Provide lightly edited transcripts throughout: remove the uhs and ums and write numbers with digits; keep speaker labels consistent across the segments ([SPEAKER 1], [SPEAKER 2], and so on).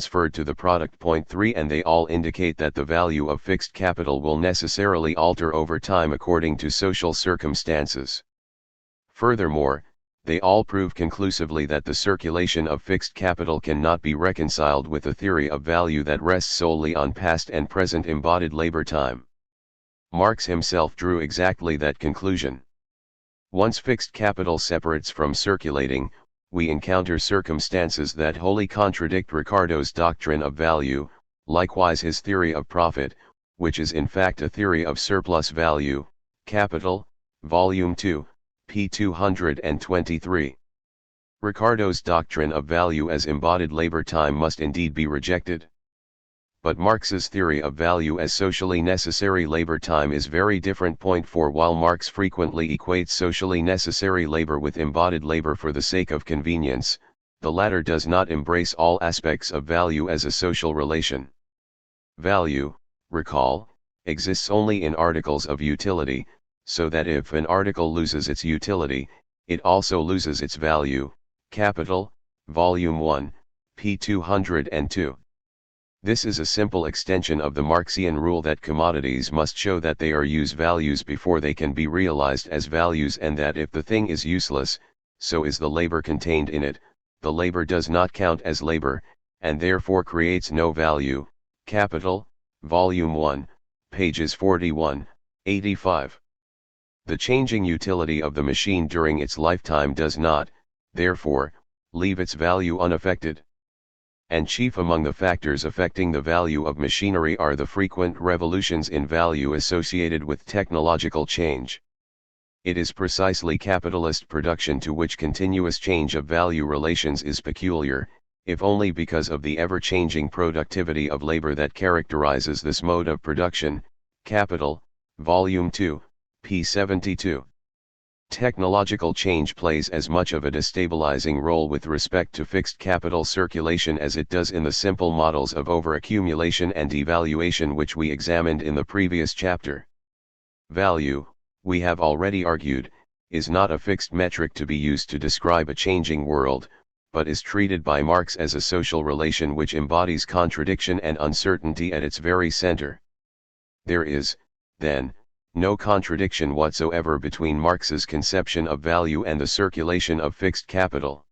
[SPEAKER 1] transferred to the product. Point 3, and they all indicate that the value of fixed capital will necessarily alter over time according to social circumstances. Furthermore, they all prove conclusively that the circulation of fixed capital cannot be reconciled with a theory of value that rests solely on past and present embodied labor time. Marx himself drew exactly that conclusion. Once fixed capital separates from circulating, we encounter circumstances that wholly contradict Ricardo's doctrine of value, likewise his theory of profit, which is in fact a theory of surplus value, Capital, Volume 2, p. 223. Ricardo's doctrine of value as embodied labor time must indeed be rejected. But Marx's theory of value as socially necessary labor time is very different. Point 4, while Marx frequently equates socially necessary labor with embodied labor for the sake of convenience, the latter does not embrace all aspects of value as a social relation. Value, recall, exists only in articles of utility, so that if an article loses its utility, it also loses its value. Capital, Volume 1, p. 202. This is a simple extension of the Marxian rule that commodities must show that they are use values before they can be realized as values, and that if the thing is useless, so is the labor contained in it, the labor does not count as labor, and therefore creates no value. Capital, Volume 1, pages 41, 85. The changing utility of the machine during its lifetime does not, therefore, leave its value unaffected. And chief among the factors affecting the value of machinery are the frequent revolutions in value associated with technological change. It is precisely capitalist production to which continuous change of value relations is peculiar, if only because of the ever-changing productivity of labor that characterizes this mode of production. Capital, Volume 2, p. 72. Technological change plays as much of a destabilizing role with respect to fixed capital circulation as it does in the simple models of overaccumulation and devaluation which we examined in the previous chapter. Value, we have already argued, is not a fixed metric to be used to describe a changing world, but is treated by Marx as a social relation which embodies contradiction and uncertainty at its very center. There is, then, no contradiction whatsoever between Marx's conception of value and the circulation of fixed capital.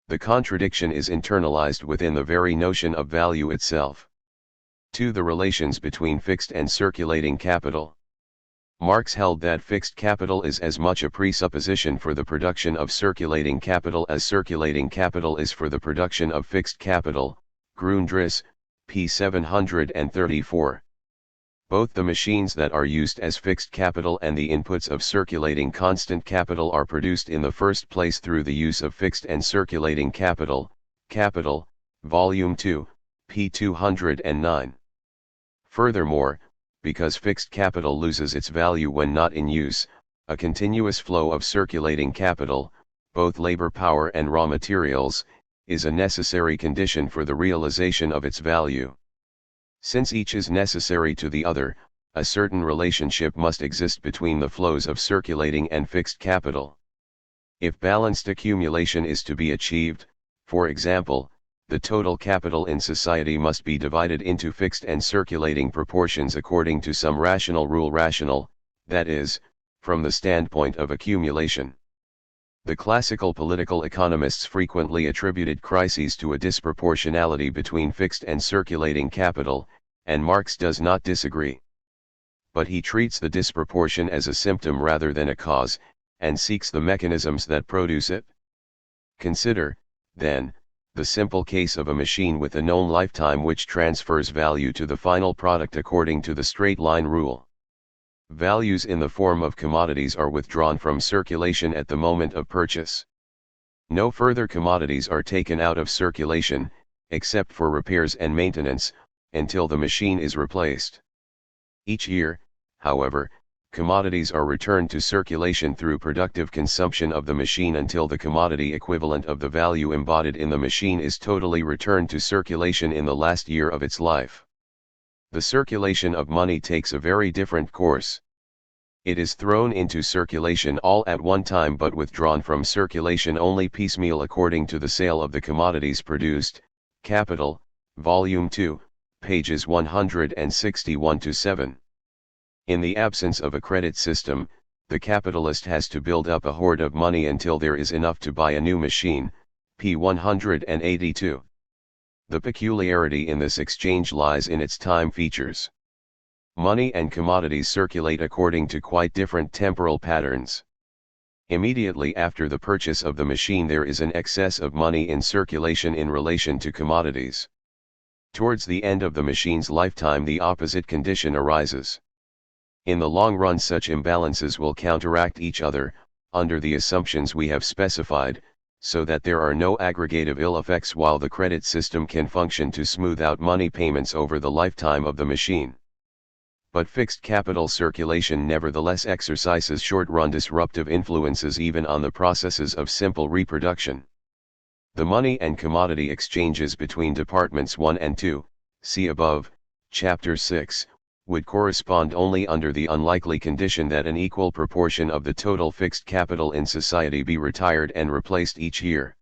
[SPEAKER 1] The contradiction is internalized within the very notion of value itself. 2. The relations between fixed and circulating capital. Marx held that fixed capital is as much a presupposition for the production of circulating capital as circulating capital is for the production of fixed capital. Grundriss, p. 734. Both the machines that are used as fixed capital and the inputs of circulating constant capital are produced in the first place through the use of fixed and circulating capital. Capital, Volume 2, p. 209. Furthermore, because fixed capital loses its value when not in use, a continuous flow of circulating capital, both labor power and raw materials, is a necessary condition for the realization of its value. Since each is necessary to the other, a certain relationship must exist between the flows of circulating and fixed capital. If balanced accumulation is to be achieved, for example, the total capital in society must be divided into fixed and circulating proportions according to some rational rule, that is, from the standpoint of accumulation. The classical political economists frequently attributed crises to a disproportionality between fixed and circulating capital, and Marx does not disagree. But he treats the disproportion as a symptom rather than a cause, and seeks the mechanisms that produce it. Consider, then, the simple case of a machine with a known lifetime which transfers value to the final product according to the straight line rule. Values in the form of commodities are withdrawn from circulation at the moment of purchase. No further commodities are taken out of circulation, except for repairs and maintenance, until the machine is replaced. Each year, however, commodities are returned to circulation through productive consumption of the machine until the commodity equivalent of the value embodied in the machine is totally returned to circulation in the last year of its life. The circulation of money takes a very different course. It is thrown into circulation all at one time but withdrawn from circulation only piecemeal according to the sale of the commodities produced. Capital, Volume 2, pages 161-7. In the absence of a credit system, the capitalist has to build up a hoard of money until there is enough to buy a new machine, p. 182. The peculiarity in this exchange lies in its time features. Money and commodities circulate according to quite different temporal patterns. Immediately after the purchase of the machine there is an excess of money in circulation in relation to commodities. Towards the end of the machine's lifetime the opposite condition arises. In the long run such imbalances will counteract each other, under the assumptions we have specified, so that there are no aggregative ill effects while the credit system can function to smooth out money payments over the lifetime of the machine. But fixed capital circulation nevertheless exercises short-run disruptive influences even on the processes of simple reproduction. The money and commodity exchanges between Departments 1 and 2, see above, Chapter 6, would correspond only under the unlikely condition that an equal proportion of the total fixed capital in society be retired and replaced each year.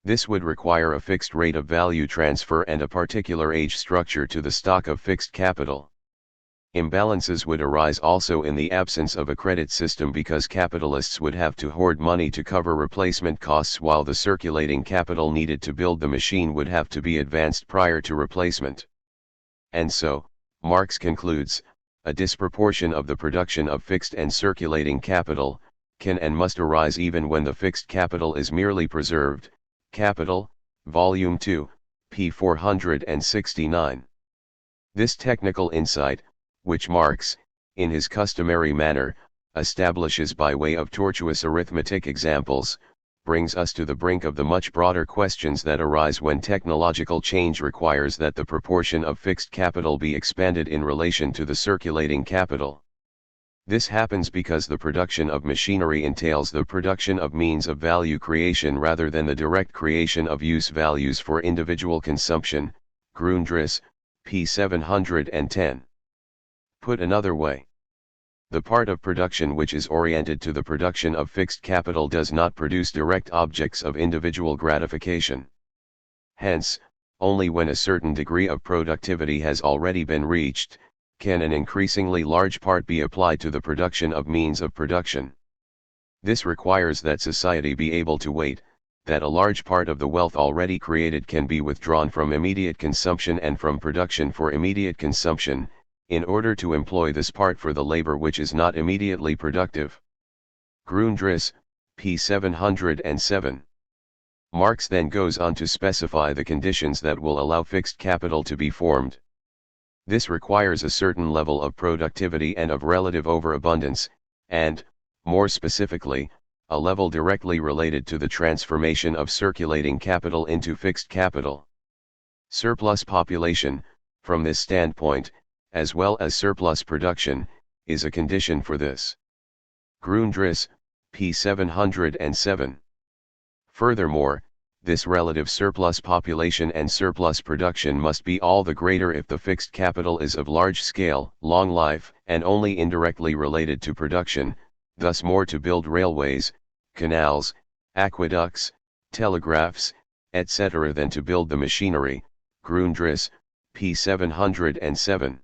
[SPEAKER 1] This would require a fixed rate of value transfer and a particular age structure to the stock of fixed capital. Imbalances would arise also in the absence of a credit system because capitalists would have to hoard money to cover replacement costs while the circulating capital needed to build the machine would have to be advanced prior to replacement. And so, Marx concludes, a disproportion of the production of fixed and circulating capital, can and must arise even when the fixed capital is merely preserved. Capital, Volume 2, p. 469. This technical insight, which Marx, in his customary manner, establishes by way of tortuous arithmetic examples, brings us to the brink of the much broader questions that arise when technological change requires that the proportion of fixed capital be expanded in relation to the circulating capital. This happens because the production of machinery entails the production of means of value creation rather than the direct creation of use values for individual consumption. Grundriss, p. 710. Put another way, the part of production which is oriented to the production of fixed capital does not produce direct objects of individual gratification. Hence, only when a certain degree of productivity has already been reached, can an increasingly large part be applied to the production of means of production. This requires that society be able to wait, that a large part of the wealth already created can be withdrawn from immediate consumption and from production for immediate consumption, in order to employ this part for the labor which is not immediately productive. Grundriss, p. 707. Marx then goes on to specify the conditions that will allow fixed capital to be formed. This requires a certain level of productivity and of relative overabundance, and, more specifically, a level directly related to the transformation of circulating capital into fixed capital. Surplus population, from this standpoint, as well as surplus production, is a condition for this. Grundriss, p. 707. Furthermore, this relative surplus population and surplus production must be all the greater if the fixed capital is of large scale, long life, and only indirectly related to production, thus more to build railways, canals, aqueducts, telegraphs, etc. than to build the machinery. Grundriss, p. 707.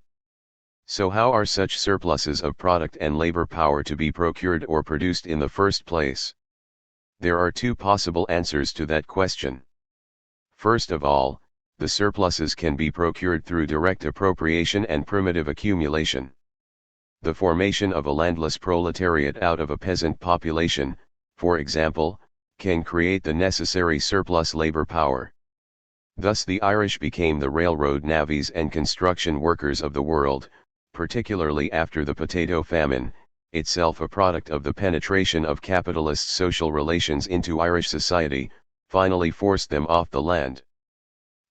[SPEAKER 1] So how are such surpluses of product and labor power to be procured or produced in the first place? There are two possible answers to that question. First of all, the surpluses can be procured through direct appropriation and primitive accumulation. The formation of a landless proletariat out of a peasant population, for example, can create the necessary surplus labor power. Thus the Irish became the railroad navvies and construction workers of the world, particularly after the potato famine, itself a product of the penetration of capitalist social relations into Irish society, finally forced them off the land.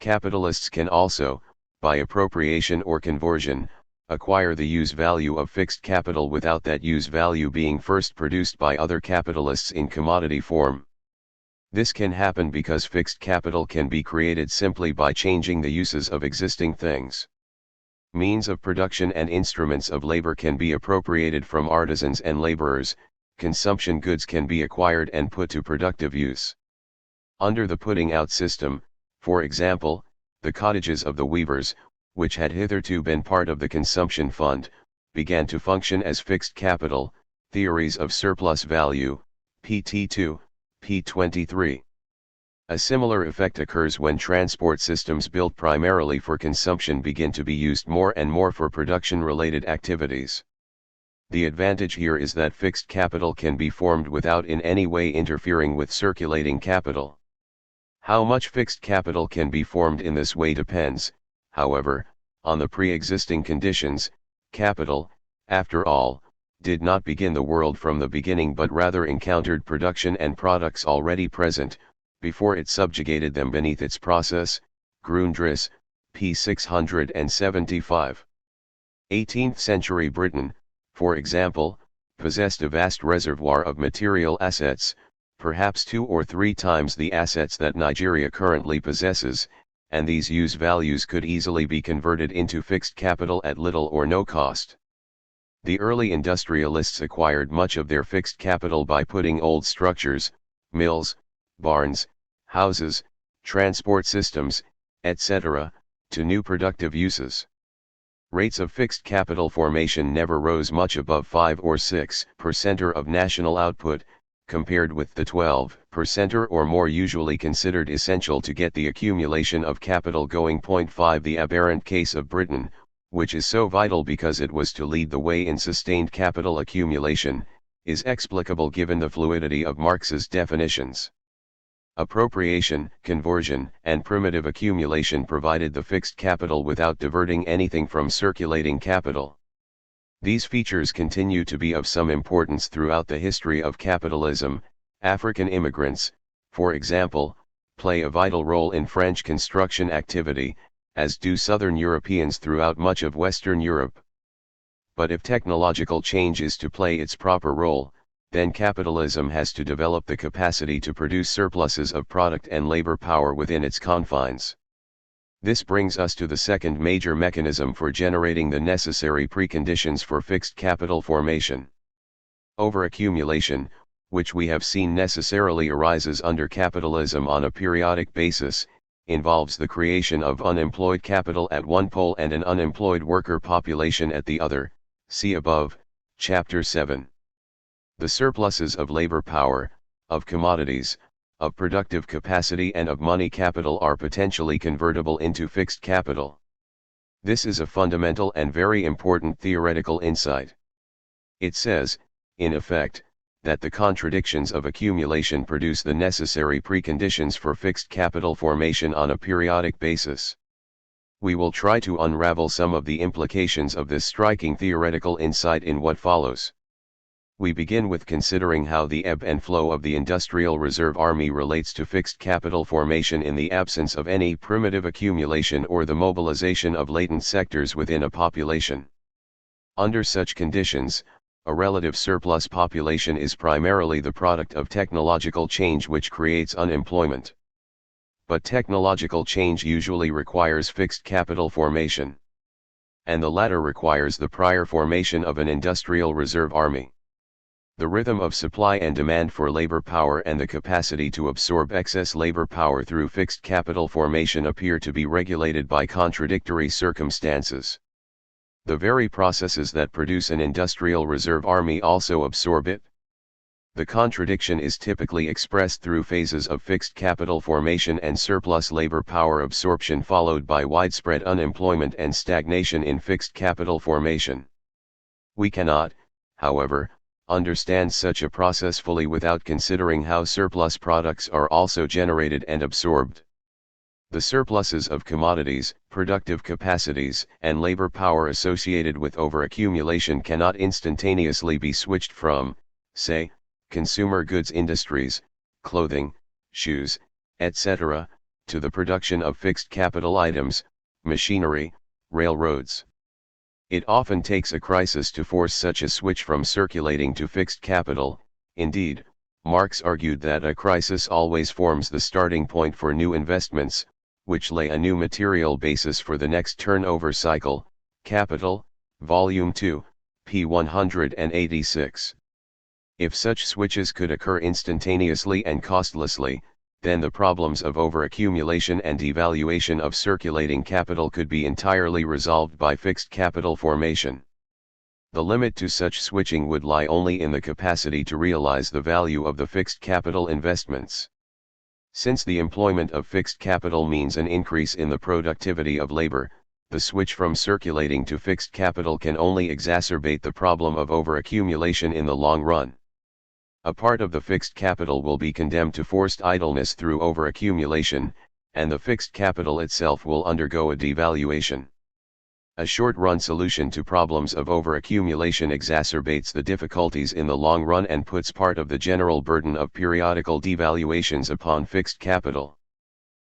[SPEAKER 1] Capitalists can also, by appropriation or conversion, acquire the use value of fixed capital without that use value being first produced by other capitalists in commodity form. This can happen because fixed capital can be created simply by changing the uses of existing things. Means of production and instruments of labor can be appropriated from artisans and laborers, consumption goods can be acquired and put to productive use. Under the putting out system, for example, the cottages of the weavers, which had hitherto been part of the consumption fund, began to function as fixed capital, theories of surplus value, PT2, P23. A similar effect occurs when transport systems built primarily for consumption begin to be used more and more for production-related activities. The advantage here is that fixed capital can be formed without in any way interfering with circulating capital. How much fixed capital can be formed in this way depends, however, on the pre-existing conditions. Capital, after all, did not begin the world from the beginning but rather encountered production and products already present, before it subjugated them beneath its process. Grundriss, p. 675. 18th century Britain, for example, possessed a vast reservoir of material assets, perhaps 2 or 3 times the assets that Nigeria currently possesses, and these use values could easily be converted into fixed capital at little or no cost. The early industrialists acquired much of their fixed capital by putting old structures, mills, barns, houses, transport systems, etc., to new productive uses. Rates of fixed capital formation never rose much above 5 or 6% of national output, compared with the 12% or more usually considered essential to get the accumulation of capital going. 5 The aberrant case of Britain, which is so vital because it was to lead the way in sustained capital accumulation, is explicable given the fluidity of Marx's definitions. Appropriation, conversion, and primitive accumulation provided the fixed capital without diverting anything from circulating capital. These features continue to be of some importance throughout the history of capitalism. African immigrants, for example, play a vital role in French construction activity, as do Southern Europeans throughout much of Western Europe. But if technological change is to play its proper role, then capitalism has to develop the capacity to produce surpluses of product and labor power within its confines. This brings us to the second major mechanism for generating the necessary preconditions for fixed capital formation. Overaccumulation, which we have seen necessarily arises under capitalism on a periodic basis, involves the creation of unemployed capital at one pole and an unemployed worker population at the other. See above, Chapter 7. The surpluses of labor power, of commodities, of productive capacity and of money capital are potentially convertible into fixed capital. This is a fundamental and very important theoretical insight. It says, in effect, that the contradictions of accumulation produce the necessary preconditions for fixed capital formation on a periodic basis. We will try to unravel some of the implications of this striking theoretical insight in what follows. We begin with considering how the ebb and flow of the Industrial Reserve Army relates to fixed capital formation in the absence of any primitive accumulation or the mobilization of latent sectors within a population. Under such conditions, a relative surplus population is primarily the product of technological change which creates unemployment. But technological change usually requires fixed capital formation. And the latter requires the prior formation of an Industrial Reserve Army. The rhythm of supply and demand for labor power and the capacity to absorb excess labor power through fixed capital formation appear to be regulated by contradictory circumstances. The very processes that produce an Industrial Reserve Army also absorb it. The contradiction is typically expressed through phases of fixed capital formation and surplus labor power absorption followed by widespread unemployment and stagnation in fixed capital formation. We cannot, however, understand such a process fully without considering how surplus products are also generated and absorbed. The surpluses of commodities, productive capacities, and labor power associated with overaccumulation cannot instantaneously be switched from, say, consumer goods industries, clothing, shoes, etc., to the production of fixed capital items, machinery, railroads. It often takes a crisis to force such a switch from circulating to fixed capital. Indeed, Marx argued that a crisis always forms the starting point for new investments, which lay a new material basis for the next turnover cycle. Capital, Volume 2, p. 186. If such switches could occur instantaneously and costlessly, then the problems of overaccumulation and devaluation of circulating capital could be entirely resolved by fixed capital formation. The limit to such switching would lie only in the capacity to realize the value of the fixed capital investments. Since the employment of fixed capital means an increase in the productivity of labor, the switch from circulating to fixed capital can only exacerbate the problem of overaccumulation in the long run. A part of the fixed capital will be condemned to forced idleness through overaccumulation, and the fixed capital itself will undergo a devaluation. A short-run solution to problems of overaccumulation exacerbates the difficulties in the long run and puts part of the general burden of periodical devaluations upon fixed capital.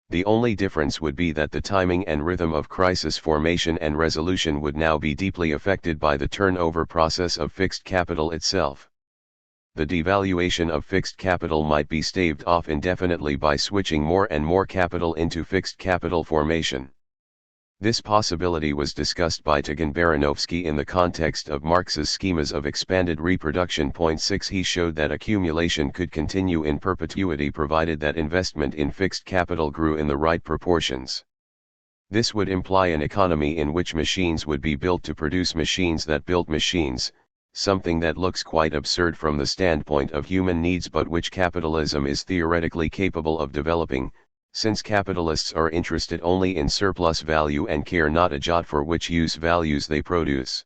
[SPEAKER 1] The only difference would be that the timing and rhythm of crisis formation and resolution would now be deeply affected by the turnover process of fixed capital itself. The devaluation of fixed capital might be staved off indefinitely by switching more and more capital into fixed capital formation. This possibility was discussed by Tagan-Baranovsky in the context of Marx's schemas of expanded reproduction. 6 He showed that accumulation could continue in perpetuity provided that investment in fixed capital grew in the right proportions. This would imply an economy in which machines would be built to produce machines that built machines, something that looks quite absurd from the standpoint of human needs but which capitalism is theoretically capable of developing, since capitalists are interested only in surplus value and care not a jot for which use values they produce.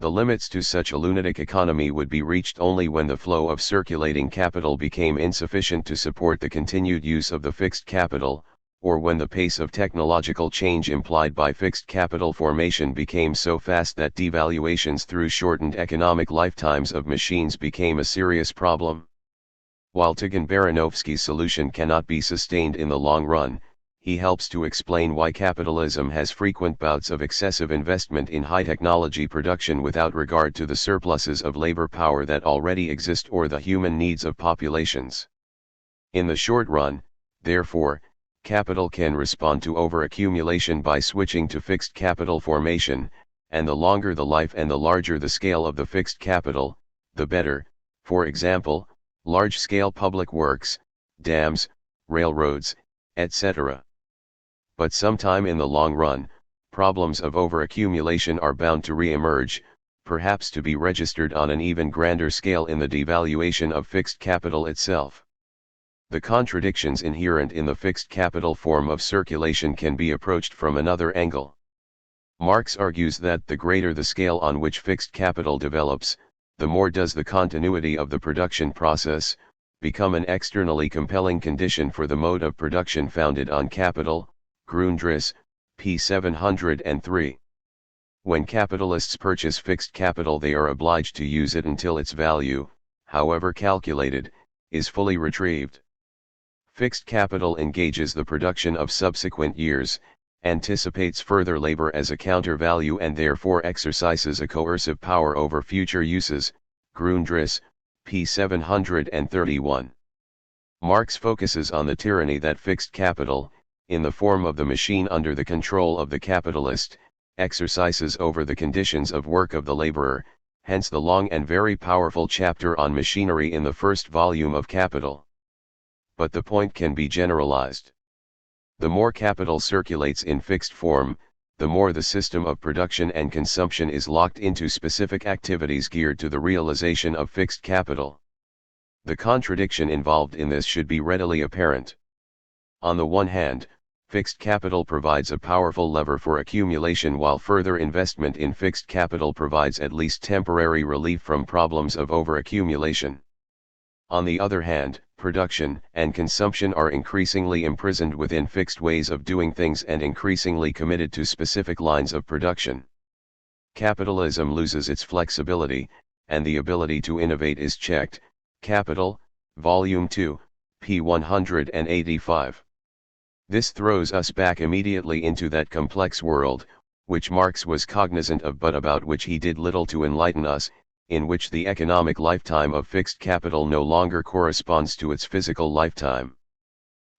[SPEAKER 1] The limits to such a lunatic economy would be reached only when the flow of circulating capital became insufficient to support the continued use of the fixed capital, or when the pace of technological change implied by fixed capital formation became so fast that devaluations through shortened economic lifetimes of machines became a serious problem. While Tagan-Baranovsky's solution cannot be sustained in the long run, he helps to explain why capitalism has frequent bouts of excessive investment in high-technology production without regard to the surpluses of labor power that already exist or the human needs of populations. In the short run, therefore, capital can respond to overaccumulation by switching to fixed capital formation, and the longer the life and the larger the scale of the fixed capital, the better. For example, large-scale public works, dams, railroads, etc. But sometime in the long run, problems of overaccumulation are bound to re-emerge, perhaps to be registered on an even grander scale in the devaluation of fixed capital itself. The contradictions inherent in the fixed capital form of circulation can be approached from another angle. Marx argues that the greater the scale on which fixed capital develops, the more does the continuity of the production process become an externally compelling condition for the mode of production founded on capital. Grundriss, p. 703. When capitalists purchase fixed capital, they are obliged to use it until its value, however calculated, is fully retrieved. Fixed capital engages the production of subsequent years, anticipates further labor as a counter-value and therefore exercises a coercive power over future uses. Grundriss, p. 731. Marx focuses on the tyranny that fixed capital, in the form of the machine under the control of the capitalist, exercises over the conditions of work of the laborer, hence the long and very powerful chapter on machinery in the first volume of Capital. But the point can be generalized. The more capital circulates in fixed form, the more the system of production and consumption is locked into specific activities geared to the realization of fixed capital. The contradiction involved in this should be readily apparent. On the one hand, fixed capital provides a powerful lever for accumulation while further investment in fixed capital provides at least temporary relief from problems of overaccumulation. On the other hand, production and consumption are increasingly imprisoned within fixed ways of doing things and increasingly committed to specific lines of production. Capitalism loses its flexibility, and the ability to innovate is checked. Capital, Volume 2, p. 185. This throws us back immediately into that complex world, which Marx was cognizant of but about which he did little to enlighten us, in which the economic lifetime of fixed capital no longer corresponds to its physical lifetime.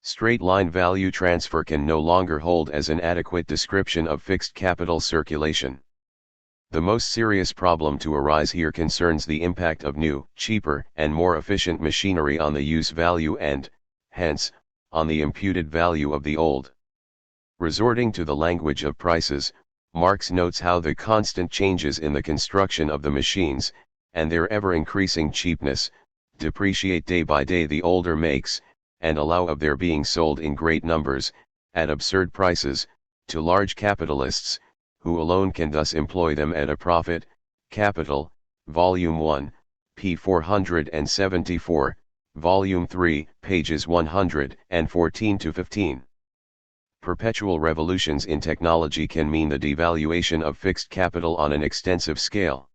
[SPEAKER 1] Straight-line value transfer can no longer hold as an adequate description of fixed capital circulation. The most serious problem to arise here concerns the impact of new, cheaper, and more efficient machinery on the use value and, hence, on the imputed value of the old. Resorting to the language of prices, Marx notes how the constant changes in the construction of the machines, and their ever-increasing cheapness, depreciate day by day the older makes, and allow of their being sold in great numbers, at absurd prices, to large capitalists, who alone can thus employ them at a profit. Capital, Volume 1, p. 474, Volume 3, pages 114-15. Perpetual revolutions in technology can mean the devaluation of fixed capital on an extensive scale.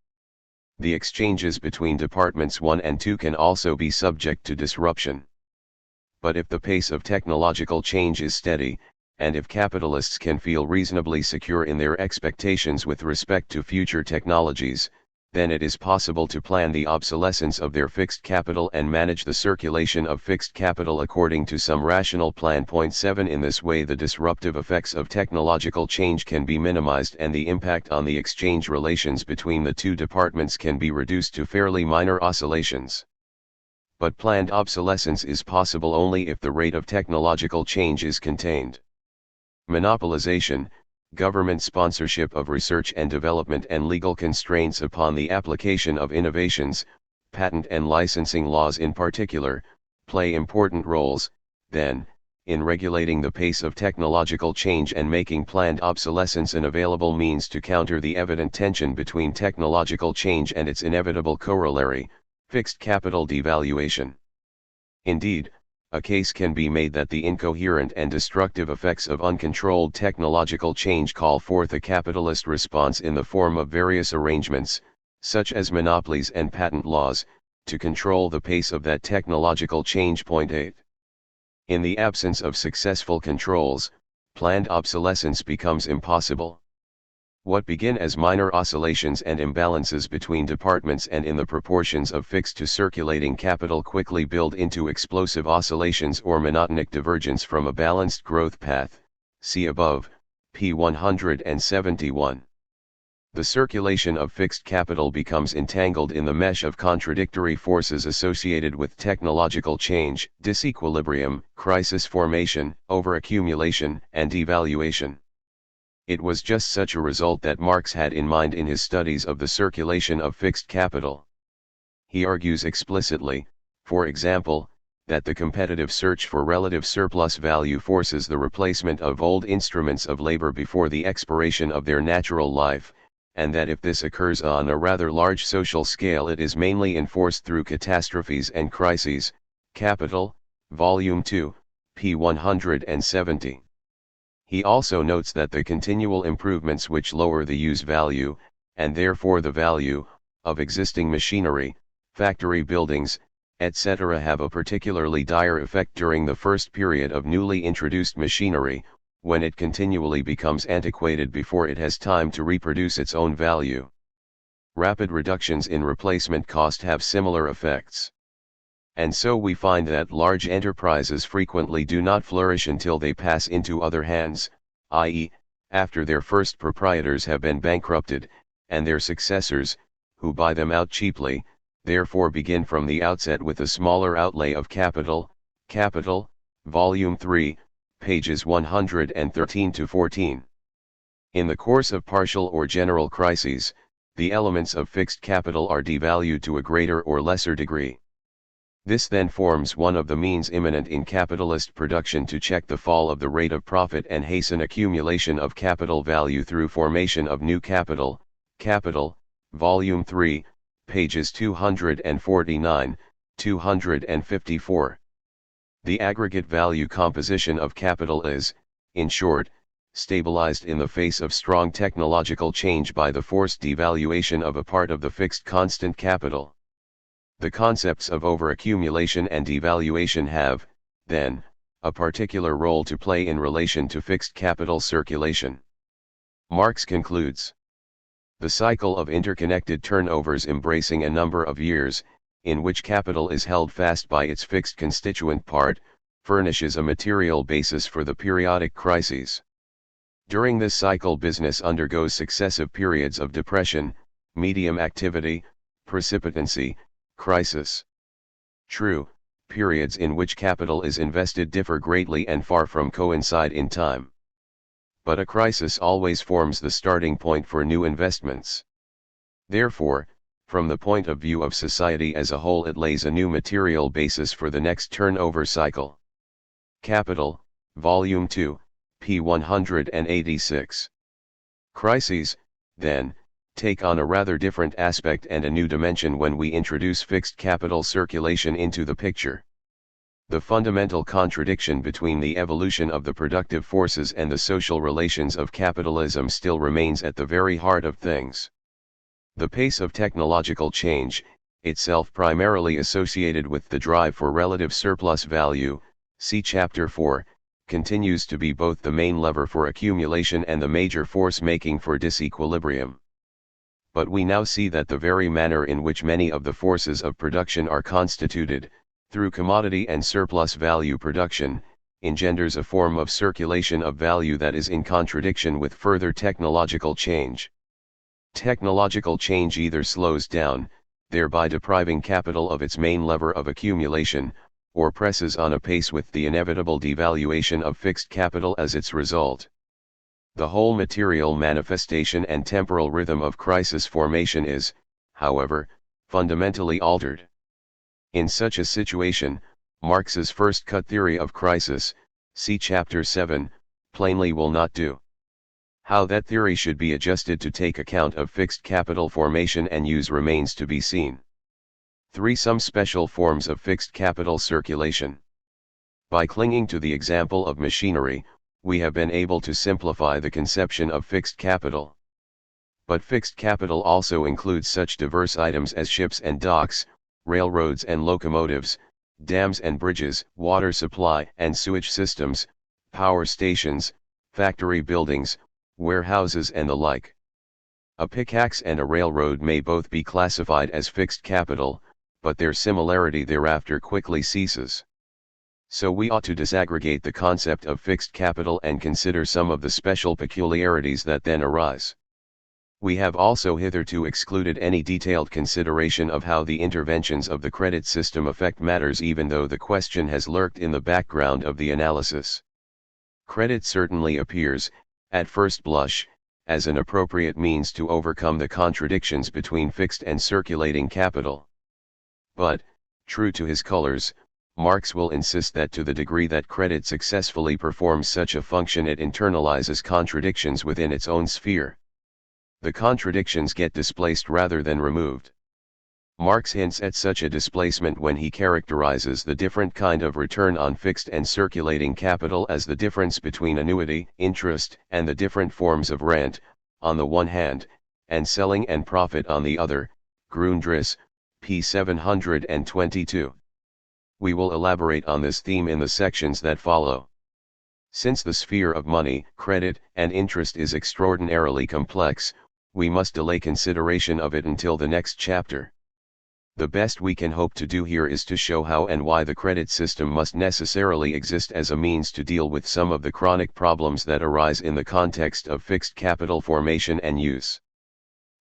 [SPEAKER 1] The exchanges between departments 1 and 2 can also be subject to disruption. But if the pace of technological change is steady, and if capitalists can feel reasonably secure in their expectations with respect to future technologies, then it is possible to plan the obsolescence of their fixed capital and manage the circulation of fixed capital according to some rational plan. 7 In this way the disruptive effects of technological change can be minimized and the impact on the exchange relations between the two departments can be reduced to fairly minor oscillations. But planned obsolescence is possible only if the rate of technological change is contained. Monopolization, government sponsorship of research and development and legal constraints upon the application of innovations, patent and licensing laws in particular, play important roles, then, in regulating the pace of technological change and making planned obsolescence an available means to counter the evident tension between technological change and its inevitable corollary, fixed capital devaluation. Indeed, a case can be made that the incoherent and destructive effects of uncontrolled technological change call forth a capitalist response in the form of various arrangements, such as monopolies and patent laws, to control the pace of that technological change. 8. In the absence of successful controls, planned obsolescence becomes impossible. What begin as minor oscillations and imbalances between departments and in the proportions of fixed to circulating capital quickly build into explosive oscillations or monotonic divergence from a balanced growth path, see above, p. 171. The circulation of fixed capital becomes entangled in the mesh of contradictory forces associated with technological change, disequilibrium, crisis formation, overaccumulation, and devaluation. It was just such a result that Marx had in mind in his studies of the circulation of fixed capital. He argues explicitly, for example, that the competitive search for relative surplus value forces the replacement of old instruments of labor before the expiration of their natural life, and that if this occurs on a rather large social scale it is mainly enforced through catastrophes and crises. Capital, Volume 2, p. 170. He also notes that the continual improvements which lower the use value, and therefore the value, of existing machinery, factory buildings, etc. have a particularly dire effect during the first period of newly introduced machinery, when it continually becomes antiquated before it has time to reproduce its own value. Rapid reductions in replacement cost have similar effects. And so we find that large enterprises frequently do not flourish until they pass into other hands, i.e., after their first proprietors have been bankrupted, and their successors, who buy them out cheaply, therefore begin from the outset with a smaller outlay of capital. Capital, Volume 3, pages 113-14. In the course of partial or general crises, the elements of fixed capital are devalued to a greater or lesser degree. This then forms one of the means imminent in capitalist production to check the fall of the rate of profit and hasten accumulation of capital value through formation of new capital. Capital, Volume 3, pages 249-254. The aggregate value composition of capital is, in short, stabilized in the face of strong technological change by the forced devaluation of a part of the fixed constant capital. The concepts of overaccumulation and devaluation have, then, a particular role to play in relation to fixed capital circulation. Marx concludes. The cycle of interconnected turnovers embracing a number of years, in which capital is held fast by its fixed constituent part, furnishes a material basis for the periodic crises. During this cycle business undergoes successive periods of depression, medium activity, precipitancy, crisis. True, periods in which capital is invested differ greatly and far from coincide in time. But a crisis always forms the starting point for new investments. Therefore, from the point of view of society as a whole, it lays a new material basis for the next turnover cycle. Capital, Volume 2, p. 186. Crises, then, take on a rather different aspect and a new dimension when we introduce fixed capital circulation into the picture. The fundamental contradiction between the evolution of the productive forces and the social relations of capitalism still remains at the very heart of things. The pace of technological change, itself primarily associated with the drive for relative surplus value, see Chapter 4, continues to be both the main lever for accumulation and the major force making for disequilibrium. But we now see that the very manner in which many of the forces of production are constituted, through commodity and surplus value production, engenders a form of circulation of value that is in contradiction with further technological change. Technological change either slows down, thereby depriving capital of its main lever of accumulation, or presses on apace with the inevitable devaluation of fixed capital as its result. The whole material manifestation and temporal rhythm of crisis formation is, however, fundamentally altered. In such a situation, Marx's first-cut theory of crisis, see Chapter 7, plainly will not do. How that theory should be adjusted to take account of fixed capital formation and use remains to be seen. 3. Some special forms of fixed capital circulation. By clinging to the example of machinery, we have been able to simplify the conception of fixed capital. But fixed capital also includes such diverse items as ships and docks, railroads and locomotives, dams and bridges, water supply and sewage systems, power stations, factory buildings, warehouses and the like. A pickaxe and a railroad may both be classified as fixed capital, but their similarity thereafter quickly ceases. So we ought to disaggregate the concept of fixed capital and consider some of the special peculiarities that then arise. We have also hitherto excluded any detailed consideration of how the interventions of the credit system affect matters, even though the question has lurked in the background of the analysis. Credit certainly appears, at first blush, as an appropriate means to overcome the contradictions between fixed and circulating capital. But, true to his colors, Marx will insist that to the degree that credit successfully performs such a function, it internalizes contradictions within its own sphere. The contradictions get displaced rather than removed. Marx hints at such a displacement when he characterizes the different kind of return on fixed and circulating capital as the difference between annuity, interest, and the different forms of rent, on the one hand, and selling and profit on the other, Grundriss, p. 722. We will elaborate on this theme in the sections that follow. Since the sphere of money, credit, and interest is extraordinarily complex, we must delay consideration of it until the next chapter. The best we can hope to do here is to show how and why the credit system must necessarily exist as a means to deal with some of the chronic problems that arise in the context of fixed capital formation and use.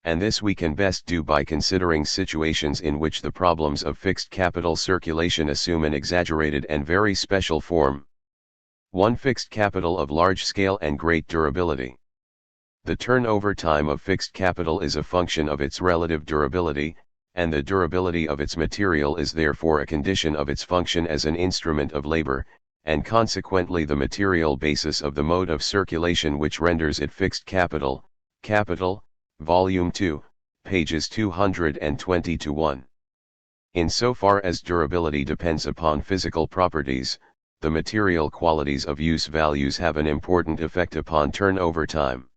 [SPEAKER 1] And this we can best do by considering situations in which the problems of fixed capital circulation assume an exaggerated and very special form. 1. Fixed capital of large scale and great durability. The turnover time of fixed capital is a function of its relative durability, and the durability of its material is therefore a condition of its function as an instrument of labor, and consequently the material basis of the mode of circulation which renders it fixed capital. Capital, Volume 2, pages 220-1. Insofar as durability depends upon physical properties, the material qualities of use values have an important effect upon turnover time.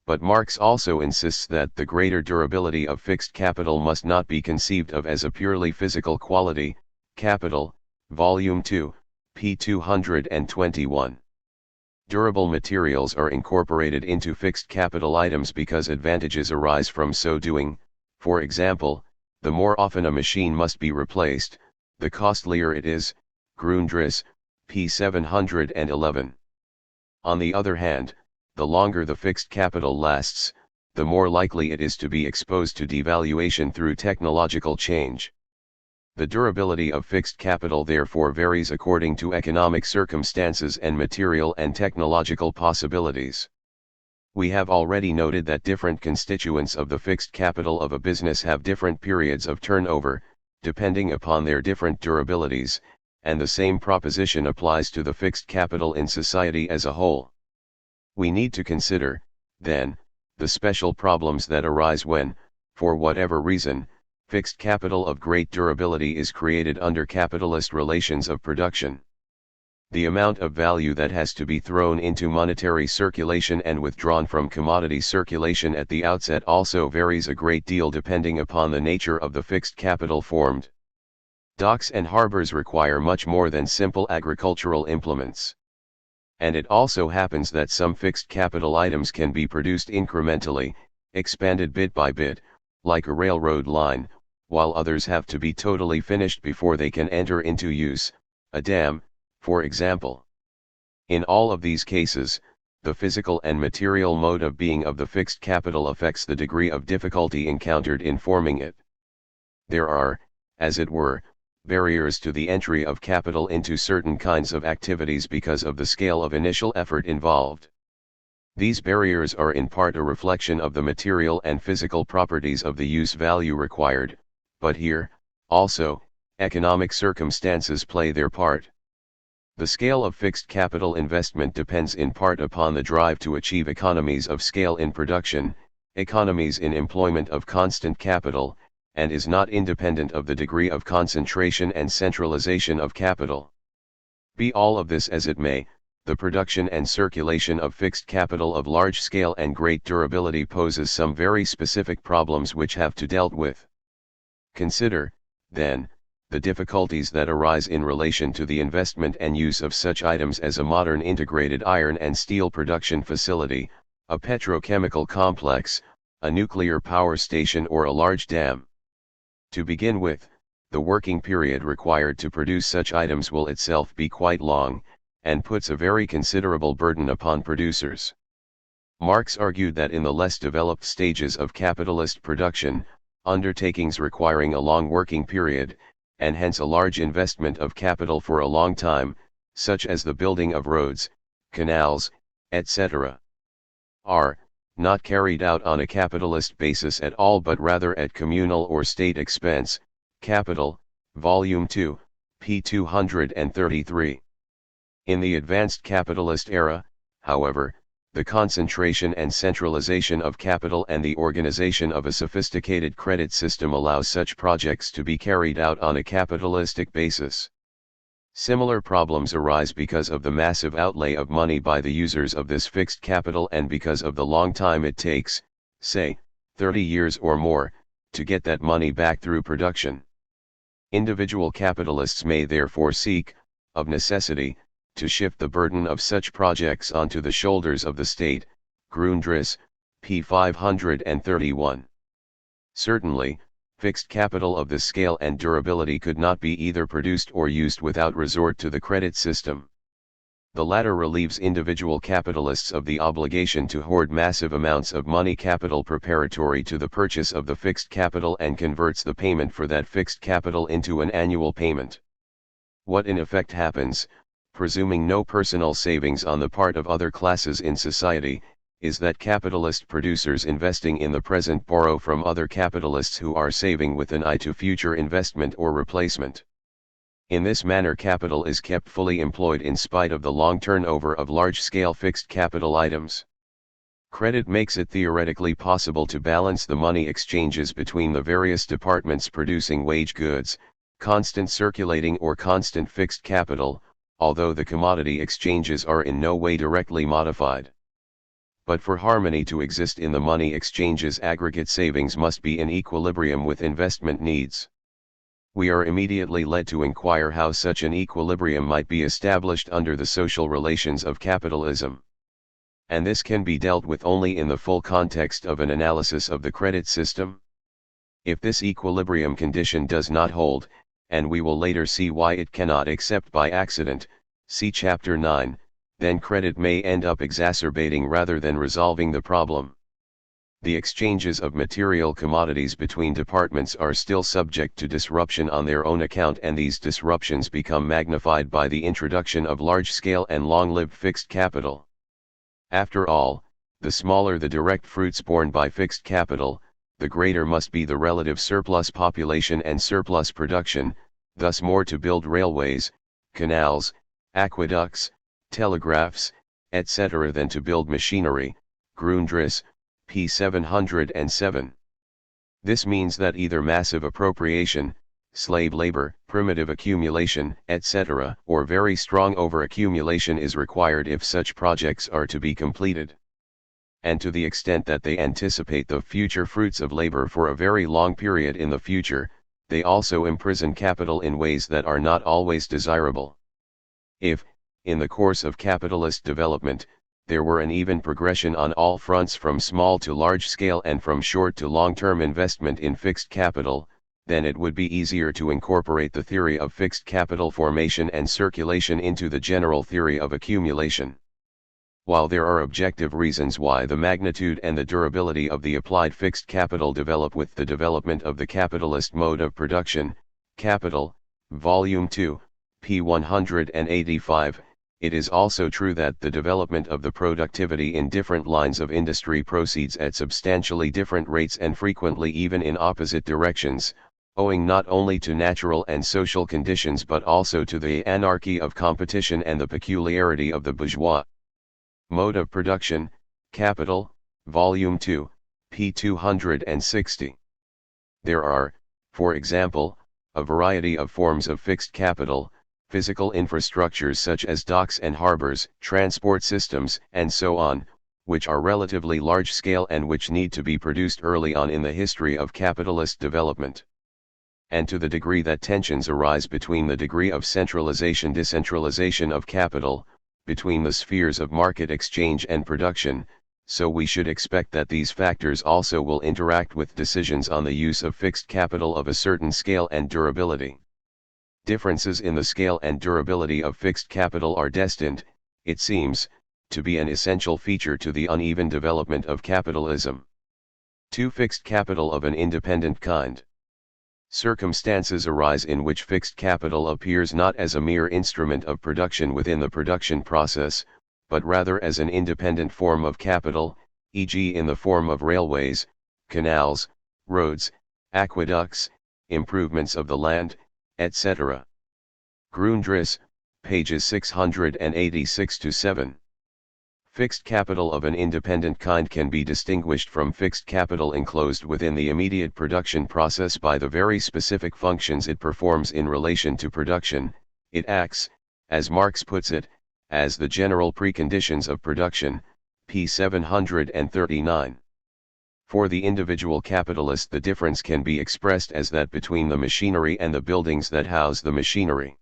[SPEAKER 1] But Marx also insists that the greater durability of fixed capital must not be conceived of as a purely physical quality. Capital, Volume 2, p. 221. Durable materials are incorporated into fixed capital items because advantages arise from so doing. For example, the more often a machine must be replaced, the costlier it is. Grundriss, p. 711. On the other hand, the longer the fixed capital lasts, the more likely it is to be exposed to devaluation through technological change. The durability of fixed capital therefore varies according to economic circumstances and material and technological possibilities. We have already noted that different constituents of the fixed capital of a business have different periods of turnover, depending upon their different durabilities, and the same proposition applies to the fixed capital in society as a whole. We need to consider, then, the special problems that arise when, for whatever reason, fixed capital of great durability is created under capitalist relations of production. The amount of value that has to be thrown into monetary circulation and withdrawn from commodity circulation at the outset also varies a great deal depending upon the nature of the fixed capital formed. Docks and harbors require much more than simple agricultural implements. And it also happens that some fixed capital items can be produced incrementally, expanded bit by bit, like a railroad line, while others have to be totally finished before they can enter into use, a dam, for example. In all of these cases, the physical and material mode of being of the fixed capital affects the degree of difficulty encountered in forming it. There are, as it were, barriers to the entry of capital into certain kinds of activities because of the scale of initial effort involved. These barriers are in part a reflection of the material and physical properties of the use value required, but here, also, economic circumstances play their part. The scale of fixed capital investment depends in part upon the drive to achieve economies of scale in production, economies in employment of constant capital, and is not independent of the degree of concentration and centralization of capital. Be all of this as it may, the production and circulation of fixed capital of large scale and great durability poses some very specific problems which have to be dealt with. Consider, then, the difficulties that arise in relation to the investment and use of such items as a modern integrated iron and steel production facility, a petrochemical complex, a nuclear power station or a large dam. To begin with, the working period required to produce such items will itself be quite long, and puts a very considerable burden upon producers. Marx argued that in the less developed stages of capitalist production, undertakings requiring a long working period, and hence a large investment of capital for a long time, such as the building of roads, canals, etc., are not carried out on a capitalist basis at all but rather at communal or state expense. Capital, Volume 2, p. 233. In the advanced capitalist era, however, the concentration and centralization of capital and the organization of a sophisticated credit system allows such projects to be carried out on a capitalistic basis. Similar problems arise because of the massive outlay of money by the users of this fixed capital and because of the long time it takes, say, 30 years or more, to get that money back through production. Individual capitalists may therefore seek, of necessity, to shift the burden of such projects onto the shoulders of the state. Grundriss, p. 531. Certainly, fixed capital of this scale and durability could not be either produced or used without resort to the credit system. The latter relieves individual capitalists of the obligation to hoard massive amounts of money capital preparatory to the purchase of the fixed capital and converts the payment for that fixed capital into an annual payment. What in effect happens, presuming no personal savings on the part of other classes in society, is that capitalist producers investing in the present borrow from other capitalists who are saving with an eye to future investment or replacement. In this manner capital is kept fully employed in spite of the long turnover of large-scale fixed capital items. Credit makes it theoretically possible to balance the money exchanges between the various departments producing wage goods, constant circulating or constant fixed capital, although the commodity exchanges are in no way directly modified. But for harmony to exist in the money exchanges, aggregate savings must be in equilibrium with investment needs. We are immediately led to inquire how such an equilibrium might be established under the social relations of capitalism. And this can be dealt with only in the full context of an analysis of the credit system. If this equilibrium condition does not hold, and we will later see why it cannot except by accident, see Chapter 9, then credit may end up exacerbating rather than resolving the problem. The exchanges of material commodities between departments are still subject to disruption on their own account, and these disruptions become magnified by the introduction of large-scale and long-lived fixed capital. After all, the smaller the direct fruits borne by fixed capital, the greater must be the relative surplus population and surplus production, thus more to build railways, canals, aqueducts, telegraphs, etc. than to build machinery, Grundriss, p. 707. This means that either massive appropriation, slave labor, primitive accumulation, etc., or very strong overaccumulation is required if such projects are to be completed. And to the extent that they anticipate the future fruits of labor for a very long period in the future, they also imprison capital in ways that are not always desirable. If, in the course of capitalist development, there were an even progression on all fronts from small to large scale and from short to long-term investment in fixed capital, then it would be easier to incorporate the theory of fixed capital formation and circulation into the general theory of accumulation. While there are objective reasons why the magnitude and the durability of the applied fixed capital develop with the development of the capitalist mode of production, Capital, Volume 2, p. 185, it is also true that the development of the productivity in different lines of industry proceeds at substantially different rates and frequently even in opposite directions, owing not only to natural and social conditions but also to the anarchy of competition and the peculiarity of the bourgeois mode of production, Capital, Volume 2, p. 260. There are, for example, a variety of forms of fixed capital, physical infrastructures such as docks and harbors, transport systems, and so on, which are relatively large-scale and which need to be produced early on in the history of capitalist development. And to the degree that tensions arise between the degree of centralization-decentralization of capital, between the spheres of market exchange and production, so we should expect that these factors also will interact with decisions on the use of fixed capital of a certain scale and durability. Differences in the scale and durability of fixed capital are destined, it seems, to be an essential feature to the uneven development of capitalism. 2. Fixed capital of an independent kind. Circumstances arise in which fixed capital appears not as a mere instrument of production within the production process, but rather as an independent form of capital, e.g. in the form of railways, canals, roads, aqueducts, improvements of the land, etc. Grundriss, pages 686-7. Fixed capital of an independent kind can be distinguished from fixed capital enclosed within the immediate production process by the very specific functions it performs in relation to production. It acts, as Marx puts it, as the general preconditions of production, p. 739. For the individual capitalist, the difference can be expressed as that between the machinery and the buildings that house the machinery.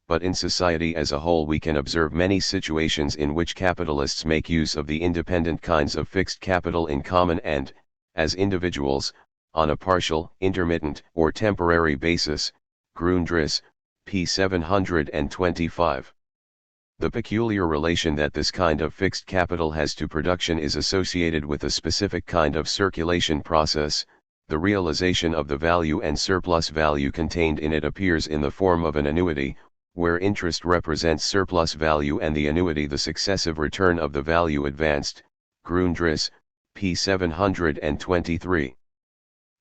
[SPEAKER 1] But in society as a whole we can observe many situations in which capitalists make use of the independent kinds of fixed capital in common and, as individuals, on a partial, intermittent, or temporary basis, Grundriss, p. 725. The peculiar relation that this kind of fixed capital has to production is associated with a specific kind of circulation process. The realization of the value and surplus value contained in it appears in the form of an annuity, where interest represents surplus value and the annuity the successive return of the value advanced. Grundriss, p. 723.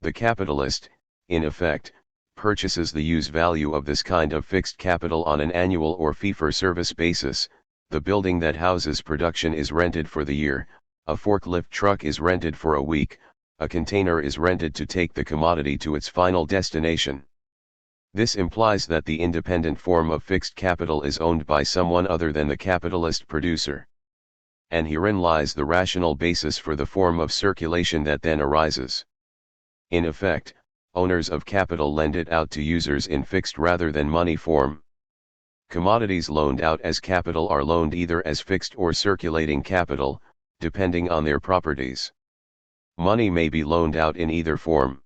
[SPEAKER 1] The capitalist, in effect, purchases the use value of this kind of fixed capital on an annual or fee-for-service basis. The building that houses production is rented for the year, a forklift truck is rented for a week, a container is rented to take the commodity to its final destination. This implies that the independent form of fixed capital is owned by someone other than the capitalist producer. And herein lies the rational basis for the form of circulation that then arises. In effect, owners of capital lend it out to users in fixed rather than money form. Commodities loaned out as capital are loaned either as fixed or circulating capital, depending on their properties. Money may be loaned out in either form.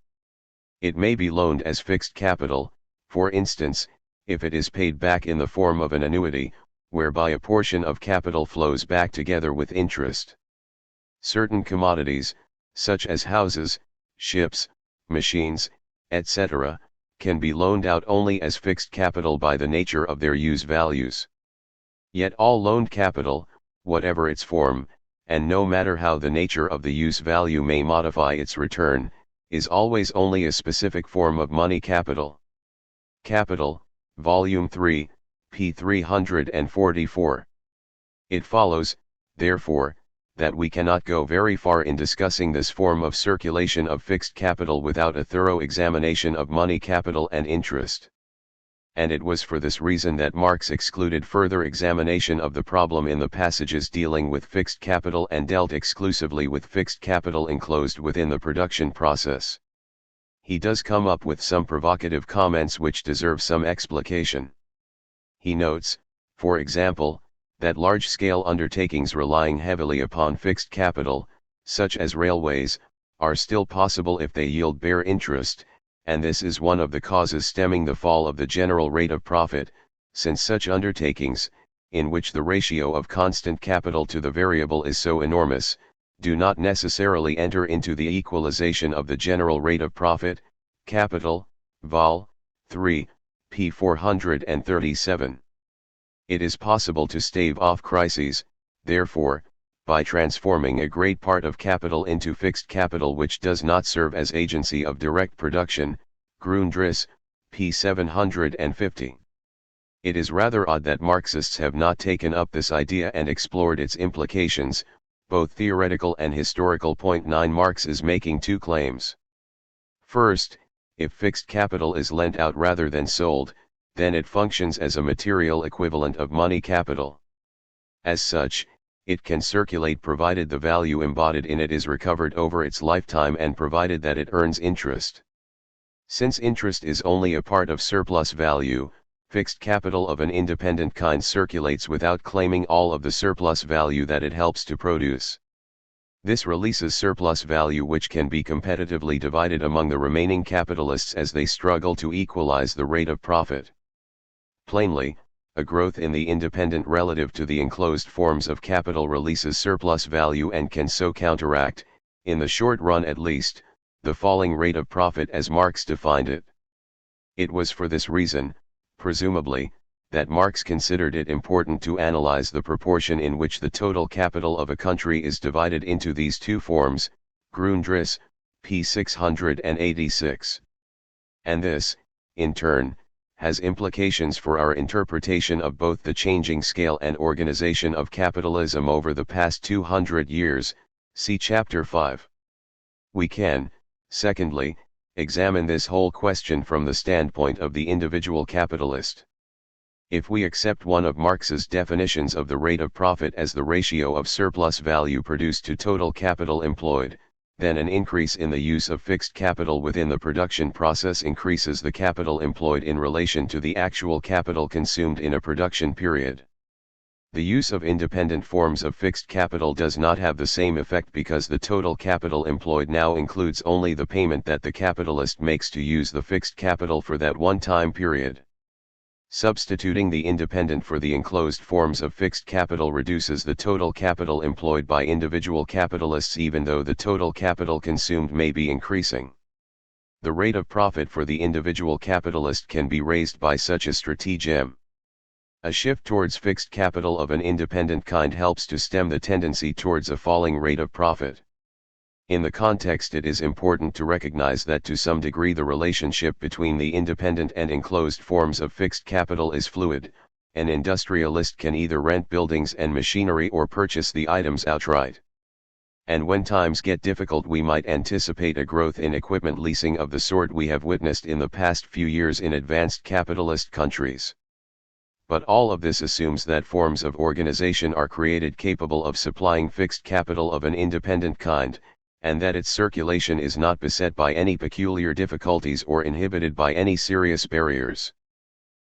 [SPEAKER 1] It may be loaned as fixed capital, for instance, if it is paid back in the form of an annuity, whereby a portion of capital flows back together with interest. Certain commodities, such as houses, ships, machines, etc., can be loaned out only as fixed capital by the nature of their use values. Yet all loaned capital, whatever its form, and no matter how the nature of the use value may modify its return, is always only a specific form of money capital. Capital, Volume 3, p. 344. It follows, therefore, that we cannot go very far in discussing this form of circulation of fixed capital without a thorough examination of money capital and interest. And it was for this reason that Marx excluded further examination of the problem in the passages dealing with fixed capital and dealt exclusively with fixed capital enclosed within the production process. He does come up with some provocative comments which deserve some explication. He notes, for example, that large-scale undertakings relying heavily upon fixed capital, such as railways, are still possible if they yield bare interest, and this is one of the causes stemming the fall of the general rate of profit, since such undertakings, in which the ratio of constant capital to the variable is so enormous, do not necessarily enter into the equalization of the general rate of profit. Capital, Vol. 3, p. 437. It is possible to stave off crises, therefore, by transforming a great part of capital into fixed capital which does not serve as agency of direct production. Grundriss, p. 750. It is rather odd that Marxists have not taken up this idea and explored its implications, both theoretical and historical. 9 Marx is making two claims. First, if fixed capital is lent out rather than sold, then it functions as a material equivalent of money capital. As such, it can circulate provided the value embodied in it is recovered over its lifetime and provided that it earns interest. Since interest is only a part of surplus value, fixed capital of an independent kind circulates without claiming all of the surplus value that it helps to produce. This releases surplus value which can be competitively divided among the remaining capitalists as they struggle to equalize the rate of profit. Plainly, a growth in the independent relative to the enclosed forms of capital releases surplus value and can so counteract, in the short run at least, the falling rate of profit as Marx defined it. It was for this reason, presumably, that Marx considered it important to analyze the proportion in which the total capital of a country is divided into these two forms. Grundriss, p. 686. And this, in turn, has implications for our interpretation of both the changing scale and organization of capitalism over the past 200 years, see Chapter 5. We can, secondly, examine this whole question from the standpoint of the individual capitalist. If we accept one of Marx's definitions of the rate of profit as the ratio of surplus value produced to total capital employed, then an increase in the use of fixed capital within the production process increases the capital employed in relation to the actual capital consumed in a production period. The use of independent forms of fixed capital does not have the same effect because the total capital employed now includes only the payment that the capitalist makes to use the fixed capital for that one time period. Substituting the independent for the enclosed forms of fixed capital reduces the total capital employed by individual capitalists even though the total capital consumed may be increasing. The rate of profit for the individual capitalist can be raised by such a stratagem. A shift towards fixed capital of an independent kind helps to stem the tendency towards a falling rate of profit. In the context, it is important to recognize that to some degree the relationship between the independent and enclosed forms of fixed capital is fluid. An industrialist can either rent buildings and machinery or purchase the items outright. And when times get difficult, we might anticipate a growth in equipment leasing of the sort we have witnessed in the past few years in advanced capitalist countries. But all of this assumes that forms of organization are created capable of supplying fixed capital of an independent kind, and that its circulation is not beset by any peculiar difficulties or inhibited by any serious barriers.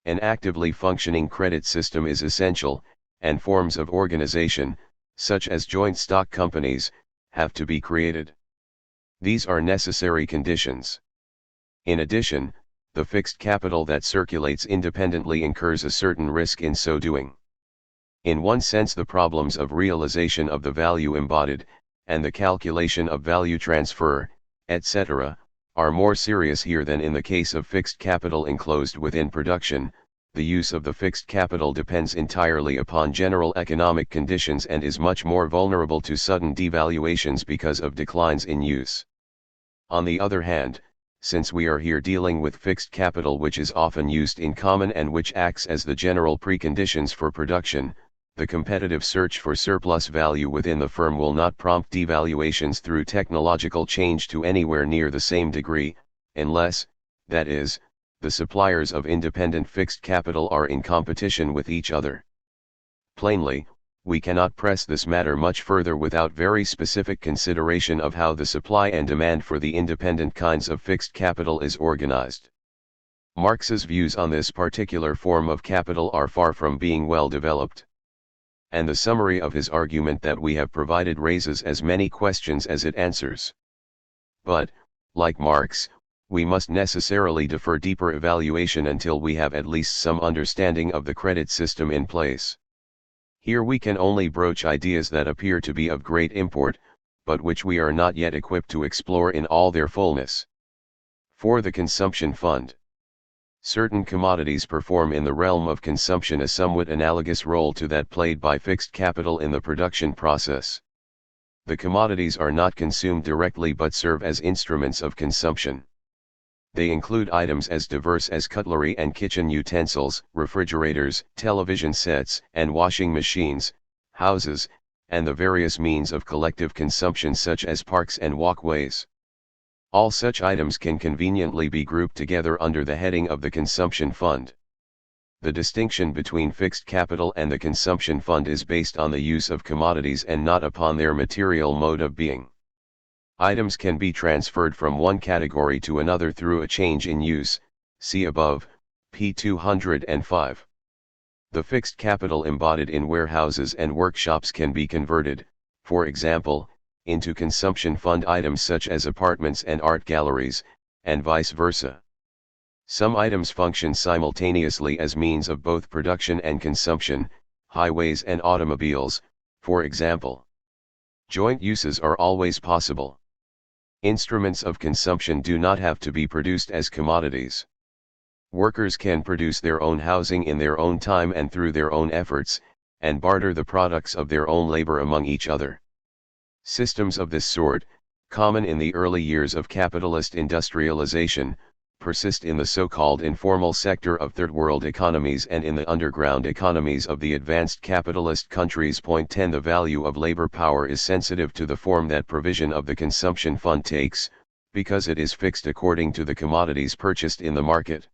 [SPEAKER 1] An actively functioning credit system is essential, and forms of organization, such as joint stock companies, have to be created. These are necessary conditions. In addition, the fixed capital that circulates independently incurs a certain risk in so doing. In one sense, the problems of realization of the value embodied, and the calculation of value transfer, etc., are more serious here than in the case of fixed capital enclosed within production. The use of the fixed capital depends entirely upon general economic conditions and is much more vulnerable to sudden devaluations because of declines in use. On the other hand, since we are here dealing with fixed capital which is often used in common and which acts as the general preconditions for production, the competitive search for surplus value within the firm will not prompt devaluations through technological change to anywhere near the same degree, unless, that is, the suppliers of independent fixed capital are in competition with each other. Plainly, we cannot press this matter much further without very specific consideration of how the supply and demand for the independent kinds of fixed capital is organized. Marx's views on this particular form of capital are far from being well developed. And the summary of his argument that we have provided raises as many questions as it answers. But, like Marx, we must necessarily defer deeper evaluation until we have at least some understanding of the credit system in place. Here we can only broach ideas that appear to be of great import, but which we are not yet equipped to explore in all their fullness. For the consumption fund. Certain commodities perform in the realm of consumption a somewhat analogous role to that played by fixed capital in the production process. The commodities are not consumed directly but serve as instruments of consumption. They include items as diverse as cutlery and kitchen utensils, refrigerators, television sets, and washing machines, houses, and the various means of collective consumption such as parks and walkways. All such items can conveniently be grouped together under the heading of the consumption fund. The distinction between fixed capital and the consumption fund is based on the use of commodities and not upon their material mode of being. Items can be transferred from one category to another through a change in use, see above, p. 205. The fixed capital embodied in warehouses and workshops can be converted, for example, into consumption fund items such as apartments and art galleries, and vice versa. Some items function simultaneously as means of both production and consumption, highways and automobiles, for example. Joint uses are always possible. Instruments of consumption do not have to be produced as commodities. Workers can produce their own housing in their own time and through their own efforts, and barter the products of their own labor among each other. Systems of this sort, common in the early years of capitalist industrialization, persist in the so-called informal sector of third world economies and in the underground economies of the advanced capitalist countries. Point 10. The value of labor power is sensitive to the form that provision of the consumption fund takes, because it is fixed according to the commodities purchased in the market.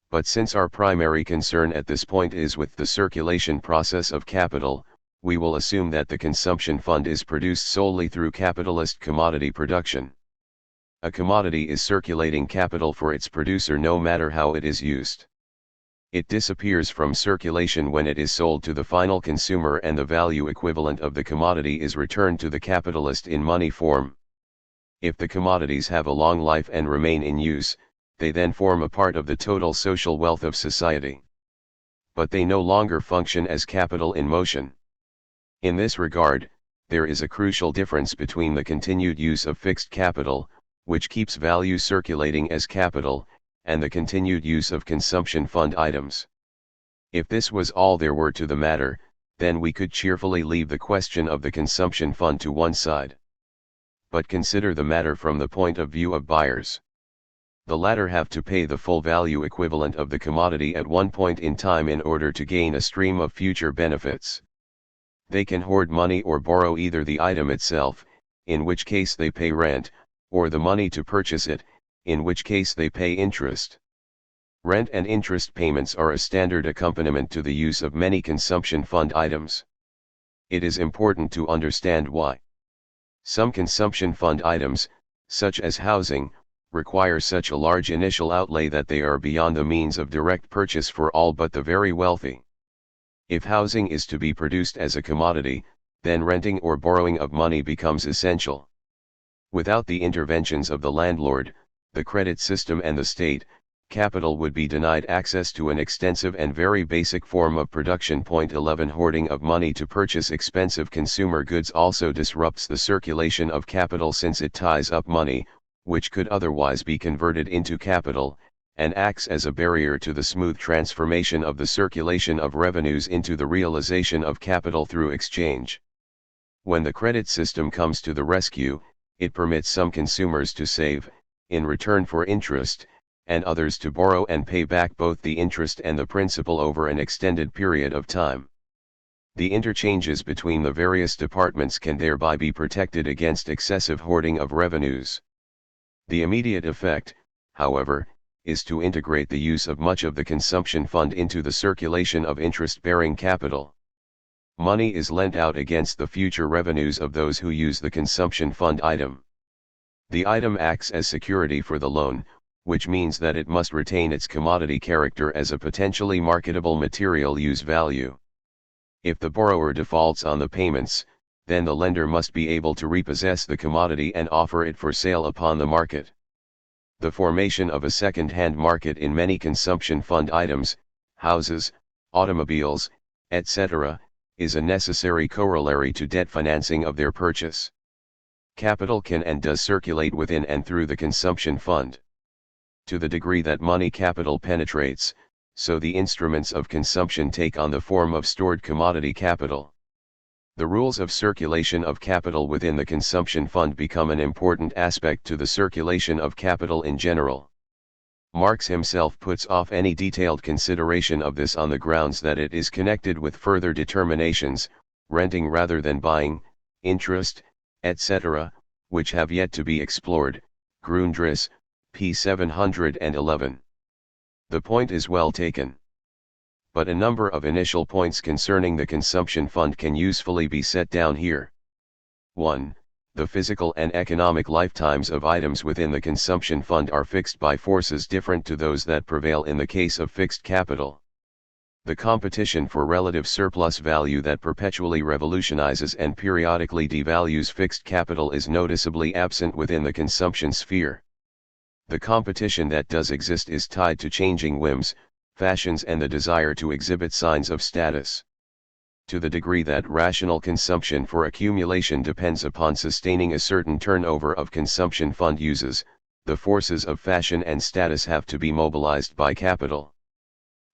[SPEAKER 1] But since our primary concern at this point is with the circulation process of capital, we will assume that the consumption fund is produced solely through capitalist commodity production. A commodity is circulating capital for its producer no matter how it is used. It disappears from circulation when it is sold to the final consumer and the value equivalent of the commodity is returned to the capitalist in money form. If the commodities have a long life and remain in use, they then form a part of the total social wealth of society. But they no longer function as capital in motion. In this regard, there is a crucial difference between the continued use of fixed capital, which keeps value circulating as capital, and the continued use of consumption fund items. If this was all there were to the matter, then we could cheerfully leave the question of the consumption fund to one side. But consider the matter from the point of view of buyers. The latter have to pay the full value equivalent of the commodity at one point in time in order to gain a stream of future benefits. They can hoard money or borrow either the item itself, in which case they pay rent, or the money to purchase it, in which case they pay interest. Rent and interest payments are a standard accompaniment to the use of many consumption fund items. It is important to understand why. Some consumption fund items, such as housing, require such a large initial outlay that they are beyond the means of direct purchase for all but the very wealthy. If housing is to be produced as a commodity, then renting or borrowing of money becomes essential. Without the interventions of the landlord, the credit system and the state, capital would be denied access to an extensive and very basic form of production. 11 Hoarding of money to purchase expensive consumer goods also disrupts the circulation of capital, since it ties up money, which could otherwise be converted into capital, and acts as a barrier to the smooth transformation of the circulation of revenues into the realization of capital through exchange. When the credit system comes to the rescue, it permits some consumers to save, in return for interest, and others to borrow and pay back both the interest and the principal over an extended period of time. The interchanges between the various departments can thereby be protected against excessive hoarding of revenues. The immediate effect, however, is to integrate the use of much of the consumption fund into the circulation of interest-bearing capital. Money is lent out against the future revenues of those who use the consumption fund item. The item acts as security for the loan, which means that it must retain its commodity character as a potentially marketable material use value. If the borrower defaults on the payments, then the lender must be able to repossess the commodity and offer it for sale upon the market. The formation of a second-hand market in many consumption fund items, houses, automobiles, etc., is a necessary corollary to debt financing of their purchase. Capital can and does circulate within and through the consumption fund. To the degree that money capital penetrates, so the instruments of consumption take on the form of stored commodity capital. The rules of circulation of capital within the consumption fund become an important aspect to the circulation of capital in general. Marx himself puts off any detailed consideration of this on the grounds that it is connected with further determinations, renting rather than buying, interest, etc., which have yet to be explored. Grundriss, p. 711. The point is well taken. But a number of initial points concerning the consumption fund can usefully be set down here. 1. The physical and economic lifetimes of items within the consumption fund are fixed by forces different to those that prevail in the case of fixed capital. The competition for relative surplus value that perpetually revolutionizes and periodically devalues fixed capital is noticeably absent within the consumption sphere. The competition that does exist is tied to changing whims, fashions, and the desire to exhibit signs of status. To the degree that rational consumption for accumulation depends upon sustaining a certain turnover of consumption fund uses, the forces of fashion and status have to be mobilized by capital.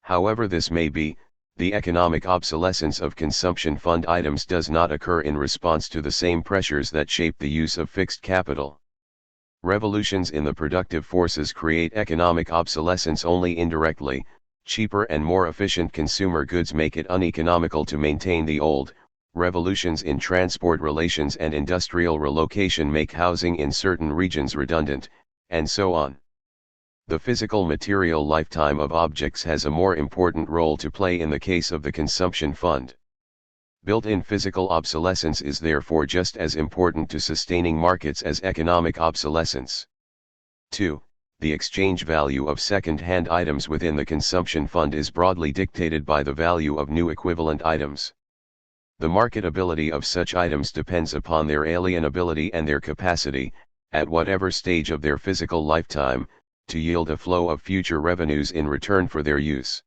[SPEAKER 1] However this may be, the economic obsolescence of consumption fund items does not occur in response to the same pressures that shape the use of fixed capital. Revolutions in the productive forces create economic obsolescence only indirectly. Cheaper and more efficient consumer goods make it uneconomical to maintain the old. Revolutions in transport relations and industrial relocation make housing in certain regions redundant, and so on. The physical material lifetime of objects has a more important role to play in the case of the consumption fund. Built-in physical obsolescence is therefore just as important to sustaining markets as economic obsolescence. 2. The exchange value of second-hand items within the consumption fund is broadly dictated by the value of new equivalent items. The marketability of such items depends upon their alienability and their capacity, at whatever stage of their physical lifetime, to yield a flow of future revenues in return for their use.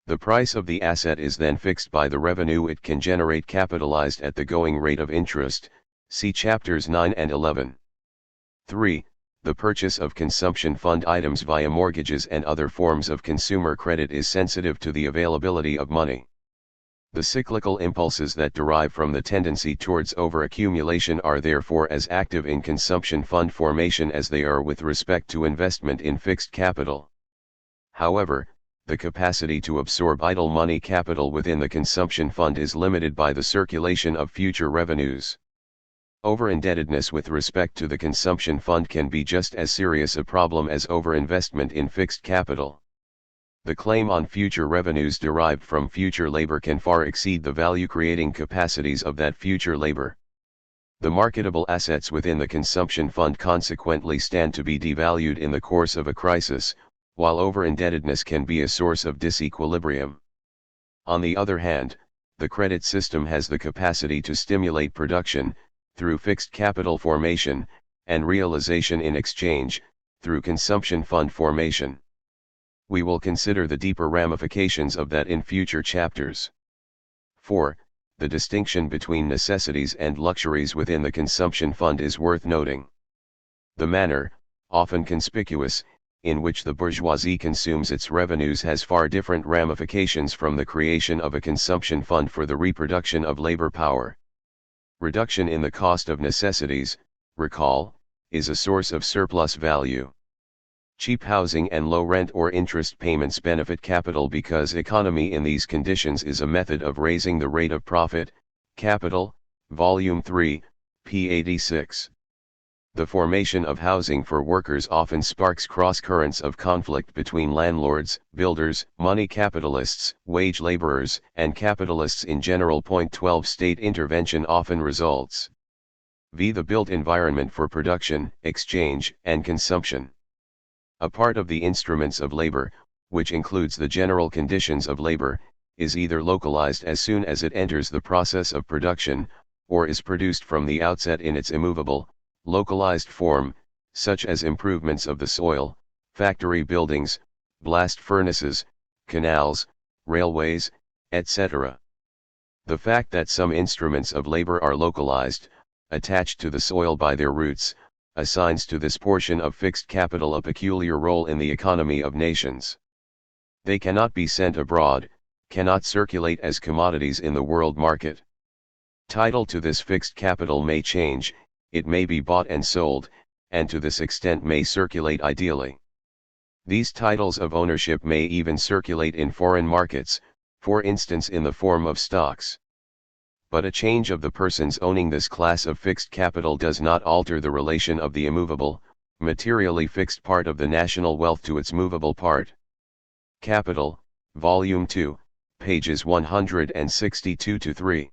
[SPEAKER 1] The price of the asset is then fixed by the revenue it can generate capitalized at the going rate of interest, see chapters 9 and 11. 3. The purchase of consumption fund items via mortgages and other forms of consumer credit is sensitive to the availability of money. The cyclical impulses that derive from the tendency towards overaccumulation are therefore as active in consumption fund formation as they are with respect to investment in fixed capital. However, the capacity to absorb idle money capital within the consumption fund is limited by the circulation of future revenues. Over-indebtedness with respect to the consumption fund can be just as serious a problem as overinvestment in fixed capital. The claim on future revenues derived from future labor can far exceed the value-creating capacities of that future labor. The marketable assets within the consumption fund consequently stand to be devalued in the course of a crisis, while over-indebtedness can be a source of disequilibrium. On the other hand, the credit system has the capacity to stimulate production, through fixed capital formation, and realization in exchange, through consumption fund formation. We will consider the deeper ramifications of that in future chapters. 4. The distinction between necessities and luxuries within the consumption fund is worth noting. The manner, often conspicuous, in which the bourgeoisie consumes its revenues has far different ramifications from the creation of a consumption fund for the reproduction of labor power. Reduction in the cost of necessities, recall, is a source of surplus value. Cheap housing and low rent or interest payments benefit capital because economy in these conditions is a method of raising the rate of profit. Capital, Volume 3, p. 86. The formation of housing for workers often sparks cross-currents of conflict between landlords, builders, money capitalists, wage laborers, and capitalists in general. 12 State intervention often results. V. The built environment for production, exchange, and consumption. A part of the instruments of labor, which includes the general conditions of labor, is either localized as soon as it enters the process of production, or is produced from the outset in its immovable, localized form, such as improvements of the soil, factory buildings, blast furnaces, canals, railways, etc. The fact that some instruments of labor are localized, attached to the soil by their roots, assigns to this portion of fixed capital a peculiar role in the economy of nations. They cannot be sent abroad, cannot circulate as commodities in the world market. Title to this fixed capital may change, it may be bought and sold, and to this extent may circulate ideally. These titles of ownership may even circulate in foreign markets, for instance in the form of stocks. But a change of the persons owning this class of fixed capital does not alter the relation of the immovable, materially fixed part of the national wealth to its movable part. Capital, Volume 2, pages 162-3.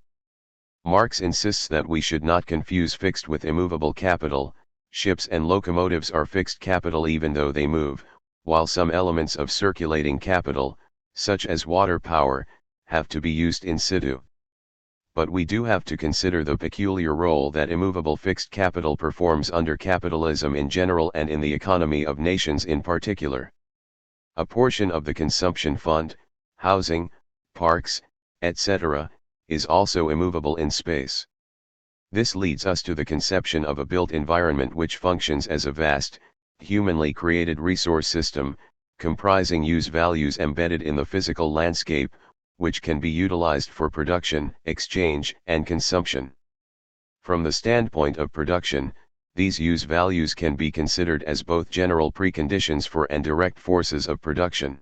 [SPEAKER 1] Marx insists that we should not confuse fixed with immovable capital. Ships and locomotives are fixed capital even though they move, while some elements of circulating capital, such as water power, have to be used in situ. But we do have to consider the peculiar role that immovable fixed capital performs under capitalism in general and in the economy of nations in particular. A portion of the consumption fund, housing, parks, etc., is also immovable in space. This leads us to the conception of a built environment which functions as a vast, humanly created resource system, comprising use values embedded in the physical landscape, which can be utilized for production, exchange, and consumption. From the standpoint of production, these use values can be considered as both general preconditions for and direct forces of production.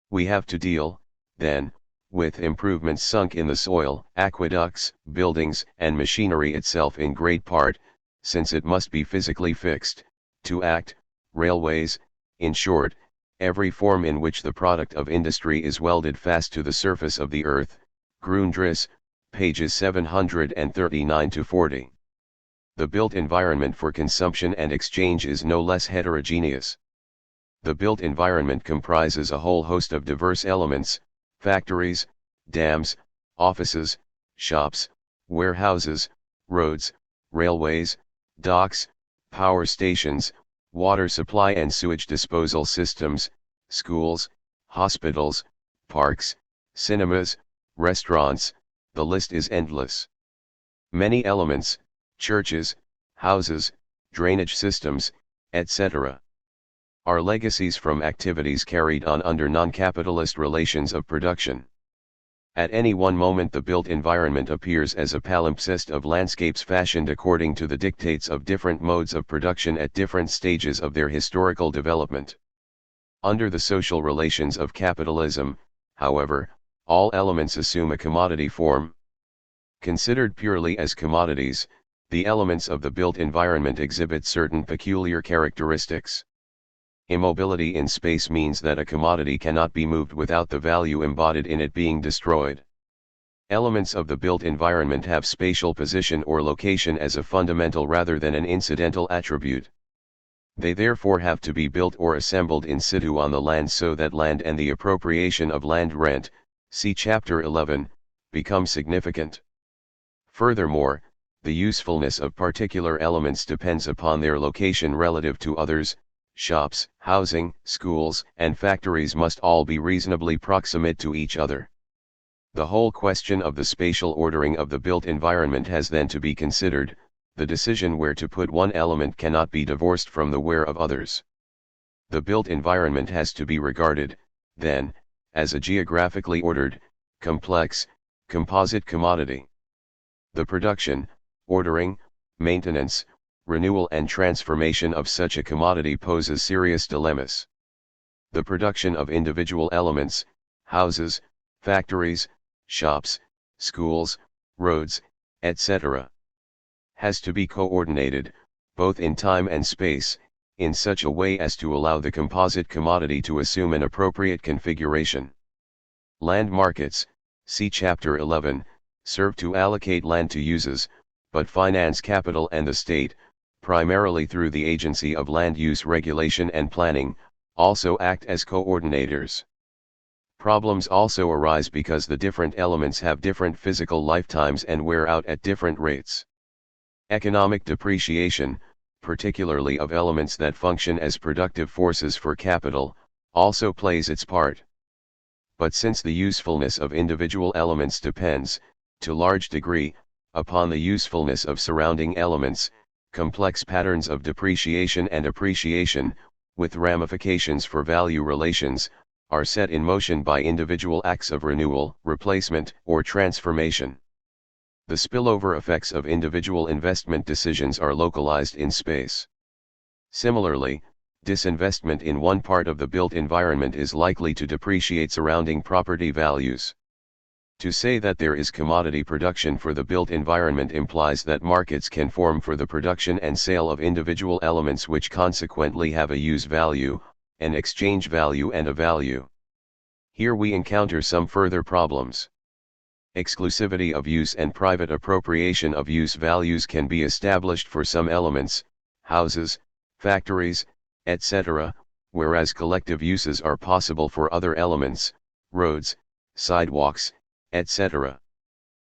[SPEAKER 1] We have to deal, then, with improvements sunk in the soil, aqueducts, buildings, and machinery itself in great part, since it must be physically fixed, to act, railways, in short, every form in which the product of industry is welded fast to the surface of the earth. Grundriss, pages 739-40. The built environment for consumption and exchange is no less heterogeneous. The built environment comprises a whole host of diverse elements: factories, dams, offices, shops, warehouses, roads, railways, docks, power stations, water supply and sewage disposal systems, schools, hospitals, parks, cinemas, restaurants, the list is endless. Many elements, churches, houses, drainage systems, etc., are legacies from activities carried on under non-capitalist relations of production. At any one moment the built environment appears as a palimpsest of landscapes fashioned according to the dictates of different modes of production at different stages of their historical development. Under the social relations of capitalism, however, all elements assume a commodity form. Considered purely as commodities, the elements of the built environment exhibit certain peculiar characteristics. Immobility in space means that a commodity cannot be moved without the value embodied in it being destroyed. Elements of the built environment have spatial position or location as a fundamental rather than an incidental attribute. They therefore have to be built or assembled in situ on the land so that land and the appropriation of land rent, see Chapter 11, become significant. Furthermore, the usefulness of particular elements depends upon their location relative to others, shops, housing, schools, and factories must all be reasonably proximate to each other. The whole question of the spatial ordering of the built environment has then to be considered. The decision where to put one element cannot be divorced from the where of others. The built environment has to be regarded, then, as a geographically ordered, complex, composite commodity. The production, ordering, maintenance, renewal and transformation of such a commodity poses serious dilemmas. The production of individual elements, houses, factories, shops, schools, roads, etc., has to be coordinated, both in time and space, in such a way as to allow the composite commodity to assume an appropriate configuration. Land markets, see Chapter 11, serve to allocate land to uses, but finance capital and the state, primarily through the agency of land use regulation and planning, also act as coordinators. Problems also arise because the different elements have different physical lifetimes and wear out at different rates. Economic depreciation, particularly of elements that function as productive forces for capital, also plays its part. But since the usefulness of individual elements depends, to large degree, upon the usefulness of surrounding elements, complex patterns of depreciation and appreciation, with ramifications for value relations, are set in motion by individual acts of renewal, replacement, or transformation. The spillover effects of individual investment decisions are localized in space. Similarly, disinvestment in one part of the built environment is likely to depreciate surrounding property values. To say that there is commodity production for the built environment implies that markets can form for the production and sale of individual elements which consequently have a use value, an exchange value and a value. Here we encounter some further problems. Exclusivity of use and private appropriation of use values can be established for some elements, houses, factories, etc., whereas collective uses are possible for other elements, roads, sidewalks, etc.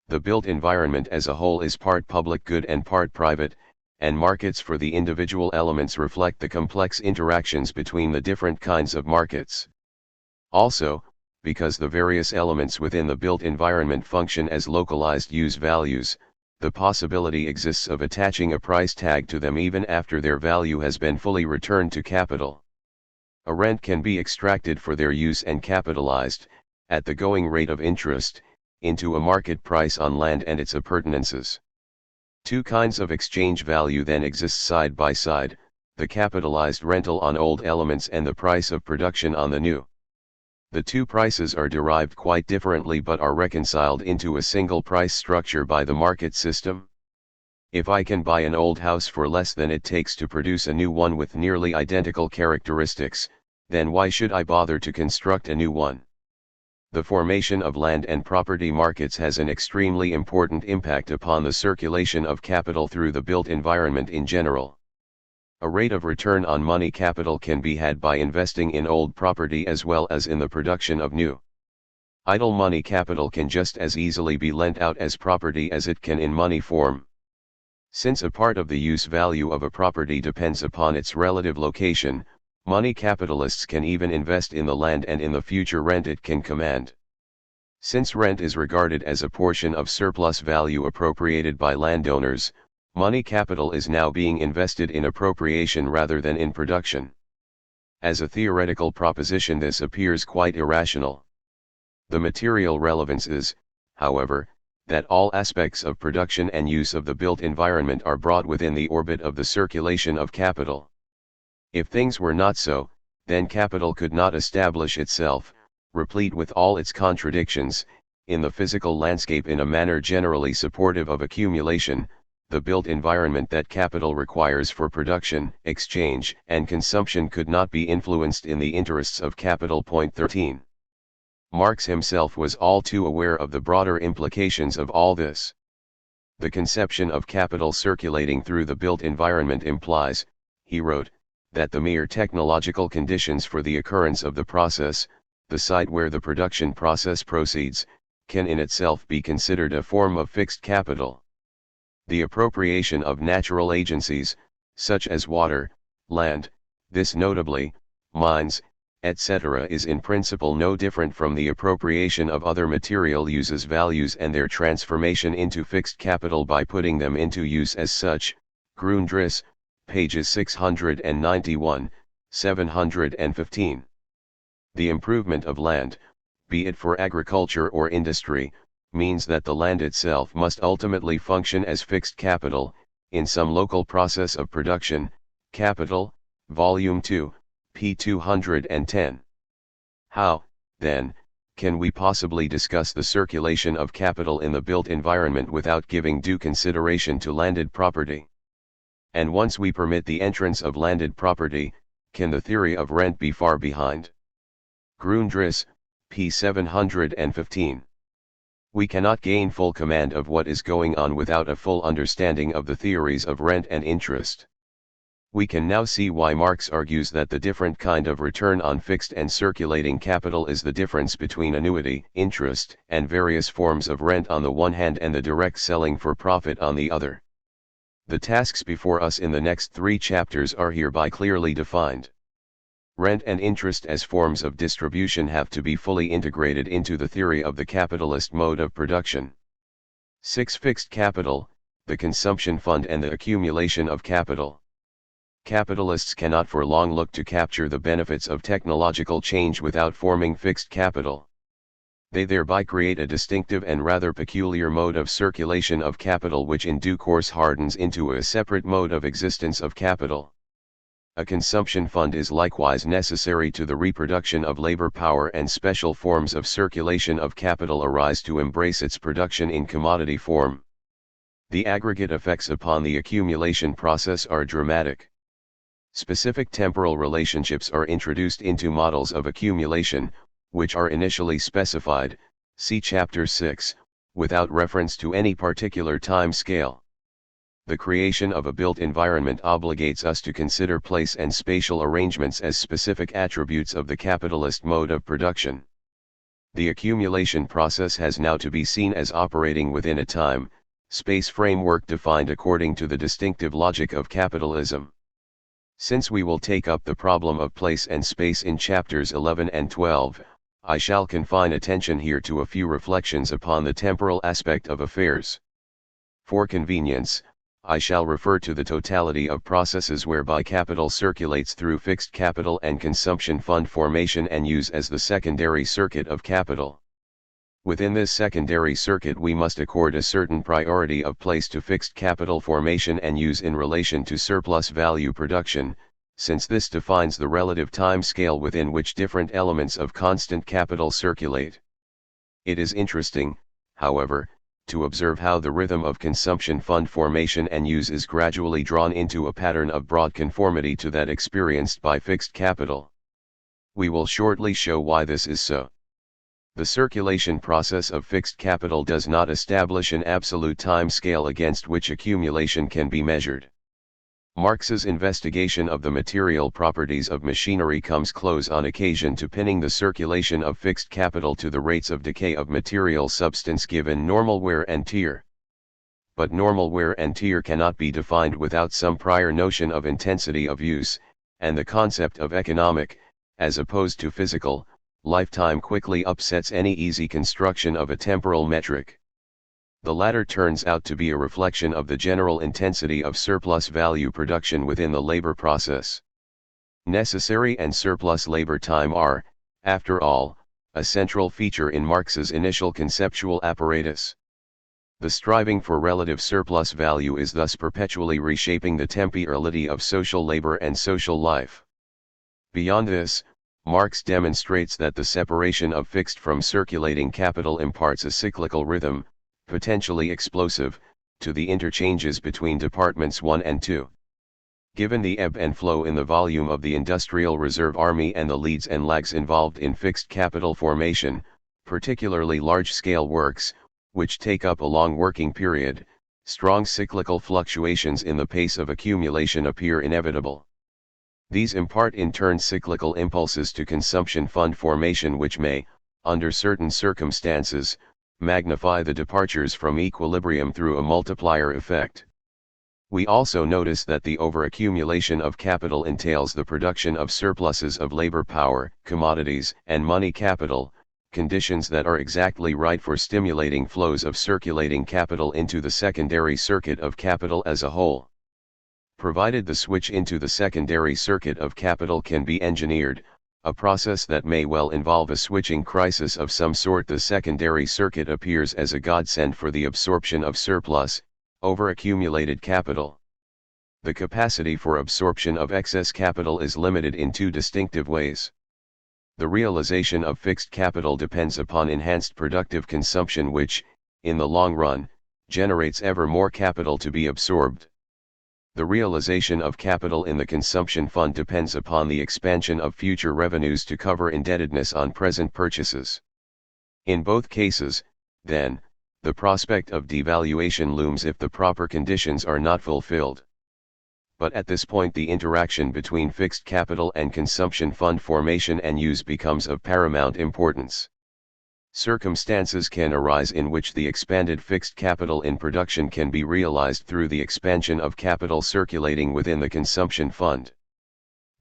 [SPEAKER 1] The built environment as a whole is part public good and part private, and markets for the individual elements reflect the complex interactions between the different kinds of markets. Also, because the various elements within the built environment function as localized use values, the possibility exists of attaching a price tag to them even after their value has been fully returned to capital. A rent can be extracted for their use and capitalized, at the going rate of interest, into a market price on land and its appurtenances. Two kinds of exchange value then exist side by side, the capitalized rental on old elements and the price of production on the new. The two prices are derived quite differently but are reconciled into a single price structure by the market system. If I can buy an old house for less than it takes to produce a new one with nearly identical characteristics, then why should I bother to construct a new one? The formation of land and property markets has an extremely important impact upon the circulation of capital through the built environment in general. A rate of return on money capital can be had by investing in old property as well as in the production of new. Idle money capital can just as easily be lent out as property as it can in money form. Since a part of the use value of a property depends upon its relative location, money capitalists can even invest in the land and in the future rent it can command. Since rent is regarded as a portion of surplus value appropriated by landowners, money capital is now being invested in appropriation rather than in production. As a theoretical proposition, this appears quite irrational. The material relevance is, however, that all aspects of production and use of the built environment are brought within the orbit of the circulation of capital. If things were not so, then capital could not establish itself, replete with all its contradictions, in the physical landscape in a manner generally supportive of accumulation. The built environment that capital requires for production, exchange, and consumption could not be influenced in the interests of capital. Point 13. Marx himself was all too aware of the broader implications of all this. The conception of capital circulating through the built environment implies, he wrote, that the mere technological conditions for the occurrence of the process, the site where the production process proceeds, can in itself be considered a form of fixed capital. The appropriation of natural agencies, such as water, land, This notably, mines, etc. is in principle no different from the appropriation of other material uses values and their transformation into fixed capital by putting them into use as such. Grundriss, pages 691, 715. The improvement of land, be it for agriculture or industry, means that the land itself must ultimately function as fixed capital, in some local process of production. Capital, Volume 2, p. 210. How, then, can we possibly discuss the circulation of capital in the built environment without giving due consideration to landed property? And once we permit the entrance of landed property, can the theory of rent be far behind? Grundriss, p. 715. We cannot gain full command of what is going on without a full understanding of the theories of rent and interest. We can now see why Marx argues that the different kind of return on fixed and circulating capital is the difference between annuity, interest, and various forms of rent on the one hand and the direct selling for profit on the other. The tasks before us in the next 3 chapters are hereby clearly defined. Rent and interest as forms of distribution have to be fully integrated into the theory of the capitalist mode of production. 6. Fixed capital, the consumption fund and the accumulation of capital. Capitalists cannot for long look to capture the benefits of technological change without forming fixed capital. They thereby create a distinctive and rather peculiar mode of circulation of capital which in due course hardens into a separate mode of existence of capital. A consumption fund is likewise necessary to the reproduction of labor power, and special forms of circulation of capital arise to embrace its production in commodity form. The aggregate effects upon the accumulation process are dramatic. Specific temporal relationships are introduced into models of accumulation, which are initially specified, see Chapter 6, without reference to any particular time scale. The creation of a built environment obligates us to consider place and spatial arrangements as specific attributes of the capitalist mode of production. The accumulation process has now to be seen as operating within a time-space framework defined according to the distinctive logic of capitalism. Since we will take up the problem of place and space in chapters 11 and 12, I shall confine attention here to a few reflections upon the temporal aspect of affairs. For convenience, I shall refer to the totality of processes whereby capital circulates through fixed capital and consumption fund formation and use as the secondary circuit of capital. Within this secondary circuit we must accord a certain priority of place to fixed capital formation and use in relation to surplus value production, since this defines the relative time scale within which different elements of constant capital circulate. It is interesting, however, to observe how the rhythm of consumption fund formation and use is gradually drawn into a pattern of broad conformity to that experienced by fixed capital. We will shortly show why this is so. The circulation process of fixed capital does not establish an absolute time scale against which accumulation can be measured. Marx's investigation of the material properties of machinery comes close on occasion to pinning the circulation of fixed capital to the rates of decay of material substance given normal wear and tear. But normal wear and tear cannot be defined without some prior notion of intensity of use, and the concept of economic, as opposed to physical, lifetime quickly upsets any easy construction of a temporal metric. The latter turns out to be a reflection of the general intensity of surplus value production within the labor process. Necessary and surplus labor time are, after all, a central feature in Marx's initial conceptual apparatus. The striving for relative surplus value is thus perpetually reshaping the temporality of social labor and social life. Beyond this, Marx demonstrates that the separation of fixed from circulating capital imparts a cyclical rhythm, potentially explosive, to the interchanges between departments 1 and 2. Given the ebb and flow in the volume of the industrial reserve army and the leads and lags involved in fixed capital formation, particularly large-scale works, which take up a long working period, strong cyclical fluctuations in the pace of accumulation appear inevitable. These impart in turn cyclical impulses to consumption fund formation which may, under certain circumstances, magnify the departures from equilibrium through a multiplier effect. We also notice that the overaccumulation of capital entails the production of surpluses of labor power, commodities, and money capital, conditions that are exactly right for stimulating flows of circulating capital into the secondary circuit of capital as a whole. Provided the switch into the secondary circuit of capital can be engineered, a process that may well involve a switching crisis of some sort, the secondary circuit appears as a godsend for the absorption of surplus, overaccumulated capital. The capacity for absorption of excess capital is limited in two distinctive ways. The realization of fixed capital depends upon enhanced productive consumption which, in the long run, generates ever more capital to be absorbed. The realization of capital in the consumption fund depends upon the expansion of future revenues to cover indebtedness on present purchases. In both cases, then, the prospect of devaluation looms if the proper conditions are not fulfilled. But at this point the interaction between fixed capital and consumption fund formation and use becomes of paramount importance. Circumstances can arise in which the expanded fixed capital in production can be realized through the expansion of capital circulating within the consumption fund.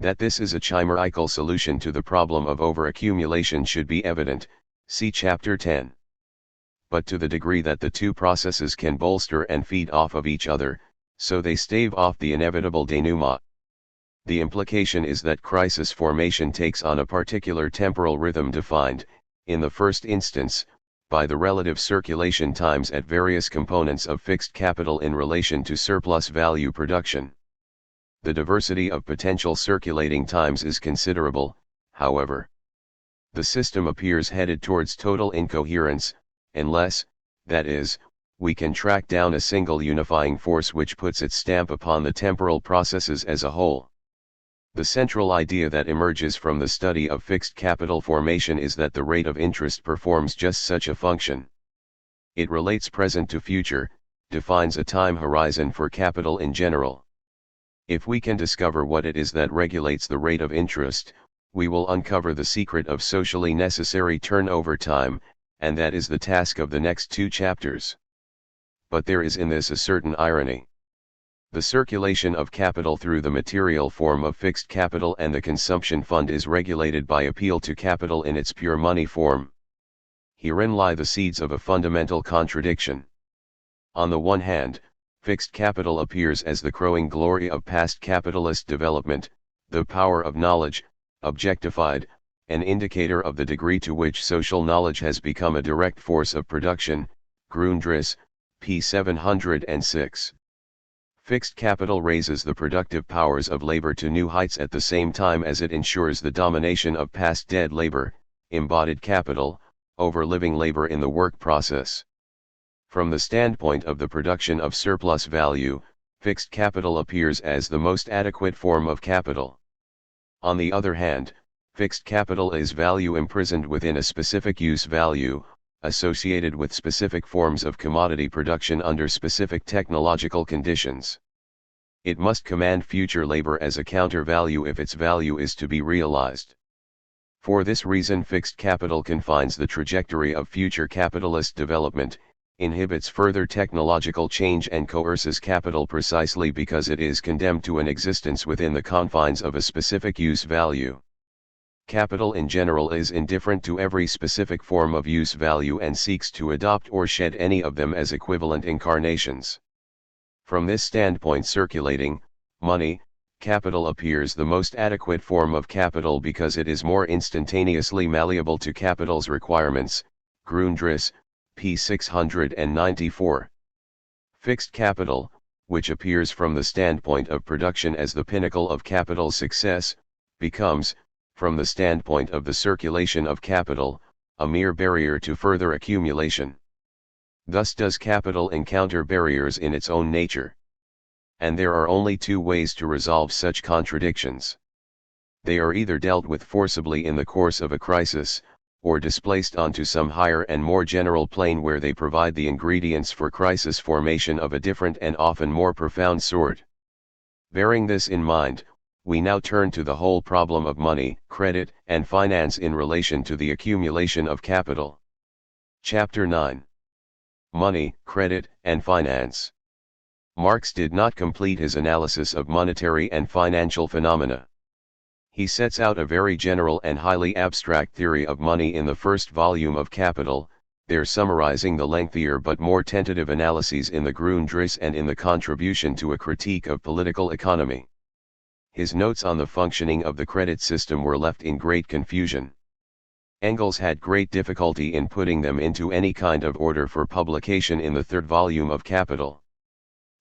[SPEAKER 1] That this is a chimerical solution to the problem of overaccumulation should be evident, see Chapter 10. But to the degree that the two processes can bolster and feed off of each other, so they stave off the inevitable denouement. The implication is that crisis formation takes on a particular temporal rhythm defined, in the first instance, by the relative circulation times at various components of fixed capital in relation to surplus value production. The diversity of potential circulating times is considerable, however. The system appears headed towards total incoherence, unless, that is, we can track down a single unifying force which puts its stamp upon the temporal processes as a whole. The central idea that emerges from the study of fixed capital formation is that the rate of interest performs just such a function. It relates present to future, defines a time horizon for capital in general. If we can discover what it is that regulates the rate of interest, we will uncover the secret of socially necessary turnover time, and that is the task of the next two chapters. But there is in this a certain irony. The circulation of capital through the material form of fixed capital and the consumption fund is regulated by appeal to capital in its pure money form. Herein lie the seeds of a fundamental contradiction. On the one hand, fixed capital appears as the crowing glory of past capitalist development, the power of knowledge, objectified, an indicator of the degree to which social knowledge has become a direct force of production, Grundriss, p. 706. Fixed capital raises the productive powers of labor to new heights at the same time as it ensures the domination of past dead labor, embodied capital, over living labor in the work process. From the standpoint of the production of surplus value, fixed capital appears as the most adequate form of capital. On the other hand, fixed capital is value imprisoned within a specific use value, associated with specific forms of commodity production under specific technological conditions. It must command future labor as a counter-value if its value is to be realized. For this reason fixed capital confines the trajectory of future capitalist development, inhibits further technological change and coerces capital precisely because it is condemned to an existence within the confines of a specific use value. Capital in general is indifferent to every specific form of use value and seeks to adopt or shed any of them as equivalent incarnations. From this standpoint circulating, money, capital appears the most adequate form of capital because it is more instantaneously malleable to capital's requirements, Grundriss, p. 694. Fixed capital, which appears from the standpoint of production as the pinnacle of capital's success, becomes, from the standpoint of the circulation of capital, a mere barrier to further accumulation. Thus does capital encounter barriers in its own nature. And there are only two ways to resolve such contradictions. They are either dealt with forcibly in the course of a crisis, or displaced onto some higher and more general plane where they provide the ingredients for crisis formation of a different and often more profound sort. Bearing this in mind, we now turn to the whole problem of money, credit, and finance in relation to the accumulation of capital. Chapter 9. Money, Credit, and Finance. Marx did not complete his analysis of monetary and financial phenomena. He sets out a very general and highly abstract theory of money in the first volume of Capital, there summarizing the lengthier but more tentative analyses in the Grundrisse and in the Contribution to a Critique of Political Economy. His notes on the functioning of the credit system were left in great confusion. Engels had great difficulty in putting them into any kind of order for publication in the third volume of Capital.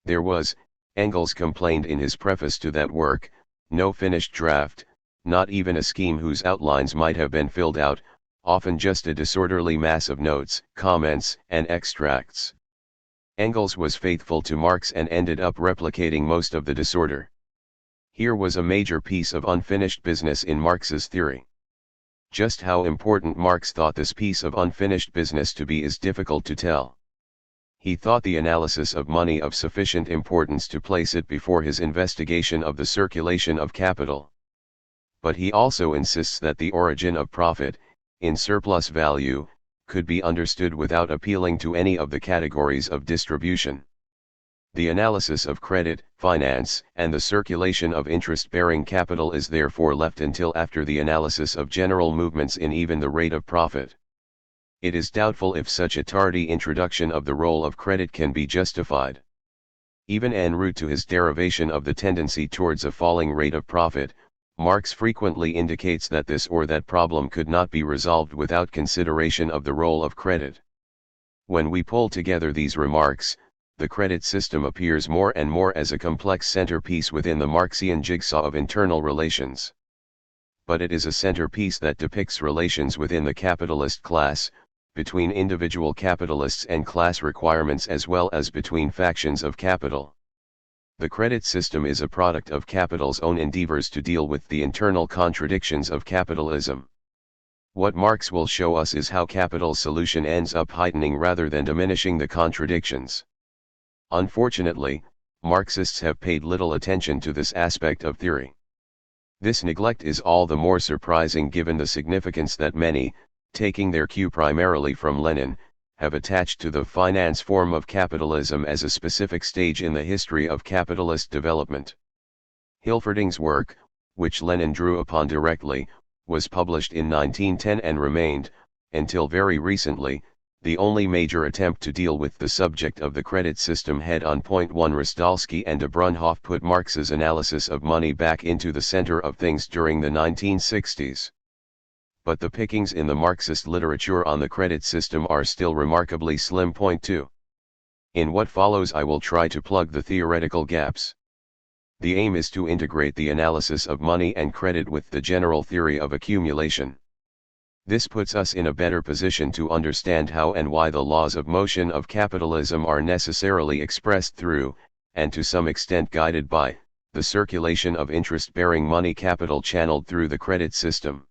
[SPEAKER 1] There was, Engels complained in his preface to that work, no finished draft, not even a scheme whose outlines might have been filled out, often just a disorderly mass of notes, comments, and extracts. Engels was faithful to Marx and ended up replicating most of the disorder. Here was a major piece of unfinished business in Marx's theory. Just how important Marx thought this piece of unfinished business to be is difficult to tell. He thought the analysis of money of sufficient importance to place it before his investigation of the circulation of capital. But he also insists that the origin of profit, in surplus value, could be understood without appealing to any of the categories of distribution. The analysis of credit, finance, and the circulation of interest-bearing capital is therefore left until after the analysis of general movements in even the rate of profit. It is doubtful if such a tardy introduction of the role of credit can be justified. Even en route to his derivation of the tendency towards a falling rate of profit, Marx frequently indicates that this or that problem could not be resolved without consideration of the role of credit. When we pull together these remarks, the credit system appears more and more as a complex centerpiece within the Marxian jigsaw of internal relations. But it is a centerpiece that depicts relations within the capitalist class, between individual capitalists and class requirements as well as between factions of capital. The credit system is a product of capital's own endeavors to deal with the internal contradictions of capitalism. What Marx will show us is how capital's solution ends up heightening rather than diminishing the contradictions. Unfortunately, Marxists have paid little attention to this aspect of theory. This neglect is all the more surprising given the significance that many, taking their cue primarily from Lenin, have attached to the finance form of capitalism as a specific stage in the history of capitalist development. Hilferding's work, which Lenin drew upon directly, was published in 1910 and remained, until very recently, the only major attempt to deal with the subject of the credit system head-on. 1 Rostalski and de Brunhoff put Marx's analysis of money back into the center of things during the 1960s. But the pickings in the Marxist literature on the credit system are still remarkably slim. 2. In what follows I will try to plug the theoretical gaps. The aim is to integrate the analysis of money and credit with the general theory of accumulation. This puts us in a better position to understand how and why the laws of motion of capitalism are necessarily expressed through, and to some extent guided by, the circulation of interest-bearing money capital channeled through the credit system.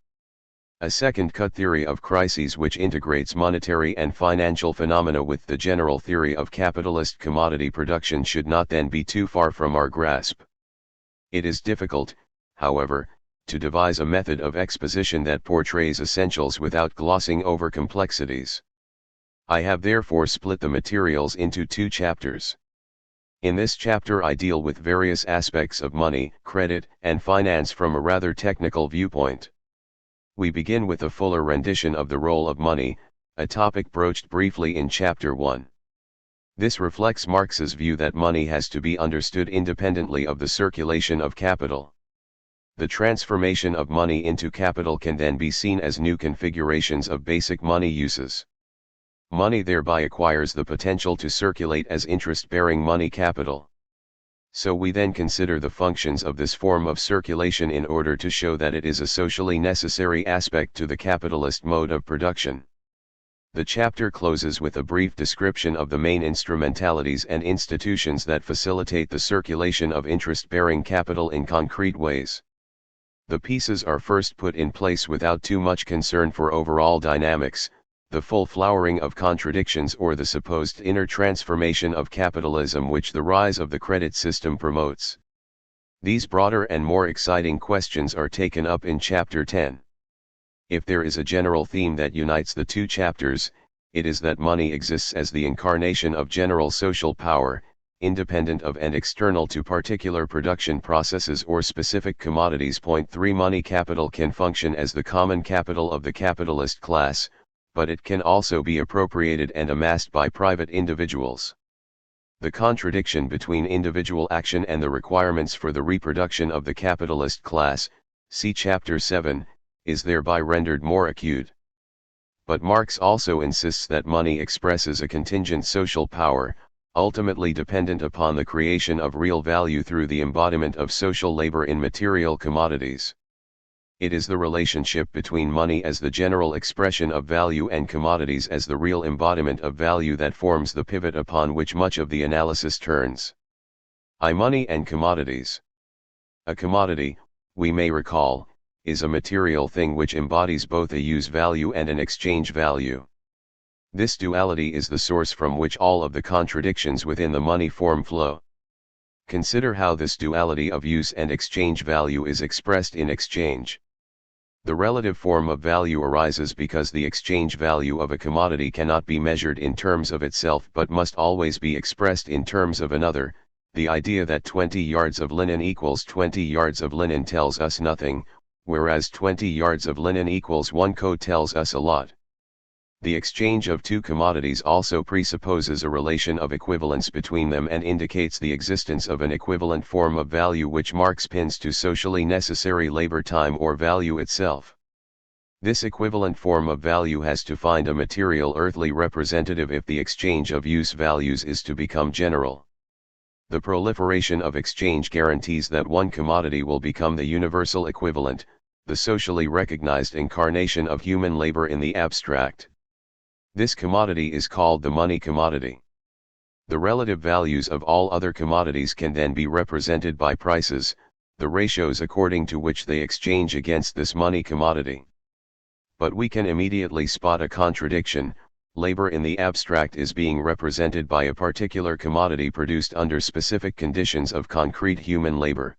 [SPEAKER 1] A second-cut theory of crises which integrates monetary and financial phenomena with the general theory of capitalist commodity production should not then be too far from our grasp. It is difficult, however, to devise a method of exposition that portrays essentials without glossing over complexities. I have therefore split the materials into 2 chapters. In this chapter I deal with various aspects of money, credit, and finance from a rather technical viewpoint. We begin with a fuller rendition of the role of money, a topic broached briefly in Chapter 1. This reflects Marx's view that money has to be understood independently of the circulation of capital. The transformation of money into capital can then be seen as new configurations of basic money uses. Money thereby acquires the potential to circulate as interest-bearing money capital. So we then consider the functions of this form of circulation in order to show that it is a socially necessary aspect to the capitalist mode of production. The chapter closes with a brief description of the main instrumentalities and institutions that facilitate the circulation of interest-bearing capital in concrete ways. The pieces are first put in place without too much concern for overall dynamics, the full flowering of contradictions or the supposed inner transformation of capitalism which the rise of the credit system promotes. These broader and more exciting questions are taken up in Chapter 10. If there is a general theme that unites the 2 chapters, it is that money exists as the incarnation of general social power, independent of and external to particular production processes or specific commodities. Point 3 Money capital can function as the common capital of the capitalist class, but it can also be appropriated and amassed by private individuals. The contradiction between individual action and the requirements for the reproduction of the capitalist class, see Chapter 7, is thereby rendered more acute. But Marx also insists that money expresses a contingent social power, ultimately dependent upon the creation of real value through the embodiment of social labor in material commodities. It is the relationship between money as the general expression of value and commodities as the real embodiment of value that forms the pivot upon which much of the analysis turns. Money and commodities. A commodity, we may recall, is a material thing which embodies both a use value and an exchange value. This duality is the source from which all of the contradictions within the money form flow. Consider how this duality of use and exchange value is expressed in exchange. The relative form of value arises because the exchange value of a commodity cannot be measured in terms of itself but must always be expressed in terms of another. The idea that 20 yards of linen equals 20 yards of linen tells us nothing, whereas 20 yards of linen equals 1 coat tells us a lot. The exchange of two commodities also presupposes a relation of equivalence between them and indicates the existence of an equivalent form of value which Marx pins to socially necessary labor time or value itself. This equivalent form of value has to find a material earthly representative if the exchange of use values is to become general. The proliferation of exchange guarantees that one commodity will become the universal equivalent, the socially recognized incarnation of human labor in the abstract. This commodity is called the money commodity. The relative values of all other commodities can then be represented by prices, the ratios according to which they exchange against this money commodity. But we can immediately spot a contradiction. Labor in the abstract is being represented by a particular commodity produced under specific conditions of concrete human labor.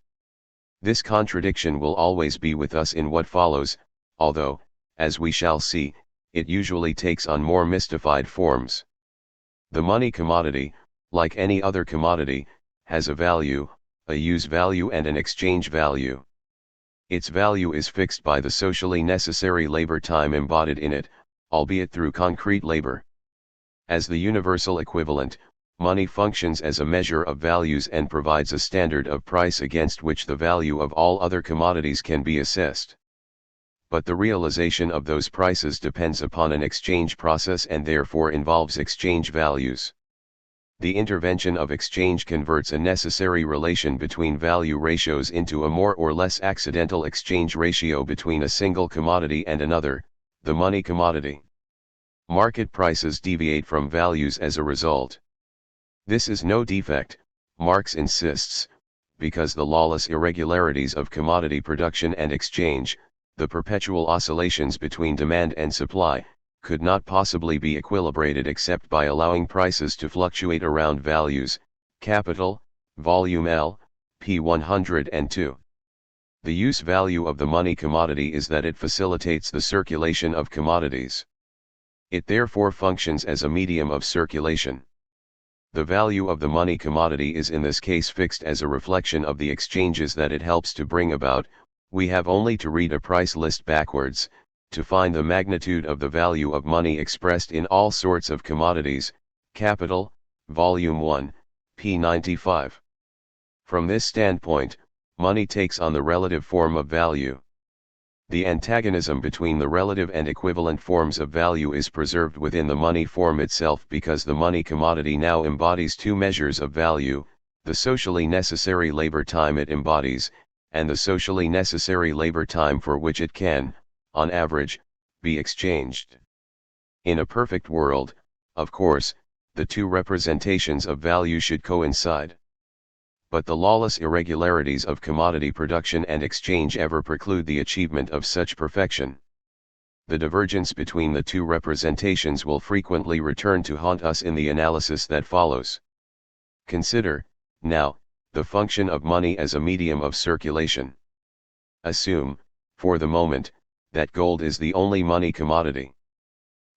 [SPEAKER 1] This contradiction will always be with us in what follows, although, as we shall see, it usually takes on more mystified forms. The money commodity, like any other commodity, has a value, a use value and an exchange value. Its value is fixed by the socially necessary labor time embodied in it, albeit through concrete labor. As the universal equivalent, money functions as a measure of values and provides a standard of price against which the value of all other commodities can be assessed. But the realization of those prices depends upon an exchange process and therefore involves exchange values. The intervention of exchange converts a necessary relation between value ratios into a more or less accidental exchange ratio between a single commodity and another, the money commodity. Market prices deviate from values as a result. This is no defect, Marx insists, because the lawless irregularities of commodity production and exchange, the perpetual oscillations between demand and supply, could not possibly be equilibrated except by allowing prices to fluctuate around values. Capital, Volume L, p. 102. The use value of the money commodity is that it facilitates the circulation of commodities. It therefore functions as a medium of circulation. The value of the money commodity is in this case fixed as a reflection of the exchanges that it helps to bring about. We have only to read a price list backwards, to find the magnitude of the value of money expressed in all sorts of commodities. Capital, Volume 1, p. 95. From this standpoint, money takes on the relative form of value. The antagonism between the relative and equivalent forms of value is preserved within the money form itself because the money commodity now embodies two measures of value, the socially necessary labor time it embodies, and the socially necessary labor time for which it can, on average, be exchanged. In a perfect world, of course, the two representations of value should coincide. But the lawless irregularities of commodity production and exchange ever preclude the achievement of such perfection. The divergence between the two representations will frequently return to haunt us in the analysis that follows. Consider, now, the function of money as a medium of circulation. Assume, for the moment, that gold is the only money commodity.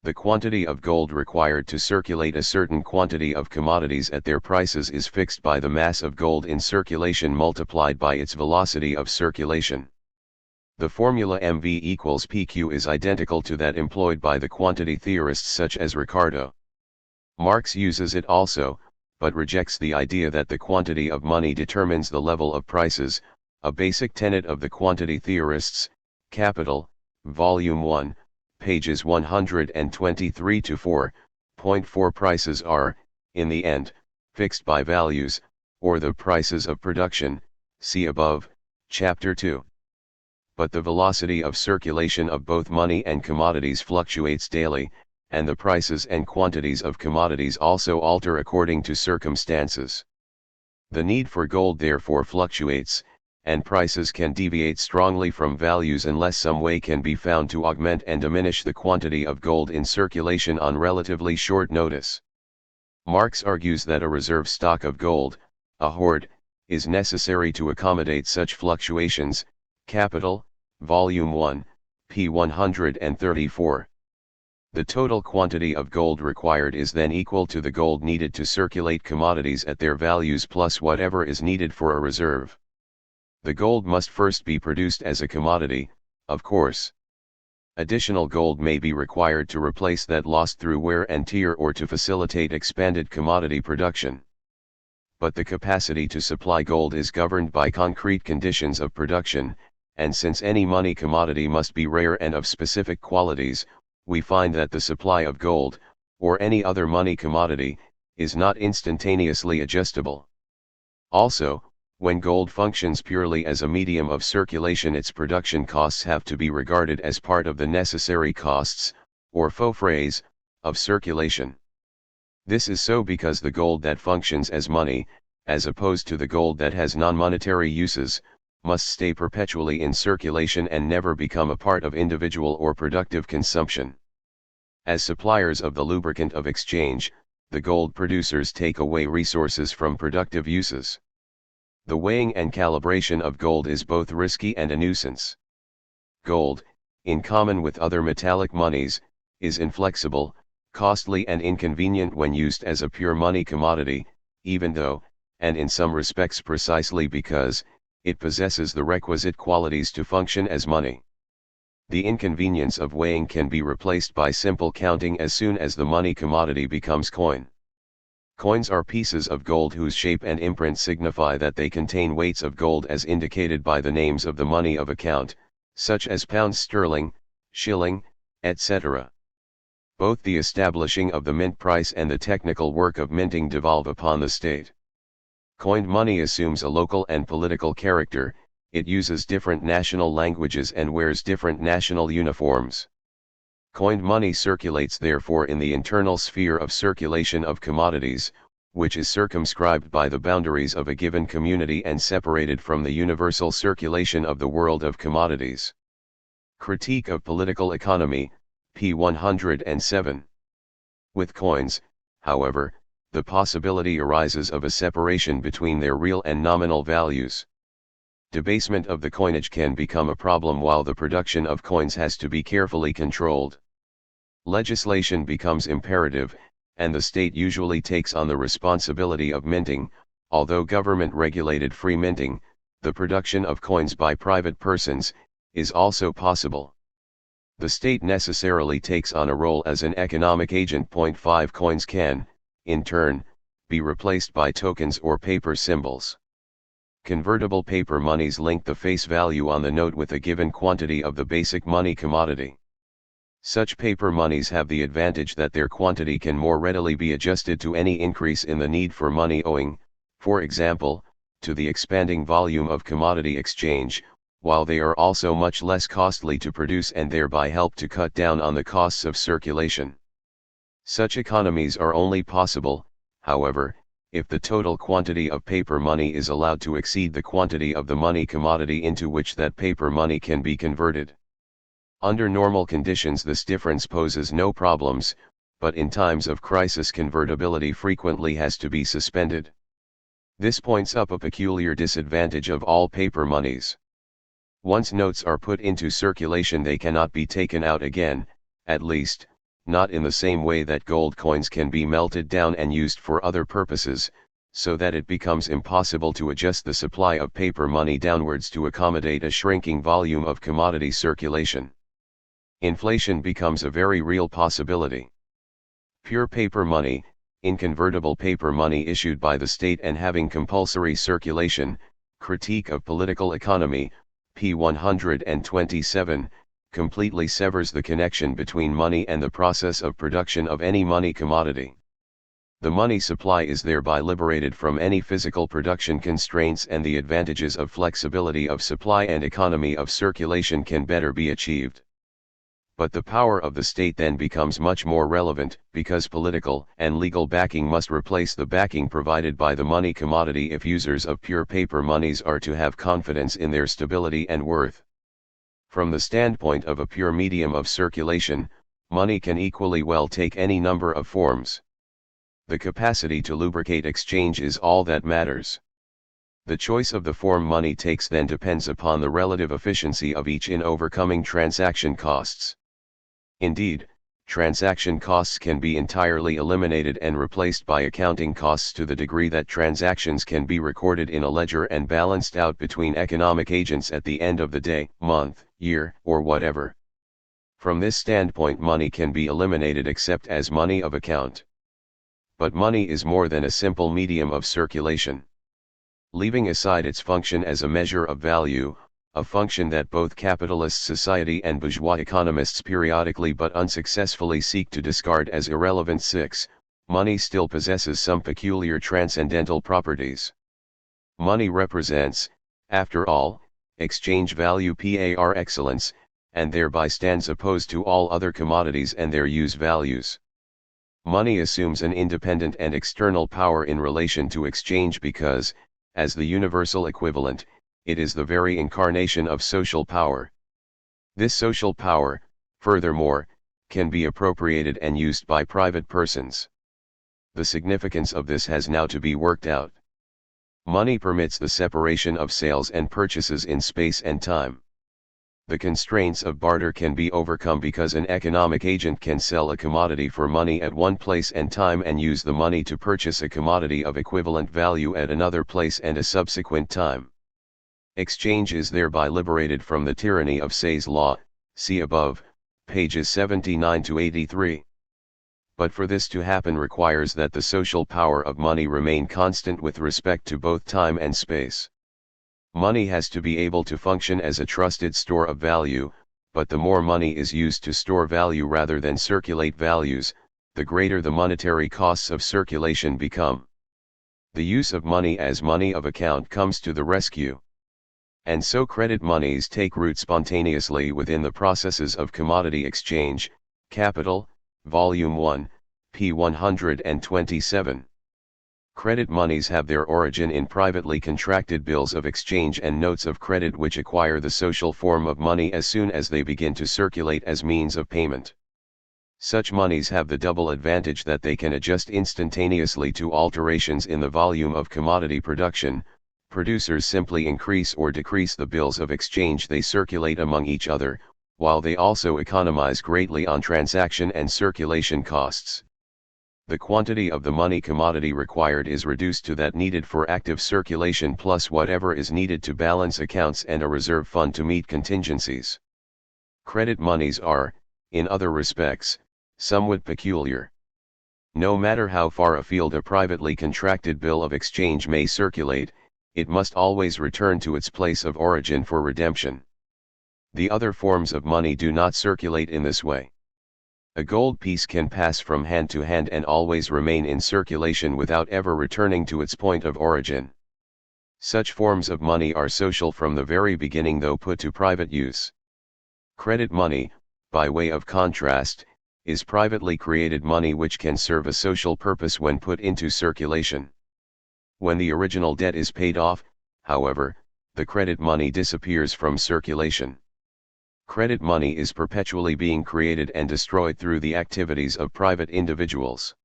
[SPEAKER 1] The quantity of gold required to circulate a certain quantity of commodities at their prices is fixed by the mass of gold in circulation multiplied by its velocity of circulation. The formula mv equals pq is identical to that employed by the quantity theorists such as Ricardo. Marx uses it also, but rejects the idea that the quantity of money determines the level of prices, a basic tenet of the quantity theorists. Capital, Volume 1, pages 123 to 4.4. Prices are, in the end, fixed by values, or the prices of production, see above, Chapter 2. But the velocity of circulation of both money and commodities fluctuates daily, and the prices and quantities of commodities also alter according to circumstances. The need for gold therefore fluctuates, and prices can deviate strongly from values unless some way can be found to augment and diminish the quantity of gold in circulation on relatively short notice. Marx argues that a reserve stock of gold, a hoard, is necessary to accommodate such fluctuations. Capital, Volume 1, p. 134. The total quantity of gold required is then equal to the gold needed to circulate commodities at their values plus whatever is needed for a reserve. The gold must first be produced as a commodity, of course. Additional gold may be required to replace that lost through wear and tear or to facilitate expanded commodity production. But the capacity to supply gold is governed by concrete conditions of production, and since any money commodity must be rare and of specific qualities, we find that the supply of gold, or any other money commodity, is not instantaneously adjustable. Also, when gold functions purely as a medium of circulation, its production costs have to be regarded as part of the necessary costs, or faux frais, of circulation. This is so because the gold that functions as money, as opposed to the gold that has non-monetary uses, must stay perpetually in circulation and never become a part of individual or productive consumption. As suppliers of the lubricant of exchange, the gold producers take away resources from productive uses. The weighing and calibration of gold is both risky and a nuisance. Gold, in common with other metallic monies, is inflexible, costly and inconvenient when used as a pure money commodity, even though, and in some respects precisely because, it possesses the requisite qualities to function as money. The inconvenience of weighing can be replaced by simple counting as soon as the money commodity becomes coin. Coins are pieces of gold whose shape and imprint signify that they contain weights of gold as indicated by the names of the money of account, such as pounds sterling, shilling, etc. Both the establishing of the mint price and the technical work of minting devolve upon the state. Coined money assumes a local and political character, it uses different national languages and wears different national uniforms. Coined money circulates therefore in the internal sphere of circulation of commodities, which is circumscribed by the boundaries of a given community and separated from the universal circulation of the world of commodities. Critique of Political Economy, p. 107. With coins, however, the possibility arises of a separation between their real and nominal values. Debasement of the coinage can become a problem while the production of coins has to be carefully controlled. Legislation becomes imperative, and the state usually takes on the responsibility of minting. Although government-regulated free minting, the production of coins by private persons, is also possible. The state necessarily takes on a role as an economic agent. 5 Coins can, in turn, be replaced by tokens or paper symbols. Convertible paper monies link the face value on the note with a given quantity of the basic money commodity. Such paper monies have the advantage that their quantity can more readily be adjusted to any increase in the need for money owing, for example, to the expanding volume of commodity exchange, while they are also much less costly to produce and thereby help to cut down on the costs of circulation. Such economies are only possible, however, if the total quantity of paper money is allowed to exceed the quantity of the money commodity into which that paper money can be converted. Under normal conditions this difference poses no problems, but in times of crisis convertibility frequently has to be suspended. This points up a peculiar disadvantage of all paper monies. Once notes are put into circulation they cannot be taken out again, at least, not in the same way that gold coins can be melted down and used for other purposes, so that it becomes impossible to adjust the supply of paper money downwards to accommodate a shrinking volume of commodity circulation. Inflation becomes a very real possibility. Pure paper money, inconvertible paper money issued by the state and having compulsory circulation, Critique of Political Economy, p. 127, completely severs the connection between money and the process of production of any money commodity. The money supply is thereby liberated from any physical production constraints, and the advantages of flexibility of supply and economy of circulation can better be achieved. But the power of the state then becomes much more relevant, because political and legal backing must replace the backing provided by the money commodity if users of pure paper monies are to have confidence in their stability and worth. From the standpoint of a pure medium of circulation, money can equally well take any number of forms. The capacity to lubricate exchange is all that matters. The choice of the form money takes then depends upon the relative efficiency of each in overcoming transaction costs. Indeed, transaction costs can be entirely eliminated and replaced by accounting costs to the degree that transactions can be recorded in a ledger and balanced out between economic agents at the end of the day, month, year, or whatever. From this standpoint, money can be eliminated except as money of account. But money is more than a simple medium of circulation. Leaving aside its function as a measure of value, a function that both capitalist society and bourgeois economists periodically but unsuccessfully seek to discard as irrelevant. 6. Money still possesses some peculiar transcendental properties. Money represents, after all, exchange value par excellence, and thereby stands opposed to all other commodities and their use values. Money assumes an independent and external power in relation to exchange because, as the universal equivalent, it is the very incarnation of social power. This social power, furthermore, can be appropriated and used by private persons. The significance of this has now to be worked out. Money permits the separation of sales and purchases in space and time. The constraints of barter can be overcome because an economic agent can sell a commodity for money at one place and time and use the money to purchase a commodity of equivalent value at another place and a subsequent time. Exchange is thereby liberated from the tyranny of Say's law, see above, pages 79 to 83. But for this to happen requires that the social power of money remain constant with respect to both time and space. Money has to be able to function as a trusted store of value, but the more money is used to store value rather than circulate values, the greater the monetary costs of circulation become. The use of money as money of account comes to the rescue. And so credit monies take root spontaneously within the processes of commodity exchange. Capital, Volume 1, p. 127. Credit monies have their origin in privately contracted bills of exchange and notes of credit which acquire the social form of money as soon as they begin to circulate as means of payment. Such monies have the double advantage that they can adjust instantaneously to alterations in the volume of commodity production. Producers simply increase or decrease the bills of exchange they circulate among each other, while they also economize greatly on transaction and circulation costs. The quantity of the money commodity required is reduced to that needed for active circulation plus whatever is needed to balance accounts and a reserve fund to meet contingencies. Credit monies are, in other respects, somewhat peculiar. No matter how far afield a privately contracted bill of exchange may circulate, it must always return to its place of origin for redemption. The other forms of money do not circulate in this way. A gold piece can pass from hand to hand and always remain in circulation without ever returning to its point of origin. Such forms of money are social from the very beginning though put to private use. Credit money, by way of contrast, is privately created money which can serve a social purpose when put into circulation. When the original debt is paid off, however, the credit money disappears from circulation. Credit money is perpetually being created and destroyed through the activities of private individuals.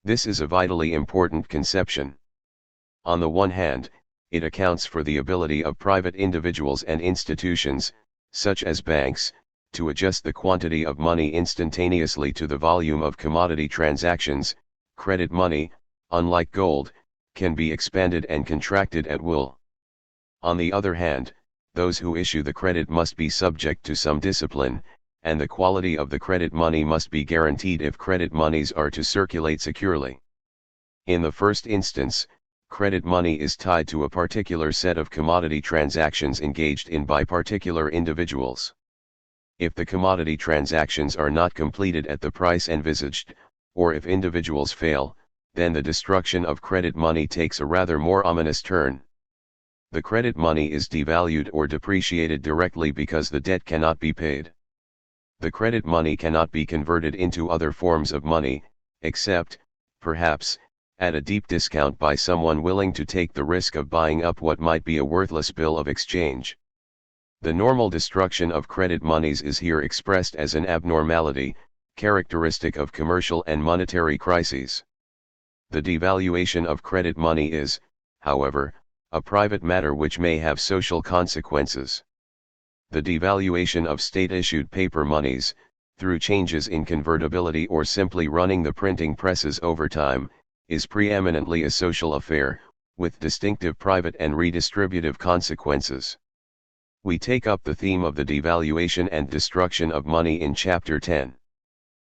[SPEAKER 1] This is a vitally important conception. On the one hand, it accounts for the ability of private individuals and institutions, such as banks, to adjust the quantity of money instantaneously to the volume of commodity transactions. Credit money, unlike gold, can be expanded and contracted at will. On the other hand, those who issue the credit must be subject to some discipline, and the quality of the credit money must be guaranteed if credit monies are to circulate securely. In the first instance, credit money is tied to a particular set of commodity transactions engaged in by particular individuals. If the commodity transactions are not completed at the price envisaged, or if individuals fail, then the destruction of credit money takes a rather more ominous turn. The credit money is devalued or depreciated directly because the debt cannot be paid. The credit money cannot be converted into other forms of money, except, perhaps, at a deep discount by someone willing to take the risk of buying up what might be a worthless bill of exchange. The normal destruction of credit monies is here expressed as an abnormality, characteristic of commercial and monetary crises. The devaluation of credit money is, however, a private matter which may have social consequences. The devaluation of state-issued paper monies, through changes in convertibility or simply running the printing presses over time, is preeminently a social affair, with distinctive private and redistributive consequences. We take up the theme of the devaluation and destruction of money in Chapter 10.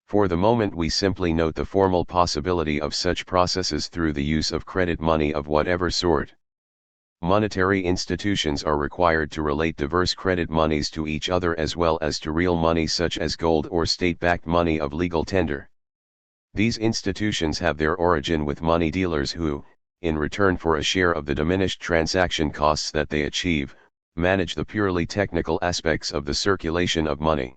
[SPEAKER 1] For the moment we simply note the formal possibility of such processes through the use of credit money of whatever sort. Monetary institutions are required to relate diverse credit monies to each other as well as to real money such as gold or state-backed money of legal tender. These institutions have their origin with money dealers who, in return for a share of the diminished transaction costs that they achieve, manage the purely technical aspects of the circulation of money.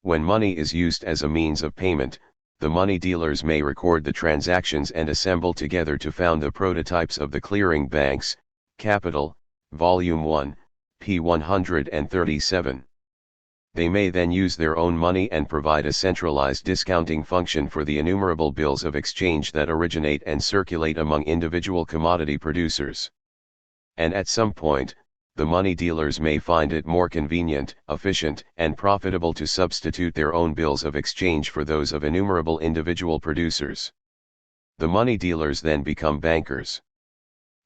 [SPEAKER 1] When money is used as a means of payment, the money dealers may record the transactions and assemble together to found the prototypes of the clearing banks. Capital, Volume 1, p. 137. They may then use their own money and provide a centralized discounting function for the innumerable bills of exchange that originate and circulate among individual commodity producers. And at some point, the money dealers may find it more convenient, efficient, and profitable to substitute their own bills of exchange for those of innumerable individual producers. The money dealers then become bankers.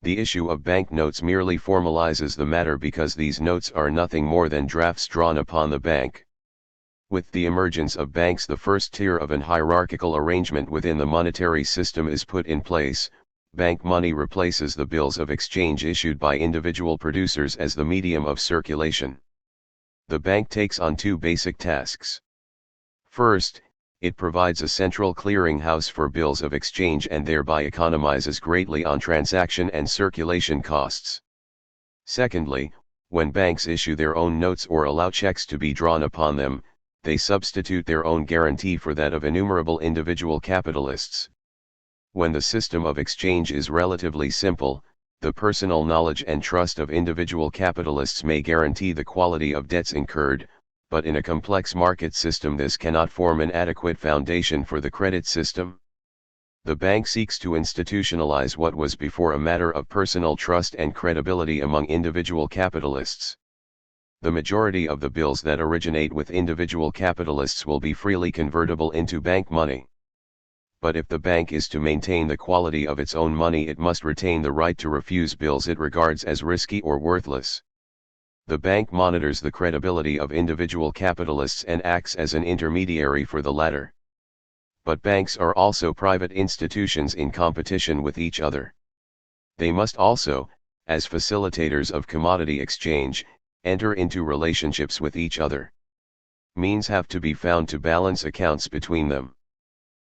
[SPEAKER 1] The issue of banknotes merely formalizes the matter because these notes are nothing more than drafts drawn upon the bank. With the emergence of banks, the first tier of an hierarchical arrangement within the monetary system is put in place. Bank money replaces the bills of exchange issued by individual producers as the medium of circulation. The bank takes on two basic tasks. First, it provides a central clearinghouse for bills of exchange and thereby economizes greatly on transaction and circulation costs. Secondly, when banks issue their own notes or allow checks to be drawn upon them, they substitute their own guarantee for that of innumerable individual capitalists. When the system of exchange is relatively simple, the personal knowledge and trust of individual capitalists may guarantee the quality of debts incurred, but in a complex market system this cannot form an adequate foundation for the credit system. The bank seeks to institutionalize what was before a matter of personal trust and credibility among individual capitalists. The majority of the bills that originate with individual capitalists will be freely convertible into bank money. But if the bank is to maintain the quality of its own money, it must retain the right to refuse bills it regards as risky or worthless. The bank monitors the credibility of individual capitalists and acts as an intermediary for the latter. But banks are also private institutions in competition with each other. They must also, as facilitators of commodity exchange, enter into relationships with each other. Means have to be found to balance accounts between them.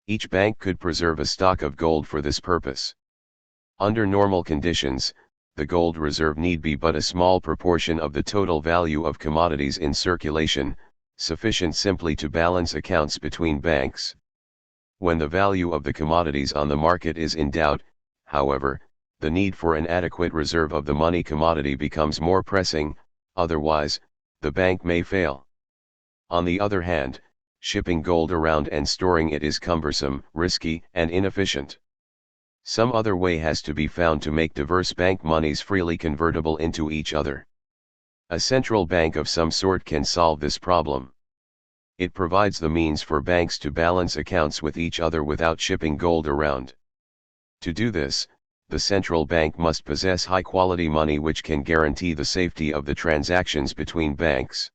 [SPEAKER 1] Each bank could preserve a stock of gold for this purpose. Under normal conditions, the gold reserve need be but a small proportion of the total value of commodities in circulation, sufficient simply to balance accounts between banks. When the value of the commodities on the market is in doubt, however, the need for an adequate reserve of the money commodity becomes more pressing, otherwise, the bank may fail. On the other hand, shipping gold around and storing it is cumbersome, risky, and inefficient. Some other way has to be found to make diverse bank monies freely convertible into each other. A central bank of some sort can solve this problem. It provides the means for banks to balance accounts with each other without shipping gold around. To do this, the central bank must possess high-quality money which can guarantee the safety of the transactions between banks.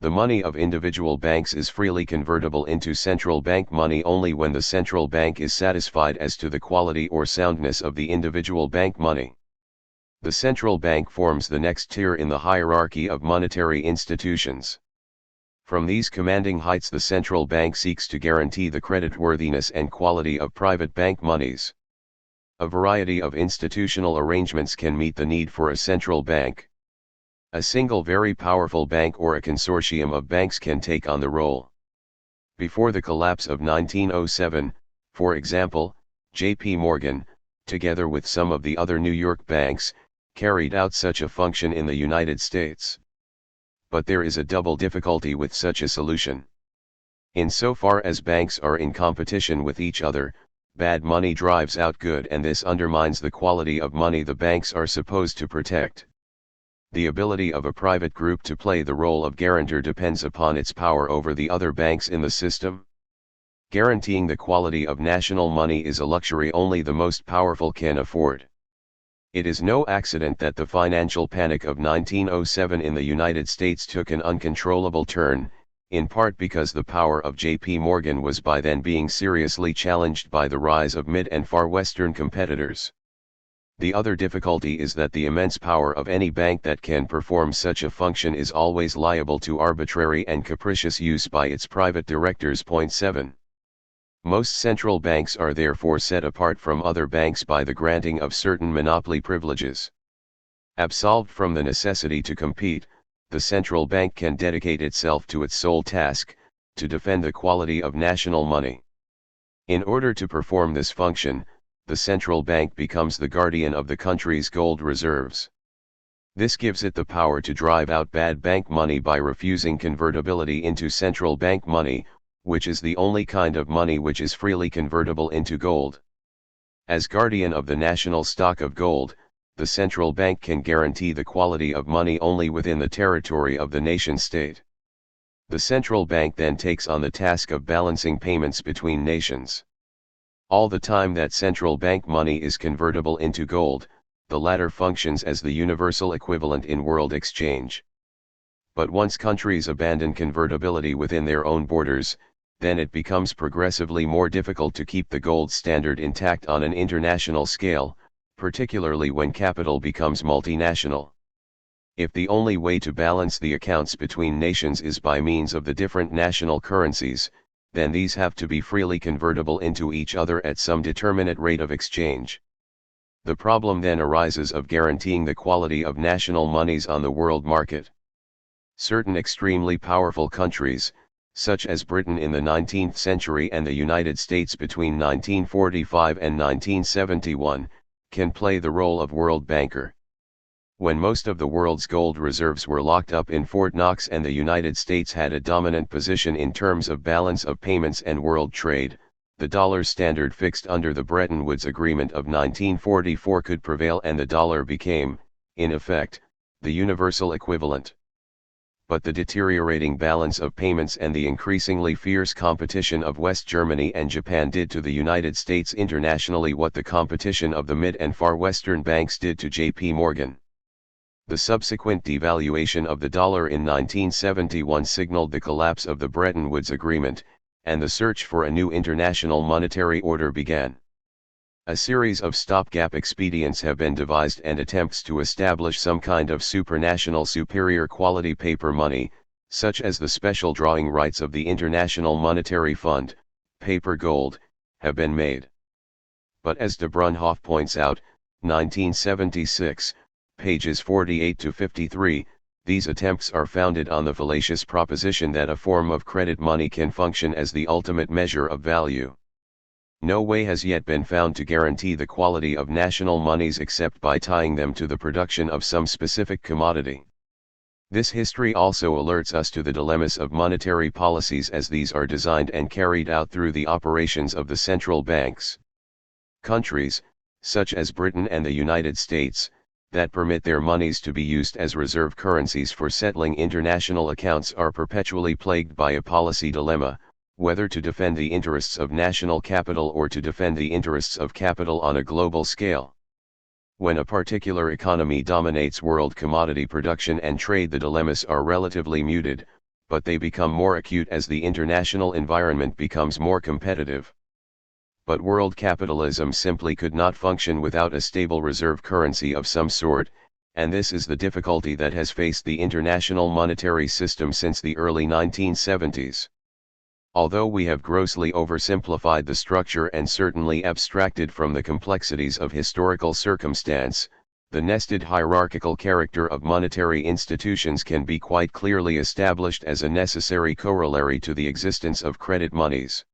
[SPEAKER 1] The money of individual banks is freely convertible into central bank money only when the central bank is satisfied as to the quality or soundness of the individual bank money. The central bank forms the next tier in the hierarchy of monetary institutions. From these commanding heights, the central bank seeks to guarantee the creditworthiness and quality of private bank monies. A variety of institutional arrangements can meet the need for a central bank. A single very powerful bank or a consortium of banks can take on the role. Before the collapse of 1907, for example, J.P. Morgan, together with some of the other New York banks, carried out such a function in the United States. But there is a double difficulty with such a solution. Insofar as banks are in competition with each other, bad money drives out good, and this undermines the quality of money the banks are supposed to protect. The ability of a private group to play the role of guarantor depends upon its power over the other banks in the system. Guaranteeing the quality of national money is a luxury only the most powerful can afford. It is no accident that the financial panic of 1907 in the United States took an uncontrollable turn, in part because the power of J.P. Morgan was by then being seriously challenged by the rise of mid and far western competitors. The other difficulty is that the immense power of any bank that can perform such a function is always liable to arbitrary and capricious use by its private directors. 7. Most central banks are therefore set apart from other banks by the granting of certain monopoly privileges. Absolved from the necessity to compete, the central bank can dedicate itself to its sole task, to defend the quality of national money. In order to perform this function, the central bank becomes the guardian of the country's gold reserves. This gives it the power to drive out bad bank money by refusing convertibility into central bank money, which is the only kind of money which is freely convertible into gold. As guardian of the national stock of gold, the central bank can guarantee the quality of money only within the territory of the nation-state. The central bank then takes on the task of balancing payments between nations. All the time that central bank money is convertible into gold, the latter functions as the universal equivalent in world exchange. But once countries abandon convertibility within their own borders, then it becomes progressively more difficult to keep the gold standard intact on an international scale, particularly when capital becomes multinational. If the only way to balance the accounts between nations is by means of the different national currencies, then these have to be freely convertible into each other at some determinate rate of exchange. The problem then arises of guaranteeing the quality of national monies on the world market. Certain extremely powerful countries, such as Britain in the 19th century and the United States between 1945 and 1971, can play the role of world banker. When most of the world's gold reserves were locked up in Fort Knox and the United States had a dominant position in terms of balance of payments and world trade, the dollar standard fixed under the Bretton Woods Agreement of 1944 could prevail, and the dollar became, in effect, the universal equivalent. But the deteriorating balance of payments and the increasingly fierce competition of West Germany and Japan did to the United States internationally what the competition of the mid and far western banks did to J.P. Morgan. The subsequent devaluation of the dollar in 1971 signaled the collapse of the Bretton Woods Agreement, and the search for a new international monetary order began. A series of stopgap expedients have been devised and attempts to establish some kind of supranational superior quality paper money, such as the special drawing rights of the International Monetary Fund, paper gold, have been made. But as de Brunhoff points out, 1976, pages 48 to 53, these attempts are founded on the fallacious proposition that a form of credit money can function as the ultimate measure of value. No way has yet been found to guarantee the quality of national monies except by tying them to the production of some specific commodity. This history also alerts us to the dilemmas of monetary policies as these are designed and carried out through the operations of the central banks. Countries, such as Britain and the United States, that permit their monies to be used as reserve currencies for settling international accounts are perpetually plagued by a policy dilemma, whether to defend the interests of national capital or to defend the interests of capital on a global scale. When a particular economy dominates world commodity production and trade, the dilemmas are relatively muted, but they become more acute as the international environment becomes more competitive. But world capitalism simply could not function without a stable reserve currency of some sort, and this is the difficulty that has faced the international monetary system since the early 1970s. Although we have grossly oversimplified the structure and certainly abstracted from the complexities of historical circumstance, the nested hierarchical character of monetary institutions can be quite clearly established as a necessary corollary to the existence of credit monies.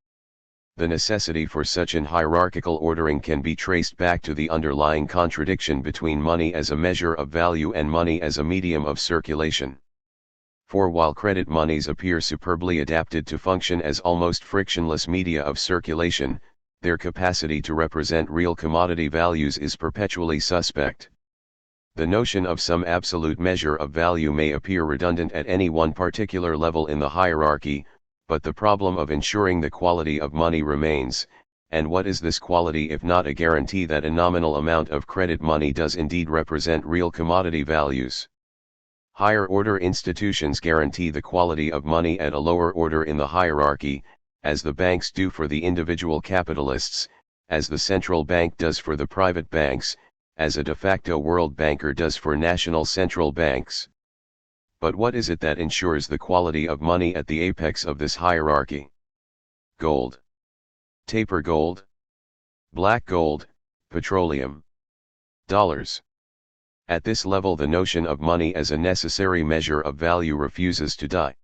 [SPEAKER 1] The necessity for such an hierarchical ordering can be traced back to the underlying contradiction between money as a measure of value and money as a medium of circulation. For while credit monies appear superbly adapted to function as almost frictionless media of circulation, their capacity to represent real commodity values is perpetually suspect. The notion of some absolute measure of value may appear redundant at any one particular level in the hierarchy, but the problem of ensuring the quality of money remains, and what is this quality if not a guarantee that a nominal amount of credit money does indeed represent real commodity values? Higher order institutions guarantee the quality of money at a lower order in the hierarchy, as the banks do for the individual capitalists, as the central bank does for the private banks, as a de facto world banker does for national central banks. But what is it that ensures the quality of money at the apex of this hierarchy? Gold. Taper gold. Black gold, petroleum. Dollars. At this level, the notion of money as a necessary measure of value refuses to die.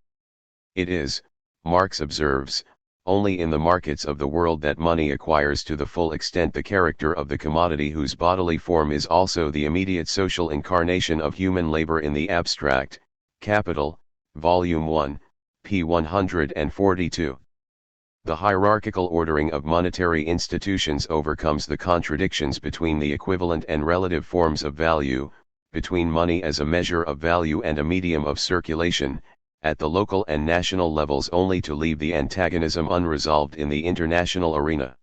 [SPEAKER 1] It is, Marx observes, only in the markets of the world that money acquires to the full extent the character of the commodity whose bodily form is also the immediate social incarnation of human labor in the abstract. Capital, Volume 1, p. 142. The hierarchical ordering of monetary institutions overcomes the contradictions between the equivalent and relative forms of value, between money as a measure of value and a medium of circulation, at the local and national levels, only to leave the antagonism unresolved in the international arena.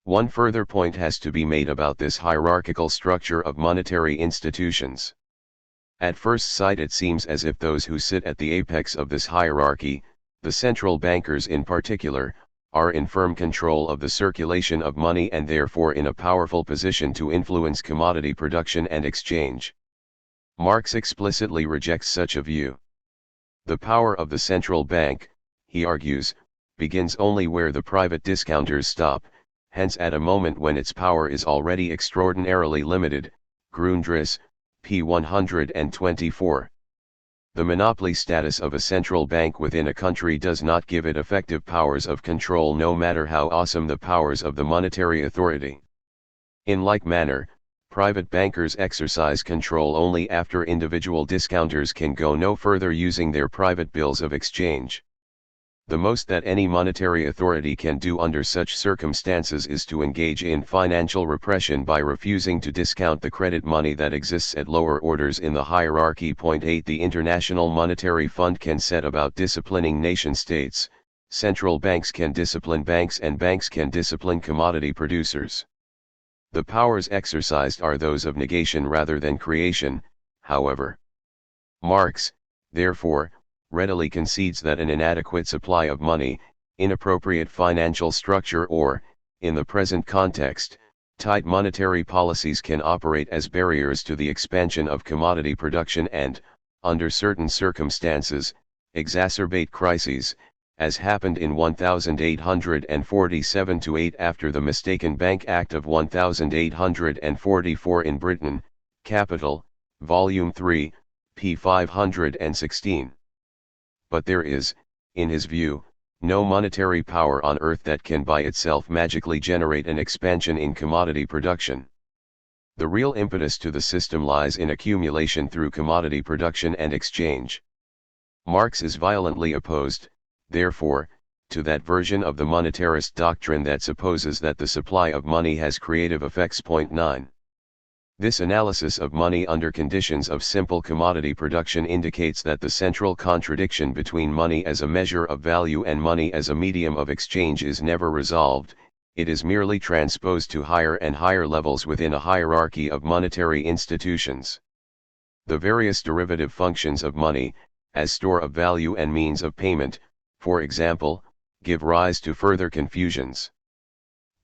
[SPEAKER 1] One further point has to be made about this hierarchical structure of monetary institutions. At first sight it seems as if those who sit at the apex of this hierarchy, the central bankers in particular, are in firm control of the circulation of money and therefore in a powerful position to influence commodity production and exchange. Marx explicitly rejects such a view. The power of the central bank, he argues, begins only where the private discounters stop, hence at a moment when its power is already extraordinarily limited. Grundriss, p. 124. The monopoly status of a central bank within a country does not give it effective powers of control, no matter how awesome the powers of the monetary authority. In like manner, private bankers exercise control only after individual discounters can go no further using their private bills of exchange. The most that any monetary authority can do under such circumstances is to engage in financial repression by refusing to discount the credit money that exists at lower orders in the hierarchy. 8. The International Monetary Fund can set about disciplining nation-states, central banks can discipline banks, and banks can discipline commodity producers. The powers exercised are those of negation rather than creation, however. Marx, therefore, readily concedes that an inadequate supply of money, inappropriate financial structure, or, in the present context, tight monetary policies can operate as barriers to the expansion of commodity production and, under certain circumstances, exacerbate crises, as happened in 1847-8 after the Mistaken Bank Act of 1844 in Britain. Capital, Volume 3, p. 516. But there is, in his view, no monetary power on earth that can by itself magically generate an expansion in commodity production. The real impetus to the system lies in accumulation through commodity production and exchange. Marx is violently opposed, therefore, to that version of the monetarist doctrine that supposes that the supply of money has creative effects. 9. This analysis of money under conditions of simple commodity production indicates that the central contradiction between money as a measure of value and money as a medium of exchange is never resolved. It is merely transposed to higher and higher levels within a hierarchy of monetary institutions. The various derivative functions of money, as store of value and means of payment, for example, give rise to further confusions.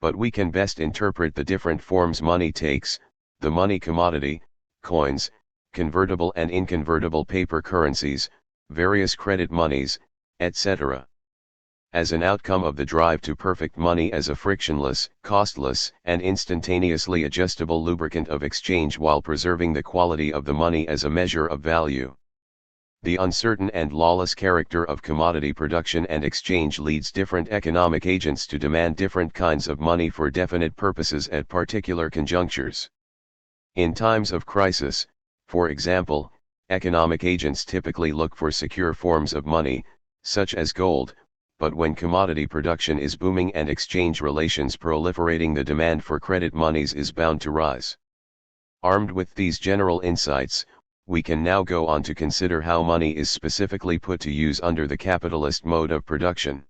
[SPEAKER 1] But we can best interpret the different forms money takes: the money commodity, coins, convertible and inconvertible paper currencies, various credit monies, etc. As an outcome of the drive to perfect money as a frictionless, costless, and instantaneously adjustable lubricant of exchange while preserving the quality of the money as a measure of value. The uncertain and lawless character of commodity production and exchange leads different economic agents to demand different kinds of money for definite purposes at particular conjunctures. In times of crisis, for example, economic agents typically look for secure forms of money, such as gold, but when commodity production is booming and exchange relations proliferating, the demand for credit monies is bound to rise. Armed with these general insights, we can now go on to consider how money is specifically put to use under the capitalist mode of production.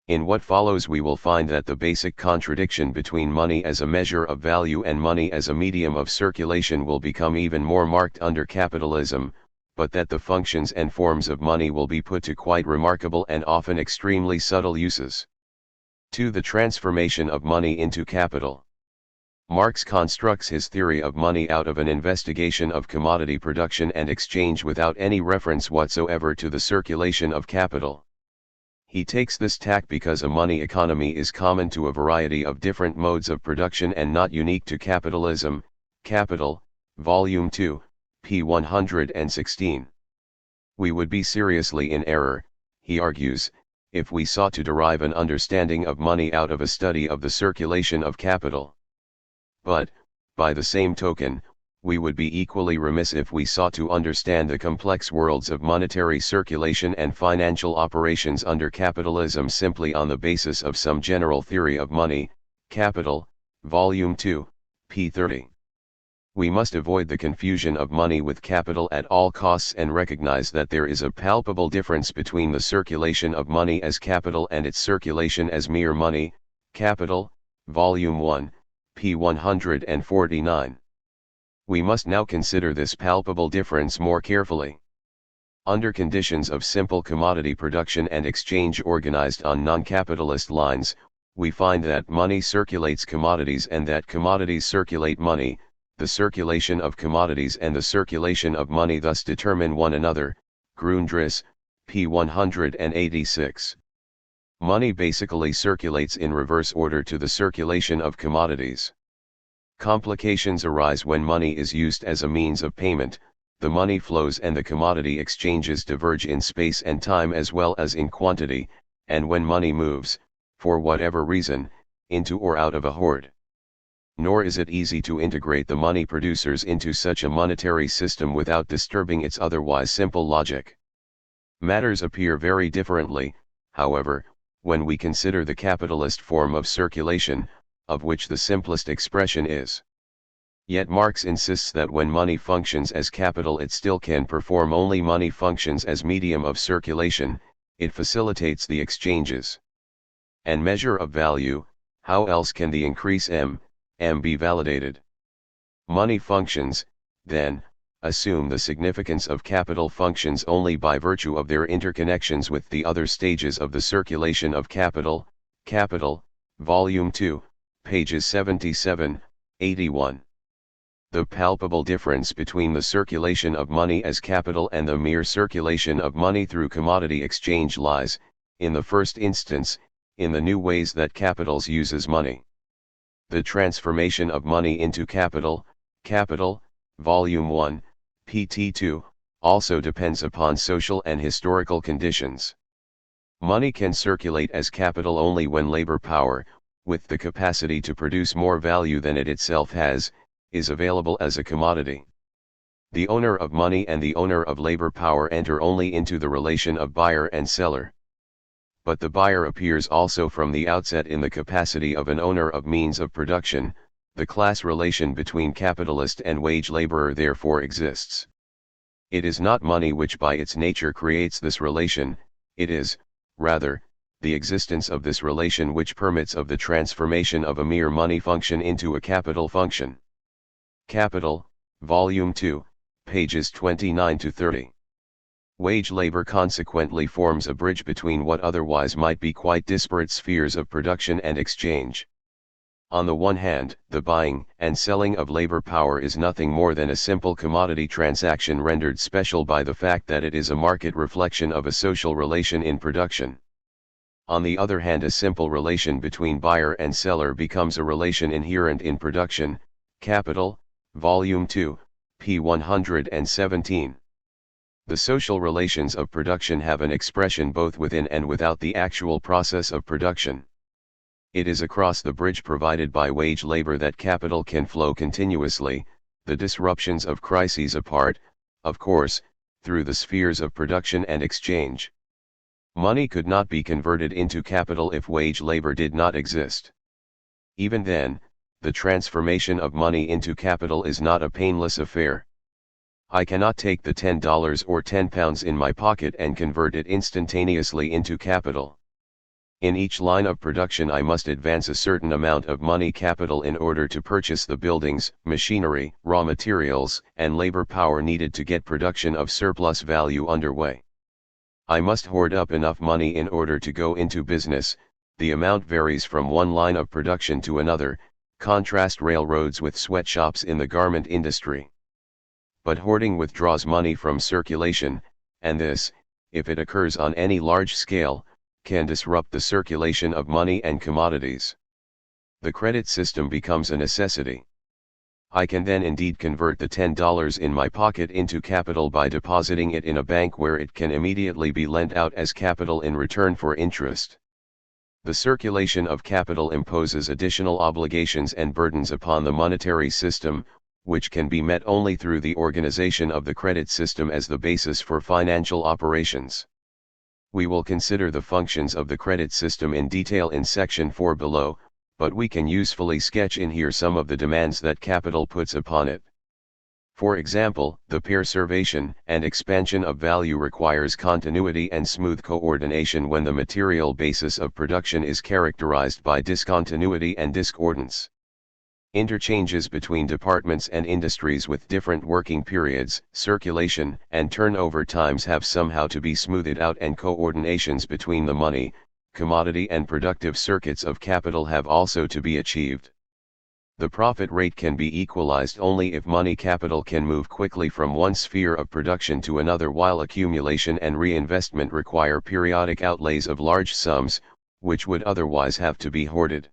[SPEAKER 1] In what follows we will find that the basic contradiction between money as a measure of value and money as a medium of circulation will become even more marked under capitalism, but that the functions and forms of money will be put to quite remarkable and often extremely subtle uses. 2. The transformation of money into capital. Marx constructs his theory of money out of an investigation of commodity production and exchange without any reference whatsoever to the circulation of capital. He takes this tack because a money economy is common to a variety of different modes of production and not unique to capitalism. Capital, Volume 2, p. 116. We would be seriously in error, he argues, if we sought to derive an understanding of money out of a study of the circulation of capital. But, by the same token, we would be equally remiss if we sought to understand the complex worlds of monetary circulation and financial operations under capitalism simply on the basis of some general theory of money. Capital, Volume 2, p. 30. We must avoid the confusion of money with capital at all costs and recognize that there is a palpable difference between the circulation of money as capital and its circulation as mere money. Capital, Volume 1, p. 149. We must now consider this palpable difference more carefully. Under conditions of simple commodity production and exchange organized on non-capitalist lines, we find that money circulates commodities and that commodities circulate money. The circulation of commodities and the circulation of money thus determine one another. Grundriss, p. 186. Money basically circulates in reverse order to the circulation of commodities. Complications arise when money is used as a means of payment. The money flows and the commodity exchanges diverge in space and time as well as in quantity, and when money moves, for whatever reason, into or out of a hoard. Nor is it easy to integrate the money producers into such a monetary system without disturbing its otherwise simple logic. Matters appear very differently, however, when we consider the capitalist form of circulation, of which the simplest expression is. Yet Marx insists that when money functions as capital it still can perform only money functions as medium of circulation, it facilitates the exchanges. And measure of value, how else can the increase M be validated? Money functions, then, assume the significance of capital functions only by virtue of their interconnections with the other stages of the circulation of capital. Capital, Volume 2, pages 77, 81. The palpable difference between the circulation of money as capital and the mere circulation of money through commodity exchange lies, in the first instance, in the new ways that capitals uses money. The transformation of money into capital, Volume 1, pt 2, also depends upon social and historical conditions. Money can circulate as capital only when labor power, with the capacity to produce more value than it itself has, is available as a commodity. The owner of money and the owner of labor power enter only into the relation of buyer and seller. But the buyer appears also from the outset in the capacity of an owner of means of production, The class relation between capitalist and wage laborer therefore exists. It is not money which by its nature creates this relation, it is, rather, the existence of this relation which permits of the transformation of a mere money function into a capital function. Capital, Volume 2, pages 29 to 30. Wage labor consequently forms a bridge between what otherwise might be quite disparate spheres of production and exchange. On the one hand, the buying and selling of labor power is nothing more than a simple commodity transaction rendered special by the fact that it is a market reflection of a social relation in production. On the other hand, a simple relation between buyer and seller becomes a relation inherent in production. Capital, Volume 2, p. 117. The social relations of production have an expression both within and without the actual process of production. It is across the bridge provided by wage labor that capital can flow continuously, the disruptions of crises apart, of course, through the spheres of production and exchange. Money could not be converted into capital if wage labor did not exist. Even then, the transformation of money into capital is not a painless affair. I cannot take the $10 or £10 in my pocket and convert it instantaneously into capital. In each line of production I must advance a certain amount of money capital in order to purchase the buildings, machinery, raw materials, and labor power needed to get production of surplus value underway. I must hoard up enough money in order to go into business. The amount varies from one line of production to another, contrast railroads with sweatshops in the garment industry. But hoarding withdraws money from circulation, and this, if it occurs on any large scale, can disrupt the circulation of money and commodities. The credit system becomes a necessity. I can then indeed convert the $10 in my pocket into capital by depositing it in a bank where it can immediately be lent out as capital in return for interest. The circulation of capital imposes additional obligations and burdens upon the monetary system, which can be met only through the organization of the credit system as the basis for financial operations. We will consider the functions of the credit system in detail in section 4 below, but we can usefully sketch in here some of the demands that capital puts upon it. For example, the preservation and expansion of value requires continuity and smooth coordination when the material basis of production is characterized by discontinuity and discordance. Interchanges between departments and industries with different working periods, circulation, and turnover times have somehow to be smoothed out, and coordinations between the money, commodity and productive circuits of capital have also to be achieved. The profit rate can be equalized only if money capital can move quickly from one sphere of production to another, while accumulation and reinvestment require periodic outlays of large sums, which would otherwise have to be hoarded.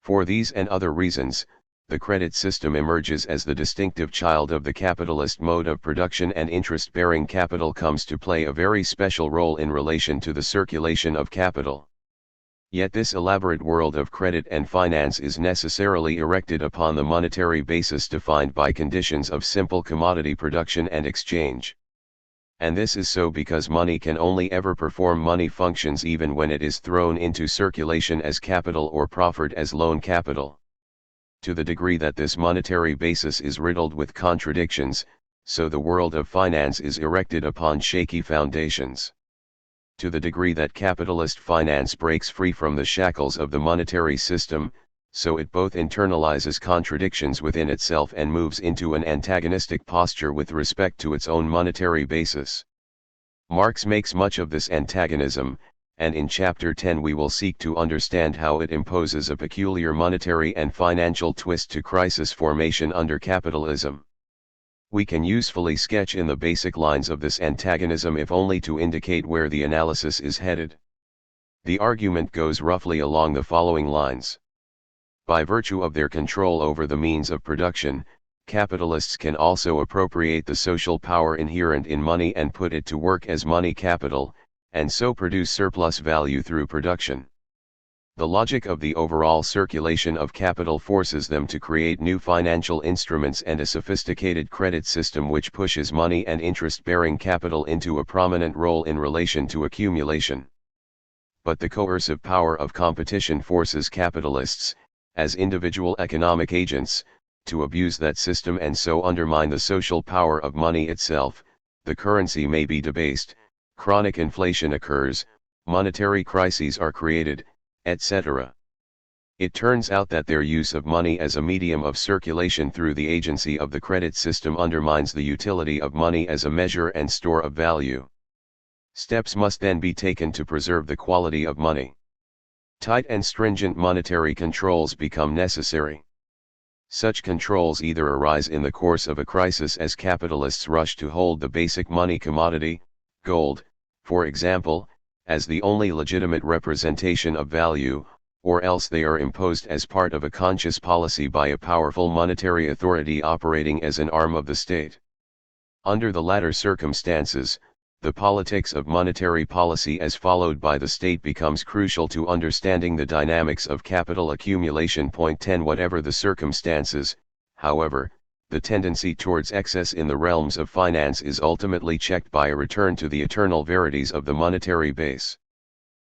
[SPEAKER 1] For these and other reasons, the credit system emerges as the distinctive child of the capitalist mode of production, and interest-bearing capital comes to play a very special role in relation to the circulation of capital. Yet this elaborate world of credit and finance is necessarily erected upon the monetary basis defined by conditions of simple commodity production and exchange. And this is so because money can only ever perform money functions even when it is thrown into circulation as capital or proffered as loan capital. To the degree that this monetary basis is riddled with contradictions, so the world of finance is erected upon shaky foundations. To the degree that capitalist finance breaks free from the shackles of the monetary system, so it both internalizes contradictions within itself and moves into an antagonistic posture with respect to its own monetary basis. Marx makes much of this antagonism, and in Chapter 10 we will seek to understand how it imposes a peculiar monetary and financial twist to crisis formation under capitalism. We can usefully sketch in the basic lines of this antagonism if only to indicate where the analysis is headed. The argument goes roughly along the following lines. By virtue of their control over the means of production, capitalists can also appropriate the social power inherent in money and put it to work as money capital, and so produce surplus value through production. The logic of the overall circulation of capital forces them to create new financial instruments and a sophisticated credit system which pushes money and interest-bearing capital into a prominent role in relation to accumulation. But the coercive power of competition forces capitalists, as individual economic agents, to abuse that system and so undermine the social power of money itself. The currency may be debased, chronic inflation occurs, monetary crises are created, etc. It turns out that their use of money as a medium of circulation through the agency of the credit system undermines the utility of money as a measure and store of value. Steps must then be taken to preserve the quality of money. Tight and stringent monetary controls become necessary. Such controls either arise in the course of a crisis as capitalists rush to hold the basic money commodity, gold, for example, as the only legitimate representation of value, or else they are imposed as part of a conscious policy by a powerful monetary authority operating as an arm of the state. Under the latter circumstances, the politics of monetary policy as followed by the state becomes crucial to understanding the dynamics of capital accumulation. 10 Whatever the circumstances, however, the tendency towards excess in the realms of finance is ultimately checked by a return to the eternal verities of the monetary base.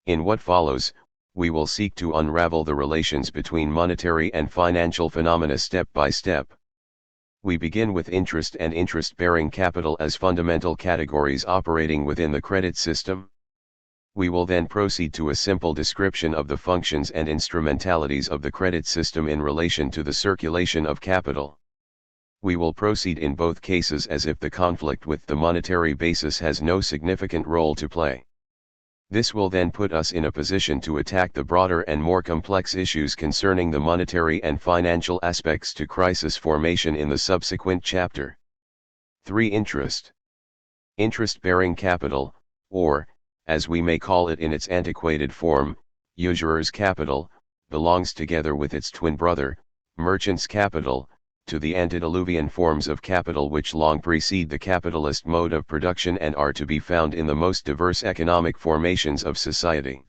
[SPEAKER 1] In what follows, we will seek to unravel the relations between monetary and financial phenomena step by step. We begin with interest and interest-bearing capital as fundamental categories operating within the credit system. We will then proceed to a simple description of the functions and instrumentalities of the credit system in relation to the circulation of capital. We will proceed in both cases as if the conflict with the monetary basis has no significant role to play. This will then put us in a position to attack the broader and more complex issues concerning the monetary and financial aspects to crisis formation in the subsequent chapter. 3. Interest. Interest-bearing capital, or, as we may call it in its antiquated form, usurer's capital, belongs together with its twin brother, merchant's capital, to the antediluvian forms of capital which long precede the capitalist mode of production and are to be found in the most diverse economic formations of society.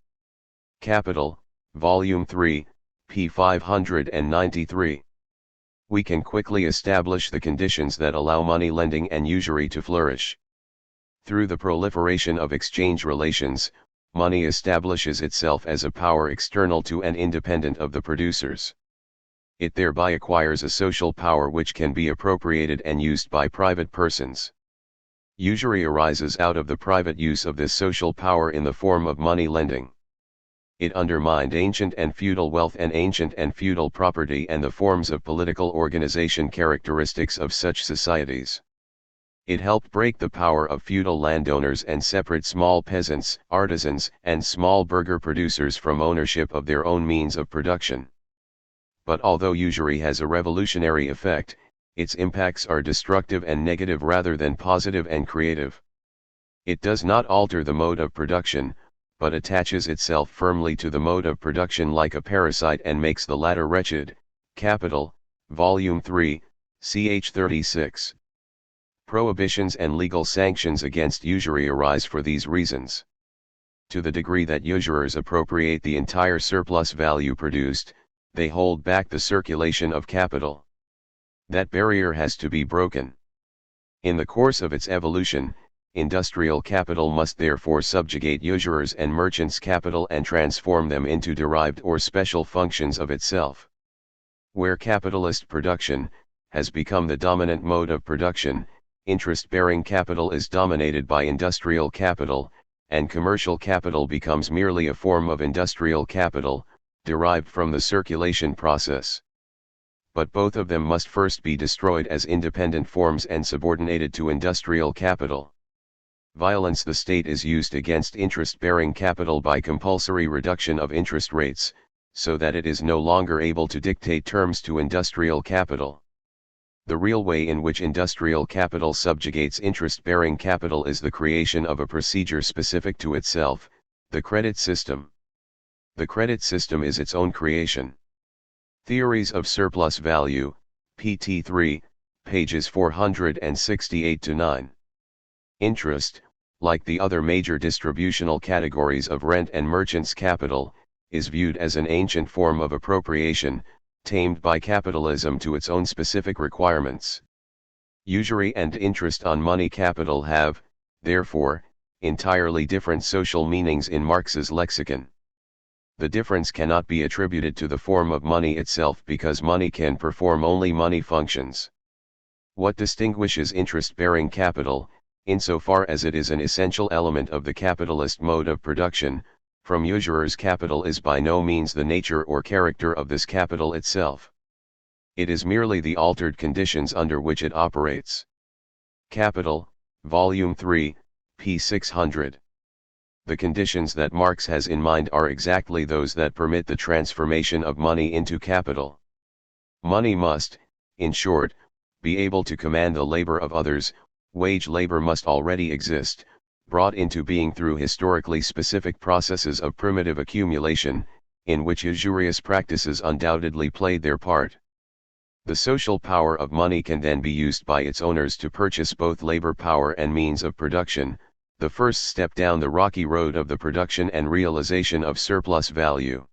[SPEAKER 1] Capital, Volume 3, p. 593. We can quickly establish the conditions that allow money lending and usury to flourish. Through the proliferation of exchange relations, money establishes itself as a power external to and independent of the producers. It thereby acquires a social power which can be appropriated and used by private persons. Usury arises out of the private use of this social power in the form of money lending. It undermined ancient and feudal wealth and ancient and feudal property and the forms of political organization characteristics of such societies. It helped break the power of feudal landowners and separate small peasants, artisans, and small burgher producers from ownership of their own means of production. But although usury has a revolutionary effect, its impacts are destructive and negative rather than positive and creative. It does not alter the mode of production, but attaches itself firmly to the mode of production like a parasite and makes the latter wretched. Capital, Volume 3, ch. 36. Prohibitions and legal sanctions against usury arise for these reasons. To the degree that usurers appropriate the entire surplus value produced, they hold back the circulation of capital. That barrier has to be broken. In the course of its evolution, industrial capital must therefore subjugate usurers and merchants' capital and transform them into derived or special functions of itself. Where capitalist production has become the dominant mode of production, interest-bearing capital is dominated by industrial capital, and commercial capital becomes merely a form of industrial capital, derived from the circulation process. But both of them must first be destroyed as independent forms and subordinated to industrial capital. Violence. The state is used against interest-bearing capital by compulsory reduction of interest rates, so that it is no longer able to dictate terms to industrial capital. The real way in which industrial capital subjugates interest-bearing capital is the creation of a procedure specific to itself, the credit system. The credit system is its own creation. Theories of Surplus Value, pt. 3, pages 468-9. Interest, like the other major distributional categories of rent and merchants' capital, is viewed as an ancient form of appropriation, tamed by capitalism to its own specific requirements. Usury and interest on money capital have, therefore, entirely different social meanings in Marx's lexicon. The difference cannot be attributed to the form of money itself because money can perform only money functions. What distinguishes interest-bearing capital, insofar as it is an essential element of the capitalist mode of production, from usurer's capital is by no means the nature or character of this capital itself. It is merely the altered conditions under which it operates. Capital, Volume 3, p. 600. The conditions that Marx has in mind are exactly those that permit the transformation of money into capital. Money must, in short, be able to command the labor of others. Wage labor must already exist, brought into being through historically specific processes of primitive accumulation, in which usurious practices undoubtedly played their part. The social power of money can then be used by its owners to purchase both labor power and means of production, the first step down the rocky road of the production and realization of surplus value.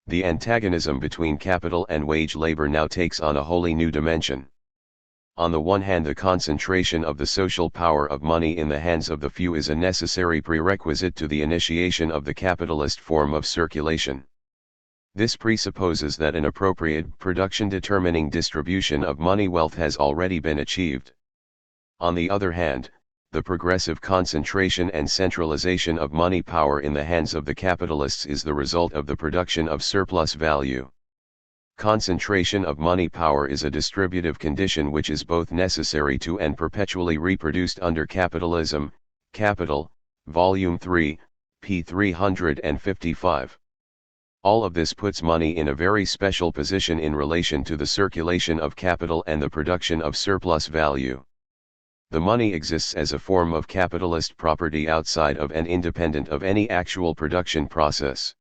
[SPEAKER 1] The antagonism between capital and wage labor now takes on a wholly new dimension. On the one hand, the concentration of the social power of money in the hands of the few is a necessary prerequisite to the initiation of the capitalist form of circulation. This presupposes that an appropriate production-determining distribution of money wealth has already been achieved. On the other hand, the progressive concentration and centralization of money power in the hands of the capitalists is the result of the production of surplus value. Concentration of money power is a distributive condition which is both necessary to and perpetually reproduced under capitalism. Capital, Volume 3, p. 355. All of this puts money in a very special position in relation to the circulation of capital and the production of surplus value. The money exists as a form of capitalist property outside of and independent of any actual production process.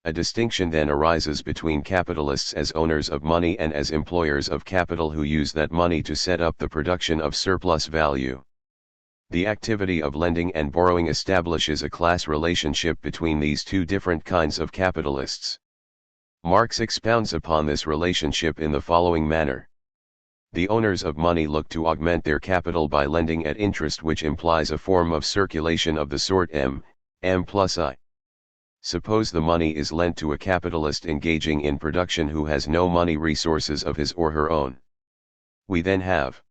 [SPEAKER 1] A distinction then arises between capitalists as owners of money and as employers of capital who use that money to set up the production of surplus value. The activity of lending and borrowing establishes a class relationship between these two different kinds of capitalists. Marx expounds upon this relationship in the following manner. The owners of money look to augment their capital by lending at interest, which implies a form of circulation of the sort M plus I. Suppose the money is lent to a capitalist engaging in production who has no money resources of his or her own. We then have.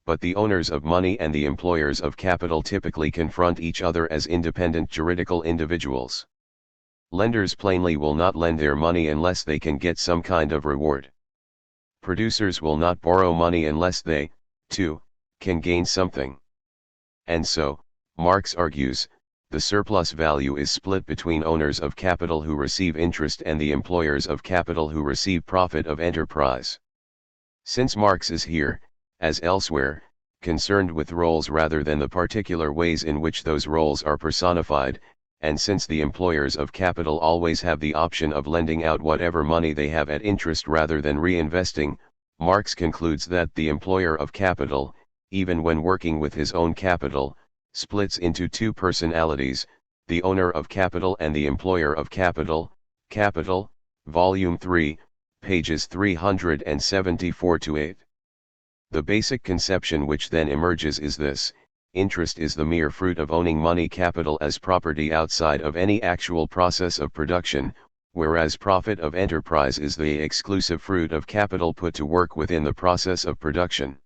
[SPEAKER 1] But the owners of money and the employers of capital typically confront each other as independent juridical individuals. Lenders plainly will not lend their money unless they can get some kind of reward. Producers will not borrow money unless they, too, can gain something. And so, Marx argues, the surplus value is split between owners of capital who receive interest and the employers of capital who receive profit of enterprise. Since Marx is here, as elsewhere, concerned with roles rather than the particular ways in which those roles are personified, and since the employers of capital always have the option of lending out whatever money they have at interest rather than reinvesting, Marx concludes that the employer of capital, even when working with his own capital, splits into two personalities, the owner of capital and the employer of capital. Capital, Volume 3, pages 374-8. The basic conception which then emerges is this: interest is the mere fruit of owning money capital as property outside of any actual process of production, whereas profit of enterprise is the exclusive fruit of capital put to work within the process of production.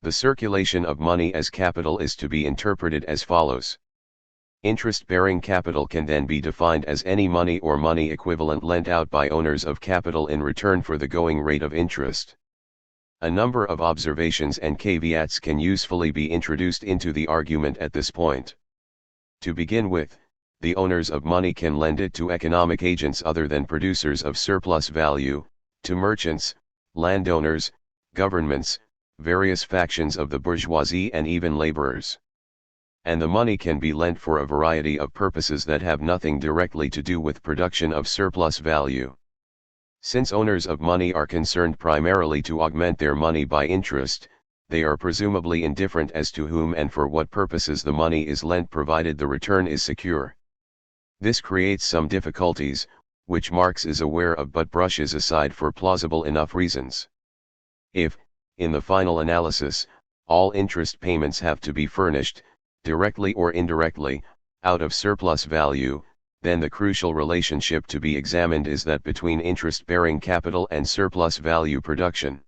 [SPEAKER 1] The circulation of money as capital is to be interpreted as follows. Interest-bearing capital can then be defined as any money or money equivalent lent out by owners of capital in return for the going rate of interest. A number of observations and caveats can usefully be introduced into the argument at this point. To begin with, the owners of money can lend it to economic agents other than producers of surplus value, to merchants, landowners, governments, various factions of the bourgeoisie and even laborers. And the money can be lent for a variety of purposes that have nothing directly to do with production of surplus value. Since owners of money are concerned primarily to augment their money by interest, they are presumably indifferent as to whom and for what purposes the money is lent provided the return is secure. This creates some difficulties, which Marx is aware of but brushes aside for plausible enough reasons. If, in the final analysis, all interest payments have to be furnished, directly or indirectly, out of surplus value, then the crucial relationship to be examined is that between interest-bearing capital and surplus value production.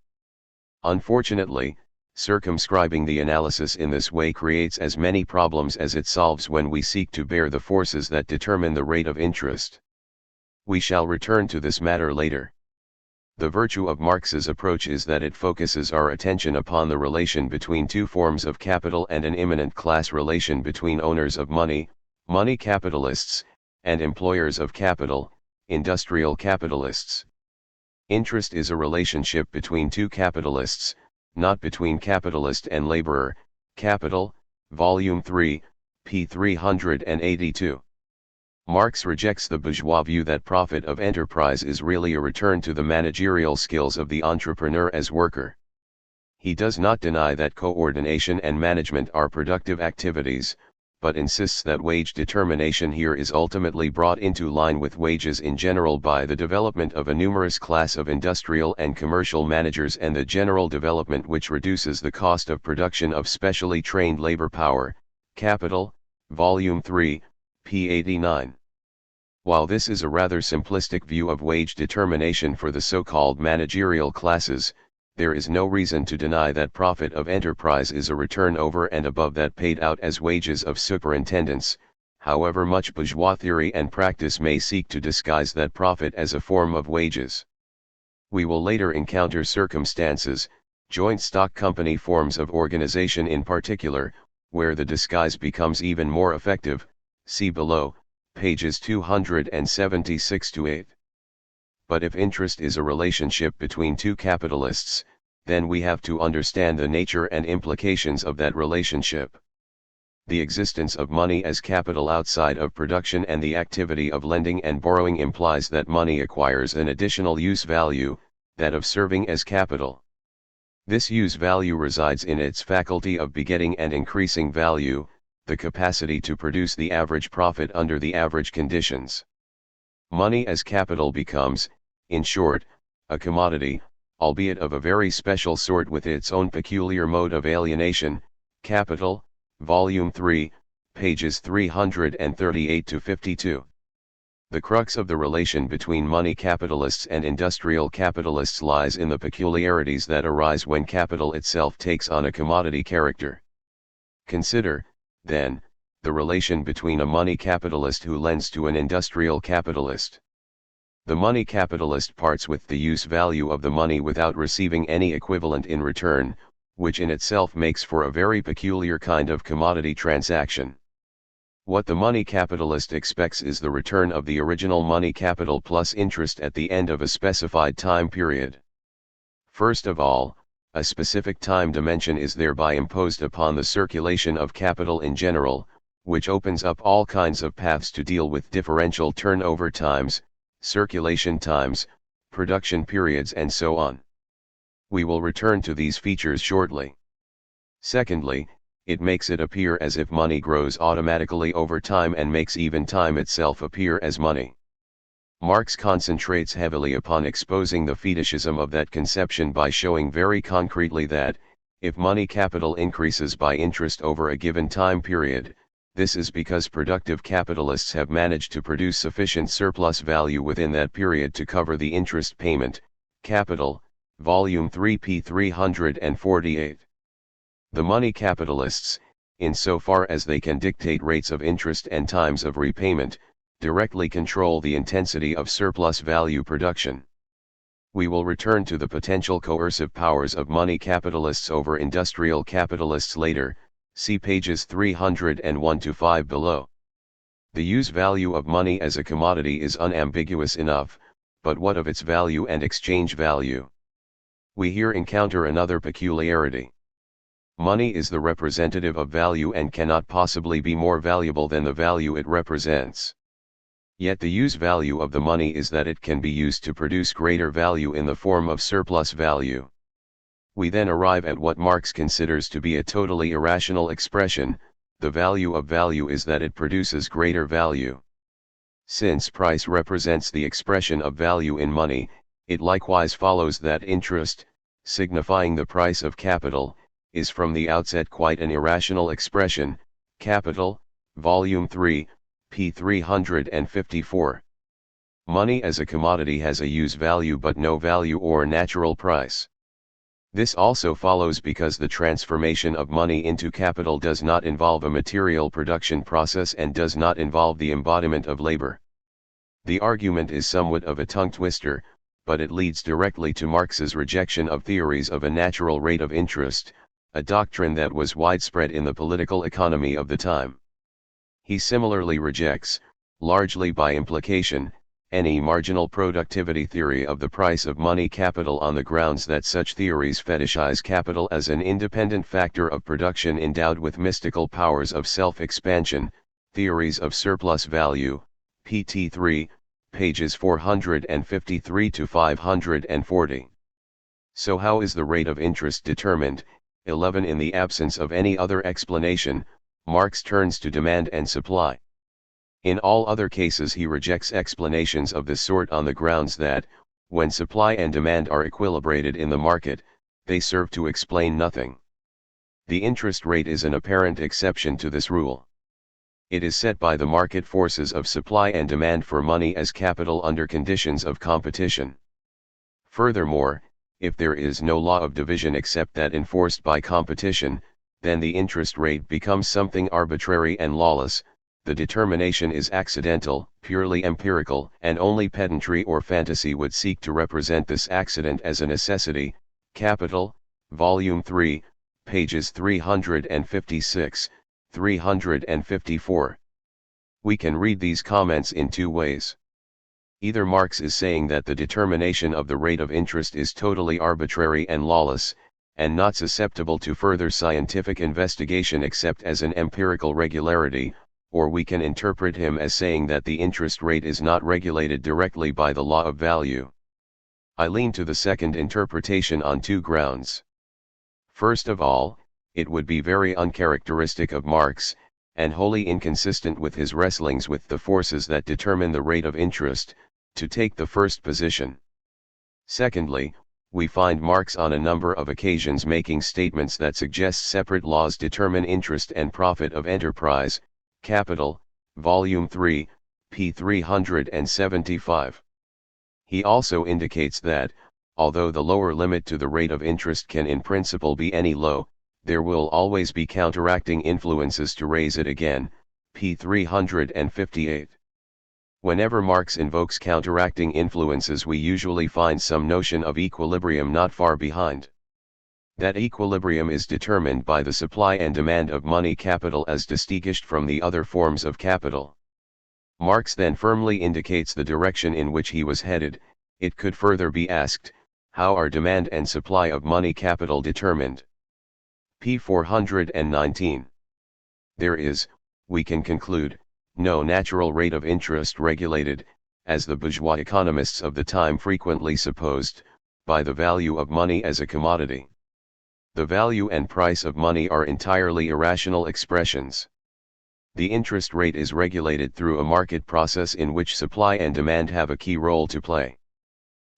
[SPEAKER 1] Unfortunately, circumscribing the analysis in this way creates as many problems as it solves when we seek to bear the forces that determine the rate of interest. We shall return to this matter later. The virtue of Marx's approach is that it focuses our attention upon the relation between two forms of capital and an immanent class relation between owners of money, money capitalists, and employers of capital, industrial capitalists. Interest is a relationship between two capitalists, not between capitalist and laborer. Capital, Volume 3, p. 382. Marx rejects the bourgeois view that profit of enterprise is really a return to the managerial skills of the entrepreneur as worker. He does not deny that coordination and management are productive activities, but insists that wage determination here is ultimately brought into line with wages in general by the development of a numerous class of industrial and commercial managers and the general development which reduces the cost of production of specially trained labor power. Capital, Volume 3, p. 89. While this is a rather simplistic view of wage determination for the so-called managerial classes, there is no reason to deny that profit of enterprise is a return over and above that paid out as wages of superintendents, however much bourgeois theory and practice may seek to disguise that profit as a form of wages. We will later encounter circumstances, joint stock company forms of organization in particular, where the disguise becomes even more effective. See below, pages 276-8. But if interest is a relationship between two capitalists, then we have to understand the nature and implications of that relationship. The existence of money as capital outside of production and the activity of lending and borrowing implies that money acquires an additional use value, that of serving as capital. This use value resides in its faculty of begetting and increasing value, the capacity to produce the average profit under the average conditions. Money as capital becomes, in short, a commodity, albeit of a very special sort with its own peculiar mode of alienation. Capital, Volume 3, pages 338-52. The crux of the relation between money capitalists and industrial capitalists lies in the peculiarities that arise when capital itself takes on a commodity character. Consider, then, the relation between a money capitalist who lends to an industrial capitalist. The money capitalist parts with the use value of the money without receiving any equivalent in return, which in itself makes for a very peculiar kind of commodity transaction. What the money capitalist expects is the return of the original money capital plus interest at the end of a specified time period. First of all, a specific time dimension is thereby imposed upon the circulation of capital in general, which opens up all kinds of paths to deal with differential turnover times, circulation times, production periods and so on. We will return to these features shortly. Secondly, it makes it appear as if money grows automatically over time and makes even time itself appear as money. Marx concentrates heavily upon exposing the fetishism of that conception by showing very concretely that, if money capital increases by interest over a given time period, this is because productive capitalists have managed to produce sufficient surplus value within that period to cover the interest payment. Capital, Volume 3 p. 348. The money capitalists, in so far as they can dictate rates of interest and times of repayment, directly control the intensity of surplus value production. We will return to the potential coercive powers of money capitalists over industrial capitalists later, see pages 301-5 below. The use value of money as a commodity is unambiguous enough, but what of its value and exchange value? We here encounter another peculiarity. Money is the representative of value and cannot possibly be more valuable than the value it represents. Yet the use value of the money is that it can be used to produce greater value in the form of surplus value. We then arrive at what Marx considers to be a totally irrational expression: the value of value is that it produces greater value. Since price represents the expression of value in money, it likewise follows that interest, signifying the price of capital, is from the outset quite an irrational expression. Capital, Volume 3, p. 354. Money as a commodity has a use value but no value or natural price. This also follows because the transformation of money into capital does not involve a material production process and does not involve the embodiment of labor. The argument is somewhat of a tongue twister, but it leads directly to Marx's rejection of theories of a natural rate of interest, a doctrine that was widespread in the political economy of the time. He similarly rejects, largely by implication, any marginal productivity theory of the price of money capital on the grounds that such theories fetishize capital as an independent factor of production endowed with mystical powers of self-expansion, theories of surplus value, pt 3, pages 453 to 540. So how is the rate of interest determined? 11. In the absence of any other explanation, Marx turns to demand and supply. In all other cases he rejects explanations of this sort on the grounds that, when supply and demand are equilibrated in the market, they serve to explain nothing. The interest rate is an apparent exception to this rule. It is set by the market forces of supply and demand for money as capital under conditions of competition. Furthermore, if there is no law of division except that enforced by competition, then the interest rate becomes something arbitrary and lawless. The determination is accidental, purely empirical, and only pedantry or fantasy would seek to represent this accident as a necessity. Capital, Volume 3, pages 356, 354. We can read these comments in two ways. Either Marx is saying that the determination of the rate of interest is totally arbitrary and lawless, and not susceptible to further scientific investigation except as an empirical regularity, or we can interpret him as saying that the interest rate is not regulated directly by the law of value. I lean to the second interpretation on two grounds. First of all, it would be very uncharacteristic of Marx, and wholly inconsistent with his wrestlings with the forces that determine the rate of interest, to take the first position. Secondly, we find Marx on a number of occasions making statements that suggest separate laws determine interest and profit of enterprise. Capital, Volume 3, p. 375. He also indicates that, although the lower limit to the rate of interest can in principle be any low, there will always be counteracting influences to raise it again. p. 358. Whenever Marx invokes counteracting influences, we usually find some notion of equilibrium not far behind. That equilibrium is determined by the supply and demand of money capital as distinguished from the other forms of capital. Marx then firmly indicates the direction in which he was headed. It could further be asked, how are demand and supply of money capital determined? p. 419. There is, we can conclude, no natural rate of interest regulated, as the bourgeois economists of the time frequently supposed, by the value of money as a commodity. The value and price of money are entirely irrational expressions. The interest rate is regulated through a market process in which supply and demand have a key role to play.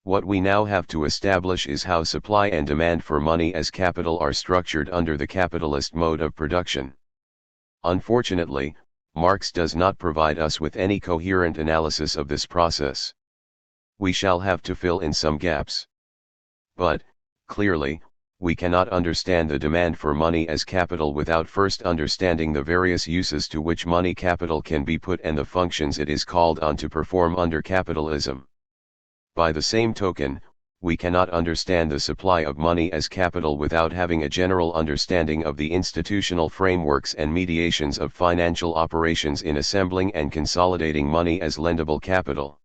[SPEAKER 1] What we now have to establish is how supply and demand for money as capital are structured under the capitalist mode of production. Unfortunately, Marx does not provide us with any coherent analysis of this process. We shall have to fill in some gaps. But, clearly, we cannot understand the demand for money as capital without first understanding the various uses to which money capital can be put and the functions it is called on to perform under capitalism. By the same token, we cannot understand the supply of money as capital without having a general understanding of the institutional frameworks and mediations of financial operations in assembling and consolidating money as lendable capital.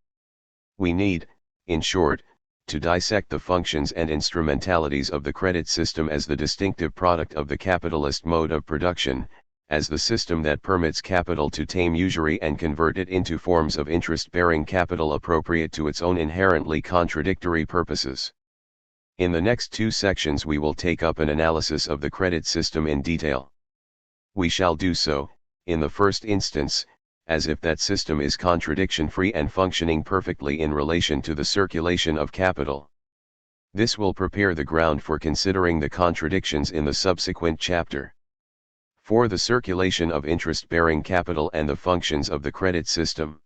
[SPEAKER 1] We need, in short, to dissect the functions and instrumentalities of the credit system as the distinctive product of the capitalist mode of production, as the system that permits capital to tame usury and convert it into forms of interest-bearing capital appropriate to its own inherently contradictory purposes. In the next two sections we will take up an analysis of the credit system in detail. We shall do so, in the first instance, as if that system is contradiction-free and functioning perfectly in relation to the circulation of capital. This will prepare the ground for considering the contradictions in the subsequent chapter. 4. The circulation of interest-bearing capital and the functions of the credit system.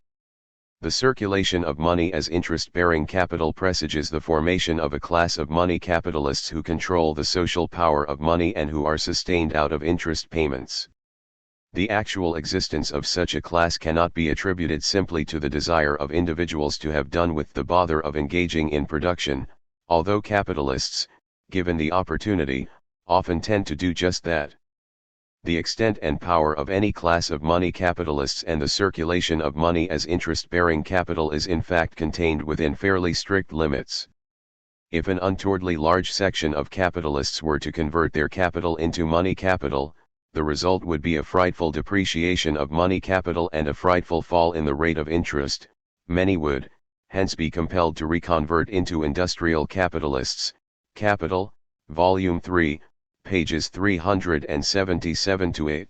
[SPEAKER 1] The circulation of money as interest-bearing capital presages the formation of a class of money capitalists who control the social power of money and who are sustained out of interest payments. The actual existence of such a class cannot be attributed simply to the desire of individuals to have done with the bother of engaging in production, although capitalists, given the opportunity, often tend to do just that. The extent and power of any class of money capitalists and the circulation of money as interest-bearing capital is in fact contained within fairly strict limits. If an untowardly large section of capitalists were to convert their capital into money capital, the result would be a frightful depreciation of money capital and a frightful fall in the rate of interest. Many would, hence, be compelled to reconvert into industrial capitalists. Capital, Volume 3, pages 377-8.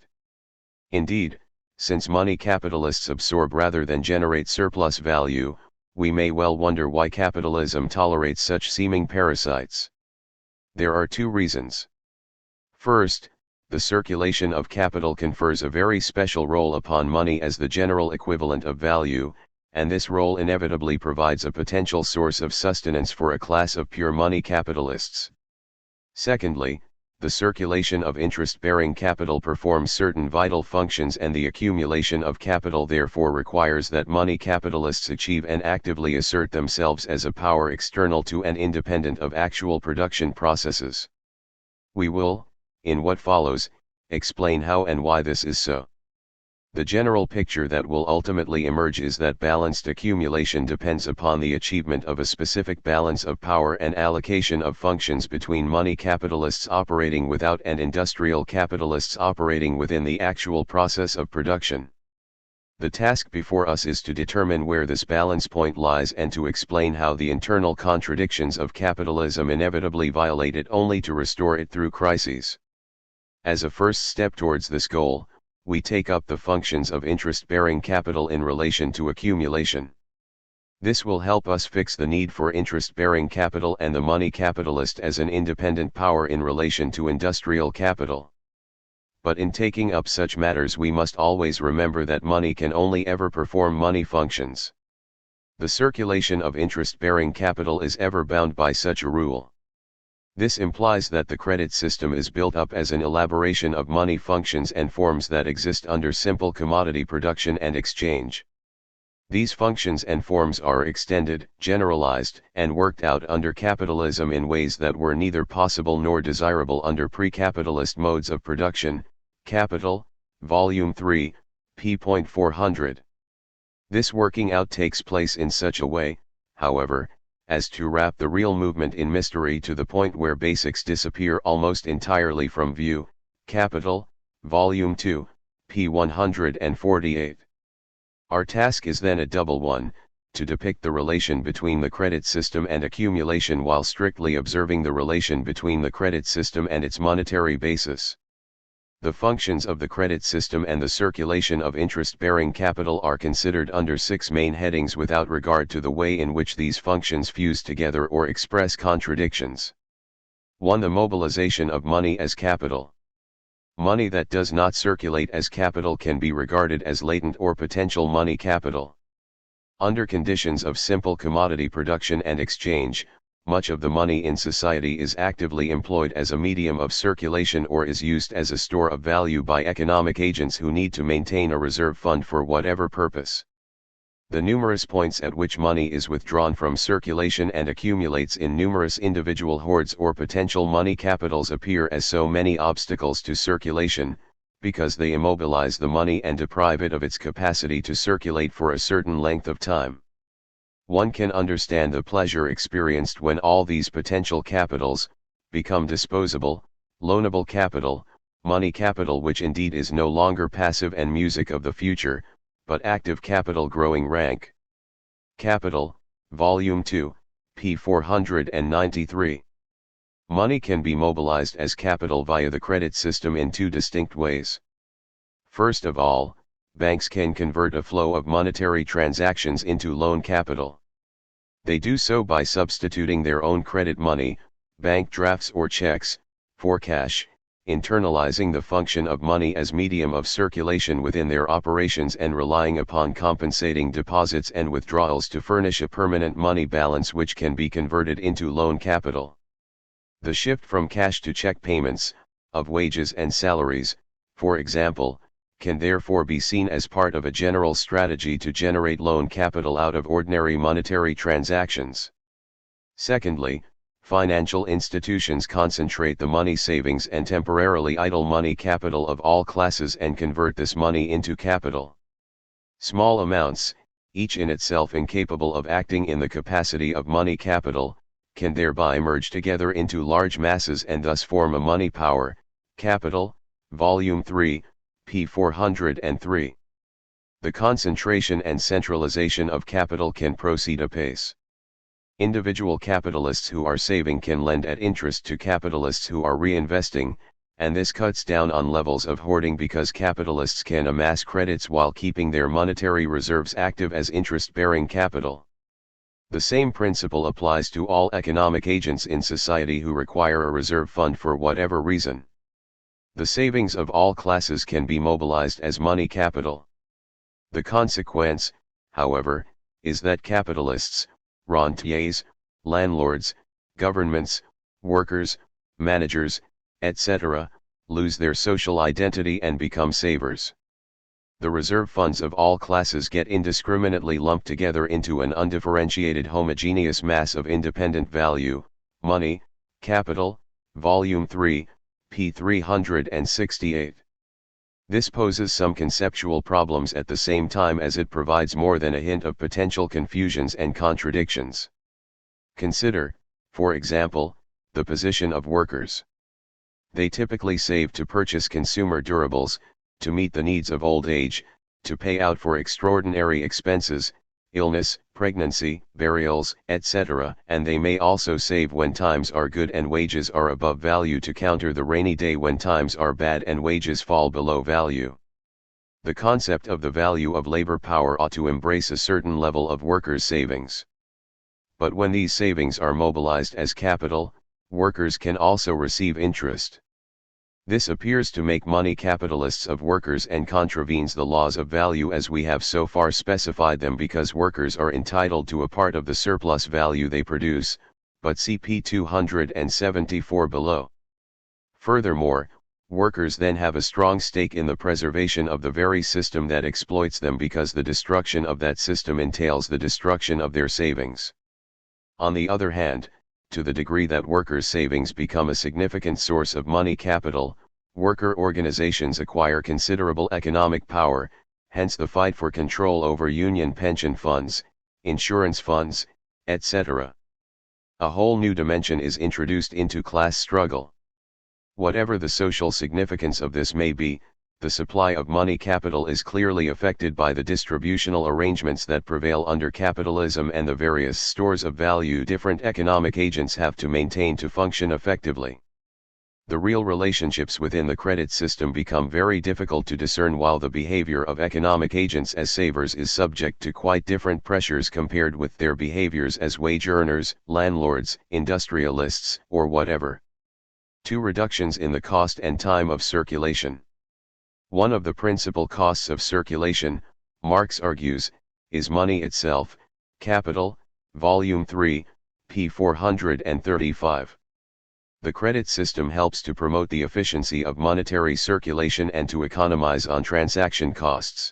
[SPEAKER 1] Indeed, since money capitalists absorb rather than generate surplus value, we may well wonder why capitalism tolerates such seeming parasites. There are two reasons. First, the circulation of capital confers a very special role upon money as the general equivalent of value, and this role inevitably provides a potential source of sustenance for a class of pure money capitalists. Secondly, the circulation of interest-bearing capital performs certain vital functions, and the accumulation of capital therefore requires that money capitalists achieve and actively assert themselves as a power external to and independent of actual production processes. We will, in what follows, explain how and why this is so. The general picture that will ultimately emerge is that balanced accumulation depends upon the achievement of a specific balance of power and allocation of functions between money capitalists operating without and industrial capitalists operating within the actual process of production. The task before us is to determine where this balance point lies and to explain how the internal contradictions of capitalism inevitably violate it only to restore it through crises. As a first step towards this goal, we take up the functions of interest-bearing capital in relation to accumulation. This will help us fix the need for interest-bearing capital and the money capitalist as an independent power in relation to industrial capital. But in taking up such matters we must always remember that money can only ever perform money functions. The circulation of interest-bearing capital is ever bound by such a rule. This implies that the credit system is built up as an elaboration of money functions and forms that exist under simple commodity production and exchange. These functions and forms are extended, generalized, and worked out under capitalism in ways that were neither possible nor desirable under pre-capitalist modes of production. Capital, Volume 3, p. 400. This working out takes place in such a way, however, as to wrap the real movement in mystery to the point where basics disappear almost entirely from view. Capital, Volume 2, p. 148. Our task is then a double one, to depict the relation between the credit system and accumulation while strictly observing the relation between the credit system and its monetary basis. The functions of the credit system and the circulation of interest-bearing capital are considered under 6 main headings without regard to the way in which these functions fuse together or express contradictions. 1. The mobilization of money as capital. Money that does not circulate as capital can be regarded as latent or potential money capital. Under conditions of simple commodity production and exchange, much of the money in society is actively employed as a medium of circulation or is used as a store of value by economic agents who need to maintain a reserve fund for whatever purpose. The numerous points at which money is withdrawn from circulation and accumulates in numerous individual hoards or potential money capitals appear as so many obstacles to circulation, because they immobilize the money and deprive it of its capacity to circulate for a certain length of time. One can understand the pleasure experienced when all these potential capitals become disposable, loanable capital, money capital, which indeed is no longer passive and music of the future, but active capital growing rank. Capital, Volume 2, p. 493. Money can be mobilized as capital via the credit system in 2 distinct ways. First of all, banks can convert a flow of monetary transactions into loan capital. They do so by substituting their own credit money, bank drafts or checks, for cash, internalizing the function of money as medium of circulation within their operations and relying upon compensating deposits and withdrawals to furnish a permanent money balance which can be converted into loan capital. The shift from cash to check payments, of wages and salaries, for example, can therefore be seen as part of a general strategy to generate loan capital out of ordinary monetary transactions. Secondly, financial institutions concentrate the money savings and temporarily idle money capital of all classes and convert this money into capital. Small amounts, each in itself incapable of acting in the capacity of money capital, can thereby merge together into large masses and thus form a money power, capital, Volume 3, p. 403. The concentration and centralization of capital can proceed apace. Individual capitalists who are saving can lend at interest to capitalists who are reinvesting, and this cuts down on levels of hoarding because capitalists can amass credits while keeping their monetary reserves active as interest-bearing capital. The same principle applies to all economic agents in society who require a reserve fund for whatever reason. The savings of all classes can be mobilized as money capital. The consequence, however, is that capitalists, rentiers, landlords, governments, workers, managers, etc., lose their social identity and become savers. The reserve funds of all classes get indiscriminately lumped together into an undifferentiated homogeneous mass of independent value, money, capital, Volume 3, p. 368. This poses some conceptual problems at the same time as it provides more than a hint of potential confusions and contradictions. Consider, for example, the position of workers. They typically save to purchase consumer durables, to meet the needs of old age, to pay out for extraordinary expenses, illness, pregnancy, burials, etc., and they may also save when times are good and wages are above value to counter the rainy day when times are bad and wages fall below value. The concept of the value of labor power ought to embrace a certain level of workers' savings. But when these savings are mobilized as capital, workers can also receive interest. This appears to make money capitalists of workers and contravenes the laws of value as we have so far specified them because workers are entitled to a part of the surplus value they produce, but CP 274 below. Furthermore, workers then have a strong stake in the preservation of the very system that exploits them because the destruction of that system entails the destruction of their savings. On the other hand, to the degree that workers' savings become a significant source of money capital, worker organizations acquire considerable economic power, hence the fight for control over union pension funds, insurance funds, etc. A whole new dimension is introduced into class struggle. Whatever the social significance of this may be, the supply of money capital is clearly affected by the distributional arrangements that prevail under capitalism and the various stores of value different economic agents have to maintain to function effectively. The real relationships within the credit system become very difficult to discern while the behavior of economic agents as savers is subject to quite different pressures compared with their behaviors as wage earners, landlords, industrialists, or whatever. 2. Reductions in the cost and time of circulation. One of the principal costs of circulation, Marx argues, is money itself, capital, Volume 3, p. 435. The credit system helps to promote the efficiency of monetary circulation and to economize on transaction costs.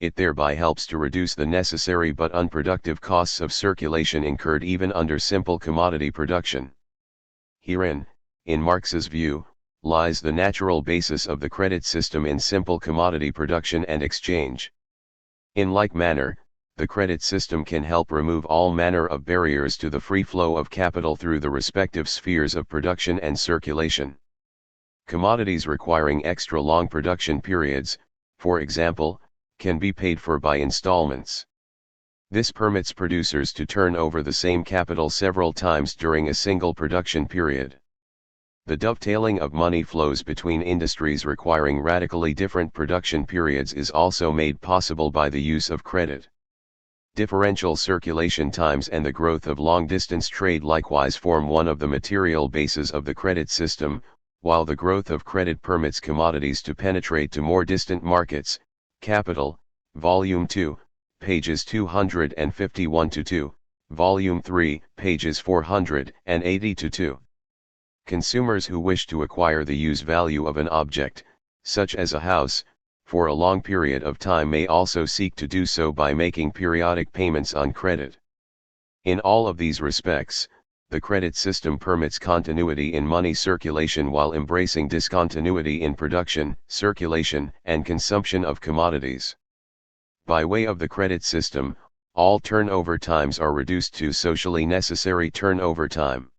[SPEAKER 1] It thereby helps to reduce the necessary but unproductive costs of circulation incurred even under simple commodity production. Herein, in Marx's view, lies the natural basis of the credit system in simple commodity production and exchange. In like manner, the credit system can help remove all manner of barriers to the free flow of capital through the respective spheres of production and circulation. Commodities requiring extra long production periods, for example, can be paid for by installments. This permits producers to turn over the same capital several times during a single production period. The dovetailing of money flows between industries requiring radically different production periods is also made possible by the use of credit. Differential circulation times and the growth of long-distance trade likewise form one of the material bases of the credit system, while the growth of credit permits commodities to penetrate to more distant markets. Capital, Volume 2, pages 251-2, Volume 3, pages 480-2. Consumers who wish to acquire the use value of an object, such as a house, for a long period of time may also seek to do so by making periodic payments on credit. In all of these respects, the credit system permits continuity in money circulation while embracing discontinuity in production, circulation, and consumption of commodities. By way of the credit system, all turnover times are reduced to socially necessary turnover time.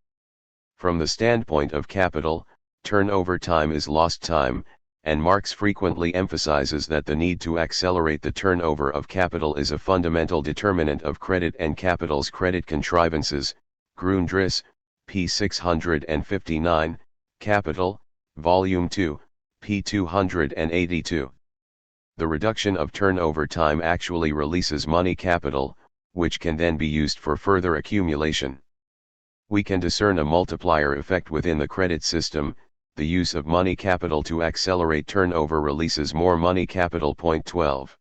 [SPEAKER 1] From the standpoint of capital, turnover time is lost time, and Marx frequently emphasizes that the need to accelerate the turnover of capital is a fundamental determinant of credit and capital's credit contrivances. Grundriss, p. 659, Capital, Volume 2, p. 282. The reduction of turnover time actually releases money capital, which can then be used for further accumulation. We can discern a multiplier effect within the credit system. The use of money capital to accelerate turnover releases more money capital. Point 12.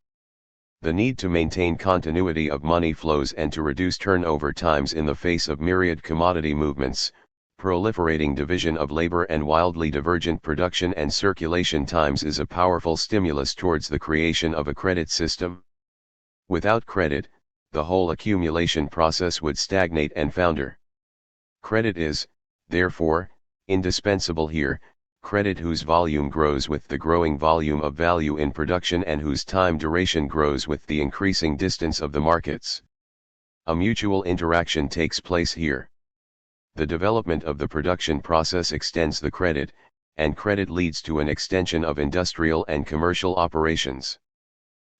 [SPEAKER 1] The need to maintain continuity of money flows and to reduce turnover times in the face of myriad commodity movements, proliferating division of labor and wildly divergent production and circulation times is a powerful stimulus towards the creation of a credit system. Without credit, the whole accumulation process would stagnate and founder. Credit is, therefore, indispensable here, credit whose volume grows with the growing volume of value in production and whose time duration grows with the increasing distance of the markets. A mutual interaction takes place here. The development of the production process extends the credit, and credit leads to an extension of industrial and commercial operations.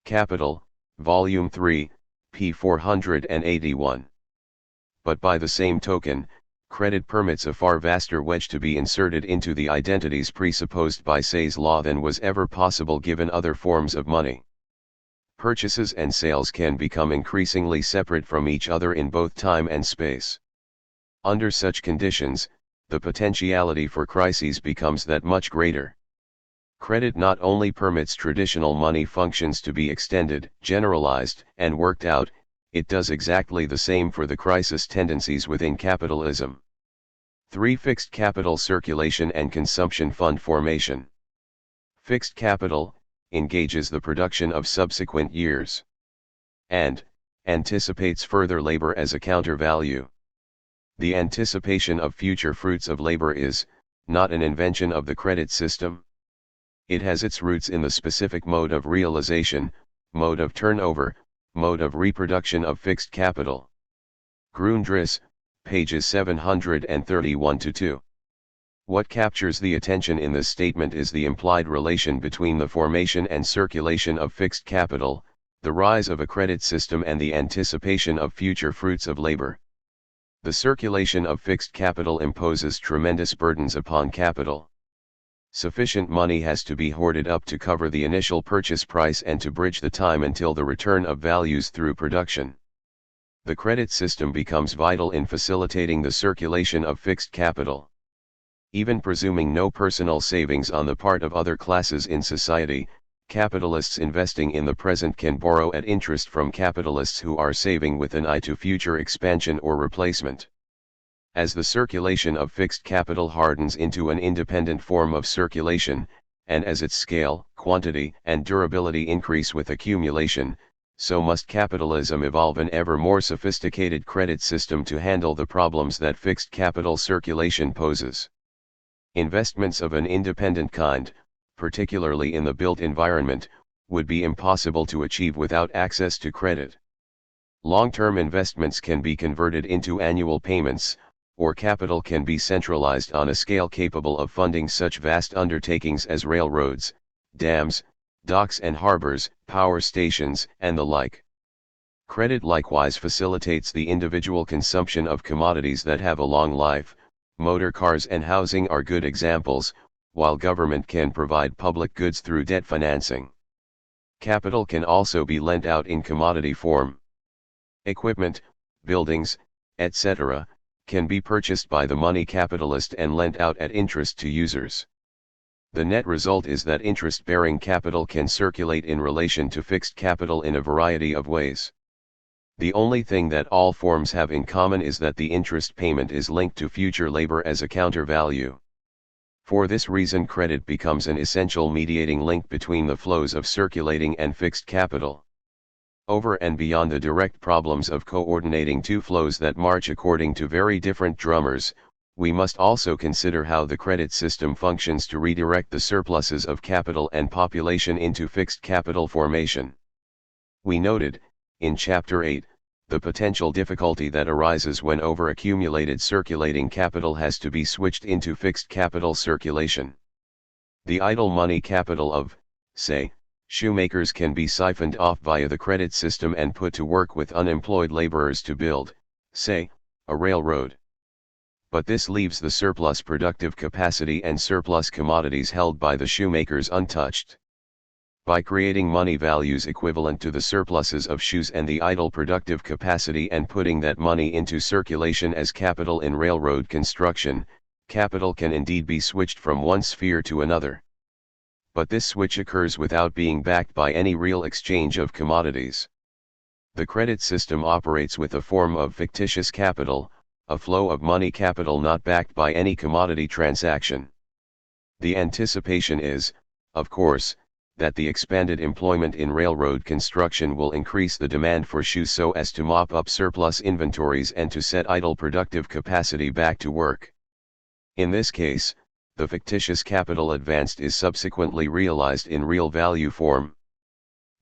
[SPEAKER 1] Capital, Volume 3, p. 481. But by the same token, credit permits a far vaster wedge to be inserted into the identities presupposed by Say's law than was ever possible given other forms of money. Purchases and sales can become increasingly separate from each other in both time and space. Under such conditions, the potentiality for crises becomes that much greater. Credit not only permits traditional money functions to be extended, generalized, and worked out, it does exactly the same for the crisis tendencies within capitalism. 3. Fixed capital circulation and consumption fund formation. Fixed capital engages the production of subsequent years and anticipates further labor as a counter value. The anticipation of future fruits of labor is not an invention of the credit system. It has its roots in the specific mode of realization, mode of turnover, mode of reproduction of fixed capital. Grundriss, pages 731-2. What captures the attention in this statement is the implied relation between the formation and circulation of fixed capital, the rise of a credit system and the anticipation of future fruits of labor. The circulation of fixed capital imposes tremendous burdens upon capital. Sufficient money has to be hoarded up to cover the initial purchase price and to bridge the time until the return of values through production. The credit system becomes vital in facilitating the circulation of fixed capital. Even presuming no personal savings on the part of other classes in society, capitalists investing in the present can borrow at interest from capitalists who are saving with an eye to future expansion or replacement. As the circulation of fixed capital hardens into an independent form of circulation, and as its scale, quantity, and durability increase with accumulation, so must capitalism evolve an ever more sophisticated credit system to handle the problems that fixed capital circulation poses. Investments of an independent kind, particularly in the built environment, would be impossible to achieve without access to credit. Long-term investments can be converted into annual payments, or capital can be centralized on a scale capable of funding such vast undertakings as railroads, dams, docks and harbors, power stations, and the like. Credit likewise facilitates the individual consumption of commodities that have a long life. Motor cars and housing are good examples, while government can provide public goods through debt financing. Capital can also be lent out in commodity form. Equipment, buildings, etc., can be purchased by the money capitalist and lent out at interest to users. The net result is that interest-bearing capital can circulate in relation to fixed capital in a variety of ways. The only thing that all forms have in common is that the interest payment is linked to future labor as a counter value. For this reason, credit becomes an essential mediating link between the flows of circulating and fixed capital. Over and beyond the direct problems of coordinating two flows that march according to very different drummers, we must also consider how the credit system functions to redirect the surpluses of capital and population into fixed capital formation. We noted, in Chapter 8, the potential difficulty that arises when over-accumulated circulating capital has to be switched into fixed capital circulation. The idle money capital of, say, shoemakers can be siphoned off via the credit system and put to work with unemployed laborers to build, say, a railroad. But this leaves the surplus productive capacity and surplus commodities held by the shoemakers untouched. By creating money values equivalent to the surpluses of shoes and the idle productive capacity and putting that money into circulation as capital in railroad construction, capital can indeed be switched from one sphere to another. But this switch occurs without being backed by any real exchange of commodities. The credit system operates with a form of fictitious capital, a flow of money capital not backed by any commodity transaction. The anticipation is, of course, that the expanded employment in railroad construction will increase the demand for shoes so as to mop up surplus inventories and to set idle productive capacity back to work. In this case, the fictitious capital advanced is subsequently realized in real value form.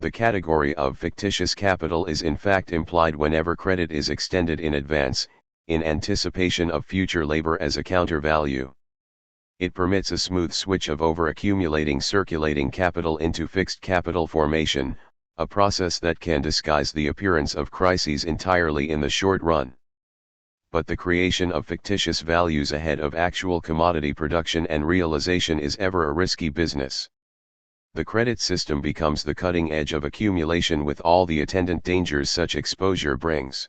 [SPEAKER 1] The category of fictitious capital is in fact implied whenever credit is extended in advance, in anticipation of future labor as a counter value. It permits a smooth switch of over-accumulating circulating capital into fixed capital formation, a process that can disguise the appearance of crises entirely in the short run. But the creation of fictitious values ahead of actual commodity production and realization is ever a risky business. The credit system becomes the cutting edge of accumulation with all the attendant dangers such exposure brings.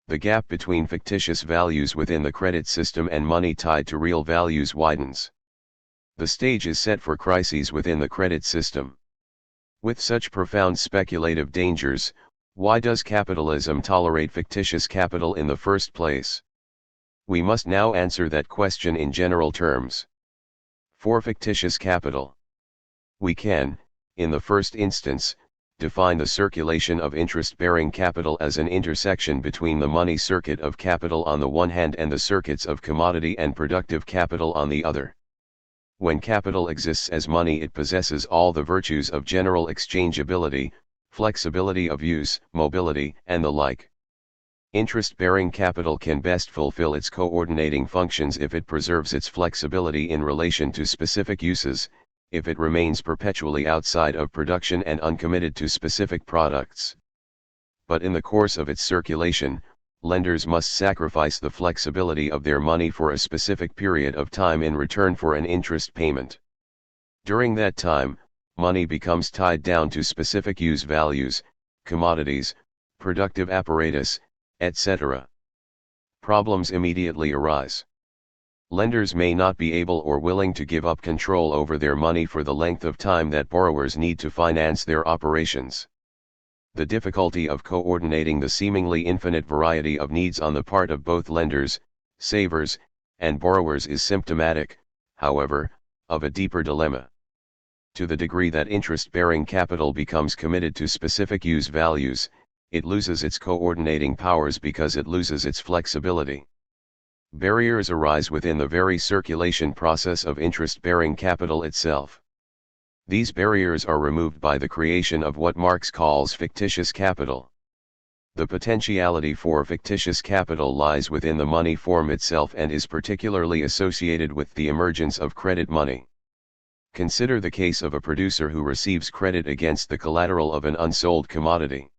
[SPEAKER 1] The gap between fictitious values within the credit system and money tied to real values widens. The stage is set for crises within the credit system. With such profound speculative dangers, why does capitalism tolerate fictitious capital in the first place? We must now answer that question in general terms. For fictitious capital, we can, in the first instance, define the circulation of interest-bearing capital as an intersection between the money circuit of capital on the one hand and the circuits of commodity and productive capital on the other. When capital exists as money, it possesses all the virtues of general exchangeability, flexibility of use, mobility, and the like. Interest-bearing capital can best fulfill its coordinating functions if it preserves its flexibility in relation to specific uses, if it remains perpetually outside of production and uncommitted to specific products. But in the course of its circulation, lenders must sacrifice the flexibility of their money for a specific period of time in return for an interest payment. During that time, money becomes tied down to specific use values, commodities, productive apparatus, etc. Problems immediately arise. Lenders may not be able or willing to give up control over their money for the length of time that borrowers need to finance their operations. The difficulty of coordinating the seemingly infinite variety of needs on the part of both lenders, savers, and borrowers is symptomatic, however, of a deeper dilemma. To the degree that interest-bearing capital becomes committed to specific use values, it loses its coordinating powers because it loses its flexibility. Barriers arise within the very circulation process of interest-bearing capital itself. These barriers are removed by the creation of what Marx calls fictitious capital. The potentiality for fictitious capital lies within the money form itself and is particularly associated with the emergence of credit money. Consider the case of a producer who receives credit against the collateral of an unsold commodity.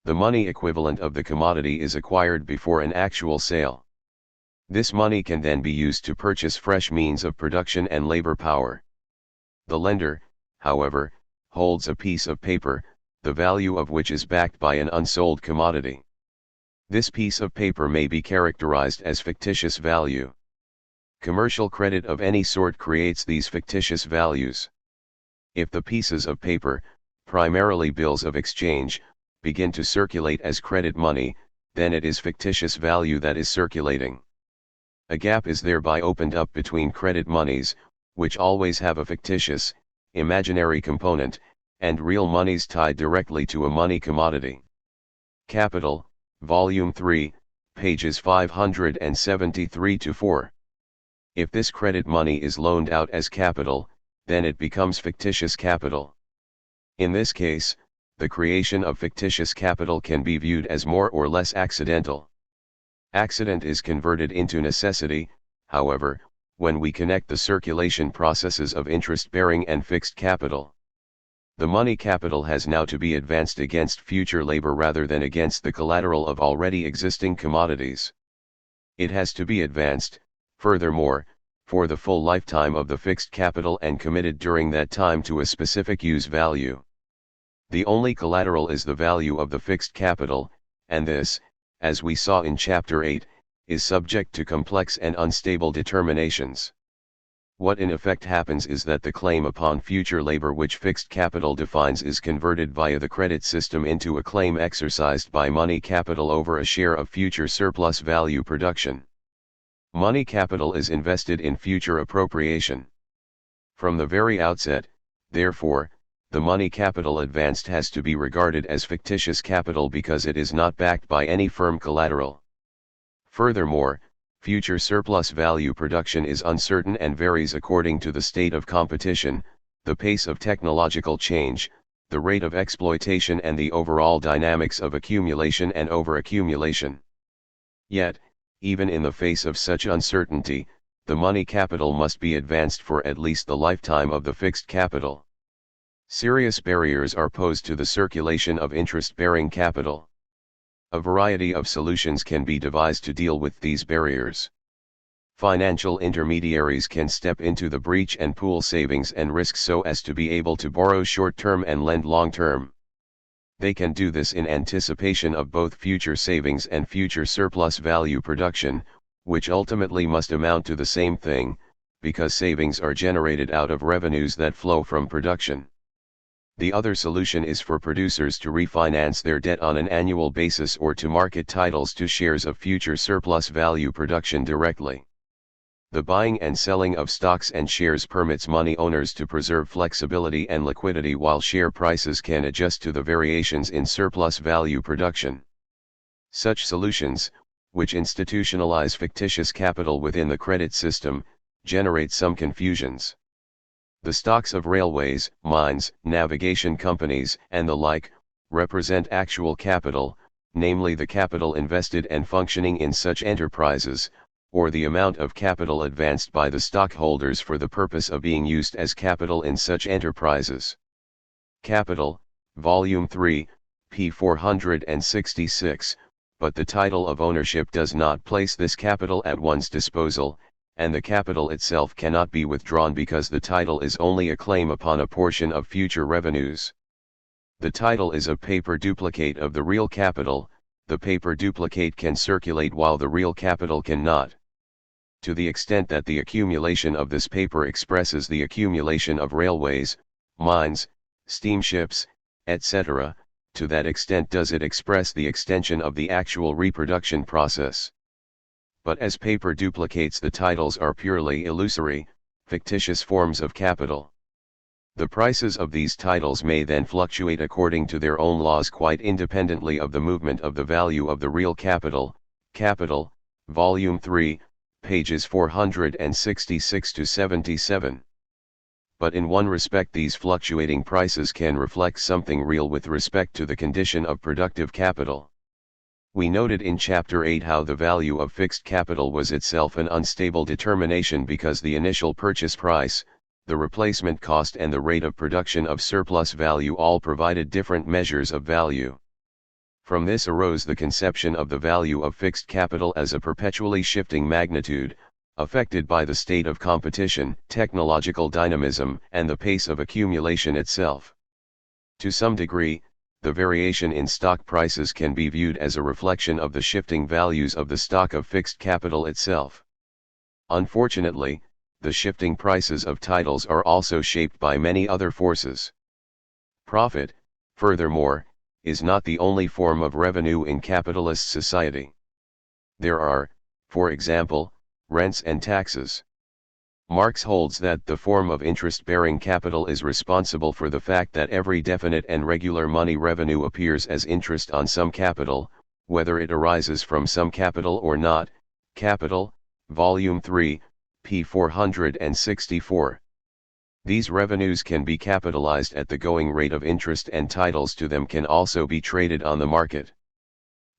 [SPEAKER 1] The money equivalent of the commodity is acquired before an actual sale. This money can then be used to purchase fresh means of production and labor power. The lender, however, holds a piece of paper, the value of which is backed by an unsold commodity. This piece of paper may be characterized as fictitious value. Commercial credit of any sort creates these fictitious values. If the pieces of paper, primarily bills of exchange, begin to circulate as credit money, then it is fictitious value that is circulating. A gap is thereby opened up between credit monies, which always have a fictitious, imaginary component, and real monies tied directly to a money commodity. Capital, Volume 3, pages 573-4. If this credit money is loaned out as capital, then it becomes fictitious capital. In this case, the creation of fictitious capital can be viewed as more or less accidental. Accident is converted into necessity, however, when we connect the circulation processes of interest-bearing and fixed capital. The money capital has now to be advanced against future labor rather than against the collateral of already existing commodities. It has to be advanced, furthermore, for the full lifetime of the fixed capital and committed during that time to a specific use value. The only collateral is the value of the fixed capital, and this, as we saw in Chapter 8, is subject to complex and unstable determinations. What in effect happens is that the claim upon future labor which fixed capital defines is converted via the credit system into a claim exercised by money capital over a share of future surplus value production. Money capital is invested in future appropriation. From the very outset, therefore, the money capital advanced has to be regarded as fictitious capital because it is not backed by any firm collateral. Furthermore, future surplus value production is uncertain and varies according to the state of competition, the pace of technological change, the rate of exploitation and the overall dynamics of accumulation and overaccumulation. Yet, even in the face of such uncertainty, the money capital must be advanced for at least the lifetime of the fixed capital. Serious barriers are posed to the circulation of interest-bearing capital. A variety of solutions can be devised to deal with these barriers. Financial intermediaries can step into the breach and pool savings and risks so as to be able to borrow short-term and lend long-term. They can do this in anticipation of both future savings and future surplus value production, which ultimately must amount to the same thing, because savings are generated out of revenues that flow from production. The other solution is for producers to refinance their debt on an annual basis or to market titles to shares of future surplus value production directly. The buying and selling of stocks and shares permits money owners to preserve flexibility and liquidity while share prices can adjust to the variations in surplus value production. Such solutions, which institutionalize fictitious capital within the credit system, generate some confusions. The stocks of railways, mines, navigation companies, and the like, represent actual capital, namely the capital invested and functioning in such enterprises, or the amount of capital advanced by the stockholders for the purpose of being used as capital in such enterprises. Capital, Volume 3, p. 466, but the title of ownership does not place this capital at one's disposal, and the capital itself cannot be withdrawn because the title is only a claim upon a portion of future revenues. The title is a paper duplicate of the real capital. The paper duplicate can circulate while the real capital cannot. To the extent that the accumulation of this paper expresses the accumulation of railways, mines, steamships, etc., to that extent does it express the extension of the actual reproduction process. But as paper duplicates, the titles are purely illusory, fictitious forms of capital. The prices of these titles may then fluctuate according to their own laws quite independently of the movement of the value of the real capital. Capital, Volume 3, pages 466-77. But in one respect these fluctuating prices can reflect something real with respect to the condition of productive capital. We noted in Chapter 8 how the value of fixed capital was itself an unstable determination because the initial purchase price, the replacement cost and the rate of production of surplus value all provided different measures of value. From this arose the conception of the value of fixed capital as a perpetually shifting magnitude, affected by the state of competition, technological dynamism, and the pace of accumulation itself. To some degree, the variation in stock prices can be viewed as a reflection of the shifting values of the stock of fixed capital itself. Unfortunately, the shifting prices of titles are also shaped by many other forces. Profit, furthermore, is not the only form of revenue in capitalist society. There are, for example, rents and taxes. Marx holds that the form of interest-bearing capital is responsible for the fact that every definite and regular money revenue appears as interest on some capital, whether it arises from some capital or not. Capital, Volume 3, p. 464. These revenues can be capitalized at the going rate of interest, and titles to them can also be traded on the market.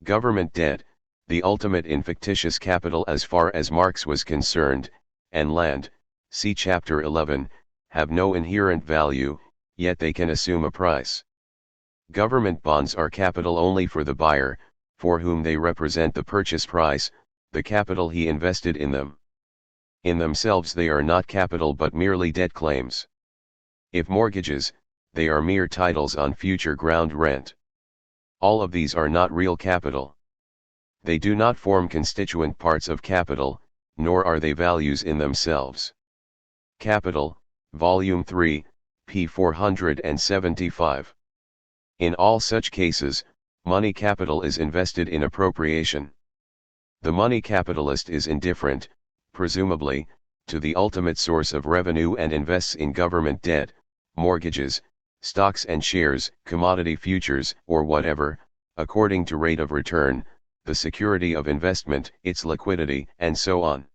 [SPEAKER 1] Government debt, the ultimate in fictitious capital as far as Marx was concerned, and land, see Chapter 11, have no inherent value, yet they can assume a price. Government bonds are capital only for the buyer, for whom they represent the purchase price, the capital he invested in them. In themselves they are not capital but merely debt claims. If mortgages, they are mere titles on future ground rent. All of these are not real capital. They do not form constituent parts of capital, nor are they values in themselves. Capital, Volume 3, p. 475. In all such cases, money capital is invested in appropriation. The money capitalist is indifferent, presumably, to the ultimate source of revenue and invests in government debt, mortgages, stocks and shares, commodity futures, or whatever, according to rate of return, the security of investment, its liquidity, and so on.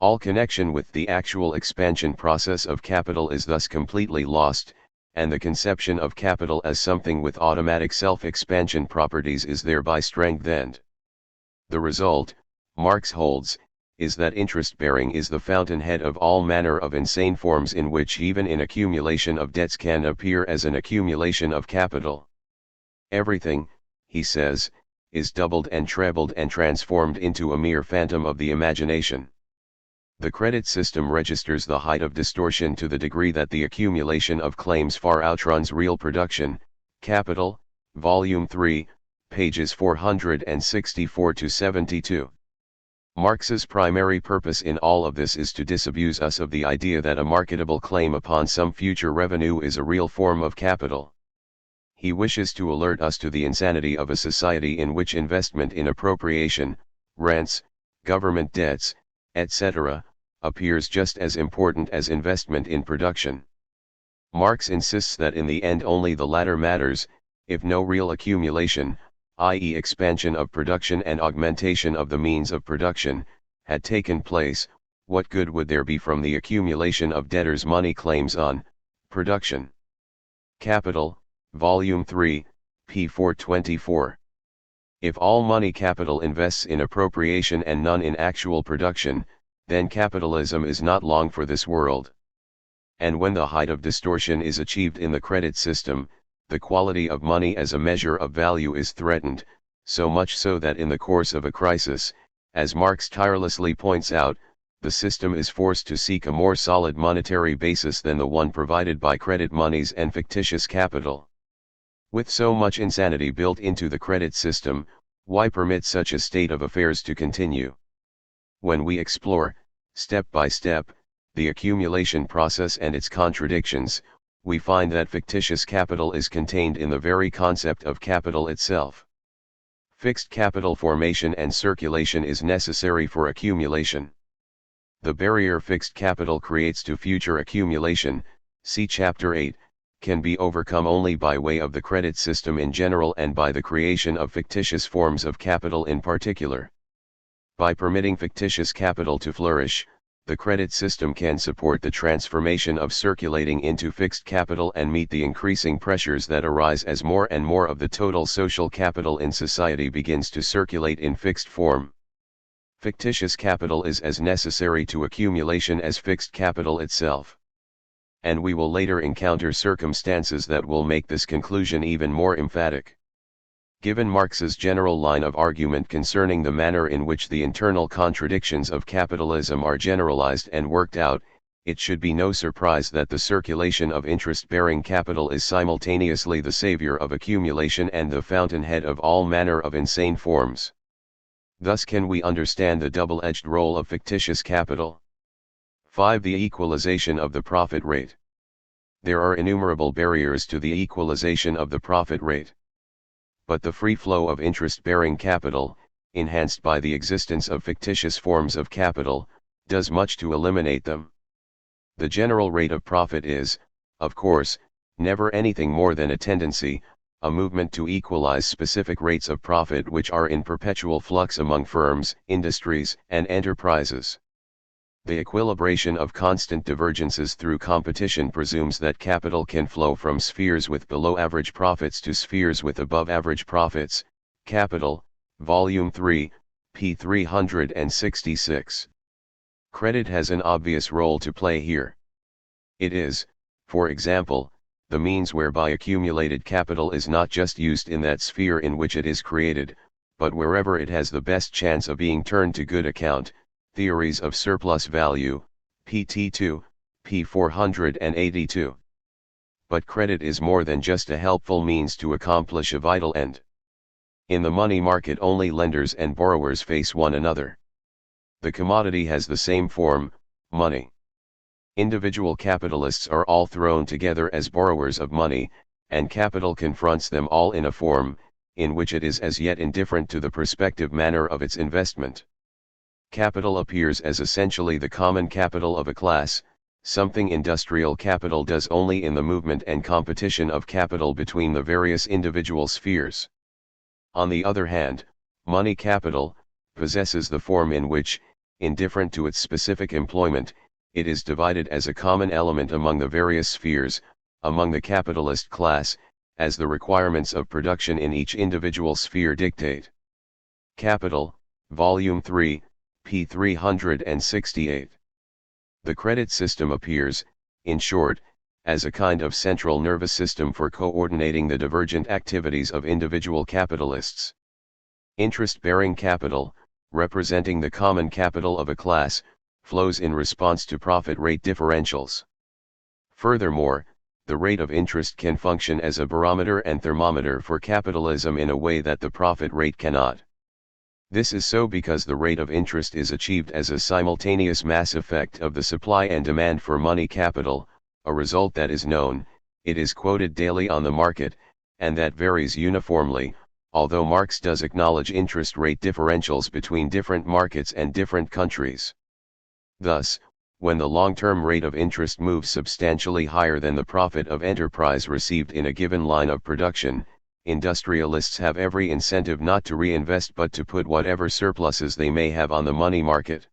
[SPEAKER 1] All connection with the actual expansion process of capital is thus completely lost, and the conception of capital as something with automatic self-expansion properties is thereby strengthened. The result, Marx holds, is that interest-bearing is the fountainhead of all manner of insane forms in which even an accumulation of debts can appear as an accumulation of capital. Everything, he says, is doubled and trebled and transformed into a mere phantom of the imagination. The credit system registers the height of distortion to the degree that the accumulation of claims far outruns real production. Capital, Volume 3, pages 464 to 72. Marx's primary purpose in all of this is to disabuse us of the idea that a marketable claim upon some future revenue is a real form of capital. He wishes to alert us to the insanity of a society in which investment in appropriation, rents, government debts, etc., appears just as important as investment in production. Marx insists that in the end only the latter matters. If no real accumulation, i.e. expansion of production and augmentation of the means of production, had taken place, what good would there be from the accumulation of debtors' money claims on production? Capital, Volume 3, p. 424. If all money capital invests in appropriation and none in actual production, then capitalism is not long for this world. And when the height of distortion is achieved in the credit system, the quality of money as a measure of value is threatened, so much so that in the course of a crisis, as Marx tirelessly points out, the system is forced to seek a more solid monetary basis than the one provided by credit monies and fictitious capital. With so much insanity built into the credit system, why permit such a state of affairs to continue? When we explore, step by step, the accumulation process and its contradictions, we find that fictitious capital is contained in the very concept of capital itself. Fixed capital formation and circulation is necessary for accumulation. The barrier fixed capital creates to future accumulation, see Chapter 8, can be overcome only by way of the credit system in general and by the creation of fictitious forms of capital in particular. By permitting fictitious capital to flourish, the credit system can support the transformation of circulating into fixed capital and meet the increasing pressures that arise as more and more of the total social capital in society begins to circulate in fixed form. Fictitious capital is as necessary to accumulation as fixed capital itself. And we will later encounter circumstances that will make this conclusion even more emphatic. Given Marx's general line of argument concerning the manner in which the internal contradictions of capitalism are generalized and worked out, it should be no surprise that the circulation of interest-bearing capital is simultaneously the savior of accumulation and the fountainhead of all manner of insane forms. Thus can we understand the double-edged role of fictitious capital. 5. The equalization of the profit rate. There are innumerable barriers to the equalization of the profit rate. But the free flow of interest-bearing capital, enhanced by the existence of fictitious forms of capital, does much to eliminate them. The general rate of profit is, of course, never anything more than a tendency, a movement to equalize specific rates of profit which are in perpetual flux among firms, industries, and enterprises. The equilibration of constant divergences through competition presumes that capital can flow from spheres with below-average profits to spheres with above-average profits. Capital, Volume 3, p. 366. Credit has an obvious role to play here. It is, for example, the means whereby accumulated capital is not just used in that sphere in which it is created, but wherever it has the best chance of being turned to good account. Theories of Surplus Value, pt 2, p. 482. But credit is more than just a helpful means to accomplish a vital end. In the money market only lenders and borrowers face one another. The commodity has the same form, money. Individual capitalists are all thrown together as borrowers of money, and capital confronts them all in a form, in which it is as yet indifferent to the prospective manner of its investment. Capital appears as essentially the common capital of a class, something industrial capital does only in the movement and competition of capital between the various individual spheres. On the other hand, money capital possesses the form in which, indifferent to its specific employment, it is divided as a common element among the various spheres, among the capitalist class, as the requirements of production in each individual sphere dictate. Capital, Volume 3, p. 368. The credit system appears, in short, as a kind of central nervous system for coordinating the divergent activities of individual capitalists. Interest-bearing capital, representing the common capital of a class, flows in response to profit rate differentials. Furthermore, the rate of interest can function as a barometer and thermometer for capitalism in a way that the profit rate cannot. This is so because the rate of interest is achieved as a simultaneous mass effect of the supply and demand for money capital, a result that is known, it is quoted daily on the market, and that varies uniformly, although Marx does acknowledge interest rate differentials between different markets and different countries. Thus, when the long-term rate of interest moves substantially higher than the profit of enterprise received in a given line of production, industrialists have every incentive not to reinvest but to put whatever surpluses they may have on the money market.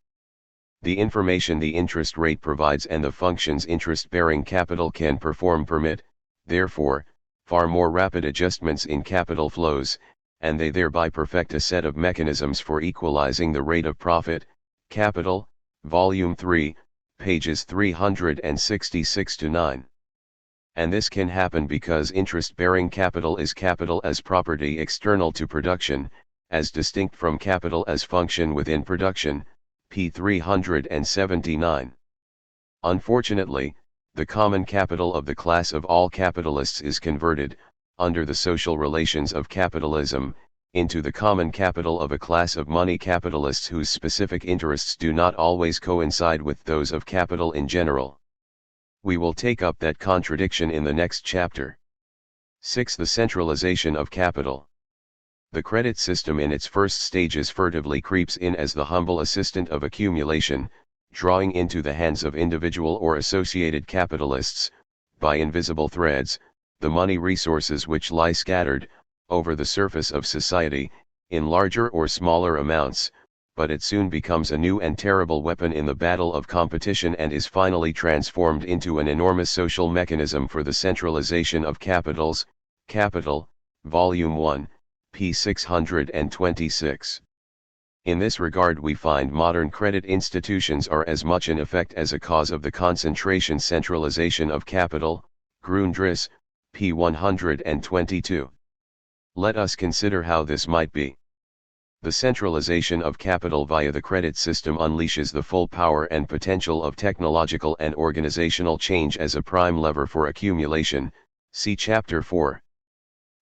[SPEAKER 1] The information the interest rate provides and the functions interest-bearing capital can perform permit, therefore, far more rapid adjustments in capital flows, and they thereby perfect a set of mechanisms for equalizing the rate of profit. Capital, Volume 3, pages 366-9. And this can happen because interest-bearing capital is capital as property external to production, as distinct from capital as function within production, p. 379. Unfortunately, the common capital of the class of all capitalists is converted, under the social relations of capitalism, into the common capital of a class of money capitalists whose specific interests do not always coincide with those of capital in general. We will take up that contradiction in the next chapter. 6. The centralization of capital. The credit system in its first stages furtively creeps in as the humble assistant of accumulation, drawing into the hands of individual or associated capitalists, by invisible threads, the money resources which lie scattered, over the surface of society, in larger or smaller amounts, but it soon becomes a new and terrible weapon in the battle of competition and is finally transformed into an enormous social mechanism for the centralization of capitals. Capital, Volume 1, p. 626. In this regard we find modern credit institutions are as much an effect as a cause of the concentration centralization of capital. Grundriss, p. 122. Let us consider how this might be. The centralization of capital via the credit system unleashes the full power and potential of technological and organizational change as a prime lever for accumulation, see Chapter 4.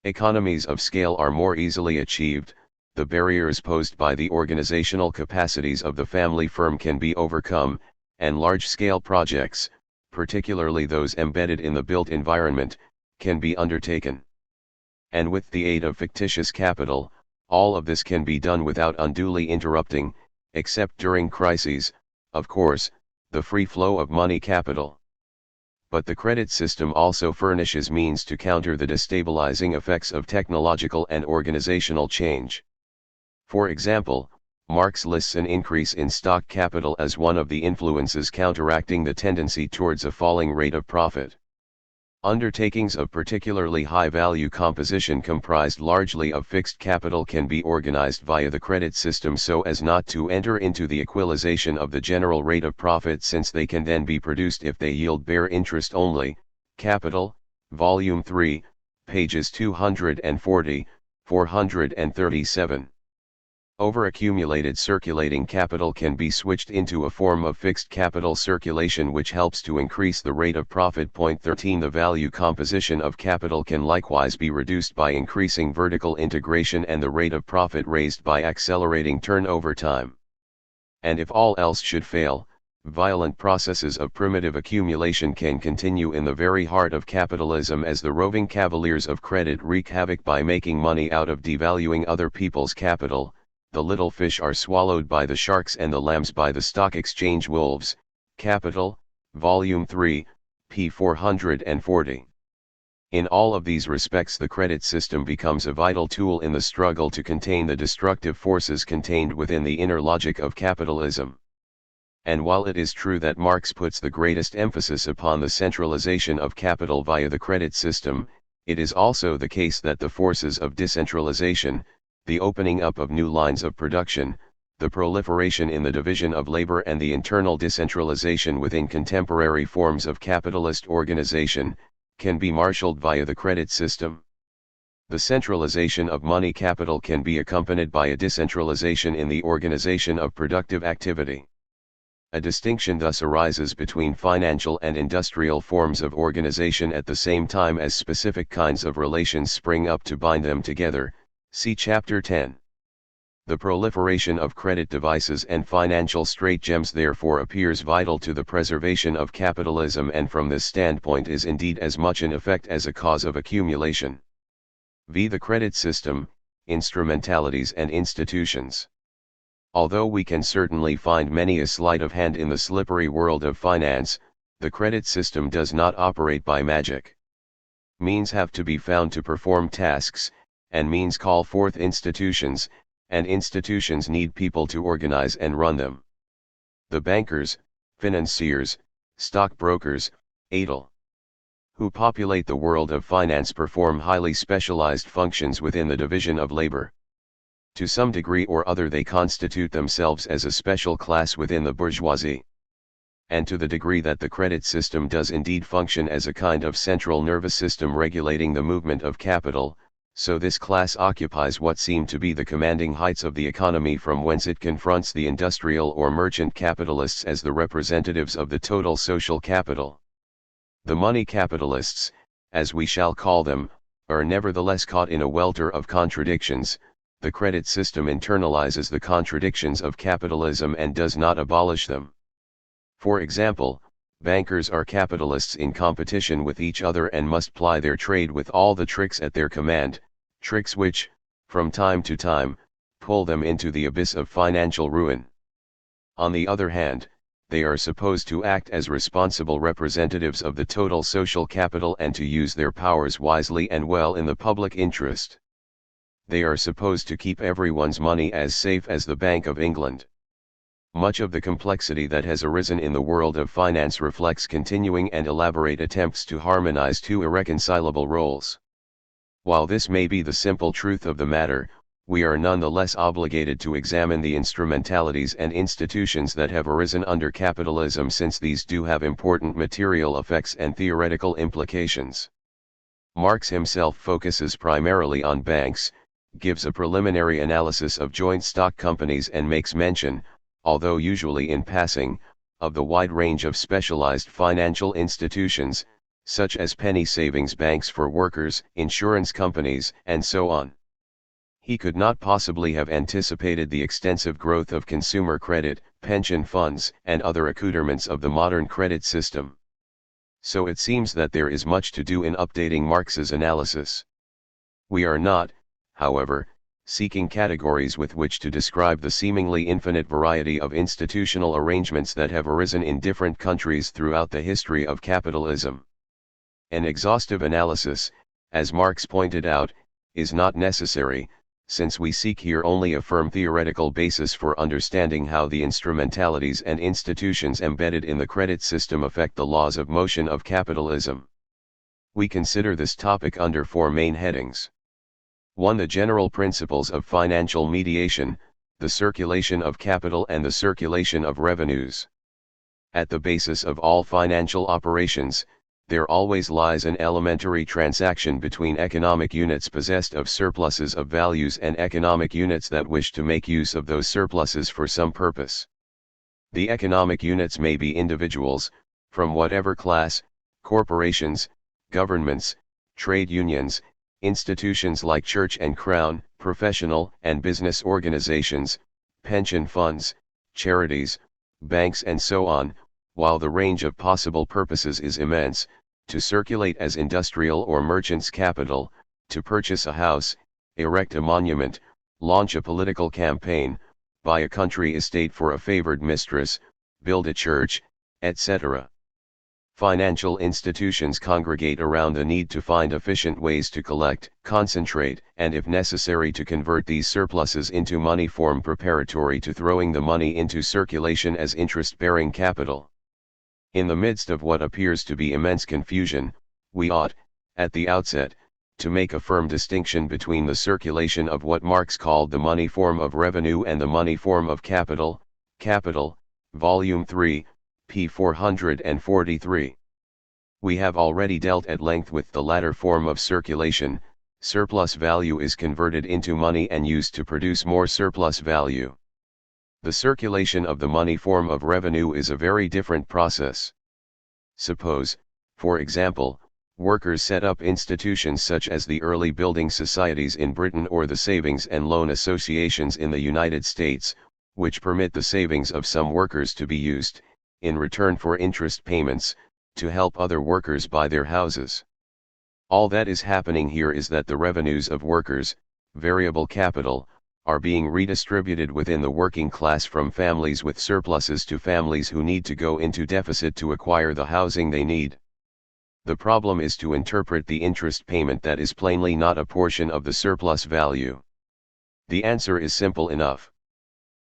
[SPEAKER 1] Economies of scale are more easily achieved, the barriers posed by the organizational capacities of the family firm can be overcome, and large-scale projects, particularly those embedded in the built environment, can be undertaken. And with the aid of fictitious capital, all of this can be done without unduly interrupting, except during crises, of course, the free flow of money capital. But the credit system also furnishes means to counter the destabilizing effects of technological and organizational change. For example, Marx lists an increase in stock capital as one of the influences counteracting the tendency towards a falling rate of profit. Undertakings of particularly high value composition comprised largely of fixed capital can be organized via the credit system so as not to enter into the equalization of the general rate of profit, since they can then be produced if they yield bare interest only. Capital, Volume 3, pages 240, 437. Overaccumulated circulating capital can be switched into a form of fixed capital circulation which helps to increase the rate of profit. 13. The value composition of capital can likewise be reduced by increasing vertical integration and the rate of profit raised by accelerating turnover time. And if all else should fail, violent processes of primitive accumulation can continue in the very heart of capitalism as the roving cavaliers of credit wreak havoc by making money out of devaluing other people's capital. The little fish are swallowed by the sharks and the lambs by the stock exchange wolves. Capital, Volume 3, p. 440. In all of these respects the credit system becomes a vital tool in the struggle to contain the destructive forces contained within the inner logic of capitalism. And while it is true that Marx puts the greatest emphasis upon the centralization of capital via the credit system, it is also the case that the forces of decentralization, the opening up of new lines of production, the proliferation in the division of labor and the internal decentralization within contemporary forms of capitalist organization, can be marshaled via the credit system. The centralization of money capital can be accompanied by a decentralization in the organization of productive activity. A distinction thus arises between financial and industrial forms of organization at the same time as specific kinds of relations spring up to bind them together. See Chapter 10. The proliferation of credit devices and financial straitgems therefore appears vital to the preservation of capitalism, and from this standpoint is indeed as much an effect as a cause of accumulation. V. The credit system, instrumentalities and institutions. Although we can certainly find many a sleight of hand in the slippery world of finance, the credit system does not operate by magic. Means have to be found to perform tasks, and means call forth institutions, and institutions need people to organize and run them. The bankers, financiers, stockbrokers, adel, who populate the world of finance perform highly specialized functions within the division of labor. To some degree or other they constitute themselves as a special class within the bourgeoisie. And to the degree that the credit system does indeed function as a kind of central nervous system regulating the movement of capital, so this class occupies what seem to be the commanding heights of the economy, from whence it confronts the industrial or merchant capitalists as the representatives of the total social capital. The money capitalists, as we shall call them, are nevertheless caught in a welter of contradictions. The credit system internalizes the contradictions of capitalism and does not abolish them. For example, bankers are capitalists in competition with each other and must ply their trade with all the tricks at their command, tricks which, from time to time, pull them into the abyss of financial ruin. On the other hand, they are supposed to act as responsible representatives of the total social capital and to use their powers wisely and well in the public interest. They are supposed to keep everyone's money as safe as the Bank of England. Much of the complexity that has arisen in the world of finance reflects continuing and elaborate attempts to harmonize two irreconcilable roles. While this may be the simple truth of the matter, we are none the less obligated to examine the instrumentalities and institutions that have arisen under capitalism, since these do have important material effects and theoretical implications. Marx himself focuses primarily on banks, gives a preliminary analysis of joint stock companies and makes mention, although usually in passing, of the wide range of specialized financial institutions, such as penny savings banks for workers, insurance companies, and so on. He could not possibly have anticipated the extensive growth of consumer credit, pension funds, and other accoutrements of the modern credit system. So it seems that there is much to do in updating Marx's analysis. We are not, however, seeking categories with which to describe the seemingly infinite variety of institutional arrangements that have arisen in different countries throughout the history of capitalism. An exhaustive analysis, as Marx pointed out, is not necessary, since we seek here only a firm theoretical basis for understanding how the instrumentalities and institutions embedded in the credit system affect the laws of motion of capitalism. We consider this topic under four main headings. 1. The general principles of financial mediation, the circulation of capital and the circulation of revenues. At the basis of all financial operations, there always lies an elementary transaction between economic units possessed of surpluses of values and economic units that wish to make use of those surpluses for some purpose. The economic units may be individuals, from whatever class, corporations, governments, trade unions, institutions like church and crown, professional and business organizations, pension funds, charities, banks and so on, while the range of possible purposes is immense, to circulate as industrial or merchant's capital, to purchase a house, erect a monument, launch a political campaign, buy a country estate for a favored mistress, build a church, etc. Financial institutions congregate around the need to find efficient ways to collect, concentrate, and if necessary to convert these surpluses into money form preparatory to throwing the money into circulation as interest-bearing capital. In the midst of what appears to be immense confusion, we ought, at the outset, to make a firm distinction between the circulation of what Marx called the money form of revenue and the money form of capital, Capital, Volume 3, p. 443. We have already dealt at length with the latter form of circulation. Surplus value is converted into money and used to produce more surplus value. The circulation of the money form of revenue is a very different process. Suppose, for example, workers set up institutions such as the early building societies in Britain or the savings and loan associations in the United States, which permit the savings of some workers to be used, in return for interest payments, to help other workers buy their houses. All that is happening here is that the revenues of workers, variable capital, are being redistributed within the working class from families with surpluses to families who need to go into deficit to acquire the housing they need. The problem is to interpret the interest payment that is plainly not a portion of the surplus value. The answer is simple enough.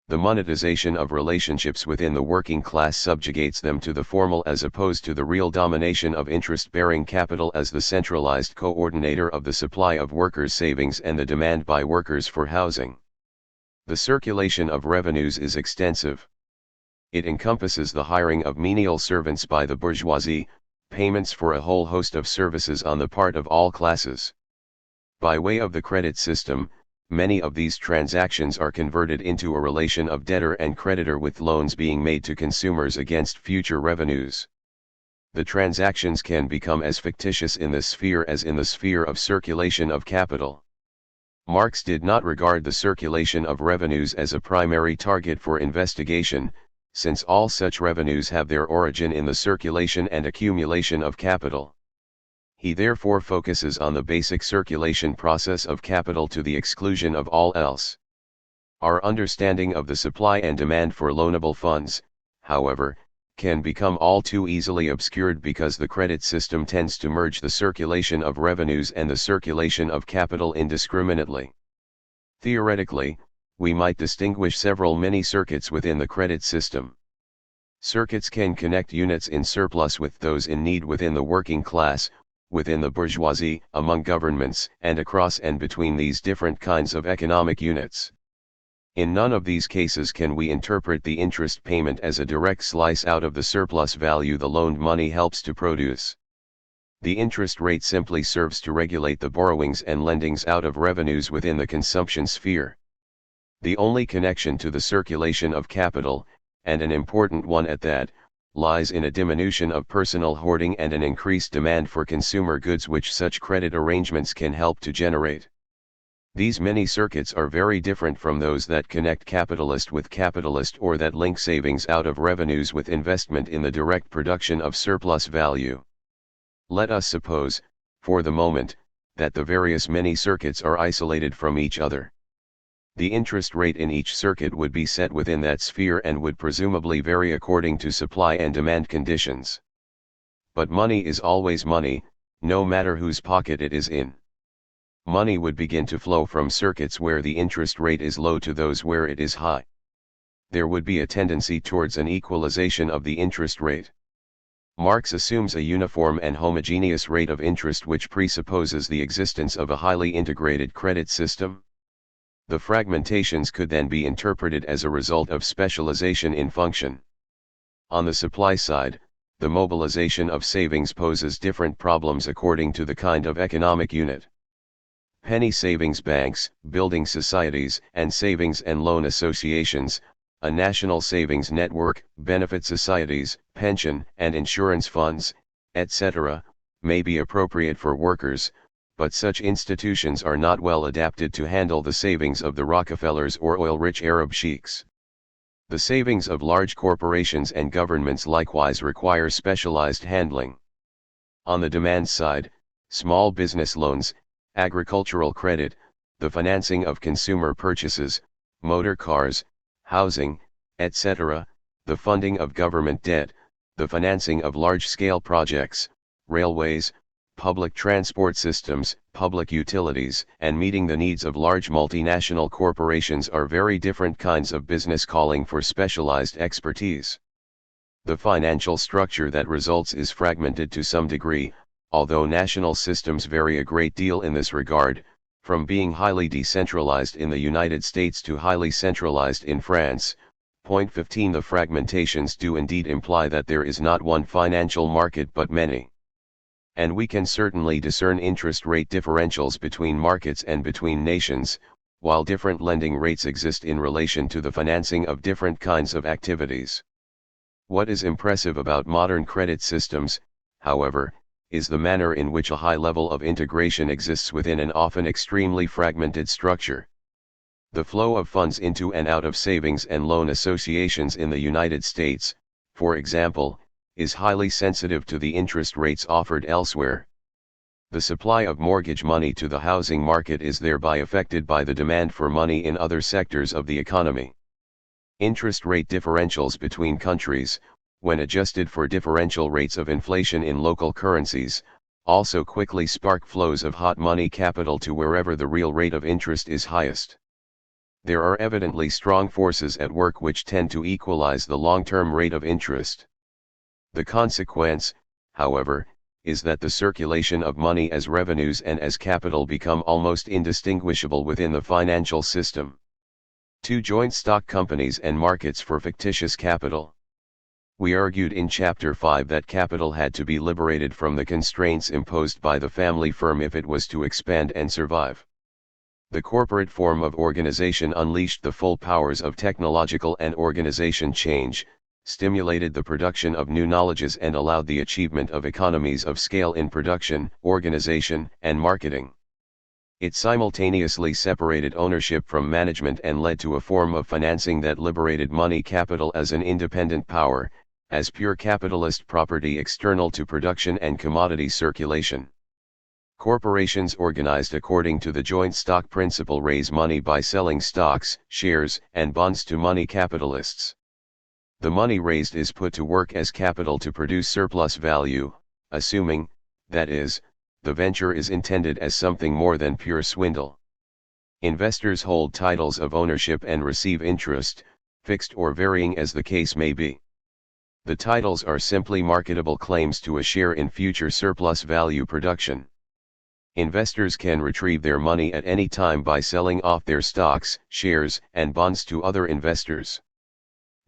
[SPEAKER 1] The monetization of relationships within the working class subjugates them to the formal as opposed to the real domination of interest-bearing capital as the centralized coordinator of the supply of workers' savings and the demand by workers for housing. The circulation of revenues is extensive. It encompasses the hiring of menial servants by the bourgeoisie, payments for a whole host of services on the part of all classes. By way of the credit system, many of these transactions are converted into a relation of debtor and creditor with loans being made to consumers against future revenues. The transactions can become as fictitious in this sphere as in the sphere of circulation of capital. Marx did not regard the circulation of revenues as a primary target for investigation, since all such revenues have their origin in the circulation and accumulation of capital. He therefore focuses on the basic circulation process of capital to the exclusion of all else. Our understanding of the supply and demand for loanable funds, however, can become all too easily obscured because the credit system tends to merge the circulation of revenues and the circulation of capital indiscriminately. Theoretically, we might distinguish several mini-circuits within the credit system. Circuits can connect units in surplus with those in need within the working class, within the bourgeoisie, among governments, and across and between these different kinds of economic units. In none of these cases can we interpret the interest payment as a direct slice out of the surplus value the loaned money helps to produce. The interest rate simply serves to regulate the borrowings and lendings out of revenues within the consumption sphere. The only connection to the circulation of capital, and an important one at that, lies in a diminution of personal hoarding and an increased demand for consumer goods which such credit arrangements can help to generate. These many circuits are very different from those that connect capitalist with capitalist or that link savings out of revenues with investment in the direct production of surplus value. Let us suppose, for the moment, that the various many circuits are isolated from each other. The interest rate in each circuit would be set within that sphere and would presumably vary according to supply and demand conditions. But money is always money, no matter whose pocket it is in. Money would begin to flow from circuits where the interest rate is low to those where it is high. There would be a tendency towards an equalization of the interest rate. Marx assumes a uniform and homogeneous rate of interest which presupposes the existence of a highly integrated credit system. The fragmentations could then be interpreted as a result of specialization in function. On the supply side, the mobilization of savings poses different problems according to the kind of economic unit. Penny savings banks, building societies, and savings and loan associations, a national savings network, benefit societies, pension and insurance funds, etc., may be appropriate for workers, but such institutions are not well adapted to handle the savings of the Rockefellers or oil-rich Arab sheiks. The savings of large corporations and governments likewise require specialized handling. On the demand side, small business loans, agricultural credit, the financing of consumer purchases, motor cars, housing, etc., the funding of government debt, the financing of large-scale projects, railways, public transport systems, public utilities, and meeting the needs of large multinational corporations are very different kinds of business calling for specialized expertise. The financial structure that results is fragmented to some degree, although national systems vary a great deal in this regard, from being highly decentralized in the United States to highly centralized in France. Point 15. The fragmentations do indeed imply that there is not one financial market but many. And we can certainly discern interest rate differentials between markets and between nations, while different lending rates exist in relation to the financing of different kinds of activities. What is impressive about modern credit systems, however, is the manner in which a high level of integration exists within an often extremely fragmented structure. The flow of funds into and out of savings and loan associations in the United States, for example, is highly sensitive to the interest rates offered elsewhere. The supply of mortgage money to the housing market is thereby affected by the demand for money in other sectors of the economy. Interest rate differentials between countries, when adjusted for differential rates of inflation in local currencies, also quickly spark flows of hot money capital to wherever the real rate of interest is highest. There are evidently strong forces at work which tend to equalize the long-term rate of interest. The consequence, however, is that the circulation of money as revenues and as capital become almost indistinguishable within the financial system. 2. Joint stock companies and markets for fictitious capital. We argued in Chapter 5 that capital had to be liberated from the constraints imposed by the family firm if it was to expand and survive. The corporate form of organization unleashed the full powers of technological and organization change, stimulated the production of new knowledges and allowed the achievement of economies of scale in production, organization, and marketing. It simultaneously separated ownership from management and led to a form of financing that liberated money capital as an independent power, as pure capitalist property external to production and commodity circulation. Corporations organized according to the joint stock principle raise money by selling stocks, shares, and bonds to money capitalists. The money raised is put to work as capital to produce surplus value, assuming, that is, the venture is intended as something more than pure swindle. Investors hold titles of ownership and receive interest, fixed or varying as the case may be. The titles are simply marketable claims to a share in future surplus value production. Investors can retrieve their money at any time by selling off their stocks, shares, and bonds to other investors.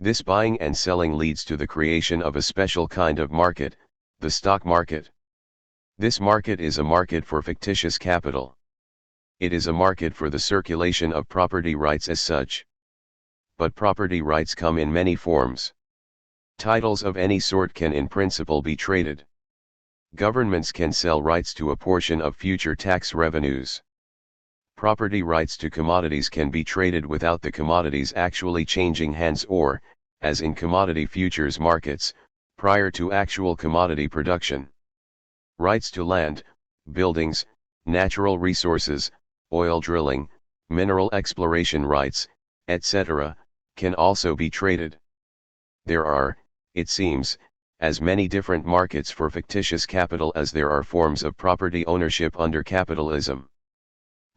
[SPEAKER 1] This buying and selling leads to the creation of a special kind of market, the stock market. This market is a market for fictitious capital. It is a market for the circulation of property rights as such. But property rights come in many forms. Titles of any sort can in principle be traded. Governments can sell rights to a portion of future tax revenues. Property rights to commodities can be traded without the commodities actually changing hands or, as in commodity futures markets, prior to actual commodity production. Rights to land, buildings, natural resources, oil drilling, mineral exploration rights, etc., can also be traded. There are, it seems, as many different markets for fictitious capital as there are forms of property ownership under capitalism.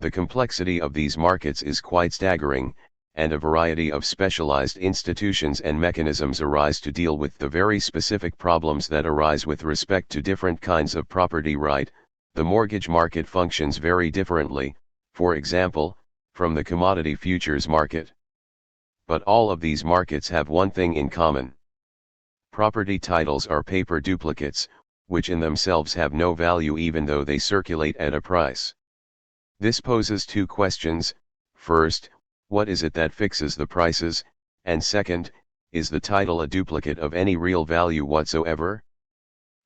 [SPEAKER 1] The complexity of these markets is quite staggering, and a variety of specialized institutions and mechanisms arise to deal with the very specific problems that arise with respect to different kinds of property right. The mortgage market functions very differently, for example, from the commodity futures market. But all of these markets have one thing in common. Property titles are paper duplicates, which in themselves have no value even though they circulate at a price. This poses two questions: first, what is it that fixes the prices, and second, is the title a duplicate of any real value whatsoever?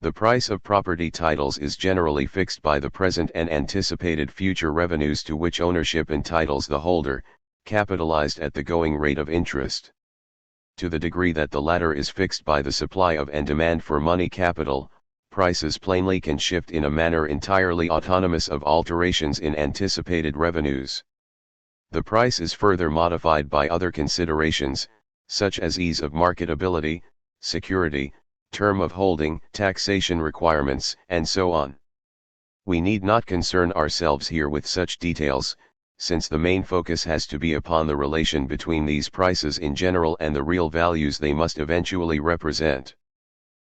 [SPEAKER 1] The price of property titles is generally fixed by the present and anticipated future revenues to which ownership entitles the holder, capitalized at the going rate of interest. To the degree that the latter is fixed by the supply of and demand for money capital, prices plainly can shift in a manner entirely autonomous of alterations in anticipated revenues. The price is further modified by other considerations, such as ease of marketability, security, term of holding, taxation requirements, and so on. We need not concern ourselves here with such details, since the main focus has to be upon the relation between these prices in general and the real values they must eventually represent.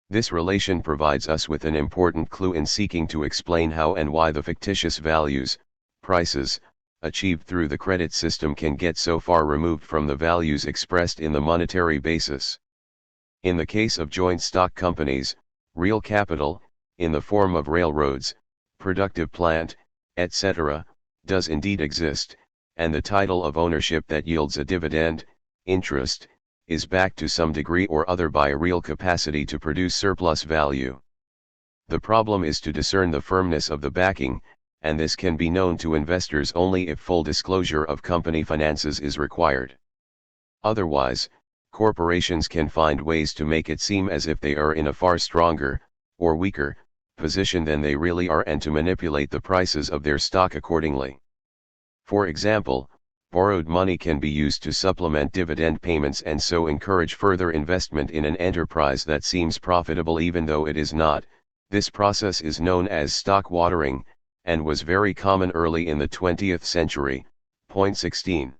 [SPEAKER 1] This relation provides us with an important clue in seeking to explain how and why the fictitious values, prices, achieved through the credit system can get so far removed from the values expressed in the monetary basis. In the case of joint stock companies, real capital, in the form of railroads, productive plant, etc., does indeed exist, and the title of ownership that yields a dividend, interest, is backed to some degree or other by a real capacity to produce surplus value. The problem is to discern the firmness of the backing, and this can be known to investors only if full disclosure of company finances is required. Otherwise, corporations can find ways to make it seem as if they are in a far stronger, or weaker, position than they really are and to manipulate the prices of their stock accordingly. For example, borrowed money can be used to supplement dividend payments and so encourage further investment in an enterprise that seems profitable even though it is not. This process is known as stock watering, and was very common early in the 20th century. Point 16.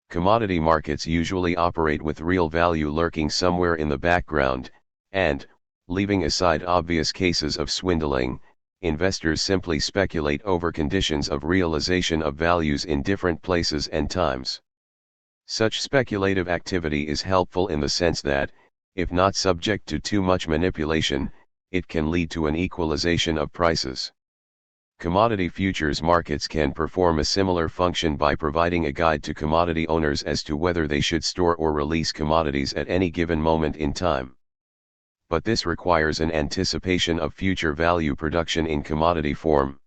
[SPEAKER 1] Commodity markets usually operate with real value lurking somewhere in the background, and, leaving aside obvious cases of swindling, investors simply speculate over conditions of realization of values in different places and times. Such speculative activity is helpful in the sense that, if not subject to too much manipulation, it can lead to an equalization of prices. Commodity futures markets can perform a similar function by providing a guide to commodity owners as to whether they should store or release commodities at any given moment in time. But this requires an anticipation of future value production in commodity form.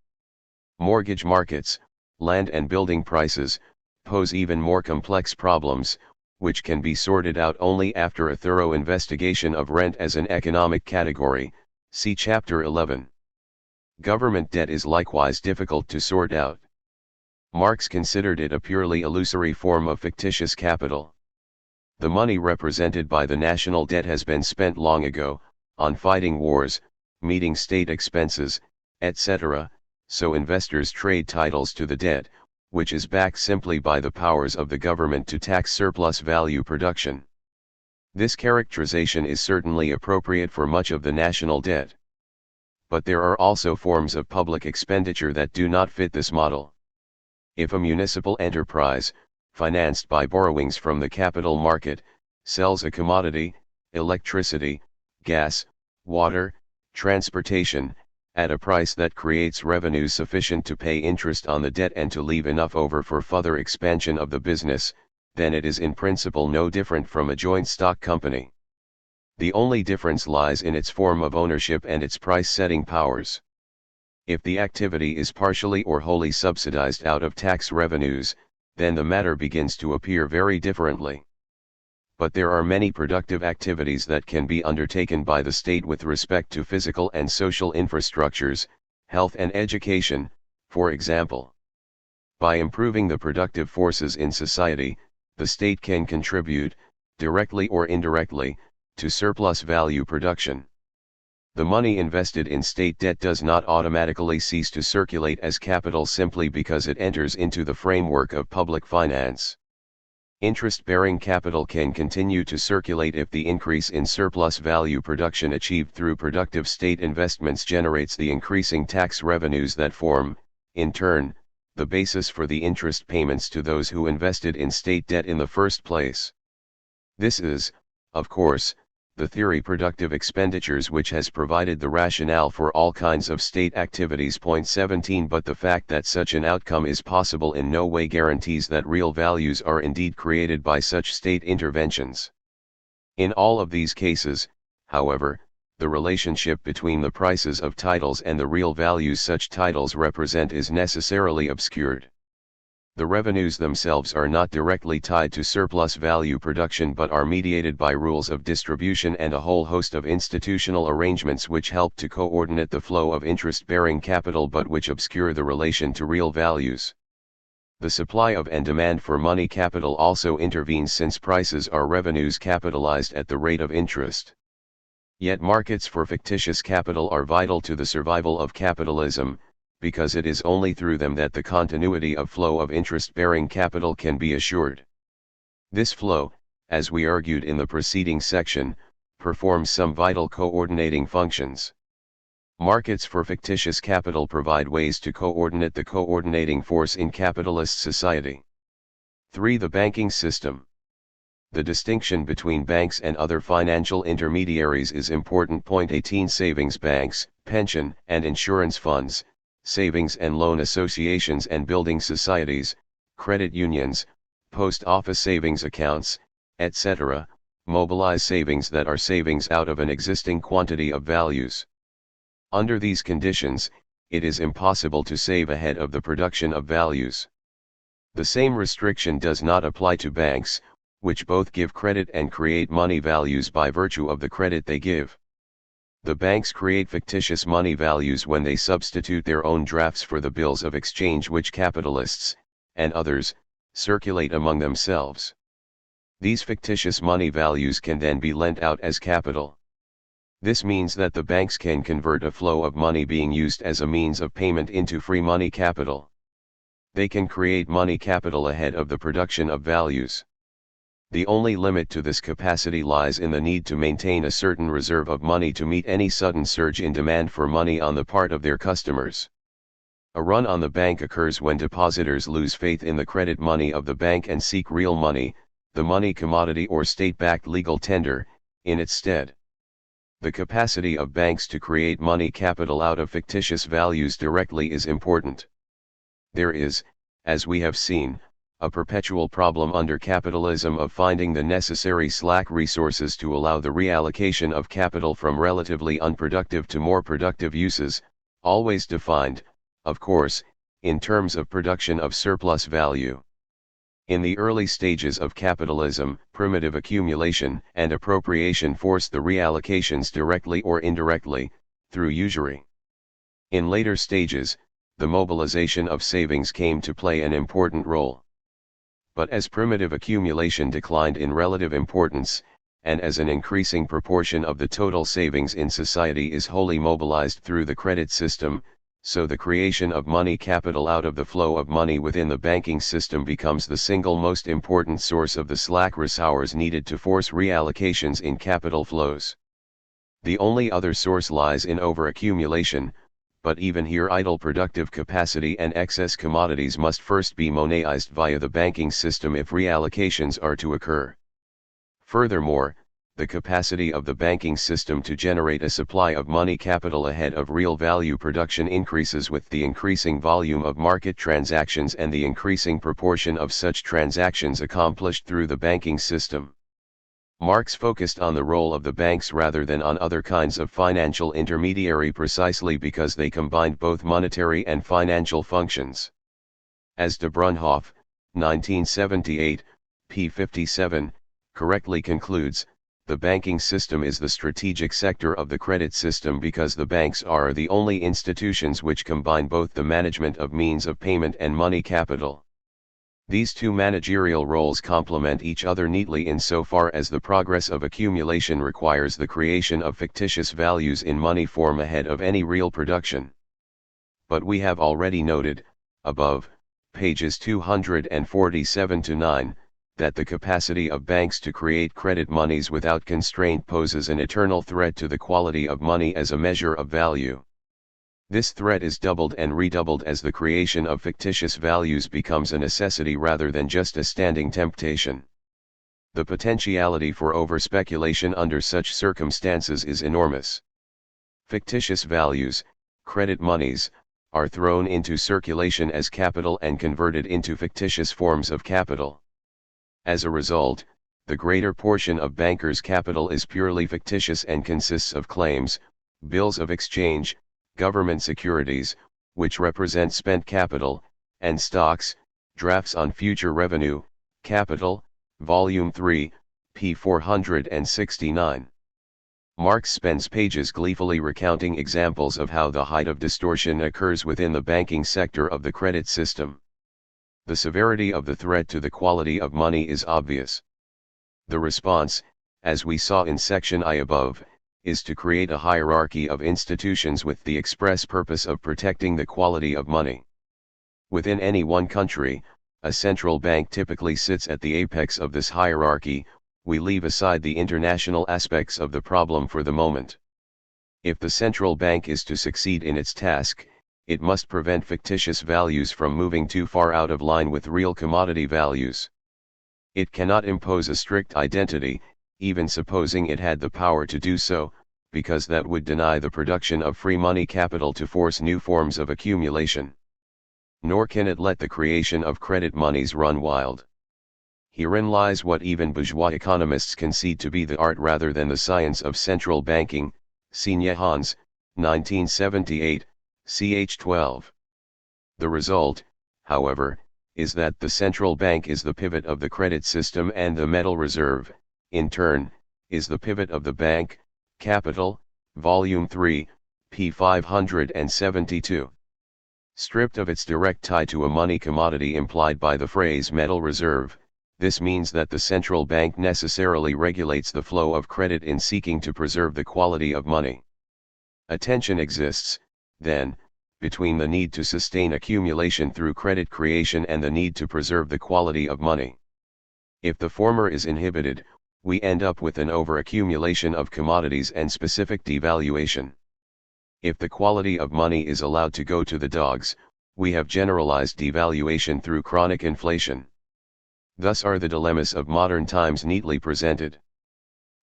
[SPEAKER 1] Mortgage markets, land and building prices, pose even more complex problems, which can be sorted out only after a thorough investigation of rent as an economic category. See Chapter 11. Government debt is likewise difficult to sort out. Marx considered it a purely illusory form of fictitious capital. The money represented by the national debt has been spent long ago, on fighting wars, meeting state expenses, etc., so investors trade titles to the debt, which is backed simply by the powers of the government to tax surplus value production. This characterization is certainly appropriate for much of the national debt. But there are also forms of public expenditure that do not fit this model. If a municipal enterprise, financed by borrowings from the capital market, sells a commodity, electricity, gas, water, transportation, at a price that creates revenues sufficient to pay interest on the debt and to leave enough over for further expansion of the business, then it is in principle no different from a joint stock company. The only difference lies in its form of ownership and its price-setting powers. If the activity is partially or wholly subsidized out of tax revenues, then the matter begins to appear very differently. But there are many productive activities that can be undertaken by the state with respect to physical and social infrastructures, health and education, for example. By improving the productive forces in society, the state can contribute, directly or indirectly, to surplus value production. The money invested in state debt does not automatically cease to circulate as capital simply because it enters into the framework of public finance. Interest-bearing capital can continue to circulate if the increase in surplus value production achieved through productive state investments generates the increasing tax revenues that form, in turn, the basis for the interest payments to those who invested in state debt in the first place. This is, of course, the theory productive expenditures which has provided the rationale for all kinds of state activities. Point 17 But the fact that such an outcome is possible in no way guarantees that real values are indeed created by such state interventions. In all of these cases, however, the relationship between the prices of titles and the real values such titles represent is necessarily obscured. The revenues themselves are not directly tied to surplus value production but are mediated by rules of distribution and a whole host of institutional arrangements which help to coordinate the flow of interest-bearing capital but which obscure the relation to real values. The supply of and demand for money capital also intervenes since prices are revenues capitalized at the rate of interest. Yet markets for fictitious capital are vital to the survival of capitalism, because it is only through them that the continuity of flow of interest-bearing capital can be assured. This flow, as we argued in the preceding section, performs some vital coordinating functions. Markets for fictitious capital provide ways to coordinate the coordinating force in capitalist society. 3. The banking system. The distinction between banks and other financial intermediaries is important. Point 18 Savings banks, pension and insurance funds, savings and loan associations and building societies, credit unions, post office savings accounts, etc., mobilize savings that are savings out of an existing quantity of values. Under these conditions, it is impossible to save ahead of the production of values. The same restriction does not apply to banks, which both give credit and create money values by virtue of the credit they give. The banks create fictitious money values when they substitute their own drafts for the bills of exchange which capitalists, and others, circulate among themselves. These fictitious money values can then be lent out as capital. This means that the banks can convert a flow of money being used as a means of payment into free money capital. They can create money capital ahead of the production of values. The only limit to this capacity lies in the need to maintain a certain reserve of money to meet any sudden surge in demand for money on the part of their customers. A run on the bank occurs when depositors lose faith in the credit money of the bank and seek real money, the money commodity or state-backed legal tender, in its stead. The capacity of banks to create money capital out of fictitious values directly is important. There is, as we have seen, a perpetual problem under capitalism of finding the necessary slack resources to allow the reallocation of capital from relatively unproductive to more productive uses, always defined, of course, in terms of production of surplus value. In the early stages of capitalism, primitive accumulation and appropriation forced the reallocations directly or indirectly, through usury. In later stages, the mobilization of savings came to play an important role. But as primitive accumulation declined in relative importance, and as an increasing proportion of the total savings in society is wholly mobilized through the credit system, so the creation of money capital out of the flow of money within the banking system becomes the single most important source of the slack resources needed to force reallocations in capital flows. The only other source lies in overaccumulation, but even here idle productive capacity and excess commodities must first be monetized via the banking system if reallocations are to occur. Furthermore, the capacity of the banking system to generate a supply of money capital ahead of real value production increases with the increasing volume of market transactions and the increasing proportion of such transactions accomplished through the banking system. Marx focused on the role of the banks rather than on other kinds of financial intermediary precisely because they combined both monetary and financial functions. As de Brunhoff, 1978, p. 57, correctly concludes, the banking system is the strategic sector of the credit system because the banks are the only institutions which combine both the management of means of payment and money capital. These two managerial roles complement each other neatly insofar as the progress of accumulation requires the creation of fictitious values in money form ahead of any real production. But we have already noted, above, pages 247 to 9, that the capacity of banks to create credit monies without constraint poses an eternal threat to the quality of money as a measure of value. This threat is doubled and redoubled as the creation of fictitious values becomes a necessity rather than just a standing temptation. The potentiality for overspeculation under such circumstances is enormous. Fictitious values, credit monies, are thrown into circulation as capital and converted into fictitious forms of capital. As a result, the greater portion of bankers' capital is purely fictitious and consists of claims, bills of exchange, government securities, which represent spent capital, and stocks, drafts on future revenue, capital, Volume 3, p. 469. Marx spends pages gleefully recounting examples of how the height of distortion occurs within the banking sector of the credit system. The severity of the threat to the quality of money is obvious. The response, as we saw in section I above, is to create a hierarchy of institutions with the express purpose of protecting the quality of money. Within any one country, a central bank typically sits at the apex of this hierarchy. We leave aside the international aspects of the problem for the moment. If the central bank is to succeed in its task, it must prevent fictitious values from moving too far out of line with real commodity values. It cannot impose a strict identity, even supposing it had the power to do so, because that would deny the production of free money capital to force new forms of accumulation. Nor can it let the creation of credit monies run wild. Herein lies what even bourgeois economists concede to be the art rather than the science of central banking, Signe Hans, 1978, ch. 12. The result, however, is that the central bank is the pivot of the credit system and the metal reserve, in turn, is the pivot of the bank, capital, Volume 3, p. 572. Stripped of its direct tie to a money commodity implied by the phrase metal reserve, this means that the central bank necessarily regulates the flow of credit in seeking to preserve the quality of money. A tension exists, then, between the need to sustain accumulation through credit creation and the need to preserve the quality of money. If the former is inhibited, we end up with an overaccumulation of commodities and specific devaluation. If the quality of money is allowed to go to the dogs, we have generalized devaluation through chronic inflation. Thus are the dilemmas of modern times neatly presented.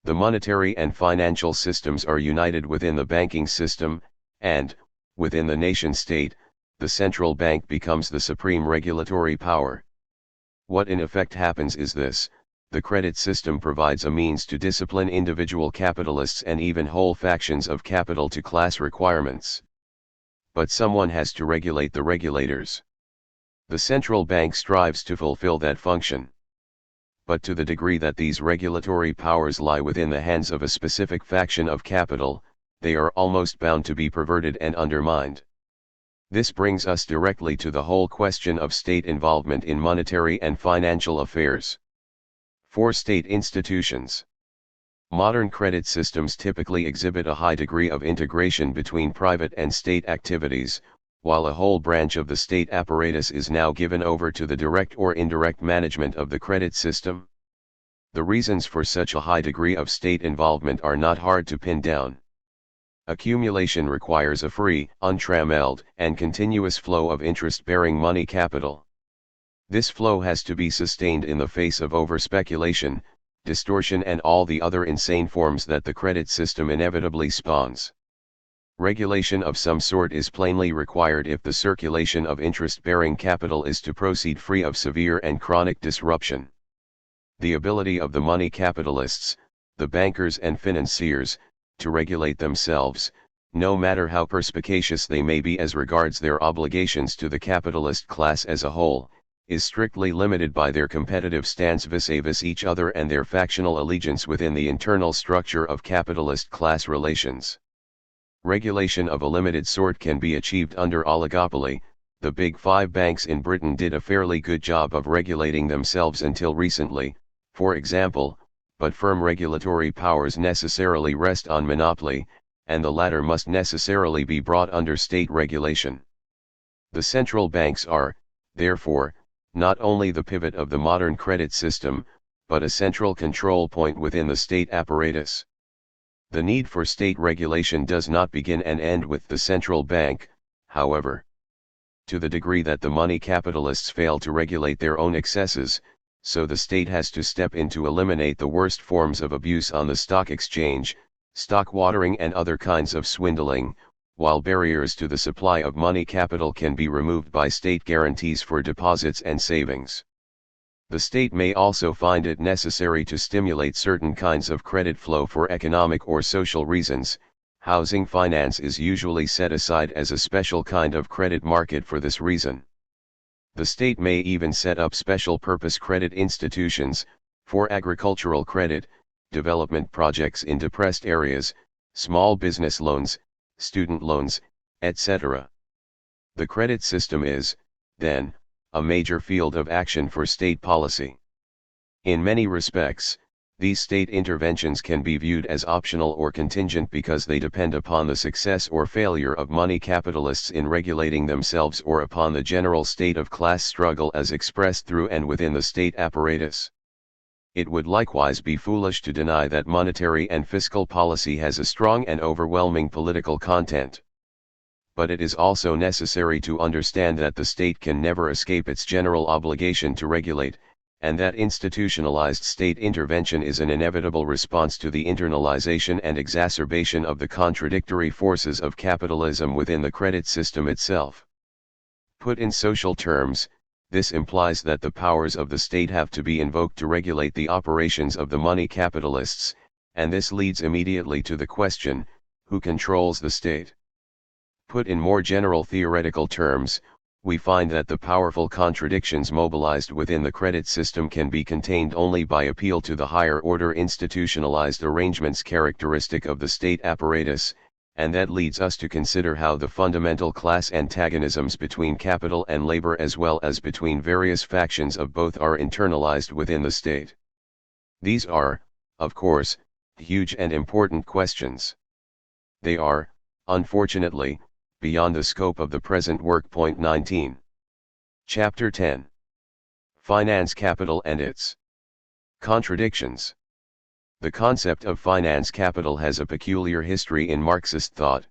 [SPEAKER 1] The monetary and financial systems are united within the banking system, and, within the nation-state, the central bank becomes the supreme regulatory power. What in effect happens is this: the credit system provides a means to discipline individual capitalists and even whole factions of capital to class requirements. But someone has to regulate the regulators. The central bank strives to fulfill that function. But to the degree that these regulatory powers lie within the hands of a specific faction of capital, they are almost bound to be perverted and undermined. This brings us directly to the whole question of state involvement in monetary and financial affairs. 4. State institutions. Modern credit systems typically exhibit a high degree of integration between private and state activities, while a whole branch of the state apparatus is now given over to the direct or indirect management of the credit system. The reasons for such a high degree of state involvement are not hard to pin down. Accumulation requires a free, untrammeled, and continuous flow of interest-bearing money capital. This flow has to be sustained in the face of overspeculation, distortion and all the other insane forms that the credit system inevitably spawns. Regulation of some sort is plainly required if the circulation of interest-bearing capital is to proceed free of severe and chronic disruption. The ability of the money capitalists, the bankers and financiers, to regulate themselves, no matter how perspicacious they may be as regards their obligations to the capitalist class as a whole, is strictly limited by their competitive stance vis-a-vis each other and their factional allegiance within the internal structure of capitalist class relations. Regulation of a limited sort can be achieved under oligopoly. The big five banks in Britain did a fairly good job of regulating themselves until recently, for example, but firm regulatory powers necessarily rest on monopoly, and the latter must necessarily be brought under state regulation. The central banks are, therefore, not only the pivot of the modern credit system, but a central control point within the state apparatus. The need for state regulation does not begin and end with the central bank, however. To the degree that the money capitalists fail to regulate their own excesses, so the state has to step in to eliminate the worst forms of abuse on the stock exchange, stock watering and other kinds of swindling, while barriers to the supply of money capital can be removed by state guarantees for deposits and savings. The state may also find it necessary to stimulate certain kinds of credit flow for economic or social reasons. Housing finance is usually set aside as a special kind of credit market for this reason. The state may even set up special purpose credit institutions, for agricultural credit, development projects in depressed areas, small business loans, student loans, etc. The credit system is, then, a major field of action for state policy. In many respects, these state interventions can be viewed as optional or contingent because they depend upon the success or failure of money capitalists in regulating themselves or upon the general state of class struggle as expressed through and within the state apparatus. It would likewise be foolish to deny that monetary and fiscal policy has a strong and overwhelming political content. But it is also necessary to understand that the state can never escape its general obligation to regulate, and that institutionalized state intervention is an inevitable response to the internalization and exacerbation of the contradictory forces of capitalism within the credit system itself. Put in social terms, this implies that the powers of the state have to be invoked to regulate the operations of the money capitalists, and this leads immediately to the question, who controls the state? Put in more general theoretical terms, we find that the powerful contradictions mobilized within the credit system can be contained only by appeal to the higher order institutionalized arrangements characteristic of the state apparatus, and that leads us to consider how the fundamental class antagonisms between capital and labor as well as between various factions of both are internalized within the state. These are, of course, huge and important questions. They are, unfortunately, beyond the scope of the present work. Point 19. Chapter 10. Finance capital and its contradictions. The concept of finance capital has a peculiar history in Marxist thought.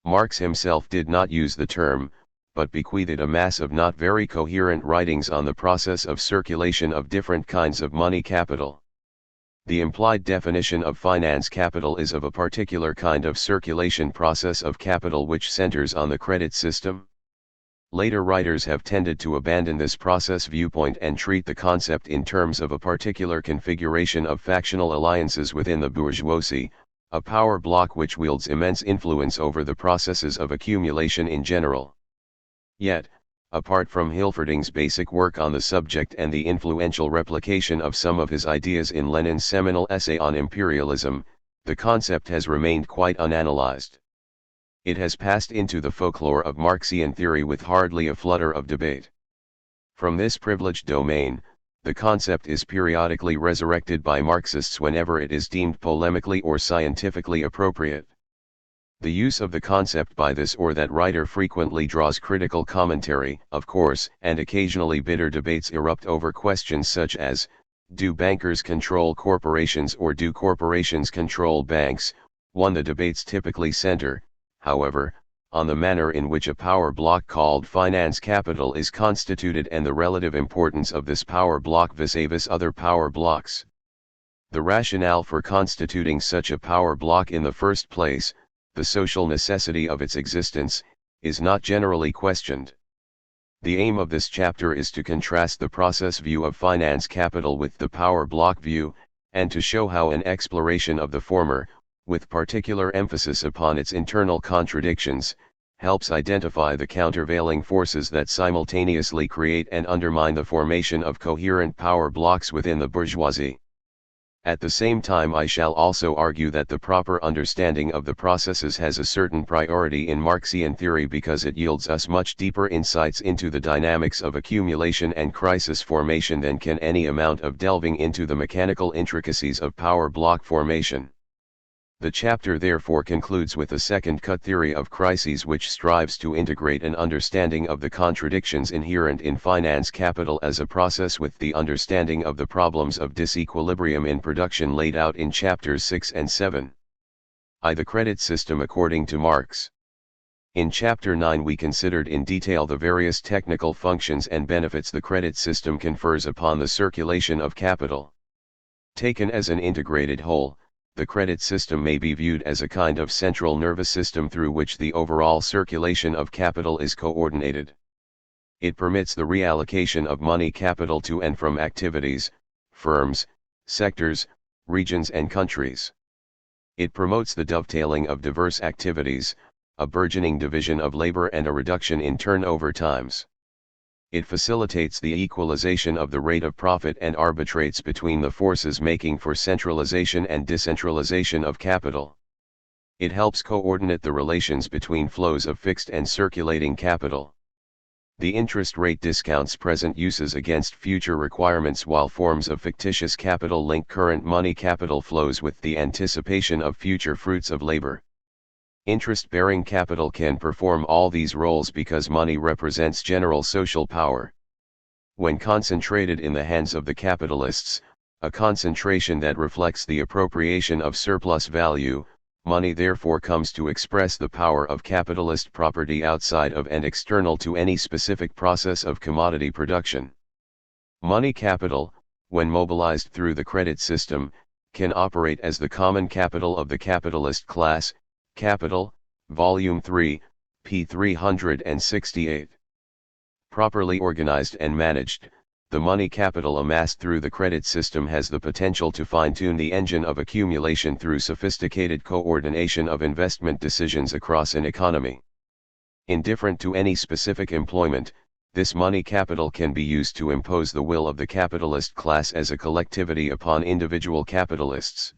[SPEAKER 1] Marx himself did not use the term, but bequeathed a mass of not very coherent writings on the process of circulation of different kinds of money capital. The implied definition of finance capital is of a particular kind of circulation process of capital which centers on the credit system. Later writers have tended to abandon this process viewpoint and treat the concept in terms of a particular configuration of factional alliances within the bourgeoisie, a power block which wields immense influence over the processes of accumulation in general. Yet, apart from Hilferding's basic work on the subject and the influential replication of some of his ideas in Lenin's seminal essay on imperialism, the concept has remained quite unanalyzed. It has passed into the folklore of Marxian theory with hardly a flutter of debate. From this privileged domain, the concept is periodically resurrected by Marxists whenever it is deemed polemically or scientifically appropriate. The use of the concept by this or that writer frequently draws critical commentary, of course, and occasionally bitter debates erupt over questions such as, do bankers control corporations or do corporations control banks? The debates typically center, however, on the manner in which a power block called finance capital is constituted and the relative importance of this power block vis-a-vis other power blocks. The rationale for constituting such a power block in the first place, the social necessity of its existence, is not generally questioned. The aim of this chapter is to contrast the process view of finance capital with the power block view, and to show how an exploration of the former, with particular emphasis upon its internal contradictions, helps identify the countervailing forces that simultaneously create and undermine the formation of coherent power blocks within the bourgeoisie. At the same time, I shall also argue that the proper understanding of the processes has a certain priority in Marxian theory because it yields us much deeper insights into the dynamics of accumulation and crisis formation than can any amount of delving into the mechanical intricacies of power block formation. The chapter therefore concludes with a second cut theory of crises, which strives to integrate an understanding of the contradictions inherent in finance capital as a process with the understanding of the problems of disequilibrium in production laid out in chapters 6 and 7. The credit system according to Marx. In chapter 9 we considered in detail the various technical functions and benefits the credit system confers upon the circulation of capital. Taken as an integrated whole, the credit system may be viewed as a kind of central nervous system through which the overall circulation of capital is coordinated. It permits the reallocation of money capital to and from activities, firms, sectors, regions and countries. It promotes the dovetailing of diverse activities, a burgeoning division of labor and a reduction in turnover times. It facilitates the equalization of the rate of profit and arbitrates between the forces making for centralization and decentralization of capital. It helps coordinate the relations between flows of fixed and circulating capital. The interest rate discounts present uses against future requirements, while forms of fictitious capital link current money capital flows with the anticipation of future fruits of labor. Interest-bearing capital can perform all these roles because money represents general social power. When concentrated in the hands of the capitalists, a concentration that reflects the appropriation of surplus value, money therefore comes to express the power of capitalist property outside of and external to any specific process of commodity production. Money capital, when mobilized through the credit system, can operate as the common capital of the capitalist class. Capital, Volume 3, p. 368. Properly organized and managed, the money capital amassed through the credit system has the potential to fine-tune the engine of accumulation through sophisticated coordination of investment decisions across an economy. Indifferent to any specific employment, this money capital can be used to impose the will of the capitalist class as a collectivity upon individual capitalists.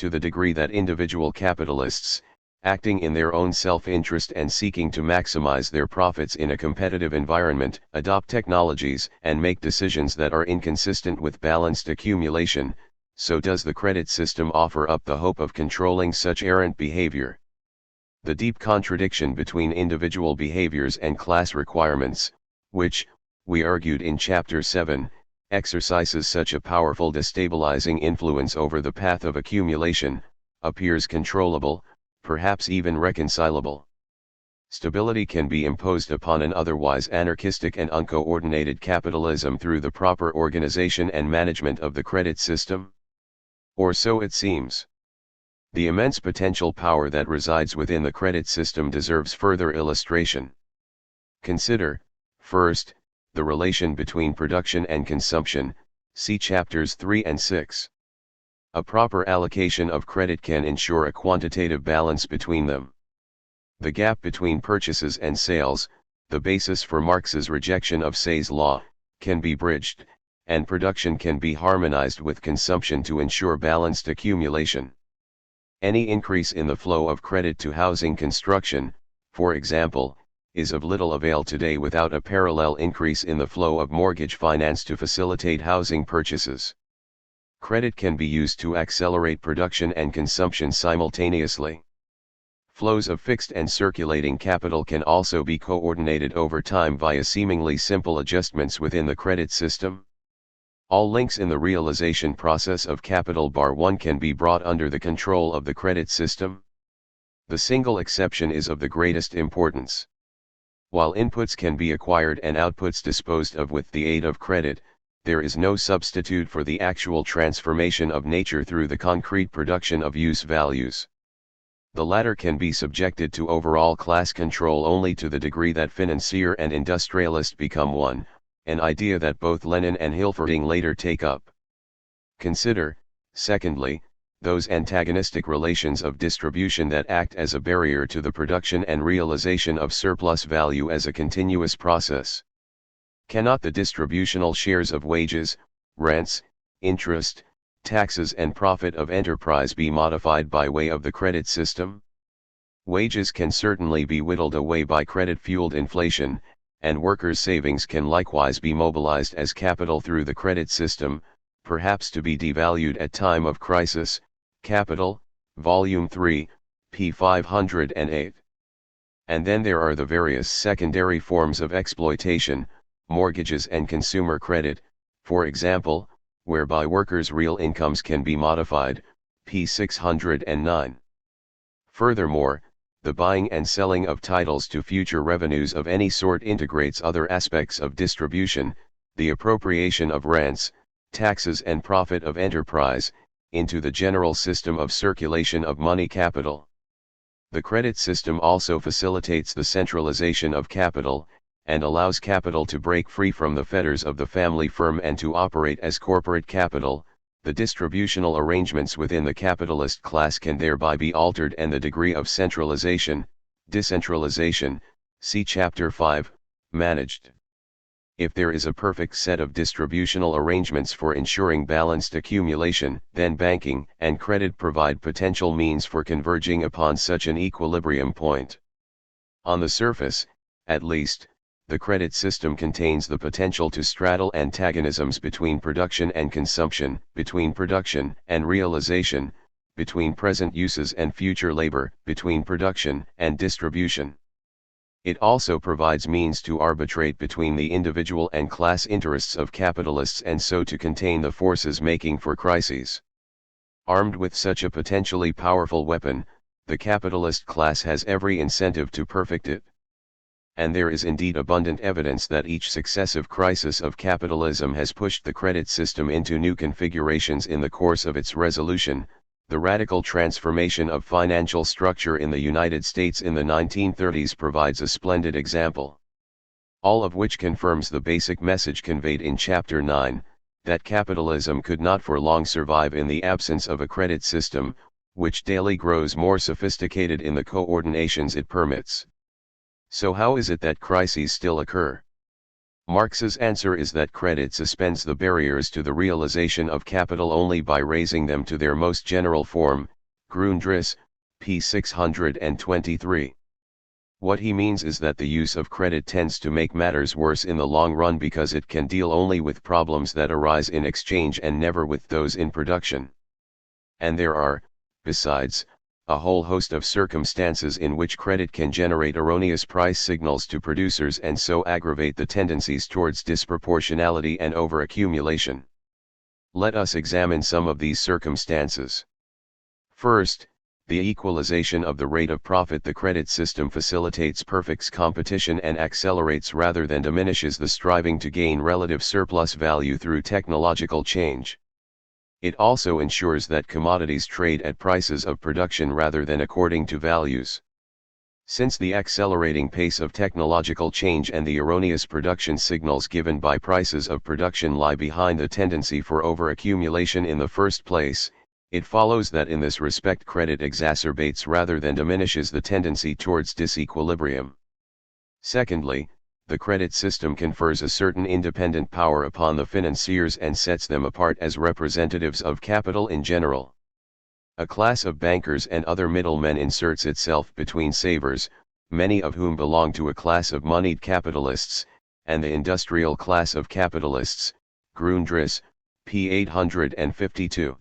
[SPEAKER 1] To the degree that individual capitalists, acting in their own self-interest and seeking to maximize their profits in a competitive environment, adopt technologies and make decisions that are inconsistent with balanced accumulation, so does the credit system offer up the hope of controlling such errant behavior. The deep contradiction between individual behaviors and class requirements, which, we argued in Chapter 7, exercises such a powerful destabilizing influence over the path of accumulation, appears controllable, perhaps even reconcilable. Stability can be imposed upon an otherwise anarchistic and uncoordinated capitalism through the proper organization and management of the credit system? Or so it seems. The immense potential power that resides within the credit system deserves further illustration. Consider, first, the relation between production and consumption, see chapters 3 and 6. A proper allocation of credit can ensure a quantitative balance between them. The gap between purchases and sales, the basis for Marx's rejection of Say's law, can be bridged, and production can be harmonized with consumption to ensure balanced accumulation. Any increase in the flow of credit to housing construction, for example, is of little avail today without a parallel increase in the flow of mortgage finance to facilitate housing purchases. Credit can be used to accelerate production and consumption simultaneously. Flows of fixed and circulating capital can also be coordinated over time via seemingly simple adjustments within the credit system. All links in the realization process of capital bar 1 can be brought under the control of the credit system. The single exception is of the greatest importance. While inputs can be acquired and outputs disposed of with the aid of credit, there is no substitute for the actual transformation of nature through the concrete production of use values. The latter can be subjected to overall class control only to the degree that financier and industrialist become one, an idea that both Lenin and Hilferding later take up. Consider, Secondly, those antagonistic relations of distribution that act as a barrier to the production and realization of surplus value as a continuous process. Cannot the distributional shares of wages, rents, interest, taxes and profit of enterprise be modified by way of the credit system? Wages can certainly be whittled away by credit-fueled inflation, and workers' savings can likewise be mobilized as capital through the credit system, perhaps to be devalued at time of crisis. Capital, Volume 3, p. 508. And then there are the various secondary forms of exploitation, mortgages and consumer credit, for example, whereby workers' real incomes can be modified, p. 609. Furthermore, the buying and selling of titles to future revenues of any sort integrates other aspects of distribution, the appropriation of rents, taxes and profit of enterprise, into the general system of circulation of money capital. The credit system also facilitates the centralization of capital, and allows capital to break free from the fetters of the family firm and to operate as corporate capital. The distributional arrangements within the capitalist class can thereby be altered and the degree of centralization, decentralization, see Chapter 5, managed. If there is a perfect set of distributional arrangements for ensuring balanced accumulation, then banking and credit provide potential means for converging upon such an equilibrium point. On the surface, at least, the credit system contains the potential to straddle antagonisms between production and consumption, between production and realization, between present uses and future labor, between production and distribution. It also provides means to arbitrate between the individual and class interests of capitalists and so to contain the forces making for crises. Armed with such a potentially powerful weapon, the capitalist class has every incentive to perfect it. And there is indeed abundant evidence that each successive crisis of capitalism has pushed the credit system into new configurations in the course of its resolution. The radical transformation of financial structure in the United States in the 1930s provides a splendid example. All of which confirms the basic message conveyed in Chapter 9, that capitalism could not for long survive in the absence of a credit system, which daily grows more sophisticated in the coordinations it permits. So how is it that crises still occur? Marx's answer is that credit suspends the barriers to the realization of capital only by raising them to their most general form. Grundriss, p. 623. What he means is that the use of credit tends to make matters worse in the long run because it can deal only with problems that arise in exchange and never with those in production. And there are, besides, a whole host of circumstances in which credit can generate erroneous price signals to producers and so aggravate the tendencies towards disproportionality and overaccumulation. Let us examine some of these circumstances. First, the equalization of the rate of profit. The credit system facilitates perfect competition and accelerates rather than diminishes the striving to gain relative surplus value through technological change. It also ensures that commodities trade at prices of production rather than according to values. Since the accelerating pace of technological change and the erroneous production signals given by prices of production lie behind the tendency for overaccumulation in the first place, it follows that in this respect credit exacerbates rather than diminishes the tendency towards disequilibrium. Secondly, the credit system confers a certain independent power upon the financiers and sets them apart as representatives of capital in general. A class of bankers and other middlemen inserts itself between savers, many of whom belong to a class of moneyed capitalists, and the industrial class of capitalists. Grundriss, p. 852.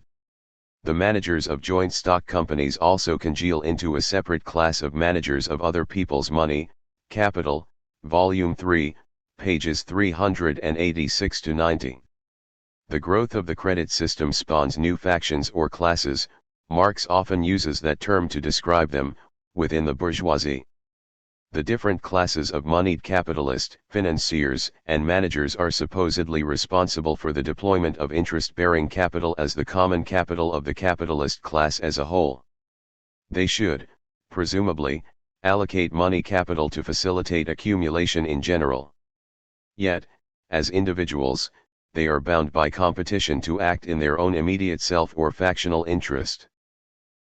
[SPEAKER 1] The managers of joint stock companies also congeal into a separate class of managers of other people's money, capital, Volume 3, pages 386 to 90. The growth of the credit system spawns new factions or classes. Marx often uses that term to describe them, within the bourgeoisie. The different classes of moneyed capitalist, financiers, and managers are supposedly responsible for the deployment of interest-bearing capital as the common capital of the capitalist class as a whole. They should, presumably, allocate money capital to facilitate accumulation in general. Yet, as individuals, they are bound by competition to act in their own immediate self or factional interest.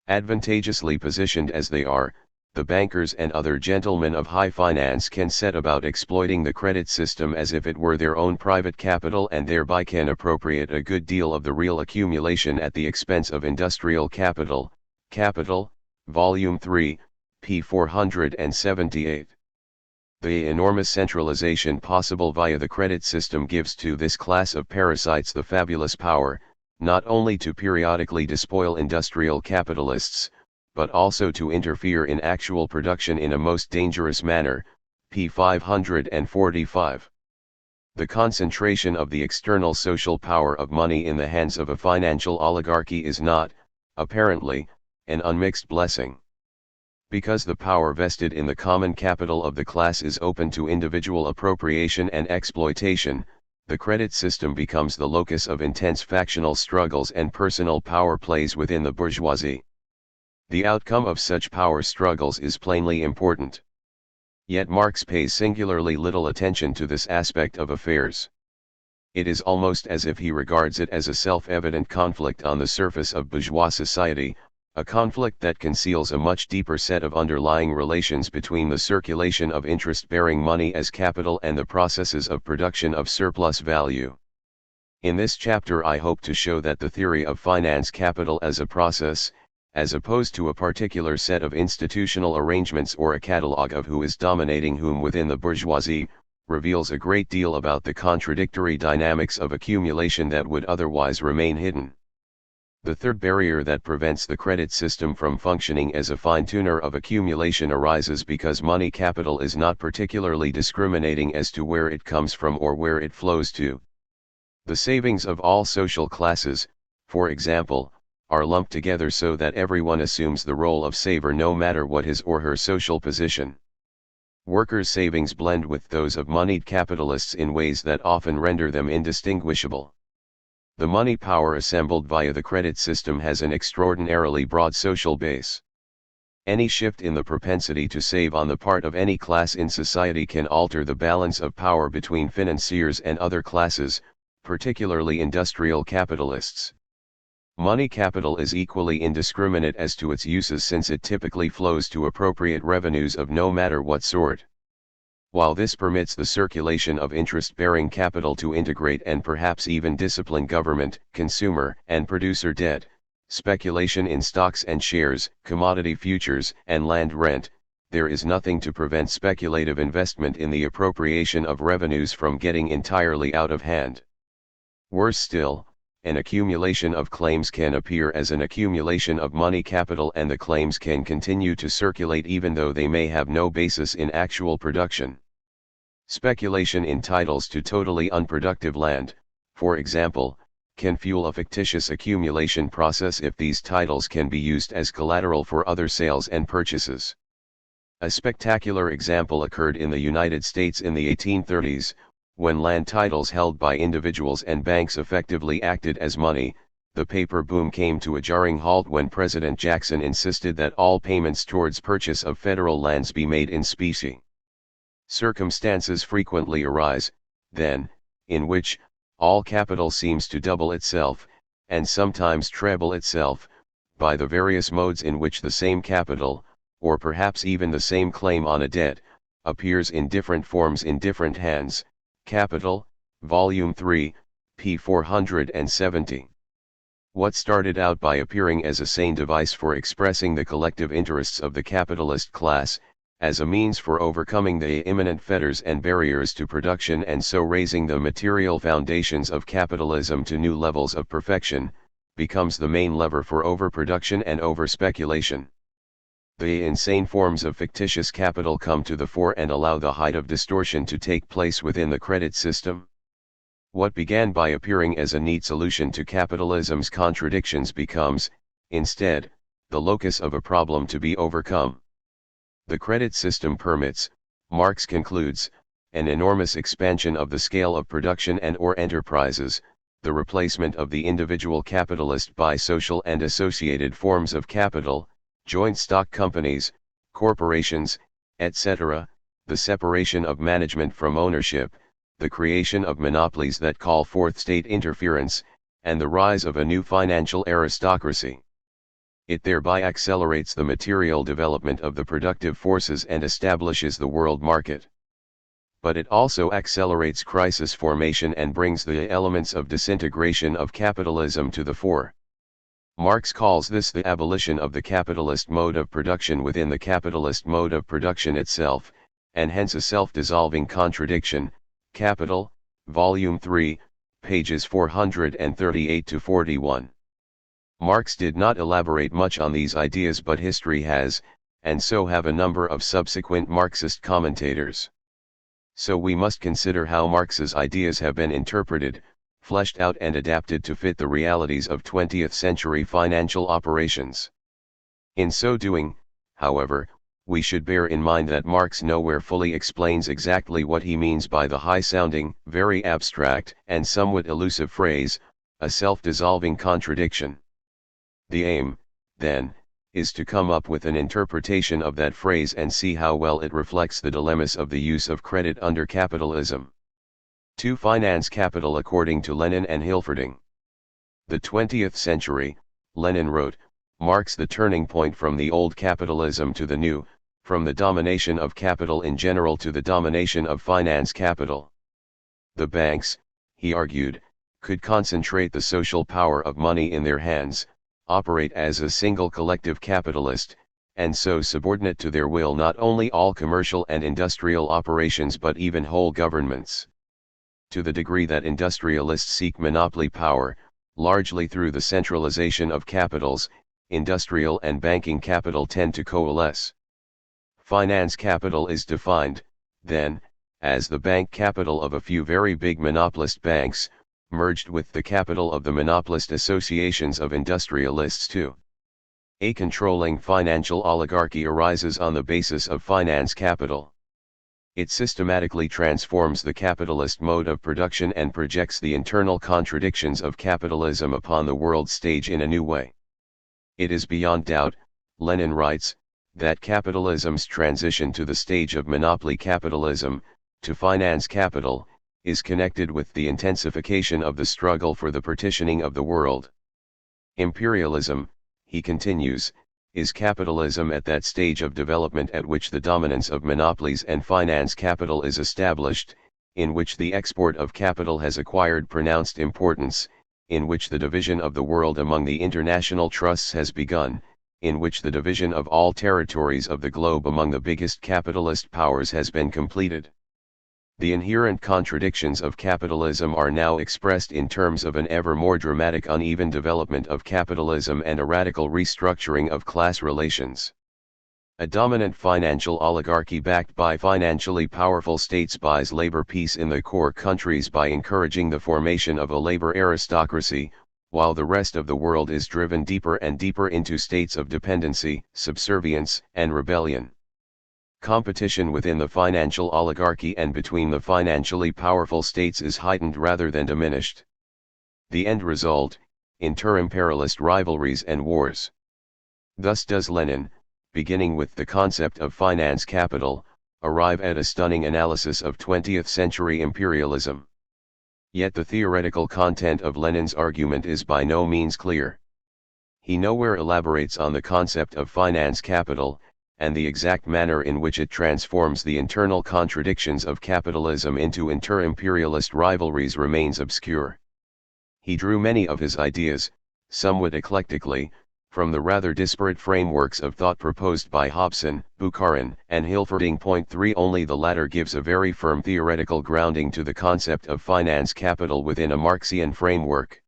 [SPEAKER 1] Advantageously positioned as they are, the bankers and other gentlemen of high finance can set about exploiting the credit system as if it were their own private capital, and thereby can appropriate a good deal of the real accumulation at the expense of industrial capital. Capital, Volume 3, p. 478. The enormous centralization possible via the credit system gives to this class of parasites the fabulous power, not only to periodically despoil industrial capitalists, but also to interfere in actual production in a most dangerous manner. p. 545. The concentration of the external social power of money in the hands of a financial oligarchy is not, apparently, an unmixed blessing. Because the power vested in the common capital of the class is open to individual appropriation and exploitation, the credit system becomes the locus of intense factional struggles and personal power plays within the bourgeoisie. The outcome of such power struggles is plainly important. Yet Marx pays singularly little attention to this aspect of affairs. It is almost as if he regards it as a self-evident conflict on the surface of bourgeois society, a conflict that conceals a much deeper set of underlying relations between the circulation of interest-bearing money as capital and the processes of production of surplus value. In this chapter I hope to show that the theory of finance capital as a process, as opposed to a particular set of institutional arrangements or a catalogue of who is dominating whom within the bourgeoisie, reveals a great deal about the contradictory dynamics of accumulation that would otherwise remain hidden. The third barrier that prevents the credit system from functioning as a fine-tuner of accumulation arises because money capital is not particularly discriminating as to where it comes from or where it flows to. The savings of all social classes, for example, are lumped together so that everyone assumes the role of saver no matter what his or her social position. Workers' savings blend with those of moneyed capitalists in ways that often render them indistinguishable. The money power assembled via the credit system has an extraordinarily broad social base. Any shift in the propensity to save on the part of any class in society can alter the balance of power between financiers and other classes, particularly industrial capitalists. Money capital is equally indiscriminate as to its uses since it typically flows to appropriate revenues of no matter what sort. While this permits the circulation of interest-bearing capital to integrate and perhaps even discipline government, consumer, and producer debt, speculation in stocks and shares, commodity futures, and land rent, there is nothing to prevent speculative investment in the appropriation of revenues from getting entirely out of hand. Worse still, an accumulation of claims can appear as an accumulation of money capital, and the claims can continue to circulate even though they may have no basis in actual production. Speculation in titles to totally unproductive land, for example, can fuel a fictitious accumulation process if these titles can be used as collateral for other sales and purchases. A spectacular example occurred in the United States in the 1830s, when land titles held by individuals and banks effectively acted as money. The paper boom came to a jarring halt when President Jackson insisted that all payments towards purchase of federal lands be made in specie. Circumstances frequently arise, then, in which all capital seems to double itself, and sometimes treble itself, by the various modes in which the same capital, or perhaps even the same claim on a debt, appears in different forms in different hands. Capital, Volume 3, p. 470. What started out by appearing as a sane device for expressing the collective interests of the capitalist class, as a means for overcoming the imminent fetters and barriers to production and so raising the material foundations of capitalism to new levels of perfection, becomes the main lever for overproduction and overspeculation. The insane forms of fictitious capital come to the fore and allow the height of distortion to take place within the credit system. What began by appearing as a neat solution to capitalism's contradictions becomes, instead, the locus of a problem to be overcome. The credit system permits, Marx concludes, an enormous expansion of the scale of production and/or enterprises, the replacement of the individual capitalist by social and associated forms of capital, joint stock companies, corporations, etc., the separation of management from ownership, the creation of monopolies that call forth state interference, and the rise of a new financial aristocracy. It thereby accelerates the material development of the productive forces and establishes the world market. But it also accelerates crisis formation and brings the elements of disintegration of capitalism to the fore. Marx calls this the abolition of the capitalist mode of production within the capitalist mode of production itself, and hence a self-dissolving contradiction. Capital, Volume 3, pages 438 to 41. Marx did not elaborate much on these ideas, but history has, and so have a number of subsequent Marxist commentators. So we must consider how Marx's ideas have been interpreted, fleshed out and adapted to fit the realities of 20th century financial operations. In so doing, however, we should bear in mind that Marx nowhere fully explains exactly what he means by the high-sounding, very abstract, and somewhat elusive phrase, a self-dissolving contradiction. The aim, then, is to come up with an interpretation of that phrase and see how well it reflects the dilemmas of the use of credit under capitalism. To finance capital according to Lenin and Hilferding. The 20th century, Lenin wrote, marks the turning point from the old capitalism to the new, from the domination of capital in general to the domination of finance capital. The banks, he argued, could concentrate the social power of money in their hands, operate as a single collective capitalist, and so subordinate to their will not only all commercial and industrial operations but even whole governments. To the degree that industrialists seek monopoly power, largely through the centralization of capitals, industrial and banking capital tend to coalesce. Finance capital is defined, then, as the bank capital of a few very big monopolist banks, merged with the capital of the monopolist associations of industrialists too. A controlling financial oligarchy arises on the basis of finance capital. It systematically transforms the capitalist mode of production and projects the internal contradictions of capitalism upon the world stage in a new way. It is beyond doubt, Lenin writes, that capitalism's transition to the stage of monopoly capitalism, to finance capital, is connected with the intensification of the struggle for the partitioning of the world. Imperialism, he continues, is capitalism at that stage of development at which the dominance of monopolies and finance capital is established, in which the export of capital has acquired pronounced importance, in which the division of the world among the international trusts has begun, in which the division of all territories of the globe among the biggest capitalist powers has been completed. The inherent contradictions of capitalism are now expressed in terms of an ever more dramatic uneven development of capitalism and a radical restructuring of class relations. A dominant financial oligarchy backed by financially powerful states buys labor peace in the core countries by encouraging the formation of a labor aristocracy, while the rest of the world is driven deeper and deeper into states of dependency, subservience, and rebellion. Competition within the financial oligarchy and between the financially powerful states is heightened rather than diminished. The end result, inter-imperialist rivalries and wars. Thus does Lenin, beginning with the concept of finance capital, arrive at a stunning analysis of 20th century imperialism. Yet the theoretical content of Lenin's argument is by no means clear. He nowhere elaborates on the concept of finance capital, and the exact manner in which it transforms the internal contradictions of capitalism into inter-imperialist rivalries remains obscure. He drew many of his ideas, somewhat eclectically, from the rather disparate frameworks of thought proposed by Hobson, Bukharin, and Hilferding. 3 Only the latter gives a very firm theoretical grounding to the concept of finance capital within a Marxian framework.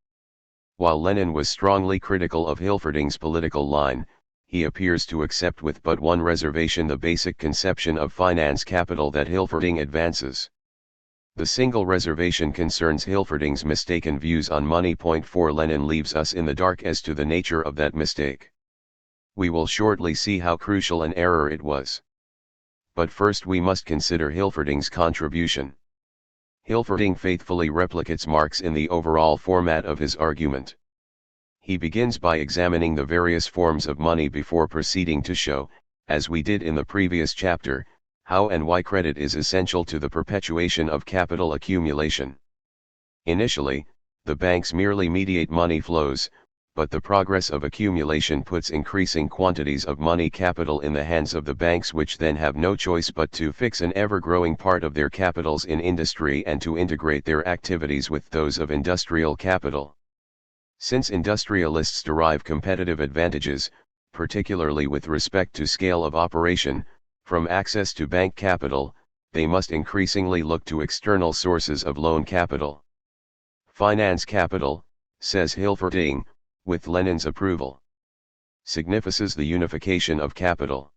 [SPEAKER 1] While Lenin was strongly critical of Hilferding's political line, he appears to accept with but one reservation the basic conception of finance capital that Hilferding advances. The single reservation concerns Hilferding's mistaken views on money. 4 Lenin leaves us in the dark as to the nature of that mistake. We will shortly see how crucial an error it was. But first we must consider Hilferding's contribution. Hilferding faithfully replicates Marx in the overall format of his argument. He begins by examining the various forms of money before proceeding to show, as we did in the previous chapter, How and why credit is essential to the perpetuation of capital accumulation. Initially, the banks merely mediate money flows, but the progress of accumulation puts increasing quantities of money capital in the hands of the banks, which then have no choice but to fix an ever-growing part of their capitals in industry and to integrate their activities with those of industrial capital. Since industrialists derive competitive advantages, particularly with respect to scale of operation, from access to bank capital, they must increasingly look to external sources of loan capital. Finance capital, says Hilferding, with Lenin's approval, signifies the unification of capital.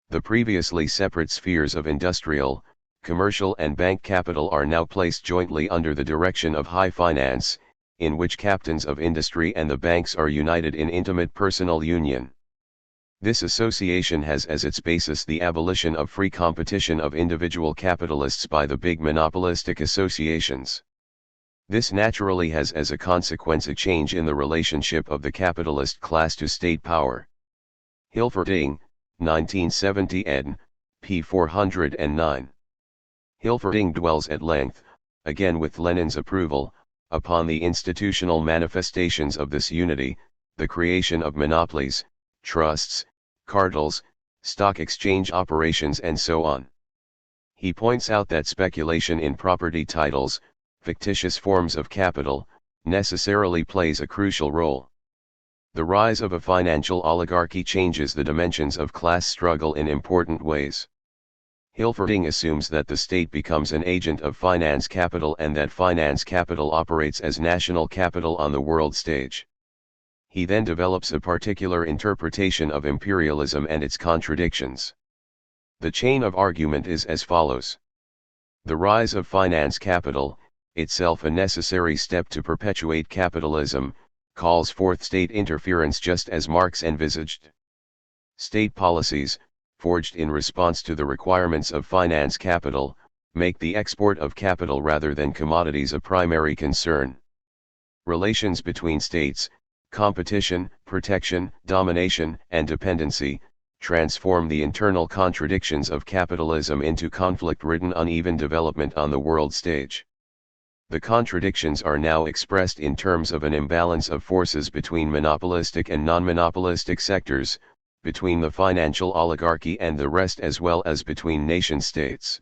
[SPEAKER 1] The previously separate spheres of industrial, commercial and bank capital are now placed jointly under the direction of high finance, in which captains of industry and the banks are united in intimate personal union. This association has as its basis the abolition of free competition of individual capitalists by the big monopolistic associations. This naturally has as a consequence a change in the relationship of the capitalist class to state power. Hilferding, 1970 ed., p. 409. Hilferding dwells at length, again with Lenin's approval, upon the institutional manifestations of this unity, the creation of monopolies, trusts, cartels, stock exchange operations and so on. He points out that speculation in property titles, fictitious forms of capital, necessarily plays a crucial role. The rise of a financial oligarchy changes the dimensions of class struggle in important ways. Hilferding assumes that the state becomes an agent of finance capital and that finance capital operates as national capital on the world stage. He then develops a particular interpretation of imperialism and its contradictions. The chain of argument is as follows. The rise of finance capital, itself a necessary step to perpetuate capitalism, calls forth state interference just as Marx envisaged. State policies, forged in response to the requirements of finance capital, make the export of capital rather than commodities a primary concern. Relations between states, competition, protection, domination, and dependency, transform the internal contradictions of capitalism into conflict-ridden uneven development on the world stage. The contradictions are now expressed in terms of an imbalance of forces between monopolistic and non-monopolistic sectors, between the financial oligarchy and the rest as well as between nation-states.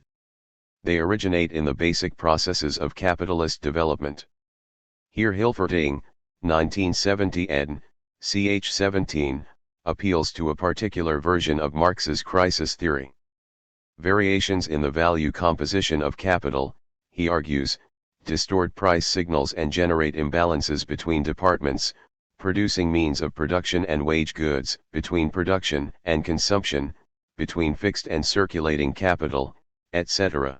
[SPEAKER 1] They originate in the basic processes of capitalist development. Here Hilferding, 1970 ed., ch. 17, appeals to a particular version of Marx's crisis theory. Variations in the value composition of capital, he argues, distort price signals and generate imbalances between departments, producing means of production and wage goods, between production and consumption, between fixed and circulating capital, etc.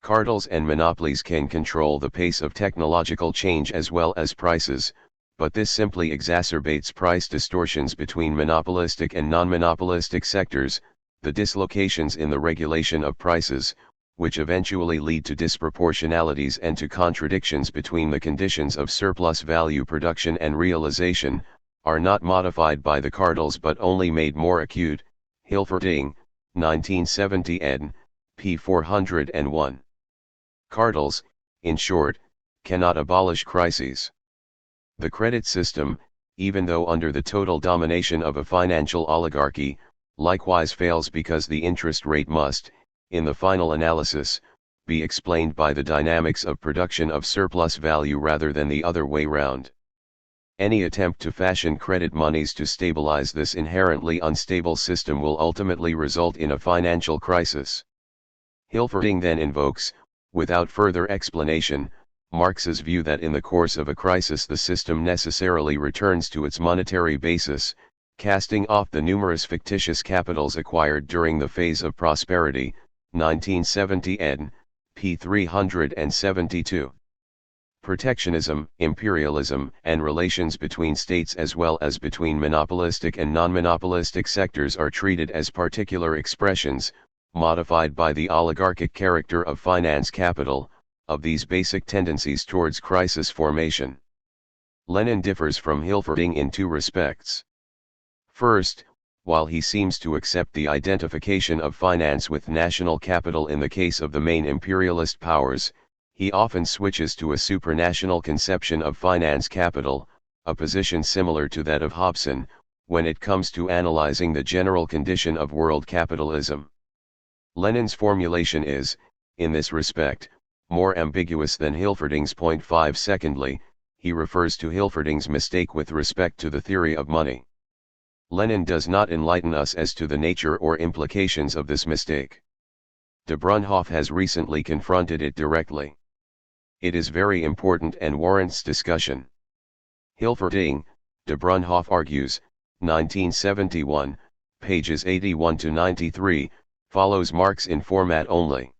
[SPEAKER 1] Cartels and monopolies can control the pace of technological change as well as prices, but this simply exacerbates price distortions between monopolistic and non-monopolistic sectors, the dislocations in the regulation of prices, which eventually lead to disproportionalities and to contradictions between the conditions of surplus value production and realization, are not modified by the cartels but only made more acute. Hilferding, 1970 ed., p. 401. Cartels, in short, cannot abolish crises. The credit system, even though under the total domination of a financial oligarchy, likewise fails because the interest rate must, in the final analysis, be explained by the dynamics of production of surplus value rather than the other way round. Any attempt to fashion credit monies to stabilize this inherently unstable system will ultimately result in a financial crisis. Hilferding then invokes, without further explanation, Marx's view that in the course of a crisis the system necessarily returns to its monetary basis, casting off the numerous fictitious capitals acquired during the phase of prosperity. 1970 ed., p. 372. Protectionism, imperialism, and relations between states as well as between monopolistic and non-monopolistic sectors are treated as particular expressions, modified by the oligarchic character of finance capital, of these basic tendencies towards crisis formation. Lenin differs from Hilferding in two respects. First, while he seems to accept the identification of finance with national capital in the case of the main imperialist powers, he often switches to a supranational conception of finance capital, a position similar to that of Hobson, when it comes to analyzing the general condition of world capitalism. Lenin's formulation is, in this respect, more ambiguous than Hilferding's. 5 Secondly, he refers to Hilferding's mistake with respect to the theory of money. Lenin does not enlighten us as to the nature or implications of this mistake. De Brunhoff has recently confronted it directly. It is very important and warrants discussion. Hilferding, de Brunhoff argues, 1971, pages 81 to 93, follows Marx in format only.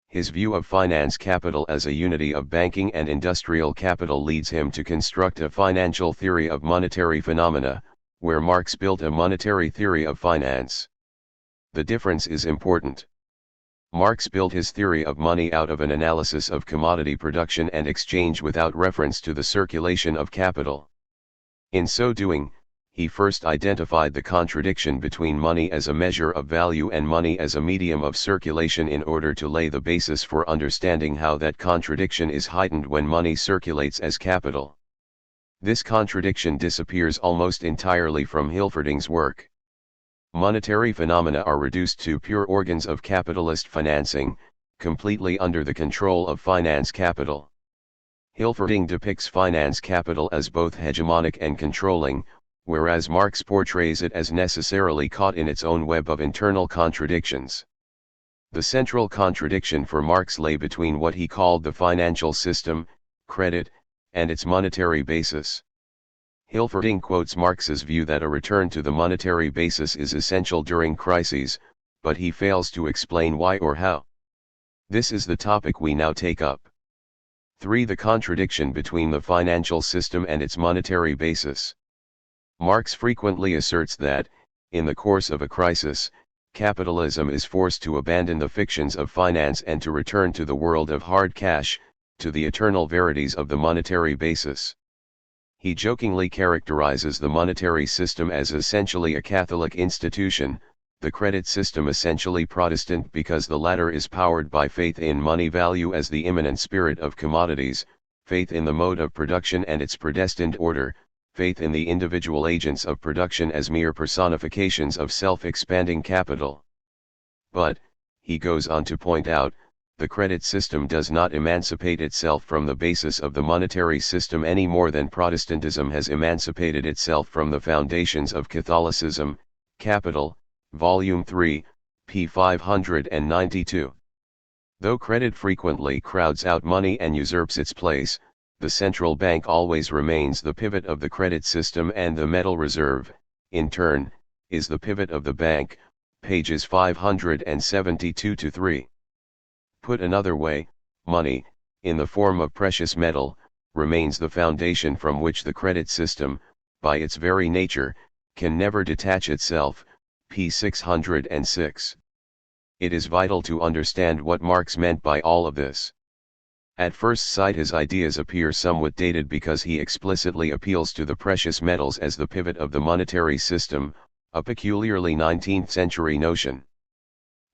[SPEAKER 1] His view of finance capital as a unity of banking and industrial capital leads him to construct a financial theory of monetary phenomena, where Marx built a monetary theory of finance. The difference is important. Marx built his theory of money out of an analysis of commodity production and exchange without reference to the circulation of capital. In so doing, he first identified the contradiction between money as a measure of value and money as a medium of circulation in order to lay the basis for understanding how that contradiction is heightened when money circulates as capital. This contradiction disappears almost entirely from Hilferding's work. Monetary phenomena are reduced to pure organs of capitalist financing, completely under the control of finance capital. Hilferding depicts finance capital as both hegemonic and controlling, whereas Marx portrays it as necessarily caught in its own web of internal contradictions. The central contradiction for Marx lay between what he called the financial system, credit, and its monetary basis. Hilferding quotes Marx's view that a return to the monetary basis is essential during crises, but he fails to explain why or how. This is the topic we now take up. 3. The contradiction between the financial system and its monetary basis. Marx frequently asserts that, in the course of a crisis, capitalism is forced to abandon the fictions of finance and to return to the world of hard cash, to the eternal verities of the monetary basis. He jokingly characterizes the monetary system as essentially a Catholic institution, the credit system essentially Protestant because the latter is powered by faith in money value as the immanent spirit of commodities, faith in the mode of production and its predestined order, faith in the individual agents of production as mere personifications of self-expanding capital. But, he goes on to point out, the credit system does not emancipate itself from the basis of the monetary system any more than Protestantism has emancipated itself from the foundations of Catholicism. Capital, Volume 3, p. 592. Though credit frequently crowds out money and usurps its place, the central bank always remains the pivot of the credit system, and the metal reserve, in turn, is the pivot of the bank, pages 572 to 3. Put another way, money, in the form of precious metal, remains the foundation from which the credit system, by its very nature, can never detach itself, p. 606. It is vital to understand what Marx meant by all of this. At first sight his ideas appear somewhat dated because he explicitly appeals to the precious metals as the pivot of the monetary system, a peculiarly 19th century notion.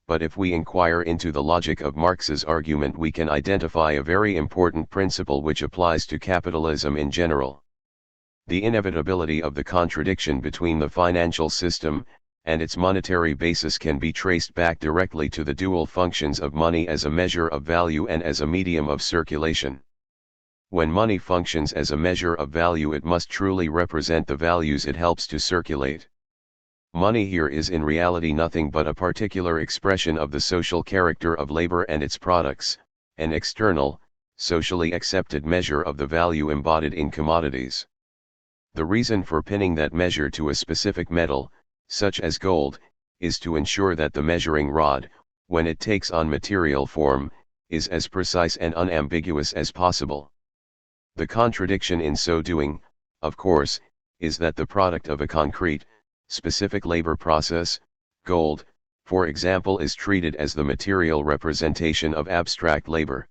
[SPEAKER 1] But if we inquire into the logic of Marx's argument, we can identify a very important principle which applies to capitalism in general. The inevitability of the contradiction between the financial system and its monetary basis can be traced back directly to the dual functions of money as a measure of value and as a medium of circulation. When money functions as a measure of value, it must truly represent the values it helps to circulate. Money here is in reality nothing but a particular expression of the social character of labor and its products, an external, socially accepted measure of the value embodied in commodities. The reason for pinning that measure to a specific metal, such as gold, is to ensure that the measuring rod, when it takes on material form, is as precise and unambiguous as possible. The contradiction in so doing, of course, is that the product of a concrete, specific labor process, gold, for example, is treated as the material representation of abstract labor.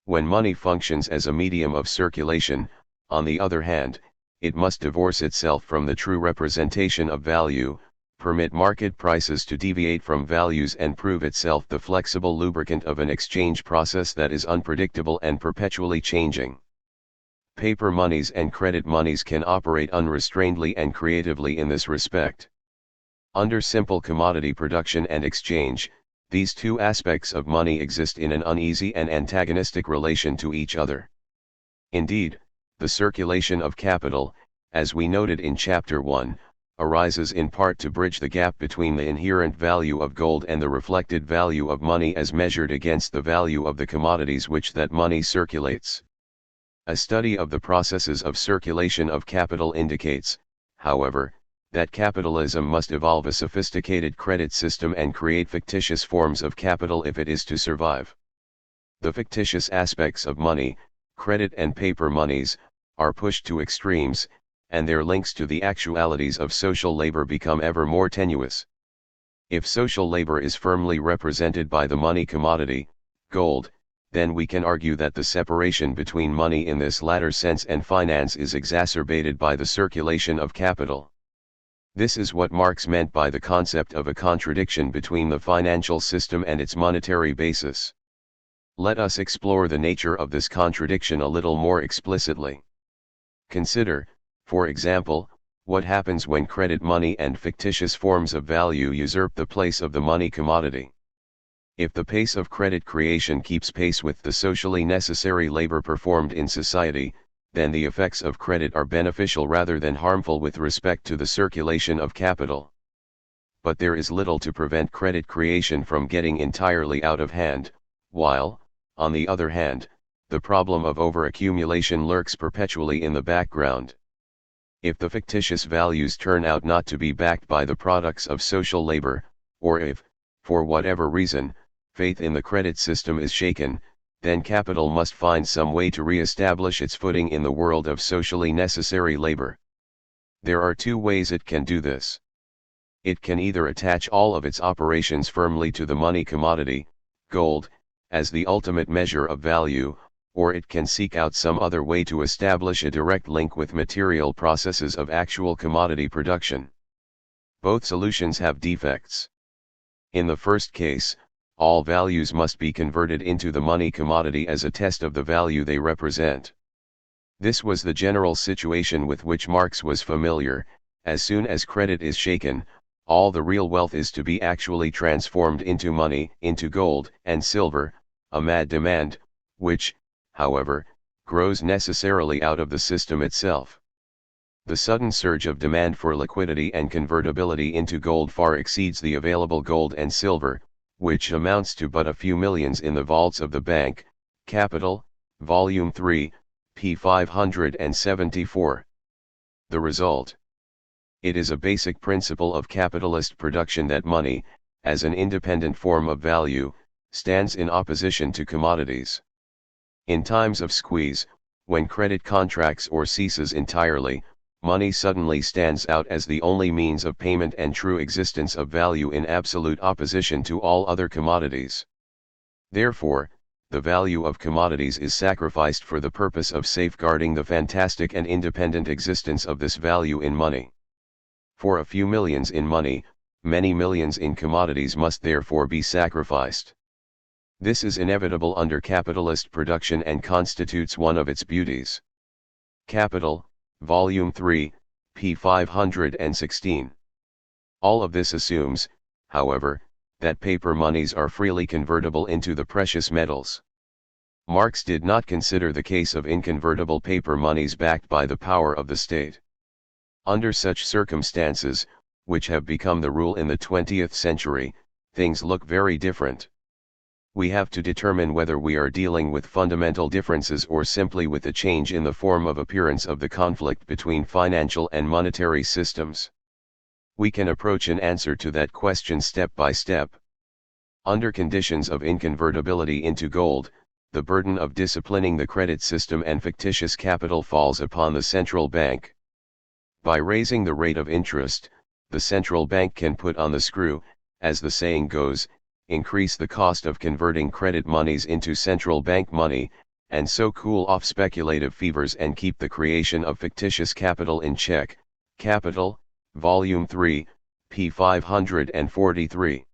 [SPEAKER 1] When money functions as a medium of circulation, on the other hand, it must divorce itself from the true representation of value, permit market prices to deviate from values and prove itself the flexible lubricant of an exchange process that is unpredictable and perpetually changing. Paper monies and credit monies can operate unrestrainedly and creatively in this respect. Under simple commodity production and exchange, these two aspects of money exist in an uneasy and antagonistic relation to each other. Indeed, the circulation of capital, as we noted in Chapter 1, arises in part to bridge the gap between the inherent value of gold and the reflected value of money as measured against the value of the commodities which that money circulates. A study of the processes of circulation of capital indicates, however, that capitalism must evolve a sophisticated credit system and create fictitious forms of capital if it is to survive. The fictitious aspects of money, credit and paper monies, are pushed to extremes, and their links to the actualities of social labor become ever more tenuous. If social labor is firmly represented by the money commodity, gold, then we can argue that the separation between money in this latter sense and finance is exacerbated by the circulation of capital. This is what Marx meant by the concept of a contradiction between the financial system and its monetary basis. Let us explore the nature of this contradiction a little more explicitly. Consider, for example, what happens when credit money and fictitious forms of value usurp the place of the money commodity. If the pace of credit creation keeps pace with the socially necessary labor performed in society, then the effects of credit are beneficial rather than harmful with respect to the circulation of capital. But there is little to prevent credit creation from getting entirely out of hand, while, on the other hand, the problem of overaccumulation lurks perpetually in the background. If the fictitious values turn out not to be backed by the products of social labor, or if, for whatever reason, faith in the credit system is shaken, then capital must find some way to re-establish its footing in the world of socially necessary labor. There are two ways it can do this. It can either attach all of its operations firmly to the money commodity, gold, as the ultimate measure of value, or it can seek out some other way to establish a direct link with material processes of actual commodity production. Both solutions have defects. In the first case, all values must be converted into the money commodity as a test of the value they represent. This was the general situation with which Marx was familiar. As soon as credit is shaken, all the real wealth is to be actually transformed into money, into gold and silver, a mad demand, which, however, grows necessarily out of the system itself. The sudden surge of demand for liquidity and convertibility into gold far exceeds the available gold and silver, which amounts to but a few millions in the vaults of the bank. Capital, Volume 3, p. 574. The result. It is a basic principle of capitalist production that money, as an independent form of value, stands in opposition to commodities. In times of squeeze, when credit contracts or ceases entirely, money suddenly stands out as the only means of payment and true existence of value in absolute opposition to all other commodities. Therefore, the value of commodities is sacrificed for the purpose of safeguarding the fantastic and independent existence of this value in money. For a few millions in money, many millions in commodities must therefore be sacrificed. This is inevitable under capitalist production and constitutes one of its beauties. Capital, Volume 3, p. 516. All of this assumes, however, that paper monies are freely convertible into the precious metals. Marx did not consider the case of inconvertible paper monies backed by the power of the state. Under such circumstances, which have become the rule in the 20th century, things look very different. We have to determine whether we are dealing with fundamental differences or simply with a change in the form of appearance of the conflict between financial and monetary systems. We can approach an answer to that question step by step. Under conditions of inconvertibility into gold, the burden of disciplining the credit system and fictitious capital falls upon the central bank. By raising the rate of interest, the central bank can put on the screw, as the saying goes, increase the cost of converting credit monies into central bank money, and so cool off speculative fevers and keep the creation of fictitious capital in check. Capital, Volume 3, p. 543.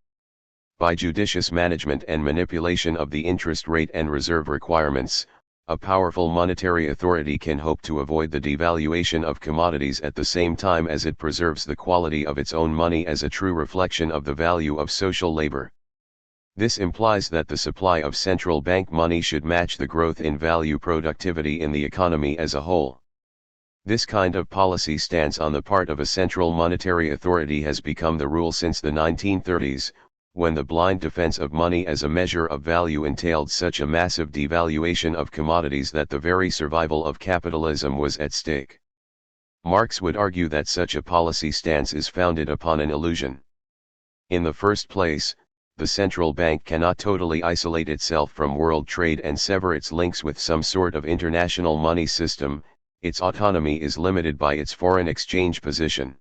[SPEAKER 1] By judicious management and manipulation of the interest rate and reserve requirements, a powerful monetary authority can hope to avoid the devaluation of commodities at the same time as it preserves the quality of its own money as a true reflection of the value of social labor. This implies that the supply of central bank money should match the growth in value productivity in the economy as a whole. This kind of policy stance on the part of a central monetary authority has become the rule since the 1930s, when the blind defense of money as a measure of value entailed such a massive devaluation of commodities that the very survival of capitalism was at stake. Marx would argue that such a policy stance is founded upon an illusion. In the first place, the central bank cannot totally isolate itself from world trade and sever its links with some sort of international money system. Its autonomy is limited by its foreign exchange position.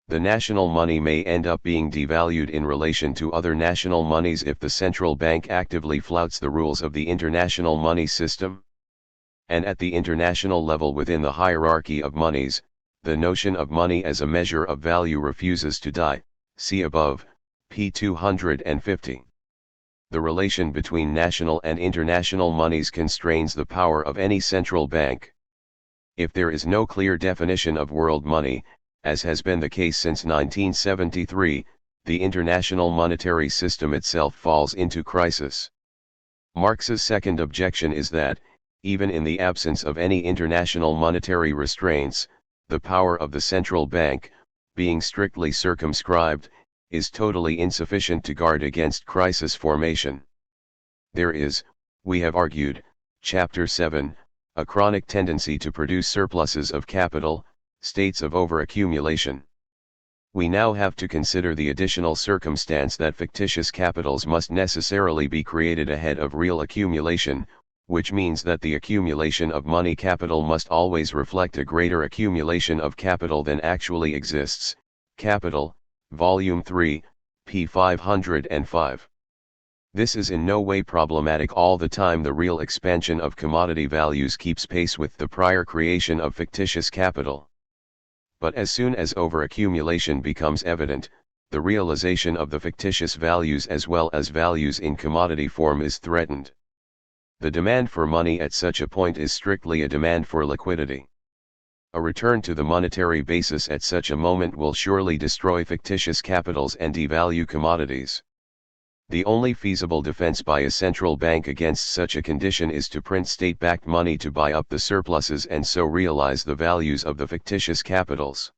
[SPEAKER 1] The national money may end up being devalued in relation to other national monies if the central bank actively flouts the rules of the international money system. And at the international level within the hierarchy of monies, the notion of money as a measure of value refuses to die, see above, p. 250. The relation between national and international monies constrains the power of any central bank. If there is no clear definition of world money, as has been the case since 1973, the international monetary system itself falls into crisis. Marx's second objection is that, even in the absence of any international monetary restraints, the power of the central bank, being strictly circumscribed, is totally insufficient to guard against crisis formation. There is, we have argued, Chapter 7, a chronic tendency to produce surpluses of capital, states of overaccumulation. We now have to consider the additional circumstance that fictitious capitals must necessarily be created ahead of real accumulation, which means that the accumulation of money capital must always reflect a greater accumulation of capital than actually exists. Capital, Volume 3, p. 505. This is in no way problematic all the time the real expansion of commodity values keeps pace with the prior creation of fictitious capital. But as soon as overaccumulation becomes evident, the realization of the fictitious values as well as values in commodity form is threatened. The demand for money at such a point is strictly a demand for liquidity. A return to the monetary basis at such a moment will surely destroy fictitious capitals and devalue commodities. The only feasible defense by a central bank against such a condition is to print state-backed money to buy up the surpluses and so realize the values of the fictitious capitals.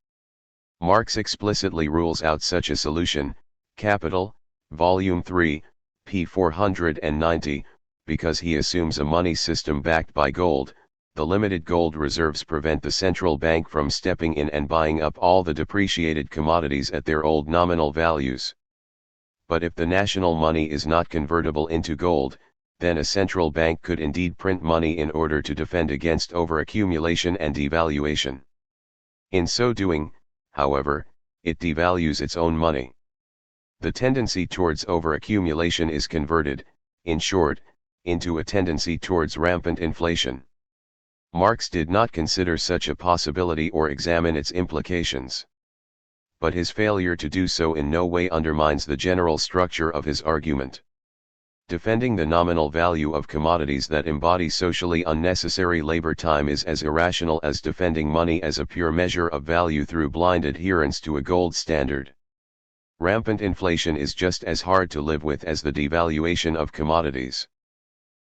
[SPEAKER 1] Marx explicitly rules out such a solution, Capital, Volume 3, p. 490, because he assumes a money system backed by gold. The limited gold reserves prevent the central bank from stepping in and buying up all the depreciated commodities at their old nominal values. But if the national money is not convertible into gold, then a central bank could indeed print money in order to defend against overaccumulation and devaluation. In so doing, however, it devalues its own money. The tendency towards overaccumulation is converted, in short, into a tendency towards rampant inflation. Marx did not consider such a possibility or examine its implications. But his failure to do so in no way undermines the general structure of his argument. Defending the nominal value of commodities that embody socially unnecessary labor time is as irrational as defending money as a pure measure of value through blind adherence to a gold standard. Rampant inflation is just as hard to live with as the devaluation of commodities.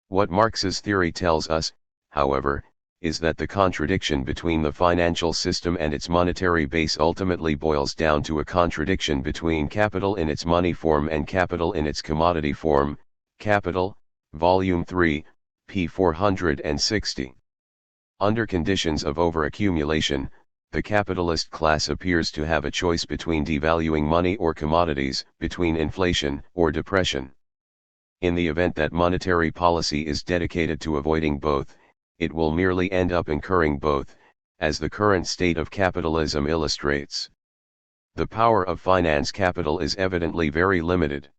[SPEAKER 1] What Marx's theory tells us, however, is that the contradiction between the financial system and its monetary base ultimately boils down to a contradiction between capital in its money form and capital in its commodity form. Capital, Volume 3, p. 460. Under conditions of overaccumulation, the capitalist class appears to have a choice between devaluing money or commodities, between inflation or depression. In the event that monetary policy is dedicated to avoiding both, it will merely end up incurring both, as the current state of capitalism illustrates. The power of finance capital is evidently very limited.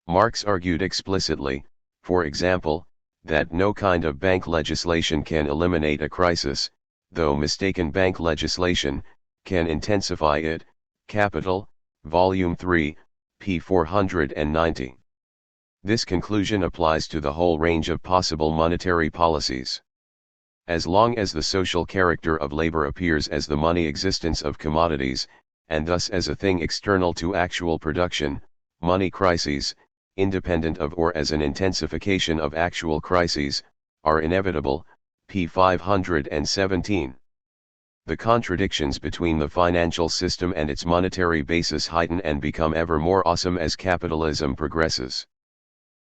[SPEAKER 1] Marx argued explicitly, for example, that no kind of bank legislation can eliminate a crisis, though mistaken bank legislation can intensify it. Capital, Volume 3, p. 490. This conclusion applies to the whole range of possible monetary policies. As long as the social character of labor appears as the money existence of commodities, and thus as a thing external to actual production, money crises, independent of or as an intensification of actual crises, are inevitable, p. 517. The contradictions between the financial system and its monetary basis heighten and become ever more awesome as capitalism progresses.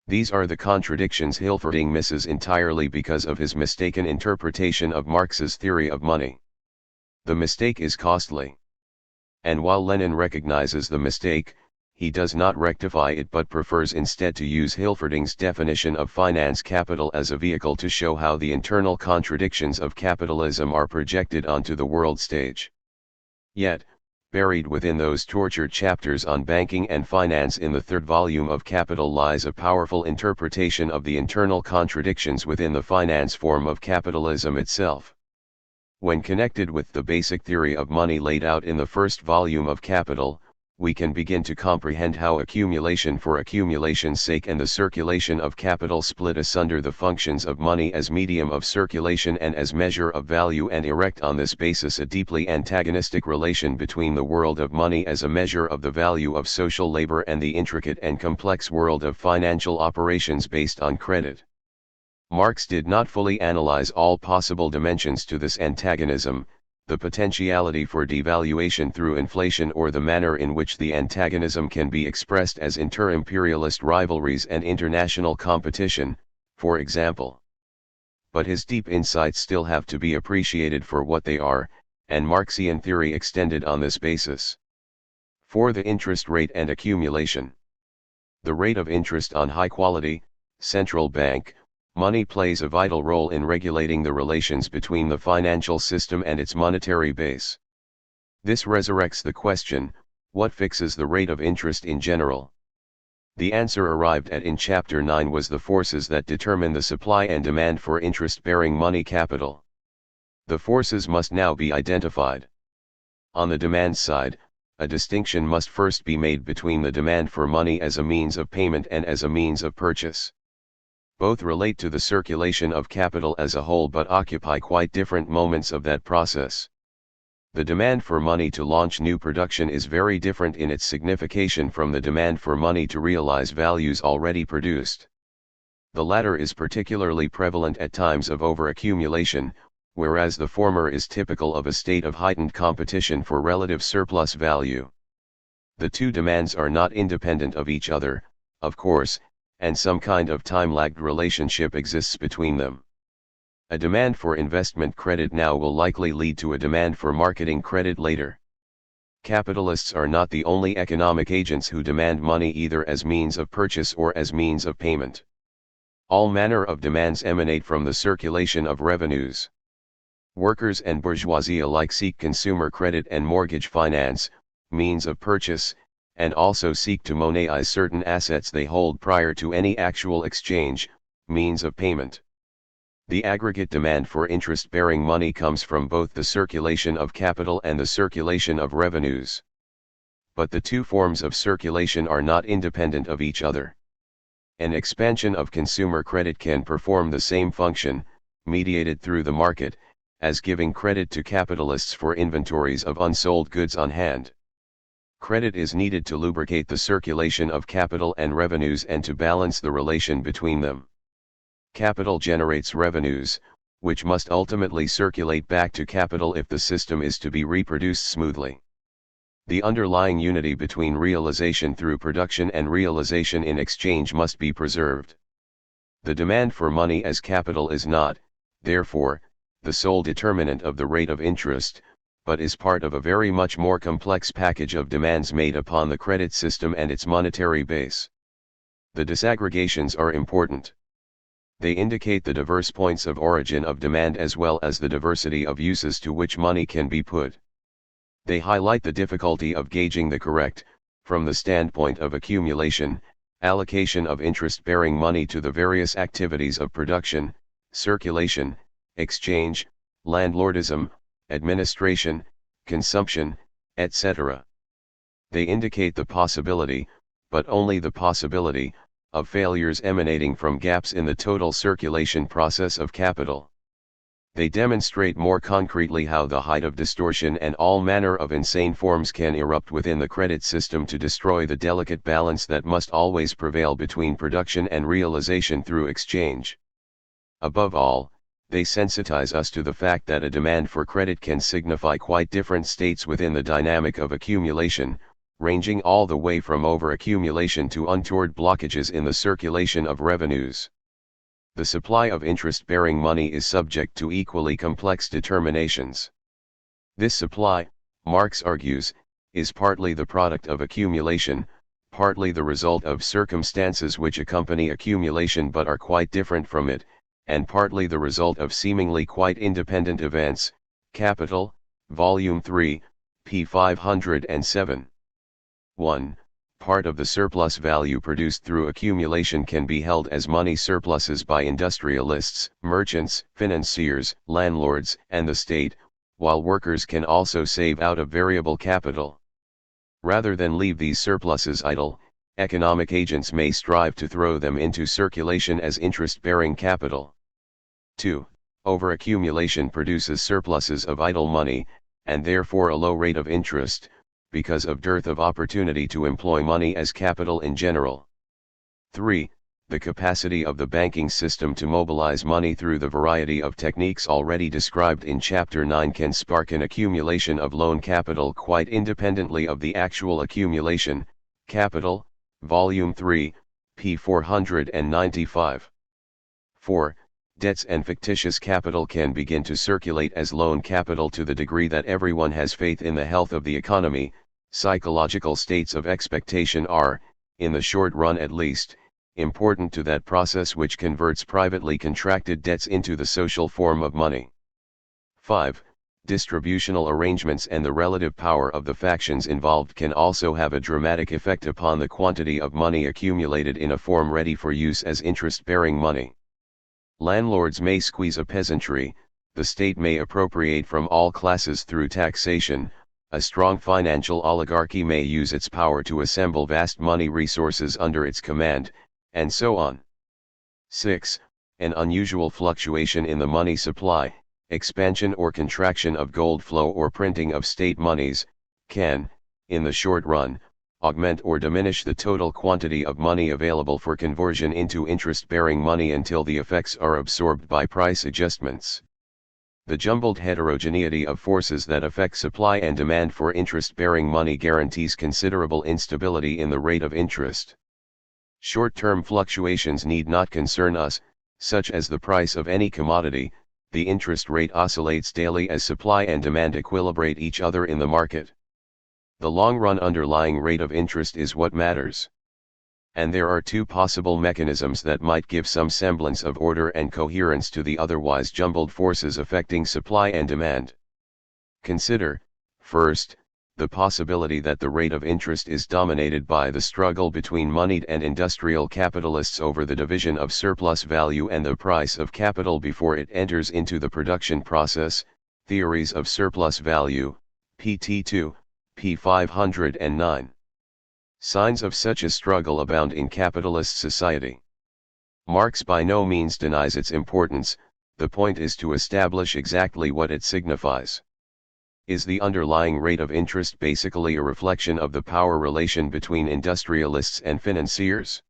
[SPEAKER 1] These are the contradictions Hilferding misses entirely because of his mistaken interpretation of Marx's theory of money. The mistake is costly. And while Lenin recognizes the mistake, he does not rectify it but prefers instead to use Hilferding's definition of finance capital as a vehicle to show how the internal contradictions of capitalism are projected onto the world stage. Yet, buried within those tortured chapters on banking and finance in the third volume of Capital lies a powerful interpretation of the internal contradictions within the finance form of capitalism itself. When connected with the basic theory of money laid out in the first volume of Capital, we can begin to comprehend how accumulation for accumulation's sake and the circulation of capital split asunder the functions of money as medium of circulation and as measure of value and erect on this basis a deeply antagonistic relation between the world of money as a measure of the value of social labor and the intricate and complex world of financial operations based on credit. Marx did not fully analyze all possible dimensions to this antagonism, the potentiality for devaluation through inflation or the manner in which the antagonism can be expressed as inter-imperialist rivalries and international competition, for example. But his deep insights still have to be appreciated for what they are, and Marxian theory extended on this basis. For the interest rate and accumulation. The rate of interest on high-quality, central bank, money plays a vital role in regulating the relations between the financial system and its monetary base. This resurrects the question, what fixes the rate of interest in general? The answer arrived at in Chapter 9 was the forces that determine the supply and demand for interest-bearing money capital. The forces must now be identified. On the demand side, a distinction must first be made between the demand for money as a means of payment and as a means of purchase. Both relate to the circulation of capital as a whole but occupy quite different moments of that process. The demand for money to launch new production is very different in its signification from the demand for money to realize values already produced. The latter is particularly prevalent at times of overaccumulation, whereas the former is typical of a state of heightened competition for relative surplus value. The two demands are not independent of each other, of course, and some kind of time-lagged relationship exists between them. A demand for investment credit now will likely lead to a demand for marketing credit later. Capitalists are not the only economic agents who demand money either as means of purchase or as means of payment. All manner of demands emanate from the circulation of revenues. Workers and bourgeoisie alike seek consumer credit and mortgage finance, means of purchase, and also seek to monetize certain assets they hold prior to any actual exchange, means of payment. The aggregate demand for interest-bearing money comes from both the circulation of capital and the circulation of revenues. But the two forms of circulation are not independent of each other. An expansion of consumer credit can perform the same function, mediated through the market, as giving credit to capitalists for inventories of unsold goods on hand. Credit is needed to lubricate the circulation of capital and revenues and to balance the relation between them. Capital generates revenues, which must ultimately circulate back to capital if the system is to be reproduced smoothly. The underlying unity between realization through production and realization in exchange must be preserved. The demand for money as capital is not, therefore, the sole determinant of the rate of interest, but is part of a very much more complex package of demands made upon the credit system and its monetary base. The disaggregations are important. They indicate the diverse points of origin of demand as well as the diversity of uses to which money can be put. They highlight the difficulty of gauging the correct, from the standpoint of accumulation, allocation of interest-bearing money to the various activities of production, circulation, exchange, landlordism, administration, consumption, etc. They indicate the possibility, but only the possibility, of failures emanating from gaps in the total circulation process of capital. They demonstrate more concretely how the height of distortion and all manner of insane forms can erupt within the credit system to destroy the delicate balance that must always prevail between production and realization through exchange. Above all, they sensitize us to the fact that a demand for credit can signify quite different states within the dynamic of accumulation, ranging all the way from over-accumulation to untoward blockages in the circulation of revenues. The supply of interest-bearing money is subject to equally complex determinations. This supply, Marx argues, is partly the product of accumulation, partly the result of circumstances which accompany accumulation but are quite different from it, and partly the result of seemingly quite independent events. Capital, Volume 3, p. 507. 1. Part of the surplus value produced through accumulation can be held as money surpluses by industrialists, merchants, financiers, landlords, and the state, while workers can also save out of variable capital. Rather than leave these surpluses idle, economic agents may strive to throw them into circulation as interest-bearing capital. 2. Overaccumulation produces surpluses of idle money, and therefore a low rate of interest, because of dearth of opportunity to employ money as capital in general. 3. The capacity of the banking system to mobilize money through the variety of techniques already described in Chapter 9 can spark an accumulation of loan capital quite independently of the actual accumulation. Capital, Volume 3, p. 495. 4. Debts and fictitious capital can begin to circulate as loan capital to the degree that everyone has faith in the health of the economy. Psychological states of expectation are, in the short run at least, important to that process which converts privately contracted debts into the social form of money. 5. Distributional arrangements and the relative power of the factions involved can also have a dramatic effect upon the quantity of money accumulated in a form ready for use as interest-bearing money. Landlords may squeeze a peasantry, the state may appropriate from all classes through taxation, a strong financial oligarchy may use its power to assemble vast money resources under its command, and so on. 6. An unusual fluctuation in the money supply, expansion or contraction of gold flow or printing of state monies, can, in the short run, augment or diminish the total quantity of money available for conversion into interest-bearing money until the effects are absorbed by price adjustments. The jumbled heterogeneity of forces that affect supply and demand for interest-bearing money guarantees considerable instability in the rate of interest. Short-term fluctuations need not concern us, such as the price of any commodity. The interest rate oscillates daily as supply and demand equilibrate each other in the market. The long-run underlying rate of interest is what matters. And there are two possible mechanisms that might give some semblance of order and coherence to the otherwise jumbled forces affecting supply and demand. Consider, first, the possibility that the rate of interest is dominated by the struggle between moneyed and industrial capitalists over the division of surplus value and the price of capital before it enters into the production process. Theories of Surplus Value, pt. 2, p. 509. Signs of such a struggle abound in capitalist society. Marx by no means denies its importance, the point is to establish exactly what it signifies. Is the underlying rate of interest basically a reflection of the power relation between industrialists and financiers?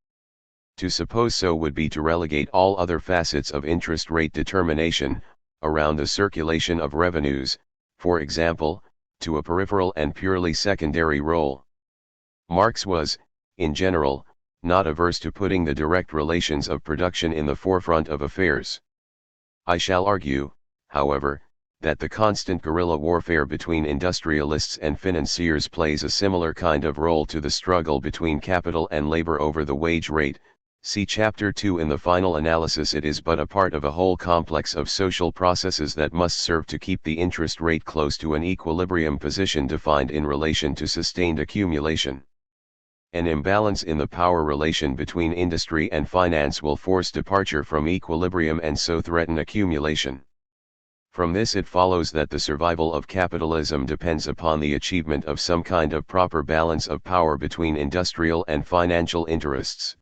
[SPEAKER 1] To suppose so would be to relegate all other facets of interest rate determination, around the circulation of revenues, for example, to a peripheral and purely secondary role. Marx was, in general, not averse to putting the direct relations of production in the forefront of affairs. I shall argue, however, that the constant guerrilla warfare between industrialists and financiers plays a similar kind of role to the struggle between capital and labor over the wage rate. See Chapter 2. In the final analysis, it is but a part of a whole complex of social processes that must serve to keep the interest rate close to an equilibrium position defined in relation to sustained accumulation. An imbalance in the power relation between industry and finance will force departure from equilibrium and so threaten accumulation. From this it follows that the survival of capitalism depends upon the achievement of some kind of proper balance of power between industrial and financial interests.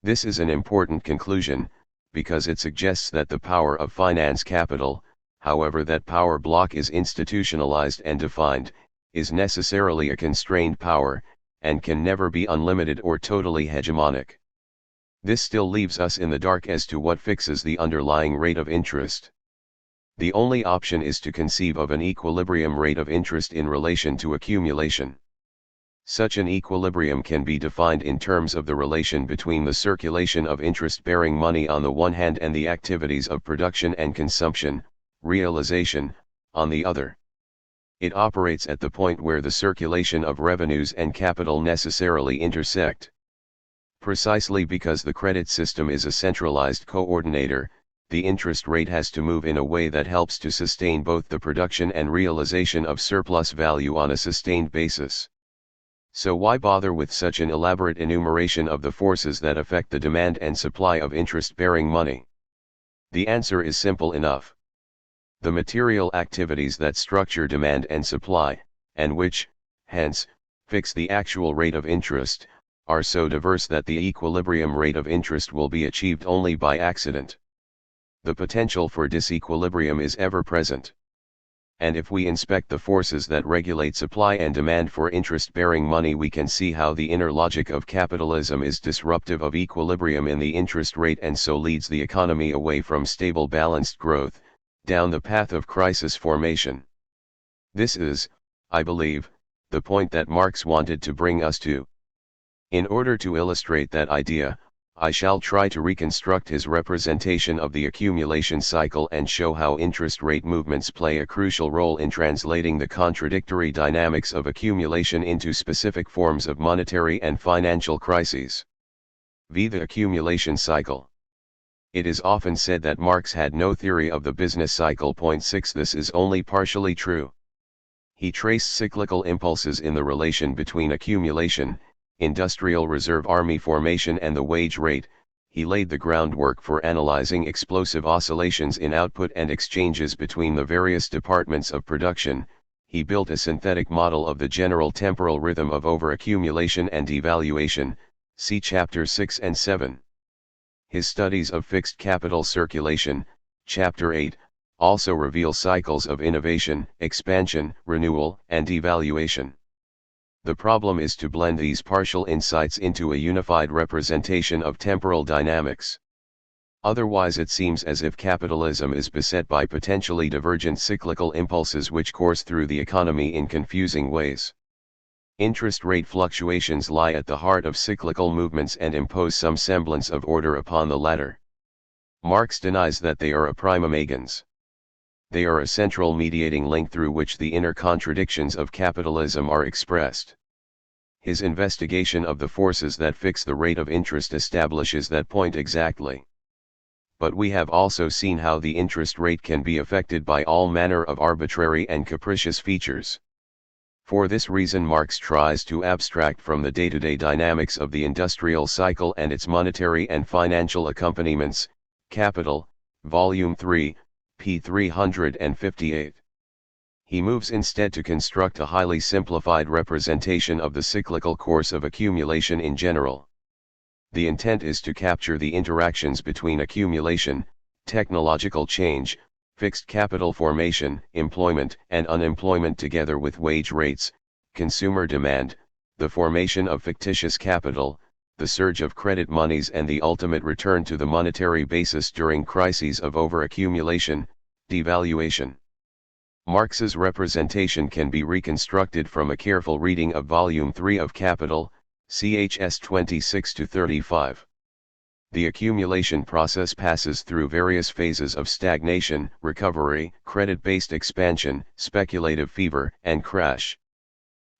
[SPEAKER 1] This is an important conclusion, because it suggests that the power of finance capital, however that power block is institutionalized and defined, is necessarily a constrained power, and can never be unlimited or totally hegemonic. This still leaves us in the dark as to what fixes the underlying rate of interest. The only option is to conceive of an equilibrium rate of interest in relation to accumulation. Such an equilibrium can be defined in terms of the relation between the circulation of interest-bearing money on the one hand and the activities of production and consumption, realization, on the other. It operates at the point where the circulation of revenues and capital necessarily intersect. Precisely because the credit system is a centralized coordinator, the interest rate has to move in a way that helps to sustain both the production and realization of surplus value on a sustained basis. So why bother with such an elaborate enumeration of the forces that affect the demand and supply of interest-bearing money? The answer is simple enough. The material activities that structure demand and supply, and which, hence, fix the actual rate of interest, are so diverse that the equilibrium rate of interest will be achieved only by accident. The potential for disequilibrium is ever present. And if we inspect the forces that regulate supply and demand for interest-bearing money, we can see how the inner logic of capitalism is disruptive of equilibrium in the interest rate and so leads the economy away from stable balanced growth, down the path of crisis formation. This is, I believe, the point that Marx wanted to bring us to. In order to illustrate that idea, I shall try to reconstruct his representation of the accumulation cycle and show how interest rate movements play a crucial role in translating the contradictory dynamics of accumulation into specific forms of monetary and financial crises. V. The accumulation cycle. It is often said that Marx had no theory of the business cycle. 6. This is only partially true. He traced cyclical impulses in the relation between accumulation, industrial reserve army formation and the wage rate. He laid the groundwork for analyzing explosive oscillations in output and exchanges between the various departments of production. He built a synthetic model of the general temporal rhythm of overaccumulation and devaluation, see Chapter 6 and 7. His studies of fixed capital circulation, Chapter 8, also reveal cycles of innovation, expansion, renewal, and devaluation. The problem is to blend these partial insights into a unified representation of temporal dynamics. Otherwise it seems as if capitalism is beset by potentially divergent cyclical impulses which course through the economy in confusing ways. Interest rate fluctuations lie at the heart of cyclical movements and impose some semblance of order upon the latter. Marx denies that they are a prima magens. They are a central mediating link through which the inner contradictions of capitalism are expressed. His investigation of the forces that fix the rate of interest establishes that point exactly. But we have also seen how the interest rate can be affected by all manner of arbitrary and capricious features. For this reason Marx tries to abstract from the day-to-day dynamics of the industrial cycle and its monetary and financial accompaniments, Capital, Volume 3, p. 358. He moves instead to construct a highly simplified representation of the cyclical course of accumulation in general. The intent is to capture the interactions between accumulation, technological change, fixed capital formation, employment and unemployment together with wage rates, consumer demand, the formation of fictitious capital, the surge of credit monies and the ultimate return to the monetary basis during crises of overaccumulation, devaluation. Marx's representation can be reconstructed from a careful reading of Volume 3 of Capital, chs 26-35. The accumulation process passes through various phases of stagnation, recovery, credit-based expansion, speculative fever, and crash.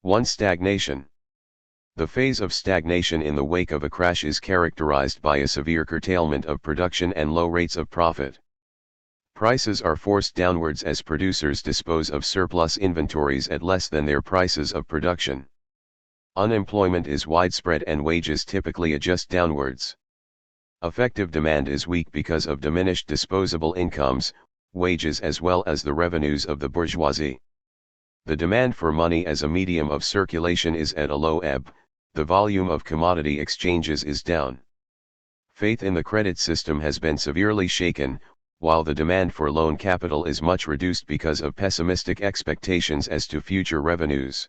[SPEAKER 1] 1. Stagnation. The phase of stagnation in the wake of a crash is characterized by a severe curtailment of production and low rates of profit. Prices are forced downwards as producers dispose of surplus inventories at less than their prices of production. Unemployment is widespread and wages typically adjust downwards. Effective demand is weak because of diminished disposable incomes, wages as well as the revenues of the bourgeoisie. The demand for money as a medium of circulation is at a low ebb, the volume of commodity exchanges is down. Faith in the credit system has been severely shaken, while the demand for loan capital is much reduced because of pessimistic expectations as to future revenues.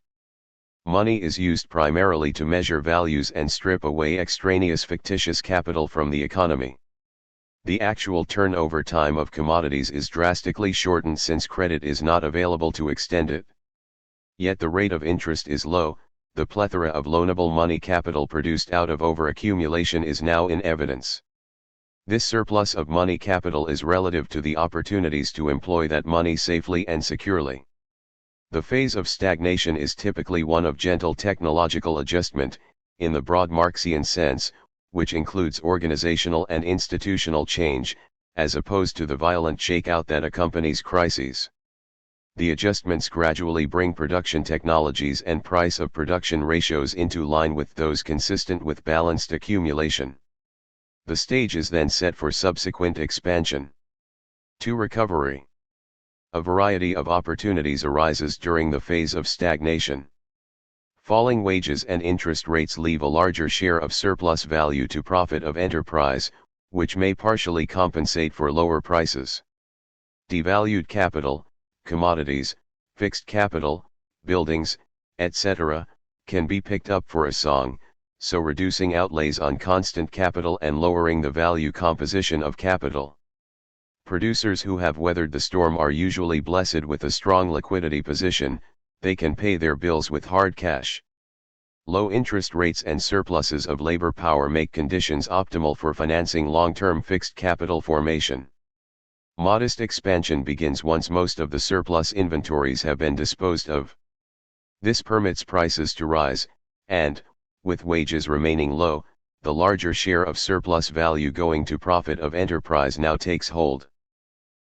[SPEAKER 1] Money is used primarily to measure values and strip away extraneous fictitious capital from the economy. The actual turnover time of commodities is drastically shortened since credit is not available to extend it. Yet the rate of interest is low, the plethora of loanable money capital produced out of overaccumulation is now in evidence. This surplus of money capital is relative to the opportunities to employ that money safely and securely. The phase of stagnation is typically one of gentle technological adjustment, in the broad Marxian sense, which includes organizational and institutional change, as opposed to the violent shakeout that accompanies crises. The adjustments gradually bring production technologies and price of production ratios into line with those consistent with balanced accumulation. The stage is then set for subsequent expansion. 2. Recovery. A variety of opportunities arises during the phase of stagnation. Falling wages and interest rates leave a larger share of surplus value to profit of enterprise, which may partially compensate for lower prices. Devalued capital, commodities, fixed capital, buildings, etc., can be picked up for a song, so reducing outlays on constant capital and lowering the value composition of capital. Producers who have weathered the storm are usually blessed with a strong liquidity position, they can pay their bills with hard cash. Low interest rates and surpluses of labor power make conditions optimal for financing long-term fixed capital formation. Modest expansion begins once most of the surplus inventories have been disposed of. This permits prices to rise, and, with wages remaining low, the larger share of surplus value going to profit of enterprise now takes hold.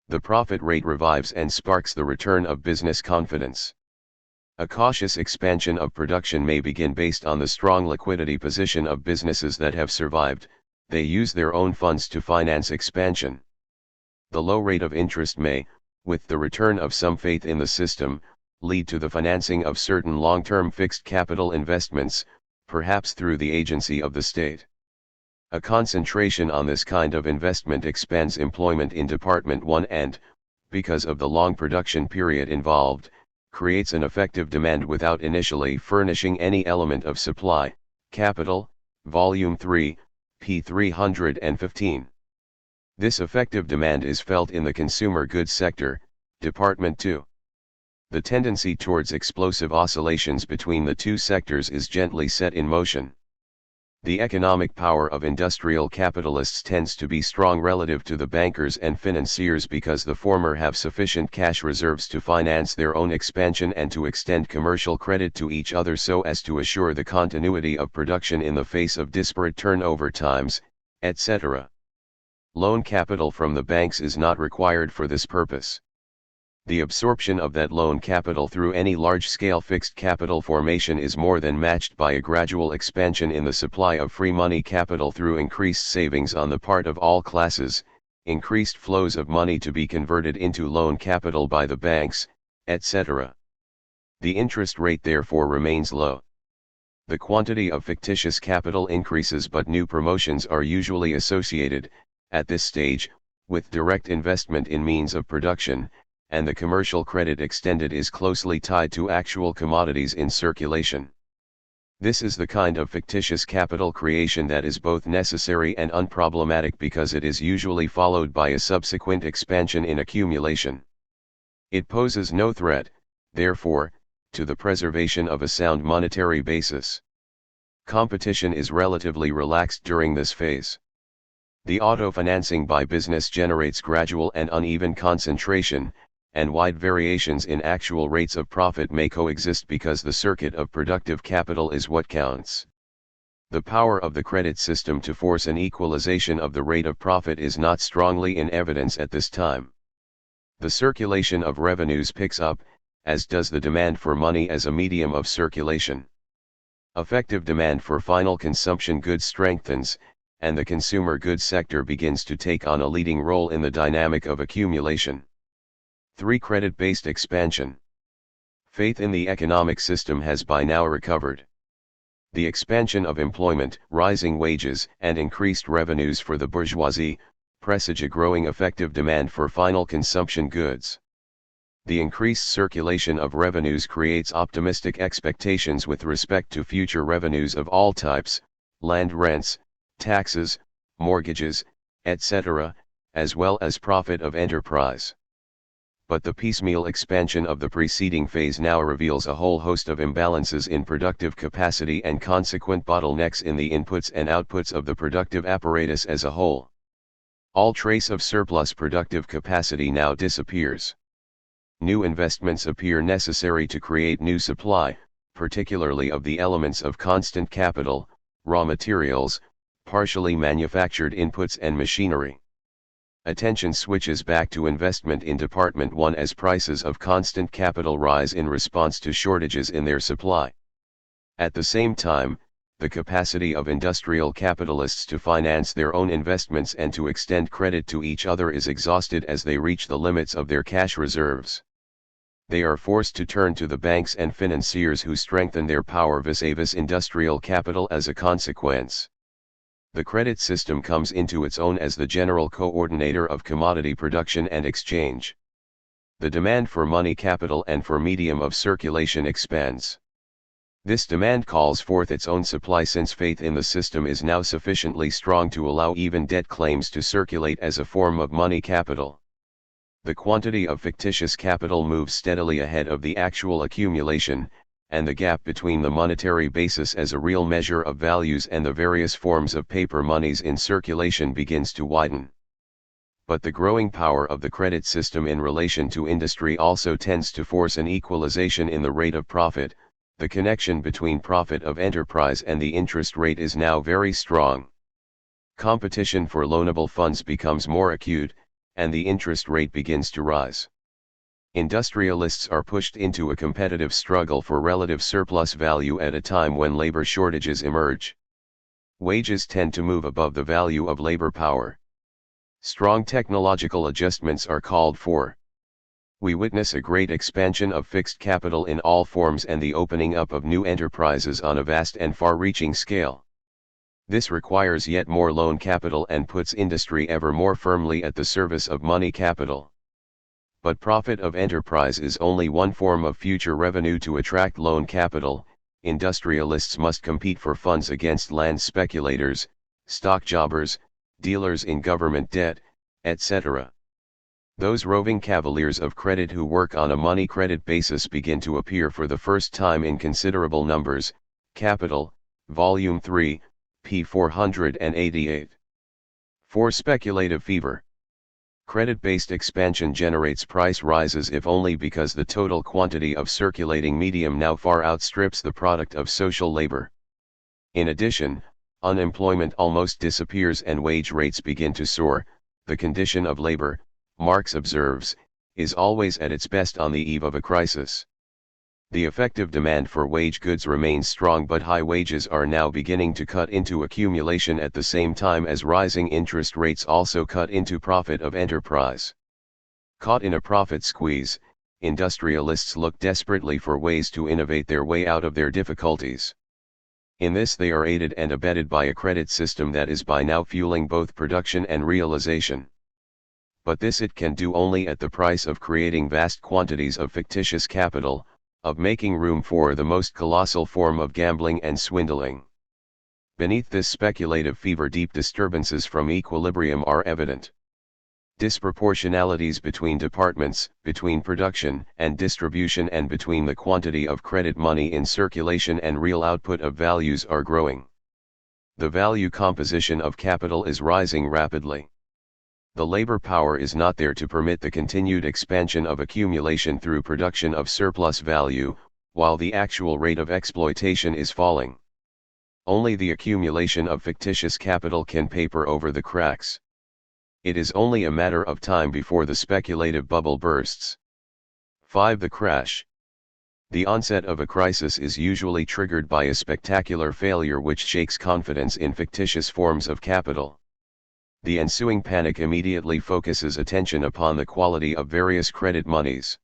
[SPEAKER 1] The profit rate revives and sparks the return of business confidence. A cautious expansion of production may begin based on the strong liquidity position of businesses that have survived, they use their own funds to finance expansion. The low rate of interest may, with the return of some faith in the system, lead to the financing of certain long-term fixed capital investments, perhaps through the agency of the state. A concentration on this kind of investment expands employment in Department 1 and, because of the long production period involved, creates an effective demand without initially furnishing any element of supply. Capital, Volume 3, p. 315. This effective demand is felt in the consumer goods sector, Department 2. The tendency towards explosive oscillations between the two sectors is gently set in motion. The economic power of industrial capitalists tends to be strong relative to the bankers and financiers because the former have sufficient cash reserves to finance their own expansion and to extend commercial credit to each other so as to assure the continuity of production in the face of disparate turnover times, etc. Loan capital from the banks is not required for this purpose. The absorption of that loan capital through any large-scale fixed capital formation is more than matched by a gradual expansion in the supply of free money capital through increased savings on the part of all classes, increased flows of money to be converted into loan capital by the banks, etc. The interest rate therefore remains low. The quantity of fictitious capital increases but new promotions are usually associated, at this stage, with direct investment in means of production, and the commercial credit extended is closely tied to actual commodities in circulation. This is the kind of fictitious capital creation that is both necessary and unproblematic because it is usually followed by a subsequent expansion in accumulation. It poses no threat, therefore, to the preservation of a sound monetary basis. Competition is relatively relaxed during this phase. The auto-financing by business generates gradual and uneven concentration, and wide variations in actual rates of profit may coexist because the circuit of productive capital is what counts. The power of the credit system to force an equalization of the rate of profit is not strongly in evidence at this time. The circulation of revenues picks up, as does the demand for money as a medium of circulation. Effective demand for final consumption goods strengthens, and the consumer goods sector begins to take on a leading role in the dynamic of accumulation. 3. Credit-based expansion. Faith in the economic system has by now recovered. The expansion of employment, rising wages, and increased revenues for the bourgeoisie presage a growing effective demand for final consumption goods. The increased circulation of revenues creates optimistic expectations with respect to future revenues of all types, land rents, taxes, mortgages, etc., as well as profit of enterprise. But the piecemeal expansion of the preceding phase now reveals a whole host of imbalances in productive capacity and consequent bottlenecks in the inputs and outputs of the productive apparatus as a whole. All trace of surplus productive capacity now disappears. New investments appear necessary to create new supply, particularly of the elements of constant capital, raw materials, partially manufactured inputs and machinery. Attention switches back to investment in Department 1 as prices of constant capital rise in response to shortages in their supply. At the same time, the capacity of industrial capitalists to finance their own investments and to extend credit to each other is exhausted as they reach the limits of their cash reserves. They are forced to turn to the banks and financiers who strengthen their power vis-a-vis industrial capital as a consequence. The credit system comes into its own as the general coordinator of commodity production and exchange. The demand for money capital and for medium of circulation expands. This demand calls forth its own supply since faith in the system is now sufficiently strong to allow even debt claims to circulate as a form of money capital. The quantity of fictitious capital moves steadily ahead of the actual accumulation, and the gap between the monetary basis as a real measure of values and the various forms of paper monies in circulation begins to widen. But the growing power of the credit system in relation to industry also tends to force an equalization in the rate of profit. The connection between profit of enterprise and the interest rate is now very strong. Competition for loanable funds becomes more acute, and the interest rate begins to rise. Industrialists are pushed into a competitive struggle for relative surplus value at a time when labor shortages emerge. Wages tend to move above the value of labor power. Strong technological adjustments are called for. We witness a great expansion of fixed capital in all forms and the opening up of new enterprises on a vast and far-reaching scale. This requires yet more loan capital and puts industry ever more firmly at the service of money capital. But profit of enterprise is only one form of future revenue to attract loan capital. Industrialists must compete for funds against land speculators, stock jobbers, dealers in government debt, etc. Those roving cavaliers of credit who work on a money credit basis begin to appear for the first time in considerable numbers. Capital, Volume 3, p. 488. 4. Speculative fever. Credit-based expansion generates price rises if only because the total quantity of circulating medium now far outstrips the product of social labor. In addition, unemployment almost disappears and wage rates begin to soar. The condition of labor, Marx observes, is always at its best on the eve of a crisis. The effective demand for wage goods remains strong, but high wages are now beginning to cut into accumulation at the same time as rising interest rates also cut into profit of enterprise. Caught in a profit squeeze, industrialists look desperately for ways to innovate their way out of their difficulties. In this they are aided and abetted by a credit system that is by now fueling both production and realization. But this it can do only at the price of creating vast quantities of fictitious capital, of making room for the most colossal form of gambling and swindling. Beneath this speculative fever deep disturbances from equilibrium are evident. Disproportionalities between departments, between production and distribution and between the quantity of credit money in circulation and real output of values are growing. The value composition of capital is rising rapidly. The labor power is not there to permit the continued expansion of accumulation through production of surplus value, while the actual rate of exploitation is falling. Only the accumulation of fictitious capital can paper over the cracks. It is only a matter of time before the speculative bubble bursts. 5. The crash. The onset of a crisis is usually triggered by a spectacular failure which shakes confidence in fictitious forms of capital. The ensuing panic immediately focuses attention upon the quality of various credit monies.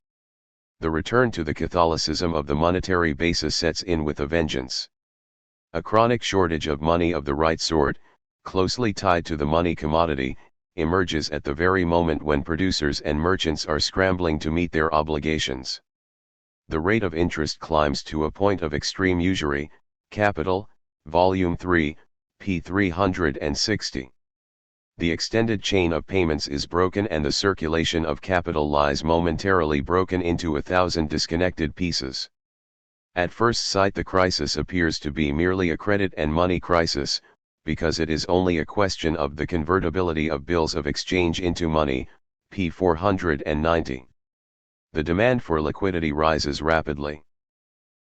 [SPEAKER 1] The return to the Catholicism of the monetary basis sets in with a vengeance. A chronic shortage of money of the right sort, closely tied to the money commodity, emerges at the very moment when producers and merchants are scrambling to meet their obligations. The rate of interest climbs to a point of extreme usury. Capital, Volume 3, p. 360. The extended chain of payments is broken and the circulation of capital lies momentarily broken into 1,000 disconnected pieces. At first sight the crisis appears to be merely a credit and money crisis, because it is only a question of the convertibility of bills of exchange into money, p. 490. The demand for liquidity rises rapidly.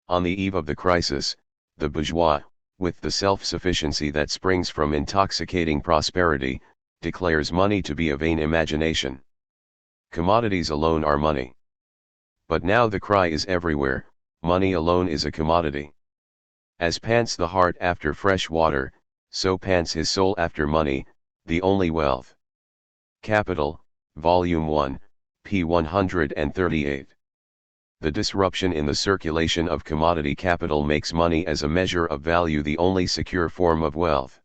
[SPEAKER 1] On the eve of the crisis, the bourgeois, with the self-sufficiency that springs from intoxicating prosperity, declares money to be a vain imagination. Commodities alone are money. But now the cry is everywhere, money alone is a commodity. As pants the hart after fresh water, so pants his soul after money, the only wealth. Capital, Volume 1, p. 138. The disruption in the circulation of commodity capital makes money as a measure of value the only secure form of wealth.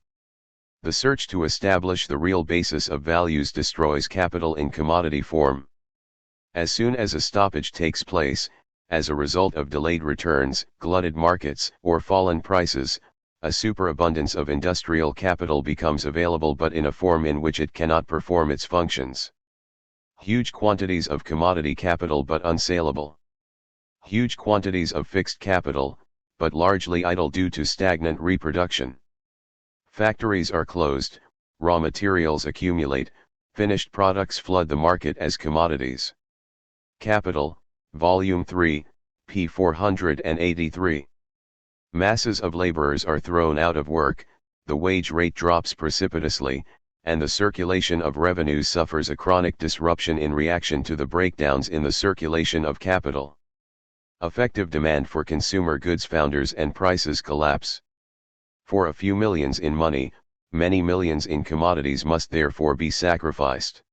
[SPEAKER 1] The search to establish the real basis of values destroys capital in commodity form. As soon as a stoppage takes place, as a result of delayed returns, glutted markets, or fallen prices, a superabundance of industrial capital becomes available but in a form in which it cannot perform its functions. Huge quantities of commodity capital but unsaleable. Huge quantities of fixed capital, but largely idle due to stagnant reproduction. Factories are closed, raw materials accumulate, finished products flood the market as commodities. Capital, Volume 3, p. 483. Masses of laborers are thrown out of work, the wage rate drops precipitously, and the circulation of revenues suffers a chronic disruption in reaction to the breakdowns in the circulation of capital. Effective demand for consumer goods founders and prices collapse. For a few millions in money, many millions in commodities must therefore be sacrificed.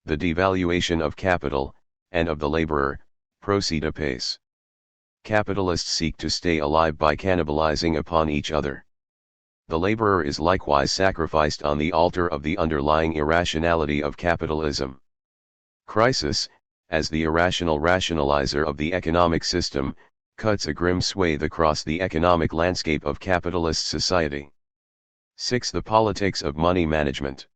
[SPEAKER 1] The devaluation of capital, and of the laborer, proceed apace. Capitalists seek to stay alive by cannibalizing upon each other. The laborer is likewise sacrificed on the altar of the underlying irrationality of capitalism. Crisis, as the irrational rationalizer of the economic system, cuts a grim swathe across the economic landscape of capitalist society. 6. The politics of money management.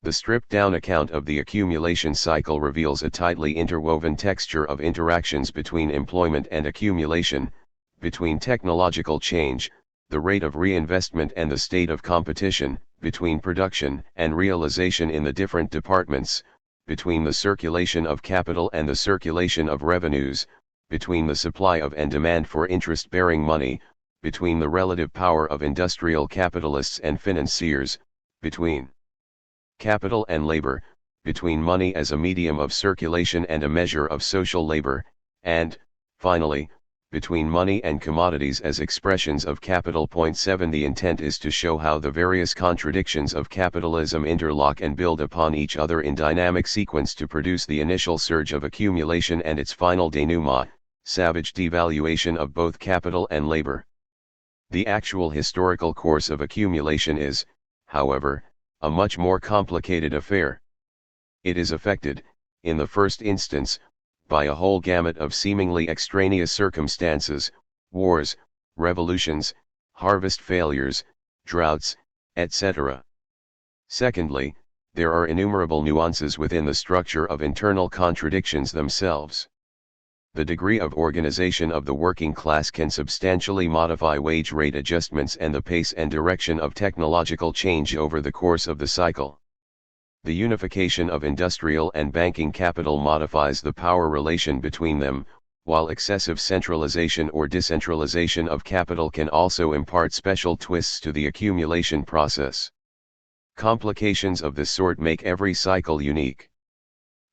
[SPEAKER 1] The stripped-down account of the accumulation cycle reveals a tightly interwoven texture of interactions between employment and accumulation, between technological change, the rate of reinvestment and the state of competition, between production and realization in the different departments, between the circulation of capital and the circulation of revenues, between the supply of and demand for interest-bearing money, between the relative power of industrial capitalists and financiers, between capital and labor, between money as a medium of circulation and a measure of social labor, and, finally, between money and commodities as expressions of capital. 7. The intent is to show how the various contradictions of capitalism interlock and build upon each other in dynamic sequence to produce the initial surge of accumulation and its final denouement, savage devaluation of both capital and labor. The actual historical course of accumulation is, however, a much more complicated affair. It is affected, in the first instance, by a whole gamut of seemingly extraneous circumstances, wars, revolutions, harvest failures, droughts, etc. Secondly, there are innumerable nuances within the structure of internal contradictions themselves. The degree of organization of the working class can substantially modify wage rate adjustments and the pace and direction of technological change over the course of the cycle. The unification of industrial and banking capital modifies the power relation between them, while excessive centralization or decentralization of capital can also impart special twists to the accumulation process. Complications of this sort make every cycle unique.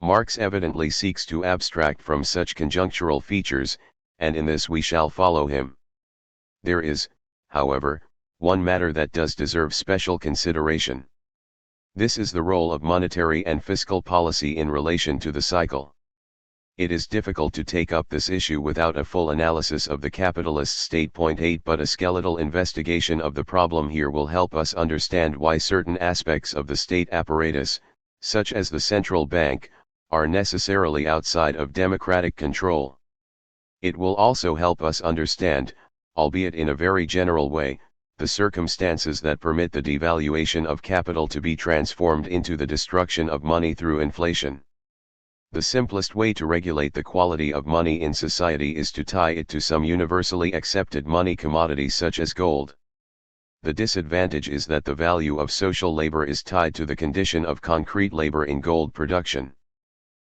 [SPEAKER 1] Marx evidently seeks to abstract from such conjunctural features, and in this we shall follow him. There is, however, one matter that does deserve special consideration. This is the role of monetary and fiscal policy in relation to the cycle. It is difficult to take up this issue without a full analysis of the capitalist state. Point 8 But a skeletal investigation of the problem here will help us understand why certain aspects of the state apparatus, such as the central bank, are necessarily outside of democratic control. It will also help us understand, albeit in a very general way, the circumstances that permit the devaluation of capital to be transformed into the destruction of money through inflation. The simplest way to regulate the quality of money in society is to tie it to some universally accepted money commodity such as gold. The disadvantage is that the value of social labor is tied to the condition of concrete labor in gold production.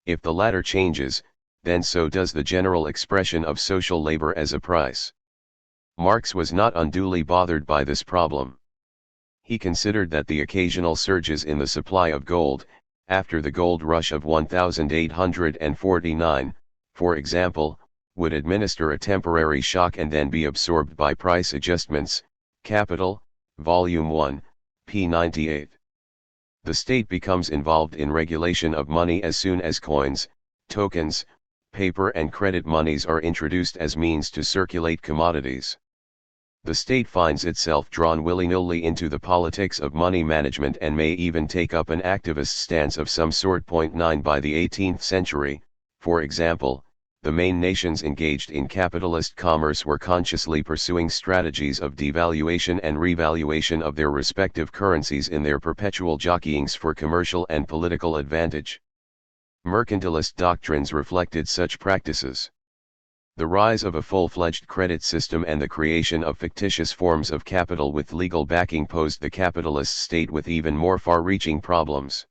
[SPEAKER 1] If the latter changes, then so does the general expression of social labor as a price. Marx was not unduly bothered by this problem. He considered that the occasional surges in the supply of gold, after the gold rush of 1849, for example, would administer a temporary shock and then be absorbed by price adjustments. Capital, Volume 1, p. 98. The state becomes involved in regulation of money as soon as coins, tokens, paper and credit monies are introduced as means to circulate commodities. The state finds itself drawn willy-nilly into the politics of money management and may even take up an activist stance of some sort. Point 9 By the 18th century, for example, the main nations engaged in capitalist commerce were consciously pursuing strategies of devaluation and revaluation of their respective currencies in their perpetual jockeyings for commercial and political advantage. Mercantilist doctrines reflected such practices. The rise of a full-fledged credit system and the creation of fictitious forms of capital with legal backing posed the capitalist state with even more far-reaching problems.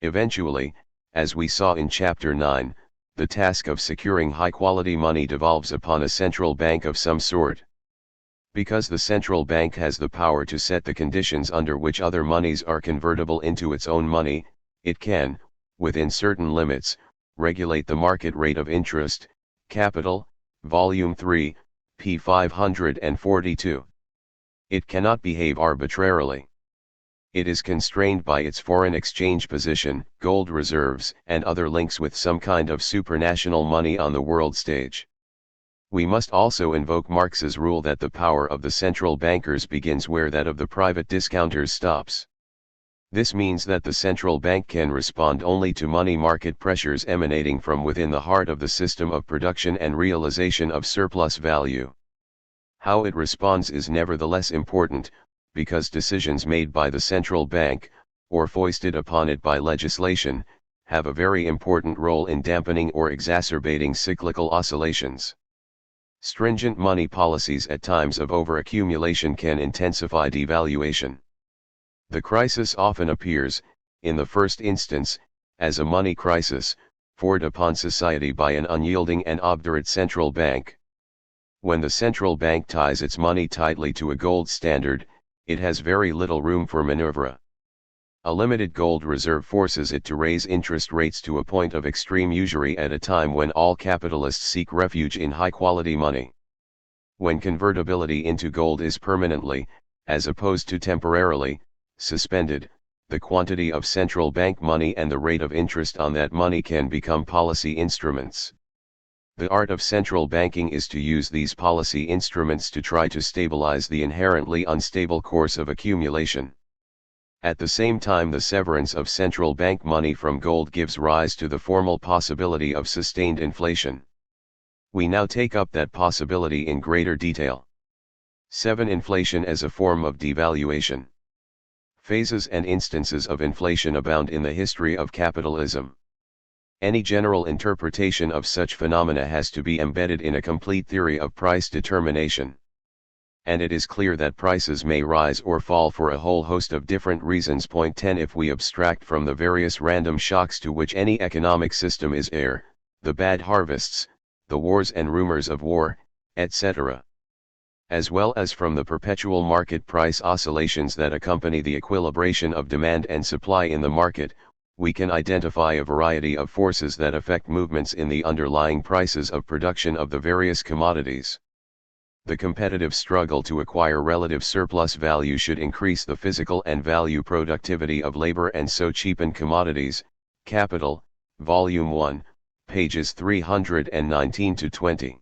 [SPEAKER 1] Eventually, as we saw in Chapter 9, the task of securing high-quality money devolves upon a central bank of some sort. Because the central bank has the power to set the conditions under which other monies are convertible into its own money, it can, within certain limits, regulate the market rate of interest. Capital, Volume 3, p. 542. It cannot behave arbitrarily. It is constrained by its foreign exchange position, gold reserves, and other links with some kind of supranational money on the world stage. We must also invoke Marx's rule that the power of the central bankers begins where that of the private discounters stops. This means that the central bank can respond only to money market pressures emanating from within the heart of the system of production and realization of surplus value. How it responds is nevertheless important, because decisions made by the central bank, or foisted upon it by legislation, have a very important role in dampening or exacerbating cyclical oscillations. Stringent money policies at times of overaccumulation can intensify devaluation. The crisis often appears, in the first instance, as a money crisis, forced upon society by an unyielding and obdurate central bank. When the central bank ties its money tightly to a gold standard, it has very little room for maneuver. A limited gold reserve forces it to raise interest rates to a point of extreme usury at a time when all capitalists seek refuge in high-quality money. When convertibility into gold is permanently, as opposed to temporarily, suspended, the quantity of central bank money and the rate of interest on that money can become policy instruments. The art of central banking is to use these policy instruments to try to stabilize the inherently unstable course of accumulation. At the same time, the severance of central bank money from gold gives rise to the formal possibility of sustained inflation. We now take up that possibility in greater detail. 7. Inflation as a form of devaluation. Phases and instances of inflation abound in the history of capitalism. Any general interpretation of such phenomena has to be embedded in a complete theory of price determination. And it is clear that prices may rise or fall for a whole host of different reasons. Point 10 If we abstract from the various random shocks to which any economic system is heir, the bad harvests, the wars and rumors of war, etc., as well as from the perpetual market price oscillations that accompany the equilibration of demand and supply in the market, we can identify a variety of forces that affect movements in the underlying prices of production of the various commodities. The competitive struggle to acquire relative surplus value should increase the physical and value productivity of labor and so cheapen commodities. Capital, Volume 1, pages 319 to 20.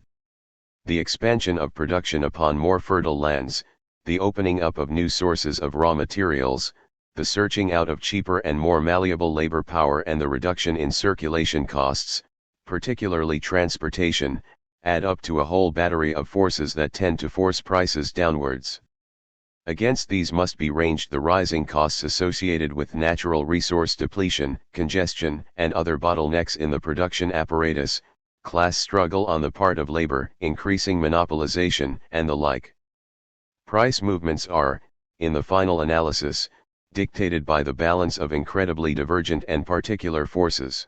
[SPEAKER 1] The expansion of production upon more fertile lands, the opening up of new sources of raw materials, the searching out of cheaper and more malleable labor power and the reduction in circulation costs, particularly transportation, add up to a whole battery of forces that tend to force prices downwards. Against these must be ranged the rising costs associated with natural resource depletion, congestion, and other bottlenecks in the production apparatus, class struggle on the part of labor, increasing monopolization, and the like. Price movements are, in the final analysis, dictated by the balance of incredibly divergent and particular forces.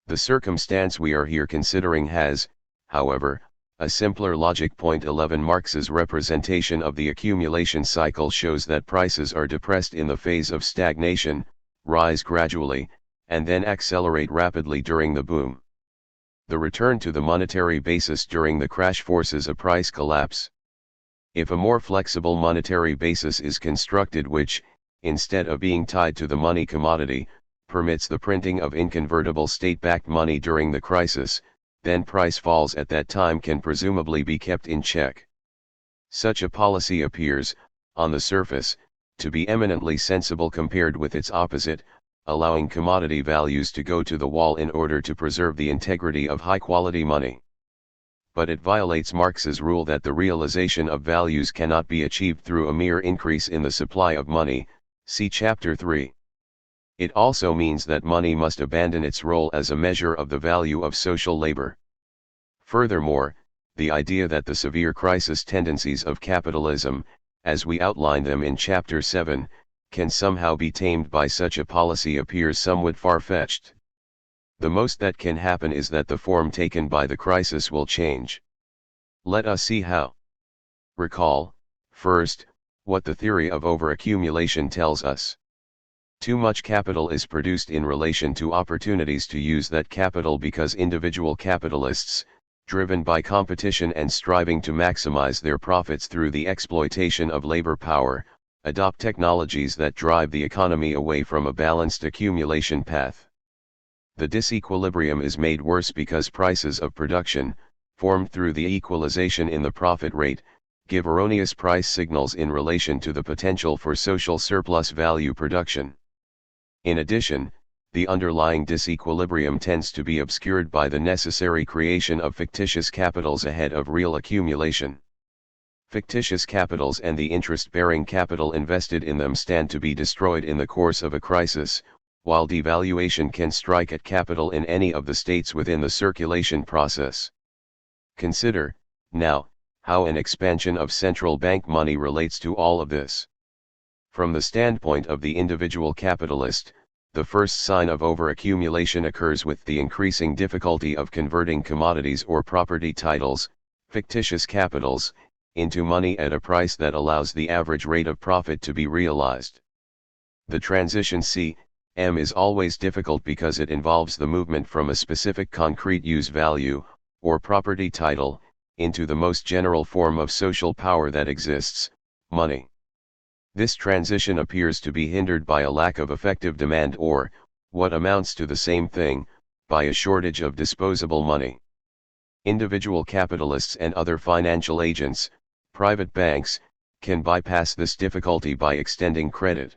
[SPEAKER 1] The circumstance we are here considering has, however, a simpler logic. 11 Marx's representation of the accumulation cycle shows that prices are depressed in the phase of stagnation, rise gradually, and then accelerate rapidly during the boom. The return to the monetary basis during the crash forces a price collapse. If a more flexible monetary basis is constructed which, instead of being tied to the money commodity, permits the printing of inconvertible state-backed money during the crisis, then price falls at that time can presumably be kept in check. Such a policy appears, on the surface, to be eminently sensible compared with its opposite, allowing commodity values to go to the wall in order to preserve the integrity of high-quality money. But it violates Marx's rule that the realization of values cannot be achieved through a mere increase in the supply of money, see Chapter 3. It also means that money must abandon its role as a measure of the value of social labor. Furthermore, the idea that the severe crisis tendencies of capitalism, as we outlined them in Chapter 7, can somehow be tamed by such a policy appears somewhat far-fetched. The most that can happen is that the form taken by the crisis will change. Let us see how. Recall, first, what the theory of overaccumulation tells us. Too much capital is produced in relation to opportunities to use that capital because individual capitalists, driven by competition and striving to maximize their profits through the exploitation of labor power, adopt technologies that drive the economy away from a balanced accumulation path. The disequilibrium is made worse because prices of production, formed through the equalization in the profit rate, give erroneous price signals in relation to the potential for social surplus value production. In addition, the underlying disequilibrium tends to be obscured by the necessary creation of fictitious capitals ahead of real accumulation. Fictitious capitals and the interest-bearing capital invested in them stand to be destroyed in the course of a crisis, while devaluation can strike at capital in any of the states within the circulation process. Consider, now, how an expansion of central bank money relates to all of this. From the standpoint of the individual capitalist, the first sign of overaccumulation occurs with the increasing difficulty of converting commodities or property titles, fictitious capitals, into money at a price that allows the average rate of profit to be realized. The transition C/M is always difficult because it involves the movement from a specific concrete use value, or property title, into the most general form of social power that exists, money. This transition appears to be hindered by a lack of effective demand or, what amounts to the same thing, by a shortage of disposable money. Individual capitalists and other financial agents, private banks, can bypass this difficulty by extending credit.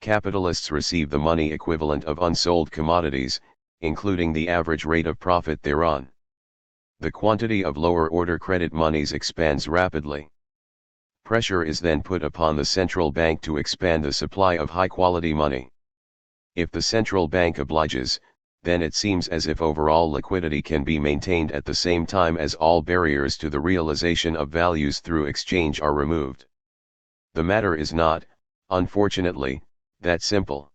[SPEAKER 1] Capitalists receive the money equivalent of unsold commodities, including the average rate of profit thereon. The quantity of lower-order credit monies expands rapidly. Pressure is then put upon the central bank to expand the supply of high-quality money. If the central bank obliges, then it seems as if overall liquidity can be maintained at the same time as all barriers to the realization of values through exchange are removed. The matter is not, unfortunately, that simple.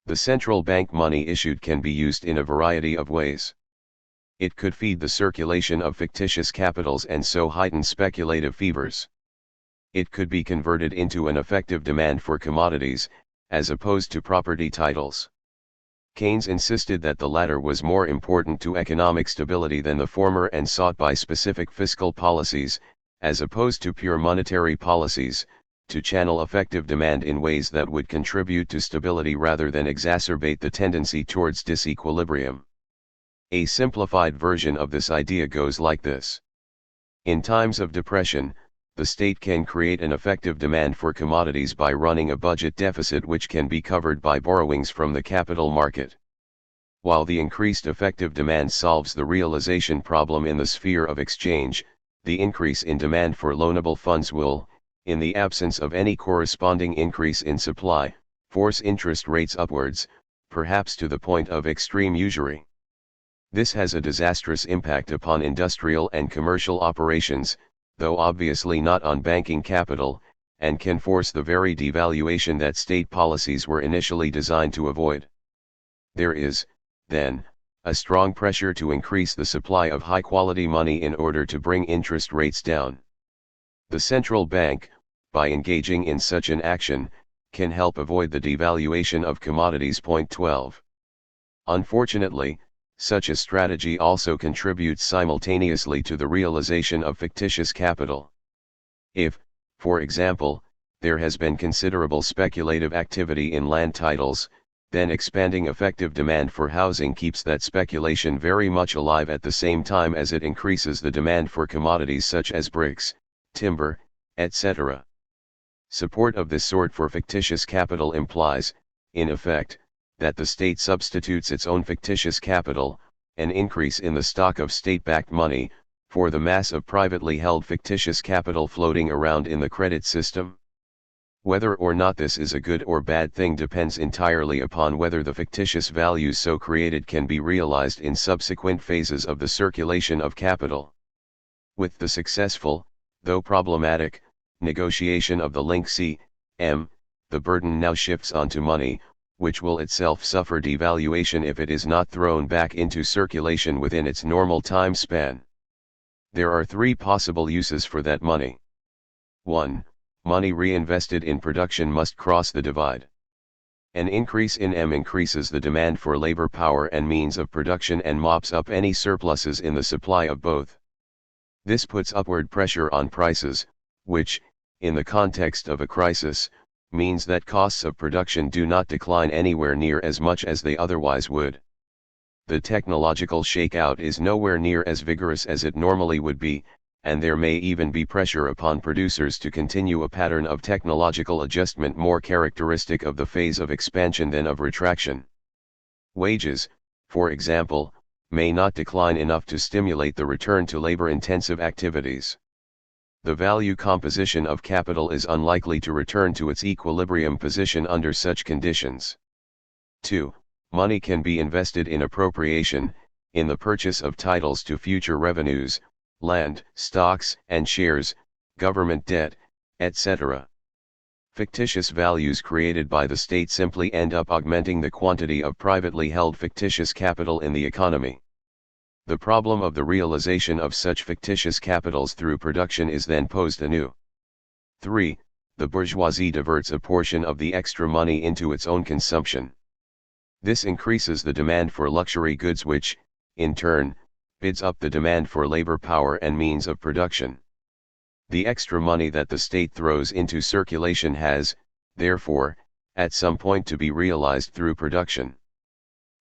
[SPEAKER 1] The central bank money issued can be used in a variety of ways. It could feed the circulation of fictitious capitals and so heighten speculative fevers. It could be converted into an effective demand for commodities, as opposed to property titles. Keynes insisted that the latter was more important to economic stability than the former and sought by specific fiscal policies, as opposed to pure monetary policies, to channel effective demand in ways that would contribute to stability rather than exacerbate the tendency towards disequilibrium. A simplified version of this idea goes like this. In times of depression, the state can create an effective demand for commodities by running a budget deficit which can be covered by borrowings from the capital market. While the increased effective demand solves the realization problem in the sphere of exchange, the increase in demand for loanable funds will, in the absence of any corresponding increase in supply, force interest rates upwards, perhaps to the point of extreme usury. This has a disastrous impact upon industrial and commercial operations, though obviously not on banking capital, and can force the very devaluation that state policies were initially designed to avoid. There is, then, a strong pressure to increase the supply of high-quality money in order to bring interest rates down. The central bank, by engaging in such an action, can help avoid the devaluation of commodities. Point 12. Unfortunately, such a strategy also contributes simultaneously to the realization of fictitious capital. If, for example, there has been considerable speculative activity in land titles, then expanding effective demand for housing keeps that speculation very much alive at the same time as it increases the demand for commodities such as bricks, timber, etc. Support of this sort for fictitious capital implies, in effect, that the state substitutes its own fictitious capital, an increase in the stock of state-backed money, for the mass of privately held fictitious capital floating around in the credit system. Whether or not this is a good or bad thing depends entirely upon whether the fictitious values so created can be realized in subsequent phases of the circulation of capital. With the successful, though problematic, negotiation of the link C.M., the burden now shifts onto money, which will itself suffer devaluation if it is not thrown back into circulation within its normal time span. There are three possible uses for that money. 1. Money reinvested in production must cross the divide. An increase in M increases the demand for labor power and means of production and mops up any surpluses in the supply of both. This puts upward pressure on prices, which, in the context of a crisis, means that costs of production do not decline anywhere near as much as they otherwise would. The technological shakeout is nowhere near as vigorous as it normally would be, and there may even be pressure upon producers to continue a pattern of technological adjustment more characteristic of the phase of expansion than of retraction. Wages, for example, may not decline enough to stimulate the return to labor-intensive activities. The value composition of capital is unlikely to return to its equilibrium position under such conditions. 2. Money can be invested in appropriation, in the purchase of titles to future revenues, land, stocks and shares, government debt, etc. Fictitious values created by the state simply end up augmenting the quantity of privately held fictitious capital in the economy. The problem of the realization of such fictitious capitals through production is then posed anew. 3. The bourgeoisie diverts a portion of the extra money into its own consumption. This increases the demand for luxury goods which, in turn, bids up the demand for labor power and means of production. The extra money that the state throws into circulation has, therefore, at some point to be realized through production.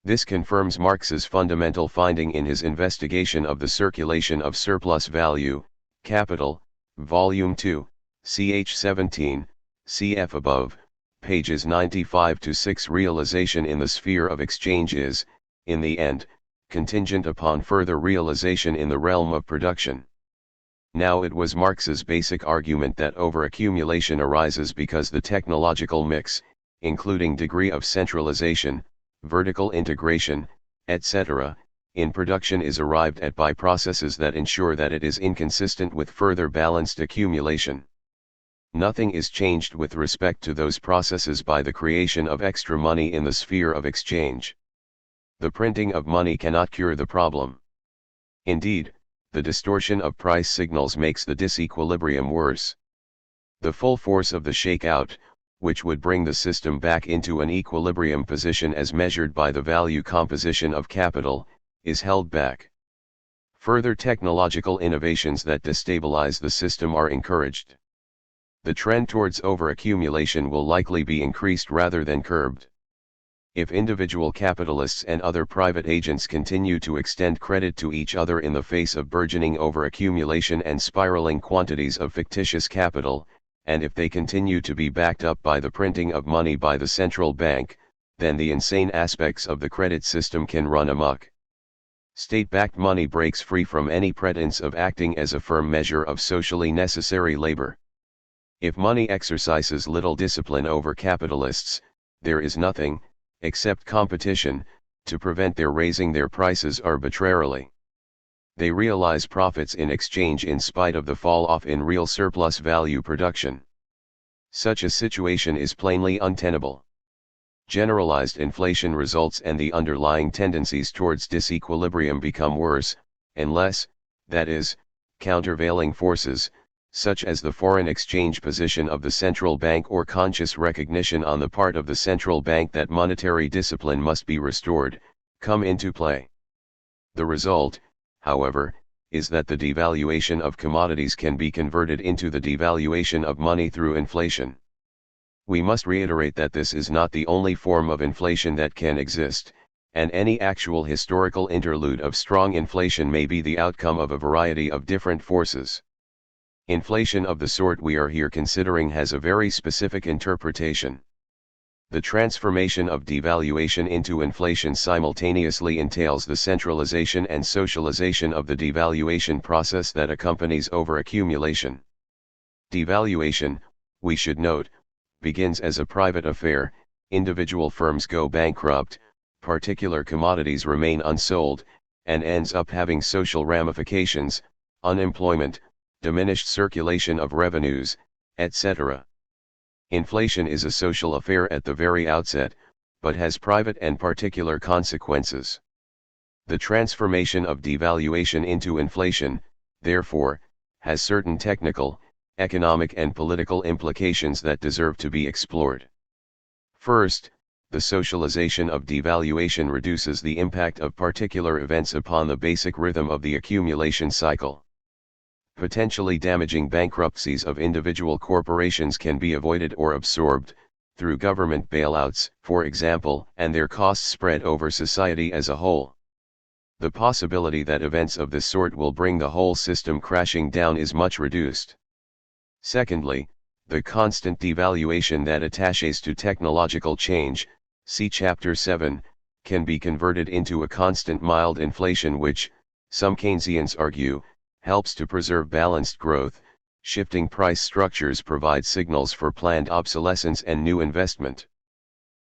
[SPEAKER 1] This confirms Marx's fundamental finding in his investigation of the circulation of surplus value, capital, Volume 2, ch. 17, cf. above, pages 95-6. Realization in the sphere of exchange is, in the end, contingent upon further realization in the realm of production. Now it was Marx's basic argument that overaccumulation arises because the technological mix, including degree of centralization, vertical integration, etc., in production is arrived at by processes that ensure that it is inconsistent with further balanced accumulation. Nothing is changed with respect to those processes by the creation of extra money in the sphere of exchange. The printing of money cannot cure the problem. Indeed, the distortion of price signals makes the disequilibrium worse. The full force of the shakeout, which would bring the system back into an equilibrium position as measured by the value composition of capital, is held back. Further technological innovations that destabilize the system are encouraged. The trend towards overaccumulation will likely be increased rather than curbed. If individual capitalists and other private agents continue to extend credit to each other in the face of burgeoning overaccumulation and spiraling quantities of fictitious capital, and if they continue to be backed up by the printing of money by the central bank, then the insane aspects of the credit system can run amok. State-backed money breaks free from any pretense of acting as a firm measure of socially necessary labor. If money exercises little discipline over capitalists, there is nothing, except competition, to prevent their raising their prices arbitrarily. They realize profits in exchange in spite of the fall-off in real surplus value production. Such a situation is plainly untenable. Generalized inflation results and the underlying tendencies towards disequilibrium become worse, unless, that is, countervailing forces, such as the foreign exchange position of the central bank or conscious recognition on the part of the central bank that monetary discipline must be restored, come into play. The result, however, is that the devaluation of commodities can be converted into the devaluation of money through inflation. We must reiterate that this is not the only form of inflation that can exist, and any actual historical interlude of strong inflation may be the outcome of a variety of different forces. Inflation of the sort we are here considering has a very specific interpretation. The transformation of devaluation into inflation simultaneously entails the centralization and socialization of the devaluation process that accompanies overaccumulation. Devaluation, we should note, begins as a private affair, individual firms go bankrupt, particular commodities remain unsold, and ends up having social ramifications, unemployment, diminished circulation of revenues, etc. Inflation is a social affair at the very outset, but has private and particular consequences. The transformation of devaluation into inflation, therefore, has certain technical, economic and political implications that deserve to be explored. First, the socialization of devaluation reduces the impact of particular events upon the basic rhythm of the accumulation cycle. Potentially damaging bankruptcies of individual corporations can be avoided or absorbed, through government bailouts, for example, and their costs spread over society as a whole. The possibility that events of this sort will bring the whole system crashing down is much reduced. Secondly, the constant devaluation that attaches to technological change, see Chapter 7, can be converted into a constant mild inflation which, some Keynesians argue, helps to preserve balanced growth. Shifting price structures provide signals for planned obsolescence and new investment.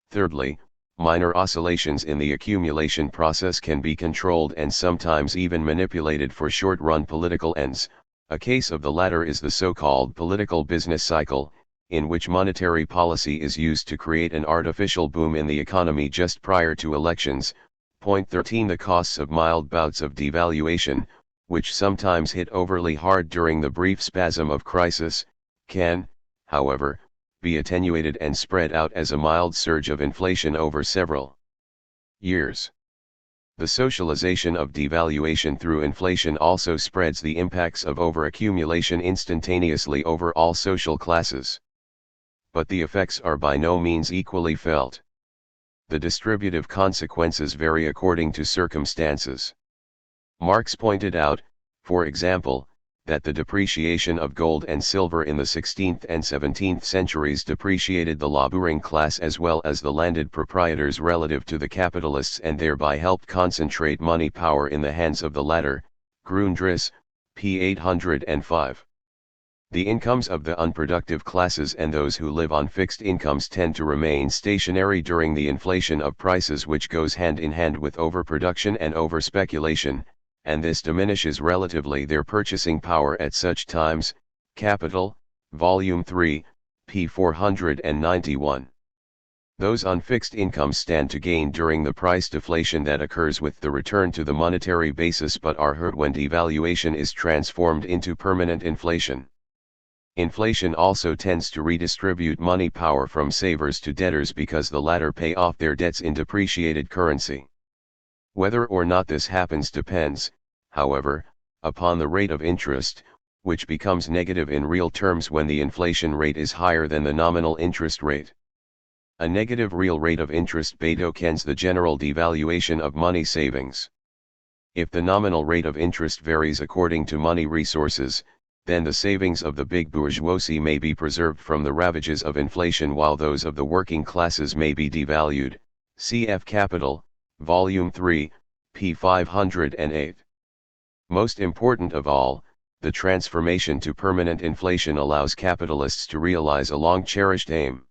[SPEAKER 1] Thirdly, minor oscillations in the accumulation process can be controlled and sometimes even manipulated for short-run political ends. A case of the latter is the so-called political business cycle, in which monetary policy is used to create an artificial boom in the economy just prior to elections. Point 13. The costs of mild bouts of devaluation, which sometimes hit overly hard during the brief spasm of crisis, can, however, be attenuated and spread out as a mild surge of inflation over several years. The socialization of devaluation through inflation also spreads the impacts of overaccumulation instantaneously over all social classes. But the effects are by no means equally felt. The distributive consequences vary according to circumstances. Marx pointed out, for example, that the depreciation of gold and silver in the 16th and 17th centuries depreciated the laboring class as well as the landed proprietors relative to the capitalists and thereby helped concentrate money power in the hands of the latter. Grundriss, p. 805. The incomes of the unproductive classes and those who live on fixed incomes tend to remain stationary during the inflation of prices, which goes hand in hand with overproduction and overspeculation, and this diminishes relatively their purchasing power at such times. Capital, Volume 3, p. 491. Those on fixed incomes stand to gain during the price deflation that occurs with the return to the monetary basis but are hurt when devaluation is transformed into permanent inflation. Inflation also tends to redistribute money power from savers to debtors because the latter pay off their debts in depreciated currency. Whether or not this happens depends, however, upon the rate of interest, which becomes negative in real terms when the inflation rate is higher than the nominal interest rate. A negative real rate of interest betokens the general devaluation of money savings. If the nominal rate of interest varies according to money resources, then the savings of the big bourgeoisie may be preserved from the ravages of inflation while those of the working classes may be devalued. Cf. Capital, Volume 3, p. 508. Most important of all, the transformation to permanent inflation allows capitalists to realize a long-cherished aim.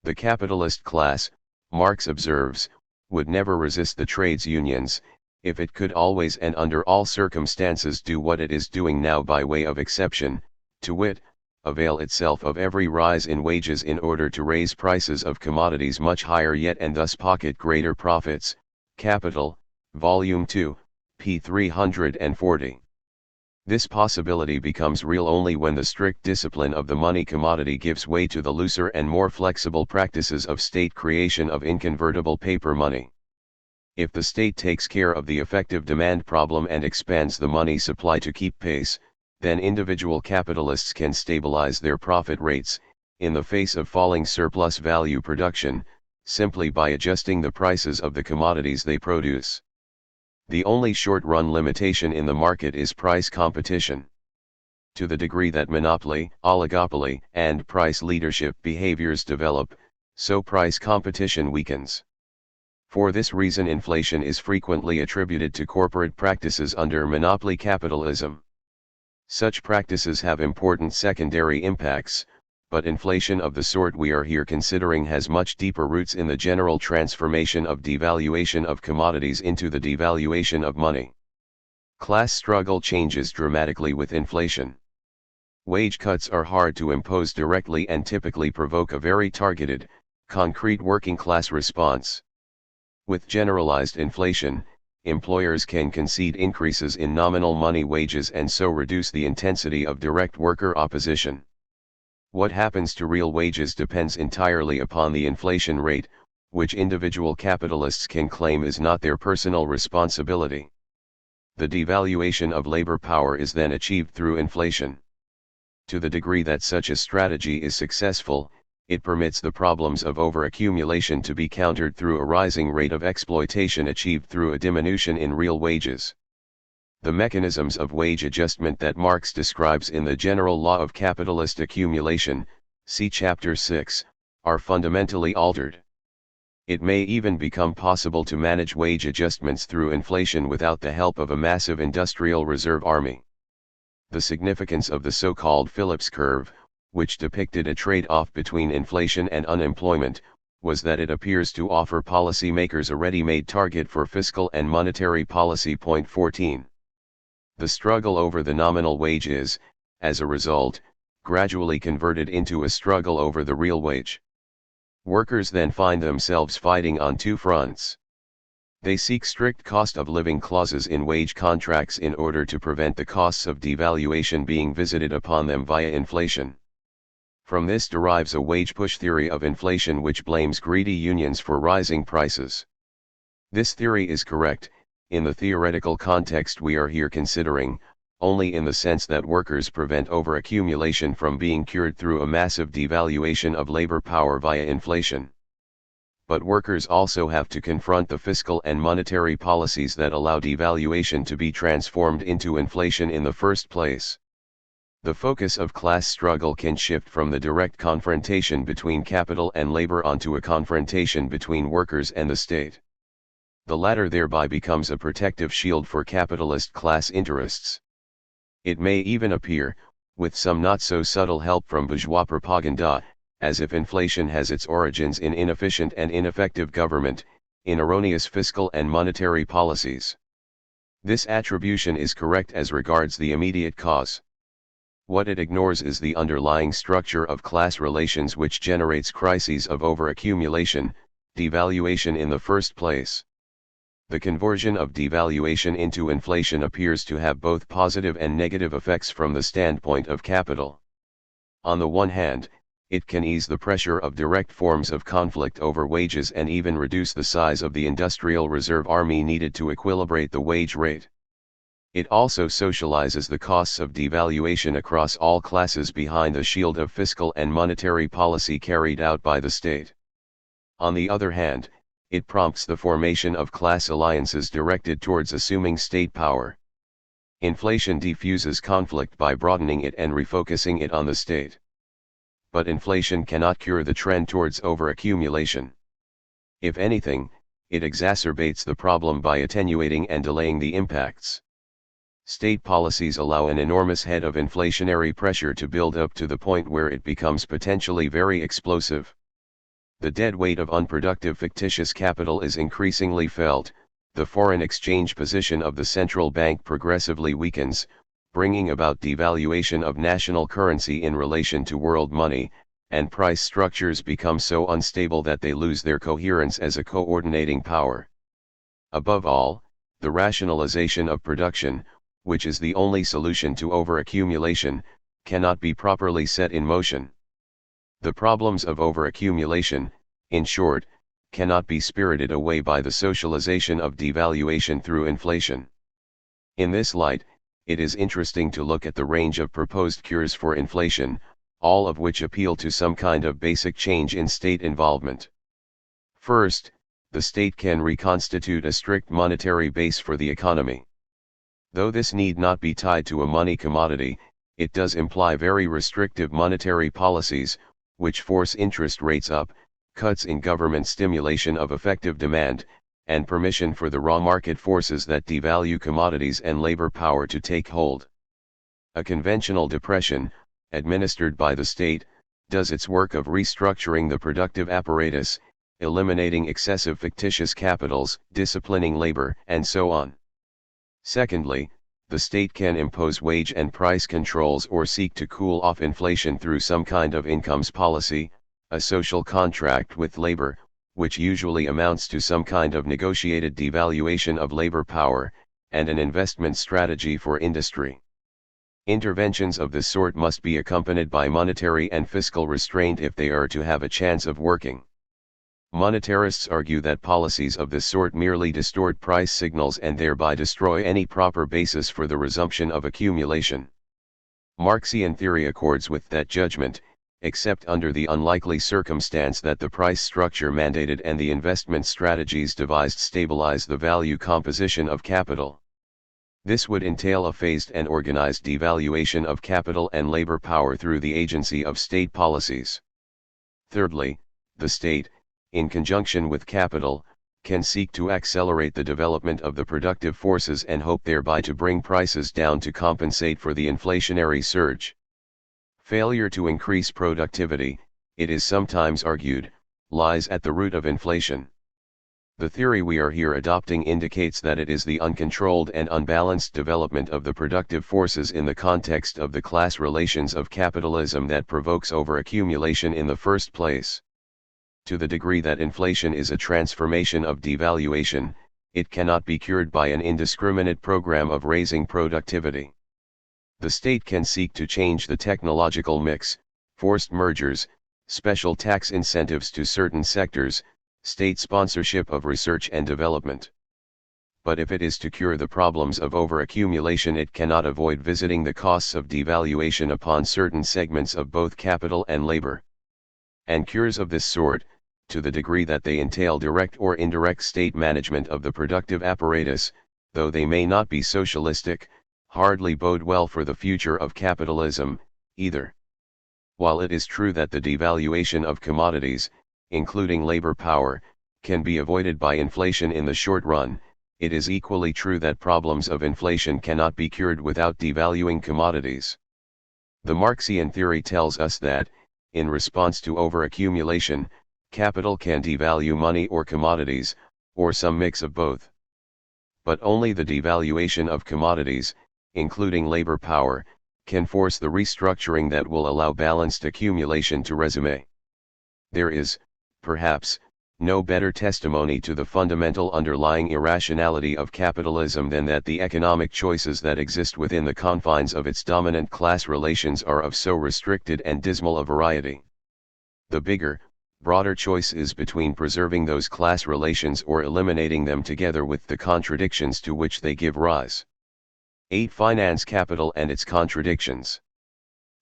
[SPEAKER 1] The capitalist class, Marx observes, would never resist the trades unions, if it could always and under all circumstances do what it is doing now by way of exception, to wit, avail itself of every rise in wages in order to raise prices of commodities much higher yet and thus pocket greater profits. Capital, Volume 2, p. 340. This possibility becomes real only when the strict discipline of the money commodity gives way to the looser and more flexible practices of state creation of inconvertible paper money. If the state takes care of the effective demand problem and expands the money supply to keep pace, then individual capitalists can stabilize their profit rates, in the face of falling surplus value production, simply by adjusting the prices of the commodities they produce. The only short-run limitation in the market is price competition. To the degree that monopoly, oligopoly, and price leadership behaviors develop, so price competition weakens. For this reason inflation is frequently attributed to corporate practices under monopoly capitalism. Such practices have important secondary impacts, but inflation of the sort we are here considering has much deeper roots in the general transformation of devaluation of commodities into the devaluation of money. Class struggle changes dramatically with inflation. Wage cuts are hard to impose directly and typically provoke a very targeted, concrete working class response. With generalized inflation, employers can concede increases in nominal money wages and so reduce the intensity of direct worker opposition. What happens to real wages depends entirely upon the inflation rate, which individual capitalists can claim is not their personal responsibility. The devaluation of labor power is then achieved through inflation. To the degree that such a strategy is successful, it permits the problems of overaccumulation to be countered through a rising rate of exploitation achieved through a diminution in real wages. The mechanisms of wage adjustment that Marx describes in the General Law of Capitalist Accumulation, see Chapter 6, are fundamentally altered. It may even become possible to manage wage adjustments through inflation without the help of a massive industrial reserve army. The significance of the so-called Phillips curve, which depicted a trade-off between inflation and unemployment, was that it appears to offer policymakers a ready-made target for fiscal and monetary policy. Point 14. The struggle over the nominal wage is, as a result, gradually converted into a struggle over the real wage. Workers then find themselves fighting on two fronts. They seek strict cost of living clauses in wage contracts in order to prevent the costs of devaluation being visited upon them via inflation. From this derives a wage push theory of inflation which blames greedy unions for rising prices. This theory is correct, in the theoretical context we are here considering, only in the sense that workers prevent overaccumulation from being cured through a massive devaluation of labor power via inflation. But workers also have to confront the fiscal and monetary policies that allow devaluation to be transformed into inflation in the first place. The focus of class struggle can shift from the direct confrontation between capital and labor onto a confrontation between workers and the state. The latter thereby becomes a protective shield for capitalist class interests. It may even appear, with some not so subtle help from bourgeois propaganda, as if inflation has its origins in inefficient and ineffective government, in erroneous fiscal and monetary policies. This attribution is correct as regards the immediate cause. What it ignores is the underlying structure of class relations which generates crises of overaccumulation, devaluation in the first place. The conversion of devaluation into inflation appears to have both positive and negative effects from the standpoint of capital. On the one hand, it can ease the pressure of direct forms of conflict over wages and even reduce the size of the industrial reserve army needed to equilibrate the wage rate. It also socializes the costs of devaluation across all classes behind the shield of fiscal and monetary policy carried out by the state. On the other hand, it prompts the formation of class alliances directed towards assuming state power. Inflation diffuses conflict by broadening it and refocusing it on the state. But inflation cannot cure the trend towards overaccumulation. If anything, it exacerbates the problem by attenuating and delaying the impacts. State policies allow an enormous head of inflationary pressure to build up to the point where it becomes potentially very explosive. The dead weight of unproductive fictitious capital is increasingly felt, the foreign exchange position of the central bank progressively weakens, bringing about devaluation of national currency in relation to world money, and price structures become so unstable that they lose their coherence as a coordinating power. Above all, the rationalization of production, which is the only solution to overaccumulation, cannot be properly set in motion. The problems of overaccumulation, in short, cannot be spirited away by the socialization of devaluation through inflation. In this light, it is interesting to look at the range of proposed cures for inflation, all of which appeal to some kind of basic change in state involvement. First, the state can reconstitute a strict monetary base for the economy. Though this need not be tied to a money commodity, it does imply very restrictive monetary policies, which force interest rates up, cuts in government stimulation of effective demand, and permission for the raw market forces that devalue commodities and labor power to take hold. A conventional depression, administered by the state, does its work of restructuring the productive apparatus, eliminating excessive fictitious capitals, disciplining labor, and so on. Secondly, the state can impose wage and price controls or seek to cool off inflation through some kind of incomes policy, a social contract with labor, which usually amounts to some kind of negotiated devaluation of labor power, and an investment strategy for industry. Interventions of this sort must be accompanied by monetary and fiscal restraint if they are to have a chance of working. Monetarists argue that policies of this sort merely distort price signals and thereby destroy any proper basis for the resumption of accumulation. Marxian theory accords with that judgment, except under the unlikely circumstance that the price structure mandated and the investment strategies devised stabilize the value composition of capital. This would entail a phased and organized devaluation of capital and labor power through the agency of state policies. Thirdly, the state, in conjunction with capital, can seek to accelerate the development of the productive forces and hope thereby to bring prices down to compensate for the inflationary surge. Failure to increase productivity, it is sometimes argued, lies at the root of inflation. The theory we are here adopting indicates that it is the uncontrolled and unbalanced development of the productive forces in the context of the class relations of capitalism that provokes overaccumulation in the first place. To the degree that inflation is a transformation of devaluation, it cannot be cured by an indiscriminate program of raising productivity. The state can seek to change the technological mix, forced mergers, special tax incentives to certain sectors, state sponsorship of research and development. But if it is to cure the problems of overaccumulation, it cannot avoid visiting the costs of devaluation upon certain segments of both capital and labor. And cures of this sort, to the degree that they entail direct or indirect state management of the productive apparatus, though they may not be socialistic, hardly bode well for the future of capitalism, either. While it is true that the devaluation of commodities, including labor power, can be avoided by inflation in the short run, it is equally true that problems of inflation cannot be cured without devaluing commodities. The Marxian theory tells us that, in response to overaccumulation, capital can devalue money or commodities, or some mix of both. But only the devaluation of commodities, including labor power, can force the restructuring that will allow balanced accumulation to resume. There is, perhaps, no better testimony to the fundamental underlying irrationality of capitalism than that the economic choices that exist within the confines of its dominant class relations are of so restricted and dismal a variety. The bigger, broader choice is between preserving those class relations or eliminating them together with the contradictions to which they give rise. 8. Finance capital and its contradictions.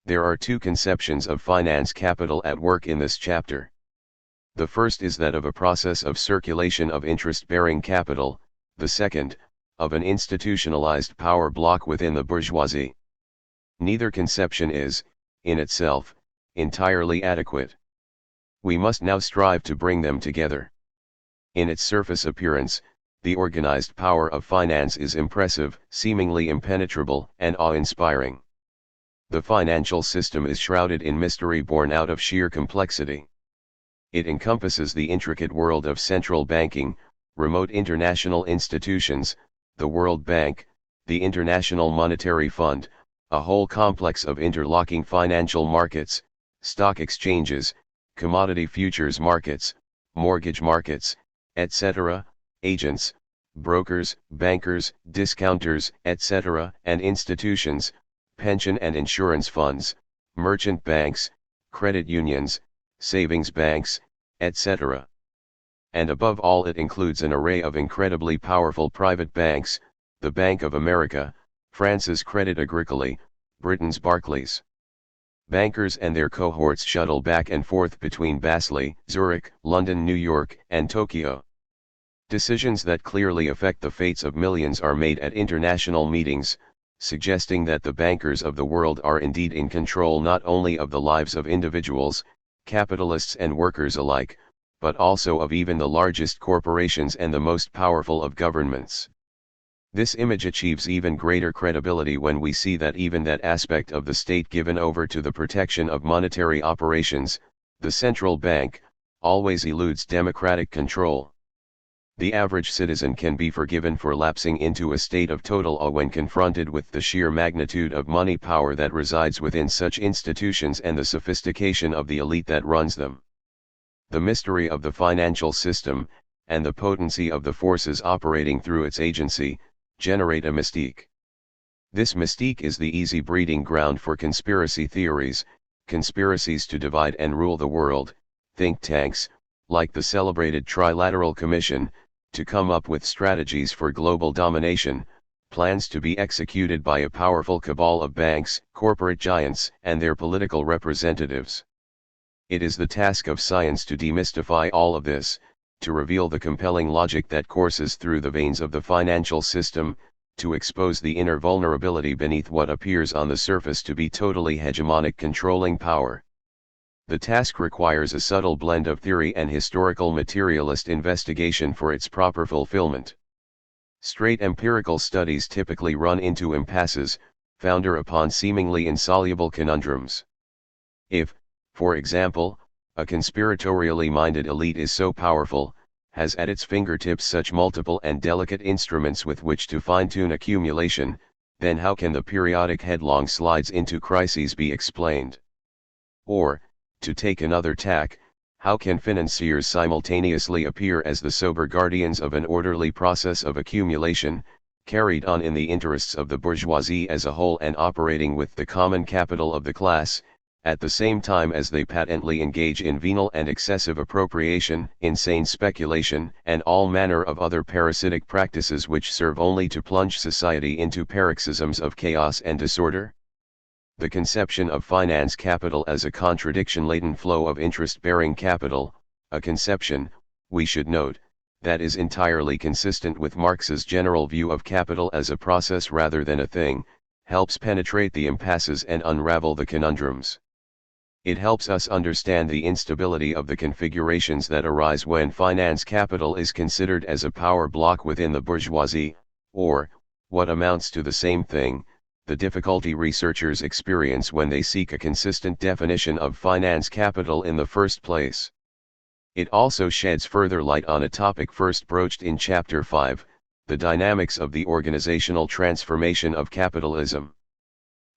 [SPEAKER 1] There are two conceptions of finance capital at work in this chapter. The first is that of a process of circulation of interest-bearing capital, the second, of an institutionalized power block within the bourgeoisie. Neither conception is, in itself, entirely adequate. We must now strive to bring them together. In its surface appearance, the organized power of finance is impressive, seemingly impenetrable, and awe-inspiring. The financial system is shrouded in mystery born out of sheer complexity. It encompasses the intricate world of central banking, remote international institutions, the World Bank, the International Monetary Fund, a whole complex of interlocking financial markets, stock exchanges, commodity futures markets, mortgage markets, etc., agents, brokers, bankers, discounters, etc., and institutions, pension and insurance funds, merchant banks, credit unions, savings banks, etc. And above all, it includes an array of incredibly powerful private banks, the Bank of America, France's Crédit Agricole, Britain's Barclays. Bankers and their cohorts shuttle back and forth between Basel, Zurich, London, New York, and Tokyo. Decisions that clearly affect the fates of millions are made at international meetings, suggesting that the bankers of the world are indeed in control not only of the lives of individuals, capitalists and workers alike, but also of even the largest corporations and the most powerful of governments. This image achieves even greater credibility when we see that even that aspect of the state given over to the protection of monetary operations, the central bank, always eludes democratic control. The average citizen can be forgiven for lapsing into a state of total awe when confronted with the sheer magnitude of money power that resides within such institutions and the sophistication of the elite that runs them. The mystery of the financial system, and the potency of the forces operating through its agency, generate a mystique. This mystique is the easy breeding ground for conspiracy theories, conspiracies to divide and rule the world, think tanks, like the celebrated Trilateral Commission, to come up with strategies for global domination, plans to be executed by a powerful cabal of banks, corporate giants, and their political representatives. It is the task of science to demystify all of this, to reveal the compelling logic that courses through the veins of the financial system, to expose the inner vulnerability beneath what appears on the surface to be totally hegemonic controlling power. The task requires a subtle blend of theory and historical materialist investigation for its proper fulfillment. Straight empirical studies typically run into impasses, founder upon seemingly insoluble conundrums. If, for example, a conspiratorially minded elite is so powerful, has at its fingertips such multiple and delicate instruments with which to fine-tune accumulation, then how can the periodic headlong slides into crises be explained? Or, to take another tack, how can financiers simultaneously appear as the sober guardians of an orderly process of accumulation, carried on in the interests of the bourgeoisie as a whole and operating with the common capital of the class, at the same time as they patently engage in venal and excessive appropriation, insane speculation, and all manner of other parasitic practices which serve only to plunge society into paroxysms of chaos and disorder? The conception of finance capital as a contradiction-laden flow of interest-bearing capital, a conception, we should note, that is entirely consistent with Marx's general view of capital as a process rather than a thing, helps penetrate the impasses and unravel the conundrums. It helps us understand the instability of the configurations that arise when finance capital is considered as a power block within the bourgeoisie, or, what amounts to the same thing, the difficulty researchers experience when they seek a consistent definition of finance capital in the first place. It also sheds further light on a topic first broached in Chapter 5, the dynamics of the organizational transformation of capitalism.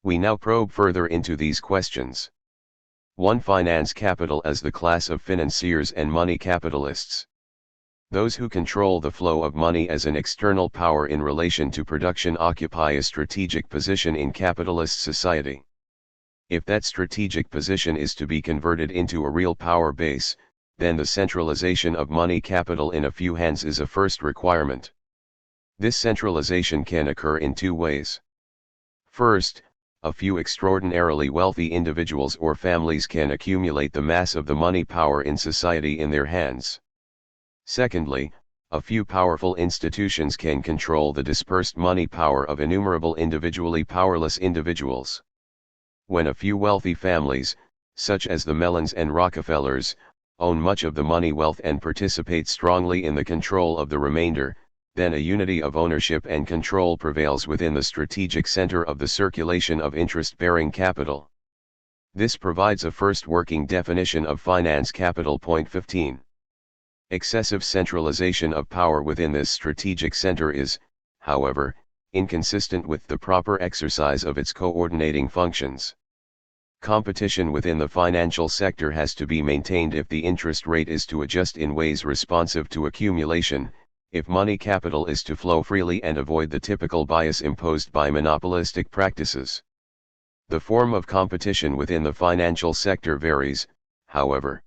[SPEAKER 1] We now probe further into these questions. 1. Finance capital as the class of financiers and money capitalists. Those who control the flow of money as an external power in relation to production occupy a strategic position in capitalist society. If that strategic position is to be converted into a real power base, then the centralization of money capital in a few hands is a first requirement. This centralization can occur in two ways. First, a few extraordinarily wealthy individuals or families can accumulate the mass of the money power in society in their hands. Secondly, a few powerful institutions can control the dispersed money power of innumerable individually powerless individuals. When a few wealthy families, such as the Mellons and Rockefellers, own much of the money wealth and participate strongly in the control of the remainder, then a unity of ownership and control prevails within the strategic center of the circulation of interest-bearing capital. This provides a first working definition of finance capital. Point 15. Excessive centralization of power within this strategic center is, however, inconsistent with the proper exercise of its coordinating functions. Competition within the financial sector has to be maintained if the interest rate is to adjust in ways responsive to accumulation, if money capital is to flow freely and avoid the typical bias imposed by monopolistic practices. The form of competition within the financial sector varies, however.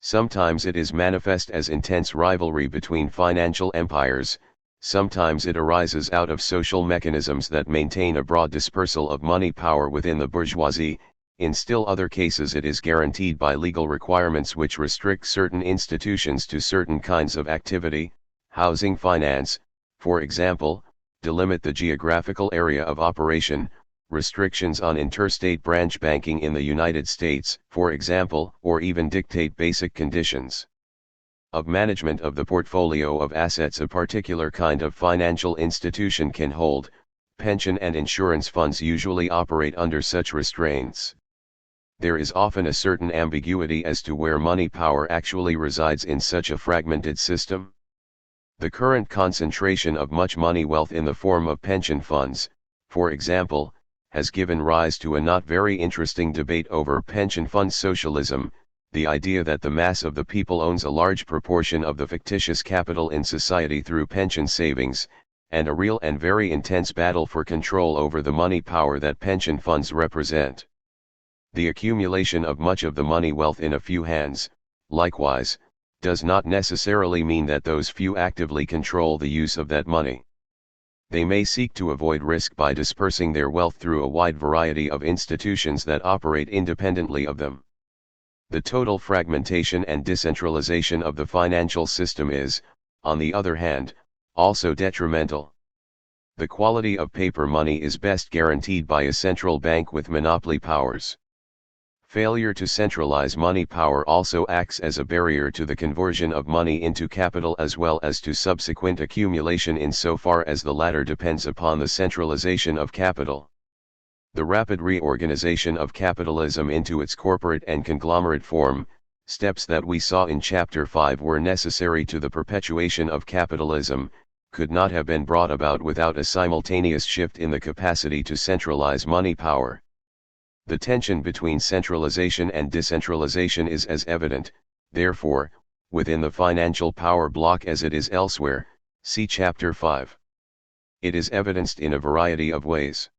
[SPEAKER 1] Sometimes it is manifest as intense rivalry between financial empires, sometimes it arises out of social mechanisms that maintain a broad dispersal of money power within the bourgeoisie, in still other cases it is guaranteed by legal requirements which restrict certain institutions to certain kinds of activity, housing finance, for example, delimit the geographical area of operation, restrictions on interstate branch banking in the United States, for example, or even dictate basic conditions of management of the portfolio of assets a particular kind of financial institution can hold. Pension and insurance funds usually operate under such restraints. There is often a certain ambiguity as to where money power actually resides in such a fragmented system. The current concentration of much money wealth in the form of pension funds, for example, has given rise to a not very interesting debate over pension fund socialism, the idea that the mass of the people owns a large proportion of the fictitious capital in society through pension savings, and a real and very intense battle for control over the money power that pension funds represent. The accumulation of much of the money wealth in a few hands, likewise, does not necessarily mean that those few actively control the use of that money. They may seek to avoid risk by dispersing their wealth through a wide variety of institutions that operate independently of them. The total fragmentation and decentralization of the financial system is, on the other hand, also detrimental. The quality of paper money is best guaranteed by a central bank with monopoly powers. Failure to centralize money power also acts as a barrier to the conversion of money into capital as well as to subsequent accumulation insofar as the latter depends upon the centralization of capital. The rapid reorganization of capitalism into its corporate and conglomerate form, steps that we saw in Chapter 5 were necessary to the perpetuation of capitalism, could not have been brought about without a simultaneous shift in the capacity to centralize money power. The tension between centralization and decentralization is as evident, therefore, within the financial power block as it is elsewhere, see Chapter 5. It is evidenced in a variety of ways.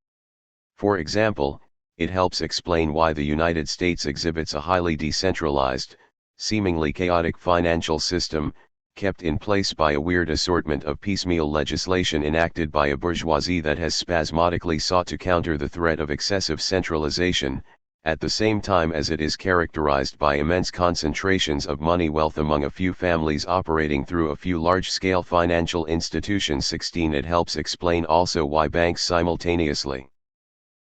[SPEAKER 1] For example, it helps explain why the United States exhibits a highly decentralized, seemingly chaotic financial system, kept in place by a weird assortment of piecemeal legislation enacted by a bourgeoisie that has spasmodically sought to counter the threat of excessive centralization, at the same time as it is characterized by immense concentrations of money wealth among a few families operating through a few large-scale financial institutions. 16. It helps explain also why banks simultaneously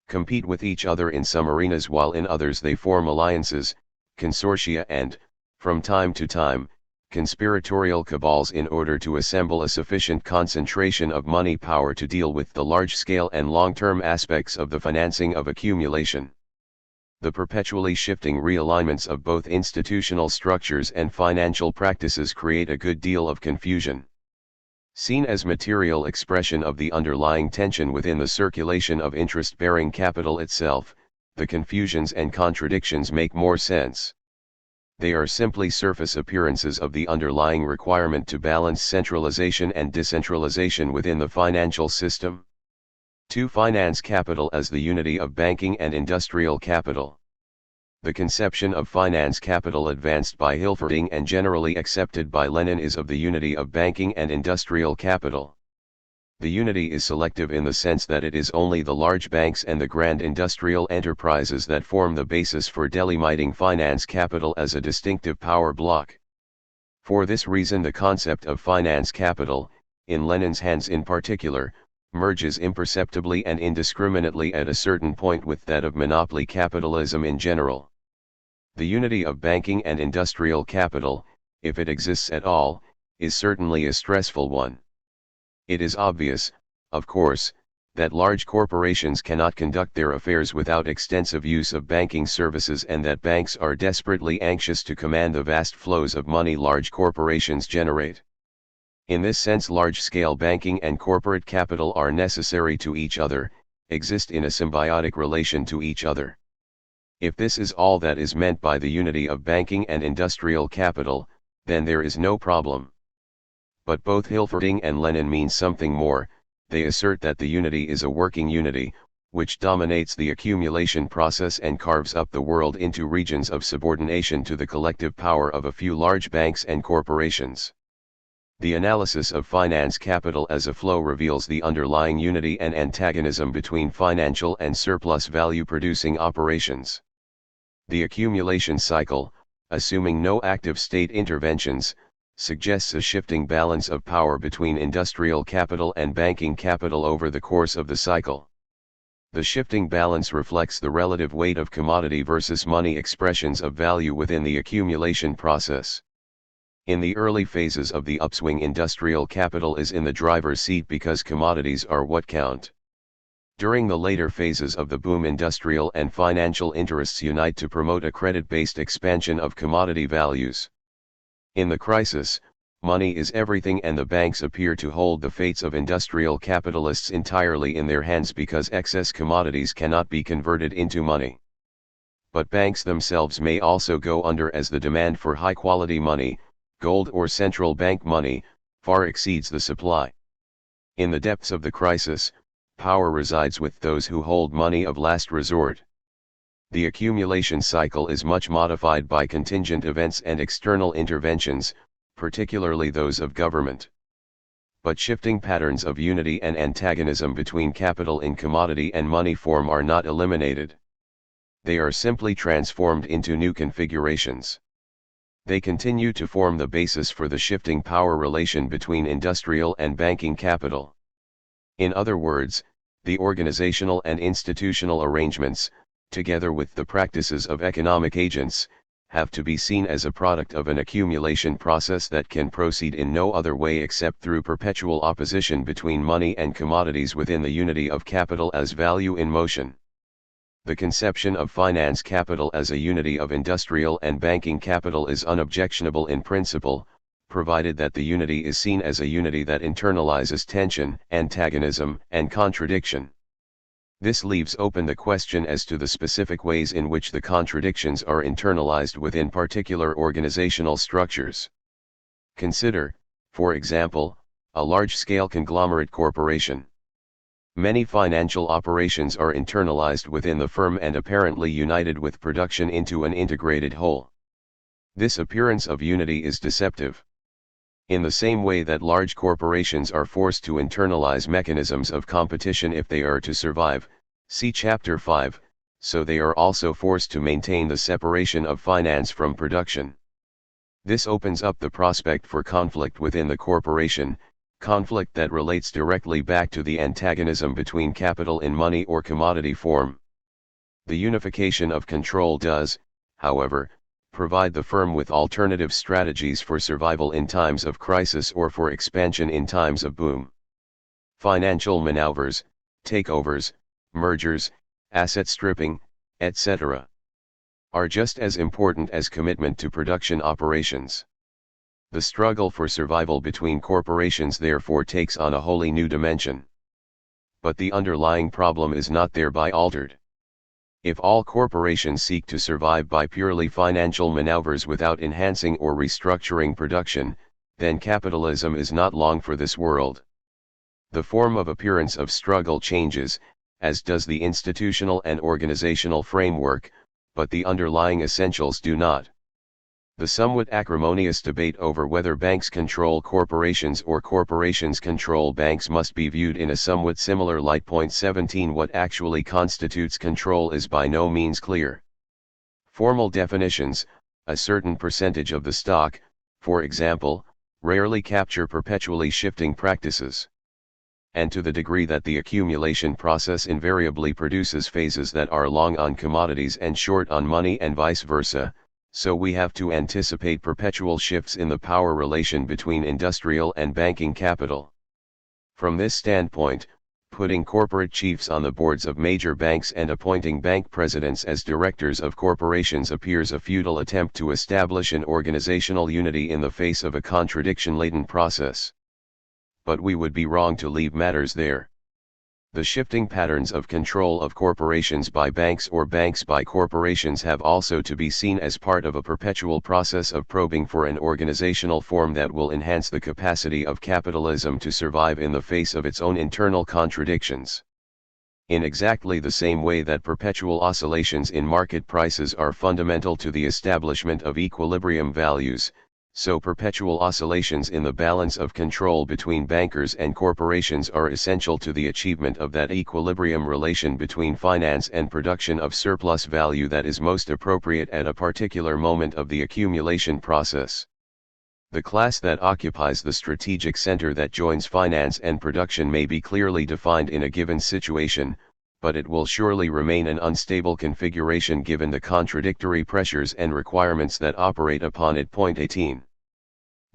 [SPEAKER 1] compete with each other in some arenas while in others they form alliances, consortia and, from time to time, conspiratorial cabals in order to assemble a sufficient concentration of money power to deal with the large-scale and long-term aspects of the financing of accumulation. The perpetually shifting realignments of both institutional structures and financial practices create a good deal of confusion. Seen as material expression of the underlying tension within the circulation of interest-bearing capital itself, the confusions and contradictions make more sense. They are simply surface appearances of the underlying requirement to balance centralization and decentralization within the financial system. 2. Finance capital as the unity of banking and industrial capital. The conception of finance capital advanced by Hilferding and generally accepted by Lenin is of the unity of banking and industrial capital. The unity is selective in the sense that it is only the large banks and the grand industrial enterprises that form the basis for delimiting finance capital as a distinctive power block. For this reason the concept of finance capital, in Lenin's hands in particular, merges imperceptibly and indiscriminately at a certain point with that of monopoly capitalism in general. The unity of banking and industrial capital, if it exists at all, is certainly a stressful one. It is obvious, of course, that large corporations cannot conduct their affairs without extensive use of banking services and that banks are desperately anxious to command the vast flows of money large corporations generate. In this sense large-scale banking and corporate capital are necessary to each other, exist in a symbiotic relation to each other. If this is all that is meant by the unity of banking and industrial capital, then there is no problem. But both Hilferding and Lenin mean something more. They assert that the unity is a working unity, which dominates the accumulation process and carves up the world into regions of subordination to the collective power of a few large banks and corporations. The analysis of finance capital as a flow reveals the underlying unity and antagonism between financial and surplus value producing operations. The accumulation cycle, assuming no active state interventions, suggests a shifting balance of power between industrial capital and banking capital over the course of the cycle. The shifting balance reflects the relative weight of commodity versus money expressions of value within the accumulation process. In the early phases of the upswing industrial capital is in the driver's seat because commodities are what count. During the later phases of the boom industrial and financial interests unite to promote a credit-based expansion of commodity values. In the crisis, money is everything and the banks appear to hold the fates of industrial capitalists entirely in their hands because excess commodities cannot be converted into money. But banks themselves may also go under as the demand for high-quality money, gold or central bank money, far exceeds the supply. In the depths of the crisis, power resides with those who hold money of last resort. The accumulation cycle is much modified by contingent events and external interventions, particularly those of government. But shifting patterns of unity and antagonism between capital in commodity and money form are not eliminated. They are simply transformed into new configurations. They continue to form the basis for the shifting power relation between industrial and banking capital. In other words, the organizational and institutional arrangements, together with the practices of economic agents, have to be seen as a product of an accumulation process that can proceed in no other way except through perpetual opposition between money and commodities within the unity of capital as value in motion. The conception of finance capital as a unity of industrial and banking capital is unobjectionable in principle, provided that the unity is seen as a unity that internalizes tension, antagonism, and contradiction. This leaves open the question as to the specific ways in which the contradictions are internalized within particular organizational structures. Consider, for example, a large-scale conglomerate corporation. Many financial operations are internalized within the firm and apparently united with production into an integrated whole. This appearance of unity is deceptive. In the same way that large corporations are forced to internalize mechanisms of competition if they are to survive, see Chapter 5, so they are also forced to maintain the separation of finance from production. This opens up the prospect for conflict within the corporation, conflict that relates directly back to the antagonism between capital in money or commodity form. The unification of control does, however, provide the firm with alternative strategies for survival in times of crisis or for expansion in times of boom. Financial maneuvers, takeovers, mergers, asset stripping, etc., are just as important as commitment to production operations. The struggle for survival between corporations therefore takes on a wholly new dimension. But the underlying problem is not thereby altered. If all corporations seek to survive by purely financial maneuvers without enhancing or restructuring production, then capitalism is not long for this world. The form of appearance of struggle changes, as does the institutional and organizational framework, but the underlying essentials do not. The somewhat acrimonious debate over whether banks control corporations or corporations control banks must be viewed in a somewhat similar light. 17 What actually constitutes control is by no means clear. Formal definitions, a certain percentage of the stock, for example, rarely capture perpetually shifting practices. And to the degree that the accumulation process invariably produces phases that are long on commodities and short on money and vice versa, so we have to anticipate perpetual shifts in the power relation between industrial and banking capital. From this standpoint, putting corporate chiefs on the boards of major banks and appointing bank presidents as directors of corporations appears a futile attempt to establish an organizational unity in the face of a contradiction-laden process. But we would be wrong to leave matters there. The shifting patterns of control of corporations by banks or banks by corporations have also to be seen as part of a perpetual process of probing for an organizational form that will enhance the capacity of capitalism to survive in the face of its own internal contradictions. In exactly the same way that perpetual oscillations in market prices are fundamental to the establishment of equilibrium values, so perpetual oscillations in the balance of control between bankers and corporations are essential to the achievement of that equilibrium relation between finance and production of surplus value that is most appropriate at a particular moment of the accumulation process. The class that occupies the strategic center that joins finance and production may be clearly defined in a given situation, but it will surely remain an unstable configuration given the contradictory pressures and requirements that operate upon it. 18.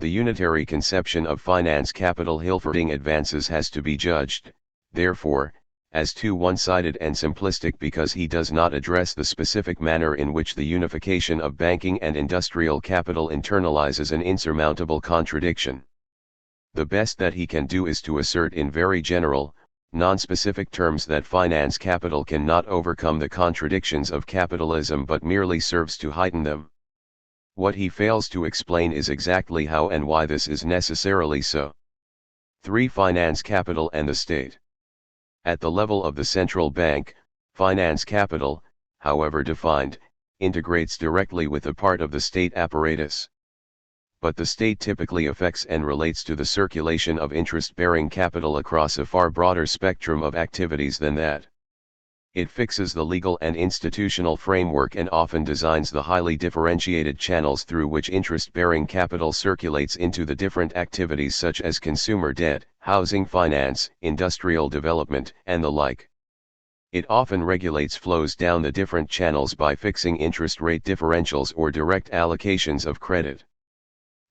[SPEAKER 1] The unitary conception of finance capital Hilferding advances has to be judged, therefore, as too one-sided and simplistic because he does not address the specific manner in which the unification of banking and industrial capital internalizes an insurmountable contradiction. The best that he can do is to assert in very general, non-specific terms that finance capital cannot overcome the contradictions of capitalism but merely serves to heighten them. What he fails to explain is exactly how and why this is necessarily so. 3. Finance capital and the state. At the level of the central bank, finance capital, however defined, integrates directly with a part of the state apparatus. But the state typically affects and relates to the circulation of interest-bearing capital across a far broader spectrum of activities than that. It fixes the legal and institutional framework and often designs the highly differentiated channels through which interest-bearing capital circulates into the different activities such as consumer debt, housing finance, industrial development, and the like. It often regulates flows down the different channels by fixing interest rate differentials or direct allocations of credit.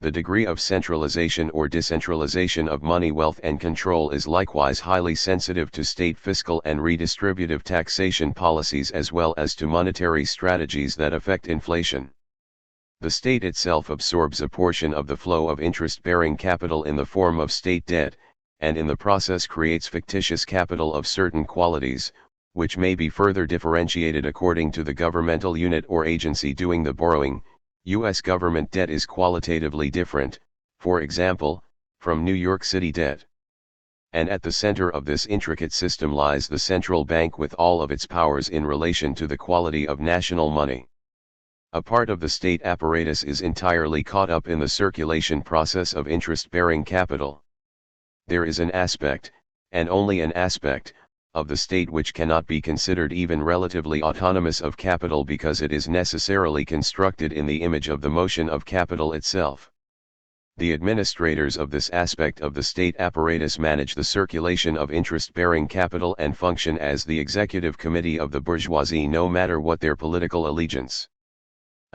[SPEAKER 1] The degree of centralization or decentralization of money wealth and control is likewise highly sensitive to state fiscal and redistributive taxation policies as well as to monetary strategies that affect inflation. The state itself absorbs a portion of the flow of interest-bearing capital in the form of state debt, and in the process creates fictitious capital of certain qualities, which may be further differentiated according to the governmental unit or agency doing the borrowing. U.S. government debt is qualitatively different, for example, from New York City debt. And at the center of this intricate system lies the central bank with all of its powers in relation to the quality of national money. A part of the state apparatus is entirely caught up in the circulation process of interest-bearing capital. There is an aspect, and only an aspect, of the state which cannot be considered even relatively autonomous of capital because it is necessarily constructed in the image of the motion of capital itself. The administrators of this aspect of the state apparatus manage the circulation of interest-bearing capital and function as the executive committee of the bourgeoisie no matter what their political allegiance.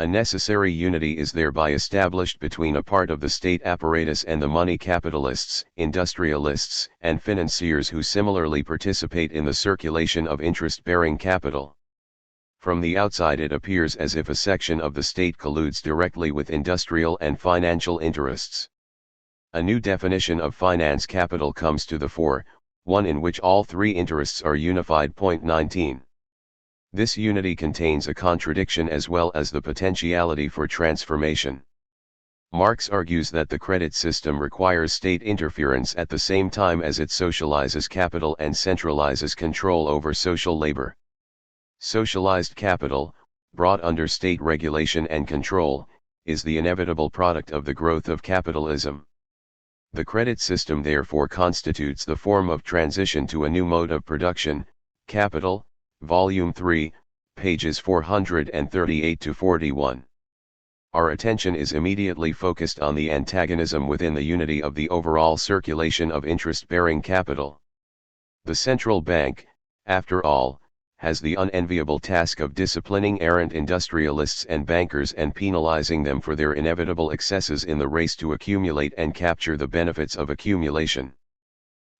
[SPEAKER 1] A necessary unity is thereby established between a part of the state apparatus and the money capitalists, industrialists, and financiers who similarly participate in the circulation of interest-bearing capital. From the outside it appears as if a section of the state colludes directly with industrial and financial interests. A new definition of finance capital comes to the fore, one in which all three interests are unified. 19. This unity contains a contradiction as well as the potentiality for transformation. Marx argues that the credit system requires state interference at the same time as it socializes capital and centralizes control over social labor. Socialized capital, brought under state regulation and control, is the inevitable product of the growth of capitalism. The credit system therefore constitutes the form of transition to a new mode of production. Capital, Volume 3, pages 438 to 41. Our attention is immediately focused on the antagonism within the unity of the overall circulation of interest-bearing capital. The central bank, after all, has the unenviable task of disciplining errant industrialists and bankers and penalizing them for their inevitable excesses in the race to accumulate and capture the benefits of accumulation.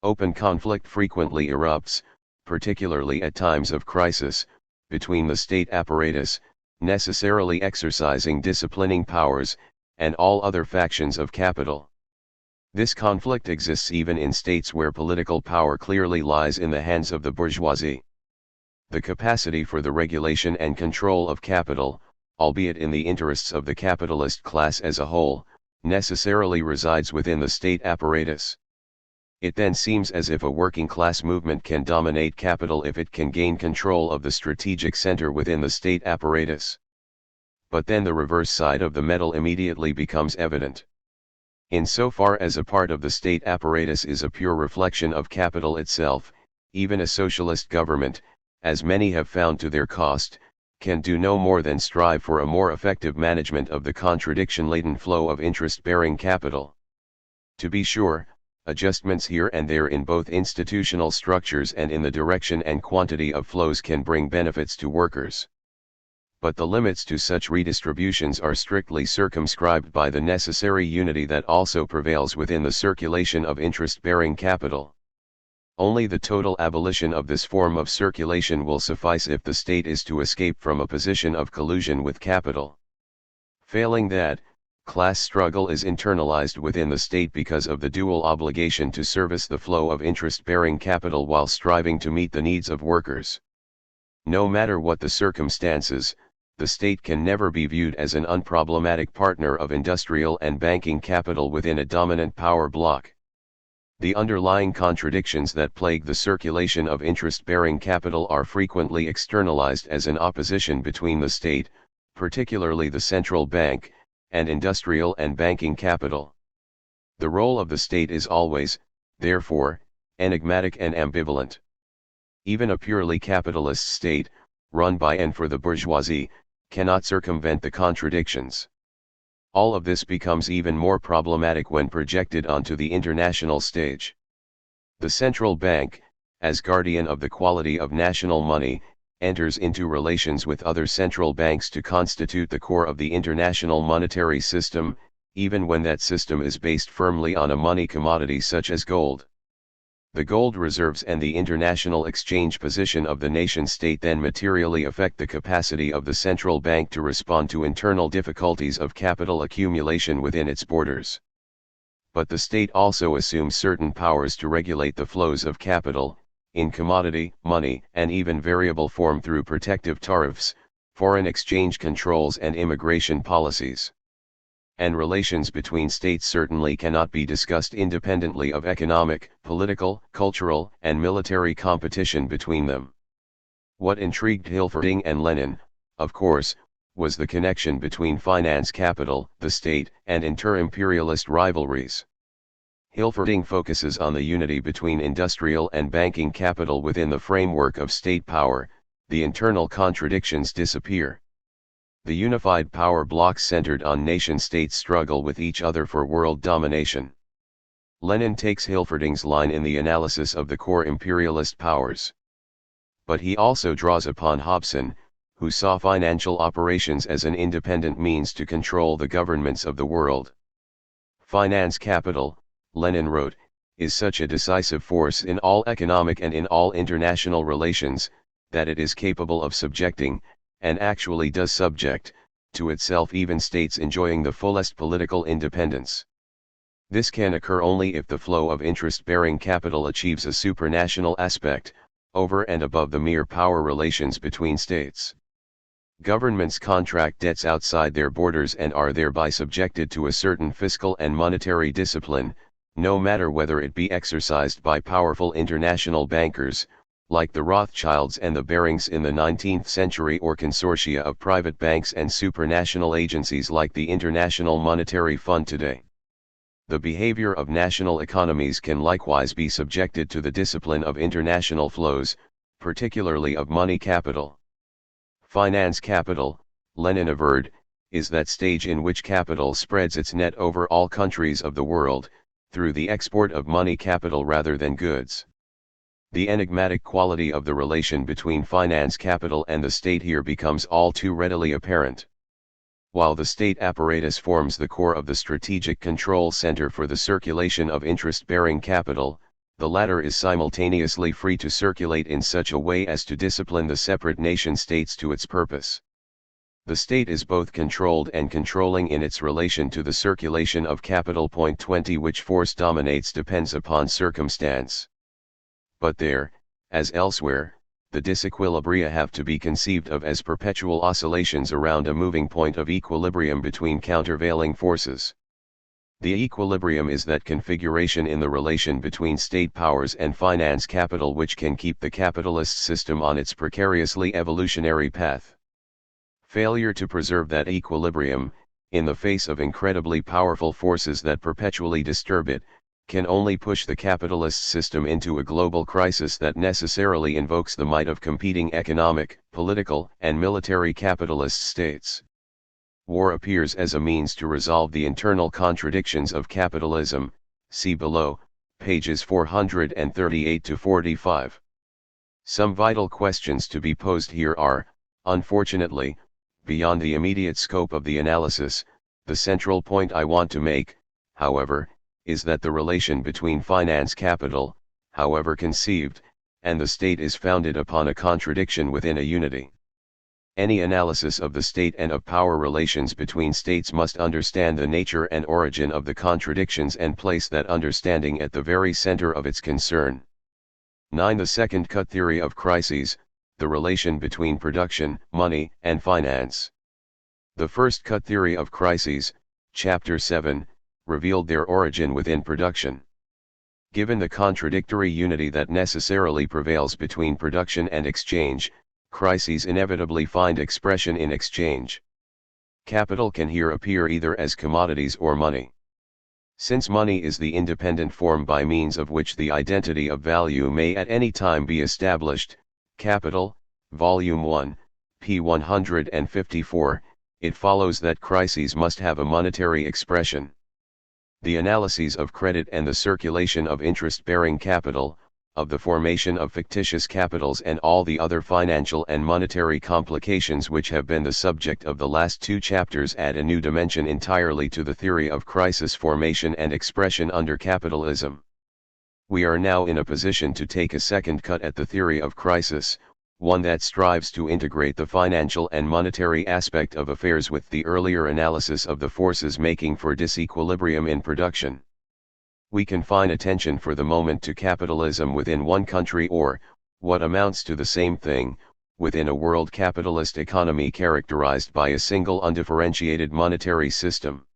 [SPEAKER 1] Open conflict frequently erupts, particularly at times of crisis, between the state apparatus, necessarily exercising disciplining powers, and all other factions of capital. This conflict exists even in states where political power clearly lies in the hands of the bourgeoisie. The capacity for the regulation and control of capital, albeit in the interests of the capitalist class as a whole, necessarily resides within the state apparatus. It then seems as if a working class movement can dominate capital if it can gain control of the strategic center within the state apparatus. But then the reverse side of the medal immediately becomes evident. Insofar as a part of the state apparatus is a pure reflection of capital itself, even a socialist government, as many have found to their cost, can do no more than strive for a more effective management of the contradiction-laden flow of interest-bearing capital. To be sure, adjustments here and there in both institutional structures and in the direction and quantity of flows can bring benefits to workers. But the limits to such redistributions are strictly circumscribed by the necessary unity that also prevails within the circulation of interest-bearing capital. Only the total abolition of this form of circulation will suffice if the state is to escape from a position of collusion with capital. Failing that, class struggle is internalized within the state because of the dual obligation to service the flow of interest-bearing capital while striving to meet the needs of workers. No matter what the circumstances, the state can never be viewed as an unproblematic partner of industrial and banking capital within a dominant power bloc. The underlying contradictions that plague the circulation of interest-bearing capital are frequently externalized as an opposition between the state, particularly the central bank, and industrial and banking capital. The role of the state is always, therefore, enigmatic and ambivalent. Even a purely capitalist state, run by and for the bourgeoisie, cannot circumvent the contradictions. All of this becomes even more problematic when projected onto the international stage. The central bank, as guardian of the quality of national money, enters into relations with other central banks to constitute the core of the international monetary system, even when that system is based firmly on a money commodity such as gold. The gold reserves and the international exchange position of the nation-state then materially affect the capacity of the central bank to respond to internal difficulties of capital accumulation within its borders. But the state also assumes certain powers to regulate the flows of capital, in commodity, money, and even variable form through protective tariffs, foreign exchange controls and immigration policies. And relations between states certainly cannot be discussed independently of economic, political, cultural, and military competition between them. What intrigued Hilferding and Lenin, of course, was the connection between finance capital, the state, and inter-imperialist rivalries. Hilferding focuses on the unity between industrial and banking capital within the framework of state power. The internal contradictions disappear. The unified power blocks centered on nation-states struggle with each other for world domination. Lenin takes Hilferding's line in the analysis of the core imperialist powers. But he also draws upon Hobson, who saw financial operations as an independent means to control the governments of the world. Finance capital, Lenin wrote, is such a decisive force in all economic and in all international relations, that it is capable of subjecting, and actually does subject, to itself even states enjoying the fullest political independence. This can occur only if the flow of interest-bearing capital achieves a supranational aspect, over and above the mere power relations between states. Governments contract debts outside their borders and are thereby subjected to a certain fiscal and monetary discipline, no matter whether it be exercised by powerful international bankers, like the Rothschilds and the Barings in the 19th century, or consortia of private banks and supranational agencies like the International Monetary Fund today. The behavior of national economies can likewise be subjected to the discipline of international flows, particularly of money capital. Finance capital, Lenin averred, is that stage in which capital spreads its net over all countries of the world, through the export of money capital rather than goods. The enigmatic quality of the relation between finance capital and the state here becomes all too readily apparent. While the state apparatus forms the core of the strategic control center for the circulation of interest-bearing capital, the latter is simultaneously free to circulate in such a way as to discipline the separate nation-states to its purpose. The state is both controlled and controlling in its relation to the circulation of capital. Point 20. Which force dominates depends upon circumstance. But there, as elsewhere, the disequilibria have to be conceived of as perpetual oscillations around a moving point of equilibrium between countervailing forces. The equilibrium is that configuration in the relation between state powers and finance capital which can keep the capitalist system on its precariously evolutionary path. Failure to preserve that equilibrium, in the face of incredibly powerful forces that perpetually disturb it, can only push the capitalist system into a global crisis that necessarily invokes the might of competing economic, political, and military capitalist states. War appears as a means to resolve the internal contradictions of capitalism, see below, pages 438 to 45. Some vital questions to be posed here are, unfortunately, beyond the immediate scope of the analysis. The central point I want to make, however, is that the relation between finance capital, however conceived, and the state is founded upon a contradiction within a unity. Any analysis of the state and of power relations between states must understand the nature and origin of the contradictions and place that understanding at the very center of its concern. 9. The second cut theory of crises, the relation between production, money, and finance. The first cut theory of crises, Chapter 7, revealed their origin within production. Given the contradictory unity that necessarily prevails between production and exchange, crises inevitably find expression in exchange. Capital can here appear either as commodities or money. Since money is the independent form by means of which the identity of value may at any time be established, Capital, Volume 1, p. 154, it follows that crises must have a monetary expression. The analyses of credit and the circulation of interest-bearing capital, of the formation of fictitious capitals and all the other financial and monetary complications which have been the subject of the last two chapters add a new dimension entirely to the theory of crisis formation and expression under capitalism. We are now in a position to take a second cut at the theory of crisis, one that strives to integrate the financial and monetary aspect of affairs with the earlier analysis of the forces making for disequilibrium in production. We confine attention for the moment to capitalism within one country or, what amounts to the same thing, within a world capitalist economy characterized by a single undifferentiated monetary system.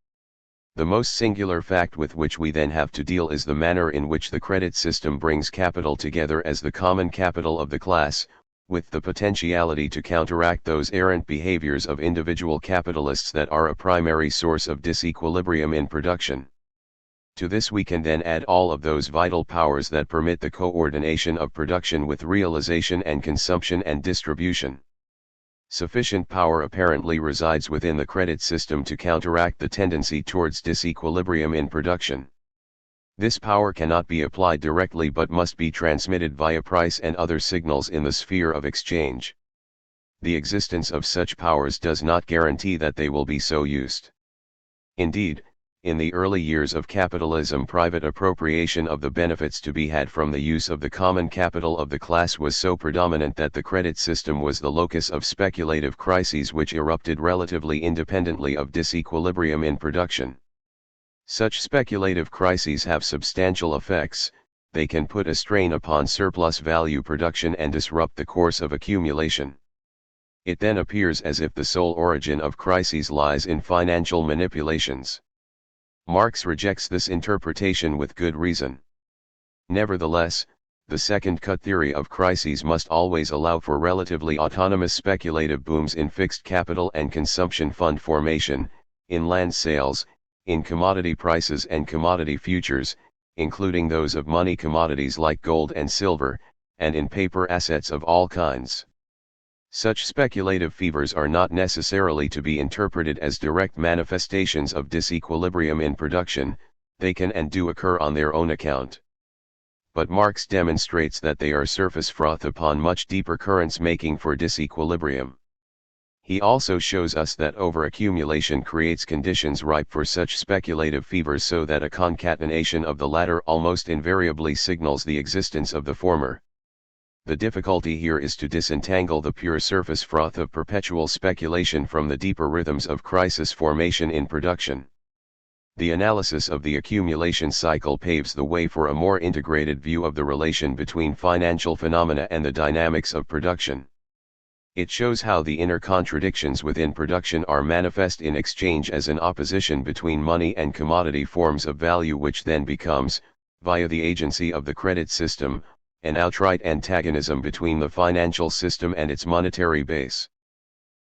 [SPEAKER 1] The most singular fact with which we then have to deal is the manner in which the credit system brings capital together as the common capital of the class, with the potentiality to counteract those errant behaviors of individual capitalists that are a primary source of disequilibrium in production. To this we can then add all of those vital powers that permit the coordination of production with realization and consumption and distribution. Sufficient power apparently resides within the credit system to counteract the tendency towards disequilibrium in production. This power cannot be applied directly but must be transmitted via price and other signals in the sphere of exchange. The existence of such powers does not guarantee that they will be so used. Indeed, in the early years of capitalism, private appropriation of the benefits to be had from the use of the common capital of the class was so predominant that the credit system was the locus of speculative crises which erupted relatively independently of disequilibrium in production. Such speculative crises have substantial effects. They can put a strain upon surplus value production and disrupt the course of accumulation. It then appears as if the sole origin of crises lies in financial manipulations. Marx rejects this interpretation with good reason. Nevertheless, The second cut theory of crises must always allow for relatively autonomous speculative booms in fixed capital and consumption fund formation, in land sales, in commodity prices and commodity futures, including those of money commodities like gold and silver, and in paper assets of all kinds. Such speculative fevers are not necessarily to be interpreted as direct manifestations of disequilibrium in production, they can and do occur on their own account. But Marx demonstrates that they are surface froth upon much deeper currents making for disequilibrium. He also shows us that overaccumulation creates conditions ripe for such speculative fevers, so that a concatenation of the latter almost invariably signals the existence of the former. The difficulty here is to disentangle the pure surface froth of perpetual speculation from the deeper rhythms of crisis formation in production. The analysis of the accumulation cycle paves the way for a more integrated view of the relation between financial phenomena and the dynamics of production. It shows how the inner contradictions within production are manifest in exchange as an opposition between money and commodity forms of value, which then becomes, via the agency of the credit system, an outright antagonism between the financial system and its monetary base.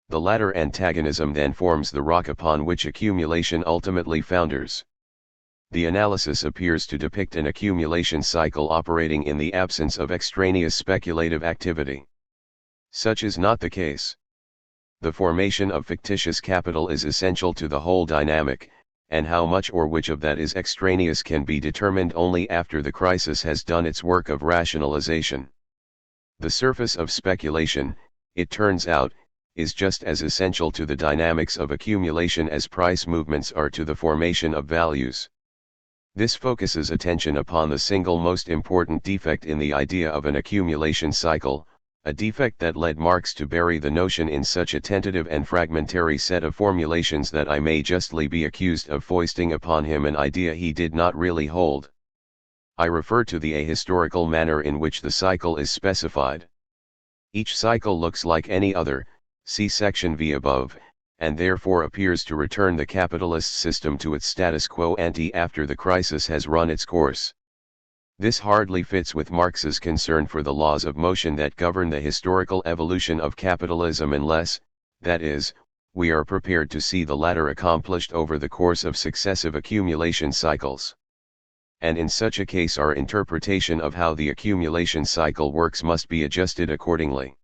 [SPEAKER 1] The latter antagonism then forms the rock upon which accumulation ultimately founders. The analysis appears to depict an accumulation cycle operating in the absence of extraneous speculative activity. Such is not the case. The formation of fictitious capital is essential to the whole dynamic, and how much or which of that is extraneous can be determined only after the crisis has done its work of rationalization. The surface of speculation, it turns out, is just as essential to the dynamics of accumulation as price movements are to the formation of values. This focuses attention upon the single most important defect in the idea of an accumulation cycle, a defect that led Marx to bury the notion in such a tentative and fragmentary set of formulations that I may justly be accused of foisting upon him an idea he did not really hold. I refer to the ahistorical manner in which the cycle is specified. Each cycle looks like any other, see section V above, and therefore appears to return the capitalist system to its status quo ante after the crisis has run its course. This hardly fits with Marx's concern for the laws of motion that govern the historical evolution of capitalism unless, that is, we are prepared to see the latter accomplished over the course of successive accumulation cycles. And in such a case our interpretation of how the accumulation cycle works must be adjusted accordingly.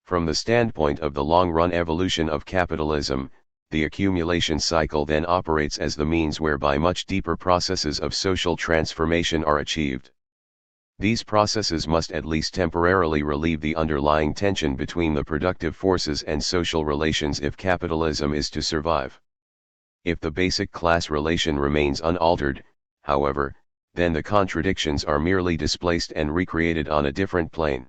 [SPEAKER 1] From the standpoint of the long-run evolution of capitalism, the accumulation cycle then operates as the means whereby much deeper processes of social transformation are achieved. These processes must at least temporarily relieve the underlying tension between the productive forces and social relations if capitalism is to survive. If the basic class relation remains unaltered, however, then the contradictions are merely displaced and recreated on a different plane.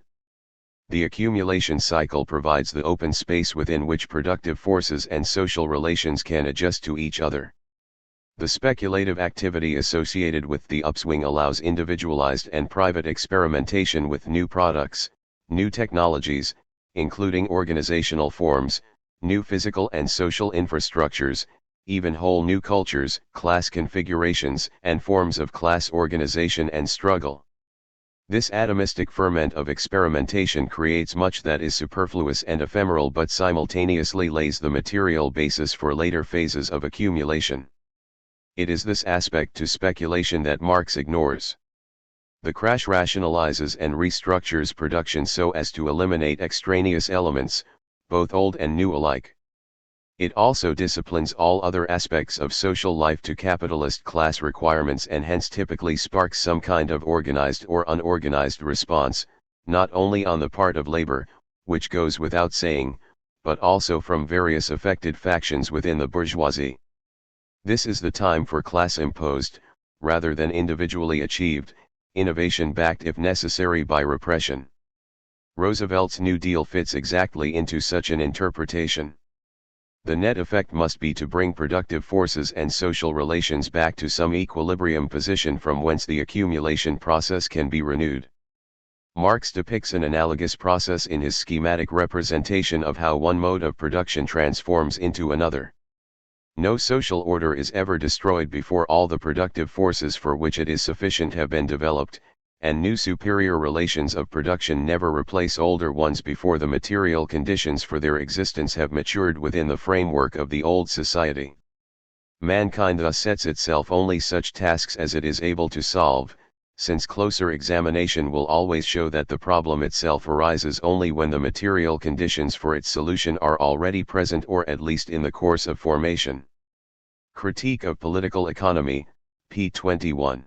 [SPEAKER 1] The accumulation cycle provides the open space within which productive forces and social relations can adjust to each other. The speculative activity associated with the upswing allows individualized and private experimentation with new products, new technologies, including organizational forms, new physical and social infrastructures, even whole new cultures, class configurations, and forms of class organization and struggle. This atomistic ferment of experimentation creates much that is superfluous and ephemeral but simultaneously lays the material basis for later phases of accumulation. It is this aspect to speculation that Marx ignores. The crash rationalizes and restructures production so as to eliminate extraneous elements, both old and new alike. It also disciplines all other aspects of social life to capitalist class requirements and hence typically sparks some kind of organized or unorganized response, not only on the part of labor, which goes without saying, but also from various affected factions within the bourgeoisie. This is the time for class-imposed, rather than individually achieved, innovation backed if necessary by repression. Roosevelt's New Deal fits exactly into such an interpretation. The net effect must be to bring productive forces and social relations back to some equilibrium position from whence the accumulation process can be renewed. Marx depicts an analogous process in his schematic representation of how one mode of production transforms into another. No social order is ever destroyed before all the productive forces for which it is sufficient have been developed, and new superior relations of production never replace older ones before the material conditions for their existence have matured within the framework of the old society. Mankind thus sets itself only such tasks as it is able to solve, since closer examination will always show that the problem itself arises only when the material conditions for its solution are already present or at least in the course of formation. Critique of Political Economy, p. 21.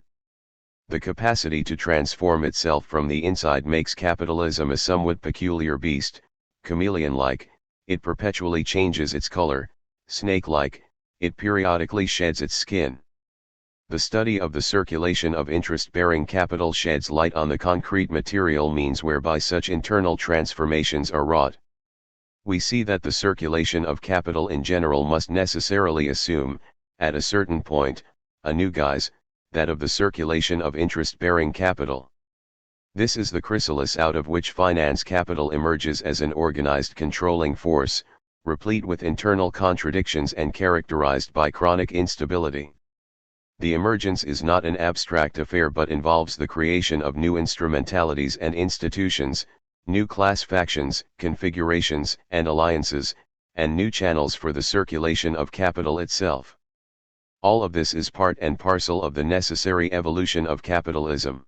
[SPEAKER 1] The capacity to transform itself from the inside makes capitalism a somewhat peculiar beast. Chameleon-like, it perpetually changes its color; snake-like, it periodically sheds its skin. The study of the circulation of interest-bearing capital sheds light on the concrete material means whereby such internal transformations are wrought. We see that the circulation of capital in general must necessarily assume, at a certain point, a new guise, that of the circulation of interest-bearing capital. This is the chrysalis out of which finance capital emerges as an organized controlling force, replete with internal contradictions and characterized by chronic instability. The emergence is not an abstract affair but involves the creation of new instrumentalities and institutions, new class factions, configurations and alliances, and new channels for the circulation of capital itself. All of this is part and parcel of the necessary evolution of capitalism.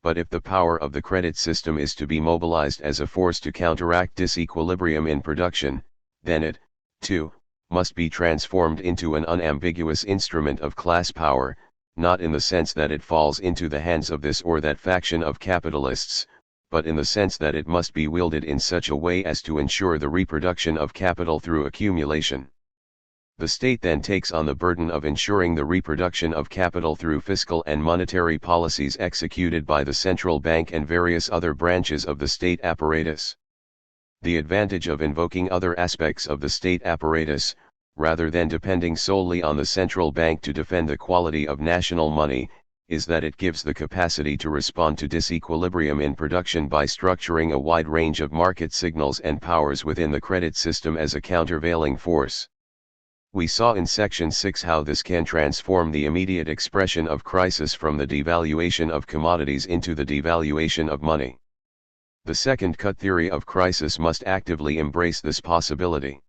[SPEAKER 1] But if the power of the credit system is to be mobilized as a force to counteract disequilibrium in production, then it, too, must be transformed into an unambiguous instrument of class power, not in the sense that it falls into the hands of this or that faction of capitalists, but in the sense that it must be wielded in such a way as to ensure the reproduction of capital through accumulation. The state then takes on the burden of ensuring the reproduction of capital through fiscal and monetary policies executed by the central bank and various other branches of the state apparatus. The advantage of invoking other aspects of the state apparatus, rather than depending solely on the central bank to defend the quality of national money, is that it gives the capacity to respond to disequilibrium in production by structuring a wide range of market signals and powers within the credit system as a countervailing force. We saw in Section 6 how this can transform the immediate expression of crisis from the devaluation of commodities into the devaluation of money. The second cut theory of crisis must actively embrace this possibility.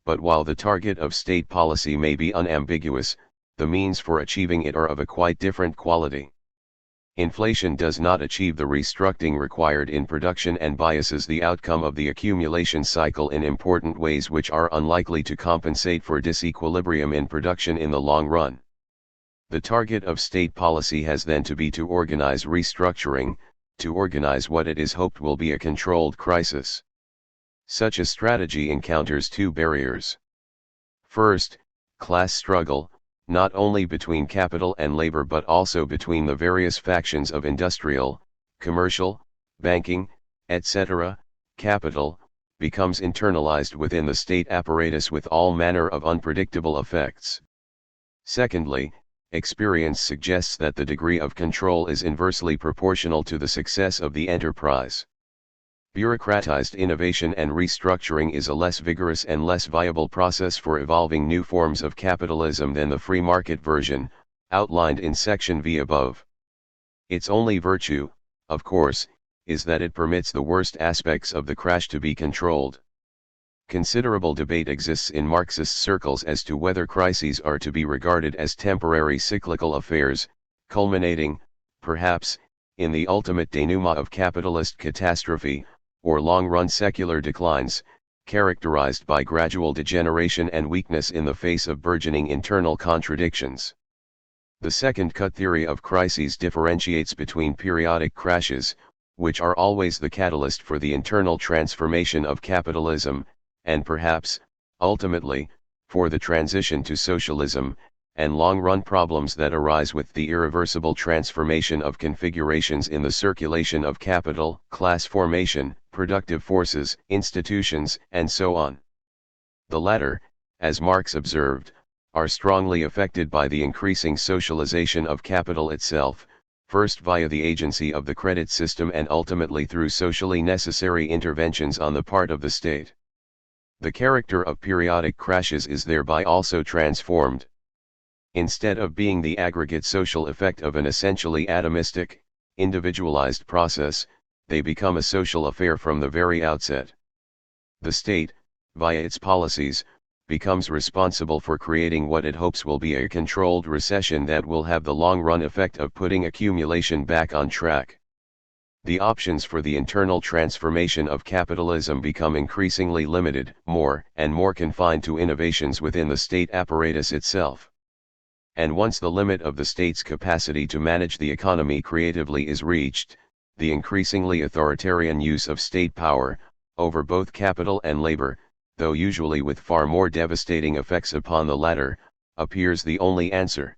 [SPEAKER 1] But while the target of state policy may be unambiguous, the means for achieving it are of a quite different quality. Inflation does not achieve the restructuring required in production and biases the outcome of the accumulation cycle in important ways which are unlikely to compensate for disequilibrium in production in the long run. The target of state policy has then to be to organize restructuring, to organize what it is hoped will be a controlled crisis. Such a strategy encounters two barriers. First, class struggle, not only between capital and labor but also between the various factions of industrial, commercial, banking, etc., capital, becomes internalized within the state apparatus with all manner of unpredictable effects. Secondly, experience suggests that the degree of control is inversely proportional to the success of the enterprise. Bureaucratized innovation and restructuring is a less vigorous and less viable process for evolving new forms of capitalism than the free market version, outlined in Section V above. Its only virtue, of course, is that it permits the worst aspects of the crash to be controlled. Considerable debate exists in Marxist circles as to whether crises are to be regarded as temporary cyclical affairs, culminating, perhaps, in the ultimate denouement of capitalist catastrophe, or long-run secular declines, characterized by gradual degeneration and weakness in the face of burgeoning internal contradictions. The second cut theory of crises differentiates between periodic crashes, which are always the catalyst for the internal transformation of capitalism, and perhaps, ultimately, for the transition to socialism, and long-run problems that arise with the irreversible transformation of configurations in the circulation of capital, class formation, productive forces, institutions, and so on. The latter, as Marx observed, are strongly affected by the increasing socialization of capital itself, first via the agency of the credit system and ultimately through socially necessary interventions on the part of the state. The character of periodic crashes is thereby also transformed. Instead of being the aggregate social effect of an essentially atomistic, individualized process, they become a social affair from the very outset. The state, via its policies, becomes responsible for creating what it hopes will be a controlled recession that will have the long-run effect of putting accumulation back on track. The options for the internal transformation of capitalism become increasingly limited, more and more confined to innovations within the state apparatus itself. And once the limit of the state's capacity to manage the economy creatively is reached, the increasingly authoritarian use of state power, over both capital and labor, though usually with far more devastating effects upon the latter, appears the only answer.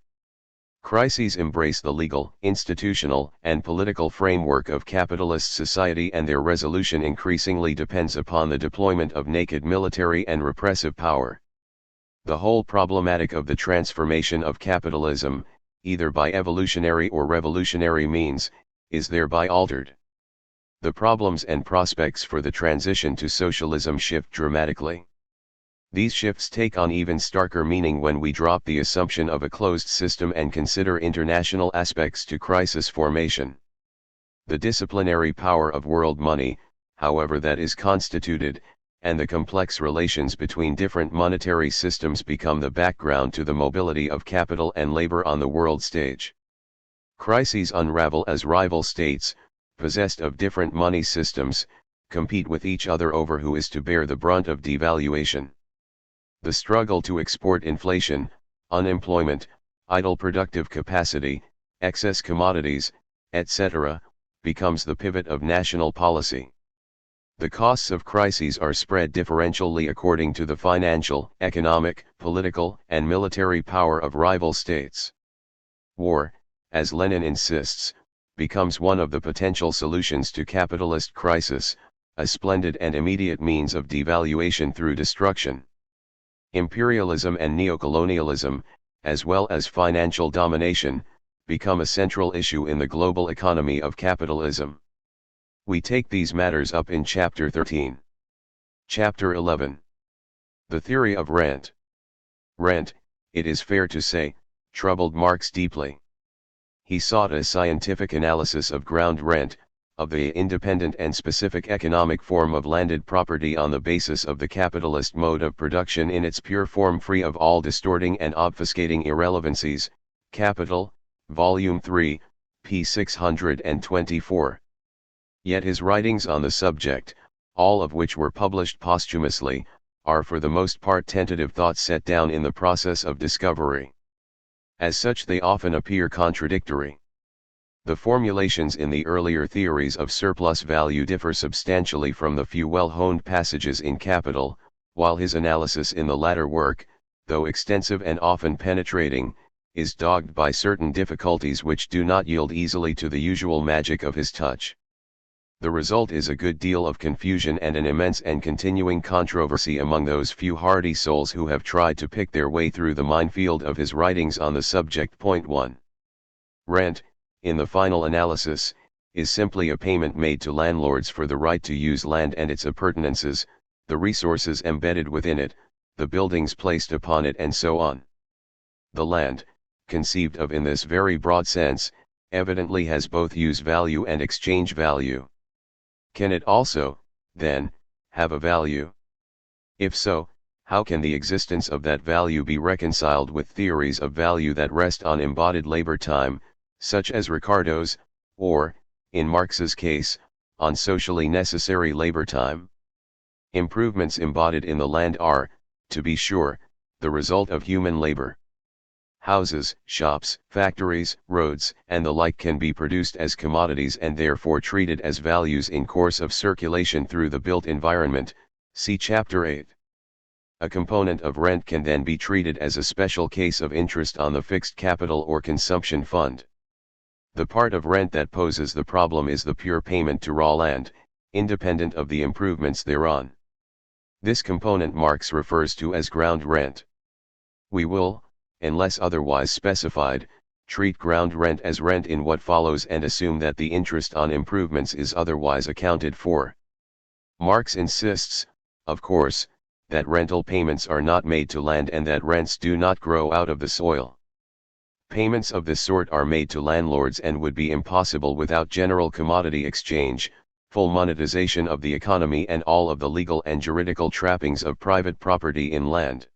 [SPEAKER 1] Crises embrace the legal, institutional, and political framework of capitalist society, and their resolution increasingly depends upon the deployment of naked military and repressive power. The whole problematic of the transformation of capitalism, either by evolutionary or revolutionary means, is thereby altered. The problems and prospects for the transition to socialism shift dramatically. These shifts take on even starker meaning when we drop the assumption of a closed system and consider international aspects to crisis formation. The disciplinary power of world money, however that is constituted, and the complex relations between different monetary systems become the background to the mobility of capital and labor on the world stage. Crises unravel as rival states, possessed of different money systems, compete with each other over who is to bear the brunt of devaluation. The struggle to export inflation, unemployment, idle productive capacity, excess commodities, etc., becomes the pivot of national policy. The costs of crises are spread differentially according to the financial, economic, political, and military power of rival states. War, as Lenin insists, becomes one of the potential solutions to capitalist crisis, a splendid and immediate means of devaluation through destruction. Imperialism and neocolonialism, as well as financial domination, become a central issue in the global economy of capitalism. We take these matters up in Chapter 13. Chapter 11. The Theory of Rent. Rent, it is fair to say, troubled Marx deeply. He sought a scientific analysis of ground rent, of the independent and specific economic form of landed property on the basis of the capitalist mode of production in its pure form, free of all distorting and obfuscating irrelevancies. Capital, Volume 3, p. 624. Yet his writings on the subject, all of which were published posthumously, are for the most part tentative thoughts set down in the process of discovery. As such they often appear contradictory. The formulations in the earlier theories of surplus value differ substantially from the few well-honed passages in Capital, while his analysis in the latter work, though extensive and often penetrating, is dogged by certain difficulties which do not yield easily to the usual magic of his touch. The result is a good deal of confusion and an immense and continuing controversy among those few hardy souls who have tried to pick their way through the minefield of his writings on the subject. 1. Rent, in the final analysis, is simply a payment made to landlords for the right to use land and its appurtenances, the resources embedded within it, the buildings placed upon it, and so on. The land, conceived of in this very broad sense, evidently has both use value and exchange value. Can it also, then, have a value? If so, how can the existence of that value be reconciled with theories of value that rest on embodied labor time, such as Ricardo's, or, in Marx's case, on socially necessary labor time? Improvements embodied in the land are, to be sure, the result of human labor. Houses, shops, factories, roads, and the like can be produced as commodities and therefore treated as values in course of circulation through the built environment, see Chapter 8. A component of rent can then be treated as a special case of interest on the fixed capital or consumption fund. The part of rent that poses the problem is the pure payment to raw land, independent of the improvements thereon. This component Marx refers to as ground rent. We will, unless otherwise specified, treat ground rent as rent in what follows and assume that the interest on improvements is otherwise accounted for. Marx insists, of course, that rental payments are not made to land and that rents do not grow out of the soil. Payments of this sort are made to landlords and would be impossible without general commodity exchange, full monetization of the economy and all of the legal and juridical trappings of private property in land.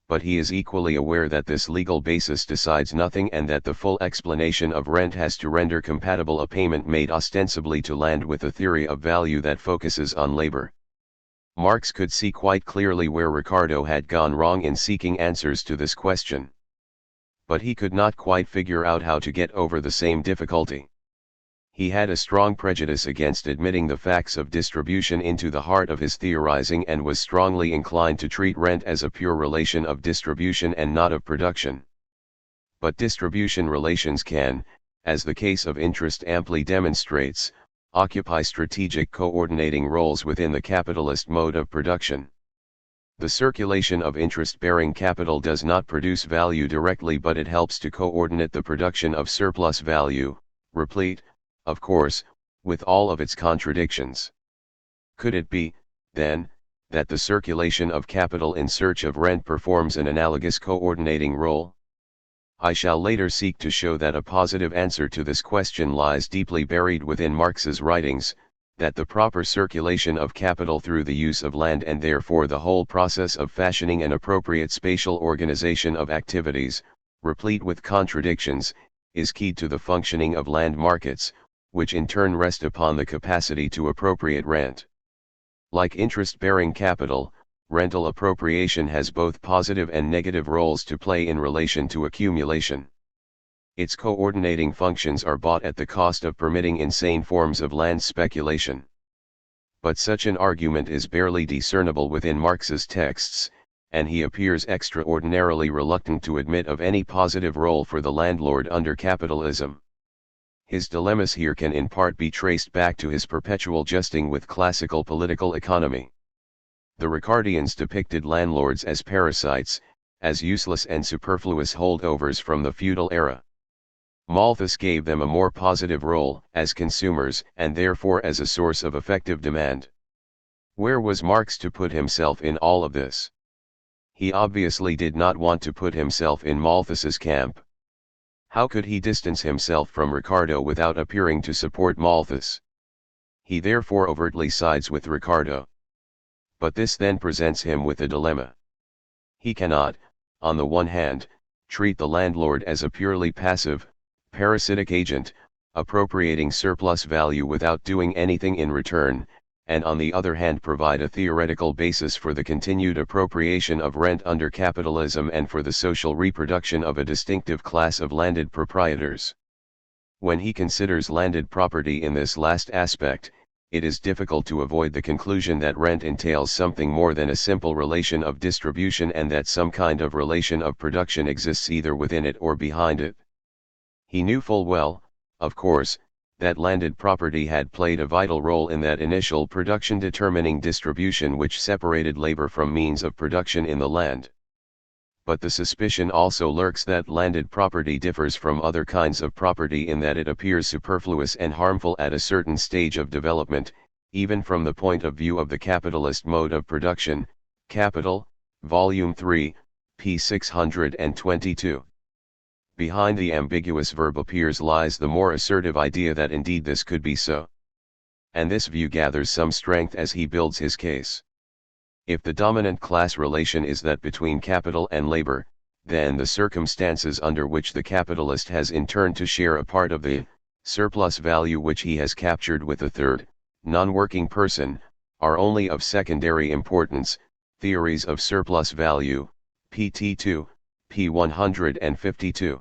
[SPEAKER 1] But he is equally aware that this legal basis decides nothing and that the full explanation of rent has to render compatible a payment made ostensibly to land with a theory of value that focuses on labor. Marx could see quite clearly where Ricardo had gone wrong in seeking answers to this question. But he could not quite figure out how to get over the same difficulty. He had a strong prejudice against admitting the facts of distribution into the heart of his theorizing and was strongly inclined to treat rent as a pure relation of distribution and not of production. But distribution relations can, as the case of interest amply demonstrates, occupy strategic coordinating roles within the capitalist mode of production. The circulation of interest-bearing capital does not produce value directly, but it helps to coordinate the production of surplus value, replete, of course, with all of its contradictions. Could it be, then, that the circulation of capital in search of rent performs an analogous coordinating role? I shall later seek to show that a positive answer to this question lies deeply buried within Marx's writings, that the proper circulation of capital through the use of land and therefore the whole process of fashioning an appropriate spatial organization of activities, replete with contradictions, is key to the functioning of land markets, which in turn rest upon the capacity to appropriate rent. Like interest-bearing capital, rental appropriation has both positive and negative roles to play in relation to accumulation. Its coordinating functions are bought at the cost of permitting insane forms of land speculation. But such an argument is barely discernible within Marx's texts, and he appears extraordinarily reluctant to admit of any positive role for the landlord under capitalism. His dilemmas here can in part be traced back to his perpetual justing with classical political economy. The Ricardians depicted landlords as parasites, as useless and superfluous holdovers from the feudal era. Malthus gave them a more positive role, as consumers, and therefore as a source of effective demand. Where was Marx to put himself in all of this? He obviously did not want to put himself in Malthus's camp. How could he distance himself from Ricardo without appearing to support Malthus? He therefore overtly sides with Ricardo. But this then presents him with a dilemma. He cannot, on the one hand, treat the landlord as a purely passive, parasitic agent, appropriating surplus value without doing anything in return, and on the other hand provide a theoretical basis for the continued appropriation of rent under capitalism and for the social reproduction of a distinctive class of landed proprietors. When he considers landed property in this last aspect, it is difficult to avoid the conclusion that rent entails something more than a simple relation of distribution and that some kind of relation of production exists either within it or behind it. He knew full well, of course, that landed property had played a vital role in that initial production determining distribution which separated labor from means of production in the land. But the suspicion also lurks that landed property differs from other kinds of property in that it appears superfluous and harmful at a certain stage of development, even from the point of view of the capitalist mode of production. Capital, Volume 3, p. 622. Behind the ambiguous verb appears lies the more assertive idea that indeed this could be so. And this view gathers some strength as he builds his case. If the dominant class relation is that between capital and labor, then the circumstances under which the capitalist has in turn to share a part of the surplus value which he has captured with a third, non-working person, are only of secondary importance. Theories of Surplus Value, pt2, p. 152.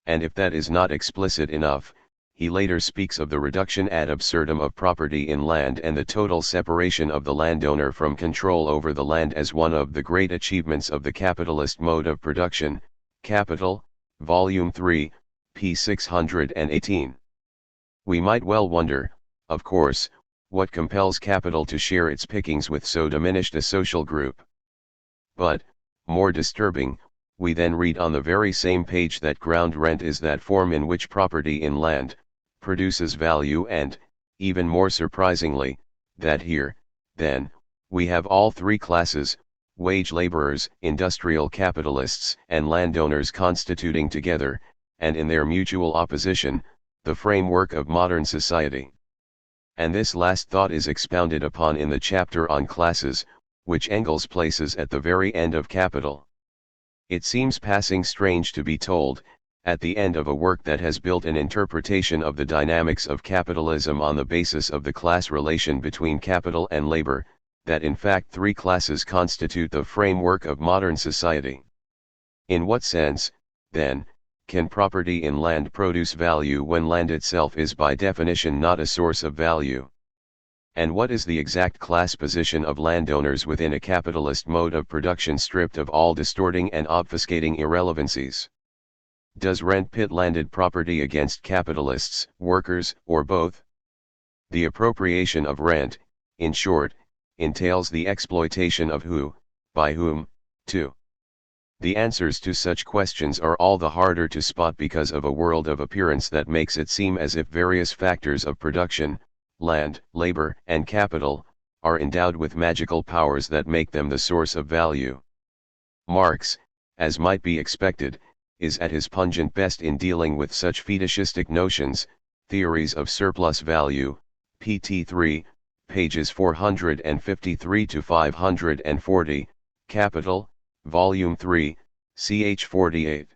[SPEAKER 1] And if that is not explicit enough, he later speaks of the reduction ad absurdum of property in land and the total separation of the landowner from control over the land as one of the great achievements of the capitalist mode of production. Capital, Volume 3, p. 618. We might well wonder, of course, what compels capital to share its pickings with so diminished a social group. But, more disturbing, we then read on the very same page that ground rent is that form in which property in land produces value and, even more surprisingly, that here, then, we have all three classes, wage laborers, industrial capitalists, and landowners constituting together, and in their mutual opposition, the framework of modern society. And this last thought is expounded upon in the chapter on classes, which Engels places at the very end of Capital. It seems passing strange to be told, at the end of a work that has built an interpretation of the dynamics of capitalism on the basis of the class relation between capital and labor, that in fact three classes constitute the framework of modern society. In what sense, then, can property in land produce value when land itself is by definition not a source of value? And what is the exact class position of landowners within a capitalist mode of production stripped of all distorting and obfuscating irrelevancies? Does rent pit landed property against capitalists, workers, or both? The appropriation of rent, in short, entails the exploitation of who, by whom, to. The answers to such questions are all the harder to spot because of a world of appearance that makes it seem as if various factors of production, land, labor, and capital, are endowed with magical powers that make them the source of value. Marx, as might be expected, is at his pungent best in dealing with such fetishistic notions, theories of surplus value, pt. 3, pages 453 to 540, Capital, Volume 3, ch. 48.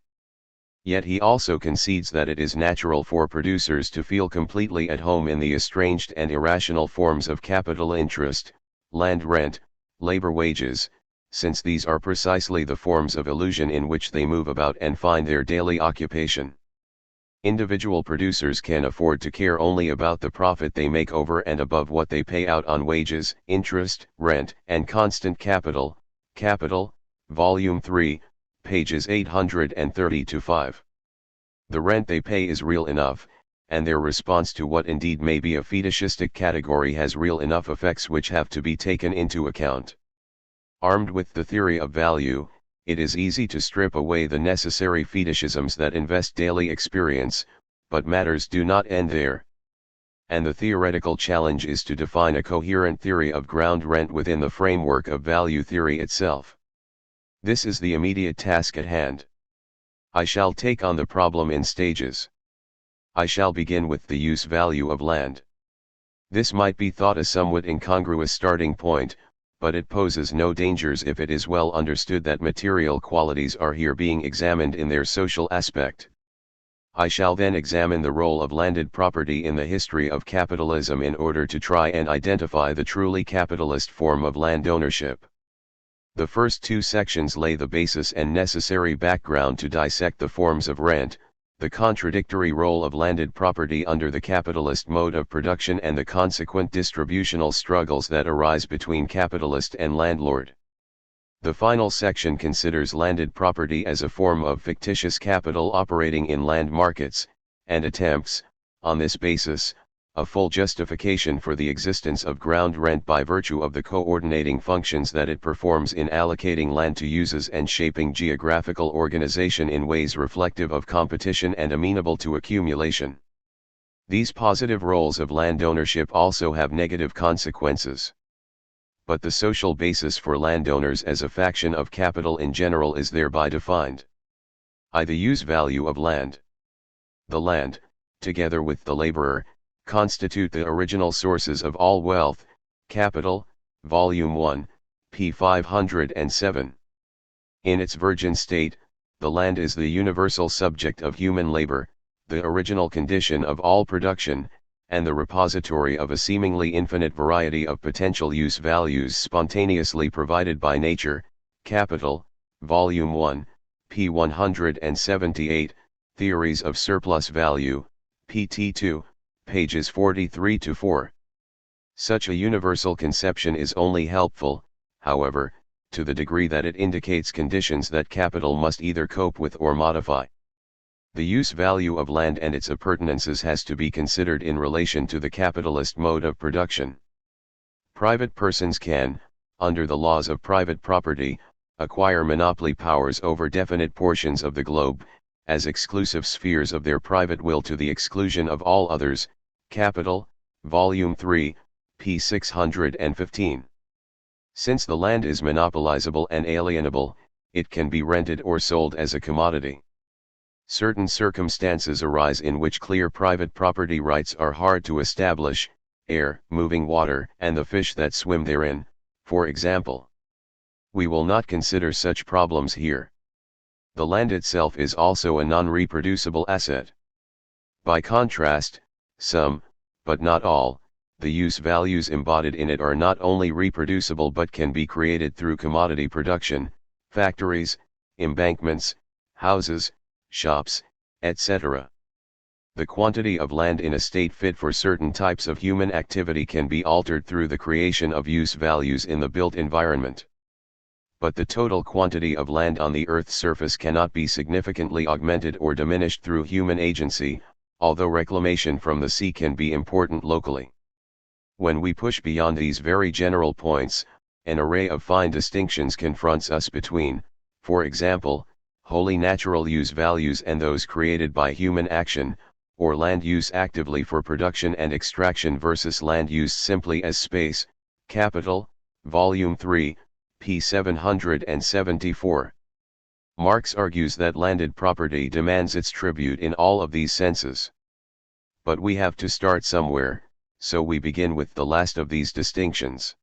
[SPEAKER 1] Yet he also concedes that it is natural for producers to feel completely at home in the estranged and irrational forms of capital interest, land rent, labor wages, since these are precisely the forms of illusion in which they move about and find their daily occupation. Individual producers can afford to care only about the profit they make over and above what they pay out on wages, interest, rent, and constant capital, Capital, Volume 3, pages 830 to 5. The rent they pay is real enough, and their response to what indeed may be a fetishistic category has real enough effects which have to be taken into account. Armed with the theory of value, it is easy to strip away the necessary fetishisms that invest daily experience, but matters do not end there. And the theoretical challenge is to define a coherent theory of ground rent within the framework of value theory itself. This is the immediate task at hand. I shall take on the problem in stages. I shall begin with the use value of land. This might be thought a somewhat incongruous starting point, but it poses no dangers if it is well understood that material qualities are here being examined in their social aspect. I shall then examine the role of landed property in the history of capitalism in order to try and identify the truly capitalist form of land ownership. The first two sections lay the basis and necessary background to dissect the forms of rent, the contradictory role of landed property under the capitalist mode of production and the consequent distributional struggles that arise between capitalist and landlord. The final section considers landed property as a form of fictitious capital operating in land markets, and attempts, on this basis, a full justification for the existence of ground rent by virtue of the coordinating functions that it performs in allocating land to uses and shaping geographical organization in ways reflective of competition and amenable to accumulation. These positive roles of land ownership also have negative consequences. But the social basis for landowners as a faction of capital in general is thereby defined. The use value of land. The land, together with the laborer, constitute the original sources of all wealth. Capital, Volume 1, p. 507. In its virgin state, the land is the universal subject of human labor, the original condition of all production, and the repository of a seemingly infinite variety of potential use values spontaneously provided by nature. Capital, Volume 1, p. 178, Theories of Surplus Value, pt. 2, pages 43 to 4. Such a universal conception is only helpful, however, to the degree that it indicates conditions that capital must either cope with or modify. The use value of land and its appurtenances has to be considered in relation to the capitalist mode of production. Private persons can, under the laws of private property, acquire monopoly powers over definite portions of the globe, as exclusive spheres of their private will to the exclusion of all others. Capital, Volume 3, p. 615. Since the land is monopolizable and alienable, it can be rented or sold as a commodity. Certain circumstances arise in which clear private property rights are hard to establish: air, moving water, and the fish that swim therein, for example. We will not consider such problems here. The land itself is also a non-reproducible asset. By contrast, some, but not all, the use values embodied in it are not only reproducible but can be created through commodity production, factories, embankments, houses, shops, etc. The quantity of land in a state fit for certain types of human activity can be altered through the creation of use values in the built environment. But the total quantity of land on the Earth's surface cannot be significantly augmented or diminished through human agency, although reclamation from the sea can be important locally. When we push beyond these very general points, an array of fine distinctions confronts us between, for example, wholly natural use values and those created by human action, or land use actively for production and extraction versus land use simply as space, capital, Volume 3, p. 774. Marx argues that landed property demands its tribute in all of these senses. But we have to start somewhere, so we begin with the last of these distinctions.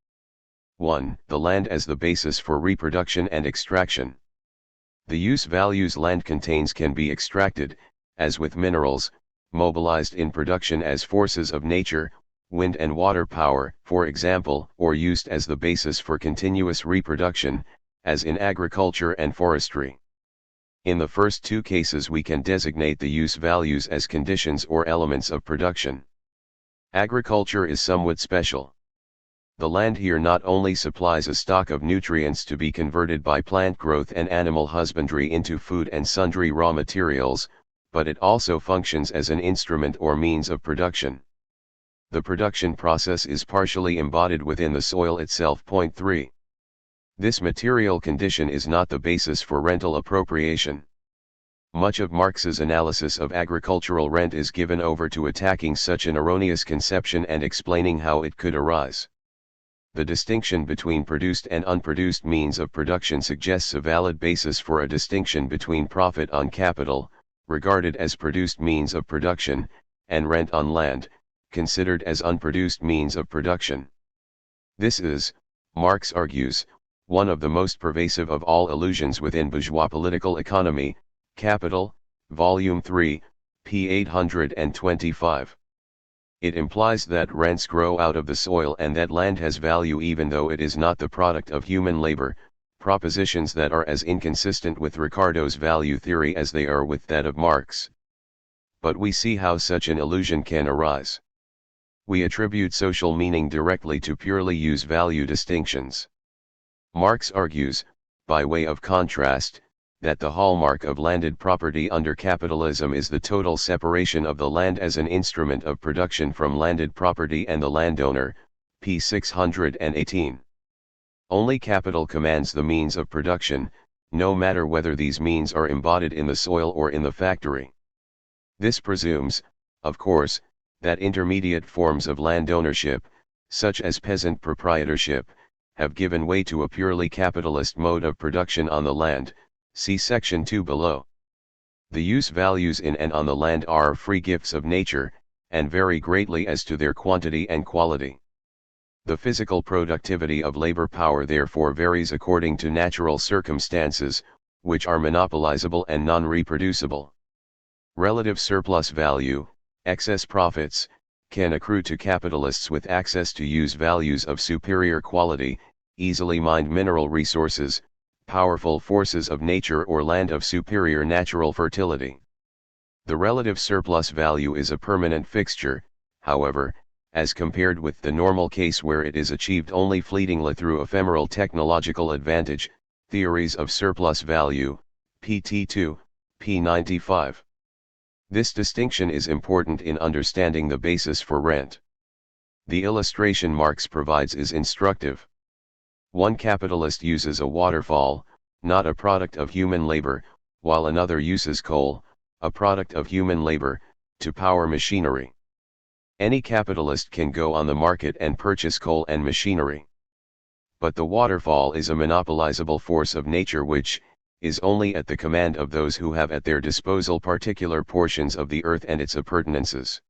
[SPEAKER 1] 1. The land as the basis for reproduction and extraction. The use values land contains can be extracted, as with minerals, mobilized in production as forces of nature, wind and water power, for example, or used as the basis for continuous reproduction, as in agriculture and forestry. In the first two cases we can designate the use values as conditions or elements of production. Agriculture is somewhat special. The land here not only supplies a stock of nutrients to be converted by plant growth and animal husbandry into food and sundry raw materials, but it also functions as an instrument or means of production. The production process is partially embodied within the soil itself. Point 3. This material condition is not the basis for rental appropriation. Much of Marx's analysis of agricultural rent is given over to attacking such an erroneous conception and explaining how it could arise. The distinction between produced and unproduced means of production suggests a valid basis for a distinction between profit on capital, regarded as produced means of production, and rent on land, considered as unproduced means of production. This is, Marx argues, one of the most pervasive of all illusions within bourgeois political economy. Capital, Volume 3, p. 825. It implies that rents grow out of the soil and that land has value even though it is not the product of human labor, propositions that are as inconsistent with Ricardo's value theory as they are with that of Marx. But we see how such an illusion can arise. We attribute social meaning directly to purely use-value distinctions. Marx argues, by way of contrast, that the hallmark of landed property under capitalism is the total separation of the land as an instrument of production from landed property and the landowner, p. 618. Only capital commands the means of production, no matter whether these means are embodied in the soil or in the factory. This presumes, of course, that intermediate forms of land ownership, such as peasant proprietorship, have given way to a purely capitalist mode of production on the land. See section 2 below. The use values in and on the land are free gifts of nature, and vary greatly as to their quantity and quality. The physical productivity of labor power therefore varies according to natural circumstances, which are monopolizable and non-reproducible. Relative surplus value, excess profits, can accrue to capitalists with access to use values of superior quality, easily mined mineral resources, powerful forces of nature or land of superior natural fertility. The relative surplus value is a permanent fixture, however, as compared with the normal case where it is achieved only fleetingly through ephemeral technological advantage. Theories of surplus value, pt2, p95. This distinction is important in understanding the basis for rent. The illustration Marx provides is instructive. One capitalist uses a waterfall, not a product of human labor, while another uses coal, a product of human labor, to power machinery. Any capitalist can go on the market and purchase coal and machinery. but the waterfall is a monopolizable force of nature which is only at the command of those who have at their disposal particular portions of the earth and its appurtenances.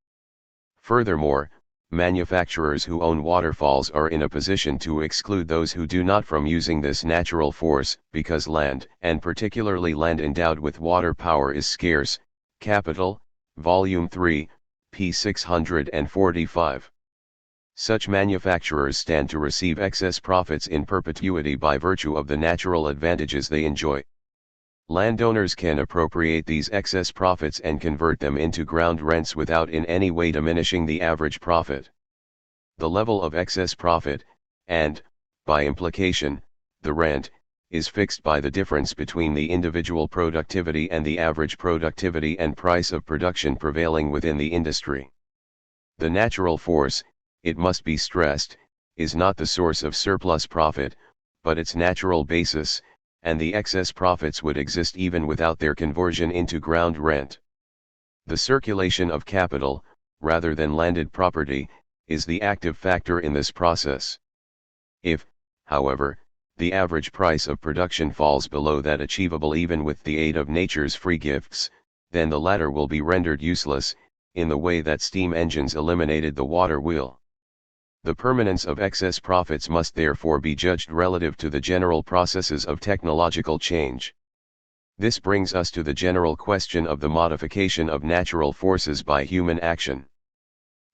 [SPEAKER 1] Furthermore, manufacturers who own waterfalls are in a position to exclude those who do not from using this natural force, because land, and particularly land endowed with water power, is scarce. Capital, Volume 3, p. 645. Such manufacturers stand to receive excess profits in perpetuity by virtue of the natural advantages they enjoy. Landowners can appropriate these excess profits and convert them into ground rents without in any way diminishing the average profit. The level of excess profit, and, by implication, the rent, is fixed by the difference between the individual productivity and the average productivity and price of production prevailing within the industry. The natural force, it must be stressed, is not the source of surplus profit, but its natural basis, and the excess profits would exist even without their conversion into ground rent. The circulation of capital, rather than landed property, is the active factor in this process. If, however, the average price of production falls below that achievable even with the aid of nature's free gifts, then the latter will be rendered useless, in the way that steam engines eliminated the water wheel. The permanence of excess profits must therefore be judged relative to the general processes of technological change. This brings us to the general question of the modification of natural forces by human action.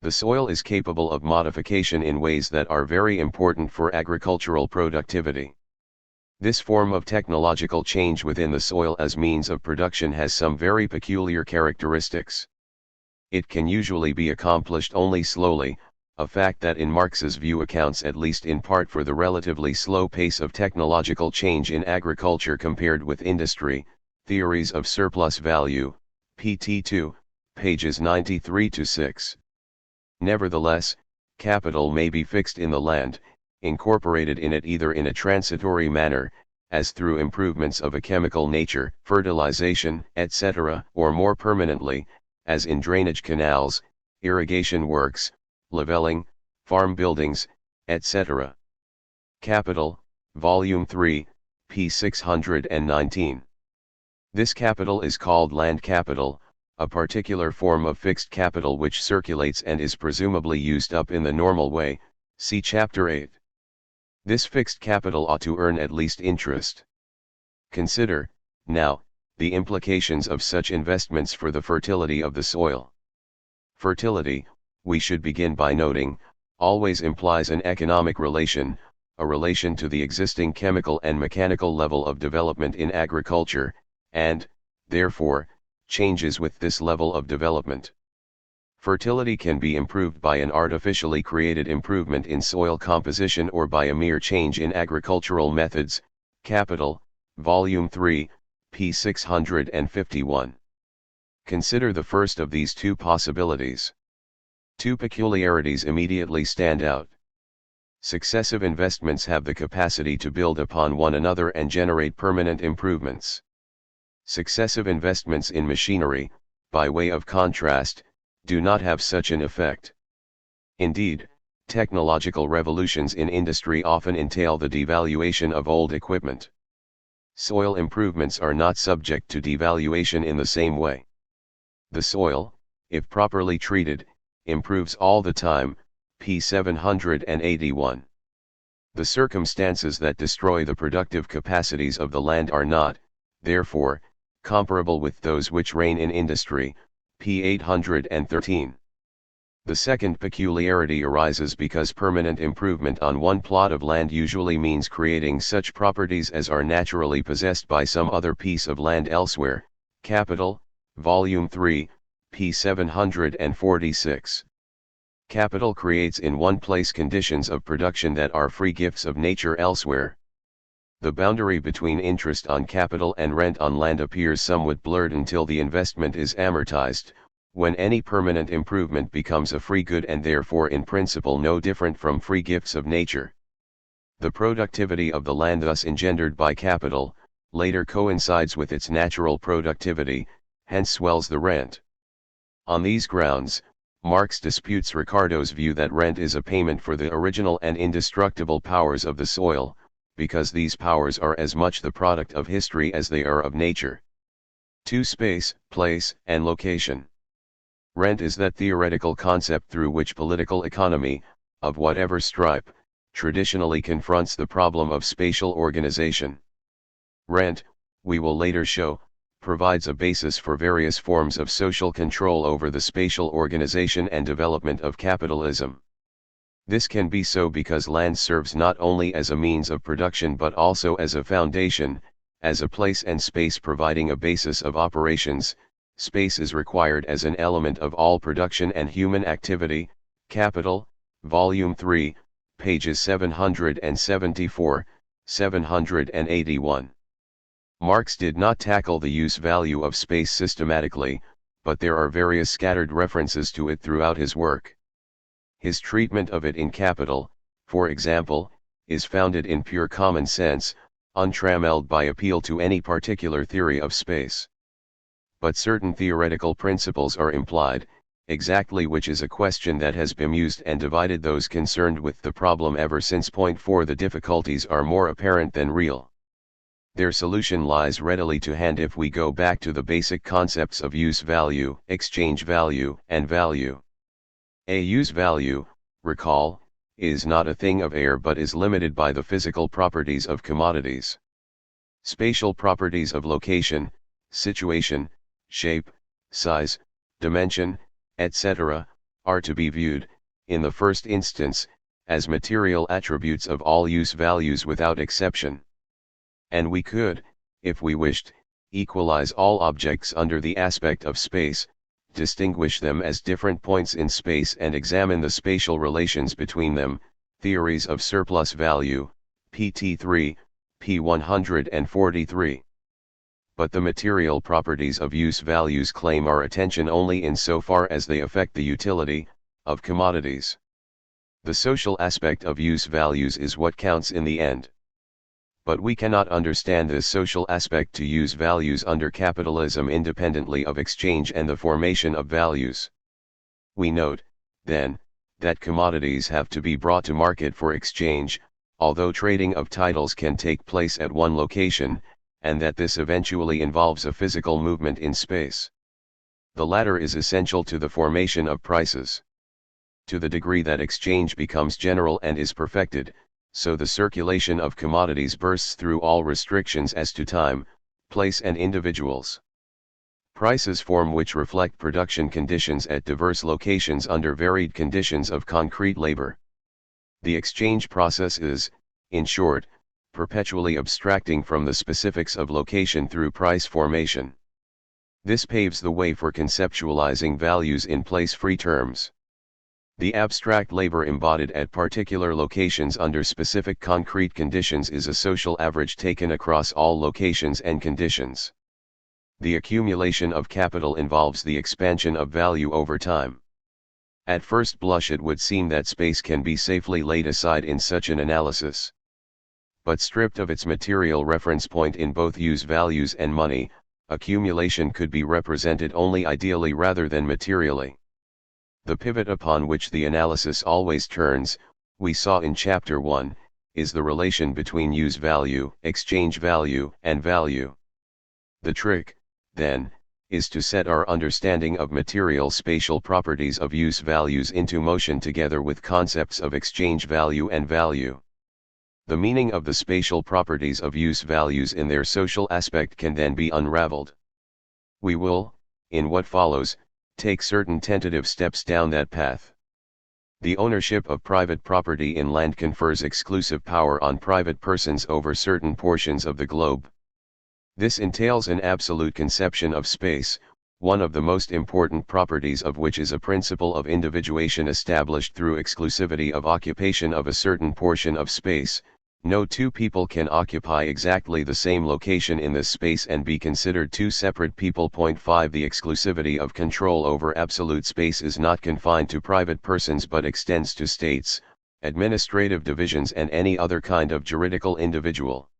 [SPEAKER 1] The soil is capable of modification in ways that are very important for agricultural productivity. This form of technological change within the soil as means of production has some very peculiar characteristics. It can usually be accomplished only slowly, a fact that in Marx's view accounts at least in part for the relatively slow pace of technological change in agriculture compared with industry. Theories of Surplus Value, pt. 2, pages 93-6. Nevertheless, capital may be fixed in the land, incorporated in it either in a transitory manner, as through improvements of a chemical nature, fertilization, etc., or more permanently, as in drainage canals, irrigation works, leveling, farm buildings, etc. Capital, Volume 3, p. 619. This capital is called land capital, a particular form of fixed capital which circulates and is presumably used up in the normal way, see Chapter 8. This fixed capital ought to earn at least interest. Consider, now, the implications of such investments for the fertility of the soil. Fertility, we should begin by noting, always implies an economic relation, a relation to the existing chemical and mechanical level of development in agriculture, and, therefore, changes with this level of development. Fertility can be improved by an artificially created improvement in soil composition or by a mere change in agricultural methods. Capital, Volume 3, p. 651. Consider the first of these two possibilities. Two peculiarities immediately stand out. Successive investments have the capacity to build upon one another and generate permanent improvements. Successive investments in machinery, by way of contrast, do not have such an effect. Indeed, technological revolutions in industry often entail the devaluation of old equipment. Soil improvements are not subject to devaluation in the same way. The soil, if properly treated, improves all the time, p. 781. The circumstances that destroy the productive capacities of the land are not, therefore, comparable with those which reign in industry, p. 813. The second peculiarity arises because permanent improvement on one plot of land usually means creating such properties as are naturally possessed by some other piece of land elsewhere. Capital, Volume 3, p. 746. Capital creates in one place conditions of production that are free gifts of nature elsewhere. The boundary between interest on capital and rent on land appears somewhat blurred until the investment is amortized, when any permanent improvement becomes a free good and therefore in principle no different from free gifts of nature. The productivity of the land thus engendered by capital, later coincides with its natural productivity, hence swells the rent. On these grounds, Marx disputes Ricardo's view that rent is a payment for the original and indestructible powers of the soil, because these powers are as much the product of history as they are of nature. 2. Space, place, and location. Rent is that theoretical concept through which political economy, of whatever stripe, traditionally confronts the problem of spatial organization. Rent, we will later show, provides a basis for various forms of social control over the spatial organization and development of capitalism. This can be so because land serves not only as a means of production but also as a foundation, as a place and space providing a basis of operations. Space is required as an element of all production and human activity. Capital, Volume 3, pages 774, 781. Marx did not tackle the use value of space systematically, but there are various scattered references to it throughout his work. His treatment of it in Capital, for example, is founded in pure common sense, untrammeled by appeal to any particular theory of space. But certain theoretical principles are implied, exactly which is a question that has bemused and divided those concerned with the problem ever since. Point 4. The difficulties are more apparent than real. Their solution lies readily to hand if we go back to the basic concepts of use value, exchange value, and value. A use value, recall, is not a thing of air but is limited by the physical properties of commodities. Spatial properties of location, situation, shape, size, dimension, etc., are to be viewed, in the first instance, as material attributes of all use values without exception. And we could, if we wished, equalize all objects under the aspect of space, distinguish them as different points in space and examine the spatial relations between them. Theories of surplus value, pt 3, p 143. But the material properties of use values claim our attention only in so far as they affect the utility of commodities. The social aspect of use values is what counts in the end. But we cannot understand this social aspect to use values under capitalism independently of exchange and the formation of values. We note, then, that commodities have to be brought to market for exchange, although trading of titles can take place at one location, and that this eventually involves a physical movement in space. The latter is essential to the formation of prices. To the degree that exchange becomes general and is perfected, so the circulation of commodities bursts through all restrictions as to time, place and individuals. Prices form which reflect production conditions at diverse locations under varied conditions of concrete labor. The exchange process is, in short, perpetually abstracting from the specifics of location through price formation. This paves the way for conceptualizing values in place-free terms. The abstract labor embodied at particular locations under specific concrete conditions is a social average taken across all locations and conditions. The accumulation of capital involves the expansion of value over time. At first blush it would seem that space can be safely laid aside in such an analysis. But stripped of its material reference point in both use values and money, accumulation could be represented only ideally rather than materially. The pivot upon which the analysis always turns, we saw in Chapter 1, is the relation between use value, exchange value, and value. The trick, then, is to set our understanding of material spatial properties of use values into motion together with concepts of exchange value and value. The meaning of the spatial properties of use values in their social aspect can then be unraveled. We will, in what follows, take certain tentative steps down that path. The ownership of private property in land confers exclusive power on private persons over certain portions of the globe. This entails an absolute conception of space, one of the most important properties of which is a principle of individuation established through exclusivity of occupation of a certain portion of space. No two people can occupy exactly the same location in this space and be considered two separate people. Point 5. The exclusivity of control over absolute space is not confined to private persons but extends to states, administrative divisions and any other kind of juridical individual.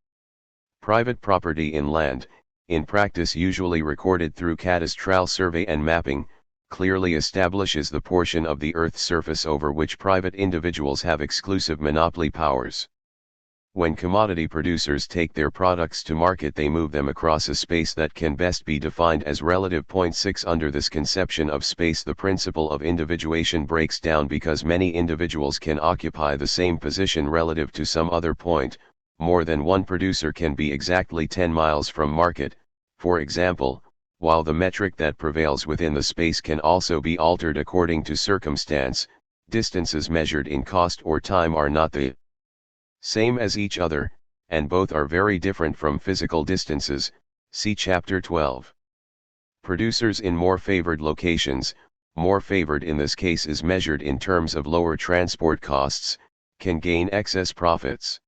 [SPEAKER 1] Private property in land, in practice usually recorded through cadastral survey and mapping, clearly establishes the portion of the Earth's surface over which private individuals have exclusive monopoly powers. When commodity producers take their products to market, they move them across a space that can best be defined as relative. 6 Under this conception of space, the principle of individuation breaks down because many individuals can occupy the same position relative to some other point. More than one producer can be exactly 10 miles from market, for example, while the metric that prevails within the space can also be altered according to circumstance. Distances measured in cost or time are not the same as each other, and both are very different from physical distances. See Chapter 12. Producers in more favored locations, more favored in this case is measured in terms of lower transport costs, can gain excess profits.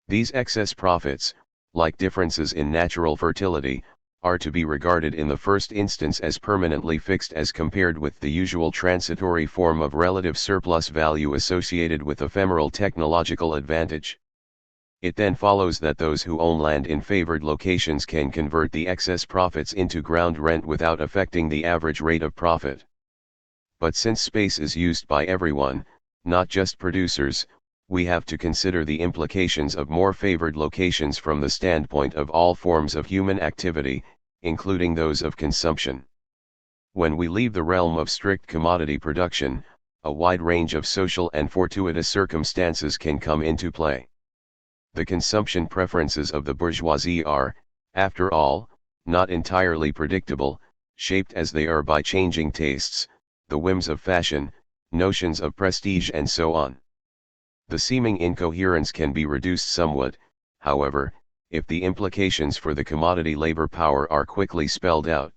[SPEAKER 1] These excess profits, like differences in natural fertility, are to be regarded in the first instance as permanently fixed as compared with the usual transitory form of relative surplus value associated with ephemeral technological advantage. It then follows that those who own land in favored locations can convert the excess profits into ground rent without affecting the average rate of profit. But since space is used by everyone, not just producers, we have to consider the implications of more favored locations from the standpoint of all forms of human activity, including those of consumption. When we leave the realm of strict commodity production, a wide range of social and fortuitous circumstances can come into play. The consumption preferences of the bourgeoisie are, after all, not entirely predictable, shaped as they are by changing tastes, the whims of fashion, notions of prestige and so on. The seeming incoherence can be reduced somewhat, however, if the implications for the commodity labor power are quickly spelled out.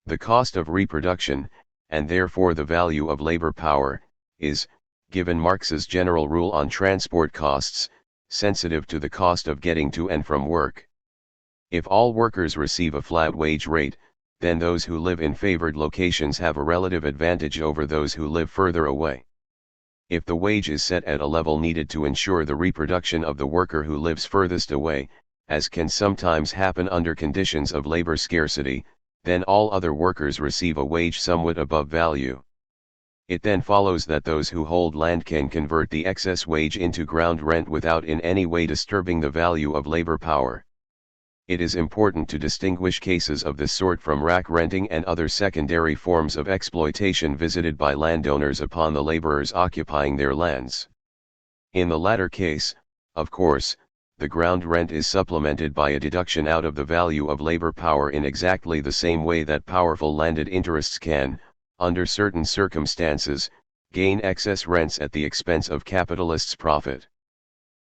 [SPEAKER 1] The cost of reproduction, and therefore the value of labor power, is, given Marx's general rule on transport costs, sensitive to the cost of getting to and from work. If all workers receive a flat wage rate, then those who live in favored locations have a relative advantage over those who live further away. If the wage is set at a level needed to ensure the reproduction of the worker who lives furthest away, as can sometimes happen under conditions of labor scarcity, then all other workers receive a wage somewhat above value. It then follows that those who hold land can convert the excess wage into ground rent without in any way disturbing the value of labor power. It is important to distinguish cases of this sort from rack renting and other secondary forms of exploitation visited by landowners upon the laborers occupying their lands. In the latter case, of course, the ground rent is supplemented by a deduction out of the value of labor power in exactly the same way that powerful landed interests can, under certain circumstances, gain excess rents at the expense of capitalists' profit.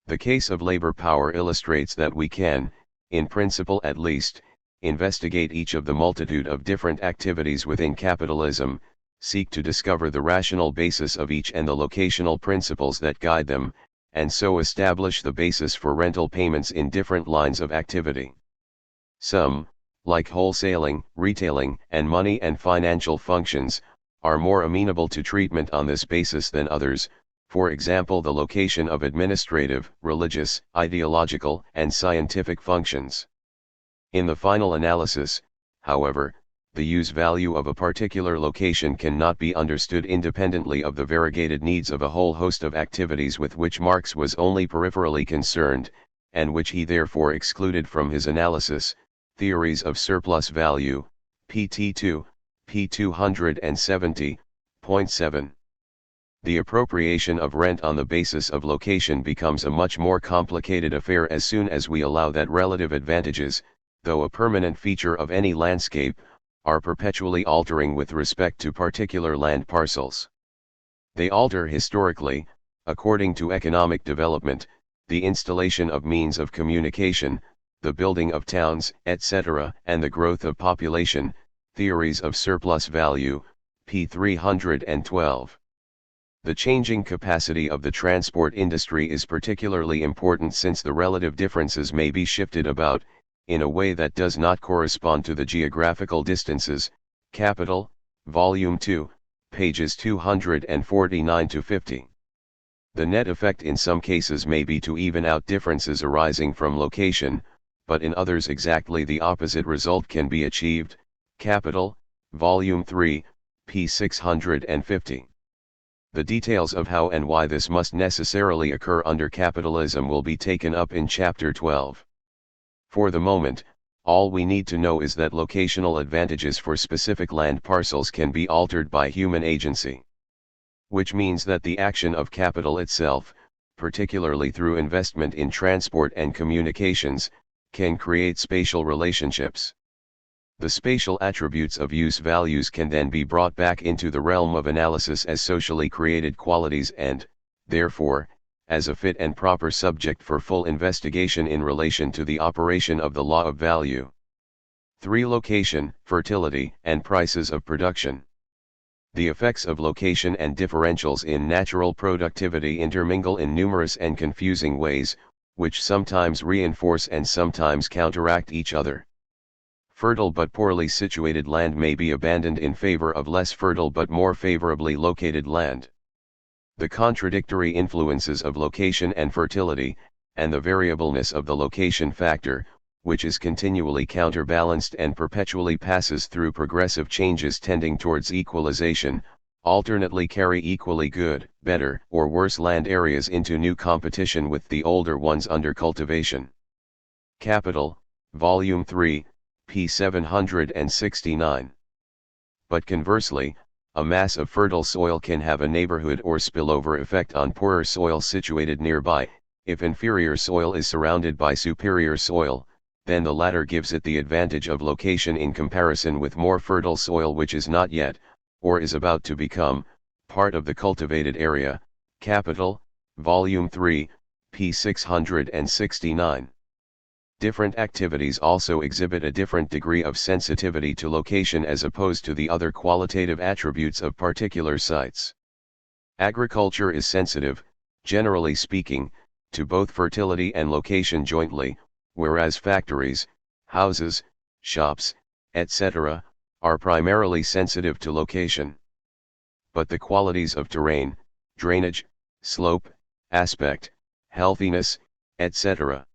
[SPEAKER 1] The case of labor power illustrates that we can, in principle at least, investigate each of the multitude of different activities within capitalism, seek to discover the rational basis of each and the locational principles that guide them, and so establish the basis for rental payments in different lines of activity. Some, like wholesaling, retailing, and money and financial functions, are more amenable to treatment on this basis than others, for example the location of administrative, religious, ideological, and scientific functions. In the final analysis, however, the use value of a particular location cannot be understood independently of the variegated needs of a whole host of activities with which Marx was only peripherally concerned, and which he therefore excluded from his analysis. Theories of Surplus Value, pt. 2, p. 270.7. The appropriation of rent on the basis of location becomes a much more complicated affair as soon as we allow that relative advantages, though a permanent feature of any landscape, are perpetually altering with respect to particular land parcels. They alter historically, according to economic development, the installation of means of communication, the building of towns, etc., and the growth of population. Theories of Surplus Value, p. 312. The changing capacity of the transport industry is particularly important since the relative differences may be shifted about, in a way that does not correspond to the geographical distances. Capital, Volume 2, pages 249-50. The net effect in some cases may be to even out differences arising from location, but in others exactly the opposite result can be achieved. Capital, Volume 3, p. 650. The details of how and why this must necessarily occur under capitalism will be taken up in Chapter 12. For the moment, all we need to know is that locational advantages for specific land parcels can be altered by human agency. Which means that the action of capital itself, particularly through investment in transport and communications, can create spatial relationships. The spatial attributes of use values can then be brought back into the realm of analysis as socially created qualities and, therefore, as a fit and proper subject for full investigation in relation to the operation of the law of value. 3. Location, fertility, and prices of production. The effects of location and differentials in natural productivity intermingle in numerous and confusing ways, which sometimes reinforce and sometimes counteract each other. Fertile but poorly situated land may be abandoned in favor of less fertile but more favorably located land. The contradictory influences of location and fertility, and the variableness of the location factor, which is continually counterbalanced and perpetually passes through progressive changes tending towards equalization, alternately carry equally good, better, or worse land areas into new competition with the older ones under cultivation. Capital, Volume 3, p. 769. But conversely, a mass of fertile soil can have a neighborhood or spillover effect on poorer soil situated nearby. If inferior soil is surrounded by superior soil, then the latter gives it the advantage of location in comparison with more fertile soil which is not yet, or is about to become, part of the cultivated area. Capital, Volume 3, p. 669. Different activities also exhibit a different degree of sensitivity to location as opposed to the other qualitative attributes of particular sites. Agriculture is sensitive, generally speaking, to both fertility and location jointly, whereas factories, houses, shops, etc., are primarily sensitive to location. But the qualities of terrain, drainage, slope, aspect, healthiness, etc.,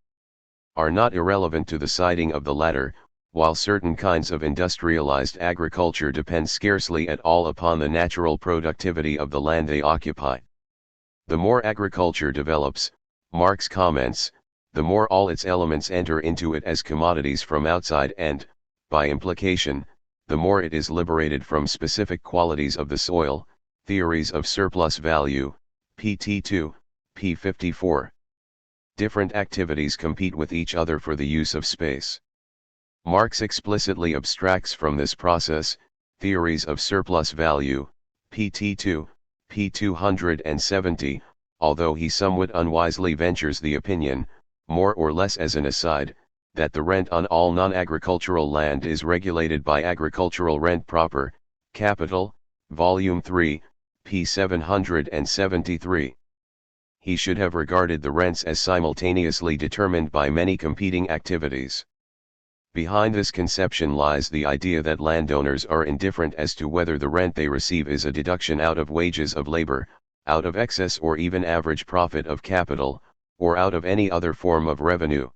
[SPEAKER 1] are not irrelevant to the siting of the latter, while certain kinds of industrialized agriculture depend scarcely at all upon the natural productivity of the land they occupy. The more agriculture develops, Marx comments, the more all its elements enter into it as commodities from outside and, by implication, the more it is liberated from specific qualities of the soil. Theories of surplus value, pt 2, p. 54. Different activities compete with each other for the use of space. Marx explicitly abstracts from this process. Theories of surplus value, pt 2, p. 270, although he somewhat unwisely ventures the opinion, more or less as an aside, that the rent on all non-agricultural land is regulated by agricultural rent proper. Capital, Volume 3, p. 773. He should have regarded the rents as simultaneously determined by many competing activities. Behind this conception lies the idea that landowners are indifferent as to whether the rent they receive is a deduction out of wages of labor, out of excess or even average profit of capital, or out of any other form of revenue.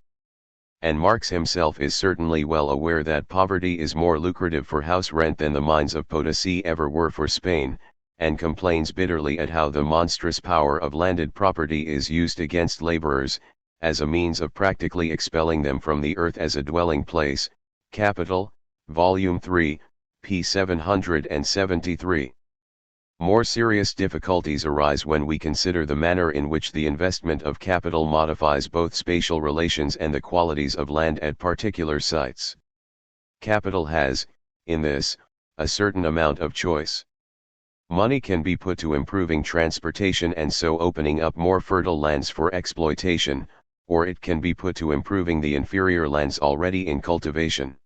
[SPEAKER 1] And Marx himself is certainly well aware that poverty is more lucrative for house rent than the mines of Potosi ever were for Spain, and complains bitterly at how the monstrous power of landed property is used against laborers, as a means of practically expelling them from the earth as a dwelling place. Capital, Volume 3, p. 773. More serious difficulties arise when we consider the manner in which the investment of capital modifies both spatial relations and the qualities of land at particular sites. Capital has, in this, a certain amount of choice. Money can be put to improving transportation and so opening up more fertile lands for exploitation, or it can be put to improving the inferior lands already in cultivation.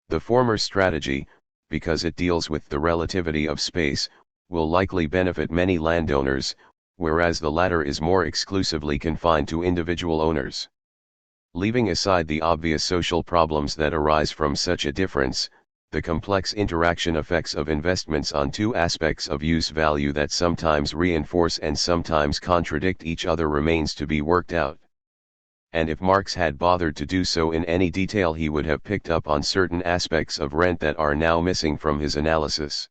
[SPEAKER 1] The former strategy, because it deals with the relativity of space, will likely benefit many landowners, whereas the latter is more exclusively confined to individual owners. Leaving aside the obvious social problems that arise from such a difference, the complex interaction effects of investments on two aspects of use value that sometimes reinforce and sometimes contradict each other remains to be worked out. And if Marx had bothered to do so in any detail, he would have picked up on certain aspects of rent that are now missing from his analysis.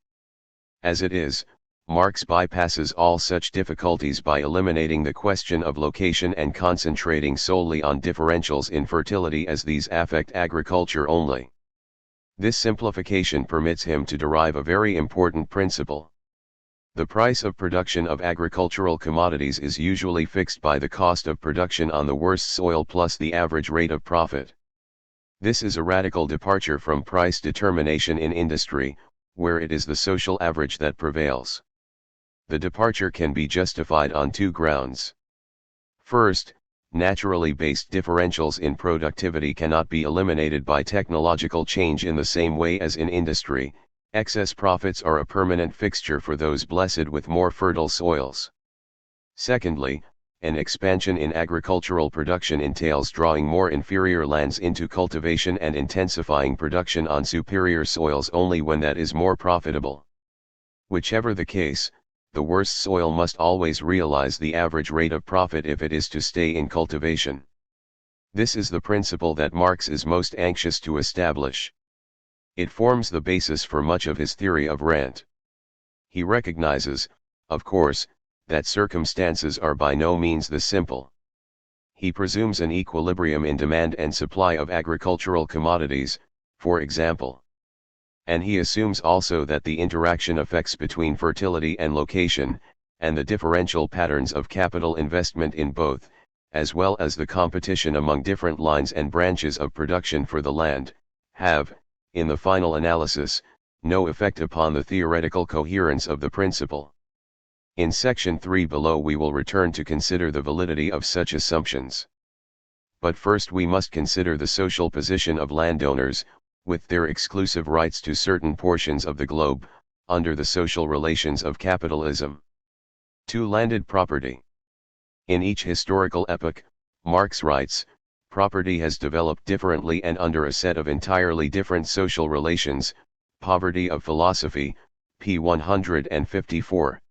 [SPEAKER 1] As it is, Marx bypasses all such difficulties by eliminating the question of location and concentrating solely on differentials in fertility as these affect agriculture only. This simplification permits him to derive a very important principle. The price of production of agricultural commodities is usually fixed by the cost of production on the worst soil plus the average rate of profit. This is a radical departure from price determination in industry, where it is the social average that prevails. The departure can be justified on two grounds. First, naturally based differentials in productivity cannot be eliminated by technological change in the same way as in industry. Excess profits are a permanent fixture for those blessed with more fertile soils. Secondly, an expansion in agricultural production entails drawing more inferior lands into cultivation and intensifying production on superior soils only when that is more profitable. Whichever the case, the worst soil must always realize the average rate of profit if it is to stay in cultivation. This is the principle that Marx is most anxious to establish. It forms the basis for much of his theory of rent. He recognizes, of course, that circumstances are by no means this simple. He presumes an equilibrium in demand and supply of agricultural commodities, for example. And he assumes also that the interaction effects between fertility and location, and the differential patterns of capital investment in both, as well as the competition among different lines and branches of production for the land, have, in the final analysis, no effect upon the theoretical coherence of the principle. In section 3 below we will return to consider the validity of such assumptions. But first we must consider the social position of landowners, with their exclusive rights to certain portions of the globe, under the social relations of capitalism. 2. Landed property. In each historical epoch, Marx writes, property has developed differently and under a set of entirely different social relations. Poverty of Philosophy, p. 154.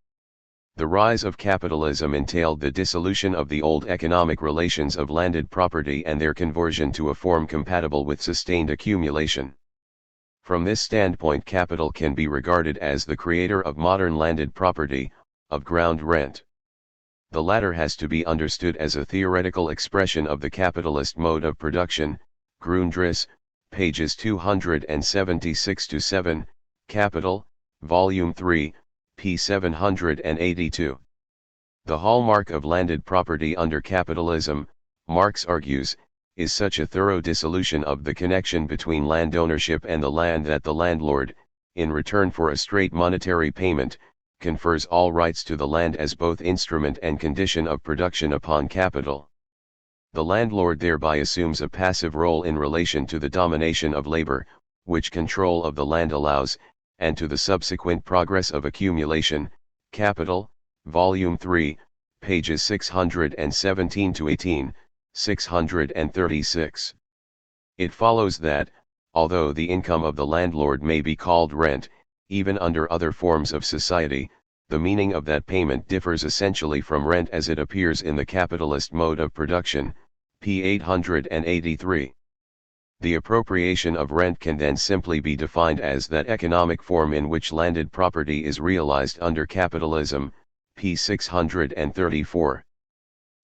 [SPEAKER 1] The rise of capitalism entailed the dissolution of the old economic relations of landed property and their conversion to a form compatible with sustained accumulation. From this standpoint, capital can be regarded as the creator of modern landed property, of ground rent. The latter has to be understood as a theoretical expression of the capitalist mode of production. Grundriss, pages 276-7, Capital, Volume 3, p. 782. The hallmark of landed property under capitalism, Marx argues, is such a thorough dissolution of the connection between land ownership and the land that the landlord, in return for a straight monetary payment, confers all rights to the land as both instrument and condition of production upon capital. The landlord thereby assumes a passive role in relation to the domination of labor, which control of the land allows, and to the subsequent progress of accumulation. Capital, Volume 3, pages 617-18, 636. It follows that, although the income of the landlord may be called rent, even under other forms of society, the meaning of that payment differs essentially from rent as it appears in the capitalist mode of production. p. 883. The appropriation of rent can then simply be defined as that economic form in which landed property is realized under capitalism. p. 634.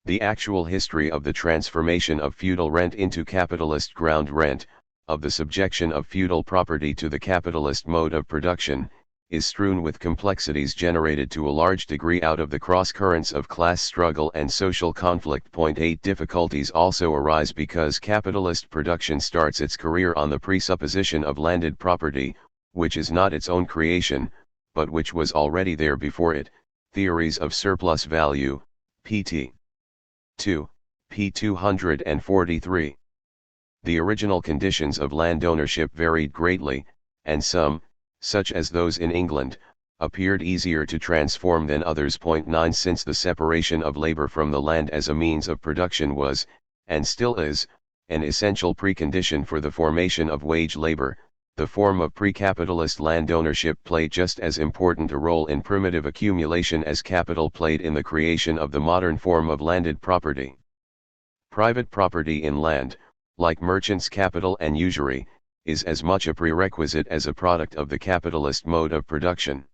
[SPEAKER 1] The actual history of the transformation of feudal rent into capitalist ground rent, of the subjection of feudal property to the capitalist mode of production, is strewn with complexities generated to a large degree out of the cross-currents of class struggle and social conflict. 8 Difficulties also arise because capitalist production starts its career on the presupposition of landed property, which is not its own creation, but which was already there before it. Theories of surplus value, pt. 2, p. 243. The original conditions of land ownership varied greatly, and some, such as those in England, appeared easier to transform than others. 9 Since the separation of labor from the land as a means of production was, and still is, an essential precondition for the formation of wage labor, the form of pre-capitalist land ownership played just as important a role in primitive accumulation as capital played in the creation of the modern form of landed property. Private property in land, like merchants' capital and usury, is as much a prerequisite as a product of the capitalist mode of production.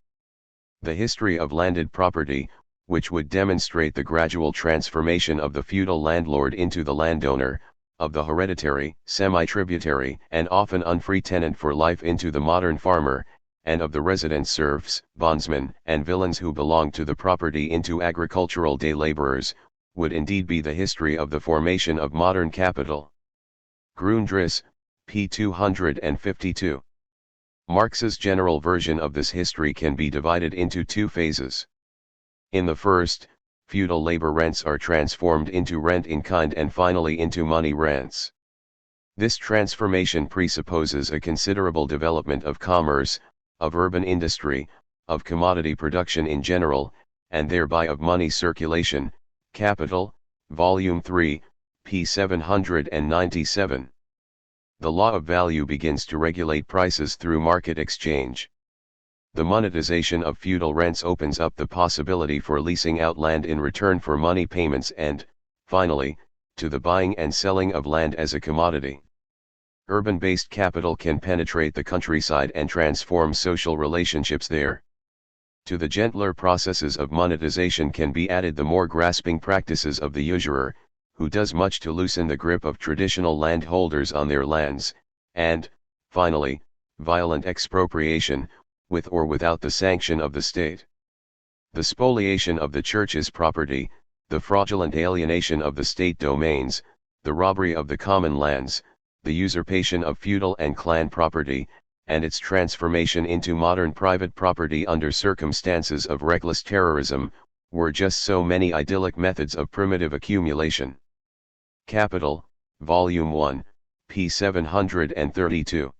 [SPEAKER 1] The history of landed property, which would demonstrate the gradual transformation of the feudal landlord into the landowner, of the hereditary, semi-tributary, and often unfree tenant for life into the modern farmer, and of the resident serfs, bondsmen, and villeins who belonged to the property into agricultural day laborers, would indeed be the history of the formation of modern capital. Grundriss, p. 252. Marx's general version of this history can be divided into two phases. In the first, feudal labor rents are transformed into rent in kind and finally into money rents. This transformation presupposes a considerable development of commerce, of urban industry, of commodity production in general, and thereby of money circulation. Capital, Volume 3, p. 797. The law of value begins to regulate prices through market exchange. The monetization of feudal rents opens up the possibility for leasing out land in return for money payments and, finally, to the buying and selling of land as a commodity. Urban-based capital can penetrate the countryside and transform social relationships there. To the gentler processes of monetization can be added the more grasping practices of the usurer, who does much to loosen the grip of traditional landholders on their lands, and, finally, violent expropriation, with or without the sanction of the state. The spoliation of the church's property, the fraudulent alienation of the state domains, the robbery of the common lands, the usurpation of feudal and clan property, and its transformation into modern private property under circumstances of reckless terrorism, were just so many idyllic methods of primitive accumulation. Capital, Volume 1, p. 732.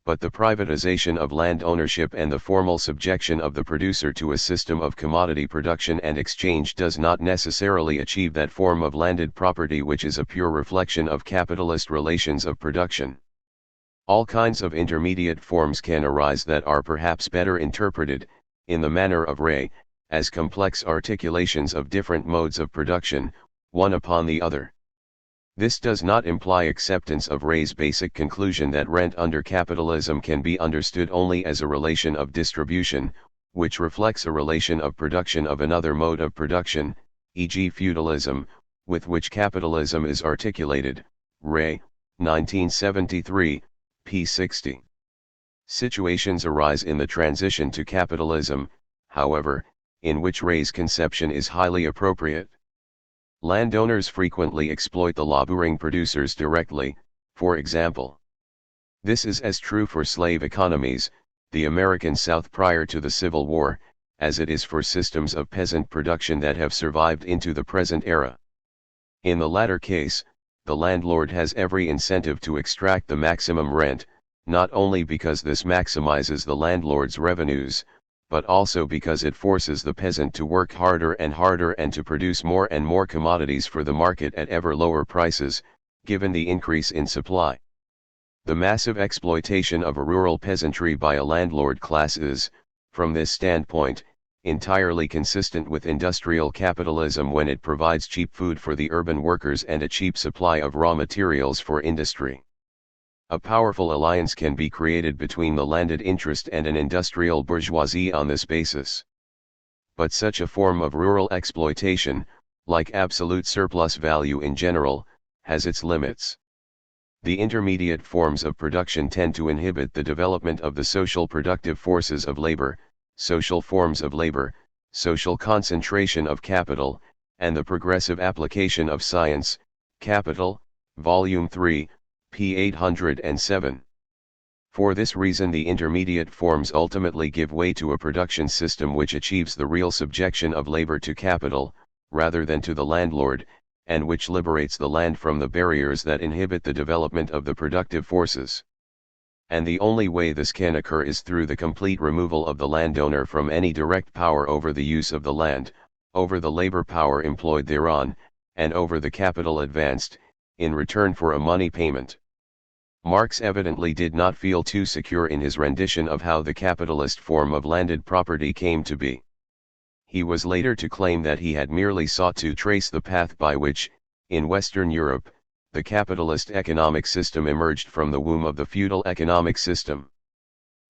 [SPEAKER 1] But the privatization of land ownership and the formal subjection of the producer to a system of commodity production and exchange does not necessarily achieve that form of landed property which is a pure reflection of capitalist relations of production. All kinds of intermediate forms can arise that are perhaps better interpreted, in the manner of Ray, as complex articulations of different modes of production, one upon the other. This does not imply acceptance of Ray's basic conclusion that rent under capitalism can be understood only as a relation of distribution, which reflects a relation of production of another mode of production, e.g. feudalism, with which capitalism is articulated. Ray, 1973, p. 60. Situations arise in the transition to capitalism, however, in which Ray's conception is highly appropriate. Landowners frequently exploit the laboring producers directly, for example. This is as true for slave economies, the American South prior to the Civil War, as it is for systems of peasant production that have survived into the present era. In the latter case, the landlord has every incentive to extract the maximum rent, not only because this maximizes the landlord's revenues, but also because it forces the peasant to work harder and to produce more and more commodities for the market at ever lower prices, given the increase in supply. The massive exploitation of a rural peasantry by a landlord class is, from this standpoint, entirely consistent with industrial capitalism when it provides cheap food for the urban workers and a cheap supply of raw materials for industry. A powerful alliance can be created between the landed interest and an industrial bourgeoisie on this basis. But such a form of rural exploitation, like absolute surplus value in general, has its limits. The intermediate forms of production tend to inhibit the development of the social productive forces of labor, social forms of labor, social concentration of capital, and the progressive application of science. Capital, Volume 3, p. 807. For this reason the intermediate forms ultimately give way to a production system which achieves the real subjection of labor to capital, rather than to the landlord, and which liberates the land from the barriers that inhibit the development of the productive forces. And the only way this can occur is through the complete removal of the landowner from any direct power over the use of the land, over the labor power employed thereon, and over the capital advanced, in return for a money payment. Marx evidently did not feel too secure in his rendition of how the capitalist form of landed property came to be. He was later to claim that he had merely sought to trace the path by which, in Western Europe, the capitalist economic system emerged from the womb of the feudal economic system.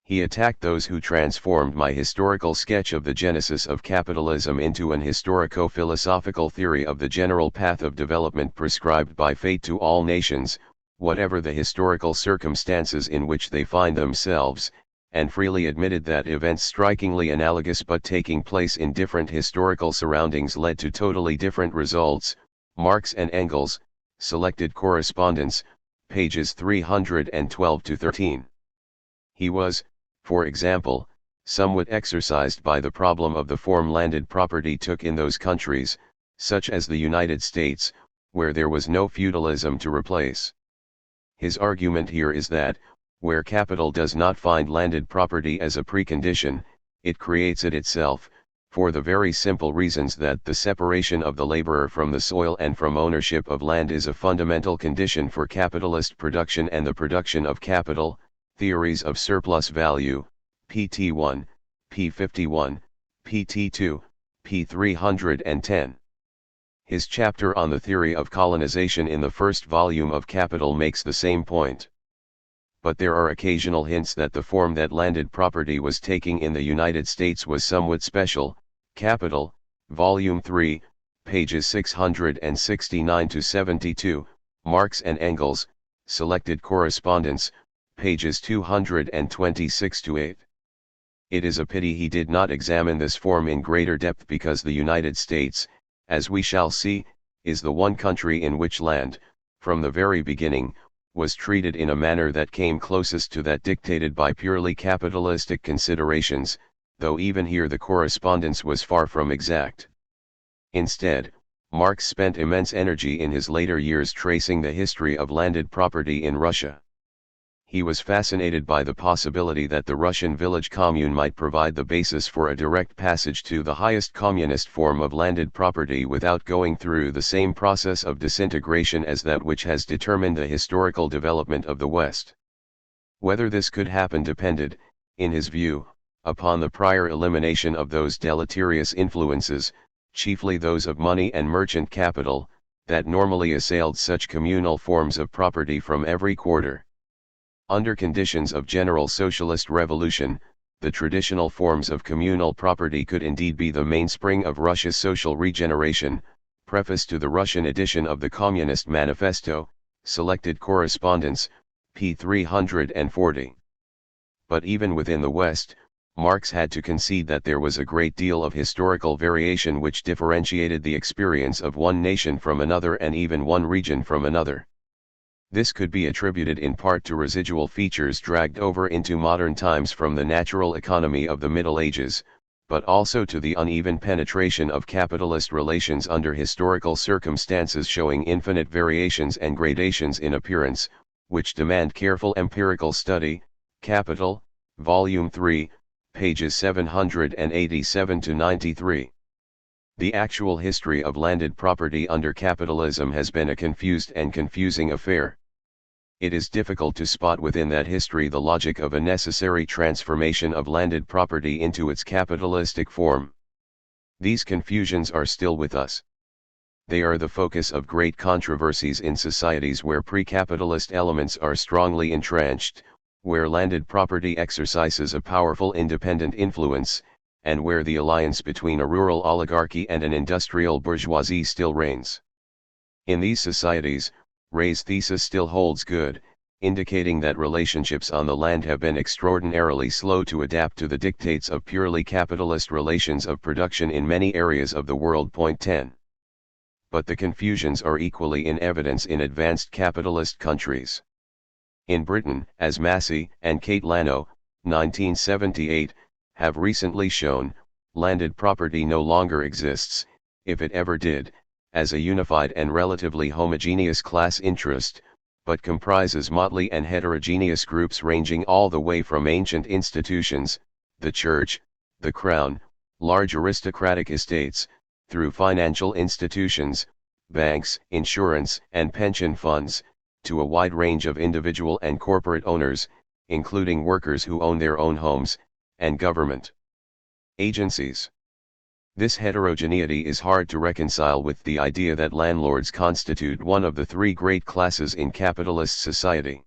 [SPEAKER 1] He attacked those who transformed my historical sketch of the genesis of capitalism into an historico-philosophical theory of the general path of development prescribed by fate to all nations, whatever the historical circumstances in which they find themselves, and freely admitted that events strikingly analogous but taking place in different historical surroundings led to totally different results. Marx and Engels, Selected Correspondence, pages 312 to 13. He was, for example, somewhat exercised by the problem of the form landed property took in those countries, such as the United States, where there was no feudalism to replace. His argument here is that, where capital does not find landed property as a precondition, it creates it itself, for the very simple reasons that the separation of the laborer from the soil and from ownership of land is a fundamental condition for capitalist production and the production of capital. Theories of Surplus Value, PT1, P51, PT2, P310. His chapter on the theory of colonization in the first volume of Capital makes the same point. But there are occasional hints that the form that landed property was taking in the United States was somewhat special. Capital, Volume 3, pages 669 to 72, Marx and Engels, Selected Correspondence, pages 226 to 8. It is a pity he did not examine this form in greater depth because the United States, as we shall see, is the one country in which land, from the very beginning, was treated in a manner that came closest to that dictated by purely capitalistic considerations, though even here the correspondence was far from exact. Instead, Marx spent immense energy in his later years tracing the history of landed property in Russia. He was fascinated by the possibility that the Russian village commune might provide the basis for a direct passage to the highest communist form of landed property without going through the same process of disintegration as that which has determined the historical development of the West. Whether this could happen depended, in his view, upon the prior elimination of those deleterious influences, chiefly those of money and merchant capital, that normally assailed such communal forms of property from every quarter. Under conditions of general socialist revolution, the traditional forms of communal property could indeed be the mainspring of Russia's social regeneration. Preface to the Russian edition of the Communist Manifesto, Selected Correspondence, p. 340. But even within the West, Marx had to concede that there was a great deal of historical variation which differentiated the experience of one nation from another and even one region from another. This could be attributed in part to residual features dragged over into modern times from the natural economy of the Middle Ages, but also to the uneven penetration of capitalist relations under historical circumstances showing infinite variations and gradations in appearance, which demand careful empirical study. Capital, Volume 3, pages 787 to 93. The actual history of landed property under capitalism has been a confused and confusing affair. It is difficult to spot within that history the logic of a necessary transformation of landed property into its capitalistic form. These confusions are still with us. They are the focus of great controversies in societies where pre-capitalist elements are strongly entrenched, where landed property exercises a powerful independent influence, and where the alliance between a rural oligarchy and an industrial bourgeoisie still reigns. In these societies, Ray's thesis still holds good, indicating that relationships on the land have been extraordinarily slow to adapt to the dictates of purely capitalist relations of production in many areas of the world. Point 10. But the confusions are equally in evidence in advanced capitalist countries. In Britain, as Massey and Kate Lano, 1978, have recently shown, landed property no longer exists, if it ever did, as a unified and relatively homogeneous class interest, but comprises motley and heterogeneous groups ranging all the way from ancient institutions, the church, the crown, large aristocratic estates, through financial institutions, banks, insurance and pension funds, to a wide range of individual and corporate owners, including workers who own their own homes, and government agencies. This heterogeneity is hard to reconcile with the idea that landlords constitute one of the three great classes in capitalist society.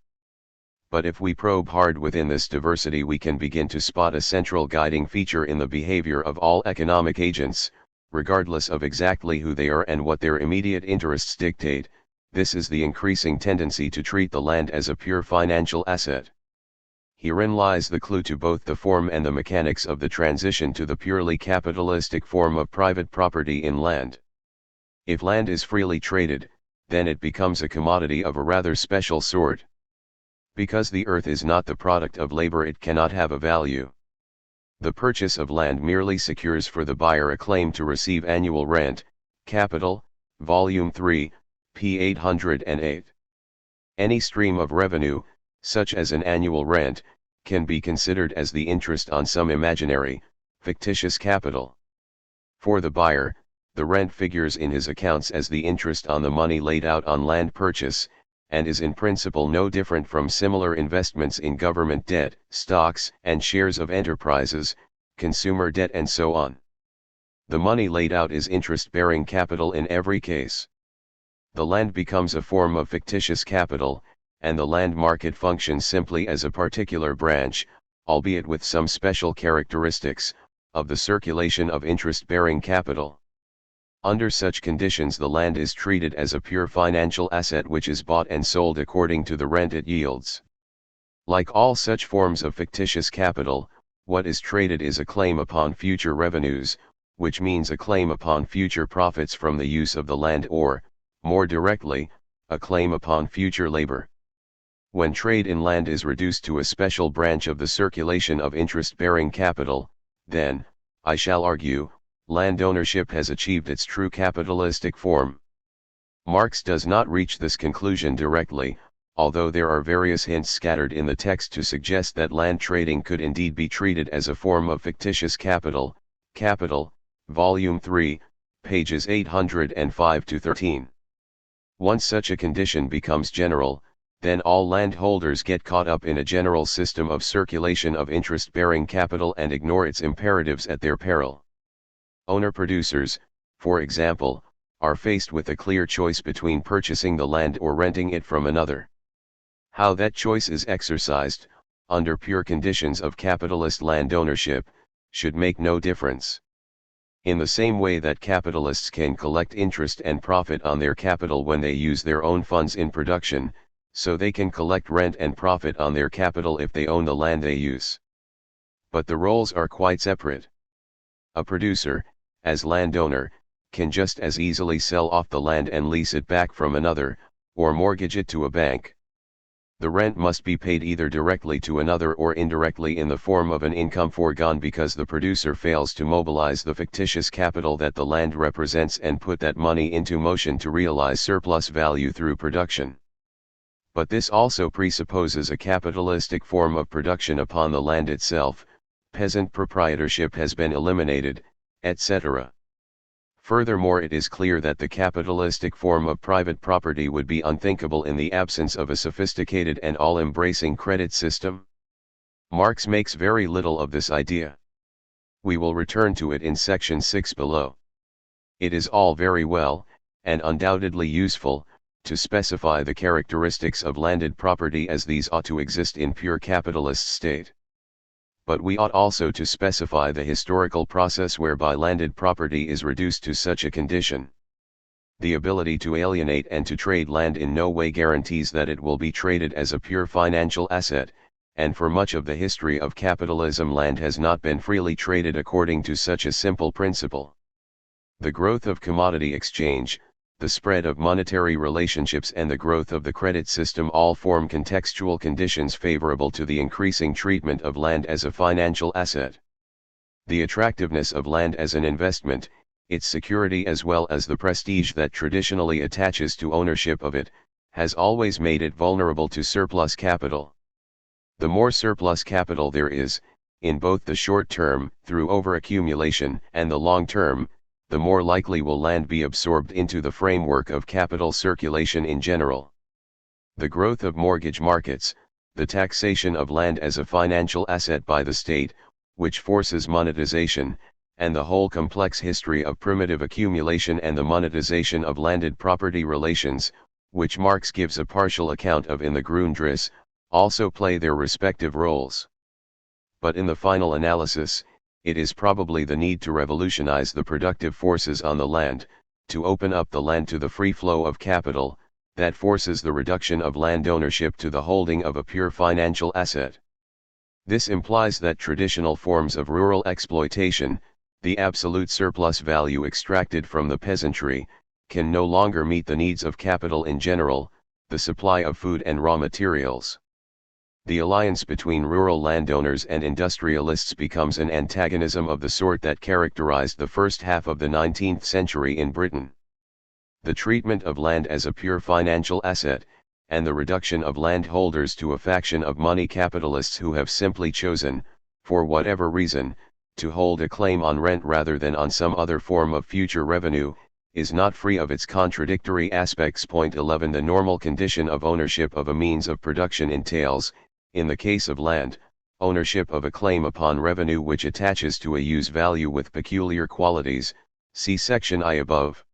[SPEAKER 1] But if we probe hard within this diversity, we can begin to spot a central guiding feature in the behavior of all economic agents, regardless of exactly who they are and what their immediate interests dictate. This is the increasing tendency to treat the land as a pure financial asset. Herein lies the clue to both the form and the mechanics of the transition to the purely capitalistic form of private property in land. If land is freely traded, then it becomes a commodity of a rather special sort. Because the earth is not the product of labor, it cannot have a value. The purchase of land merely secures for the buyer a claim to receive annual rent. Capital, Volume 3, p. 808. Any stream of revenue, such as an annual rent, can be considered as the interest on some imaginary, fictitious capital. For the buyer, the rent figures in his accounts as the interest on the money laid out on land purchase, and is in principle no different from similar investments in government debt, stocks and shares of enterprises, consumer debt and so on. The money laid out is interest-bearing capital in every case. The land becomes a form of fictitious capital, and the land market functions simply as a particular branch, albeit with some special characteristics, of the circulation of interest-bearing capital. Under such conditions, the land is treated as a pure financial asset which is bought and sold according to the rent it yields. Like all such forms of fictitious capital, what is traded is a claim upon future revenues, which means a claim upon future profits from the use of the land, or, more directly, a claim upon future labor. When trade in land is reduced to a special branch of the circulation of interest-bearing capital, then, I shall argue, land ownership has achieved its true capitalistic form. Marx does not reach this conclusion directly, although there are various hints scattered in the text to suggest that land trading could indeed be treated as a form of fictitious capital. Capital, Volume 3, pages 805-13. Once such a condition becomes general, then all landholders get caught up in a general system of circulation of interest-bearing capital and ignore its imperatives at their peril. Owner-producers, for example, are faced with a clear choice between purchasing the land or renting it from another. How that choice is exercised, under pure conditions of capitalist land ownership, should make no difference. In the same way that capitalists can collect interest and profit on their capital when they use their own funds in production, so they can collect rent and profit on their capital if they own the land they use. But the roles are quite separate. A producer, as landowner, can just as easily sell off the land and lease it back from another, or mortgage it to a bank. The rent must be paid either directly to another or indirectly in the form of an income foregone because the producer fails to mobilize the fictitious capital that the land represents and put that money into motion to realize surplus value through production. But this also presupposes a capitalistic form of production upon the land itself. Peasant proprietorship has been eliminated, etc. Furthermore, it is clear that the capitalistic form of private property would be unthinkable in the absence of a sophisticated and all-embracing credit system. Marx makes very little of this idea. We will return to it in section 6 below. It is all very well, and undoubtedly useful, to specify the characteristics of landed property as these ought to exist in pure capitalist state. But we ought also to specify the historical process whereby landed property is reduced to such a condition. The ability to alienate and to trade land in no way guarantees that it will be traded as a pure financial asset, and for much of the history of capitalism land has not been freely traded according to such a simple principle. The growth of commodity exchange, the spread of monetary relationships and the growth of the credit system all form contextual conditions favorable to the increasing treatment of land as a financial asset. The attractiveness of land as an investment, its security as well as the prestige that traditionally attaches to ownership of it, has always made it vulnerable to surplus capital. The more surplus capital there is, in both the short term, through overaccumulation, and the long term, the more likely will land be absorbed into the framework of capital circulation in general. The growth of mortgage markets, the taxation of land as a financial asset by the state, which forces monetization, and the whole complex history of primitive accumulation and the monetization of landed property relations, which Marx gives a partial account of in the Grundriss, also play their respective roles. But in the final analysis, it is probably the need to revolutionize the productive forces on the land, to open up the land to the free flow of capital, that forces the reduction of land ownership to the holding of a pure financial asset. This implies that traditional forms of rural exploitation, the absolute surplus value extracted from the peasantry, can no longer meet the needs of capital in general, the supply of food and raw materials. The alliance between rural landowners and industrialists becomes an antagonism of the sort that characterized the first half of the 19th century in Britain. The treatment of land as a pure financial asset, and the reduction of landholders to a faction of money capitalists who have simply chosen, for whatever reason, to hold a claim on rent rather than on some other form of future revenue, is not free of its contradictory aspects. Point 11 The normal condition of ownership of a means of production entails, in the case of land, ownership of a claim upon revenue which attaches to a use value with peculiar qualities, see section I above.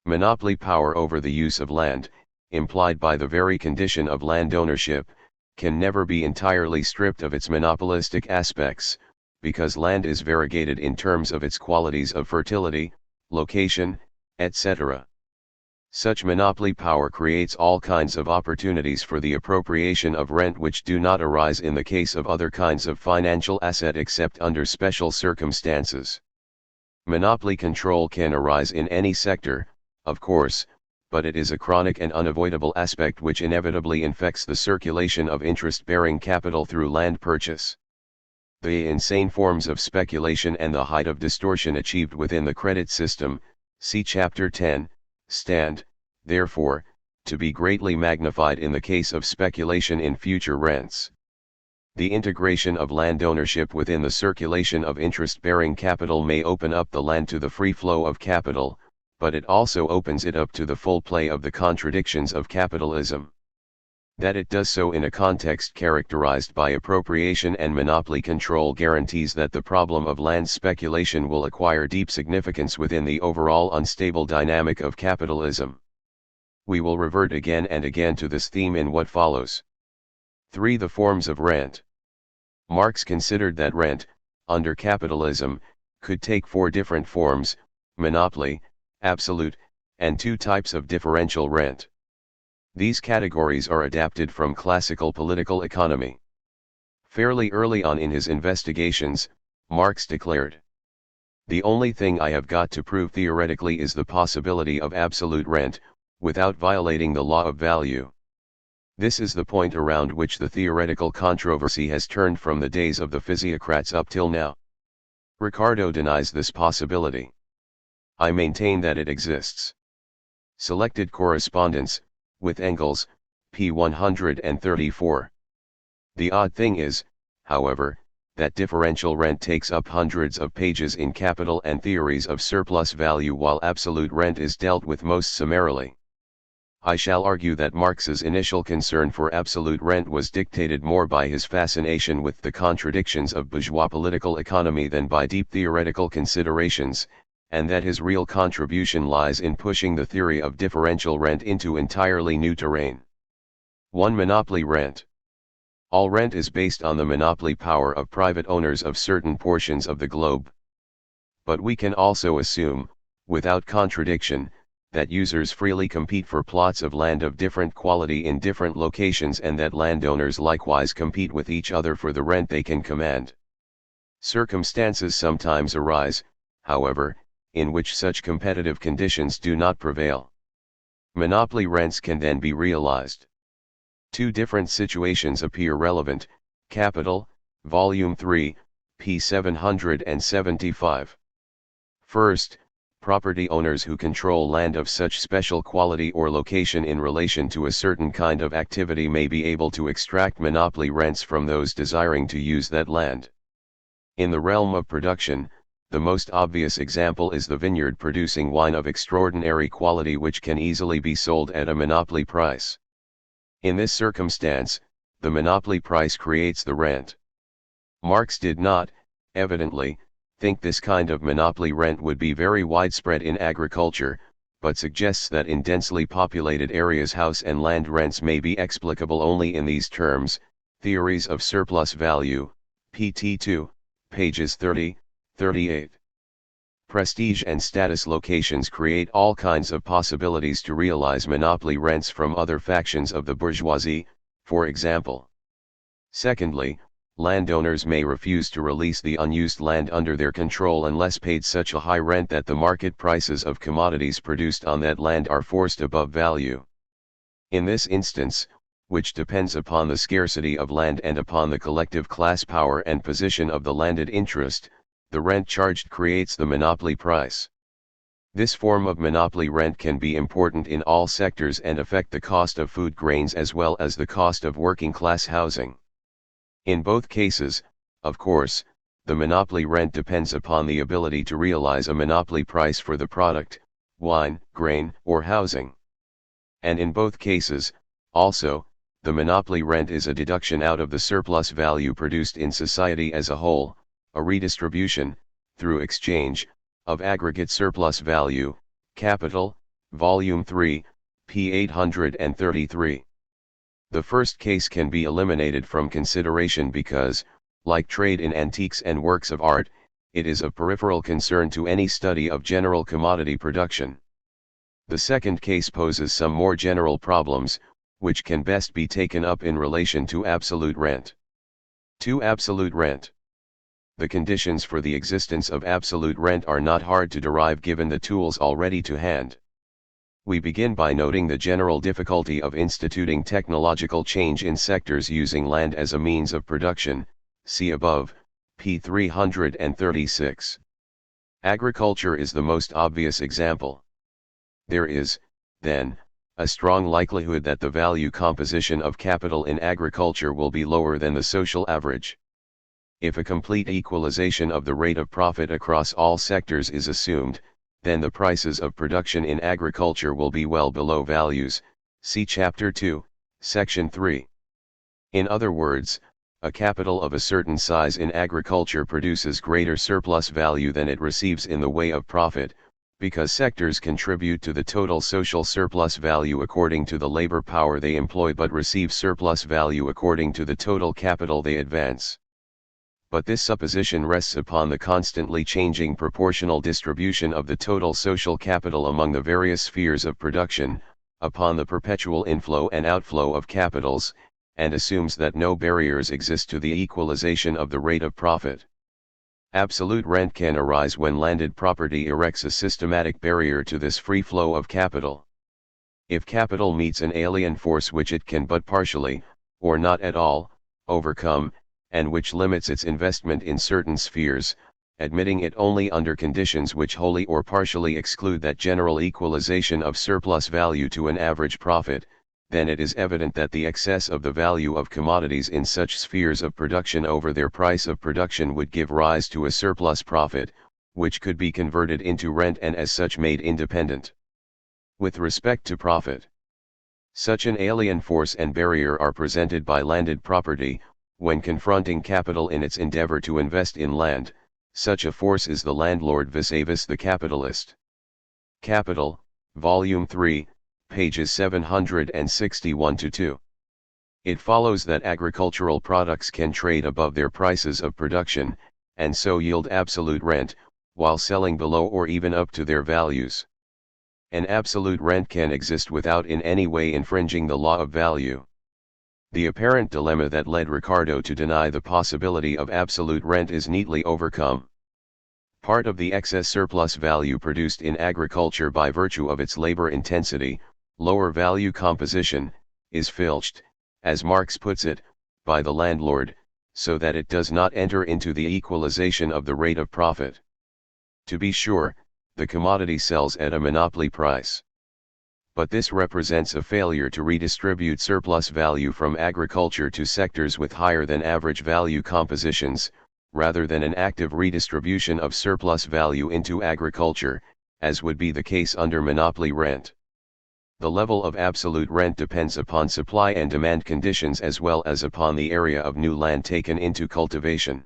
[SPEAKER 1] Monopoly power over the use of land, implied by the very condition of land ownership, can never be entirely stripped of its monopolistic aspects, because land is variegated in terms of its qualities of fertility, location, etc. Such monopoly power creates all kinds of opportunities for the appropriation of rent which do not arise in the case of other kinds of financial asset except under special circumstances. Monopoly control can arise in any sector, of course, but it is a chronic and unavoidable aspect which inevitably infects the circulation of interest-bearing capital through land purchase. The insane forms of speculation and the height of distortion achieved within the credit system, see Chapter 10, stand, therefore, to be greatly magnified in the case of speculation in future rents. The integration of land ownership within the circulation of interest-bearing capital may open up the land to the free flow of capital, but it also opens it up to the full play of the contradictions of capitalism. That it does so in a context characterized by appropriation and monopoly control guarantees that the problem of land speculation will acquire deep significance within the overall unstable dynamic of capitalism. We will revert again and again to this theme in what follows. 3. The forms of rent. Marx considered that rent, under capitalism, could take 4 different forms: monopoly, absolute, and 2 types of differential rent. These categories are adapted from classical political economy. Fairly early on in his investigations, Marx declared, "The only thing I have got to prove theoretically is the possibility of absolute rent, without violating the law of value." This is the point around which the theoretical controversy has turned from the days of the physiocrats up till now. Ricardo denies this possibility. I maintain that it exists. Selected correspondence, with Engels, p. 134. The odd thing is, however, that differential rent takes up hundreds of pages in Capital and Theories of Surplus Value while absolute rent is dealt with most summarily. I shall argue that Marx's initial concern for absolute rent was dictated more by his fascination with the contradictions of bourgeois political economy than by deep theoretical considerations, and that his real contribution lies in pushing the theory of differential rent into entirely new terrain. 1. Monopoly rent. All rent is based on the monopoly power of private owners of certain portions of the globe. But we can also assume, without contradiction, that users freely compete for plots of land of different quality in different locations and that landowners likewise compete with each other for the rent they can command. Circumstances sometimes arise, however, in which such competitive conditions do not prevail. Monopoly rents can then be realized. 2 different situations appear relevant. Capital, Volume 3, p. 775. First, property owners who control land of such special quality or location in relation to a certain kind of activity may be able to extract monopoly rents from those desiring to use that land. In the realm of production, the most obvious example is the vineyard producing wine of extraordinary quality which can easily be sold at a monopoly price. In this circumstance, the monopoly price creates the rent. Marx did not, evidently, think this kind of monopoly rent would be very widespread in agriculture, but suggests that in densely populated areas house and land rents may be explicable only in these terms. Theories of Surplus Value, pt2, pages 30, 38. Prestige and status locations create all kinds of possibilities to realize monopoly rents from other factions of the bourgeoisie, for example. Secondly, landowners may refuse to release the unused land under their control unless paid such a high rent that the market prices of commodities produced on that land are forced above value. In this instance, which depends upon the scarcity of land and upon the collective class power and position of the landed interest, the rent charged creates the monopoly price. This form of monopoly rent can be important in all sectors and affect the cost of food grains as well as the cost of working class housing. In both cases, of course, the monopoly rent depends upon the ability to realize a monopoly price for the product, wine, grain, or housing. And in both cases, also, the monopoly rent is a deduction out of the surplus value produced in society as a whole, a redistribution, through exchange, of aggregate surplus value, capital, Volume 3, p. 833. The first case can be eliminated from consideration because, like trade in antiques and works of art, it is of peripheral concern to any study of general commodity production. The second case poses some more general problems, which can best be taken up in relation to absolute rent. To absolute rent. The conditions for the existence of absolute rent are not hard to derive given the tools already to hand. We begin by noting the general difficulty of instituting technological change in sectors using land as a means of production, see above, p. 336. Agriculture is the most obvious example. There is, then, a strong likelihood that the value composition of capital in agriculture will be lower than the social average. If a complete equalization of the rate of profit across all sectors is assumed, then the prices of production in agriculture will be well below values, see Chapter 2, Section 3. In other words, a capital of a certain size in agriculture produces greater surplus value than it receives in the way of profit, because sectors contribute to the total social surplus value according to the labor power they employ but receive surplus value according to the total capital they advance. But this supposition rests upon the constantly changing proportional distribution of the total social capital among the various spheres of production, upon the perpetual inflow and outflow of capitals, and assumes that no barriers exist to the equalization of the rate of profit. Absolute rent can arise when landed property erects a systematic barrier to this free flow of capital. If capital meets an alien force which it can but partially, or not at all, overcome, and which limits its investment in certain spheres, admitting it only under conditions which wholly or partially exclude that general equalization of surplus value to an average profit, then it is evident that the excess of the value of commodities in such spheres of production over their price of production would give rise to a surplus profit, which could be converted into rent and as such made independent. With respect to profit, such an alien force and barrier are presented by landed property. When confronting capital in its endeavor to invest in land, such a force is the landlord vis-a-vis the capitalist. Capital, Volume 3, pages 761-2. It follows that agricultural products can trade above their prices of production, and so yield absolute rent, while selling below or even up to their values. An absolute rent can exist without in any way infringing the law of value. The apparent dilemma that led Ricardo to deny the possibility of absolute rent is neatly overcome. Part of the excess surplus value produced in agriculture by virtue of its labor intensity, lower value composition, is filched, as Marx puts it, by the landlord, so that it does not enter into the equalization of the rate of profit. To be sure, the commodity sells at a monopoly price. But this represents a failure to redistribute surplus value from agriculture to sectors with higher than average value compositions, rather than an active redistribution of surplus value into agriculture, as would be the case under monopoly rent. The level of absolute rent depends upon supply and demand conditions as well as upon the area of new land taken into cultivation.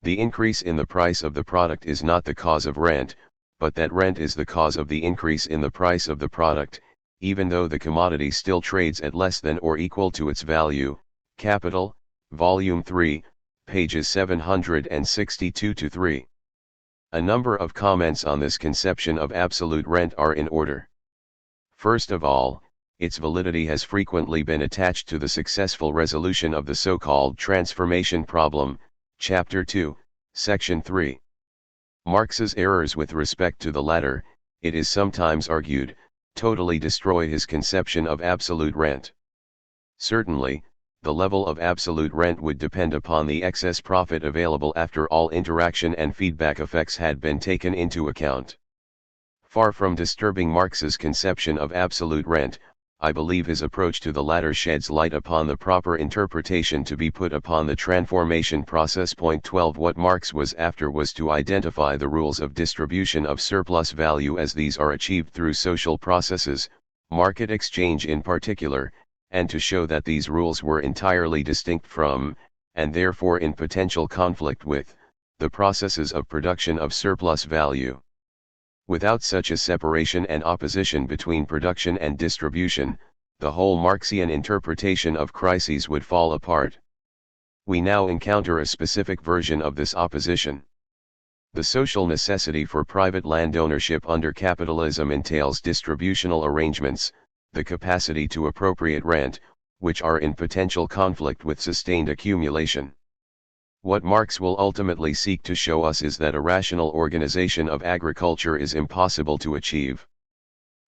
[SPEAKER 1] The increase in the price of the product is not the cause of rent, but that rent is the cause of the increase in the price of the product, even though the commodity still trades at less than or equal to its value. Capital, Volume 3, pages 762-3. A number of comments on this conception of absolute rent are in order. First of all, its validity has frequently been attached to the successful resolution of the so-called transformation problem, Chapter 2, Section 3. Marx's errors with respect to the latter, it is sometimes argued, totally destroy his conception of absolute rent. Certainly, the level of absolute rent would depend upon the excess profit available after all interaction and feedback effects had been taken into account. Far from disturbing Marx's conception of absolute rent, I believe his approach to the latter sheds light upon the proper interpretation to be put upon the transformation process. Point 12. What Marx was after was to identify the rules of distribution of surplus value as these are achieved through social processes, market exchange in particular, and to show that these rules were entirely distinct from, and therefore in potential conflict with, the processes of production of surplus value. Without such a separation and opposition between production and distribution, the whole Marxian interpretation of crises would fall apart. We now encounter a specific version of this opposition. The social necessity for private land ownership under capitalism entails distributional arrangements, the capacity to appropriate rent, which are in potential conflict with sustained accumulation. What Marx will ultimately seek to show us is that a rational organization of agriculture is impossible to achieve.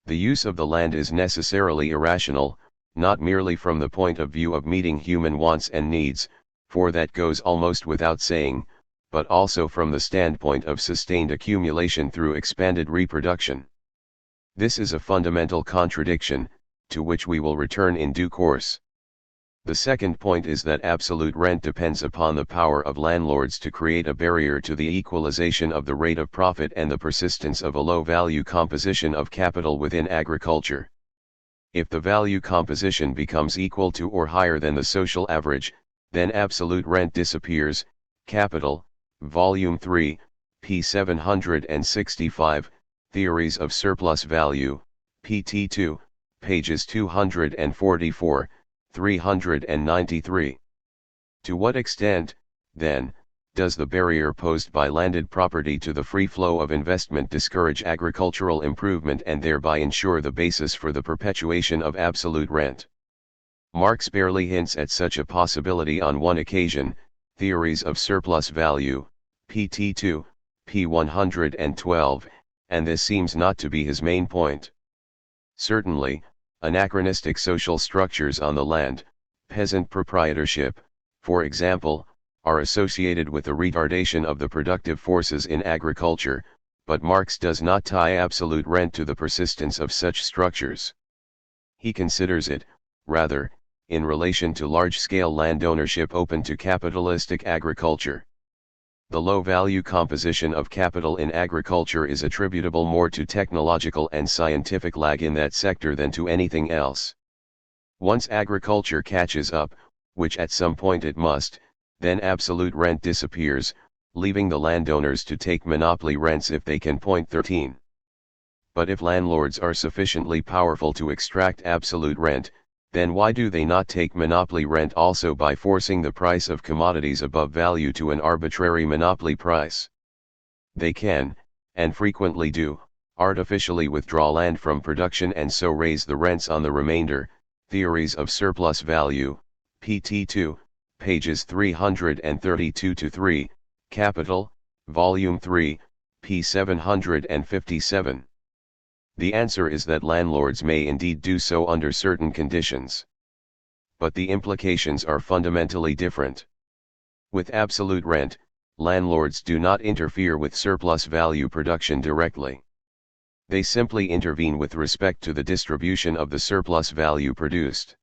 [SPEAKER 1] The use of the land is necessarily irrational, not merely from the point of view of meeting human wants and needs, for that goes almost without saying, but also from the standpoint of sustained accumulation through expanded reproduction. This is a fundamental contradiction, to which we will return in due course. The second point is that absolute rent depends upon the power of landlords to create a barrier to the equalization of the rate of profit and the persistence of a low-value composition of capital within agriculture. If the value composition becomes equal to or higher than the social average, then absolute rent disappears. Capital, Volume 3, p. 765, Theories of Surplus Value, pt. 2, pages 244, 393. To what extent, then, does the barrier posed by landed property to the free flow of investment discourage agricultural improvement and thereby ensure the basis for the perpetuation of absolute rent? Marx barely hints at such a possibility on one occasion, Theories of Surplus Value, pt. 2, p. 112, and this seems not to be his main point. Certainly, anachronistic social structures on the land, peasant proprietorship, for example, are associated with the retardation of the productive forces in agriculture, but Marx does not tie absolute rent to the persistence of such structures. He considers it, rather, in relation to large-scale land ownership open to capitalistic agriculture. The low-value composition of capital in agriculture is attributable more to technological and scientific lag in that sector than to anything else. Once agriculture catches up, which at some point it must, then absolute rent disappears, leaving the landowners to take monopoly rents if they can. Point 13. But if landlords are sufficiently powerful to extract absolute rent, then why do they not take monopoly rent also by forcing the price of commodities above value to an arbitrary monopoly price? They can, and frequently do, artificially withdraw land from production and so raise the rents on the remainder. Theories of Surplus Value, pt. 2, pages 332-3, Capital, Volume 3, p. 757. The answer is that landlords may indeed do so under certain conditions. But the implications are fundamentally different. With absolute rent, landlords do not interfere with surplus value production directly. They simply intervene with respect to the distribution of the surplus value produced.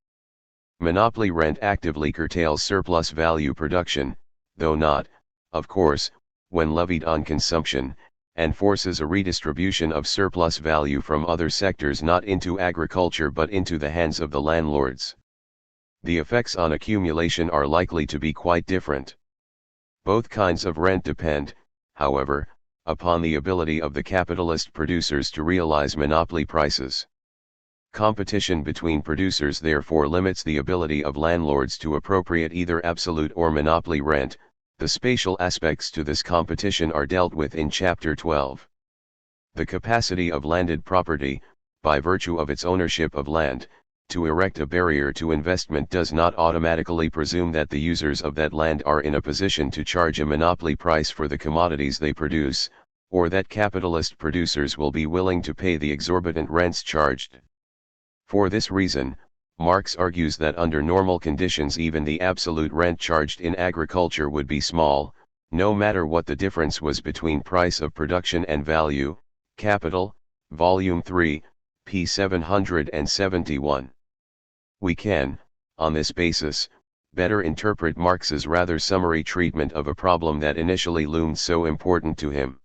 [SPEAKER 1] Monopoly rent actively curtails surplus value production, though not, of course, when levied on consumption, and forces a redistribution of surplus value from other sectors not into agriculture but into the hands of the landlords. The effects on accumulation are likely to be quite different. Both kinds of rent depend, however, upon the ability of the capitalist producers to realize monopoly prices. Competition between producers therefore limits the ability of landlords to appropriate either absolute or monopoly rent. The spatial aspects to this competition are dealt with in Chapter 12. The capacity of landed property, by virtue of its ownership of land, to erect a barrier to investment does not automatically presume that the users of that land are in a position to charge a monopoly price for the commodities they produce, or that capitalist producers will be willing to pay the exorbitant rents charged. For this reason, Marx argues that under normal conditions even the absolute rent charged in agriculture would be small, no matter what the difference was between price of production and value. Capital, Volume 3, p. 771. We can, on this basis, better interpret Marx's rather summary treatment of a problem that initially loomed so important to him.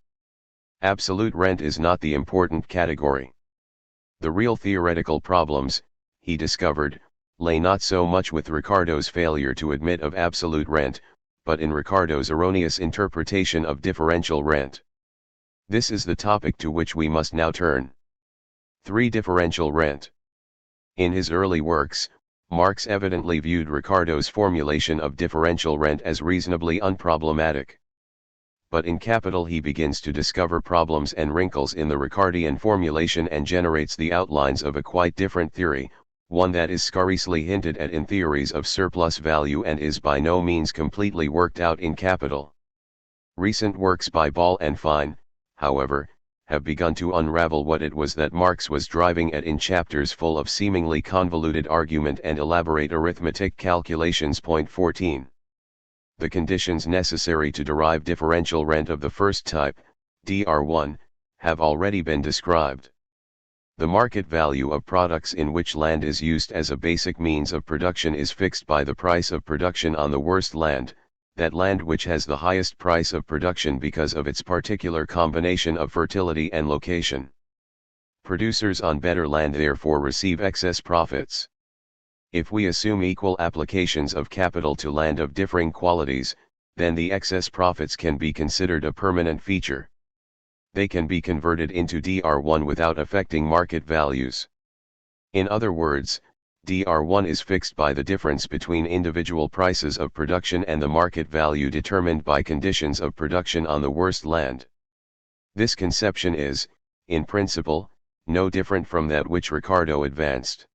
[SPEAKER 1] Absolute rent is not the important category. The real theoretical problems, he discovered, lay not so much with Ricardo's failure to admit of absolute rent, but in Ricardo's erroneous interpretation of differential rent. This is the topic to which we must now turn. 3. Differential rent. In his early works, Marx evidently viewed Ricardo's formulation of differential rent as reasonably unproblematic. But in Capital he begins to discover problems and wrinkles in the Ricardian formulation and generates the outlines of a quite different theory, one that is scarcely hinted at in theories of surplus value and is by no means completely worked out in Capital. Recent works by Ball and Fine, however, have begun to unravel what it was that Marx was driving at in chapters full of seemingly convoluted argument and elaborate arithmetic calculations. Point 14. The conditions necessary to derive differential rent of the first type, Dr1, have already been described. The market value of products in which land is used as a basic means of production is fixed by the price of production on the worst land, that land which has the highest price of production because of its particular combination of fertility and location. Producers on better land therefore receive excess profits. If we assume equal applications of capital to land of differing qualities, then the excess profits can be considered a permanent feature. They can be converted into Dr1 without affecting market values. In other words, Dr1 is fixed by the difference between individual prices of production and the market value determined by conditions of production on the worst land. This conception is, in principle, no different from that which Ricardo advanced.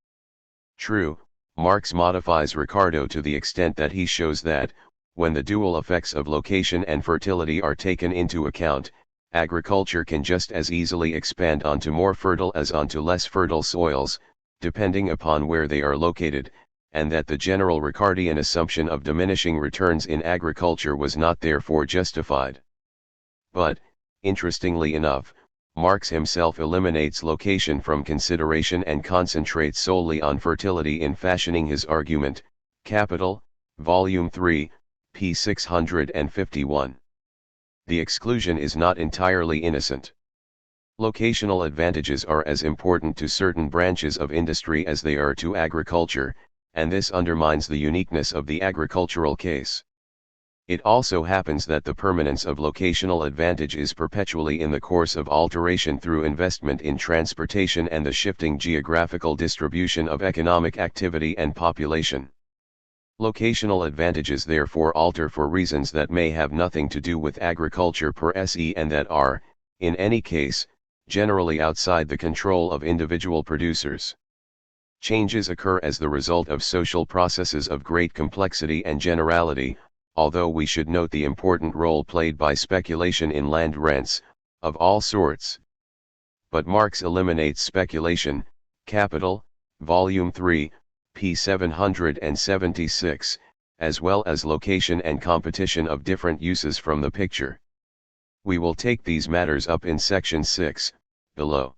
[SPEAKER 1] True, Marx modifies Ricardo to the extent that he shows that, when the dual effects of location and fertility are taken into account, agriculture can just as easily expand onto more fertile as onto less fertile soils, depending upon where they are located, and that the general Ricardian assumption of diminishing returns in agriculture was not therefore justified. But, interestingly enough, Marx himself eliminates location from consideration and concentrates solely on fertility in fashioning his argument. Capital, Volume 3, p. 651. The exclusion is not entirely innocent. Locational advantages are as important to certain branches of industry as they are to agriculture, and this undermines the uniqueness of the agricultural case. It also happens that the permanence of locational advantage is perpetually in the course of alteration through investment in transportation and the shifting geographical distribution of economic activity and population. Locational advantages therefore alter for reasons that may have nothing to do with agriculture per se and that are, in any case, generally outside the control of individual producers. Changes occur as the result of social processes of great complexity and generality, although we should note the important role played by speculation in land rents, of all sorts. But Marx eliminates speculation, Capital, Volume 3, p. 776, as well as location and competition of different uses from the picture. We will take these matters up in Section 6, below.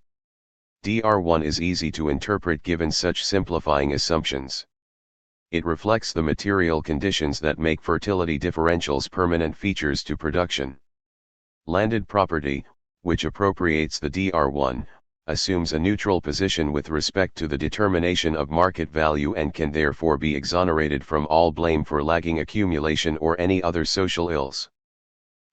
[SPEAKER 1] Dr1 is easy to interpret given such simplifying assumptions. It reflects the material conditions that make fertility differentials permanent features to production. Landed property, which appropriates the Dr1, assumes a neutral position with respect to the determination of market value and can therefore be exonerated from all blame for lagging accumulation or any other social ills.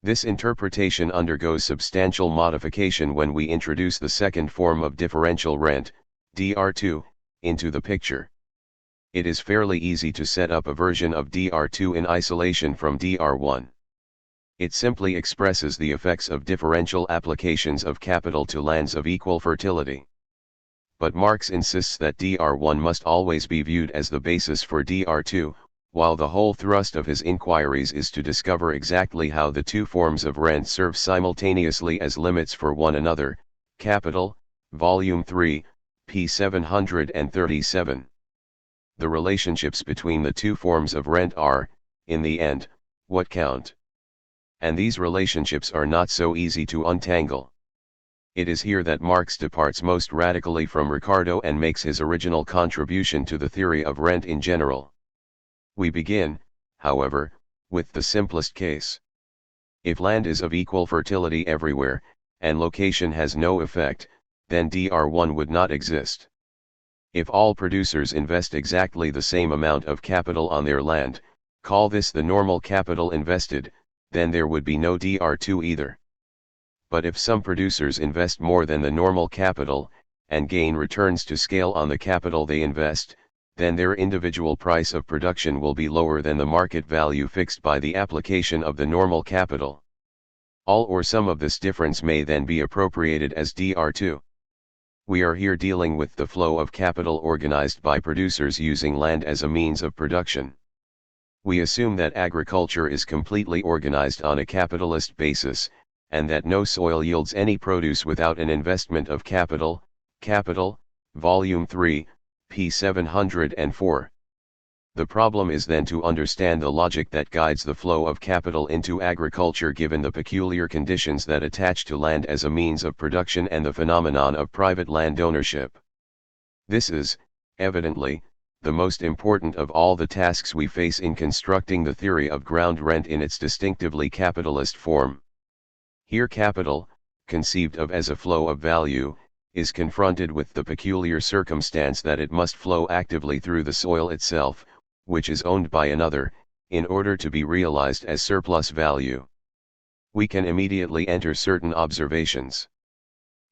[SPEAKER 1] This interpretation undergoes substantial modification when we introduce the second form of differential rent, DR2, into the picture. It is fairly easy to set up a version of DR2 in isolation from DR1. It simply expresses the effects of differential applications of capital to lands of equal fertility. But Marx insists that DR1 must always be viewed as the basis for DR2, while the whole thrust of his inquiries is to discover exactly how the two forms of rent serve simultaneously as limits for one another. Capital, Volume 3, p. 737. The relationships between the two forms of rent are, in the end, what count. And these relationships are not so easy to untangle. It is here that Marx departs most radically from Ricardo and makes his original contribution to the theory of rent in general. We begin, however, with the simplest case. If land is of equal fertility everywhere, and location has no effect, then DR1 would not exist. If all producers invest exactly the same amount of capital on their land, call this the normal capital invested, then there would be no DR2 either. But if some producers invest more than the normal capital, and gain returns to scale on the capital they invest, then their individual price of production will be lower than the market value fixed by the application of the normal capital. All or some of this difference may then be appropriated as DR2. We are here dealing with the flow of capital organized by producers using land as a means of production. We assume that agriculture is completely organized on a capitalist basis, and that no soil yields any produce without an investment of capital. Capital, Volume 3, p. 704. The problem is then to understand the logic that guides the flow of capital into agriculture given the peculiar conditions that attach to land as a means of production and the phenomenon of private land ownership. This is, evidently, the most important of all the tasks we face in constructing the theory of ground rent in its distinctively capitalist form. Here capital, conceived of as a flow of value, is confronted with the peculiar circumstance that it must flow actively through the soil itself, which is owned by another, in order to be realized as surplus value. We can immediately enter certain observations.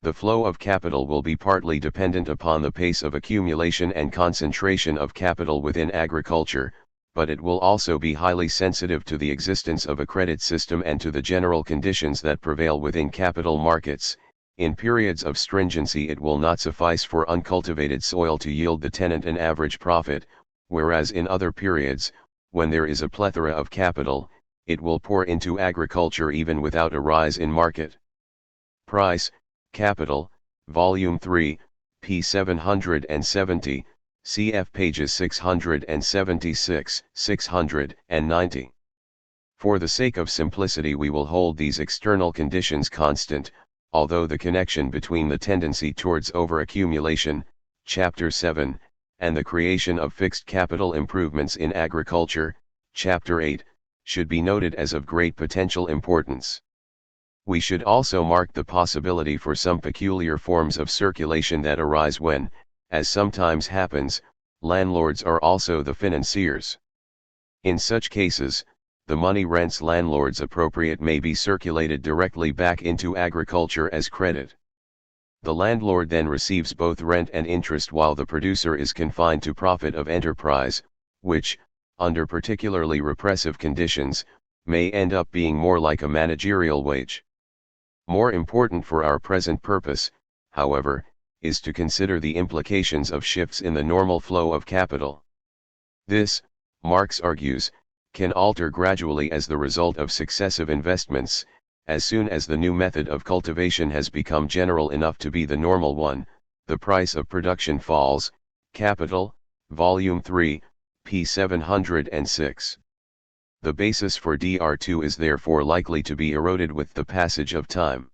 [SPEAKER 1] The flow of capital will be partly dependent upon the pace of accumulation and concentration of capital within agriculture, but it will also be highly sensitive to the existence of a credit system and to the general conditions that prevail within capital markets. In periods of stringency it will not suffice for uncultivated soil to yield the tenant an average profit, whereas in other periods, when there is a plethora of capital, it will pour into agriculture even without a rise in market price. Capital, Volume 3, p. 770, cf. pages 676, 690. For the sake of simplicity we will hold these external conditions constant, although the connection between the tendency towards overaccumulation, Chapter 7, and the creation of fixed capital improvements in agriculture, Chapter 8, should be noted as of great potential importance. We should also mark the possibility for some peculiar forms of circulation that arise when, as sometimes happens, landlords are also the financiers. In such cases, the money rents landlords appropriate may be circulated directly back into agriculture as credit. The landlord then receives both rent and interest while the producer is confined to profit of enterprise, which, under particularly repressive conditions, may end up being more like a managerial wage. More important for our present purpose, however, is to consider the implications of shifts in the normal flow of capital. This, Marx argues, can alter gradually as the result of successive investments. As soon as the new method of cultivation has become general enough to be the normal one, the price of production falls. Capital, Volume 3, p. 706. The basis for DR2 is therefore likely to be eroded with the passage of time.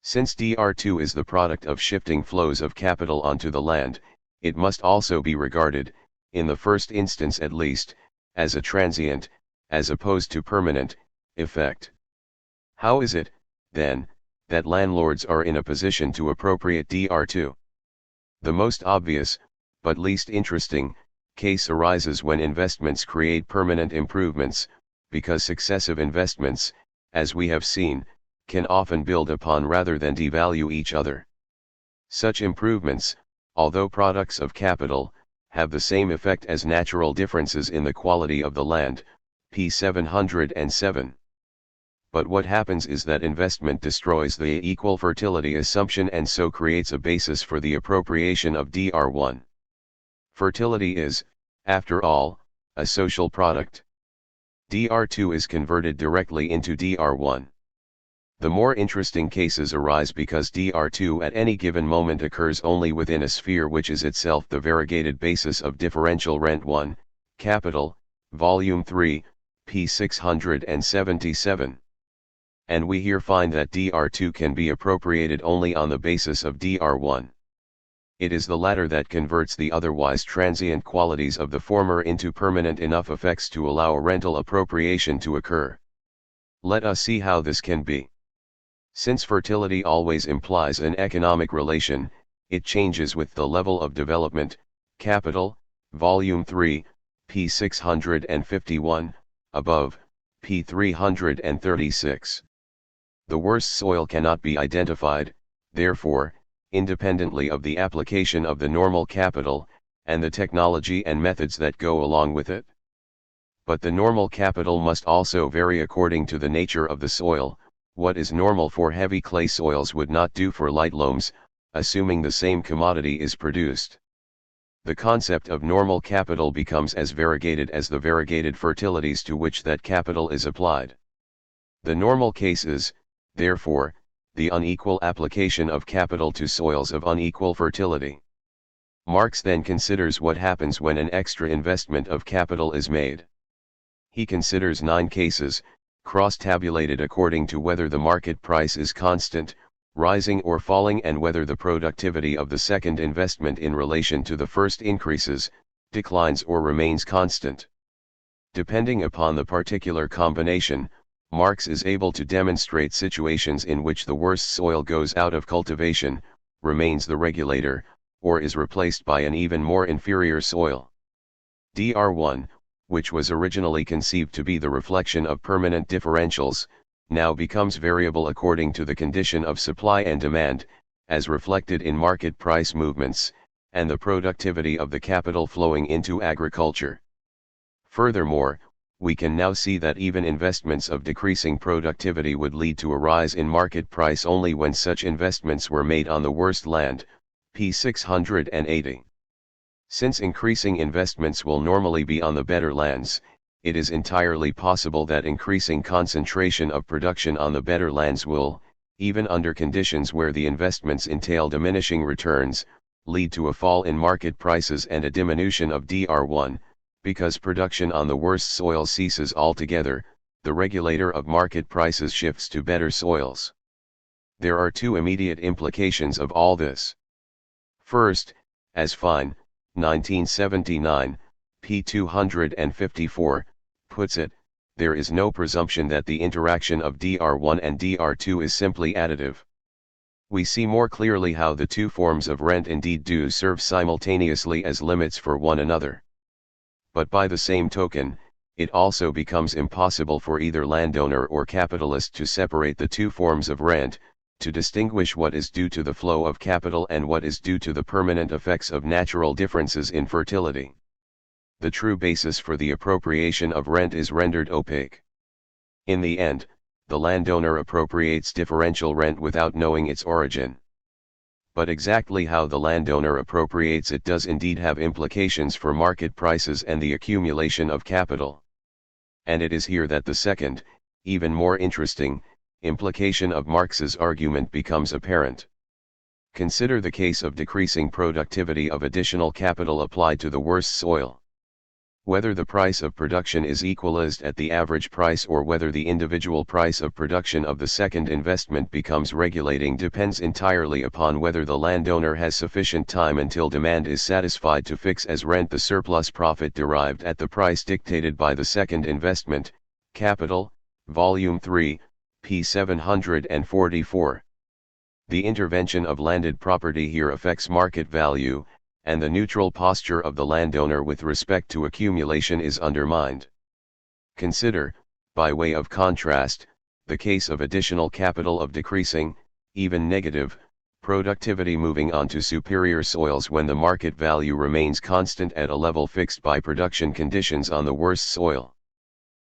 [SPEAKER 1] Since DR2 is the product of shifting flows of capital onto the land, it must also be regarded, in the first instance at least, as a transient, as opposed to permanent, effect. How is it, then, that landlords are in a position to appropriate DR2? The most obvious, but least interesting, case arises when investments create permanent improvements, because successive investments, as we have seen, can often build upon rather than devalue each other. Such improvements, although products of capital, have the same effect as natural differences in the quality of the land, p. 707. But what happens is that investment destroys the equal fertility assumption and so creates a basis for the appropriation of Dr1. Fertility is, after all, a social product. Dr2 is converted directly into Dr1. The more interesting cases arise because Dr2 at any given moment occurs only within a sphere which is itself the variegated basis of differential rent 1, Capital, Volume 3, p. 677. And we here find that Dr2 can be appropriated only on the basis of Dr1. It is the latter that converts the otherwise transient qualities of the former into permanent enough effects to allow a rental appropriation to occur. Let us see how this can be. Since fertility always implies an economic relation, it changes with the level of development, Capital, Volume 3, p. 651, above, p. 336. The worst soil cannot be identified, therefore, independently of the application of the normal capital, and the technology and methods that go along with it. But the normal capital must also vary according to the nature of the soil. What is normal for heavy clay soils would not do for light loams, assuming the same commodity is produced. The concept of normal capital becomes as variegated as the variegated fertilities to which that capital is applied. The normal case is, therefore, the unequal application of capital to soils of unequal fertility. Marx then considers what happens when an extra investment of capital is made. He considers 9 cases, cross-tabulated according to whether the market price is constant, rising or falling, and whether the productivity of the second investment in relation to the first increases, declines or remains constant. Depending upon the particular combination, Marx is able to demonstrate situations in which the worst soil goes out of cultivation, remains the regulator, or is replaced by an even more inferior soil. Dr1, which was originally conceived to be the reflection of permanent differentials, now becomes variable according to the condition of supply and demand, as reflected in market price movements, and the productivity of the capital flowing into agriculture. Furthermore, we can now see that even investments of decreasing productivity would lead to a rise in market price only when such investments were made on the worst land, p. 680. Since increasing investments will normally be on the better lands, it is entirely possible that increasing concentration of production on the better lands will, even under conditions where the investments entail diminishing returns, lead to a fall in market prices and a diminution of Dr1, because production on the worst soil ceases altogether. The regulator of market prices shifts to better soils. There are 2 immediate implications of all this. First, as Fine, 1979, p. 254, puts it, there is no presumption that the interaction of Dr1 and Dr2 is simply additive. We see more clearly how the 2 forms of rent indeed do serve simultaneously as limits for one another. But by the same token, it also becomes impossible for either landowner or capitalist to separate the 2 forms of rent, to distinguish what is due to the flow of capital and what is due to the permanent effects of natural differences in fertility. The true basis for the appropriation of rent is rendered opaque. In the end, the landowner appropriates differential rent without knowing its origin. But exactly how the landowner appropriates it does indeed have implications for market prices and the accumulation of capital. And it is here that the second, even more interesting, implication of Marx's argument becomes apparent. Consider the case of decreasing productivity of additional capital applied to the worst soil. Whether the price of production is equalized at the average price or whether the individual price of production of the second investment becomes regulating depends entirely upon whether the landowner has sufficient time until demand is satisfied to fix as rent the surplus profit derived at the price dictated by the second investment, Capital, Volume 3, p. 744. The intervention of landed property here affects market value, and the neutral posture of the landowner with respect to accumulation is undermined. Consider, by way of contrast, the case of additional capital of decreasing, even negative, productivity moving on to superior soils when the market value remains constant at a level fixed by production conditions on the worst soil.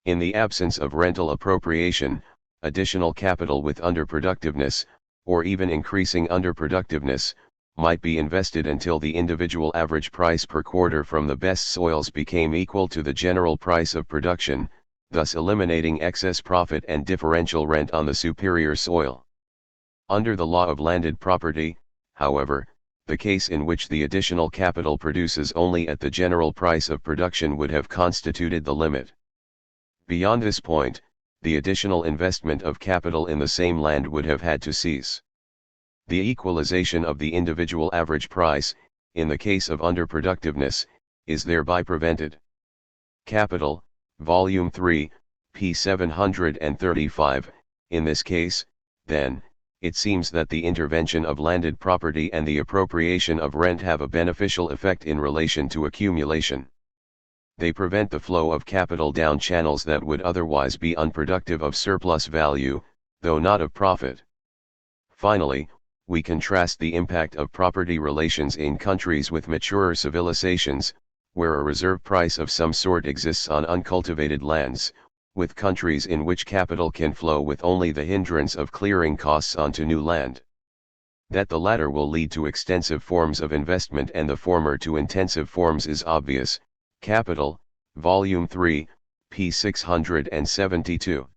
[SPEAKER 1] In the absence of rental appropriation, additional capital with underproductiveness, or even increasing underproductiveness, might be invested until the individual average price per quarter from the best soils became equal to the general price of production, thus eliminating excess profit and differential rent on the superior soil. Under the law of landed property, however, the case in which the additional capital produces only at the general price of production would have constituted the limit. Beyond this point, the additional investment of capital in the same land would have had to cease. The equalization of the individual average price, in the case of underproductiveness, is thereby prevented. Capital, Volume 3, p. 735, in this case, then, it seems that the intervention of landed property and the appropriation of rent have a beneficial effect in relation to accumulation. They prevent the flow of capital down channels that would otherwise be unproductive of surplus value, though not of profit. Finally, we contrast the impact of property relations in countries with maturer civilizations, where a reserve price of some sort exists on uncultivated lands, with countries in which capital can flow with only the hindrance of clearing costs onto new land. That the latter will lead to extensive forms of investment and the former to intensive forms is obvious. Capital, Volume 3, p. 672.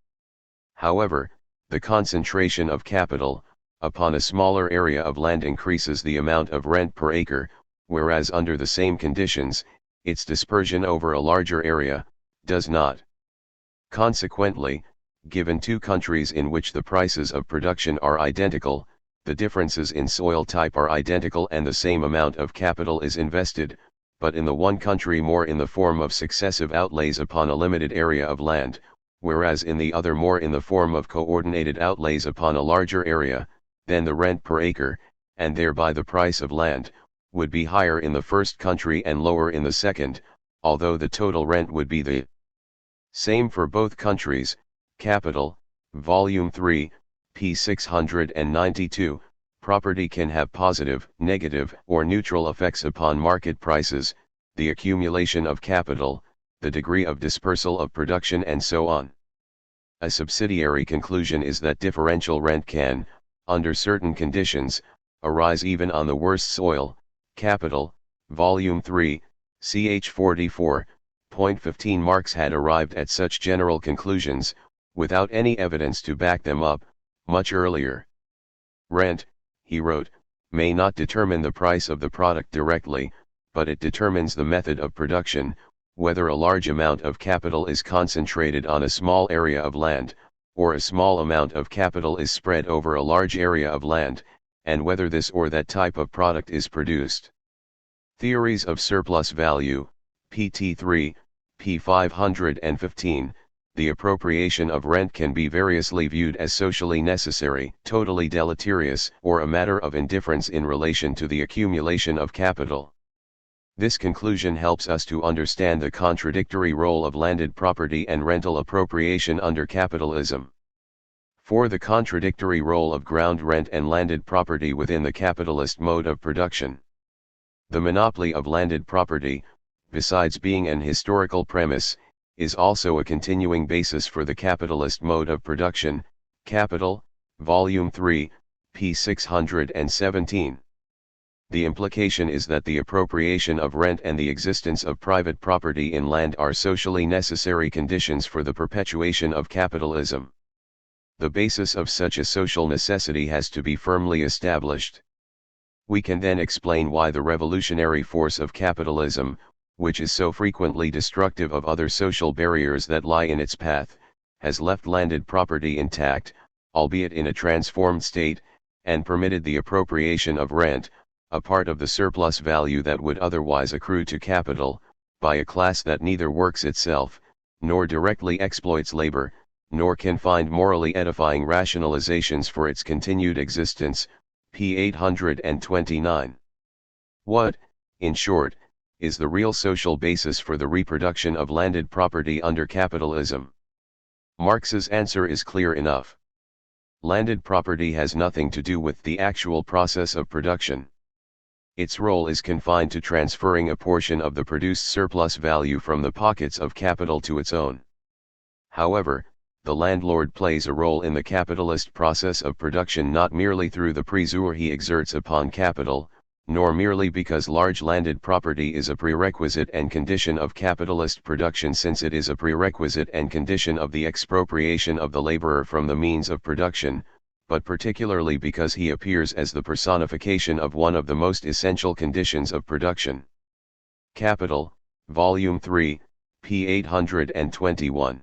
[SPEAKER 1] However, the concentration of capital, upon a smaller area of land increases the amount of rent per acre, whereas under the same conditions, its dispersion over a larger area, does not. Consequently, given two countries in which the prices of production are identical, the differences in soil type are identical and the same amount of capital is invested, but in the one country more in the form of successive outlays upon a limited area of land, whereas in the other more in the form of coordinated outlays upon a larger area, then the rent per acre, and thereby the price of land, would be higher in the first country and lower in the second, although the total rent would be the same for both countries. Capital, Volume 3, p. 692. Property can have positive, negative, or neutral effects upon market prices, the accumulation of capital, the degree of dispersal of production, and so on. A subsidiary conclusion is that differential rent can, under certain conditions, arise even on the worst soil. Capital, Volume 3, ch. 44.15. Marx had arrived at such general conclusions, without any evidence to back them up, much earlier. Rent, he wrote, may not determine the price of the product directly, but it determines the method of production, whether a large amount of capital is concentrated on a small area of land, or a small amount of capital is spread over a large area of land, and whether this or that type of product is produced. Theories of surplus value, pt. 3, p. 515. The appropriation of rent can be variously viewed as socially necessary, totally deleterious, or a matter of indifference in relation to the accumulation of capital. This conclusion helps us to understand the contradictory role of landed property and rental appropriation under capitalism. For the contradictory role of ground rent and landed property within the capitalist mode of production. The monopoly of landed property, besides being an historical premise, is also a continuing basis for the capitalist mode of production. Capital, Volume 3, p. 617. The implication is that the appropriation of rent and the existence of private property in land are socially necessary conditions for the perpetuation of capitalism. The basis of such a social necessity has to be firmly established. We can then explain why the revolutionary force of capitalism, which is so frequently destructive of other social barriers that lie in its path, has left landed property intact, albeit in a transformed state, and permitted the appropriation of rent, a part of the surplus value that would otherwise accrue to capital, by a class that neither works itself, nor directly exploits labor, nor can find morally edifying rationalizations for its continued existence. p. 829. What, in short, is the real social basis for the reproduction of landed property under capitalism? Marx's answer is clear enough. Landed property has nothing to do with the actual process of production. Its role is confined to transferring a portion of the produced surplus value from the pockets of capital to its own. However, the landlord plays a role in the capitalist process of production not merely through the pressure he exerts upon capital, nor merely because large landed property is a prerequisite and condition of capitalist production, since it is a prerequisite and condition of the expropriation of the laborer from the means of production, but particularly because he appears as the personification of one of the most essential conditions of production. Capital, Volume 3, p. 821.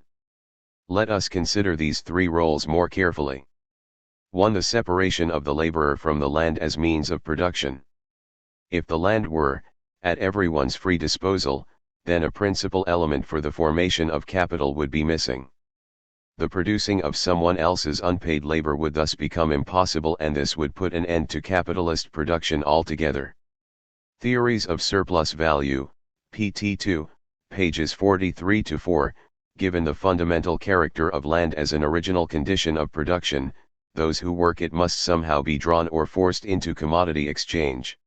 [SPEAKER 1] Let us consider these three roles more carefully. 1. The separation of the laborer from the land as means of production. If the land were, at everyone's free disposal, then a principal element for the formation of capital would be missing. The producing of someone else's unpaid labor would thus become impossible, and this would put an end to capitalist production altogether. Theories of Surplus Value, pt. 2, pages 43-4, given the fundamental character of land as an original condition of production, those who work it must somehow be drawn or forced into commodity exchange.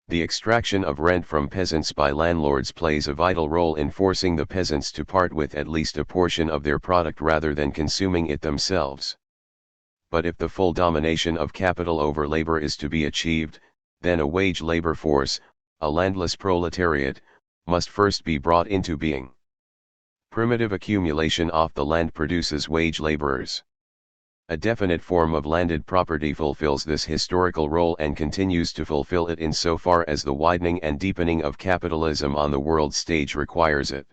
[SPEAKER 1] The extraction of rent from peasants by landlords plays a vital role in forcing the peasants to part with at least a portion of their product rather than consuming it themselves. But if the full domination of capital over labor is to be achieved, then a wage labor force, a landless proletariat, must first be brought into being. Primitive accumulation off the land produces wage laborers. A definite form of landed property fulfills this historical role and continues to fulfill it insofar as the widening and deepening of capitalism on the world stage requires it.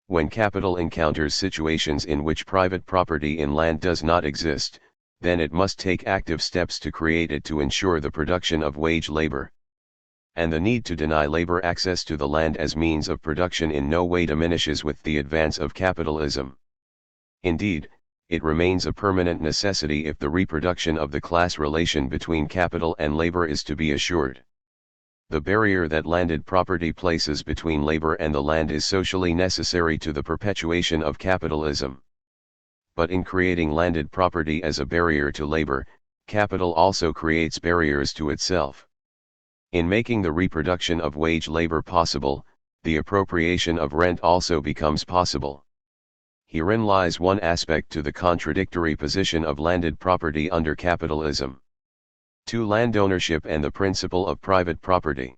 [SPEAKER 1] When capital encounters situations in which private property in land does not exist, then it must take active steps to create it to ensure the production of wage labor. And the need to deny labor access to the land as means of production in no way diminishes with the advance of capitalism. Indeed, it remains a permanent necessity if the reproduction of the class relation between capital and labor is to be assured. The barrier that landed property places between labor and the land is socially necessary to the perpetuation of capitalism. But in creating landed property as a barrier to labor, capital also creates barriers to itself. In making the reproduction of wage labor possible, the appropriation of rent also becomes possible. Herein lies one aspect to the contradictory position of landed property under capitalism. 2. Land ownership and the principle of private property.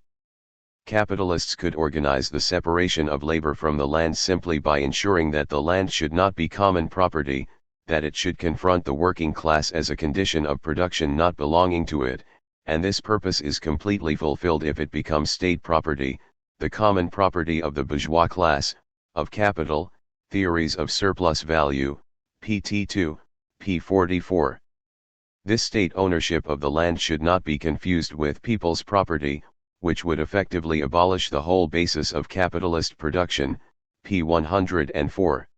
[SPEAKER 1] Capitalists could organize the separation of labor from the land simply by ensuring that the land should not be common property, that it should confront the working class as a condition of production not belonging to it, and this purpose is completely fulfilled if it becomes state property, the common property of the bourgeois class, of capital. Theories of Surplus Value, pt. 2, p. 44. This state ownership of the land should not be confused with people's property, which would effectively abolish the whole basis of capitalist production, p. 104.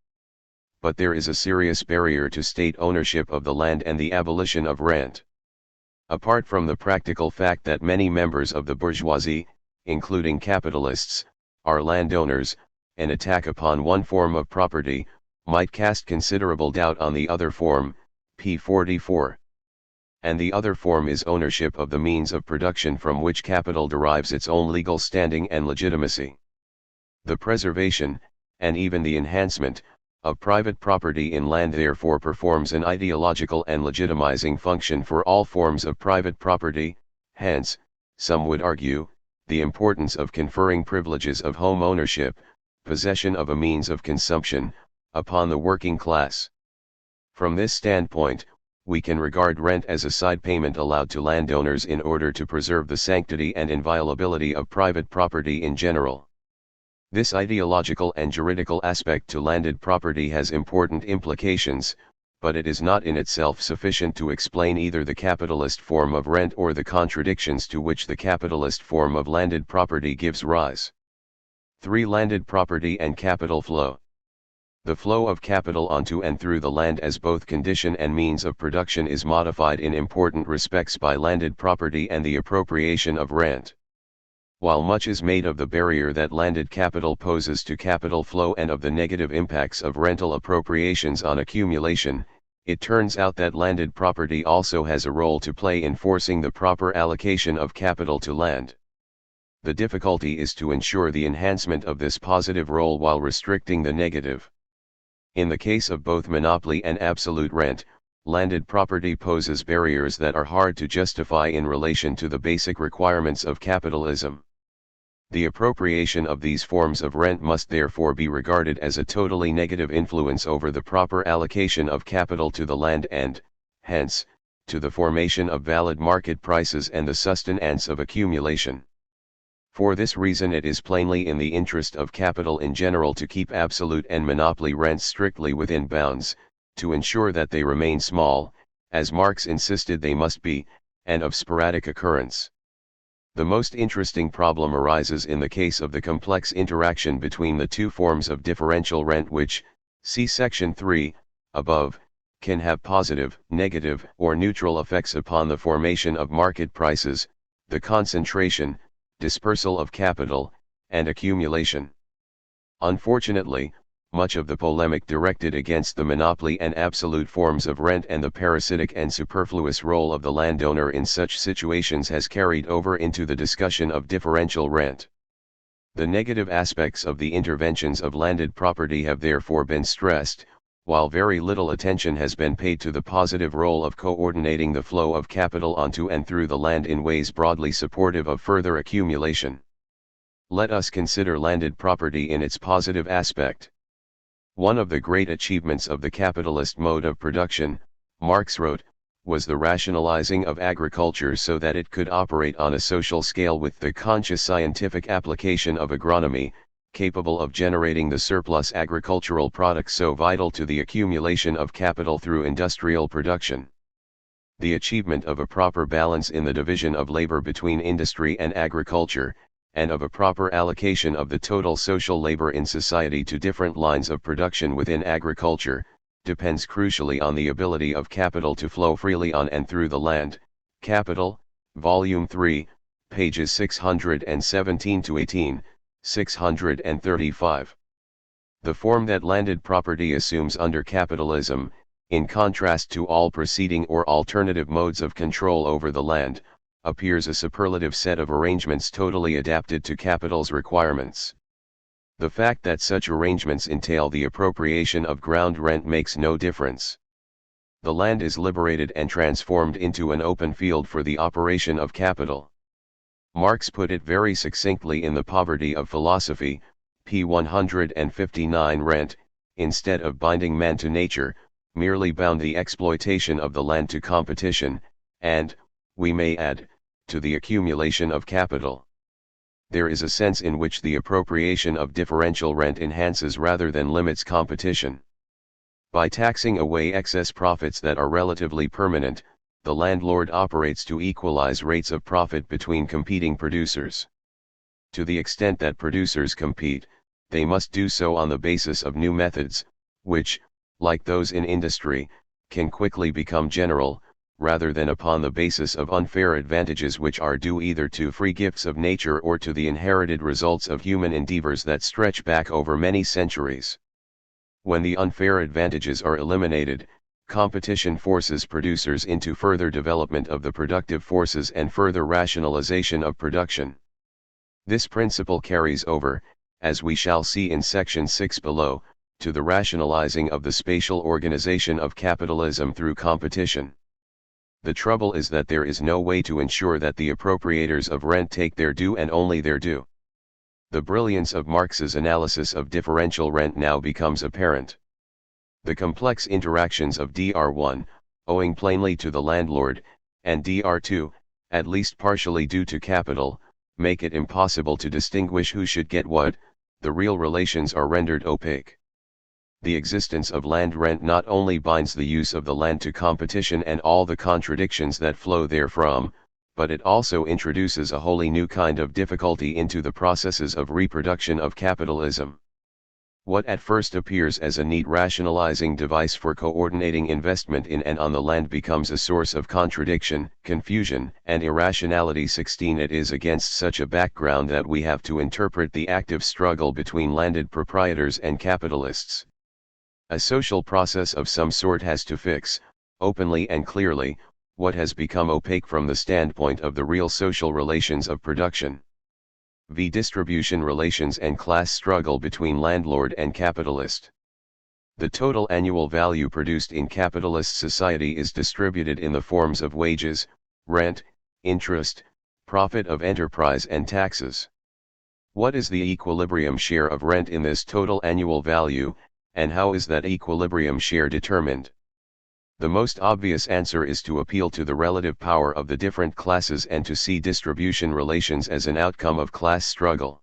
[SPEAKER 1] But there is a serious barrier to state ownership of the land and the abolition of rent. Apart from the practical fact that many members of the bourgeoisie, including capitalists, are landowners, an attack upon one form of property might cast considerable doubt on the other form, p. 44. And the other form is ownership of the means of production from which capital derives its own legal standing and legitimacy. The preservation, and even the enhancement, of private property in land therefore performs an ideological and legitimizing function for all forms of private property. Hence, some would argue, the importance of conferring privileges of home ownership, possession of a means of consumption, upon the working class. From this standpoint, we can regard rent as a side payment allowed to landowners in order to preserve the sanctity and inviolability of private property in general. This ideological and juridical aspect to landed property has important implications, but it is not in itself sufficient to explain either the capitalist form of rent or the contradictions to which the capitalist form of landed property gives rise. 3. Landed property and capital flow. The flow of capital onto and through the land as both condition and means of production is modified in important respects by landed property and the appropriation of rent. While much is made of the barrier that landed capital poses to capital flow and of the negative impacts of rental appropriations on accumulation, it turns out that landed property also has a role to play in forcing the proper allocation of capital to land. The difficulty is to ensure the enhancement of this positive role while restricting the negative. In the case of both monopoly and absolute rent, landed property poses barriers that are hard to justify in relation to the basic requirements of capitalism. The appropriation of these forms of rent must therefore be regarded as a totally negative influence over the proper allocation of capital to the land and, hence, to the formation of valid market prices and the sustenance of accumulation. For this reason it is plainly in the interest of capital in general to keep absolute and monopoly rents strictly within bounds, to ensure that they remain small, as Marx insisted they must be, and of sporadic occurrence. The most interesting problem arises in the case of the complex interaction between the two forms of differential rent which, see section 3, above, can have positive, negative, or neutral effects upon the formation of market prices, the concentration, dispersal of capital, and accumulation. Unfortunately, much of the polemic directed against the monopoly and absolute forms of rent and the parasitic and superfluous role of the landowner in such situations has carried over into the discussion of differential rent. The negative aspects of the interventions of landed property have therefore been stressed, while very little attention has been paid to the positive role of coordinating the flow of capital onto and through the land in ways broadly supportive of further accumulation. Let us consider landed property in its positive aspect. One of the great achievements of the capitalist mode of production, Marx wrote, was the rationalizing of agriculture so that it could operate on a social scale with the conscious scientific application of agronomy, capable of generating the surplus agricultural products so vital to the accumulation of capital through industrial production. The achievement of a proper balance in the division of labor between industry and agriculture, and of a proper allocation of the total social labor in society to different lines of production within agriculture, depends crucially on the ability of capital to flow freely on and through the land. Capital, Volume 3, pages 617-18, 635. The form that landed property assumes under capitalism, in contrast to all preceding or alternative modes of control over the land, appears a superlative set of arrangements totally adapted to capital's requirements. The fact that such arrangements entail the appropriation of ground rent makes no difference. The land is liberated and transformed into an open field for the operation of capital. Marx put it very succinctly in The Poverty of Philosophy, p. 159. Rent, instead of binding man to nature, merely bound the exploitation of the land to competition, and, we may add, to the accumulation of capital. There is a sense in which the appropriation of differential rent enhances rather than limits competition. By taxing away excess profits that are relatively permanent, the landlord operates to equalize rates of profit between competing producers. To the extent that producers compete, they must do so on the basis of new methods, which, like those in industry, can quickly become general, rather than upon the basis of unfair advantages which are due either to free gifts of nature or to the inherited results of human endeavors that stretch back over many centuries. When the unfair advantages are eliminated, competition forces producers into further development of the productive forces and further rationalization of production. This principle carries over, as we shall see in section 6 below, to the rationalizing of the spatial organization of capitalism through competition. The trouble is that there is no way to ensure that the appropriators of rent take their due and only their due. The brilliance of Marx's analysis of differential rent now becomes apparent. The complex interactions of Dr1, owing plainly to the landlord, and Dr2, at least partially due to capital, make it impossible to distinguish who should get what. The real relations are rendered opaque. The existence of land rent not only binds the use of the land to competition and all the contradictions that flow therefrom, but it also introduces a wholly new kind of difficulty into the processes of reproduction of capitalism. What at first appears as a neat rationalizing device for coordinating investment in and on the land becomes a source of contradiction, confusion, and irrationality. 16 It is against such a background that we have to interpret the active struggle between landed proprietors and capitalists. A social process of some sort has to fix, openly and clearly, what has become opaque from the standpoint of the real social relations of production. V. Distribution relations and class struggle between landlord and capitalist. The total annual value produced in capitalist society is distributed in the forms of wages, rent, interest, profit of enterprise and taxes. What is the equilibrium share of rent in this total annual value, and how is that equilibrium share determined? The most obvious answer is to appeal to the relative power of the different classes and to see distribution relations as an outcome of class struggle.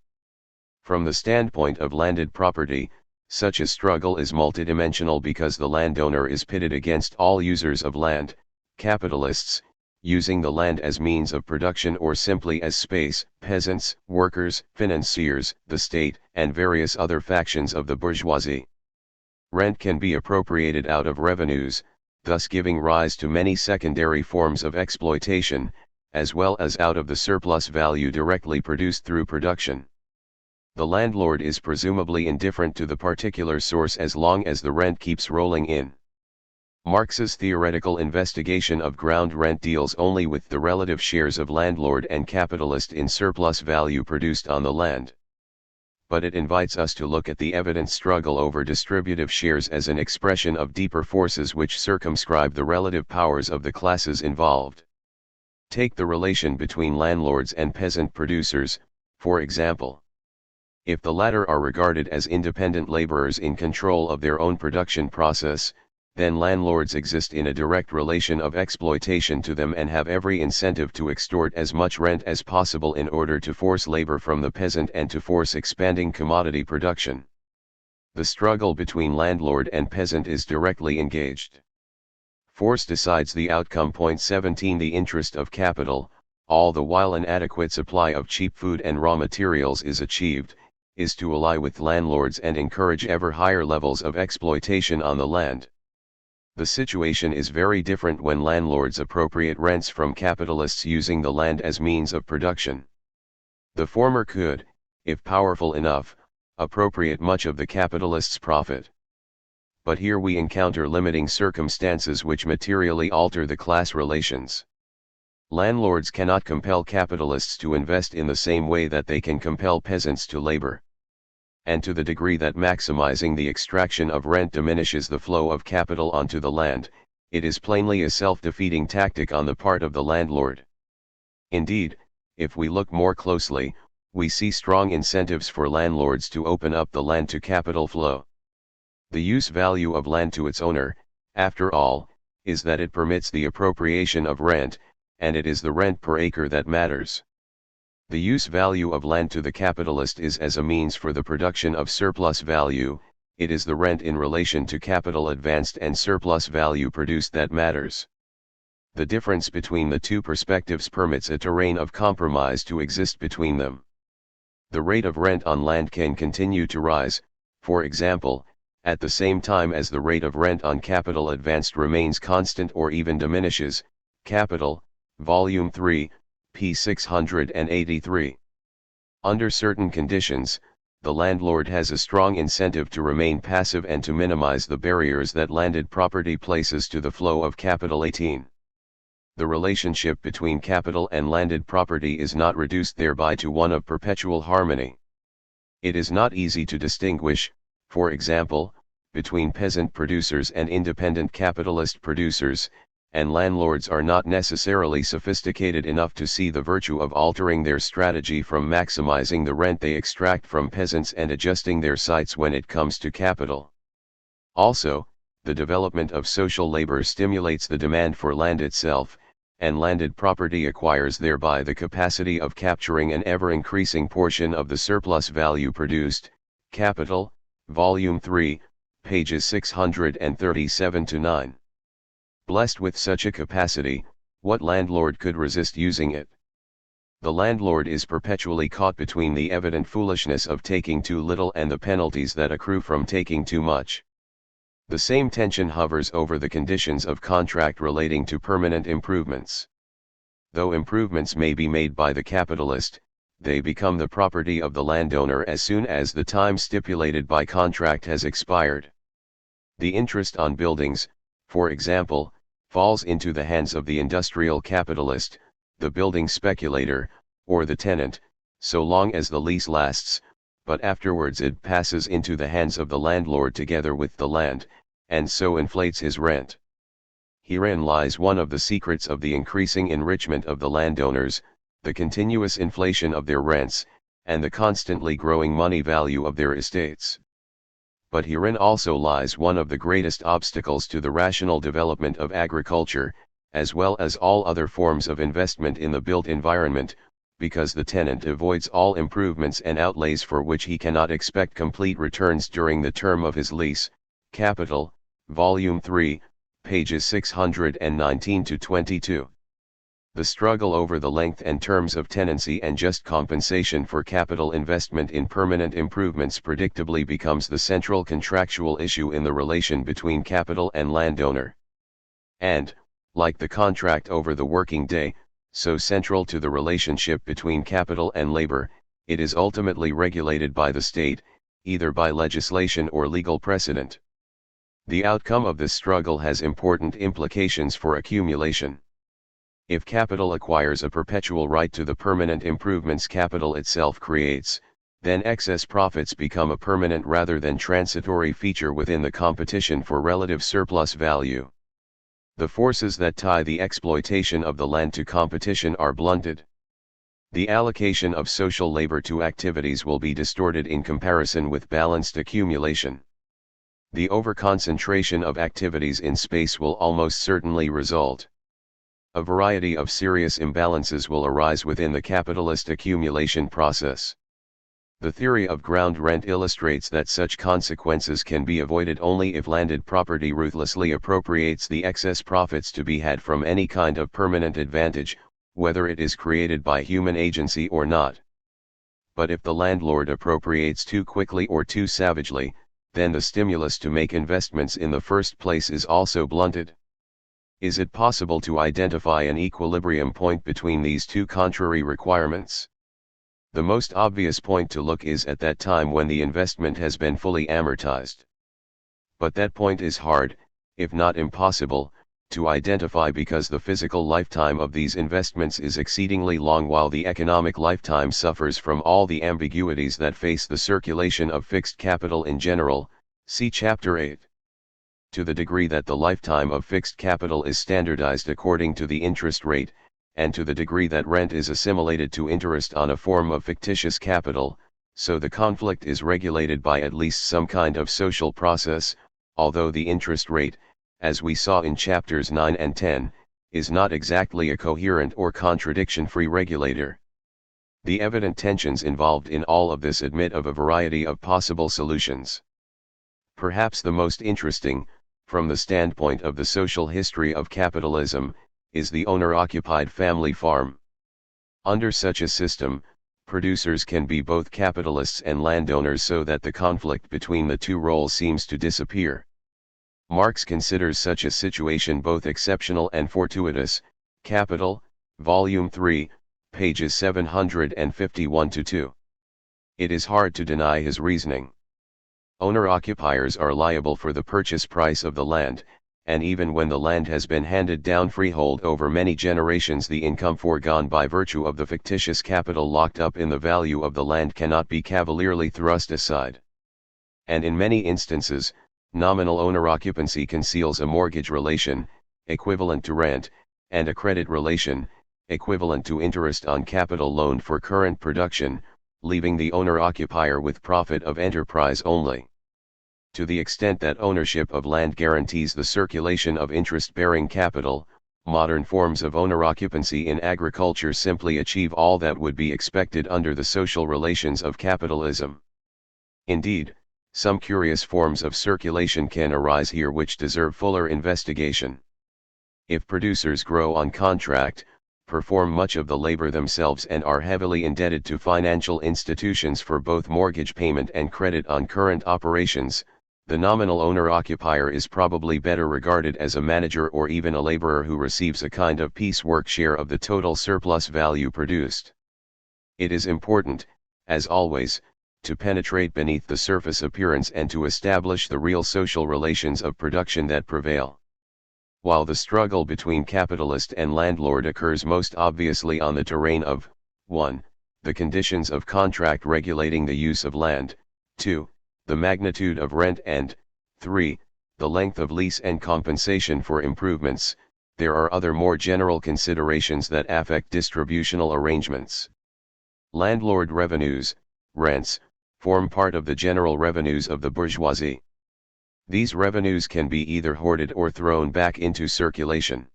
[SPEAKER 1] From the standpoint of landed property, such a struggle is multidimensional because the landowner is pitted against all users of land, capitalists, using the land as means of production or simply as space, peasants, workers, financiers, the state, and various other factions of the bourgeoisie. Rent can be appropriated out of revenues, thus giving rise to many secondary forms of exploitation, as well as out of the surplus value directly produced through production. The landlord is presumably indifferent to the particular source as long as the rent keeps rolling in. Marx's theoretical investigation of ground rent deals only with the relative shares of landlord and capitalist in surplus value produced on the land. But it invites us to look at the evident struggle over distributive shares as an expression of deeper forces which circumscribe the relative powers of the classes involved. Take the relation between landlords and peasant producers, for example. If the latter are regarded as independent laborers in control of their own production process, then landlords exist in a direct relation of exploitation to them and have every incentive to extort as much rent as possible in order to force labor from the peasant and to force expanding commodity production. The struggle between landlord and peasant is directly engaged. Force decides the outcome. 17 The interest of capital, all the while an adequate supply of cheap food and raw materials is achieved, is to ally with landlords and encourage ever higher levels of exploitation on the land. The situation is very different when landlords appropriate rents from capitalists using the land as means of production. The former could, if powerful enough, appropriate much of the capitalist's profit. But here we encounter limiting circumstances which materially alter the class relations. Landlords cannot compel capitalists to invest in the same way that they can compel peasants to labor. And to the degree that maximizing the extraction of rent diminishes the flow of capital onto the land, it is plainly a self-defeating tactic on the part of the landlord. Indeed, if we look more closely, we see strong incentives for landlords to open up the land to capital flow. The use value of land to its owner, after all, is that it permits the appropriation of rent, and it is the rent per acre that matters. The use value of land to the capitalist is as a means for the production of surplus value, it is the rent in relation to capital advanced and surplus value produced that matters. The difference between the two perspectives permits a terrain of compromise to exist between them. The rate of rent on land can continue to rise, for example, at the same time as the rate of rent on capital advanced remains constant or even diminishes. Capital, Volume 3, p. 683. Under certain conditions, the landlord has a strong incentive to remain passive and to minimize the barriers that landed property places to the flow of capital. 18. The relationship between capital and landed property is not reduced thereby to one of perpetual harmony. It is not easy to distinguish, for example, between peasant producers and independent capitalist producers, and landlords are not necessarily sophisticated enough to see the virtue of altering their strategy from maximizing the rent they extract from peasants and adjusting their sights when it comes to capital. Also, the development of social labor stimulates the demand for land itself, and landed property acquires thereby the capacity of capturing an ever-increasing portion of the surplus value produced. Capital, Volume 3, pages 637-9. Blessed with such a capacity, what landlord could resist using it? The landlord is perpetually caught between the evident foolishness of taking too little and the penalties that accrue from taking too much. The same tension hovers over the conditions of contract relating to permanent improvements. Though improvements may be made by the capitalist, they become the property of the landowner as soon as the time stipulated by contract has expired. The interest on buildings, for example, falls into the hands of the industrial capitalist, the building speculator, or the tenant, so long as the lease lasts, but afterwards it passes into the hands of the landlord together with the land, and so inflates his rent. Herein lies one of the secrets of the increasing enrichment of the landowners, the continuous inflation of their rents, and the constantly growing money value of their estates. But herein also lies one of the greatest obstacles to the rational development of agriculture, as well as all other forms of investment in the built environment, because the tenant avoids all improvements and outlays for which he cannot expect complete returns during the term of his lease. Capital, Volume 3, pages 619 to 22. The struggle over the length and terms of tenancy and just compensation for capital investment in permanent improvements predictably becomes the central contractual issue in the relation between capital and landowner. And, like the contract over the working day, so central to the relationship between capital and labor, it is ultimately regulated by the state, either by legislation or legal precedent. The outcome of this struggle has important implications for accumulation. If capital acquires a perpetual right to the permanent improvements capital itself creates, then excess profits become a permanent rather than transitory feature within the competition for relative surplus value. The forces that tie the exploitation of the land to competition are blunted. The allocation of social labor to activities will be distorted in comparison with balanced accumulation. The overconcentration of activities in space will almost certainly result. A variety of serious imbalances will arise within the capitalist accumulation process. The theory of ground rent illustrates that such consequences can be avoided only if landed property ruthlessly appropriates the excess profits to be had from any kind of permanent advantage, whether it is created by human agency or not. But if the landlord appropriates too quickly or too savagely, then the stimulus to make investments in the first place is also blunted. Is it possible to identify an equilibrium point between these two contrary requirements? The most obvious point to look is at that time when the investment has been fully amortized. But that point is hard, if not impossible, to identify because the physical lifetime of these investments is exceedingly long while the economic lifetime suffers from all the ambiguities that face the circulation of fixed capital in general, see Chapter 8. To the degree that the lifetime of fixed capital is standardized according to the interest rate, and to the degree that rent is assimilated to interest on a form of fictitious capital, so the conflict is regulated by at least some kind of social process, although the interest rate, as we saw in chapters 9 and 10, is not exactly a coherent or contradiction-free regulator. The evident tensions involved in all of this admit of a variety of possible solutions. Perhaps the most interesting, from the standpoint of the social history of capitalism, is the owner-occupied family farm. Under such a system, producers can be both capitalists and landowners so that the conflict between the two roles seems to disappear. Marx considers such a situation both exceptional and fortuitous. Capital, Volume 3, pages 751-2. It is hard to deny his reasoning. Owner-occupiers are liable for the purchase price of the land, and even when the land has been handed down freehold over many generations, the income foregone by virtue of the fictitious capital locked up in the value of the land cannot be cavalierly thrust aside. And in many instances, nominal owner-occupancy conceals a mortgage relation, equivalent to rent, and a credit relation, equivalent to interest on capital loaned for current production, leaving the owner-occupier with profit of enterprise only. To the extent that ownership of land guarantees the circulation of interest-bearing capital, modern forms of owner-occupancy in agriculture simply achieve all that would be expected under the social relations of capitalism. Indeed, some curious forms of circulation can arise here which deserve fuller investigation. If producers grow on contract, perform much of the labor themselves and are heavily indebted to financial institutions for both mortgage payment and credit on current operations, the nominal owner-occupier is probably better regarded as a manager or even a laborer who receives a kind of piecework share of the total surplus value produced. It is important, as always, to penetrate beneath the surface appearance and to establish the real social relations of production that prevail. While the struggle between capitalist and landlord occurs most obviously on the terrain of 1. The conditions of contract regulating the use of land, 2. The magnitude of rent and 3. The length of lease and compensation for improvements, there are other more general considerations that affect distributional arrangements. Landlord revenues, rents, form part of the general revenues of the bourgeoisie. These revenues can be either hoarded or thrown back into circulation.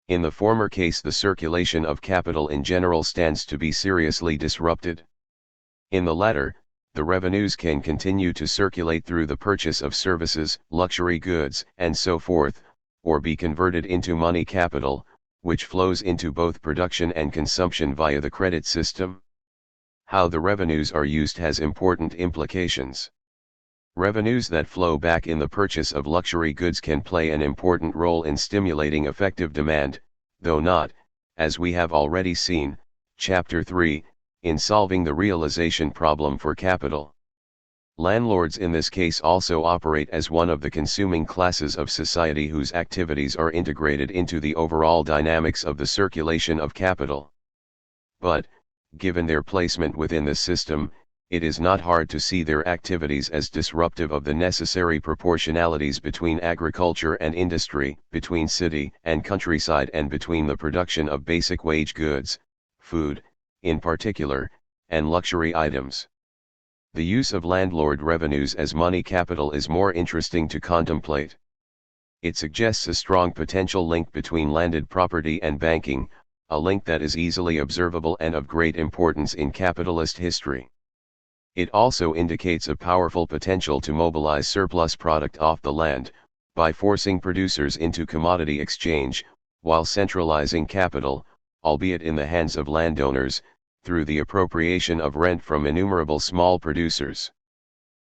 [SPEAKER 1] In the former case, the circulation of capital in general stands to be seriously disrupted. In the latter, the revenues can continue to circulate through the purchase of services, luxury goods, and so forth, or be converted into money capital, which flows into both production and consumption via the credit system. How the revenues are used has important implications. Revenues that flow back in the purchase of luxury goods can play an important role in stimulating effective demand, though not, as we have already seen, Chapter 3, in solving the realization problem for capital. Landlords in this case also operate as one of the consuming classes of society whose activities are integrated into the overall dynamics of the circulation of capital. But, given their placement within the system, it is not hard to see their activities as disruptive of the necessary proportionalities between agriculture and industry, between city and countryside, and between the production of basic wage goods, food, in particular, and luxury items. The use of landlord revenues as money capital is more interesting to contemplate. It suggests a strong potential link between landed property and banking, a link that is easily observable and of great importance in capitalist history. It also indicates a powerful potential to mobilize surplus product off the land, by forcing producers into commodity exchange, while centralizing capital, albeit in the hands of landowners, through the appropriation of rent from innumerable small producers.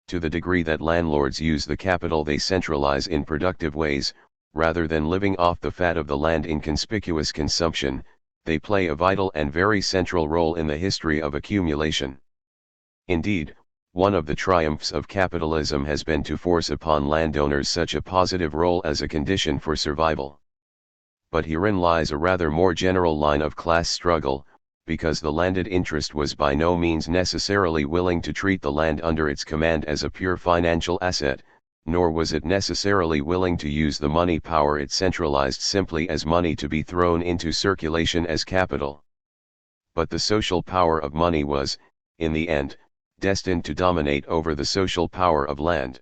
[SPEAKER 1] To the degree that landlords use the capital they centralize in productive ways, rather than living off the fat of the land in conspicuous consumption, they play a vital and very central role in the history of accumulation. Indeed, one of the triumphs of capitalism has been to force upon landowners such a positive role as a condition for survival. But herein lies a rather more general line of class struggle, because the landed interest was by no means necessarily willing to treat the land under its command as a pure financial asset, nor was it necessarily willing to use the money power it centralized simply as money to be thrown into circulation as capital. But the social power of money was, in the end, destined to dominate over the social power of land.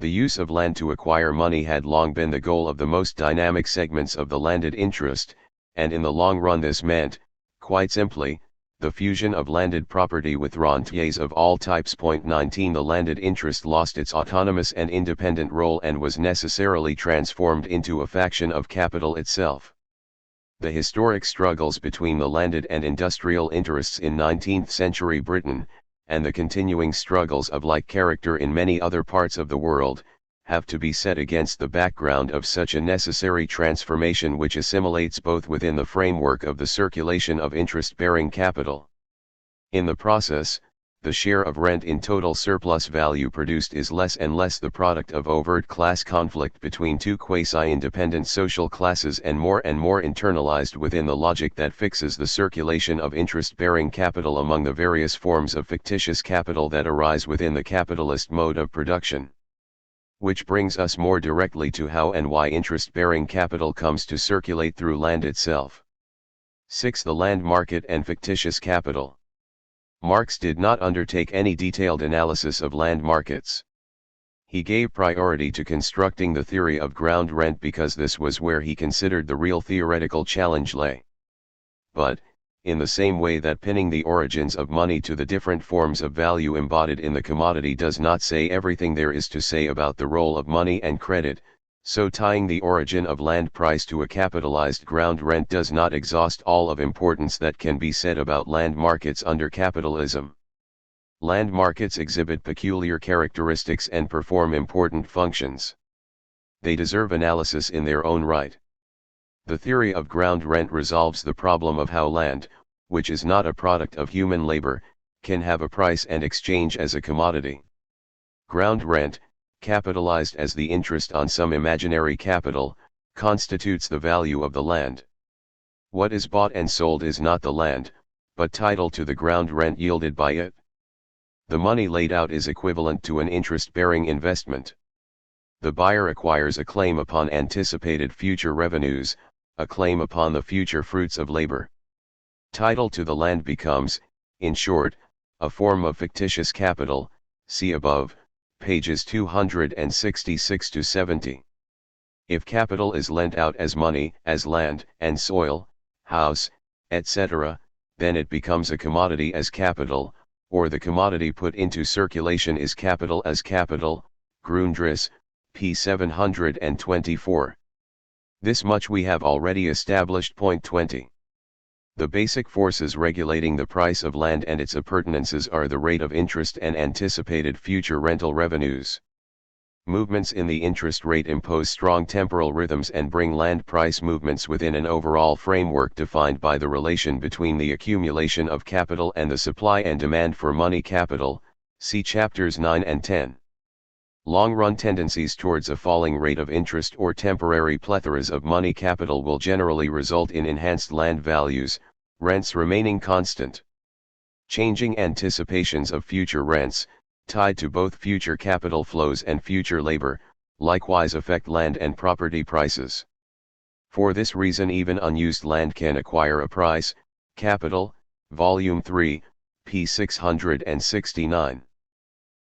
[SPEAKER 1] The use of land to acquire money had long been the goal of the most dynamic segments of the landed interest, and in the long run this meant, quite simply, the fusion of landed property with rentiers of all types. 19 The landed interest lost its autonomous and independent role and was necessarily transformed into a faction of capital itself. The historic struggles between the landed and industrial interests in 19th century Britain, and the continuing struggles of like character in many other parts of the world, have to be set against the background of such a necessary transformation which assimilates both within the framework of the circulation of interest-bearing capital. In the process, the share of rent in total surplus value produced is less and less the product of overt class conflict between two quasi-independent social classes and more internalized within the logic that fixes the circulation of interest-bearing capital among the various forms of fictitious capital that arise within the capitalist mode of production. Which brings us more directly to how and why interest-bearing capital comes to circulate through land itself. 6. The land market and fictitious capital. Marx did not undertake any detailed analysis of land markets. He gave priority to constructing the theory of ground rent because this was where he considered the real theoretical challenge lay. But, in the same way that pinning the origins of money to the different forms of value embodied in the commodity does not say everything there is to say about the role of money and credit, So tying the origin of land price to a capitalized ground rent does not exhaust all of importance that can be said about land markets under capitalism. Land markets exhibit peculiar characteristics and perform important functions. They deserve analysis in their own right. The theory of ground rent resolves the problem of how land, which is not a product of human labor, can have a price and exchange as a commodity. Ground rent, capitalized as the interest on some imaginary capital, constitutes the value of the land. What is bought and sold is not the land, but title to the ground rent yielded by it. The money laid out is equivalent to an interest-bearing investment. The buyer acquires a claim upon anticipated future revenues, a claim upon the future fruits of labor. Title to the land becomes, in short, a form of fictitious capital, see above, pages 266 to 70. If capital is lent out as money, as land and soil, house, etc., then it becomes a commodity as capital, or the commodity put into circulation is capital as capital, Grundriss, p. 724. This much we have already established. Point 20. The basic forces regulating the price of land and its appurtenances are the rate of interest and anticipated future rental revenues. Movements in the interest rate impose strong temporal rhythms and bring land price movements within an overall framework defined by the relation between the accumulation of capital and the supply and demand for money capital, see chapters 9 and 10. Long-run tendencies towards a falling rate of interest or temporary plethoras of money capital will generally result in enhanced land values, rents remaining constant. Changing anticipations of future rents, tied to both future capital flows and future labor, likewise affect land and property prices. For this reason even unused land can acquire a price, capital, Volume 3, p. 669.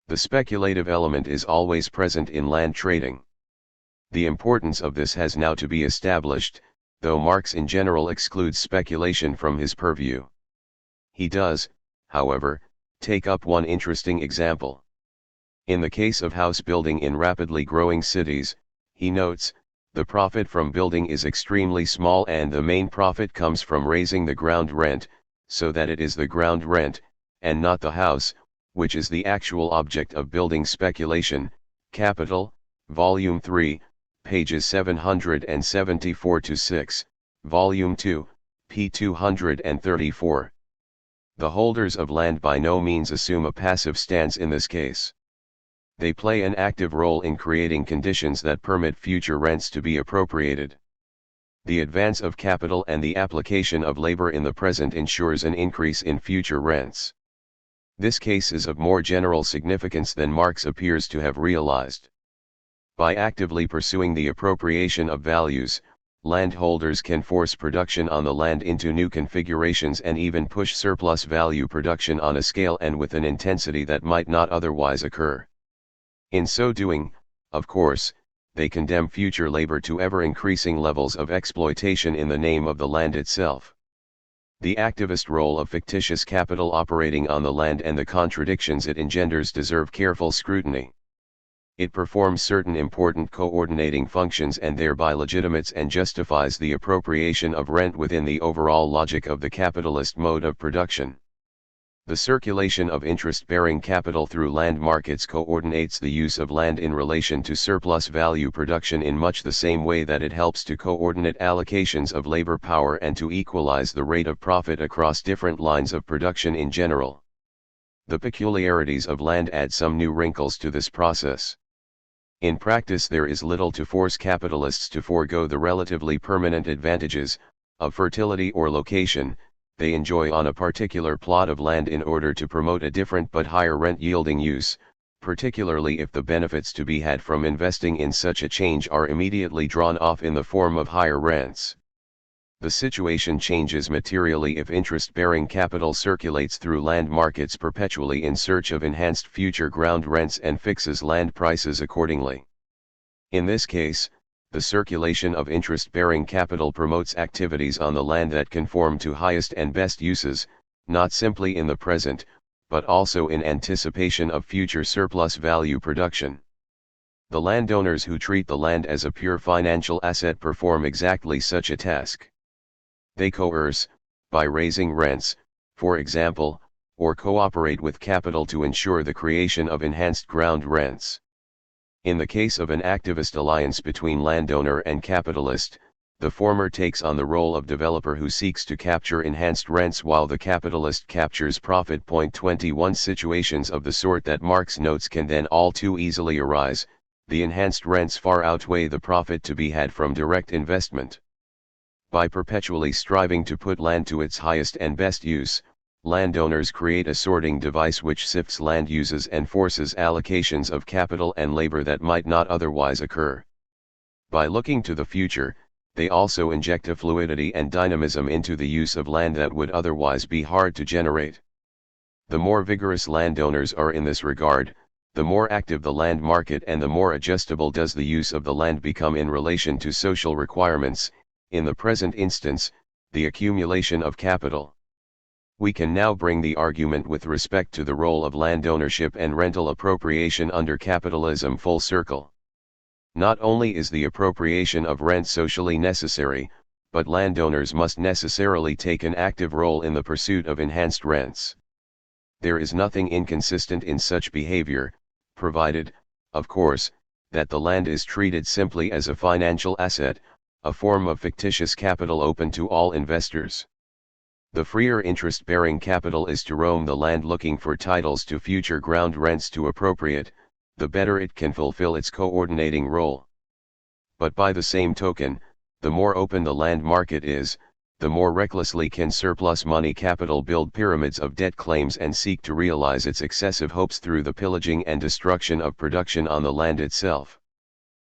[SPEAKER 1] The speculative element is always present in land trading. The importance of this has now to be established, though Marx in general excludes speculation from his purview. He does, however, take up one interesting example. In the case of house building in rapidly growing cities, he notes, the profit from building is extremely small and the main profit comes from raising the ground rent, so that it is the ground rent, and not the house, which is the actual object of building speculation. Capital, Volume 3, pages 774 to 6, Volume 2, p. 234. The holders of land by no means assume a passive stance in this case. They play an active role in creating conditions that permit future rents to be appropriated. The advance of capital and the application of labor in the present ensures an increase in future rents. This case is of more general significance than Marx appears to have realized. By actively pursuing the appropriation of values, landholders can force production on the land into new configurations and even push surplus value production on a scale and with an intensity that might not otherwise occur. In so doing, of course, they condemn future labor to ever-increasing levels of exploitation in the name of the land itself. The activist role of fictitious capital operating on the land and the contradictions it engenders deserve careful scrutiny. It performs certain important coordinating functions and thereby legitimates and justifies the appropriation of rent within the overall logic of the capitalist mode of production. The circulation of interest-bearing capital through land markets coordinates the use of land in relation to surplus value production in much the same way that it helps to coordinate allocations of labor power and to equalize the rate of profit across different lines of production in general. The peculiarities of land add some new wrinkles to this process. In practice there is little to force capitalists to forego the relatively permanent advantages, of fertility or location, they enjoy on a particular plot of land in order to promote a different but higher rent-yielding use, particularly if the benefits to be had from investing in such a change are immediately drawn off in the form of higher rents. The situation changes materially if interest-bearing capital circulates through land markets perpetually in search of enhanced future ground rents and fixes land prices accordingly. In this case, the circulation of interest-bearing capital promotes activities on the land that conform to highest and best uses, not simply in the present, but also in anticipation of future surplus value production. The landowners who treat the land as a pure financial asset perform exactly such a task. They coerce, by raising rents, for example, or cooperate with capital to ensure the creation of enhanced ground rents. In the case of an activist alliance between landowner and capitalist, the former takes on the role of developer who seeks to capture enhanced rents while the capitalist captures profit. 21 Situations of the sort that Marx notes can then all too easily arise. The enhanced rents far outweigh the profit to be had from direct investment. By perpetually striving to put land to its highest and best use, landowners create a sorting device which sifts land uses and forces allocations of capital and labor that might not otherwise occur. By looking to the future, they also inject a fluidity and dynamism into the use of land that would otherwise be hard to generate. The more vigorous landowners are in this regard, the more active the land market and the more adjustable does the use of the land become in relation to social requirements, in the present instance, the accumulation of capital. We can now bring the argument with respect to the role of land ownership and rental appropriation under capitalism full circle. Not only is the appropriation of rent socially necessary, but landowners must necessarily take an active role in the pursuit of enhanced rents. There is nothing inconsistent in such behavior, provided, of course, that the land is treated simply as a financial asset, a form of fictitious capital open to all investors. The freer interest-bearing capital is to roam the land looking for titles to future ground rents to appropriate, the better it can fulfill its coordinating role. But by the same token, the more open the land market is, the more recklessly can surplus money capital build pyramids of debt claims and seek to realize its excessive hopes through the pillaging and destruction of production on the land itself.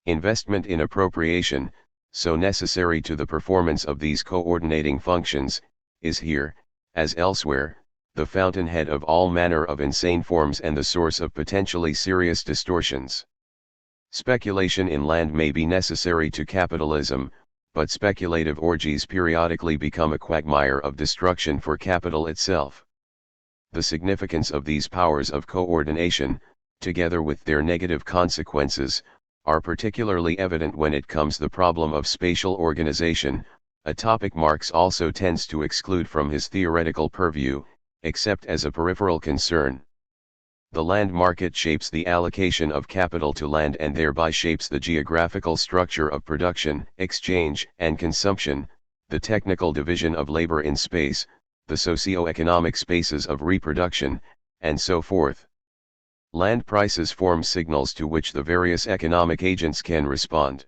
[SPEAKER 1] Investment in appropriation, so necessary to the performance of these coordinating functions, is here, as elsewhere, the fountainhead of all manner of insane forms and the source of potentially serious distortions. Speculation in land may be necessary to capitalism, but speculative orgies periodically become a quagmire of destruction for capital itself. The significance of these powers of coordination, together with their negative consequences, are particularly evident when it comes the problem of spatial organization, a topic Marx also tends to exclude from his theoretical purview, except as a peripheral concern. The land market shapes the allocation of capital to land and thereby shapes the geographical structure of production, exchange, and consumption, the technical division of labor in space, the socio-economic spaces of reproduction, and so forth. Land prices form signals to which the various economic agents can respond.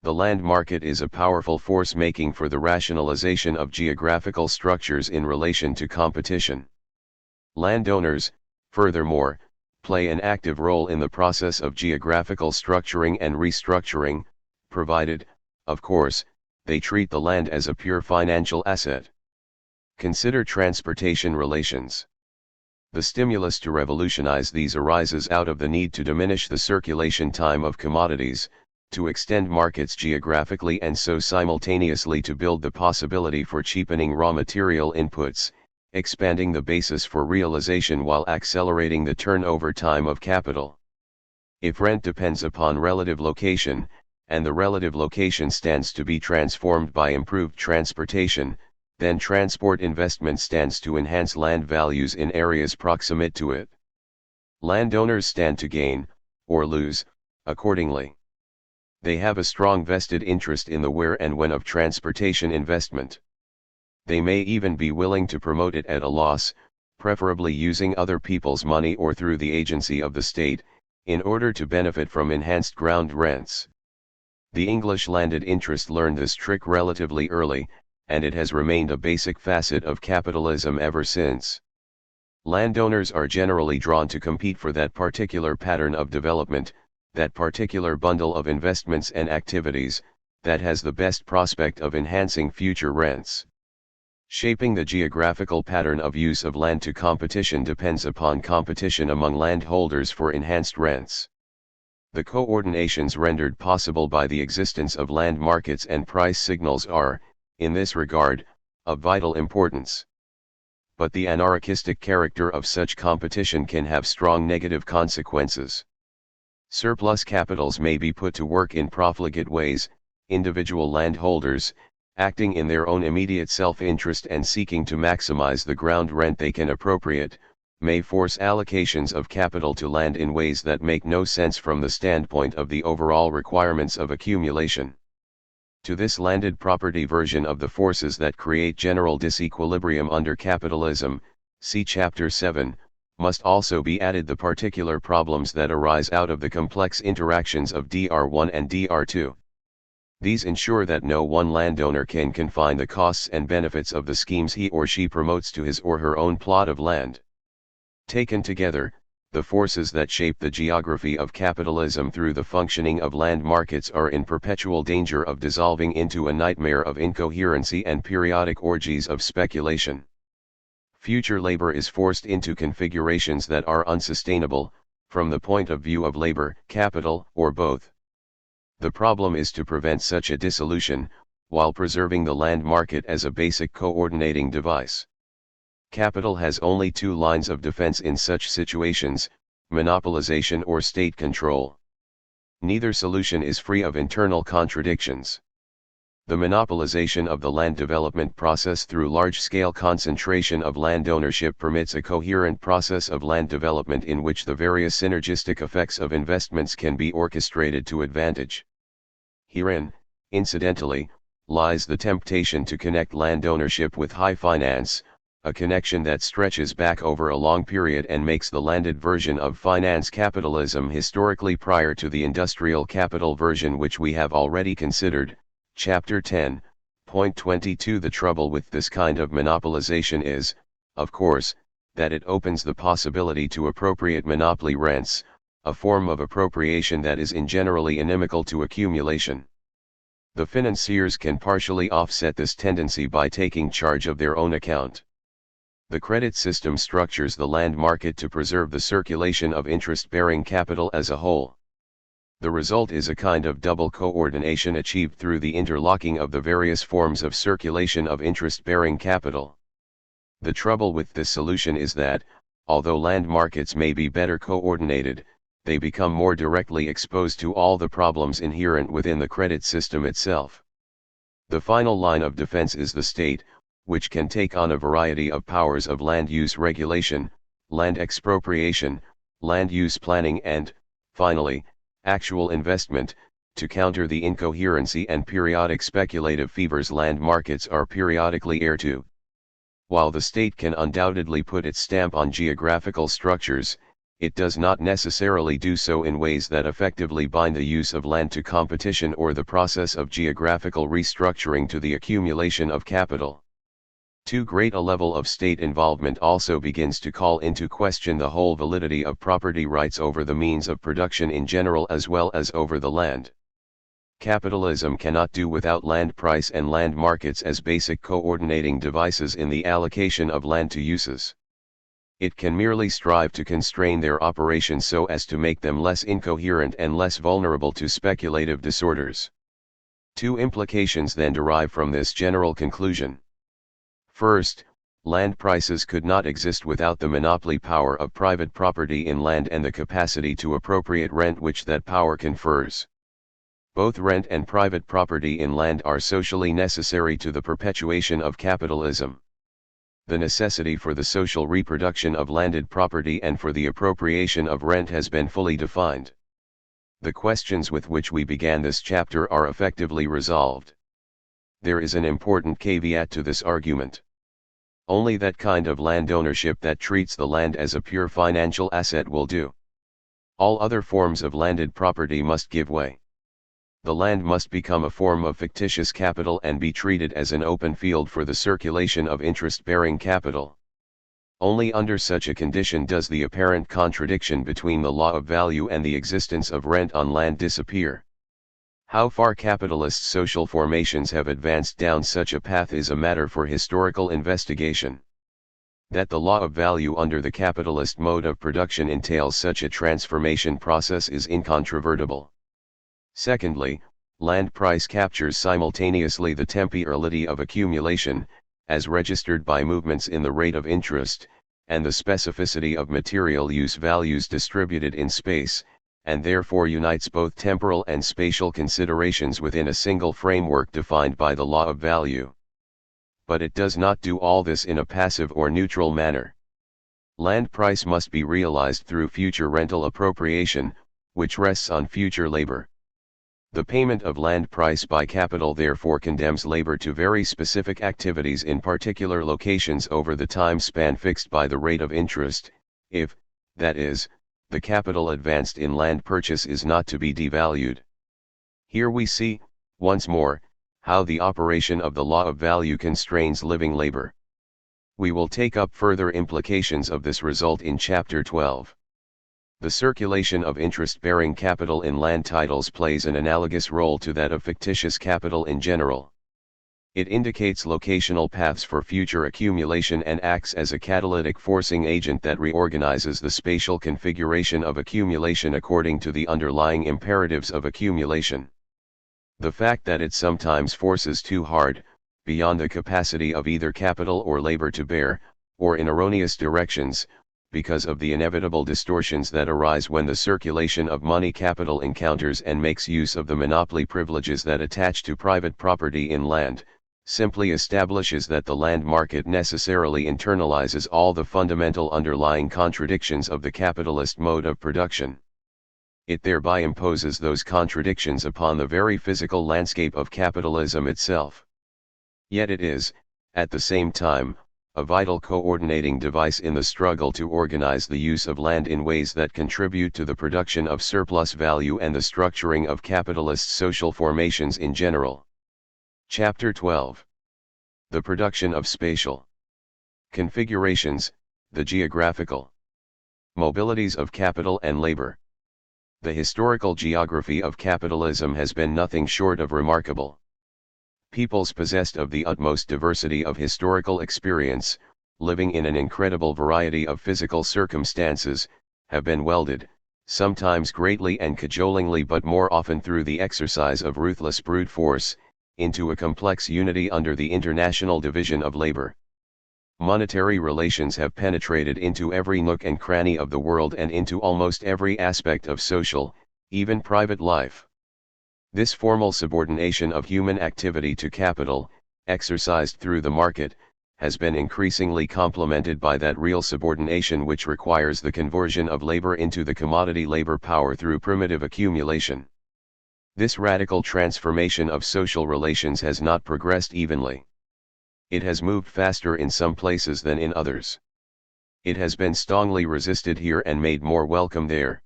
[SPEAKER 1] The land market is a powerful force making for the rationalization of geographical structures in relation to competition. Landowners, furthermore, play an active role in the process of geographical structuring and restructuring, provided, of course, they treat the land as a pure financial asset. Consider transportation relations. The stimulus to revolutionize these arises out of the need to diminish the circulation time of commodities, to extend markets geographically and so simultaneously to build the possibility for cheapening raw material inputs, expanding the basis for realization while accelerating the turnover time of capital. If rent depends upon relative location, and the relative location stands to be transformed by improved transportation, then transport investment stands to enhance land values in areas proximate to it. Landowners stand to gain, or lose, accordingly. They have a strong vested interest in the where and when of transportation investment. They may even be willing to promote it at a loss, preferably using other people's money or through the agency of the state, in order to benefit from enhanced ground rents. The English landed interest learned this trick relatively early, and it has remained a basic facet of capitalism ever since. Landowners are generally drawn to compete for that particular pattern of development, that particular bundle of investments and activities, that has the best prospect of enhancing future rents. Shaping the geographical pattern of use of land to competition depends upon competition among landholders for enhanced rents. The coordinations rendered possible by the existence of land markets and price signals are, in this regard, of vital importance. But the anarchistic character of such competition can have strong negative consequences. Surplus capitals may be put to work in profligate ways. Individual landholders, acting in their own immediate self-interest and seeking to maximize the ground rent they can appropriate, may force allocations of capital to land in ways that make no sense from the standpoint of the overall requirements of accumulation. To this landed property version of the forces that create general disequilibrium under capitalism, see Chapter 7, must also be added the particular problems that arise out of the complex interactions of DR1 and DR2. These ensure that no one landowner can confine the costs and benefits of the schemes he or she promotes to his or her own plot of land. Taken together, the forces that shape the geography of capitalism through the functioning of land markets are in perpetual danger of dissolving into a nightmare of incoherency and periodic orgies of speculation. Future labor is forced into configurations that are unsustainable, from the point of view of labor, capital, or both. The problem is to prevent such a dissolution, while preserving the land market as a basic coordinating device. Capital has only two lines of defense in such situations: monopolization or state control. Neither solution is free of internal contradictions. The monopolization of the land development process through large-scale concentration of land ownership permits a coherent process of land development in which the various synergistic effects of investments can be orchestrated to advantage. Herein, incidentally, lies the temptation to connect land ownership with high finance, a connection that stretches back over a long period and makes the landed version of finance capitalism historically prior to the industrial capital version, which we have already considered. Chapter 10.22. The trouble with this kind of monopolization is, of course, that it opens the possibility to appropriate monopoly rents, a form of appropriation that is generally inimical to accumulation. The financiers can partially offset this tendency by taking charge of their own account. The credit system structures the land market to preserve the circulation of interest-bearing capital as a whole. The result is a kind of double coordination achieved through the interlocking of the various forms of circulation of interest-bearing capital. The trouble with this solution is that, although land markets may be better coordinated, they become more directly exposed to all the problems inherent within the credit system itself. The final line of defense is the state, which can take on a variety of powers of land use regulation, land expropriation, land use planning and, finally, actual investment, to counter the incoherency and periodic speculative fevers land markets are periodically heir to. While the state can undoubtedly put its stamp on geographical structures, it does not necessarily do so in ways that effectively bind the use of land to competition or the process of geographical restructuring to the accumulation of capital. Too great a level of state involvement also begins to call into question the whole validity of property rights over the means of production in general as well as over the land. Capitalism cannot do without land price and land markets as basic coordinating devices in the allocation of land to uses. It can merely strive to constrain their operation so as to make them less incoherent and less vulnerable to speculative disorders. Two implications then derive from this general conclusion. First, land prices could not exist without the monopoly power of private property in land and the capacity to appropriate rent which that power confers. Both rent and private property in land are socially necessary to the perpetuation of capitalism. The necessity for the social reproduction of landed property and for the appropriation of rent has been fully defined. The questions with which we began this chapter are effectively resolved. There is an important caveat to this argument. Only that kind of land ownership that treats the land as a pure financial asset will do. All other forms of landed property must give way. The land must become a form of fictitious capital and be treated as an open field for the circulation of interest-bearing capital. Only under such a condition does the apparent contradiction between the law of value and the existence of rent on land disappear. How far capitalist social formations have advanced down such a path is a matter for historical investigation. That the law of value under the capitalist mode of production entails such a transformation process is incontrovertible. Secondly, land price captures simultaneously the temporality of accumulation, as registered by movements in the rate of interest, and the specificity of material use values distributed in space, and therefore unites both temporal and spatial considerations within a single framework defined by the law of value. But it does not do all this in a passive or neutral manner. Land price must be realized through future rental appropriation, which rests on future labor. The payment of land price by capital therefore condemns labor to very specific activities in particular locations over the time span fixed by the rate of interest, if, that is, the capital advanced in land purchase is not to be devalued. Here we see, once more, how the operation of the law of value constrains living labor. We will take up further implications of this result in Chapter 12. The circulation of interest-bearing capital in land titles plays an analogous role to that of fictitious capital in general. It indicates locational paths for future accumulation and acts as a catalytic forcing agent that reorganizes the spatial configuration of accumulation according to the underlying imperatives of accumulation. The fact that it sometimes forces too hard, beyond the capacity of either capital or labor to bear, or in erroneous directions, because of the inevitable distortions that arise when the circulation of money capital encounters and makes use of the monopoly privileges that attach to private property in land, simply establishes that the land market necessarily internalizes all the fundamental underlying contradictions of the capitalist mode of production. It thereby imposes those contradictions upon the very physical landscape of capitalism itself. Yet it is, at the same time, a vital coordinating device in the struggle to organize the use of land in ways that contribute to the production of surplus value and the structuring of capitalist social formations in general. Chapter 12. The production of spatial configurations, the geographical mobilities of capital and labor. The historical geography of capitalism has been nothing short of remarkable. Peoples possessed of the utmost diversity of historical experience, living in an incredible variety of physical circumstances, have been welded, sometimes greatly and cajolingly but more often through the exercise of ruthless brute force, into a complex unity under the international division of labor. Monetary relations have penetrated into every nook and cranny of the world and into almost every aspect of social, even private life. This formal subordination of human activity to capital, exercised through the market, has been increasingly complemented by that real subordination which requires the conversion of labor into the commodity labor power through primitive accumulation. This radical transformation of social relations has not progressed evenly. It has moved faster in some places than in others. It has been strongly resisted here and made more welcome there.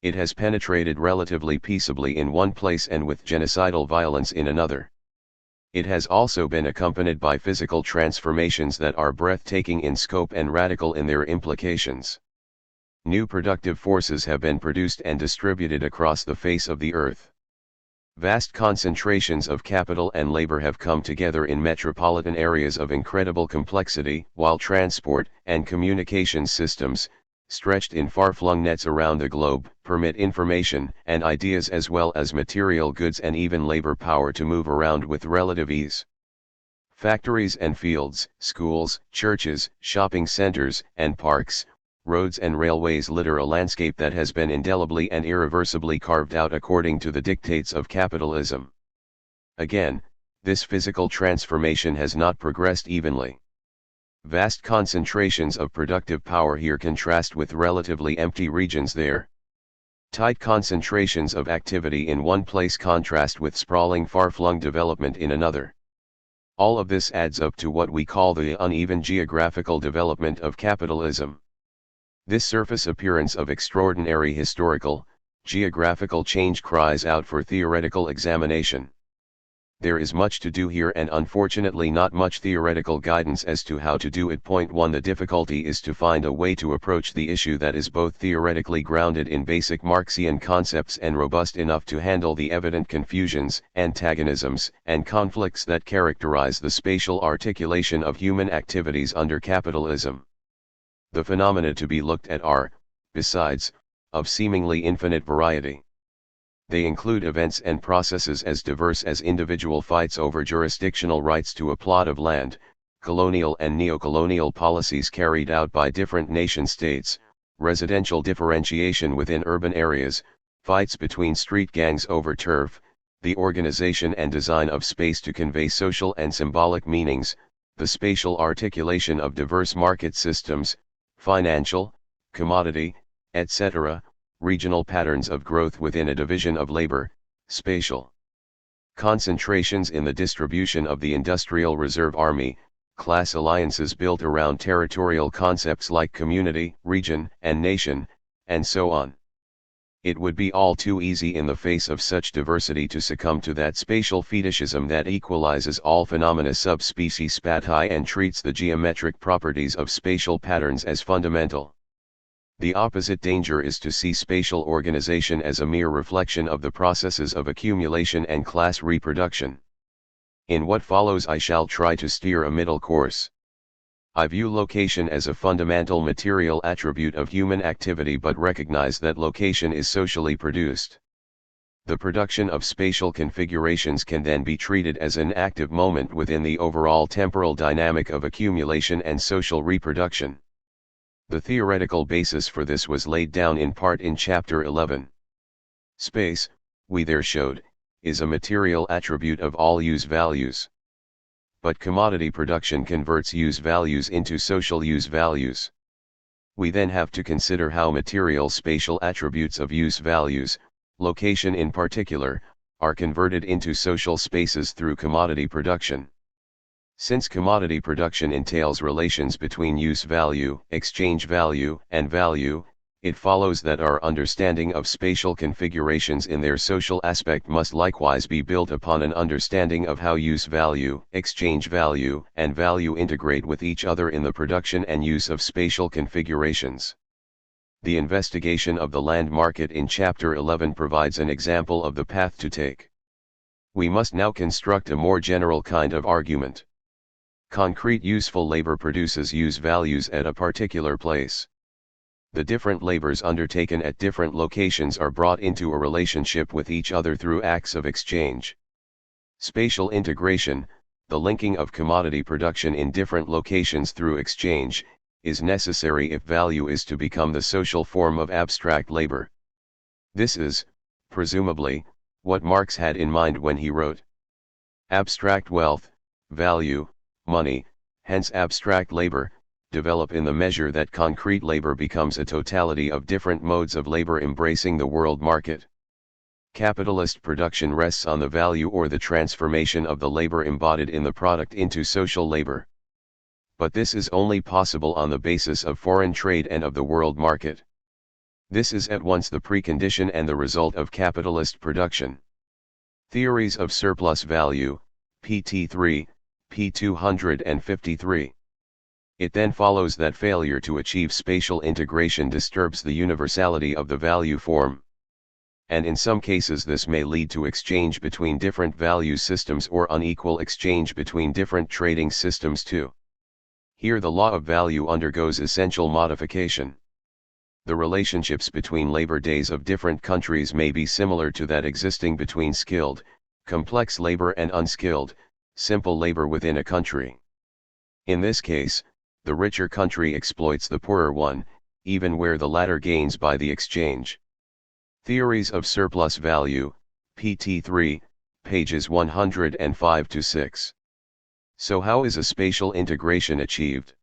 [SPEAKER 1] It has penetrated relatively peaceably in one place and with genocidal violence in another. It has also been accompanied by physical transformations that are breathtaking in scope and radical in their implications. New productive forces have been produced and distributed across the face of the earth. Vast concentrations of capital and labor have come together in metropolitan areas of incredible complexity, while transport and communication systems, stretched in far-flung nets around the globe, permit information and ideas as well as material goods and even labor power to move around with relative ease. Factories and fields, schools, churches, shopping centers, and parks, roads and railways litter a landscape that has been indelibly and irreversibly carved out according to the dictates of capitalism. Again, this physical transformation has not progressed evenly. Vast concentrations of productive power here contrast with relatively empty regions there. Tight concentrations of activity in one place contrast with sprawling far-flung development in another. All of this adds up to what we call the uneven geographical development of capitalism. This surface appearance of extraordinary historical, geographical change cries out for theoretical examination. There is much to do here and unfortunately not much theoretical guidance as to how to do it. Point 1. The difficulty is to find a way to approach the issue that is both theoretically grounded in basic Marxian concepts and robust enough to handle the evident confusions, antagonisms, and conflicts that characterize the spatial articulation of human activities under capitalism. The phenomena to be looked at are, besides, of seemingly infinite variety. They include events and processes as diverse as individual fights over jurisdictional rights to a plot of land, colonial and neo-colonial policies carried out by different nation-states, residential differentiation within urban areas, fights between street gangs over turf, the organization and design of space to convey social and symbolic meanings, the spatial articulation of diverse market systems, financial, commodity, etc., regional patterns of growth within a division of labor, spatial concentrations in the distribution of the industrial reserve army, class alliances built around territorial concepts like community, region, and nation, and so on. It would be all too easy in the face of such diversity to succumb to that spatial fetishism that equalizes all phenomena subspecies spati and treats the geometric properties of spatial patterns as fundamental. The opposite danger is to see spatial organization as a mere reflection of the processes of accumulation and class reproduction. In what follows I shall try to steer a middle course. I view location as a fundamental material attribute of human activity but recognize that location is socially produced. The production of spatial configurations can then be treated as an active moment within the overall temporal dynamic of accumulation and social reproduction. The theoretical basis for this was laid down in part in Chapter 11. Space, we there showed, is a material attribute of all use values. But commodity production converts use values into social use values. We then have to consider how material spatial attributes of use values, location in particular, are converted into social spaces through commodity production. Since commodity production entails relations between use value, exchange value, and value, it follows that our understanding of spatial configurations in their social aspect must likewise be built upon an understanding of how use value, exchange value, and value integrate with each other in the production and use of spatial configurations. The investigation of the land market in Chapter 11 provides an example of the path to take. We must now construct a more general kind of argument. Concrete useful labor produces use values at a particular place. The different labors undertaken at different locations are brought into a relationship with each other through acts of exchange. Spatial integration, the linking of commodity production in different locations through exchange, is necessary if value is to become the social form of abstract labor. This is, presumably, what Marx had in mind when he wrote, "Abstract wealth, value, money, hence abstract labor, develop in the measure that concrete labor becomes a totality of different modes of labor embracing the world market. Capitalist production rests on the value or the transformation of the labor embodied in the product into social labor. But this is only possible on the basis of foreign trade and of the world market. This is at once the precondition and the result of capitalist production." Theories of Surplus Value, pt. 3, p. 253. It then follows that failure to achieve spatial integration disturbs the universality of the value form. And in some cases this may lead to exchange between different value systems or unequal exchange between different trading systems too. Here the law of value undergoes essential modification. The relationships between labor days of different countries may be similar to that existing between skilled, complex labor and unskilled, simple labor within a country. In this case, the richer country exploits the poorer one, even where the latter gains by the exchange. Theories of Surplus Value, pt. 3, pages 105-6. So how is a spatial integration achieved?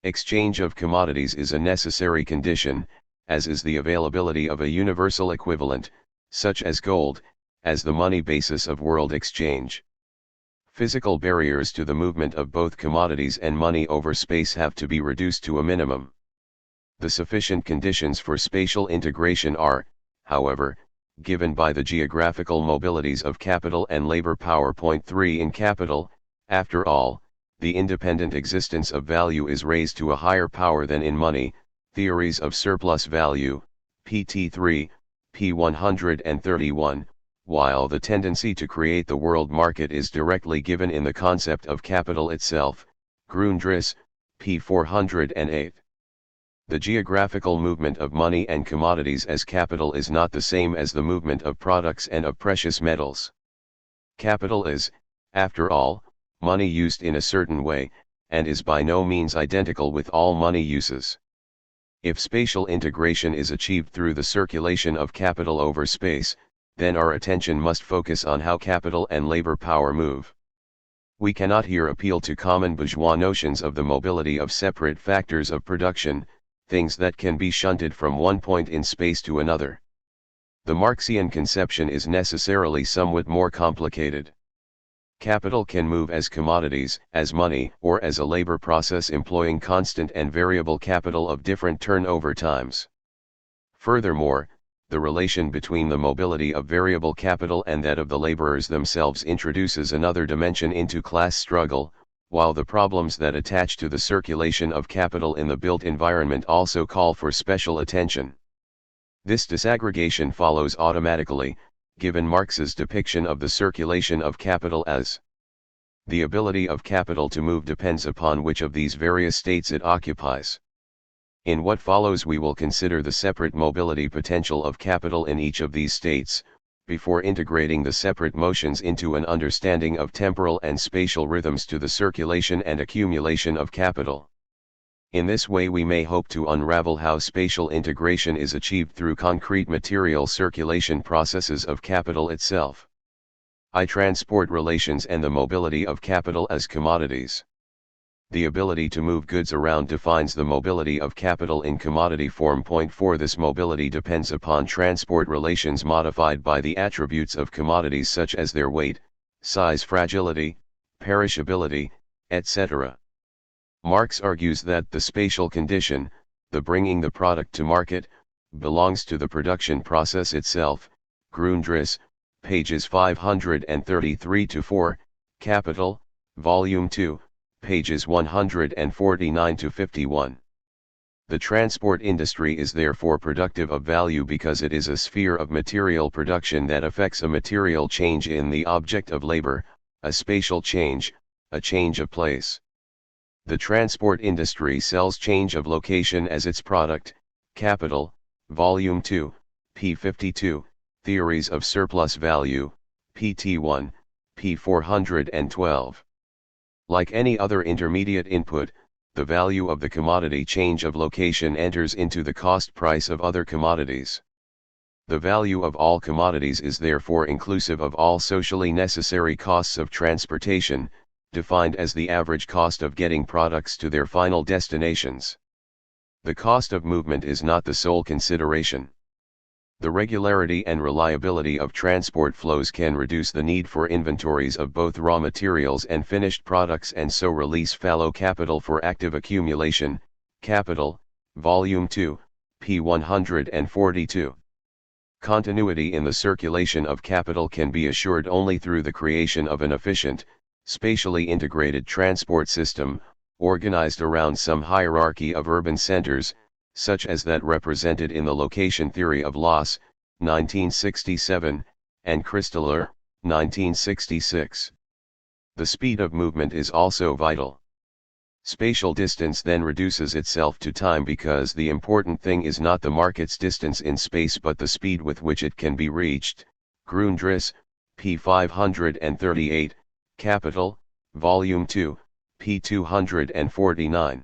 [SPEAKER 1] Exchange of commodities is a necessary condition, as is the availability of a universal equivalent, such as gold, as the money basis of world exchange. Physical barriers to the movement of both commodities and money over space have to be reduced to a minimum. The sufficient conditions for spatial integration are, however, given by the geographical mobilities of capital and labor. Point 3 In capital, after all, the independent existence of value is raised to a higher power than in money. Theories of Surplus Value, pt. 3, p. 131. While the tendency to create the world market is directly given in the concept of capital itself, Grundriss, p. 408. The geographical movement of money and commodities as capital is not the same as the movement of products and of precious metals. Capital is, after all, money used in a certain way, and is by no means identical with all money uses. If spatial integration is achieved through the circulation of capital over space, then our attention must focus on how capital and labor power move. We cannot here appeal to common bourgeois notions of the mobility of separate factors of production, things that can be shunted from one point in space to another. The Marxian conception is necessarily somewhat more complicated. Capital can move as commodities, as money, or as a labor process employing constant and variable capital of different turnover times. Furthermore, the relation between the mobility of variable capital and that of the laborers themselves introduces another dimension into class struggle, while the problems that attach to the circulation of capital in the built environment also call for special attention. This disaggregation follows automatically, given Marx's depiction of the circulation of capital as the ability of capital to move depends upon which of these various states it occupies. In what follows we will consider the separate mobility potential of capital in each of these states, before integrating the separate motions into an understanding of temporal and spatial rhythms to the circulation and accumulation of capital. In this way we may hope to unravel how spatial integration is achieved through concrete material circulation processes of capital itself. I-transport relations and the mobility of capital as commodities. The ability to move goods around defines the mobility of capital in commodity form. Point 4 This mobility depends upon transport relations modified by the attributes of commodities such as their weight, size, fragility, perishability, etc. Marx argues that the spatial condition, the bringing the product to market, belongs to the production process itself. Grundriss, pages 533-4, Capital, Volume 2, pages 149-51. The transport industry is therefore productive of value because it is a sphere of material production that affects a material change in the object of labor, a spatial change, a change of place. The transport industry sells change of location as its product. Capital, Volume 2, p. 52, Theories of Surplus Value, pt. 1, p. 412. Like any other intermediate input, the value of the commodity change of location enters into the cost price of other commodities. The value of all commodities is therefore inclusive of all socially necessary costs of transportation, defined as the average cost of getting products to their final destinations. The cost of movement is not the sole consideration. The regularity and reliability of transport flows can reduce the need for inventories of both raw materials and finished products and so release fallow capital for active accumulation. Capital, Volume 2, p. 142. Continuity in the circulation of capital can be assured only through the creation of an efficient, spatially integrated transport system, organized around some hierarchy of urban centers, such as that represented in the location theory of Loss, 1967, and Christaller, 1966. The speed of movement is also vital. Spatial distance then reduces itself to time because the important thing is not the market's distance in space but the speed with which it can be reached. Grundriss, p. 538, Capital, Volume 2, p. 249.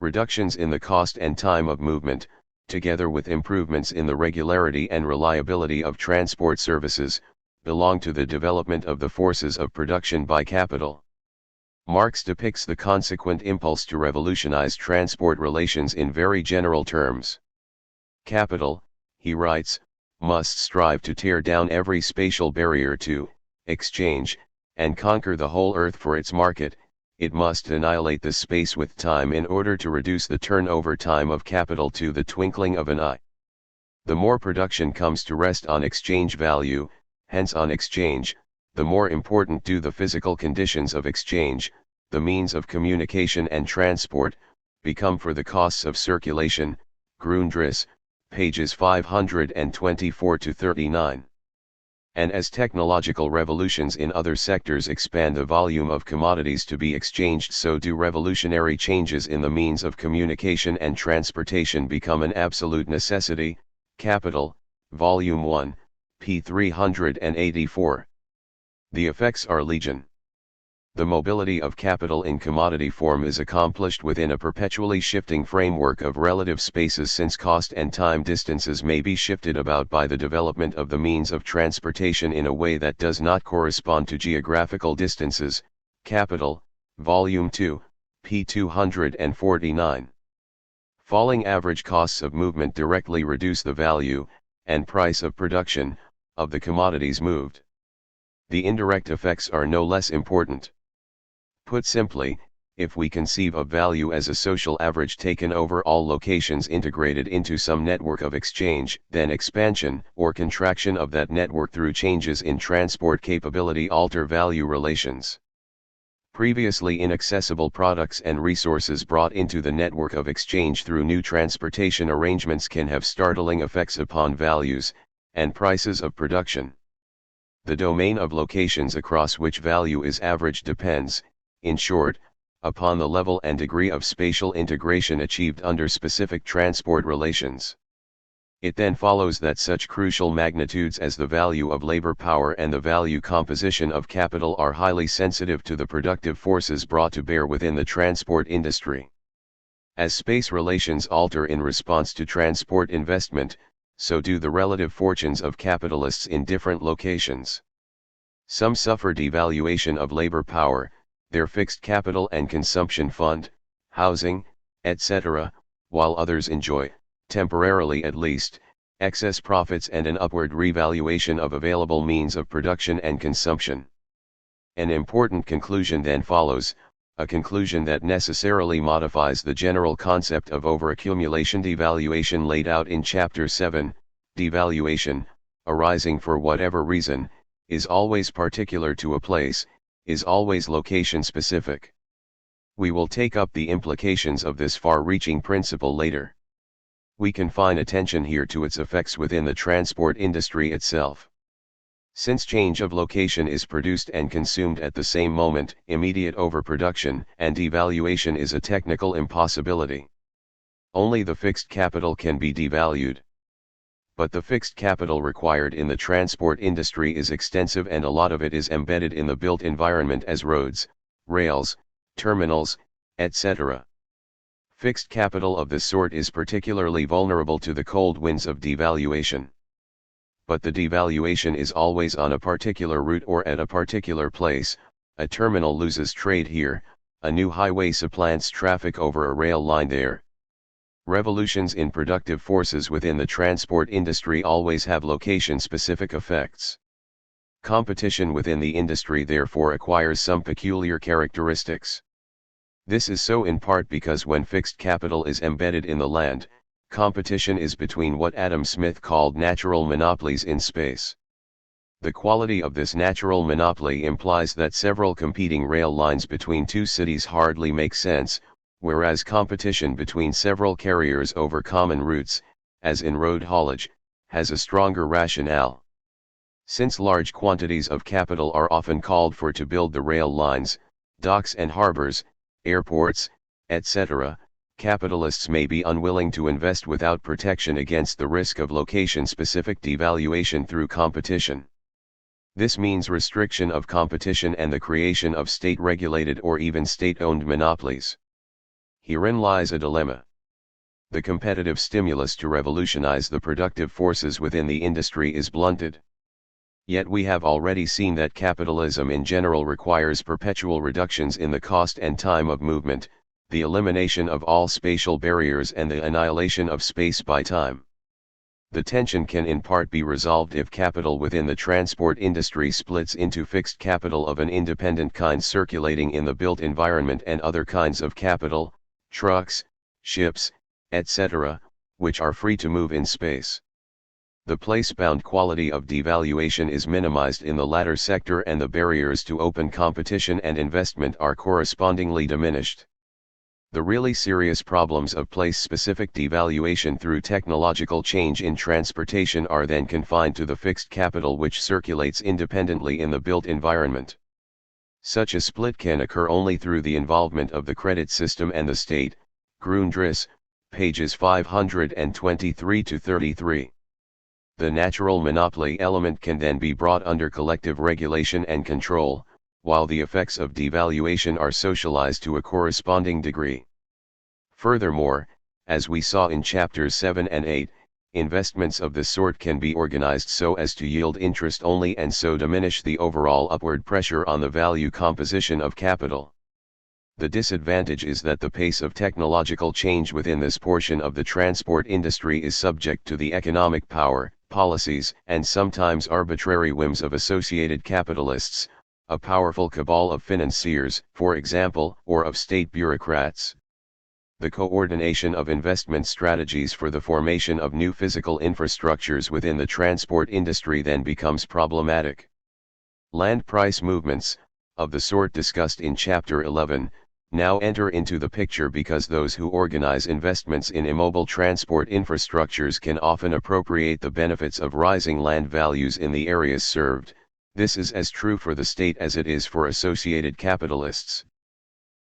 [SPEAKER 1] Reductions in the cost and time of movement, together with improvements in the regularity and reliability of transport services, belong to the development of the forces of production by capital. Marx depicts the consequent impulse to revolutionize transport relations in very general terms. Capital, he writes, must strive to tear down every spatial barrier to exchange, and conquer the whole earth for its market. It must annihilate the space with time in order to reduce the turnover time of capital to the twinkling of an eye. The more production comes to rest on exchange value, hence on exchange, the more important do the physical conditions of exchange, the means of communication and transport, become for the costs of circulation. Grundriss, pages 524-39. And as technological revolutions in other sectors expand the volume of commodities to be exchanged, so do revolutionary changes in the means of communication and transportation become an absolute necessity. Capital, Volume 1, p. 384. The effects are legion. The mobility of capital in commodity form is accomplished within a perpetually shifting framework of relative spaces, since cost and time distances may be shifted about by the development of the means of transportation in a way that does not correspond to geographical distances. Capital, Volume 2, p. 249. Falling average costs of movement directly reduce the value, and price of production, of the commodities moved. The indirect effects are no less important. Put simply, if we conceive of value as a social average taken over all locations integrated into some network of exchange, then expansion or contraction of that network through changes in transport capability alter value relations. Previously inaccessible products and resources brought into the network of exchange through new transportation arrangements can have startling effects upon values and prices of production. The domain of locations across which value is averaged depends, in short, upon the level and degree of spatial integration achieved under specific transport relations. It then follows that such crucial magnitudes as the value of labor power and the value composition of capital are highly sensitive to the productive forces brought to bear within the transport industry. As space relations alter in response to transport investment, so do the relative fortunes of capitalists in different locations. Some suffer devaluation of labor power, their fixed capital and consumption fund, housing, etc., while others enjoy, temporarily at least, excess profits and an upward revaluation of available means of production and consumption. An important conclusion then follows, a conclusion that necessarily modifies the general concept of overaccumulation devaluation laid out in Chapter 7. Devaluation, arising for whatever reason, is always particular to a place, is always location-specific. We will take up the implications of this far-reaching principle later. We confine attention here to its effects within the transport industry itself. Since change of location is produced and consumed at the same moment, immediate overproduction and devaluation is a technical impossibility. Only the fixed capital can be devalued. But the fixed capital required in the transport industry is extensive, and a lot of it is embedded in the built environment as roads, rails, terminals, etc. Fixed capital of this sort is particularly vulnerable to the cold winds of devaluation. But the devaluation is always on a particular route or at a particular place. A terminal loses trade here, a new highway supplants traffic over a rail line there. Revolutions in productive forces within the transport industry always have location-specific effects. Competition within the industry therefore acquires some peculiar characteristics. This is so in part because when fixed capital is embedded in the land, competition is between what Adam Smith called natural monopolies in space. The quality of this natural monopoly implies that several competing rail lines between two cities hardly make sense, whereas competition between several carriers over common routes, as in road haulage, has a stronger rationale. Since large quantities of capital are often called for to build the rail lines, docks and harbors, airports, etc., capitalists may be unwilling to invest without protection against the risk of location-specific devaluation through competition. This means restriction of competition and the creation of state-regulated or even state-owned monopolies. Herein lies a dilemma. The competitive stimulus to revolutionize the productive forces within the industry is blunted. Yet we have already seen that capitalism in general requires perpetual reductions in the cost and time of movement, the elimination of all spatial barriers and the annihilation of space by time. The tension can in part be resolved if capital within the transport industry splits into fixed capital of an independent kind circulating in the built environment and other kinds of capital, trucks, ships, etc., which are free to move in space. The place-bound quality of devaluation is minimized in the latter sector, and the barriers to open competition and investment are correspondingly diminished. The really serious problems of place-specific devaluation through technological change in transportation are then confined to the fixed capital which circulates independently in the built environment. Such a split can occur only through the involvement of the credit system and the state. Grundriss, pages 523-33. The natural monopoly element can then be brought under collective regulation and control, while the effects of devaluation are socialized to a corresponding degree. Furthermore, as we saw in chapters 7 and 8, investments of this sort can be organized so as to yield interest only and so diminish the overall upward pressure on the value composition of capital. The disadvantage is that the pace of technological change within this portion of the transport industry is subject to the economic power, policies, and sometimes arbitrary whims of associated capitalists, a powerful cabal of financiers, for example, or of state bureaucrats. The coordination of investment strategies for the formation of new physical infrastructures within the transport industry then becomes problematic. Land price movements, of the sort discussed in Chapter 11, now enter into the picture because those who organize investments in immobile transport infrastructures can often appropriate the benefits of rising land values in the areas served. This is as true for the state as it is for associated capitalists.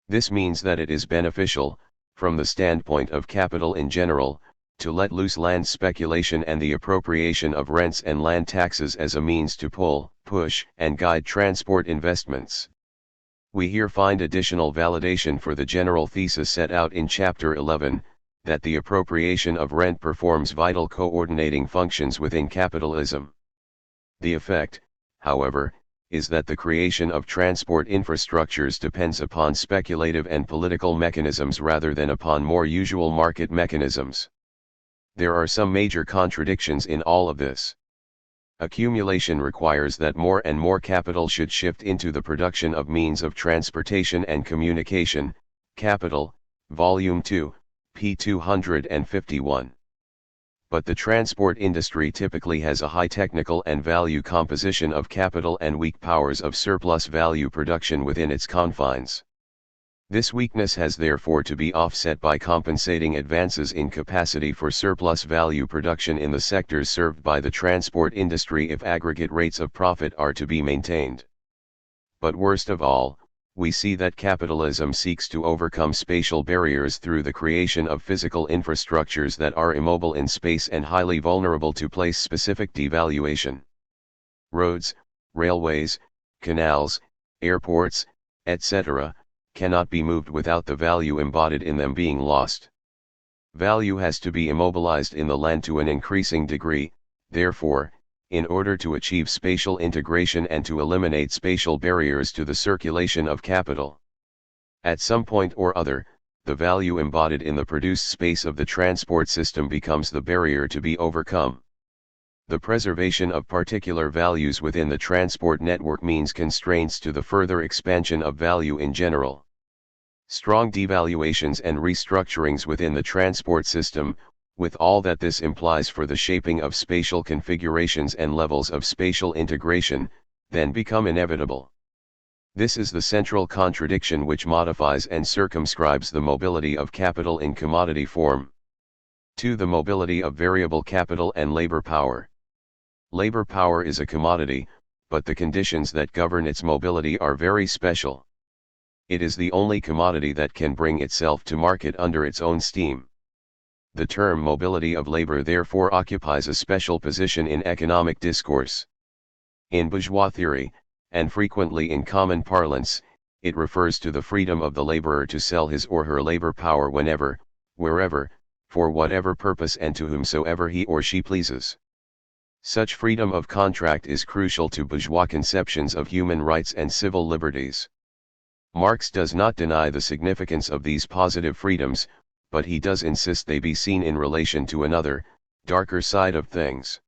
[SPEAKER 1] This means that it is beneficial, from the standpoint of capital in general, to let loose land speculation and the appropriation of rents and land taxes as a means to pull, push, and guide transport investments. We here find additional validation for the general thesis set out in Chapter 11, that the appropriation of rent performs vital coordinating functions within capitalism. The effect, however, is that the creation of transport infrastructures depends upon speculative and political mechanisms rather than upon more usual market mechanisms. There are some major contradictions in all of this. Accumulation requires that more and more capital should shift into the production of means of transportation and communication. Capital, Volume 2, p. 251. But the transport industry typically has a high technical and value composition of capital and weak powers of surplus value production within its confines. This weakness has therefore to be offset by compensating advances in capacity for surplus value production in the sectors served by the transport industry if aggregate rates of profit are to be maintained. But worst of all, we see that capitalism seeks to overcome spatial barriers through the creation of physical infrastructures that are immobile in space and highly vulnerable to place-specific devaluation. Roads, railways, canals, airports, etc., cannot be moved without the value embodied in them being lost. Value has to be immobilized in the land to an increasing degree, therefore, in order to achieve spatial integration and to eliminate spatial barriers to the circulation of capital. At some point or other, the value embodied in the produced space of the transport system becomes the barrier to be overcome. The preservation of particular values within the transport network means constraints to the further expansion of value in general. Strong devaluations and restructurings within the transport system, with all that this implies for the shaping of spatial configurations and levels of spatial integration, then become inevitable. This is the central contradiction which modifies and circumscribes the mobility of capital in commodity form. 2. The mobility of variable capital and labor power. Labor power is a commodity, but the conditions that govern its mobility are very special. It is the only commodity that can bring itself to market under its own steam. The term mobility of labor therefore occupies a special position in economic discourse. In bourgeois theory, and frequently in common parlance, it refers to the freedom of the laborer to sell his or her labor power whenever, wherever, for whatever purpose and to whomsoever he or she pleases. Such freedom of contract is crucial to bourgeois conceptions of human rights and civil liberties. Marx does not deny the significance of these positive freedoms, but he does insist they be seen in relation to another, darker side of things.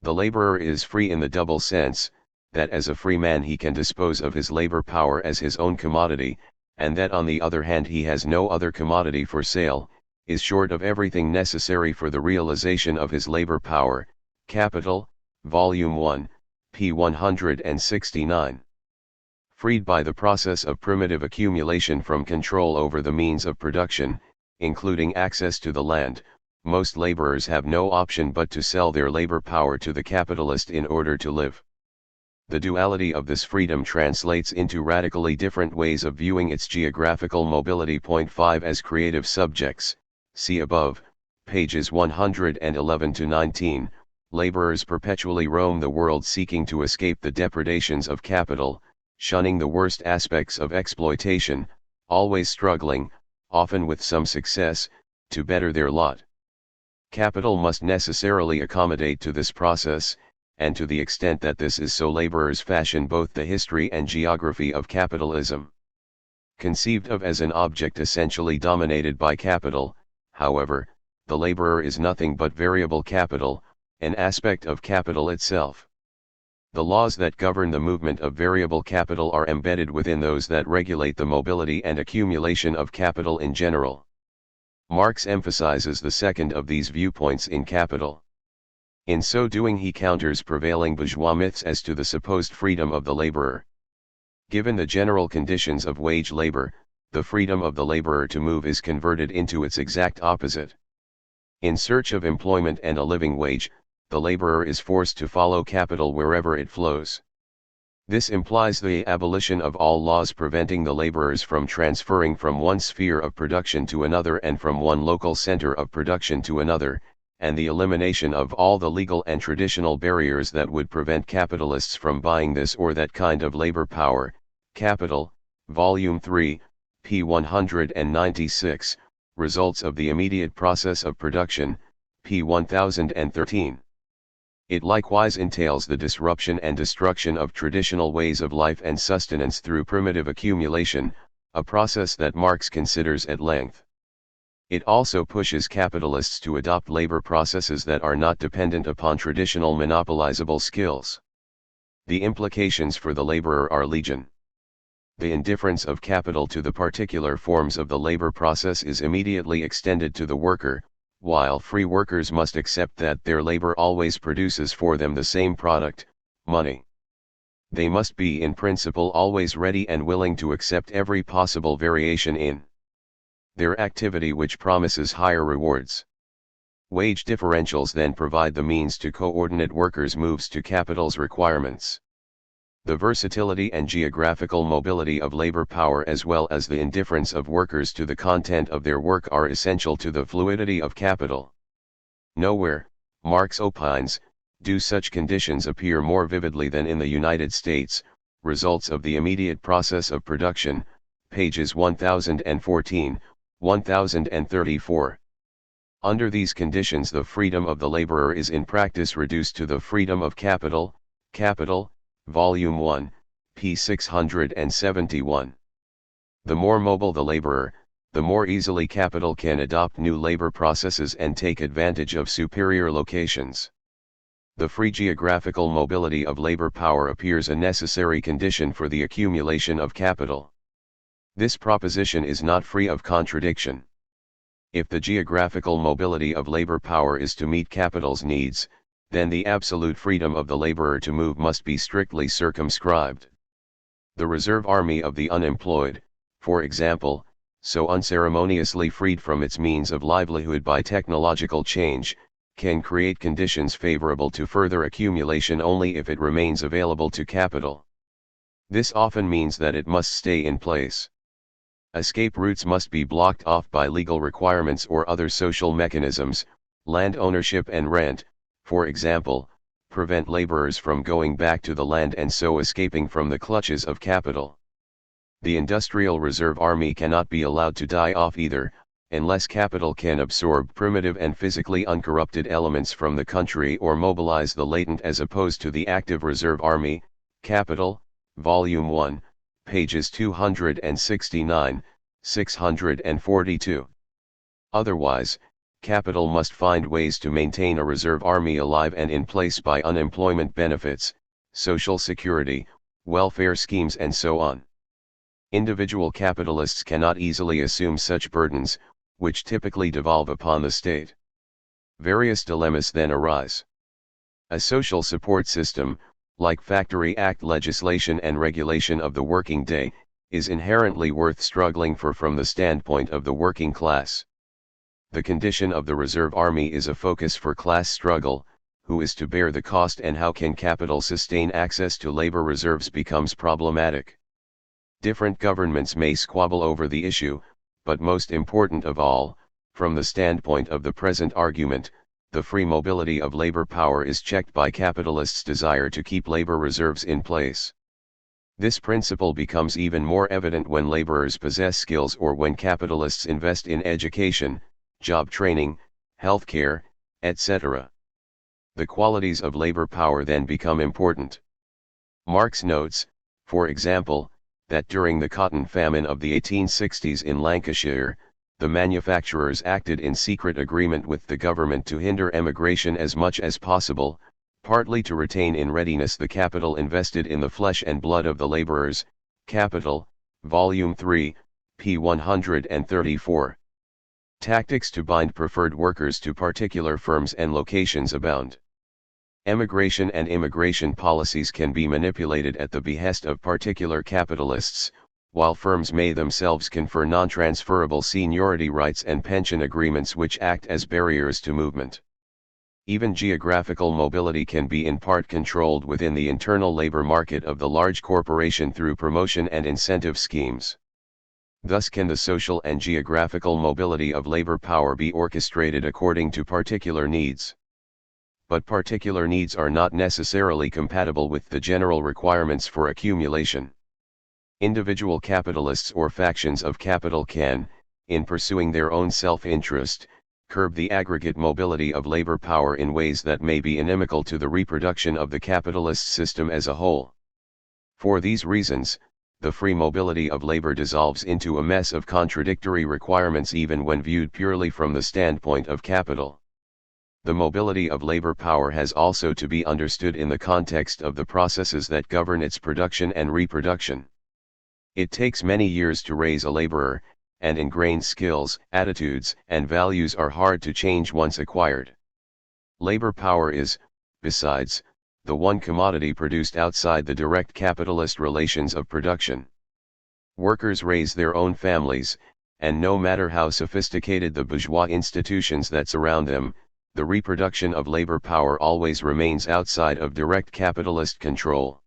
[SPEAKER 1] The laborer is free in the double sense, that as a free man he can dispose of his labor power as his own commodity, and that on the other hand he has no other commodity for sale, is short of everything necessary for the realization of his labor power. Capital, Volume 1, p. 169. Freed by the process of primitive accumulation from control over the means of production, including access to the land, most laborers have no option but to sell their labor power to the capitalist in order to live. The duality of this freedom translates into radically different ways of viewing its geographical mobility. 5 As creative subjects, see above, pages 111 to 19, laborers perpetually roam the world seeking to escape the depredations of capital, shunning the worst aspects of exploitation, always struggling, often with some success, to better their lot. Capital must necessarily accommodate to this process, and to the extent that this is so, laborers fashion both the history and geography of capitalism. Conceived of as an object essentially dominated by capital, however, the laborer is nothing but variable capital, an aspect of capital itself. The laws that govern the movement of variable capital are embedded within those that regulate the mobility and accumulation of capital in general. Marx emphasizes the second of these viewpoints in Capital. In so doing, he counters prevailing bourgeois myths as to the supposed freedom of the laborer. Given the general conditions of wage labor, the freedom of the laborer to move is converted into its exact opposite. In search of employment and a living wage, the laborer is forced to follow capital wherever it flows. This implies the abolition of all laws preventing the laborers from transferring from one sphere of production to another and from one local center of production to another, and the elimination of all the legal and traditional barriers that would prevent capitalists from buying this or that kind of labor power. Capital, Volume 3, p. 196, Results of the Immediate Process of Production, p. 1013. It likewise entails the disruption and destruction of traditional ways of life and sustenance through primitive accumulation, a process that Marx considers at length. It also pushes capitalists to adopt labor processes that are not dependent upon traditional monopolizable skills. The implications for the laborer are legion. The indifference of capital to the particular forms of the labor process is immediately extended to the worker, while free workers must accept that their labor always produces for them the same product, money. They must be in principle always ready and willing to accept every possible variation in their activity which promises higher rewards. Wage differentials then provide the means to coordinate workers' moves to capital's requirements. The versatility and geographical mobility of labor power as well as the indifference of workers to the content of their work are essential to the fluidity of capital. Nowhere, Marx opines, do such conditions appear more vividly than in the United States. Results of the Immediate Process of Production, pages 1014, 1034. Under these conditions the freedom of the laborer is in practice reduced to the freedom of capital. Capital, Volume 1, p. 671. The more mobile the laborer, the more easily capital can adopt new labor processes and take advantage of superior locations. The free geographical mobility of labor power appears a necessary condition for the accumulation of capital. This proposition is not free of contradiction. If the geographical mobility of labor power is to meet capital's needs, then the absolute freedom of the laborer to move must be strictly circumscribed. The reserve army of the unemployed, for example, so unceremoniously freed from its means of livelihood by technological change, can create conditions favorable to further accumulation only if it remains available to capital. This often means that it must stay in place. Escape routes must be blocked off by legal requirements or other social mechanisms. Land ownership and rent, for example, prevent laborers from going back to the land and so escaping from the clutches of capital. The industrial reserve army cannot be allowed to die off either, unless capital can absorb primitive and physically uncorrupted elements from the country or mobilize the latent as opposed to the active reserve army. Capital, Volume 1, pages 269, 642. Otherwise, capital must find ways to maintain a reserve army alive and in place by unemployment benefits, social security, welfare schemes and so on. Individual capitalists cannot easily assume such burdens, which typically devolve upon the state. Various dilemmas then arise. A social support system, like Factory Act legislation and regulation of the working day, is inherently worth struggling for from the standpoint of the working class. The condition of the reserve army is a focus for class struggle. Who is to bear the cost and how can capital sustain access to labor reserves becomes problematic. Different governments may squabble over the issue, but most important of all, from the standpoint of the present argument, the free mobility of labor power is checked by capitalists' desire to keep labor reserves in place. This principle becomes even more evident when laborers possess skills or when capitalists invest in education, job training, healthcare, etc. The qualities of labor power then become important. Marx notes, for example, that during the cotton famine of the 1860s in Lancashire, the manufacturers acted in secret agreement with the government to hinder emigration as much as possible, partly to retain in readiness the capital invested in the flesh and blood of the laborers. Capital, Volume 3, p. 134. Tactics to bind preferred workers to particular firms and locations abound. Emigration and immigration policies can be manipulated at the behest of particular capitalists, while firms may themselves confer non-transferable seniority rights and pension agreements which act as barriers to movement. Even geographical mobility can be in part controlled within the internal labor market of the large corporation through promotion and incentive schemes. Thus can the social and geographical mobility of labor power be orchestrated according to particular needs. But particular needs are not necessarily compatible with the general requirements for accumulation. Individual capitalists or factions of capital can, in pursuing their own self-interest, curb the aggregate mobility of labor power in ways that may be inimical to the reproduction of the capitalist system as a whole. For these reasons, the free mobility of labor dissolves into a mess of contradictory requirements even when viewed purely from the standpoint of capital. The mobility of labor power has also to be understood in the context of the processes that govern its production and reproduction. It takes many years to raise a laborer, and ingrained skills, attitudes, and values are hard to change once acquired. Labor power is, besides, the one commodity produced outside the direct capitalist relations of production. Workers raise their own families, and no matter how sophisticated the bourgeois institutions that surround them, the reproduction of labor power always remains outside of direct capitalist control.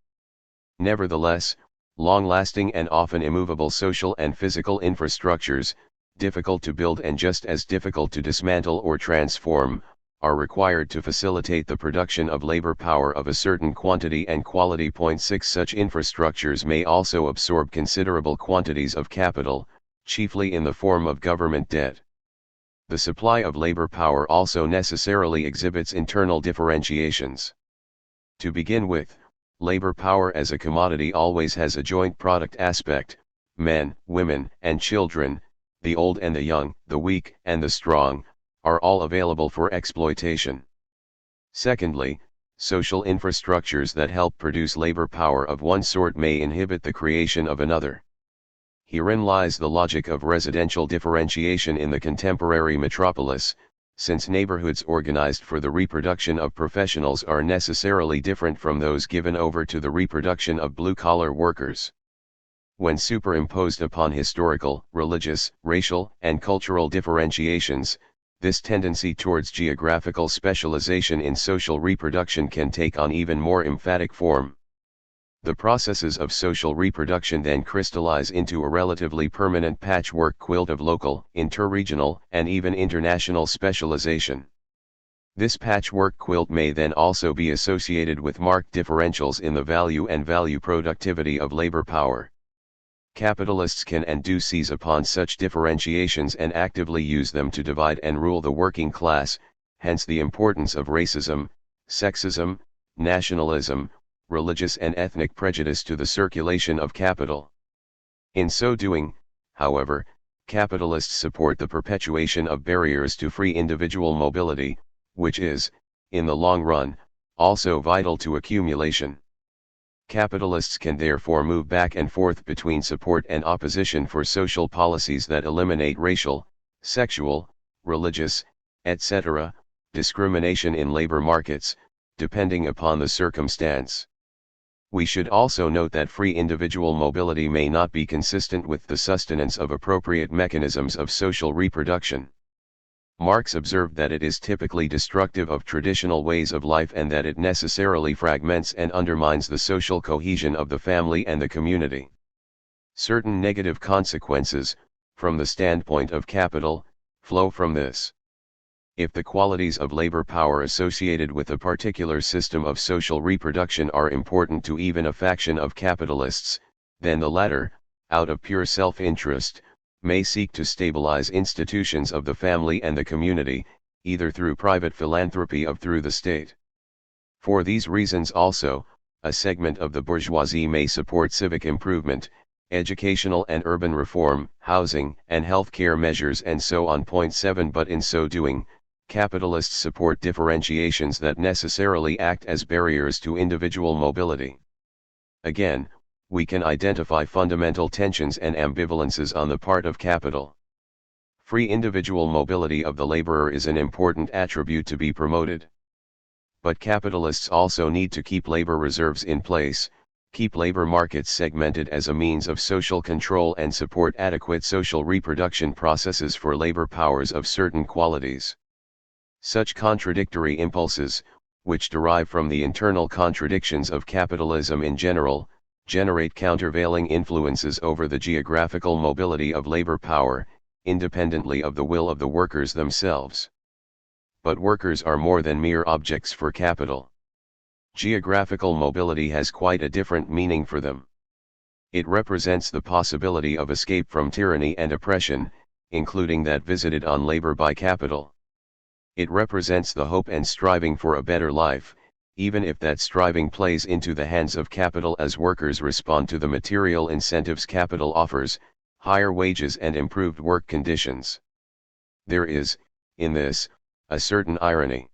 [SPEAKER 1] Nevertheless, long-lasting and often immovable social and physical infrastructures, difficult to build and just as difficult to dismantle or transform, are required to facilitate the production of labor power of a certain quantity and quality. 6 Such infrastructures may also absorb considerable quantities of capital, chiefly in the form of government debt. The supply of labor power also necessarily exhibits internal differentiations. To begin with, labor power as a commodity always has a joint product aspect: men, women, and children, the old and the young, the weak and the strong, are all available for exploitation. Secondly, social infrastructures that help produce labor power of one sort may inhibit the creation of another. Herein lies the logic of residential differentiation in the contemporary metropolis, since neighborhoods organized for the reproduction of professionals are necessarily different from those given over to the reproduction of blue-collar workers. When superimposed upon historical, religious, racial, and cultural differentiations, this tendency towards geographical specialization in social reproduction can take on even more emphatic form. The processes of social reproduction then crystallize into a relatively permanent patchwork quilt of local, interregional, and even international specialization. This patchwork quilt may then also be associated with marked differentials in the value and value productivity of labor power. Capitalists can and do seize upon such differentiations and actively use them to divide and rule the working class, hence the importance of racism, sexism, nationalism, religious and ethnic prejudice to the circulation of capital. In so doing, however, capitalists support the perpetuation of barriers to free individual mobility, which is, in the long run, also vital to accumulation. Capitalists can therefore move back and forth between support and opposition for social policies that eliminate racial, sexual, religious, etc., discrimination in labor markets, depending upon the circumstance. We should also note that free individual mobility may not be consistent with the sustenance of appropriate mechanisms of social reproduction. Marx observed that it is typically destructive of traditional ways of life and that it necessarily fragments and undermines the social cohesion of the family and the community. Certain negative consequences, from the standpoint of capital, flow from this. If the qualities of labor power associated with a particular system of social reproduction are important to even a faction of capitalists, then the latter, out of pure self-interest, may seek to stabilize institutions of the family and the community, either through private philanthropy or through the state. For these reasons also, a segment of the bourgeoisie may support civic improvement, educational and urban reform, housing and health care measures and so on. Point 7 But in so doing, capitalists support differentiations that necessarily act as barriers to individual mobility. Again, we can identify fundamental tensions and ambivalences on the part of capital. Free individual mobility of the laborer is an important attribute to be promoted. But capitalists also need to keep labor reserves in place, keep labor markets segmented as a means of social control and support adequate social reproduction processes for labor powers of certain qualities. Such contradictory impulses, which derive from the internal contradictions of capitalism in general, generate countervailing influences over the geographical mobility of labor power, independently of the will of the workers themselves. But workers are more than mere objects for capital. Geographical mobility has quite a different meaning for them. It represents the possibility of escape from tyranny and oppression, including that visited on labor by capital. It represents the hope and striving for a better life, even if that striving plays into the hands of capital as workers respond to the material incentives capital offers, higher wages and improved work conditions. There is, in this, a certain irony.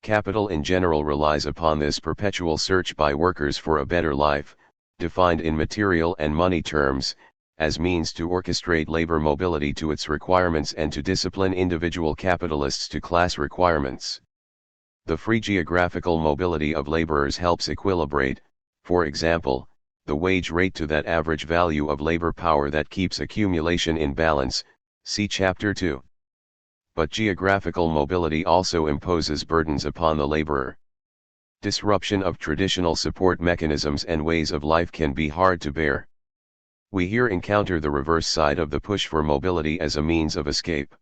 [SPEAKER 1] Capital in general relies upon this perpetual search by workers for a better life, defined in material and money terms, as means to orchestrate labor mobility to its requirements and to discipline individual capitalists to class requirements. The free geographical mobility of laborers helps equilibrate, for example, the wage rate to that average value of labor power that keeps accumulation in balance, see Chapter 2. But geographical mobility also imposes burdens upon the laborer. Disruption of traditional support mechanisms and ways of life can be hard to bear. We here encounter the reverse side of the push for mobility as a means of escape.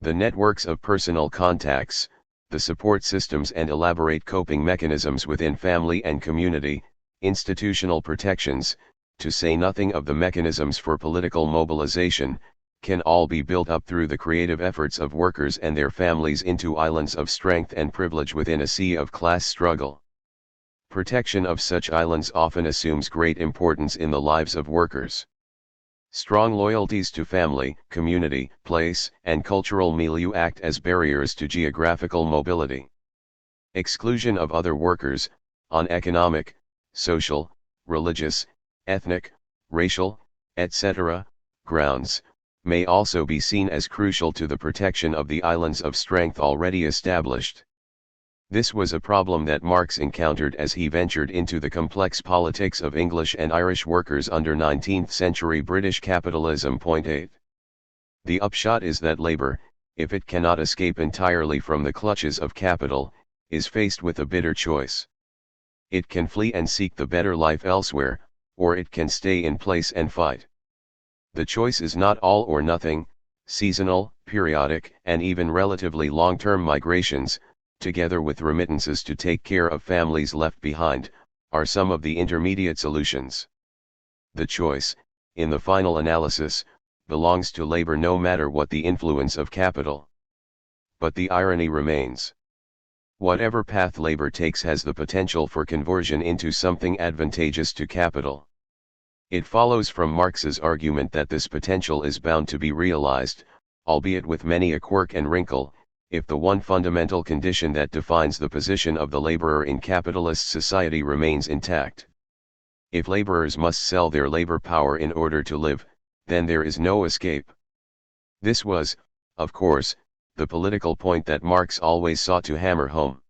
[SPEAKER 1] The networks of personal contacts, the support systems and elaborate coping mechanisms within family and community, institutional protections, to say nothing of the mechanisms for political mobilization, can all be built up through the creative efforts of workers and their families into islands of strength and privilege within a sea of class struggle. Protection of such islands often assumes great importance in the lives of workers. Strong loyalties to family, community, place, and cultural milieu act as barriers to geographical mobility. Exclusion of other workers, on economic, social, religious, ethnic, racial, etc., grounds, may also be seen as crucial to the protection of the islands of strength already established. This was a problem that Marx encountered as he ventured into the complex politics of English and Irish workers under 19th-century British capitalism. Point 8. The upshot is that labor, if it cannot escape entirely from the clutches of capital, is faced with a bitter choice. It can flee and seek the better life elsewhere, or it can stay in place and fight. The choice is not all or nothing. Seasonal, periodic, and even relatively long-term migrations, together with remittances to take care of families left behind, are some of the intermediate solutions. The choice, in the final analysis, belongs to labor no matter what the influence of capital. But the irony remains. Whatever path labor takes has the potential for conversion into something advantageous to capital. It follows from Marx's argument that this potential is bound to be realized, albeit with many a quirk and wrinkle, if the one fundamental condition that defines the position of the laborer in capitalist society remains intact. If laborers must sell their labor power in order to live, then there is no escape. This was, of course, the political point that Marx always sought to hammer home.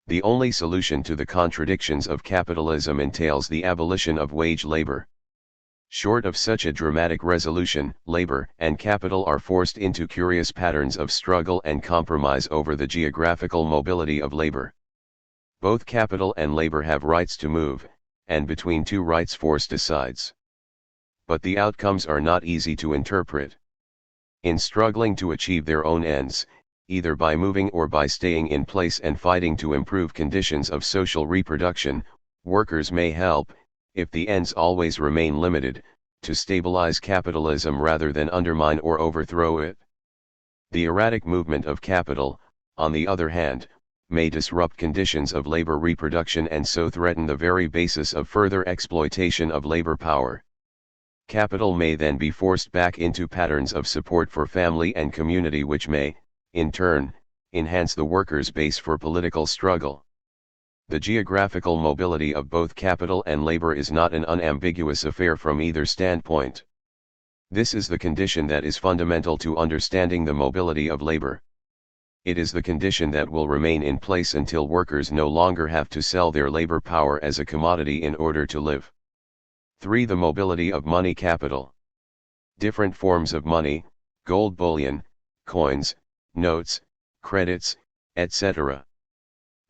[SPEAKER 1] The only solution to the contradictions of capitalism entails the abolition of wage labor. Short of such a dramatic resolution, labor and capital are forced into curious patterns of struggle and compromise over the geographical mobility of labor. Both capital and labor have rights to move, and between two rights force decides. But the outcomes are not easy to interpret. In struggling to achieve their own ends, either by moving or by staying in place and fighting to improve conditions of social reproduction. Workers may help, if the ends always remain limited, to stabilize capitalism rather than undermine or overthrow it. The erratic movement of capital, on the other hand, may disrupt conditions of labor reproduction and so threaten the very basis of further exploitation of labor power. Capital may then be forced back into patterns of support for family and community which may, in turn, enhance the workers' base for political struggle. The geographical mobility of both capital and labor is not an unambiguous affair from either standpoint. This is the condition that is fundamental to understanding the mobility of labor. It is the condition that will remain in place until workers no longer have to sell their labor power as a commodity in order to live. 3. The mobility of money capital. Different forms of money, gold bullion, coins, notes, credits, etc.,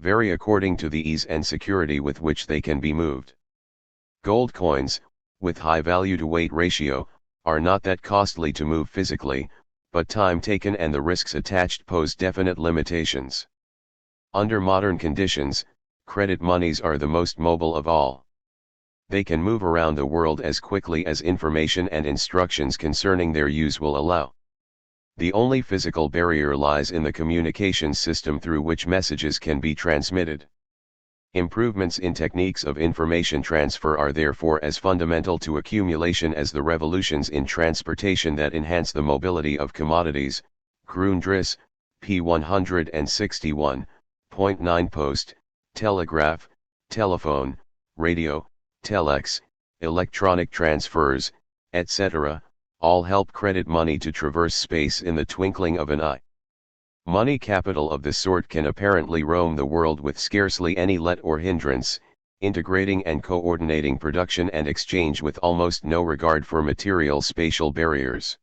[SPEAKER 1] vary according to the ease and security with which they can be moved. Gold coins, with high value-to-weight ratio, are not that costly to move physically, but time taken and the risks attached pose definite limitations. Under modern conditions, credit monies are the most mobile of all. They can move around the world as quickly as information and instructions concerning their use will allow. The only physical barrier lies in the communications system through which messages can be transmitted. Improvements in techniques of information transfer are therefore as fundamental to accumulation as the revolutions in transportation that enhance the mobility of commodities. Grundriss, p. 161.9. Post, telegraph, telephone, radio, telex, electronic transfers, etc., all help credit money to traverse space in the twinkling of an eye. Money capital of this sort can apparently roam the world with scarcely any let or hindrance, integrating and coordinating production and exchange with almost no regard for material spatial barriers.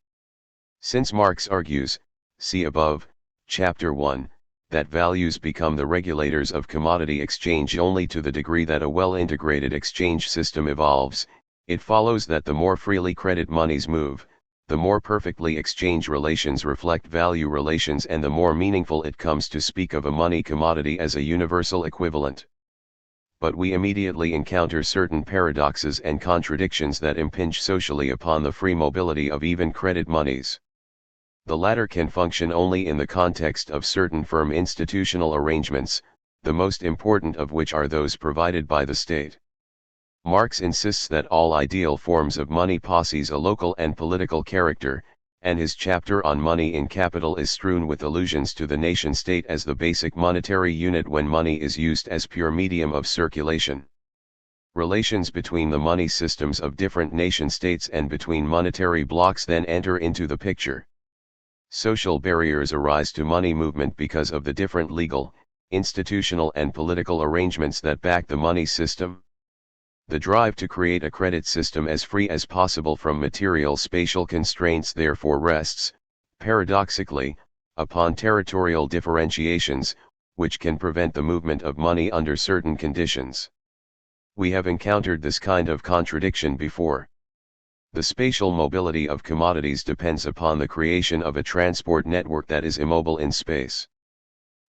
[SPEAKER 1] Since Marx argues, see above, Chapter 1, that values become the regulators of commodity exchange only to the degree that a well-integrated exchange system evolves, it follows that the more freely credit monies move, the more perfectly exchange relations reflect value relations and the more meaningful it comes to speak of a money commodity as a universal equivalent. But we immediately encounter certain paradoxes and contradictions that impinge socially upon the free mobility of even credit monies. The latter can function only in the context of certain firm institutional arrangements, the most important of which are those provided by the state. Marx insists that all ideal forms of money possess a local and political character, and his chapter on money in capital is strewn with allusions to the nation-state as the basic monetary unit when money is used as pure medium of circulation. Relations between the money systems of different nation-states and between monetary blocks then enter into the picture. Social barriers arise to money movement because of the different legal, institutional and political arrangements that back the money system. The drive to create a credit system as free as possible from material spatial constraints therefore rests, paradoxically, upon territorial differentiations, which can prevent the movement of money under certain conditions. We have encountered this kind of contradiction before. The spatial mobility of commodities depends upon the creation of a transport network that is immobile in space.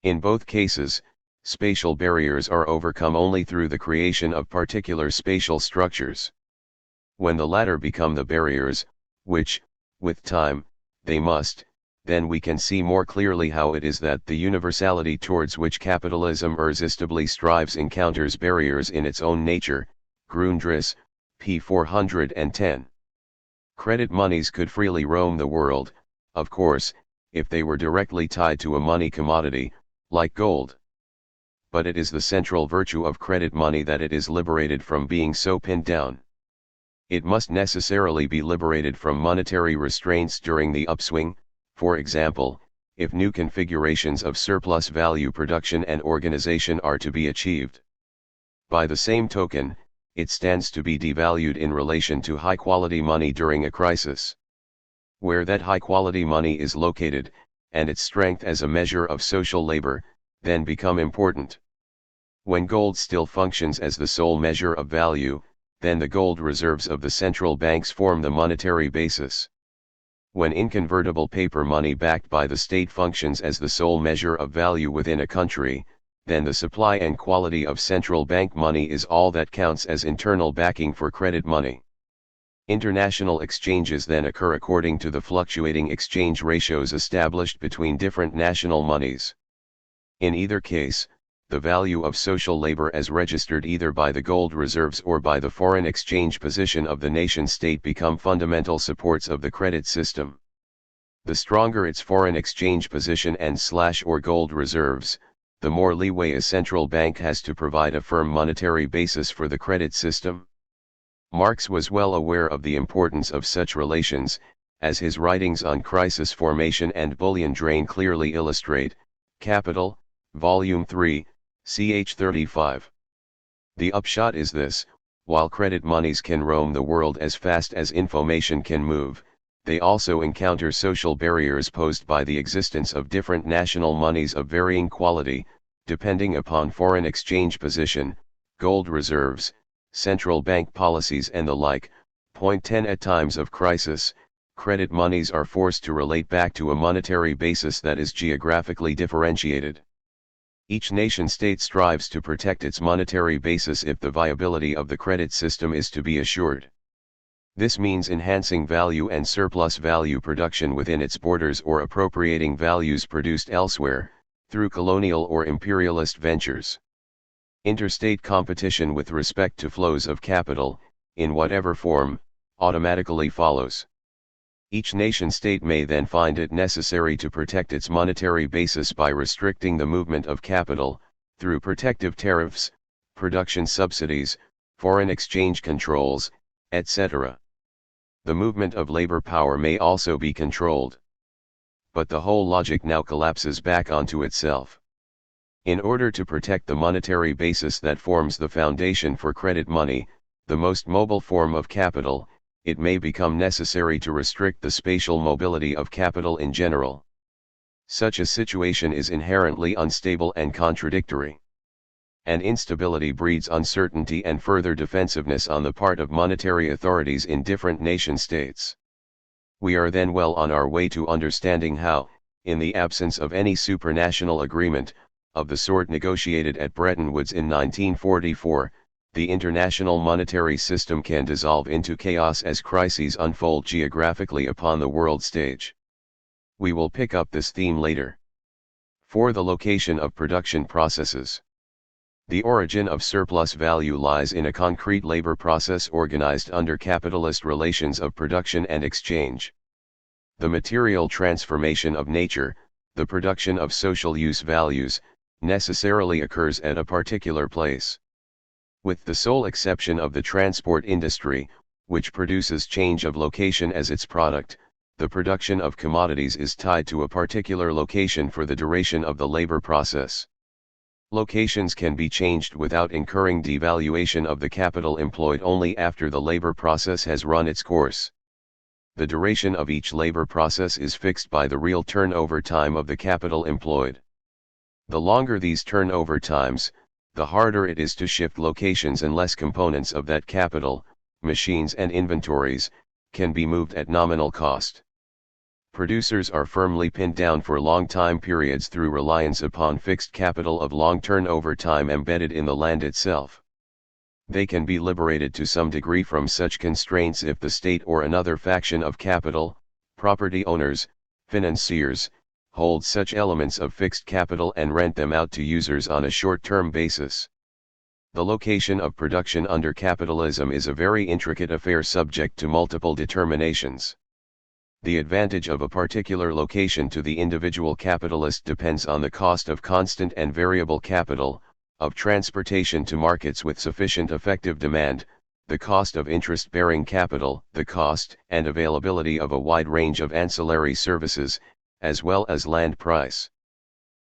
[SPEAKER 1] In both cases, spatial barriers are overcome only through the creation of particular spatial structures. When the latter become the barriers, which, with time, they must, then we can see more clearly how it is that the universality towards which capitalism irresistibly strives encounters barriers in its own nature. Grundriss, p. 410. Credit monies could freely roam the world, of course, if they were directly tied to a money commodity, like gold. But it is the central virtue of credit money that it is liberated from being so pinned down. It must necessarily be liberated from monetary restraints during the upswing, for example, if new configurations of surplus value production and organization are to be achieved. By the same token, it stands to be devalued in relation to high-quality money during a crisis. Where that high-quality money is located, and its strength as a measure of social labor, then become important. When gold still functions as the sole measure of value, then the gold reserves of the central banks form the monetary basis. When inconvertible paper money backed by the state functions as the sole measure of value within a country, then the supply and quality of central bank money is all that counts as internal backing for credit money. International exchanges then occur according to the fluctuating exchange ratios established between different national monies. In either case, the value of social labor as registered either by the gold reserves or by the foreign exchange position of the nation-state become fundamental supports of the credit system. The stronger its foreign exchange position and/or gold reserves, the more leeway a central bank has to provide a firm monetary basis for the credit system. Marx was well aware of the importance of such relations, as his writings on crisis formation and bullion drain clearly illustrate. Capital, Volume 3, ch. 35. The upshot is this: while credit monies can roam the world as fast as information can move, they also encounter social barriers posed by the existence of different national monies of varying quality, depending upon foreign exchange position, gold reserves, central bank policies and the like. Point 10. At times of crisis, credit monies are forced to relate back to a monetary basis that is geographically differentiated. Each nation-state strives to protect its monetary basis if the viability of the credit system is to be assured. This means enhancing value and surplus value production within its borders or appropriating values produced elsewhere, through colonial or imperialist ventures. Interstate competition with respect to flows of capital, in whatever form, automatically follows. Each nation-state may then find it necessary to protect its monetary basis by restricting the movement of capital, through protective tariffs, production subsidies, foreign exchange controls, etc. The movement of labor power may also be controlled. But the whole logic now collapses back onto itself. In order to protect the monetary basis that forms the foundation for credit money, the most mobile form of capital, it may become necessary to restrict the spatial mobility of capital in general. Such a situation is inherently unstable and contradictory. And instability breeds uncertainty and further defensiveness on the part of monetary authorities in different nation-states. We are then well on our way to understanding how, in the absence of any supranational agreement, of the sort negotiated at Bretton Woods in 1944, the international monetary system can dissolve into chaos as crises unfold geographically upon the world stage. We will pick up this theme later. 4. The location of production processes. The origin of surplus value lies in a concrete labor process organized under capitalist relations of production and exchange. The material transformation of nature, the production of social use values, necessarily occurs at a particular place. With the sole exception of the transport industry, which produces change of location as its product, the production of commodities is tied to a particular location for the duration of the labor process. Locations can be changed without incurring devaluation of the capital employed only after the labor process has run its course. The duration of each labor process is fixed by the real turnover time of the capital employed. The longer these turnover times, the harder it is to shift locations unless components of that capital, machines and inventories, can be moved at nominal cost. Producers are firmly pinned down for long time periods through reliance upon fixed capital of long turnover time embedded in the land itself. They can be liberated to some degree from such constraints if the state or another faction of capital, property owners, financiers, hold such elements of fixed capital and rent them out to users on a short-term basis. The location of production under capitalism is a very intricate affair subject to multiple determinations. The advantage of a particular location to the individual capitalist depends on the cost of constant and variable capital, of transportation to markets with sufficient effective demand, the cost of interest-bearing capital, the cost and availability of a wide range of ancillary services, as well as land price.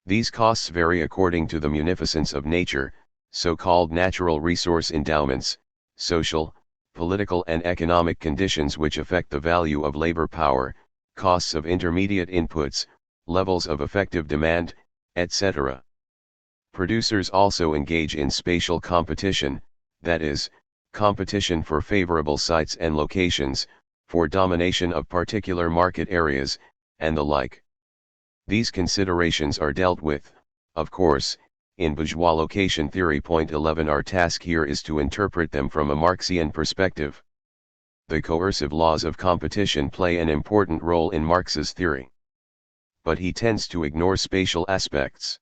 [SPEAKER 1] These costs vary according to the munificence of nature, so-called natural resource endowments, social, political and economic conditions which affect the value of labor power, costs of intermediate inputs, levels of effective demand, etc. Producers also engage in spatial competition, that is, competition for favorable sites and locations, for domination of particular market areas, and the like. These considerations are dealt with, of course, in bourgeois location theory. Point 11. Our task here is to interpret them from a Marxian perspective. The coercive laws of competition play an important role in Marx's theory. But he tends to ignore spatial aspects.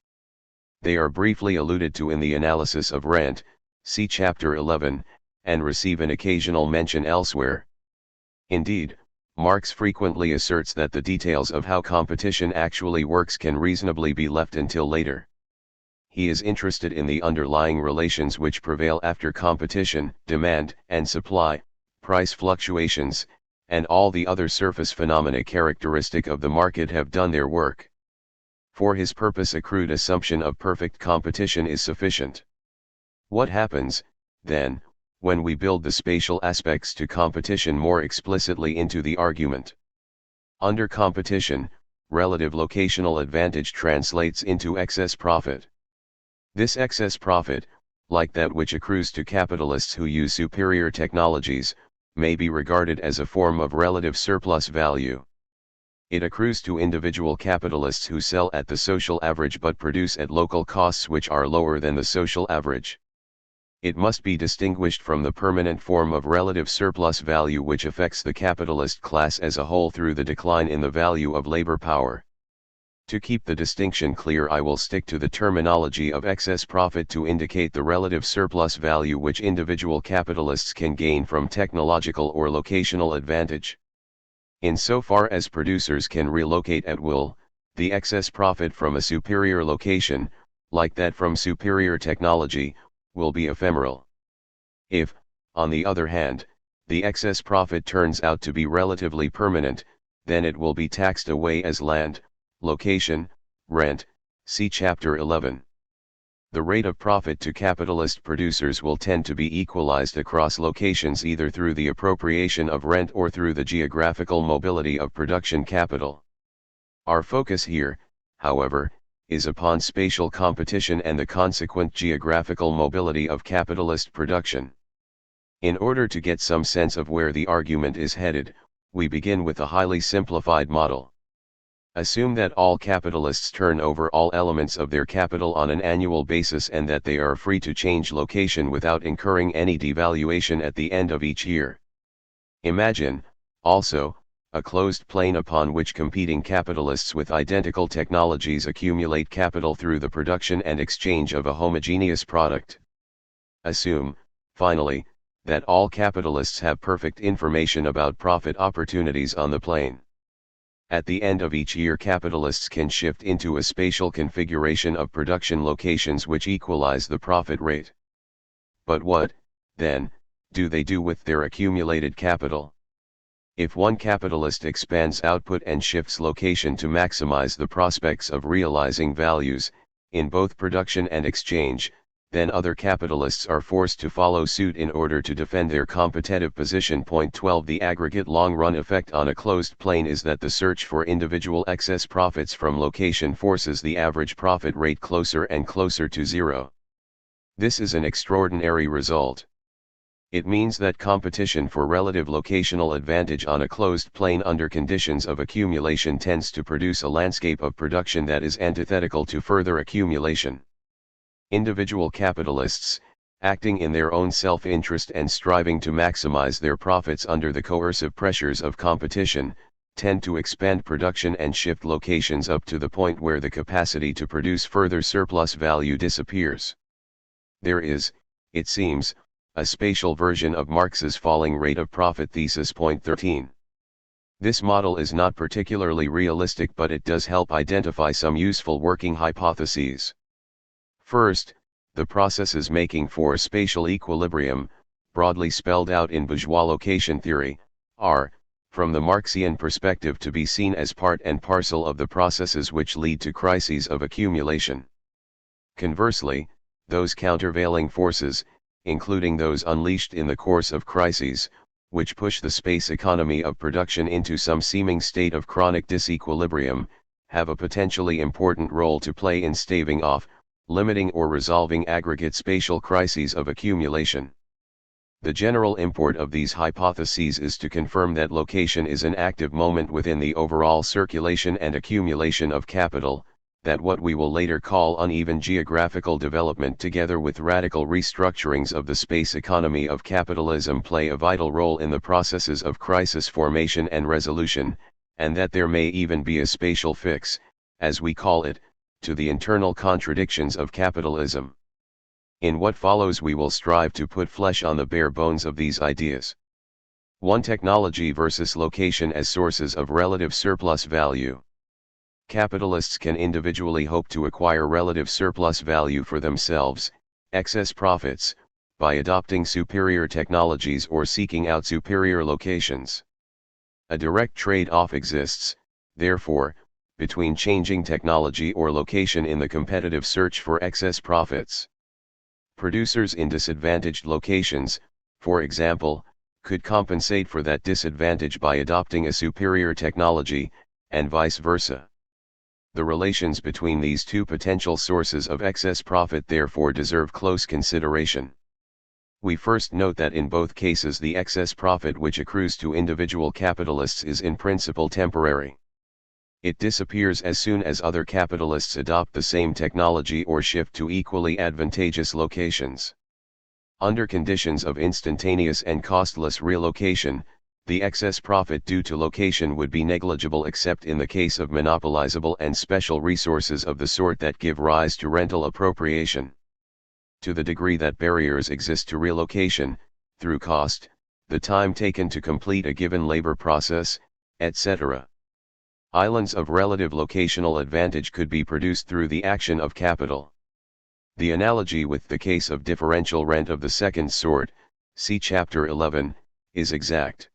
[SPEAKER 1] They are briefly alluded to in the analysis of rent, see chapter 11, and receive an occasional mention elsewhere. Indeed, Marx frequently asserts that the details of how competition actually works can reasonably be left until later. He is interested in the underlying relations which prevail after competition, demand and supply, price fluctuations, and all the other surface phenomena characteristic of the market have done their work. For his purpose, a crude assumption of perfect competition is sufficient. What happens, then, when we build the spatial aspects to competition more explicitly into the argument? Under competition, relative locational advantage translates into excess profit. This excess profit, like that which accrues to capitalists who use superior technologies, may be regarded as a form of relative surplus value. It accrues to individual capitalists who sell at the social average but produce at local costs which are lower than the social average. It must be distinguished from the permanent form of relative surplus value which affects the capitalist class as a whole through the decline in the value of labor power. To keep the distinction clear, I will stick to the terminology of excess profit to indicate the relative surplus value which individual capitalists can gain from technological or locational advantage. Insofar as producers can relocate at will, the excess profit from a superior location, like that from superior technology, will be ephemeral. If, on the other hand, the excess profit turns out to be relatively permanent, then it will be taxed away as land, location, rent, see chapter 11. The rate of profit to capitalist producers will tend to be equalized across locations either through the appropriation of rent or through the geographical mobility of production capital. Our focus here, however, is upon spatial competition and the consequent geographical mobility of capitalist production. In order to get some sense of where the argument is headed, we begin with a highly simplified model. Assume that all capitalists turn over all elements of their capital on an annual basis and that they are free to change location without incurring any devaluation at the end of each year. Imagine, also, a closed plane upon which competing capitalists with identical technologies accumulate capital through the production and exchange of a homogeneous product. Assume, finally, that all capitalists have perfect information about profit opportunities on the plane. At the end of each year, capitalists can shift into a spatial configuration of production locations which equalize the profit rate. But what, then, do they do with their accumulated capital? If one capitalist expands output and shifts location to maximize the prospects of realizing values, in both production and exchange, then other capitalists are forced to follow suit in order to defend their competitive position. Point 12. The aggregate long-run effect on a closed plane is that the search for individual excess profits from location forces the average profit rate closer and closer to zero. This is an extraordinary result. It means that competition for relative locational advantage on a closed plane under conditions of accumulation tends to produce a landscape of production that is antithetical to further accumulation. Individual capitalists, acting in their own self-interest and striving to maximize their profits under the coercive pressures of competition, tend to expand production and shift locations up to the point where the capacity to produce further surplus value disappears. There is, it seems, a spatial version of Marx's falling rate of profit thesis. Point 13. This model is not particularly realistic, but it does help identify some useful working hypotheses. First, the processes making for spatial equilibrium, broadly spelled out in bourgeois location theory, are, from the Marxian perspective, to be seen as part and parcel of the processes which lead to crises of accumulation. Conversely, those countervailing forces, including those unleashed in the course of crises, which push the space economy of production into some seeming state of chronic disequilibrium, have a potentially important role to play in staving off, limiting or resolving aggregate spatial crises of accumulation. The general import of these hypotheses is to confirm that location is an active moment within the overall circulation and accumulation of capital, that what we will later call uneven geographical development together with radical restructurings of the space economy of capitalism play a vital role in the processes of crisis formation and resolution, and that there may even be a spatial fix, as we call it, to the internal contradictions of capitalism. In what follows we will strive to put flesh on the bare bones of these ideas. 1. Technology versus location as sources of relative surplus value. Capitalists can individually hope to acquire relative surplus value for themselves, excess profits, by adopting superior technologies or seeking out superior locations. A direct trade-off exists, therefore, between changing technology or location in the competitive search for excess profits. Producers in disadvantaged locations, for example, could compensate for that disadvantage by adopting a superior technology, and vice versa. The relations between these two potential sources of excess profit therefore deserve close consideration. We first note that in both cases the excess profit which accrues to individual capitalists is in principle temporary. It disappears as soon as other capitalists adopt the same technology or shift to equally advantageous locations. Under conditions of instantaneous and costless relocation, the excess profit due to location would be negligible except in the case of monopolizable and special resources of the sort that give rise to rental appropriation. To the degree that barriers exist to relocation, through cost, the time taken to complete a given labor process, etc. Islands of relative locational advantage could be produced through the action of capital. The analogy with the case of differential rent of the second sort, see Chapter 11, is exact.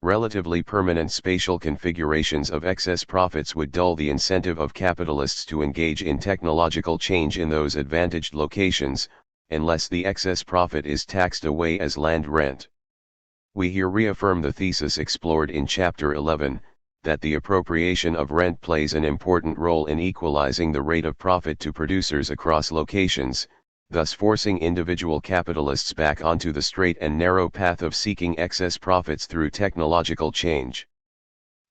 [SPEAKER 1] Relatively permanent spatial configurations of excess profits would dull the incentive of capitalists to engage in technological change in those advantaged locations, unless the excess profit is taxed away as land rent. We here reaffirm the thesis explored in Chapter 11, that the appropriation of rent plays an important role in equalizing the rate of profit to producers across locations, thus forcing individual capitalists back onto the straight and narrow path of seeking excess profits through technological change.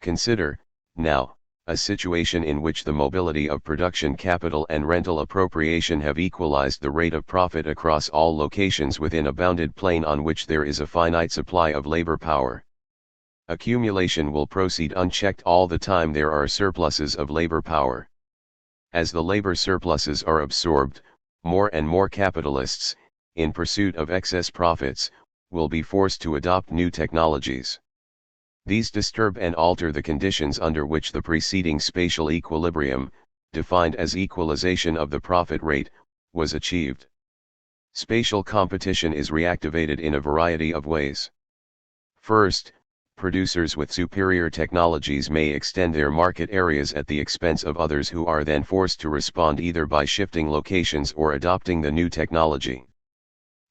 [SPEAKER 1] Consider, now, a situation in which the mobility of production capital and rental appropriation have equalized the rate of profit across all locations within a bounded plane on which there is a finite supply of labor power. Accumulation will proceed unchecked all the time there are surpluses of labor power. As the labor surpluses are absorbed, more and more capitalists, in pursuit of excess profits, will be forced to adopt new technologies. These disturb and alter the conditions under which the preceding spatial equilibrium, defined as equalization of the profit rate, was achieved. Spatial competition is reactivated in a variety of ways. First, producers with superior technologies may extend their market areas at the expense of others who are then forced to respond either by shifting locations or adopting the new technology.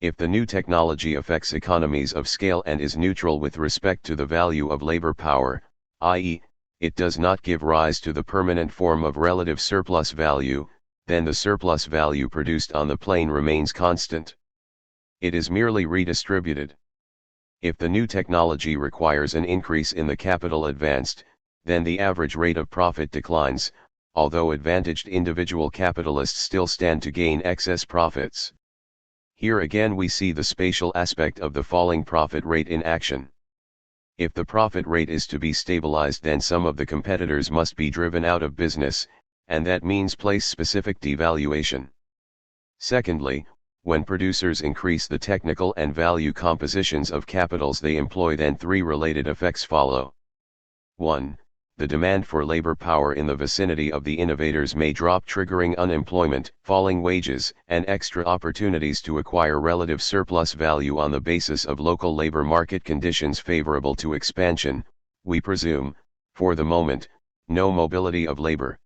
[SPEAKER 1] If the new technology affects economies of scale and is neutral with respect to the value of labor power, i.e., it does not give rise to the permanent form of relative surplus value, then the surplus value produced on the plane remains constant. It is merely redistributed. If the new technology requires an increase in the capital advanced, then the average rate of profit declines, although advantaged individual capitalists still stand to gain excess profits. Here again we see the spatial aspect of the falling profit rate in action. If the profit rate is to be stabilized, then some of the competitors must be driven out of business, and that means place-specific devaluation. Secondly, when producers increase the technical and value compositions of capitals they employ, then three related effects follow. 1. The demand for labor power in the vicinity of the innovators may drop, triggering unemployment, falling wages, and extra opportunities to acquire relative surplus value on the basis of local labor market conditions favorable to expansion. We presume, for the moment, no mobility of labor.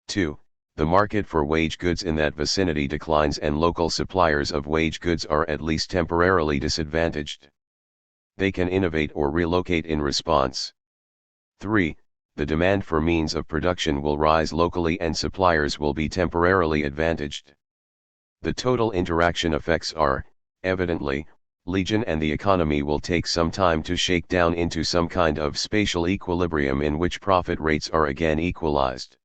[SPEAKER 1] 2. The market for wage goods in that vicinity declines and local suppliers of wage goods are at least temporarily disadvantaged. They can innovate or relocate in response. 3. The demand for means of production will rise locally and suppliers will be temporarily advantaged. The total interaction effects are, evidently, legion and the economy will take some time to shake down into some kind of spatial equilibrium in which profit rates are again equalized.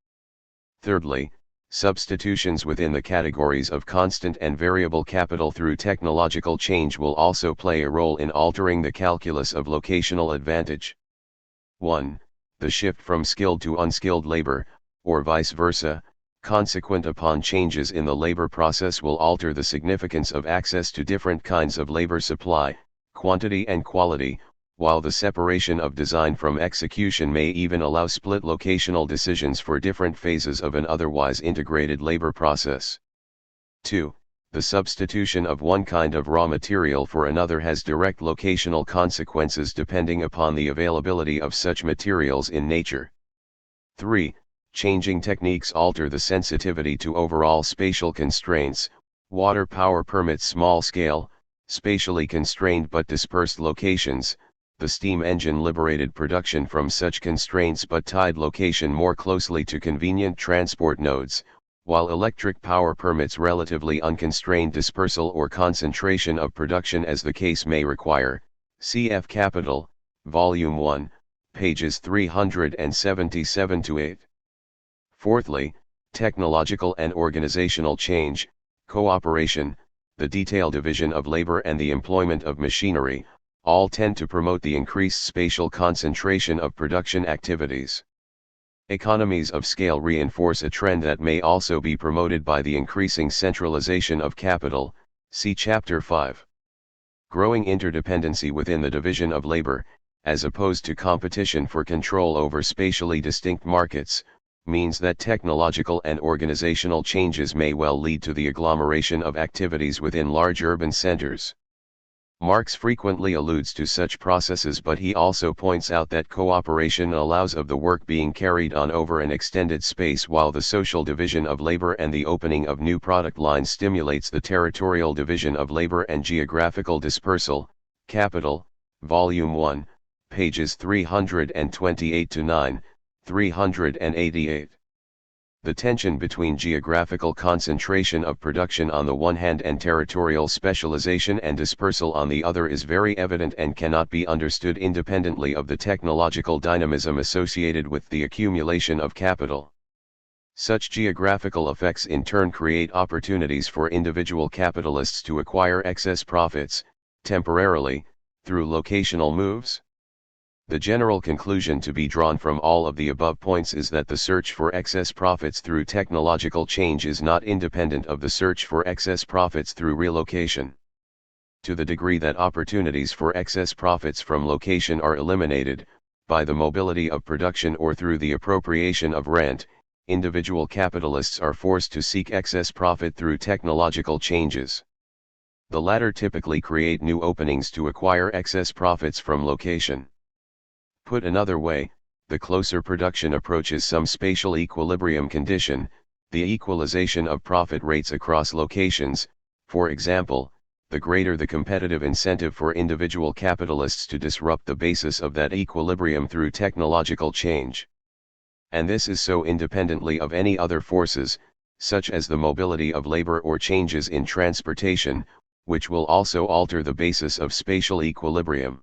[SPEAKER 1] Thirdly, substitutions within the categories of constant and variable capital through technological change will also play a role in altering the calculus of locational advantage. 1. The shift from skilled to unskilled labor, or vice versa, consequent upon changes in the labor process will alter the significance of access to different kinds of labor supply, quantity and quality, while the separation of design from execution may even allow split locational decisions for different phases of an otherwise integrated labor process. 2. The substitution of one kind of raw material for another has direct locational consequences depending upon the availability of such materials in nature. 3. Changing techniques alter the sensitivity to overall spatial constraints. Water power permits small-scale, spatially constrained but dispersed locations. The steam engine liberated production from such constraints but tied location more closely to convenient transport nodes, while electric power permits relatively unconstrained dispersal or concentration of production as the case may require. Cf. Capital, Volume 1, pages 377-8. Fourthly, technological and organizational change, cooperation, the detailed division of labor and the employment of machinery, all tend to promote the increased spatial concentration of production activities. Economies of scale reinforce a trend that may also be promoted by the increasing centralization of capital, see Chapter 5. Growing interdependency within the division of labor, as opposed to competition for control over spatially distinct markets, means that technological and organizational changes may well lead to the agglomeration of activities within large urban centers. Marx frequently alludes to such processes, but he also points out that cooperation allows of the work being carried on over an extended space, while the social division of labor and the opening of new product lines stimulates the territorial division of labor and geographical dispersal. Capital, Volume 1, pages 328-9, 388. The tension between geographical concentration of production on the one hand and territorial specialization and dispersal on the other is very evident and cannot be understood independently of the technological dynamism associated with the accumulation of capital. Such geographical effects in turn create opportunities for individual capitalists to acquire excess profits, temporarily, through locational moves. The general conclusion to be drawn from all of the above points is that the search for excess profits through technological change is not independent of the search for excess profits through relocation. To the degree that opportunities for excess profits from location are eliminated, by the mobility of production or through the appropriation of rent, individual capitalists are forced to seek excess profit through technological changes. The latter typically create new openings to acquire excess profits from location. Put another way, the closer production approaches some spatial equilibrium condition, the equalization of profit rates across locations, for example, the greater the competitive incentive for individual capitalists to disrupt the basis of that equilibrium through technological change. And this is so independently of any other forces, such as the mobility of labor or changes in transportation, which will also alter the basis of spatial equilibrium.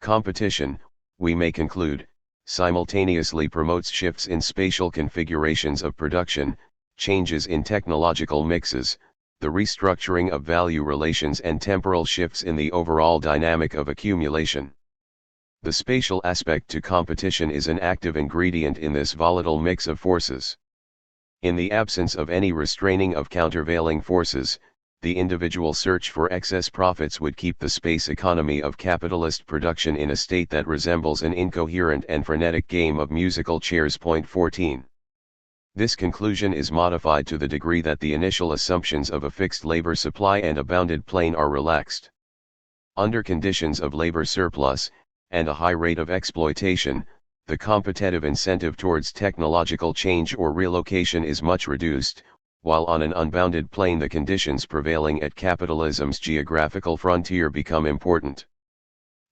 [SPEAKER 1] Competition, we may conclude, simultaneously promotes shifts in spatial configurations of production, changes in technological mixes, the restructuring of value relations and temporal shifts in the overall dynamic of accumulation. The spatial aspect to competition is an active ingredient in this volatile mix of forces. In the absence of any restraining of countervailing forces, the individual search for excess profits would keep the space economy of capitalist production in a state that resembles an incoherent and frenetic game of musical chairs. 14. This conclusion is modified to the degree that the initial assumptions of a fixed labor supply and a bounded plane are relaxed. Under conditions of labor surplus, and a high rate of exploitation, the competitive incentive towards technological change or relocation is much reduced, while on an unbounded plane the conditions prevailing at capitalism's geographical frontier become important.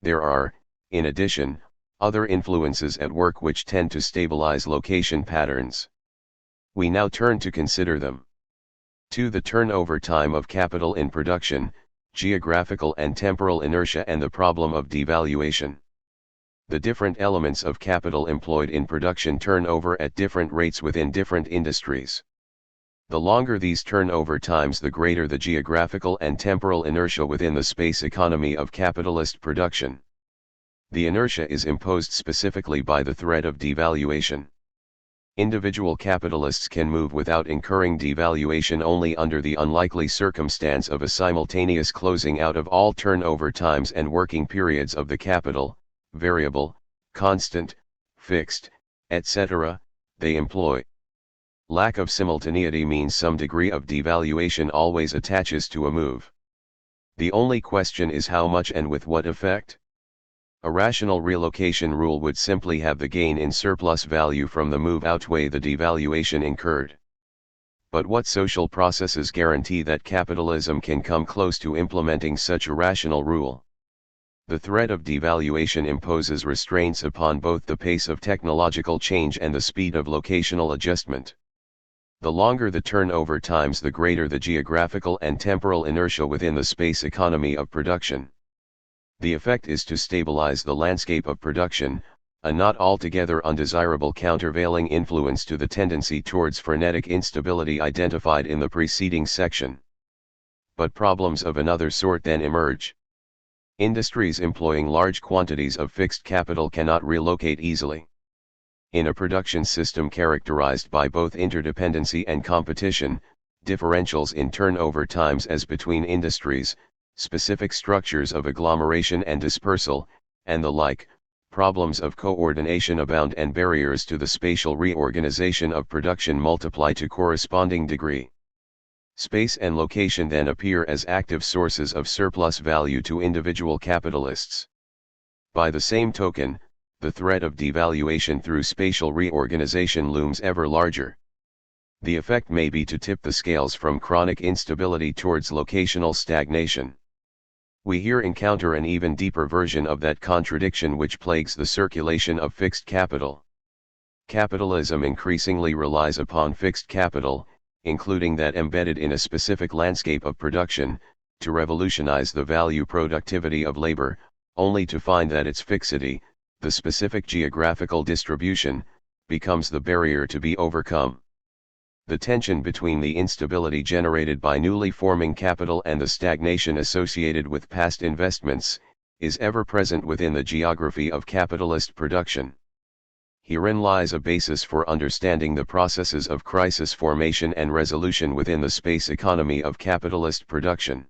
[SPEAKER 1] There are, in addition, other influences at work which tend to stabilize location patterns. We now turn to consider them. 2. The turnover time of capital in production, geographical and temporal inertia and the problem of devaluation. The different elements of capital employed in production turn over at different rates within different industries. The longer these turnover times, the greater the geographical and temporal inertia within the space economy of capitalist production. The inertia is imposed specifically by the threat of devaluation. Individual capitalists can move without incurring devaluation only under the unlikely circumstance of a simultaneous closing out of all turnover times and working periods of the capital, variable, constant, fixed, etc., they employ. Lack of simultaneity means some degree of devaluation always attaches to a move. The only question is how much and with what effect. A rational relocation rule would simply have the gain in surplus value from the move outweigh the devaluation incurred. But what social processes guarantee that capitalism can come close to implementing such a rational rule? The threat of devaluation imposes restraints upon both the pace of technological change and the speed of locational adjustment. The longer the turnover times, the greater the geographical and temporal inertia within the space economy of production. The effect is to stabilize the landscape of production, a not altogether undesirable countervailing influence to the tendency towards frenetic instability identified in the preceding section. But problems of another sort then emerge. Industries employing large quantities of fixed capital cannot relocate easily. In a production system characterized by both interdependency and competition, differentials in turnover times as between industries, specific structures of agglomeration and dispersal, and the like, problems of coordination abound and barriers to the spatial reorganization of production multiply to corresponding degree. Space and location then appear as active sources of surplus value to individual capitalists. By the same token, the threat of devaluation through spatial reorganization looms ever larger. The effect may be to tip the scales from chronic instability towards locational stagnation. We here encounter an even deeper version of that contradiction which plagues the circulation of fixed capital. Capitalism increasingly relies upon fixed capital, including that embedded in a specific landscape of production, to revolutionize the value productivity of labor, only to find that its fixity, the specific geographical distribution, becomes the barrier to be overcome. The tension between the instability generated by newly forming capital and the stagnation associated with past investments, is ever present within the geography of capitalist production. Herein lies a basis for understanding the processes of crisis formation and resolution within the space economy of capitalist production.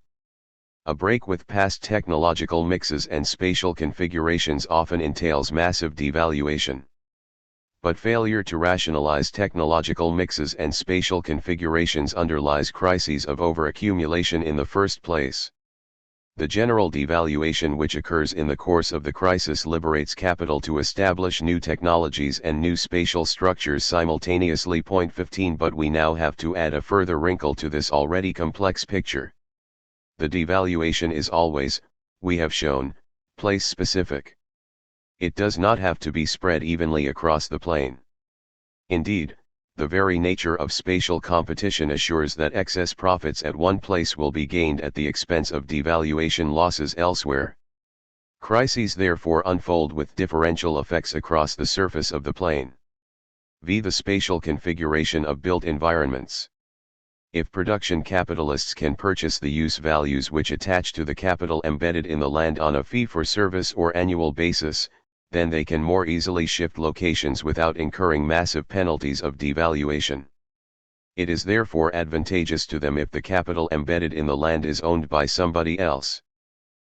[SPEAKER 1] A break with past technological mixes and spatial configurations often entails massive devaluation. But failure to rationalize technological mixes and spatial configurations underlies crises of overaccumulation in the first place. The general devaluation which occurs in the course of the crisis liberates capital to establish new technologies and new spatial structures simultaneously. Point 15. But we now have to add a further wrinkle to this already complex picture. The devaluation is always, we have shown, place-specific. It does not have to be spread evenly across the plane. Indeed, the very nature of spatial competition assures that excess profits at one place will be gained at the expense of devaluation losses elsewhere. Crises therefore unfold with differential effects across the surface of the plane. V. The spatial configuration of built environments. If production capitalists can purchase the use values which attach to the capital embedded in the land on a fee-for-service or annual basis, then they can more easily shift locations without incurring massive penalties of devaluation. It is therefore advantageous to them if the capital embedded in the land is owned by somebody else.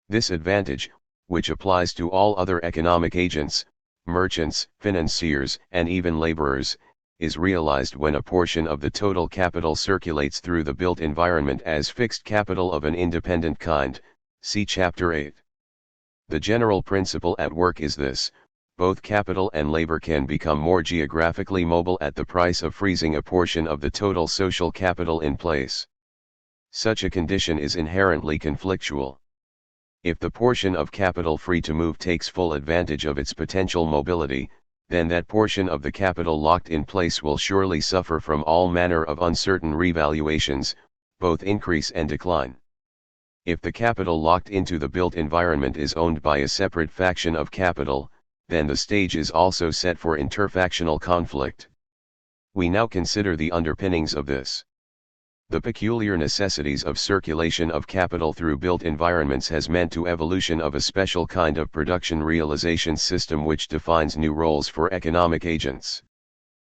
[SPEAKER 1] This advantage, which applies to all other economic agents, merchants, financiers, and even laborers, is realized when a portion of the total capital circulates through the built environment as fixed capital of an independent kind, see Chapter 8. The general principle at work is this: both capital and labor can become more geographically mobile at the price of freezing a portion of the total social capital in place. Such a condition is inherently conflictual. If the portion of capital free to move takes full advantage of its potential mobility, then that portion of the capital locked in place will surely suffer from all manner of uncertain revaluations, both increase and decline. If the capital locked into the built environment is owned by a separate faction of capital, then the stage is also set for interfactional conflict. We now consider the underpinnings of this. The peculiar necessities of circulation of capital through built environments has meant to evolution of a special kind of production realization system which defines new roles for economic agents.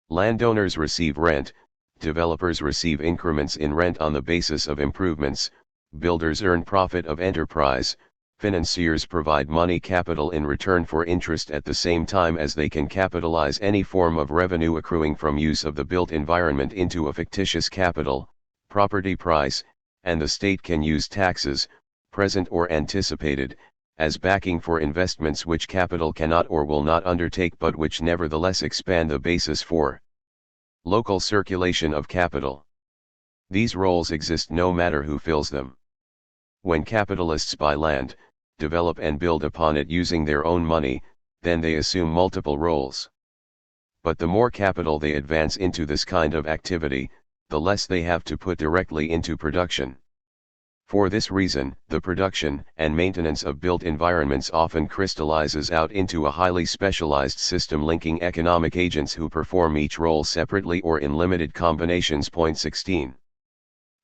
[SPEAKER 1] Landowners receive rent, developers receive increments in rent on the basis of improvements, builders earn profit of enterprise, financiers provide money capital in return for interest at the same time as they can capitalize any form of revenue accruing from use of the built environment into a fictitious capital, property price, and the state can use taxes, present or anticipated, as backing for investments which capital cannot or will not undertake but which nevertheless expand the basis for local circulation of capital. These roles exist no matter who fills them. When capitalists buy land, develop and build upon it using their own money, then they assume multiple roles. But the more capital they advance into this kind of activity, the less they have to put directly into production. For this reason, the production and maintenance of built environments often crystallizes out into a highly specialized system linking economic agents who perform each role separately or in limited combinations. Point 16.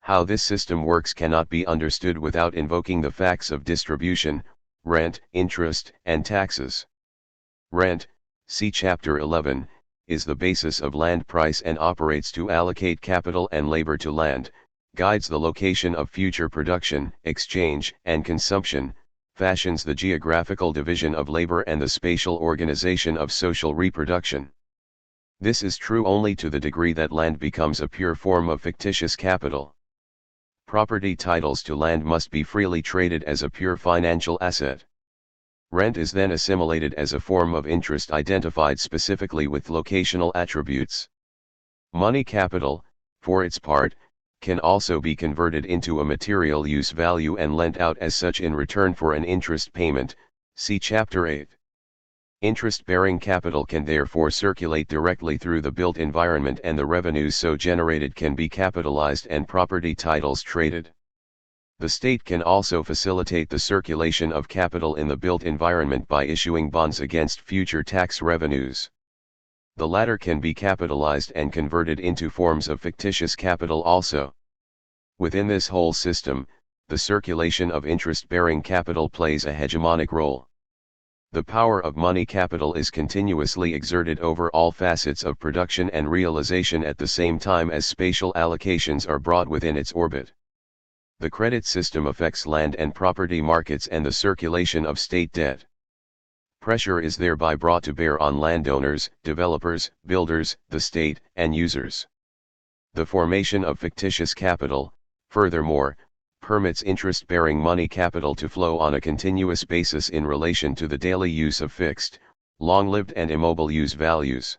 [SPEAKER 1] How this system works cannot be understood without invoking the facts of distribution, rent, interest, and taxes. Rent, see Chapter 11, is the basis of land price and operates to allocate capital and labor to land, guides the location of future production, exchange, and consumption, fashions the geographical division of labor and the spatial organization of social reproduction. This is true only to the degree that land becomes a pure form of fictitious capital. Property titles to land must be freely traded as a pure financial asset. Rent is then assimilated as a form of interest identified specifically with locational attributes. Money capital, for its part, can also be converted into a material use value and lent out as such in return for an interest payment, see Chapter 8. Interest-bearing capital can therefore circulate directly through the built environment and the revenues so generated can be capitalized and property titles traded. The state can also facilitate the circulation of capital in the built environment by issuing bonds against future tax revenues. The latter can be capitalized and converted into forms of fictitious capital also. Within this whole system, the circulation of interest-bearing capital plays a hegemonic role. The power of money capital is continuously exerted over all facets of production and realization at the same time as spatial allocations are brought within its orbit. The credit system affects land and property markets and the circulation of state debt. Pressure is thereby brought to bear on landowners, developers, builders, the state, and users. The formation of fictitious capital, furthermore, permits interest-bearing money capital to flow on a continuous basis in relation to the daily use of fixed, long-lived and immobile use values.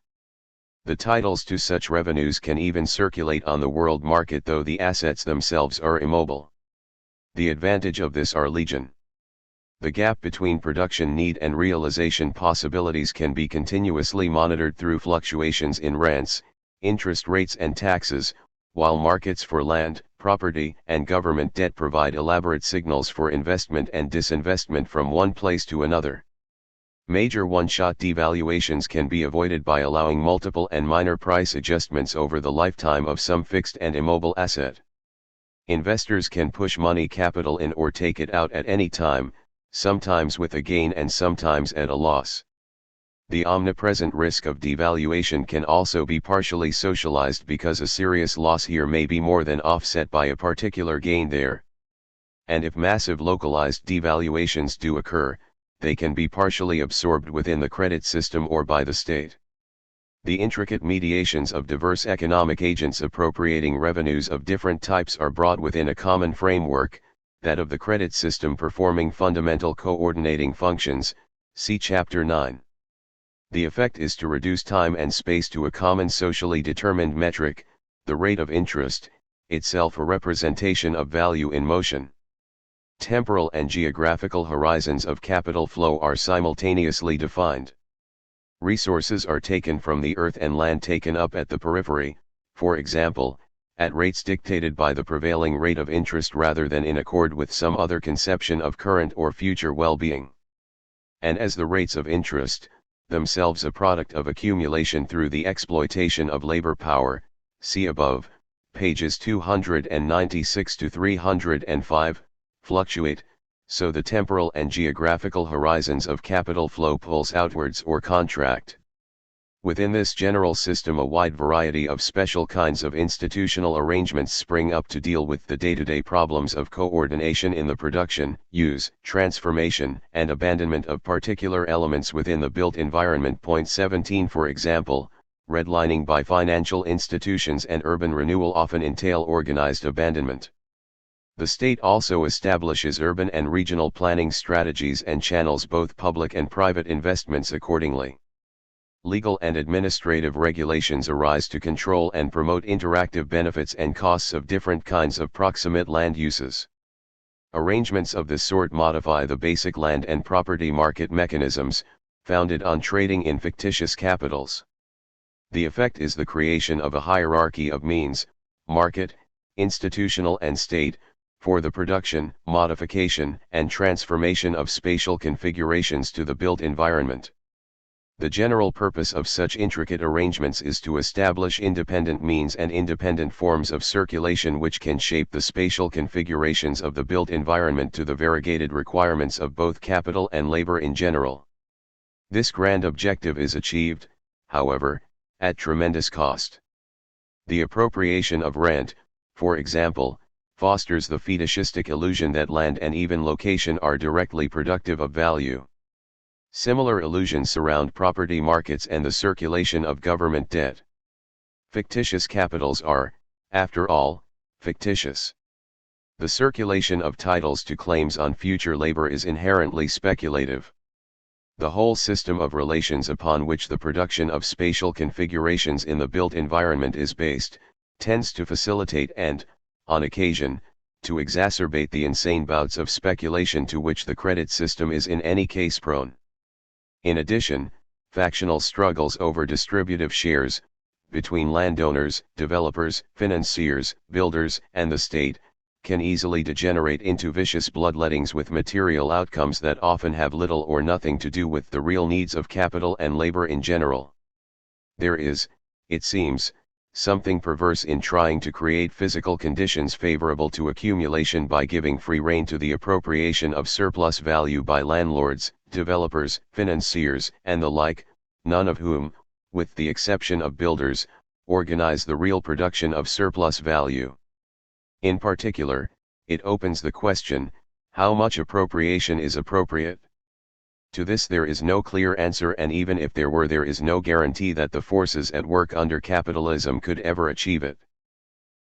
[SPEAKER 1] The titles to such revenues can even circulate on the world market though the assets themselves are immobile. The advantage of this are legion. The gap between production need and realization possibilities can be continuously monitored through fluctuations in rents, interest rates and taxes, while markets for land, property, and government debt provide elaborate signals for investment and disinvestment from one place to another. Major one-shot devaluations can be avoided by allowing multiple and minor price adjustments over the lifetime of some fixed and immobile asset. Investors can push money capital in or take it out at any time, sometimes with a gain and sometimes at a loss. The omnipresent risk of devaluation can also be partially socialized because a serious loss here may be more than offset by a particular gain there. And if massive localized devaluations do occur, they can be partially absorbed within the credit system or by the state. The intricate mediations of diverse economic agents appropriating revenues of different types are brought within a common framework, that of the credit system performing fundamental coordinating functions, see Chapter 9. The effect is to reduce time and space to a common socially determined metric, the rate of interest, itself a representation of value in motion. Temporal and geographical horizons of capital flow are simultaneously defined. Resources are taken from the earth and land taken up at the periphery, for example, at rates dictated by the prevailing rate of interest rather than in accord with some other conception of current or future well-being. And as the rates of interest, themselves a product of accumulation through the exploitation of labor power, see above, pages 296 to 305, fluctuate, so the temporal and geographical horizons of capital flow pulse outwards or contract. Within this general system a wide variety of special kinds of institutional arrangements spring up to deal with the day-to-day problems of coordination in the production, use, transformation, and abandonment of particular elements within the built environment. Point 17 For example, redlining by financial institutions and urban renewal often entail organized abandonment. The state also establishes urban and regional planning strategies and channels both public and private investments accordingly. Legal and administrative regulations arise to control and promote interactive benefits and costs of different kinds of proximate land uses. Arrangements of this sort modify the basic land and property market mechanisms, founded on trading in fictitious capitals. The effect is the creation of a hierarchy of means, market, institutional and state, for the production, modification, and transformation of spatial configurations to the built environment. The general purpose of such intricate arrangements is to establish independent means and independent forms of circulation which can shape the spatial configurations of the built environment to the variegated requirements of both capital and labor in general. This grand objective is achieved, however, at tremendous cost. The appropriation of rent, for example, fosters the fetishistic illusion that land and even location are directly productive of value. Similar illusions surround property markets and the circulation of government debt. Fictitious capitals are, after all, fictitious. The circulation of titles to claims on future labor is inherently speculative. The whole system of relations upon which the production of spatial configurations in the built environment is based, tends to facilitate and, on occasion, to exacerbate the insane bouts of speculation to which the credit system is in any case prone. In addition, factional struggles over distributive shares, between landowners, developers, financiers, builders, and the state, can easily degenerate into vicious bloodlettings with material outcomes that often have little or nothing to do with the real needs of capital and labor in general. There is, it seems, something perverse in trying to create physical conditions favorable to accumulation by giving free rein to the appropriation of surplus value by landlords, developers, financiers, and the like, none of whom, with the exception of builders, organize the real production of surplus value. In particular, it opens the question, how much appropriation is appropriate? To this there is no clear answer, and even if there were, there is no guarantee that the forces at work under capitalism could ever achieve it.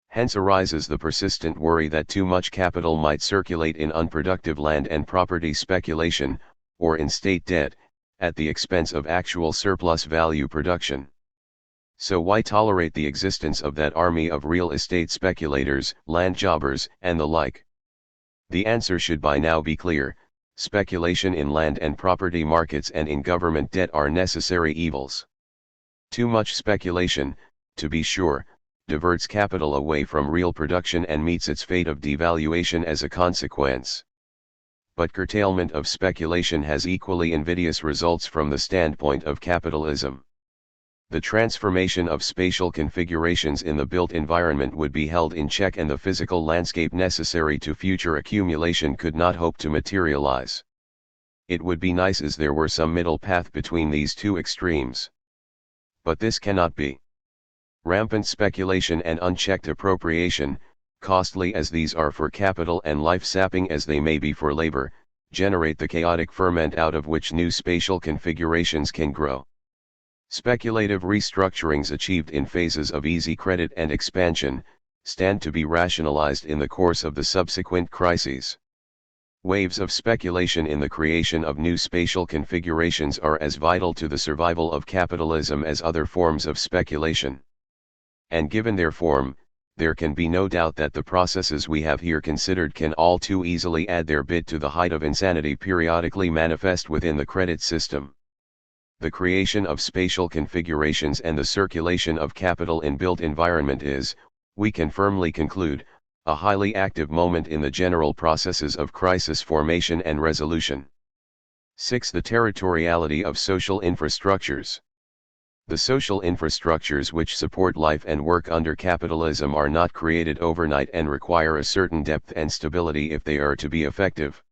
[SPEAKER 1] Hence arises the persistent worry that too much capital might circulate in unproductive land and property speculation, or in state debt, at the expense of actual surplus value production. So why tolerate the existence of that army of real estate speculators, land jobbers, and the like? The answer should by now be clear: speculation in land and property markets and in government debt are necessary evils. Too much speculation, to be sure, diverts capital away from real production and meets its fate of devaluation as a consequence. But curtailment of speculation has equally invidious results from the standpoint of capitalism. The transformation of spatial configurations in the built environment would be held in check, and the physical landscape necessary to future accumulation could not hope to materialize. It would be nice as there were some middle path between these two extremes. But this cannot be. Rampant speculation and unchecked appropriation, costly as these are for capital and life-sapping as they may be for labor, generate the chaotic ferment out of which new spatial configurations can grow. Speculative restructurings achieved in phases of easy credit and expansion, stand to be rationalized in the course of the subsequent crises. Waves of speculation in the creation of new spatial configurations are as vital to the survival of capitalism as other forms of speculation. And given their form, there can be no doubt that the processes we have here considered can all too easily add their bit to the height of insanity periodically manifest within the credit system. The creation of spatial configurations and the circulation of capital in built environment is, We can firmly conclude, a highly active moment in the general processes of crisis formation and resolution. 6. The territoriality of social infrastructures. The social infrastructures which support life and work under capitalism are not created overnight and require a certain depth and stability if they are to be effective.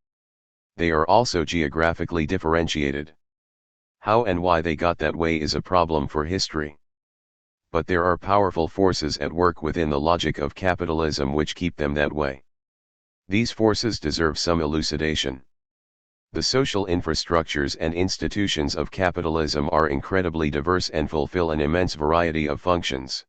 [SPEAKER 1] They are also geographically differentiated. How and why they got that way is a problem for history. But there are powerful forces at work within the logic of capitalism which keep them that way. These forces deserve some elucidation. The social infrastructures and institutions of capitalism are incredibly diverse and fulfill an immense variety of functions.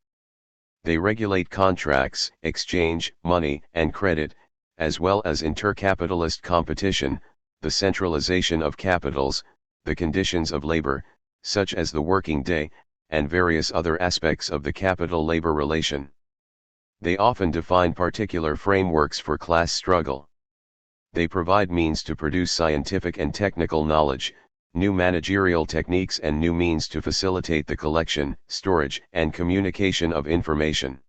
[SPEAKER 1] They regulate contracts, exchange, money, and credit, as well as intercapitalist competition, the centralization of capitals, the conditions of labor, such as the working day, and various other aspects of the capital-labor relation. They often define particular frameworks for class struggle. They provide means to produce scientific and technical knowledge, new managerial techniques and new means to facilitate the collection, storage, and communication of information.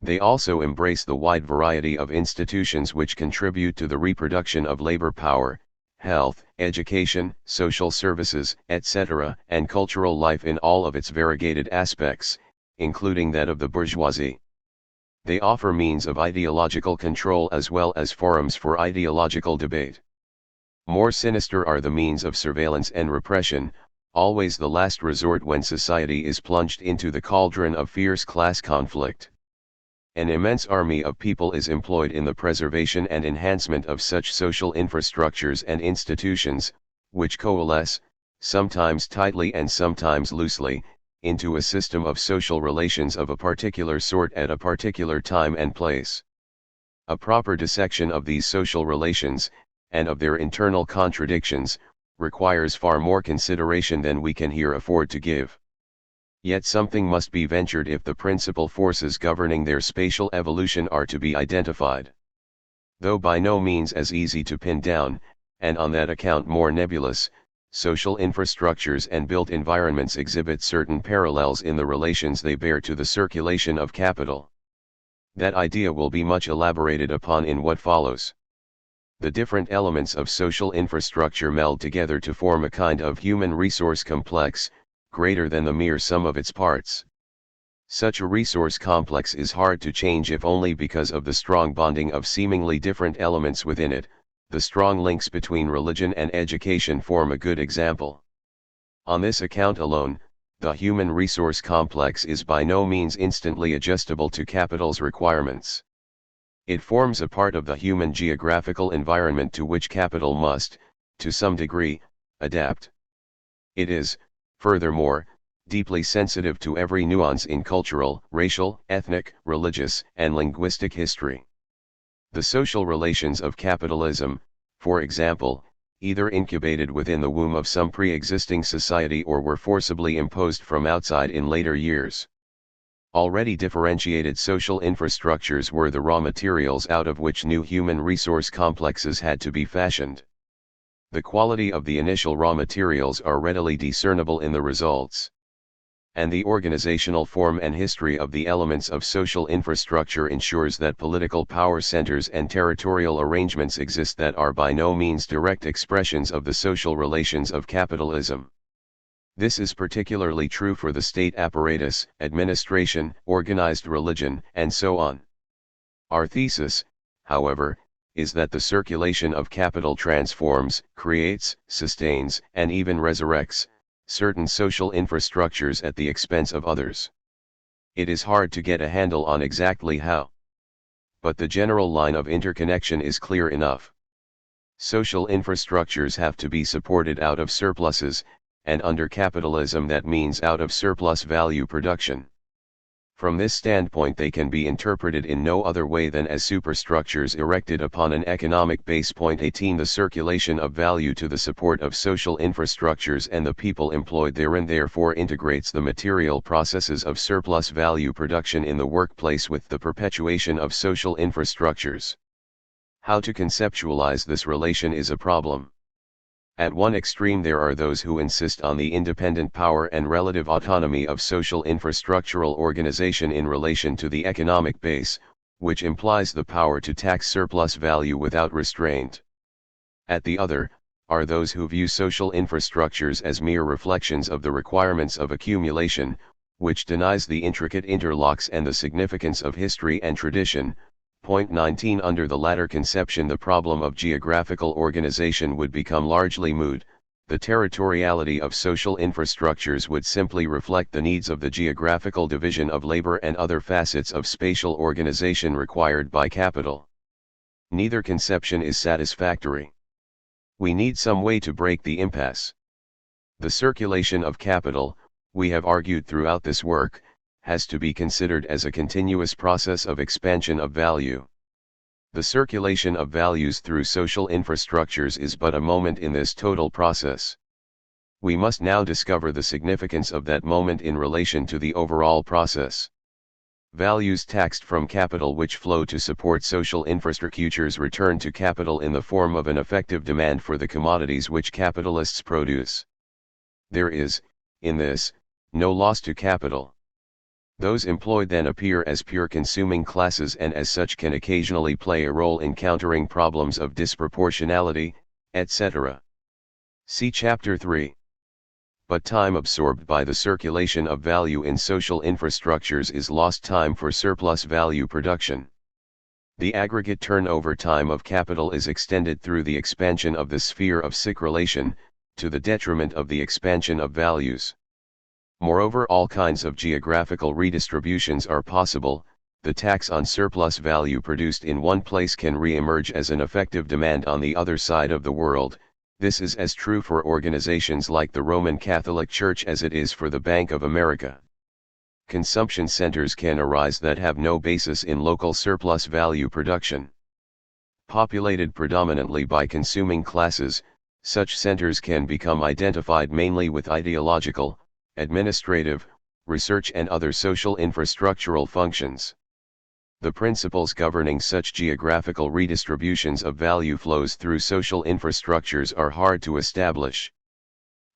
[SPEAKER 1] They also embrace the wide variety of institutions which contribute to the reproduction of labor power, health, education, social services, etc., and cultural life in all of its variegated aspects, including that of the bourgeoisie. They offer means of ideological control as well as forums for ideological debate. More sinister are the means of surveillance and repression, always the last resort when society is plunged into the cauldron of fierce class conflict. An immense army of people is employed in the preservation and enhancement of such social infrastructures and institutions, which coalesce, sometimes tightly and sometimes loosely, into a system of social relations of a particular sort at a particular time and place. A proper dissection of these social relations, and of their internal contradictions, requires far more consideration than we can here afford to give. Yet something must be ventured if the principal forces governing their spatial evolution are to be identified. Though by no means as easy to pin down, and on that account more nebulous, social infrastructures and built environments exhibit certain parallels in the relations they bear to the circulation of capital. That idea will be much elaborated upon in what follows. The different elements of social infrastructure meld together to form a kind of human resource complex, greater than the mere sum of its parts. Such a resource complex is hard to change if only because of the strong bonding of seemingly different elements within it. The strong links between religion and education form a good example. On this account alone, the human resource complex is by no means instantly adjustable to capital's requirements. It forms a part of the human geographical environment to which capital must, to some degree, adapt. It is, furthermore, deeply sensitive to every nuance in cultural, racial, ethnic, religious, and linguistic history. The social relations of capitalism, for example, either incubated within the womb of some pre-existing society or were forcibly imposed from outside in later years. Already differentiated social infrastructures were the raw materials out of which new human resource complexes had to be fashioned. The quality of the initial raw materials are readily discernible in the results. And the organizational form and history of the elements of social infrastructure ensures that political power centers and territorial arrangements exist that are by no means direct expressions of the social relations of capitalism. This is particularly true for the state apparatus, administration, organized religion, and so on. Our thesis, however, is that the circulation of capital transforms, creates, sustains, and even resurrects certain social infrastructures at the expense of others. It is hard to get a handle on exactly how. But the general line of interconnection is clear enough. Social infrastructures have to be supported out of surpluses, and under capitalism that means out of surplus value production. From this standpoint they can be interpreted in no other way than as superstructures erected upon an economic base. 18 The circulation of value to the support of social infrastructures and the people employed therein therefore integrates the material processes of surplus value production in the workplace with the perpetuation of social infrastructures. How to conceptualize this relation is a problem. At one extreme there are those who insist on the independent power and relative autonomy of social infrastructural organization in relation to the economic base, which implies the power to tax surplus value without restraint. At the other, are those who view social infrastructures as mere reflections of the requirements of accumulation, which denies the intricate interlocks and the significance of history and tradition. Point 19. Under the latter conception, the problem of geographical organization would become largely moot. The territoriality of social infrastructures would simply reflect the needs of the geographical division of labor and other facets of spatial organization required by capital. Neither conception is satisfactory. We need some way to break the impasse. The circulation of capital, we have argued throughout this work, has to be considered as a continuous process of expansion of value. The circulation of values through social infrastructures is but a moment in this total process. We must now discover the significance of that moment in relation to the overall process. Values taxed from capital which flow to support social infrastructures return to capital in the form of an effective demand for the commodities which capitalists produce. There is, in this, no loss to capital. Those employed then appear as pure consuming classes and as such can occasionally play a role in countering problems of disproportionality, etc. See Chapter 3. But time absorbed by the circulation of value in social infrastructures is lost time for surplus value production. The aggregate turnover time of capital is extended through the expansion of the sphere of circulation, to the detriment of the expansion of values. Moreover, all kinds of geographical redistributions are possible. The tax on surplus value produced in one place can re-emerge as an effective demand on the other side of the world. This is as true for organizations like the Roman Catholic Church as it is for the Bank of America. Consumption centers can arise that have no basis in local surplus value production. Populated predominantly by consuming classes, such centers can become identified mainly with ideological, administrative, research and other social infrastructural functions. The principles governing such geographical redistributions of value flows through social infrastructures are hard to establish.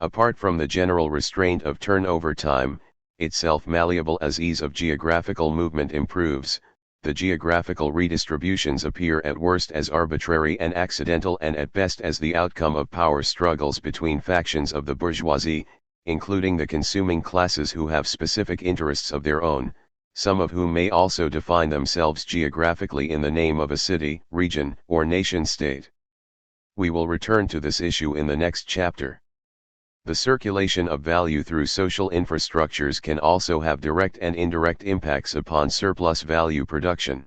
[SPEAKER 1] Apart from the general restraint of turnover time, itself malleable as ease of geographical movement improves, the geographical redistributions appear at worst as arbitrary and accidental and at best as the outcome of power struggles between factions of the bourgeoisie, including the consuming classes who have specific interests of their own, some of whom may also define themselves geographically in the name of a city, region, or nation-state. We will return to this issue in the next chapter. The circulation of value through social infrastructures can also have direct and indirect impacts upon surplus value production.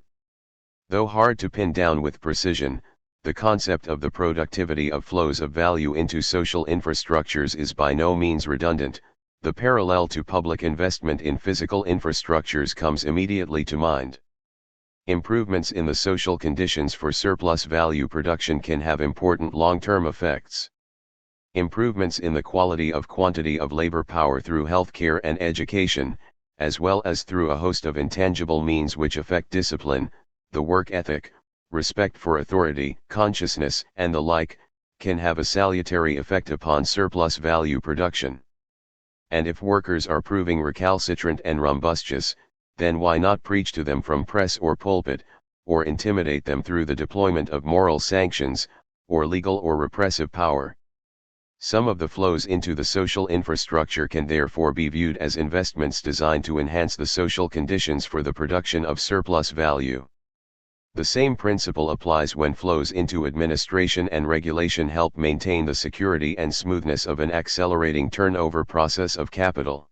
[SPEAKER 1] Though hard to pin down with precision, the concept of the productivity of flows of value into social infrastructures is by no means redundant. The parallel to public investment in physical infrastructures comes immediately to mind. Improvements in the social conditions for surplus value production can have important long-term effects. Improvements in the quality of quantity of labor power through healthcare and education, as well as through a host of intangible means which affect discipline, the work ethic, respect for authority, consciousness, and the like, can have a salutary effect upon surplus value production. And if workers are proving recalcitrant and rumbustious, then why not preach to them from press or pulpit, or intimidate them through the deployment of moral sanctions, or legal or repressive power? Some of the flows into the social infrastructure can therefore be viewed as investments designed to enhance the social conditions for the production of surplus value. The same principle applies when flows into administration and regulation help maintain the security and smoothness of an accelerating turnover process of capital.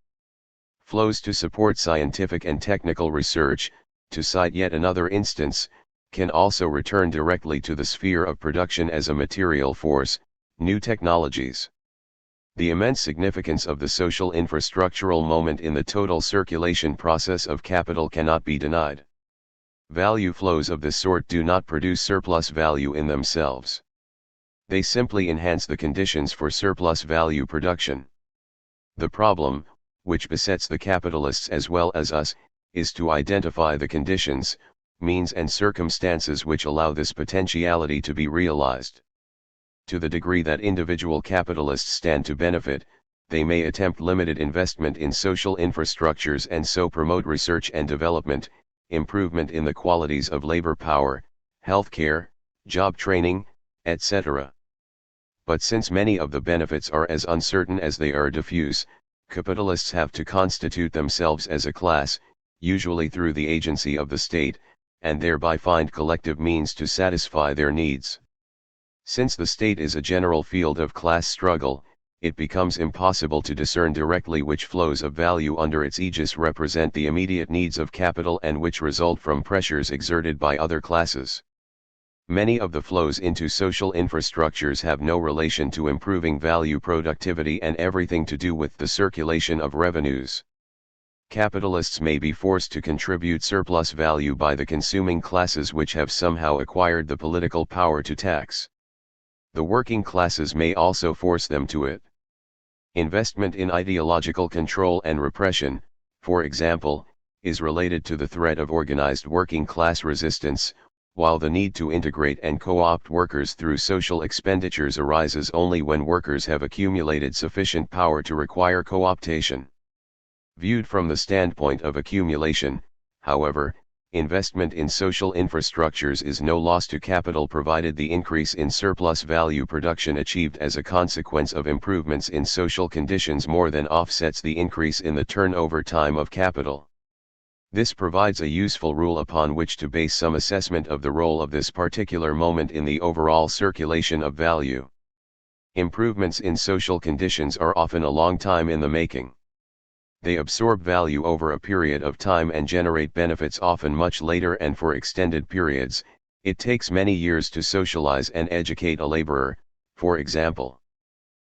[SPEAKER 1] Flows to support scientific and technical research, to cite yet another instance, can also return directly to the sphere of production as a material force, new technologies. The immense significance of the social infrastructural moment in the total circulation process of capital cannot be denied. Value flows of this sort do not produce surplus value in themselves. They simply enhance the conditions for surplus value production. The problem, which besets the capitalists as well as us, is to identify the conditions, means and circumstances which allow this potentiality to be realized. To the degree that individual capitalists stand to benefit, they may attempt limited investment in social infrastructures and so promote research and development, improvement in the qualities of labor power, healthcare, job training, etc. But since many of the benefits are as uncertain as they are diffuse, capitalists have to constitute themselves as a class, usually through the agency of the state, and thereby find collective means to satisfy their needs. Since the state is a general field of class struggle, it becomes impossible to discern directly which flows of value under its aegis represent the immediate needs of capital and which result from pressures exerted by other classes. Many of the flows into social infrastructures have no relation to improving value productivity and everything to do with the circulation of revenues. Capitalists may be forced to contribute surplus value by the consuming classes which have somehow acquired the political power to tax. The working classes may also force them to it. Investment in ideological control and repression, for example, is related to the threat of organized working class resistance, while the need to integrate and co-opt workers through social expenditures arises only when workers have accumulated sufficient power to require co-optation. Viewed from the standpoint of accumulation, however, investment in social infrastructures is no loss to capital provided the increase in surplus value production achieved as a consequence of improvements in social conditions more than offsets the increase in the turnover time of capital. This provides a useful rule upon which to base some assessment of the role of this particular moment in the overall circulation of value. Improvements in social conditions are often a long time in the making. They absorb value over a period of time and generate benefits often much later and for extended periods. It takes many years to socialize and educate a laborer, for example.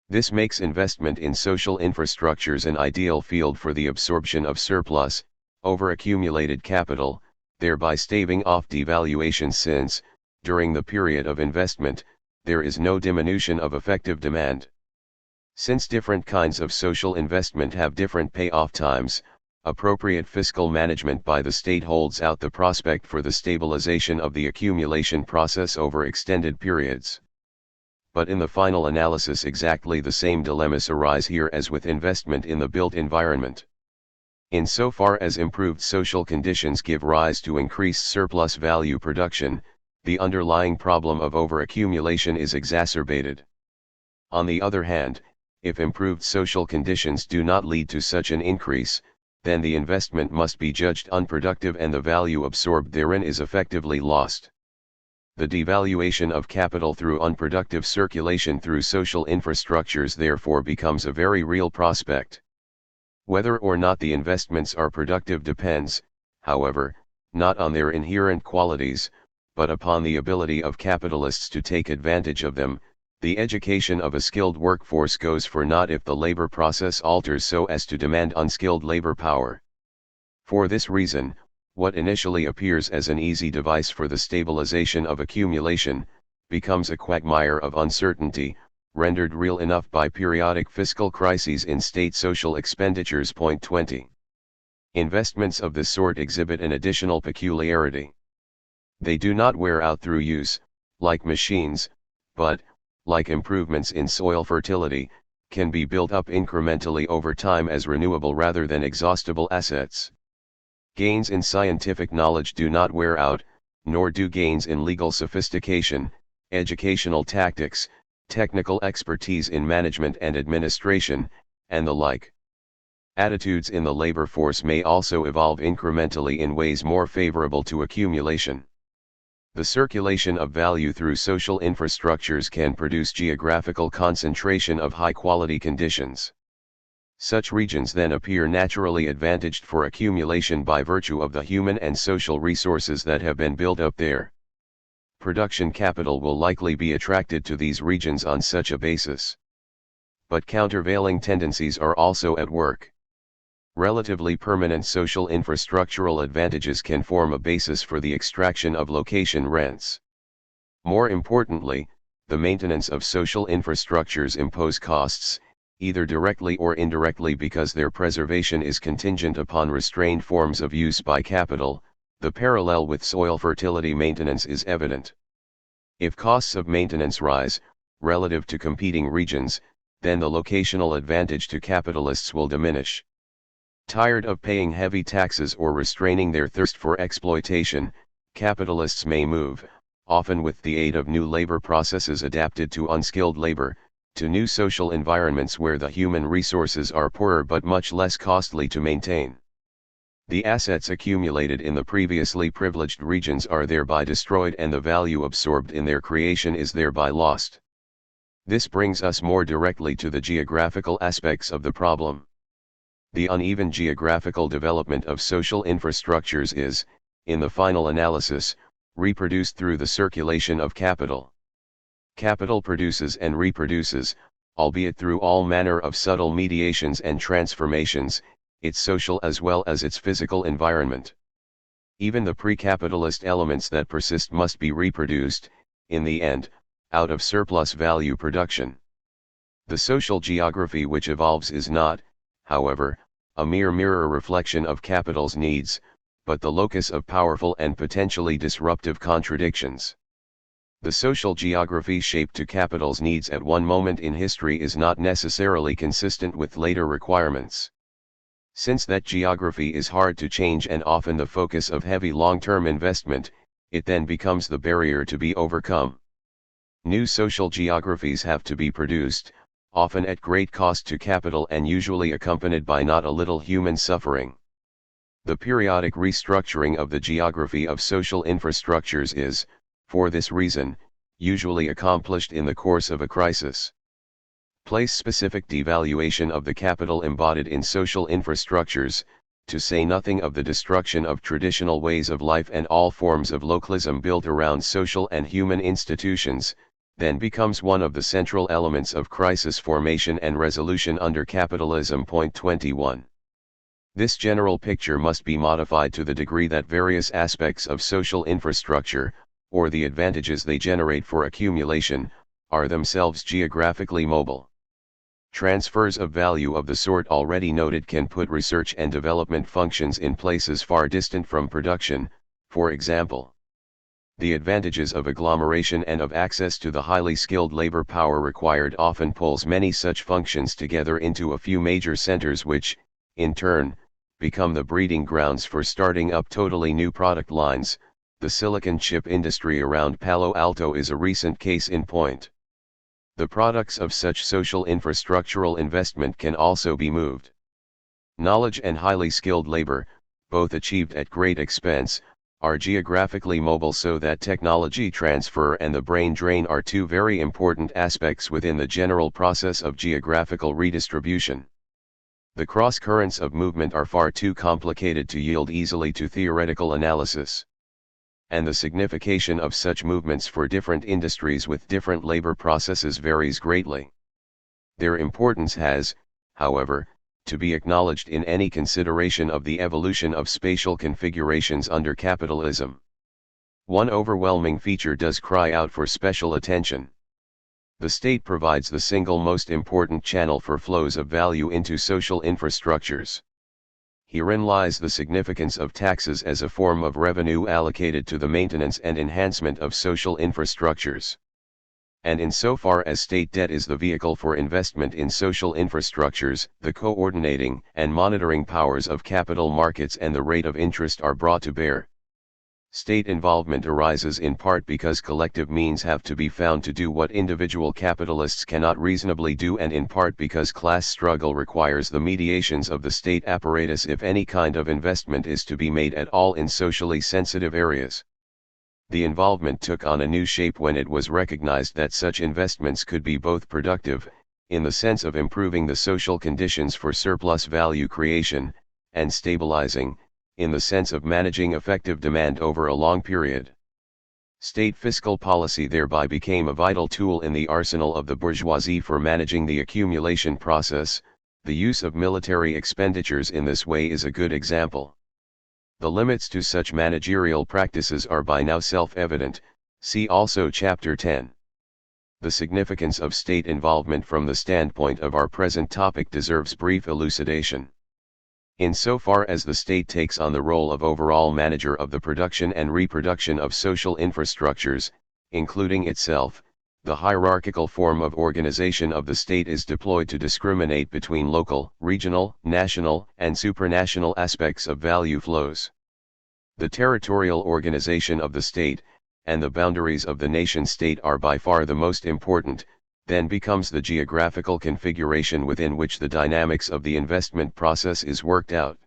[SPEAKER 1] This makes investment in social infrastructures an ideal field for the absorption of surplus, over-accumulated capital, thereby staving off devaluation since, during the period of investment, there is no diminution of effective demand. Since different kinds of social investment have different payoff times, appropriate fiscal management by the state holds out the prospect for the stabilization of the accumulation process over extended periods. But in the final analysis exactly the same dilemmas arise here as with investment in the built environment. Insofar as improved social conditions give rise to increased surplus value production, the underlying problem of overaccumulation is exacerbated. On the other hand, if improved social conditions do not lead to such an increase, then the investment must be judged unproductive and the value absorbed therein is effectively lost. The devaluation of capital through unproductive circulation through social infrastructures therefore becomes a very real prospect. Whether or not the investments are productive depends, however, not on their inherent qualities, but upon the ability of capitalists to take advantage of them. The education of a skilled workforce goes for naught if the labor process alters so as to demand unskilled labor power. For this reason, what initially appears as an easy device for the stabilization of accumulation, becomes a quagmire of uncertainty, rendered real enough by periodic fiscal crises in state social expenditures. Point 20. Investments of this sort exhibit an additional peculiarity. They do not wear out through use, like machines, but, like improvements in soil fertility, can be built up incrementally over time as renewable rather than exhaustible assets. Gains in scientific knowledge do not wear out, nor do gains in legal sophistication, educational tactics, technical expertise in management and administration, and the like. Attitudes in the labor force may also evolve incrementally in ways more favorable to accumulation. The circulation of value through social infrastructures can produce geographical concentration of high-quality conditions. Such regions then appear naturally advantaged for accumulation by virtue of the human and social resources that have been built up there. Production capital will likely be attracted to these regions on such a basis. But countervailing tendencies are also at work. Relatively permanent social infrastructural advantages can form a basis for the extraction of location rents. More importantly, the maintenance of social infrastructures impose costs, either directly or indirectly because their preservation is contingent upon restrained forms of use by capital. The parallel with soil fertility maintenance is evident. If costs of maintenance rise, relative to competing regions, then the locational advantage to capitalists will diminish. Tired of paying heavy taxes or restraining their thirst for exploitation, capitalists may move, often with the aid of new labor processes adapted to unskilled labor, to new social environments where the human resources are poorer but much less costly to maintain. The assets accumulated in the previously privileged regions are thereby destroyed and the value absorbed in their creation is thereby lost. This brings us more directly to the geographical aspects of the problem. The uneven geographical development of social infrastructures is, in the final analysis, reproduced through the circulation of capital. Capital produces and reproduces, albeit through all manner of subtle mediations and transformations, its social as well as its physical environment. Even the pre-capitalist elements that persist must be reproduced, in the end, out of surplus value production. The social geography which evolves is not, however, a mere mirror reflection of capital's needs, but the locus of powerful and potentially disruptive contradictions. The social geography shaped to capital's needs at one moment in history is not necessarily consistent with later requirements. Since that geography is hard to change and often the focus of heavy long-term investment, it then becomes the barrier to be overcome. New social geographies have to be produced, often at great cost to capital and usually accompanied by not a little human suffering. The periodic restructuring of the geography of social infrastructures is, for this reason, usually accomplished in the course of a crisis. Place-specific devaluation of the capital embodied in social infrastructures, to say nothing of the destruction of traditional ways of life and all forms of localism built around social and human institutions, then becomes one of the central elements of crisis formation and resolution under capitalism. Point 21. This general picture must be modified to the degree that various aspects of social infrastructure, or the advantages they generate for accumulation, are themselves geographically mobile. Transfers of value of the sort already noted can put research and development functions in places far distant from production, for example. The advantages of agglomeration and of access to the highly skilled labor power required often pulls many such functions together into a few major centers which, in turn, become the breeding grounds for starting up totally new product lines. The silicon chip industry around Palo Alto is a recent case in point. The products of such social infrastructural investment can also be moved. Knowledge and highly skilled labor, both achieved at great expense, are geographically mobile so that technology transfer and the brain drain are two very important aspects within the general process of geographical redistribution. The cross-currents of movement are far too complicated to yield easily to theoretical analysis. And the signification of such movements for different industries with different labor processes varies greatly. Their importance has, however, to be acknowledged in any consideration of the evolution of spatial configurations under capitalism. One overwhelming feature does cry out for special attention. The state provides the single most important channel for flows of value into social infrastructures. Herein lies the significance of taxes as a form of revenue allocated to the maintenance and enhancement of social infrastructures. And insofar as state debt is the vehicle for investment in social infrastructures, the coordinating and monitoring powers of capital markets and the rate of interest are brought to bear. State involvement arises in part because collective means have to be found to do what individual capitalists cannot reasonably do, and in part because class struggle requires the mediations of the state apparatus if any kind of investment is to be made at all in socially sensitive areas. The involvement took on a new shape when it was recognized that such investments could be both productive, in the sense of improving the social conditions for surplus value creation, and stabilizing, in the sense of managing effective demand over a long period. State fiscal policy thereby became a vital tool in the arsenal of the bourgeoisie for managing the accumulation process. The use of military expenditures in this way is a good example. The limits to such managerial practices are by now self-evident, see also Chapter 10. The significance of state involvement from the standpoint of our present topic deserves brief elucidation. Insofar as the state takes on the role of overall manager of the production and reproduction of social infrastructures, including itself, The hierarchical form of organization of the state is deployed to discriminate between local, regional, national, and supranational aspects of value flows. The territorial organization of the state, and the boundaries of the nation-state are by far the most important. Then becomes the geographical configuration within which the dynamics of the investment process is worked out.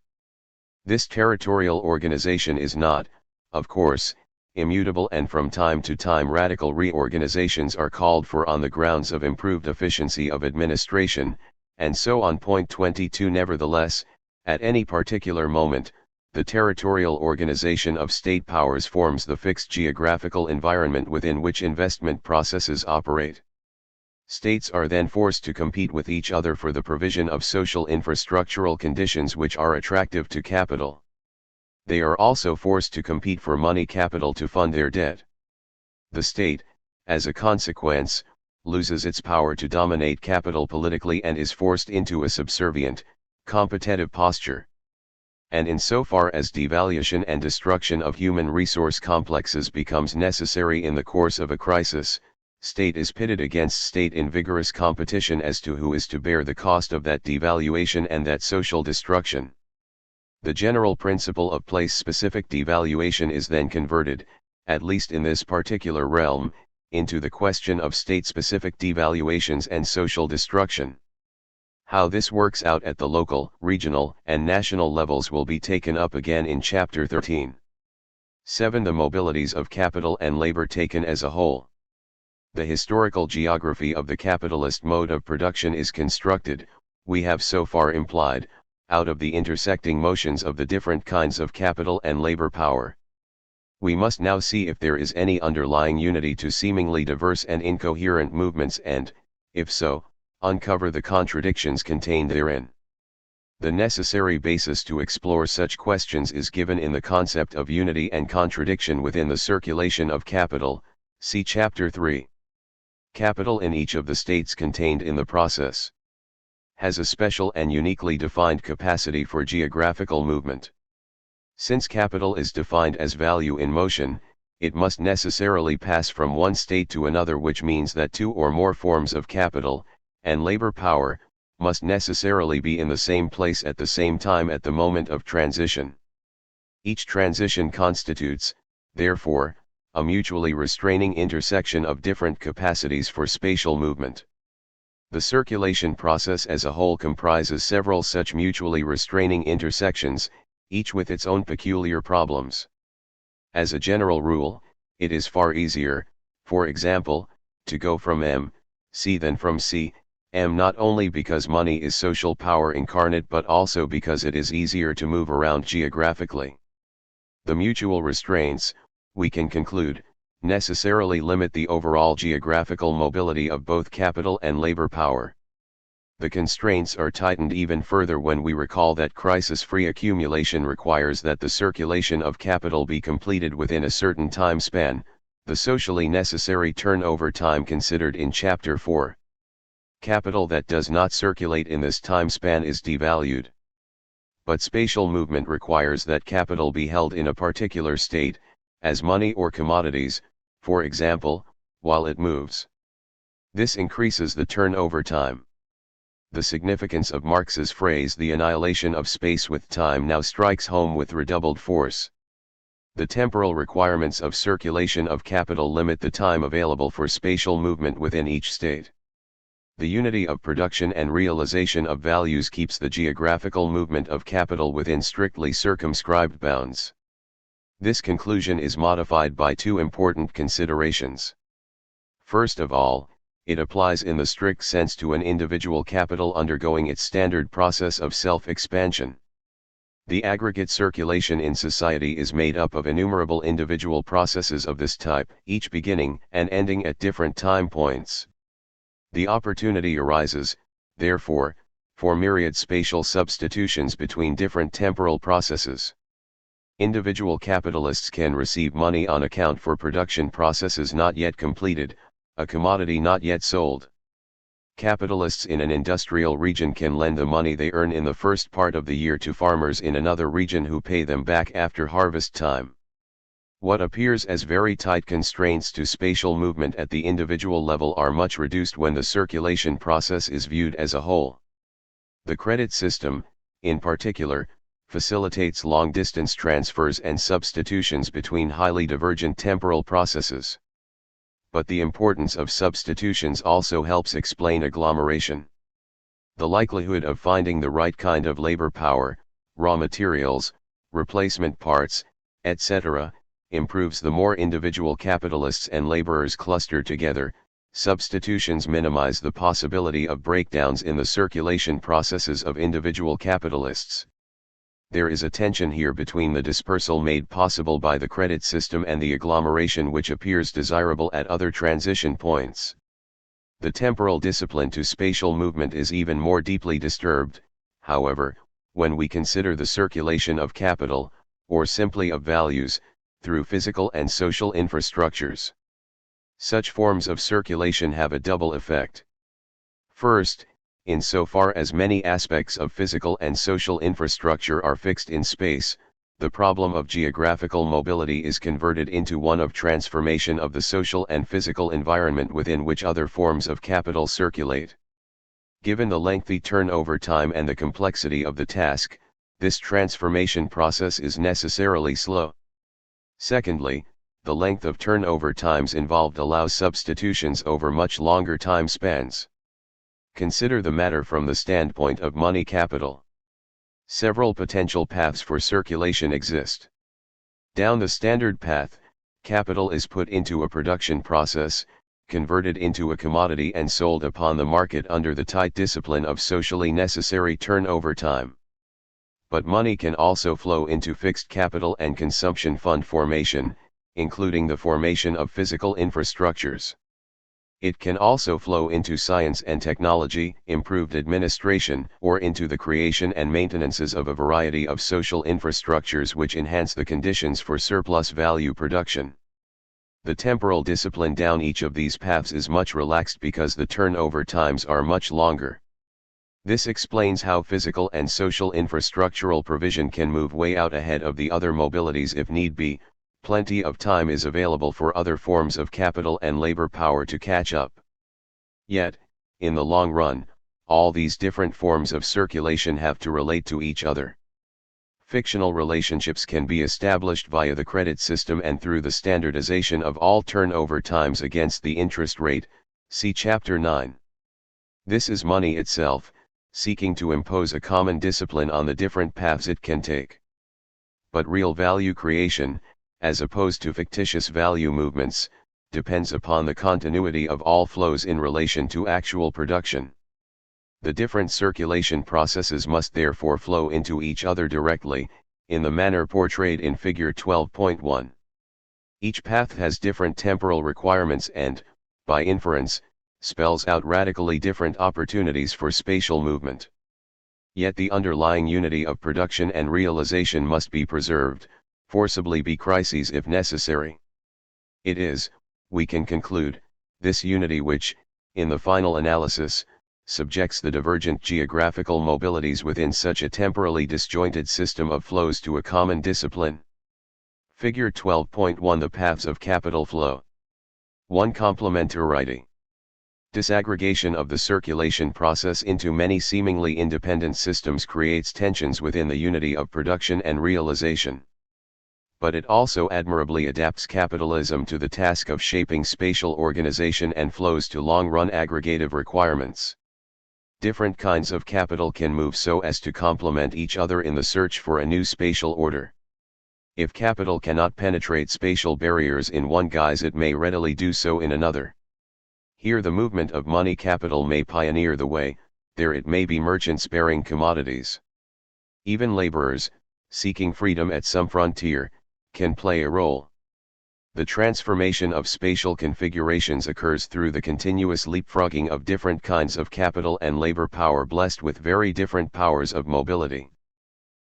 [SPEAKER 1] This territorial organization is not, of course, immutable, and from time to time radical reorganizations are called for on the grounds of improved efficiency of administration, and so on. Point 22. Nevertheless, at any particular moment, the territorial organization of state powers forms the fixed geographical environment within which investment processes operate. States are then forced to compete with each other for the provision of social infrastructural conditions which are attractive to capital. They are also forced to compete for money capital to fund their debt. The state, as a consequence, loses its power to dominate capital politically and is forced into a subservient, competitive posture. And insofar as devaluation and destruction of human resource complexes becomes necessary in the course of a crisis, state is pitted against state in vigorous competition as to who is to bear the cost of that devaluation and that social destruction. The general principle of place-specific devaluation is then converted, at least in this particular realm, into the question of state-specific devaluations and social destruction. How this works out at the local, regional, and national levels will be taken up again in Chapter 13. 7. The mobilities of capital and labor taken as a whole. The historical geography of the capitalist mode of production is constructed, we have so far implied, out of the intersecting motions of the different kinds of capital and labor power. We must now see if there is any underlying unity to seemingly diverse and incoherent movements and, if so, uncover the contradictions contained therein. The necessary basis to explore such questions is given in the concept of unity and contradiction within the circulation of capital, see Chapter 3. Capital in each of the states contained in the process has a special and uniquely defined capacity for geographical movement. Since capital is defined as value in motion, it must necessarily pass from one state to another, which means that two or more forms of capital, and labor power, must necessarily be in the same place at the same time at the moment of transition. Each transition constitutes, therefore, a mutually restraining intersection of different capacities for spatial movement. The circulation process as a whole comprises several such mutually restraining intersections, each with its own peculiar problems. As a general rule, it is far easier, for example, to go from C than from M, not only because money is social power incarnate but also because it is easier to move around geographically. The mutual restraints, we can conclude, necessarily limit the overall geographical mobility of both capital and labor power. The constraints are tightened even further when we recall that crisis-free accumulation requires that the circulation of capital be completed within a certain time span, the socially necessary turnover time considered in Chapter 4. Capital that does not circulate in this time span is devalued. But spatial movement requires that capital be held in a particular state, as money or commodities, for example, while it moves. This increases the turnover time. The significance of Marx's phrase "the annihilation of space with time" now strikes home with redoubled force. The temporal requirements of circulation of capital limit the time available for spatial movement within each state. The unity of production and realization of values keeps the geographical movement of capital within strictly circumscribed bounds. This conclusion is modified by two important considerations. First of all, it applies in the strict sense to an individual capital undergoing its standard process of self-expansion. The aggregate circulation in society is made up of innumerable individual processes of this type, each beginning and ending at different time points. The opportunity arises, therefore, for myriad spatial substitutions between different temporal processes. Individual capitalists can receive money on account for production processes not yet completed, a commodity not yet sold. Capitalists in an industrial region can lend the money they earn in the first part of the year to farmers in another region who pay them back after harvest time. What appears as very tight constraints to spatial movement at the individual level are much reduced when the circulation process is viewed as a whole. The credit system, in particular, facilitates long-distance transfers and substitutions between highly divergent temporal processes. But the importance of substitutions also helps explain agglomeration. The likelihood of finding the right kind of labor power, raw materials, replacement parts, etc., improves the more individual capitalists and laborers cluster together. Substitutions minimize the possibility of breakdowns in the circulation processes of individual capitalists. There is a tension here between the dispersal made possible by the credit system and the agglomeration which appears desirable at other transition points. The temporal discipline to spatial movement is even more deeply disturbed, however, when we consider the circulation of capital, or simply of values, through physical and social infrastructures. Such forms of circulation have a double effect. First, insofar as many aspects of physical and social infrastructure are fixed in space, the problem of geographical mobility is converted into one of transformation of the social and physical environment within which other forms of capital circulate. Given the lengthy turnover time and the complexity of the task, this transformation process is necessarily slow. Secondly, the length of turnover times involved allows substitutions over much longer time spans. Consider the matter from the standpoint of money capital. Several potential paths for circulation exist. Down the standard path, capital is put into a production process, converted into a commodity and sold upon the market under the tight discipline of socially necessary turnover time. But money can also flow into fixed capital and consumption fund formation, including the formation of physical infrastructures. It can also flow into science and technology, improved administration, or into the creation and maintenances of a variety of social infrastructures which enhance the conditions for surplus value production. The temporal discipline down each of these paths is much relaxed because the turnover times are much longer. This explains how physical and social infrastructural provision can move way out ahead of the other mobilities if need be. Plenty of time is available for other forms of capital and labor power to catch up. Yet, in the long run, all these different forms of circulation have to relate to each other. Fictional relationships can be established via the credit system and through the standardization of all turnover times against the interest rate, see Chapter 9. This is money itself, seeking to impose a common discipline on the different paths it can take. But real value creation, as opposed to fictitious value movements, depends upon the continuity of all flows in relation to actual production. The different circulation processes must therefore flow into each other directly, in the manner portrayed in Figure 12.1. Each path has different temporal requirements and, by inference, spells out radically different opportunities for spatial movement. Yet the underlying unity of production and realization must be preserved, forcibly be crises if necessary. It is, we can conclude, this unity which, in the final analysis, subjects the divergent geographical mobilities within such a temporally disjointed system of flows to a common discipline. Figure 12.1 The paths of capital flow. 1. Complementarity. Disaggregation of the circulation process into many seemingly independent systems creates tensions within the unity of production and realization. But it also admirably adapts capitalism to the task of shaping spatial organization and flows to long-run aggregative requirements. Different kinds of capital can move so as to complement each other in the search for a new spatial order. If capital cannot penetrate spatial barriers in one guise, it may readily do so in another. Here the movement of money capital may pioneer the way, there it may be merchants bearing commodities. Even laborers, seeking freedom at some frontier, can play a role. The transformation of spatial configurations occurs through the continuous leapfrogging of different kinds of capital and labor power blessed with very different powers of mobility.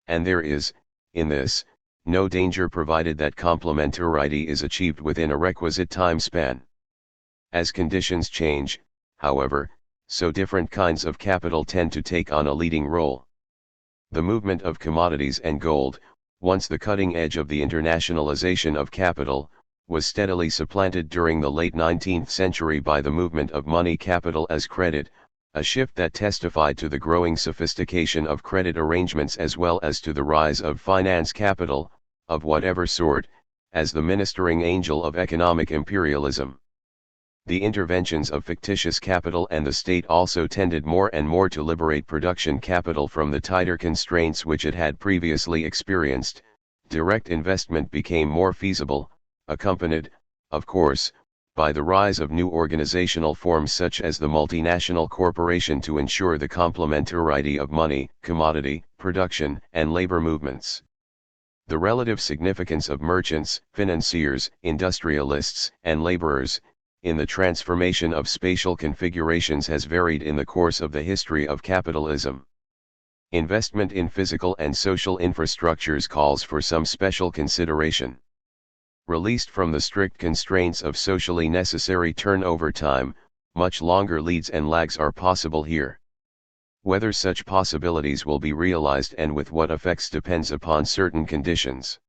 [SPEAKER 1] And there is, in this, no danger provided that complementarity is achieved within a requisite time span. As conditions change, however, so different kinds of capital tend to take on a leading role. The movement of commodities and gold, once the cutting edge of the internationalization of capital, was steadily supplanted during the late 19th century by the movement of money capital as credit, a shift that testified to the growing sophistication of credit arrangements as well as to the rise of finance capital, of whatever sort, as the ministering angel of economic imperialism. The interventions of fictitious capital and the state also tended more and more to liberate production capital from the tighter constraints which it had previously experienced. Direct investment became more feasible, accompanied, of course, by the rise of new organizational forms such as the multinational corporation to ensure the complementarity of money, commodity, production, and labor movements. The relative significance of merchants, financiers, industrialists, and laborers, in the transformation of spatial configurations has varied in the course of the history of capitalism. Investment in physical and social infrastructures calls for some special consideration. Released from the strict constraints of socially necessary turnover time, much longer leads and lags are possible here. Whether such possibilities will be realized and with what effects depends upon certain conditions.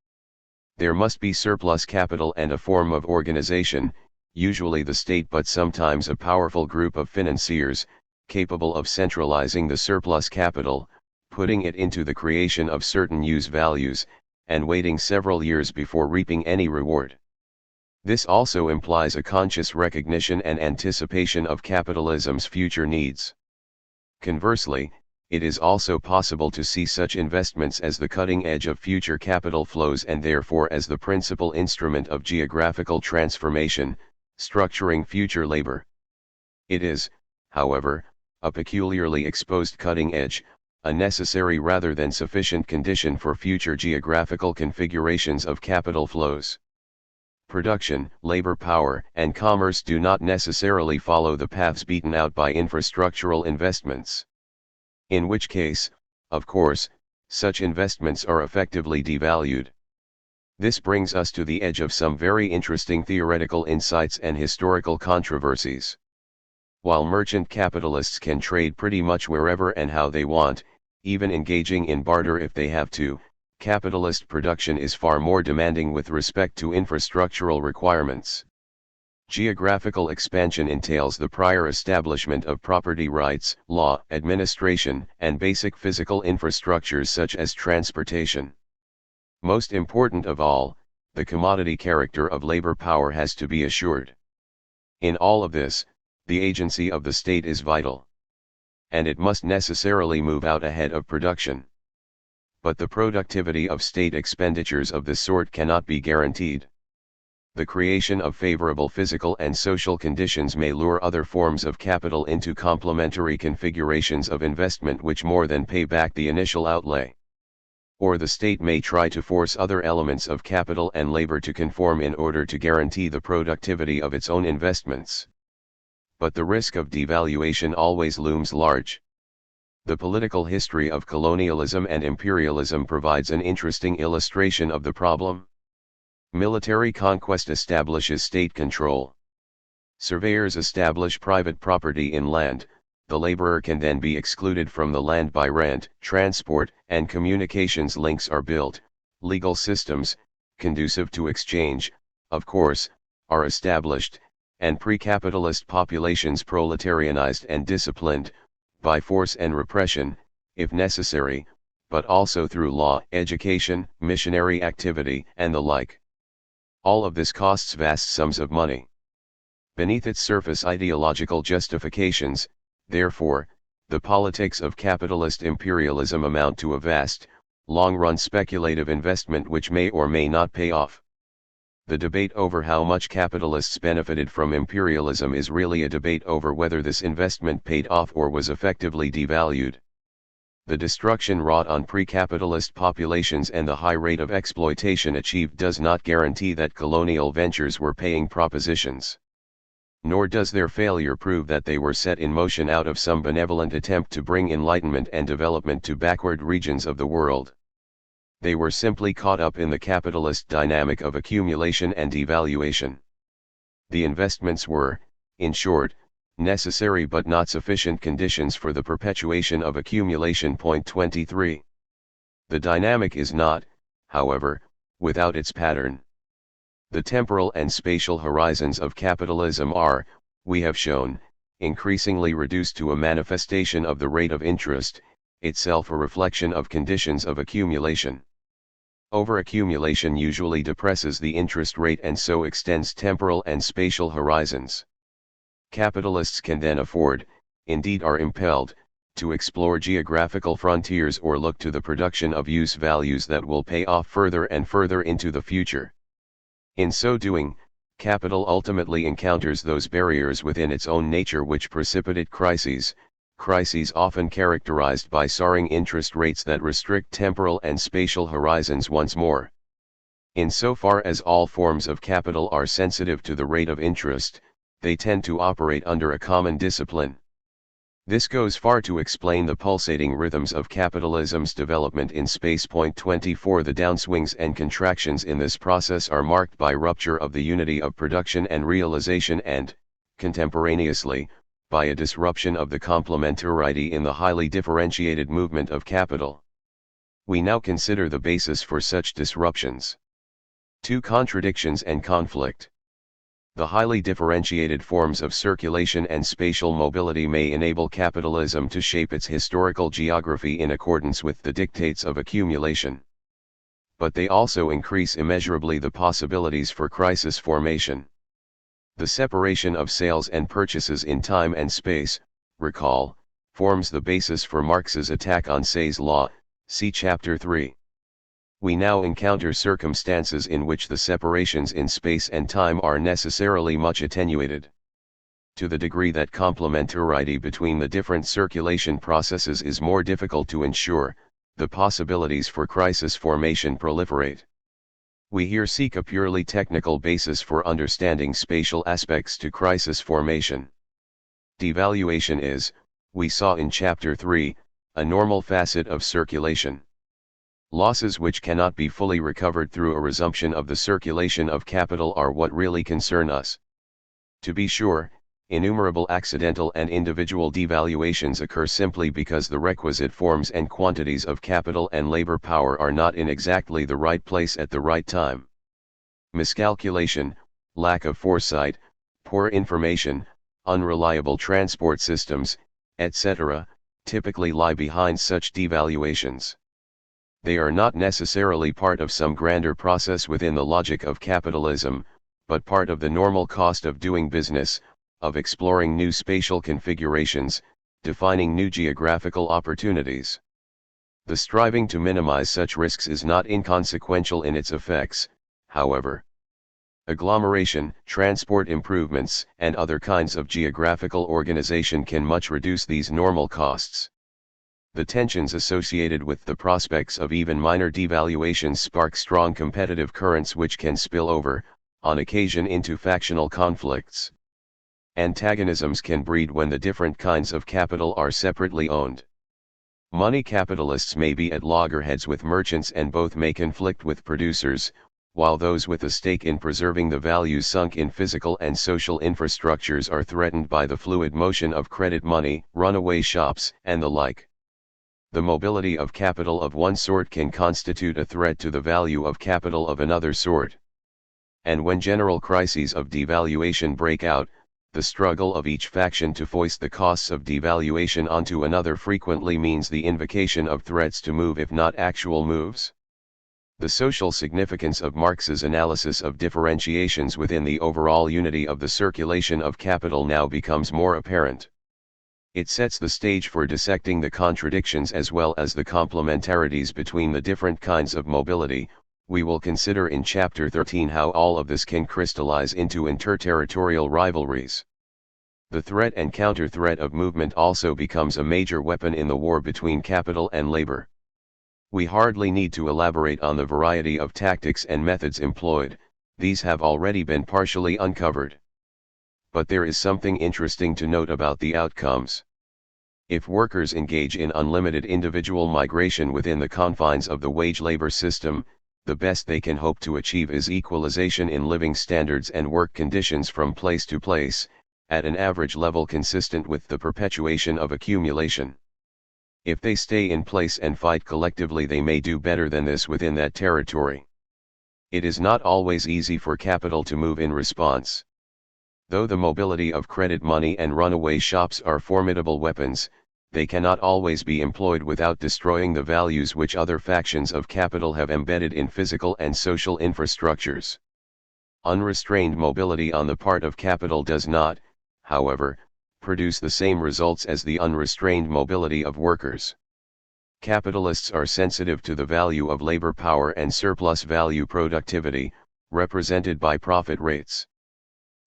[SPEAKER 1] There must be surplus capital and a form of organization, usually the state but sometimes a powerful group of financiers, capable of centralizing the surplus capital, putting it into the creation of certain use values, and waiting several years before reaping any reward. This also implies a conscious recognition and anticipation of capitalism's future needs. Conversely, it is also possible to see such investments as the cutting edge of future capital flows and therefore as the principal instrument of geographical transformation, structuring future labor. It is, however, a peculiarly exposed cutting edge, a necessary rather than sufficient condition for future geographical configurations of capital flows. Production, labor power, and commerce do not necessarily follow the paths beaten out by infrastructural investments. In which case, of course, such investments are effectively devalued. This brings us to the edge of some very interesting theoretical insights and historical controversies. While merchant capitalists can trade pretty much wherever and how they want, even engaging in barter if they have to, capitalist production is far more demanding with respect to infrastructural requirements. Geographical expansion entails the prior establishment of property rights, law, administration, and basic physical infrastructures such as transportation. Most important of all, the commodity character of labor power has to be assured. In all of this, the agency of the state is vital. And it must necessarily move out ahead of production. But the productivity of state expenditures of this sort cannot be guaranteed. The creation of favorable physical and social conditions may lure other forms of capital into complementary configurations of investment which more than pay back the initial outlay. Or the state may try to force other elements of capital and labor to conform in order to guarantee the productivity of its own investments. But the risk of devaluation always looms large. The political history of colonialism and imperialism provides an interesting illustration of the problem. Military conquest establishes state control. Surveyors establish private property in land, the laborer can then be excluded from the land by rent, transport, and communications links are built, legal systems, conducive to exchange, of course, are established, and pre-capitalist populations proletarianized and disciplined, by force and repression, if necessary, but also through law, education, missionary activity, and the like. All of this costs vast sums of money. Beneath its surface ideological justifications, therefore, the politics of capitalist imperialism amount to a vast, long-run speculative investment which may or may not pay off. The debate over how much capitalists benefited from imperialism is really a debate over whether this investment paid off or was effectively devalued. The destruction wrought on pre-capitalist populations and the high rate of exploitation achieved does not guarantee that colonial ventures were paying propositions. Nor does their failure prove that they were set in motion out of some benevolent attempt to bring enlightenment and development to backward regions of the world. They were simply caught up in the capitalist dynamic of accumulation and devaluation. The investments were, in short, necessary but not sufficient conditions for the perpetuation of accumulation. 23. The dynamic is not, however, without its pattern. The temporal and spatial horizons of capitalism are, we have shown, increasingly reduced to a manifestation of the rate of interest, itself a reflection of conditions of accumulation. Overaccumulation usually depresses the interest rate and so extends temporal and spatial horizons. Capitalists can then afford, indeed are impelled, to explore geographical frontiers or look to the production of use values that will pay off further and further into the future. In so doing, capital ultimately encounters those barriers within its own nature which precipitate crises often characterized by soaring interest rates that restrict temporal and spatial horizons once more. Insofar as all forms of capital are sensitive to the rate of interest, they tend to operate under a common discipline. This goes far to explain the pulsating rhythms of capitalism's development in space. 24 The downswings and contractions in this process are marked by rupture of the unity of production and realization and, contemporaneously, by a disruption of the complementarity in the highly differentiated movement of capital. We now consider the basis for such disruptions. 2. Contradictions and conflict. The highly differentiated forms of circulation and spatial mobility may enable capitalism to shape its historical geography in accordance with the dictates of accumulation. But they also increase immeasurably the possibilities for crisis formation. The separation of sales and purchases in time and space, recall, forms the basis for Marx's attack on Say's law, see Chapter 3. We now encounter circumstances in which the separations in space and time are necessarily much attenuated. To the degree that complementarity between the different circulation processes is more difficult to ensure, the possibilities for crisis formation proliferate. We here seek a purely technical basis for understanding spatial aspects to crisis formation. Devaluation is, we saw in Chapter 3, a normal facet of circulation. Losses which cannot be fully recovered through a resumption of the circulation of capital are what really concern us. To be sure, innumerable accidental and individual devaluations occur simply because the requisite forms and quantities of capital and labor power are not in exactly the right place at the right time. Miscalculation, lack of foresight, poor information, unreliable transport systems, etc., typically lie behind such devaluations. They are not necessarily part of some grander process within the logic of capitalism, but part of the normal cost of doing business, of exploring new spatial configurations, defining new geographical opportunities. The striving to minimize such risks is not inconsequential in its effects, however. Agglomeration, transport improvements, and other kinds of geographical organization can much reduce these normal costs. The tensions associated with the prospects of even minor devaluations spark strong competitive currents which can spill over, on occasion, into factional conflicts. Antagonisms can breed when the different kinds of capital are separately owned. Money capitalists may be at loggerheads with merchants and both may conflict with producers, while those with a stake in preserving the value sunk in physical and social infrastructures are threatened by the fluid motion of credit money, runaway shops, and the like. The mobility of capital of one sort can constitute a threat to the value of capital of another sort. And when general crises of devaluation break out, the struggle of each faction to foist the costs of devaluation onto another frequently means the invocation of threats to move if not actual moves. The social significance of Marx's analysis of differentiations within the overall unity of the circulation of capital now becomes more apparent. It sets the stage for dissecting the contradictions as well as the complementarities between the different kinds of mobility. We will consider in Chapter 13 how all of this can crystallize into interterritorial rivalries. The threat and counter-threat of movement also becomes a major weapon in the war between capital and labor. We hardly need to elaborate on the variety of tactics and methods employed, these have already been partially uncovered. But there is something interesting to note about the outcomes. If workers engage in unlimited individual migration within the confines of the wage labor system, the best they can hope to achieve is equalization in living standards and work conditions from place to place, at an average level consistent with the perpetuation of accumulation. If they stay in place and fight collectively, they may do better than this within that territory. It is not always easy for capital to move in response. Though the mobility of credit money and runaway shops are formidable weapons, they cannot always be employed without destroying the values which other factions of capital have embedded in physical and social infrastructures. Unrestrained mobility on the part of capital does not, however, produce the same results as the unrestrained mobility of workers. Capitalists are sensitive to the value of labor power and surplus value productivity, represented by profit rates.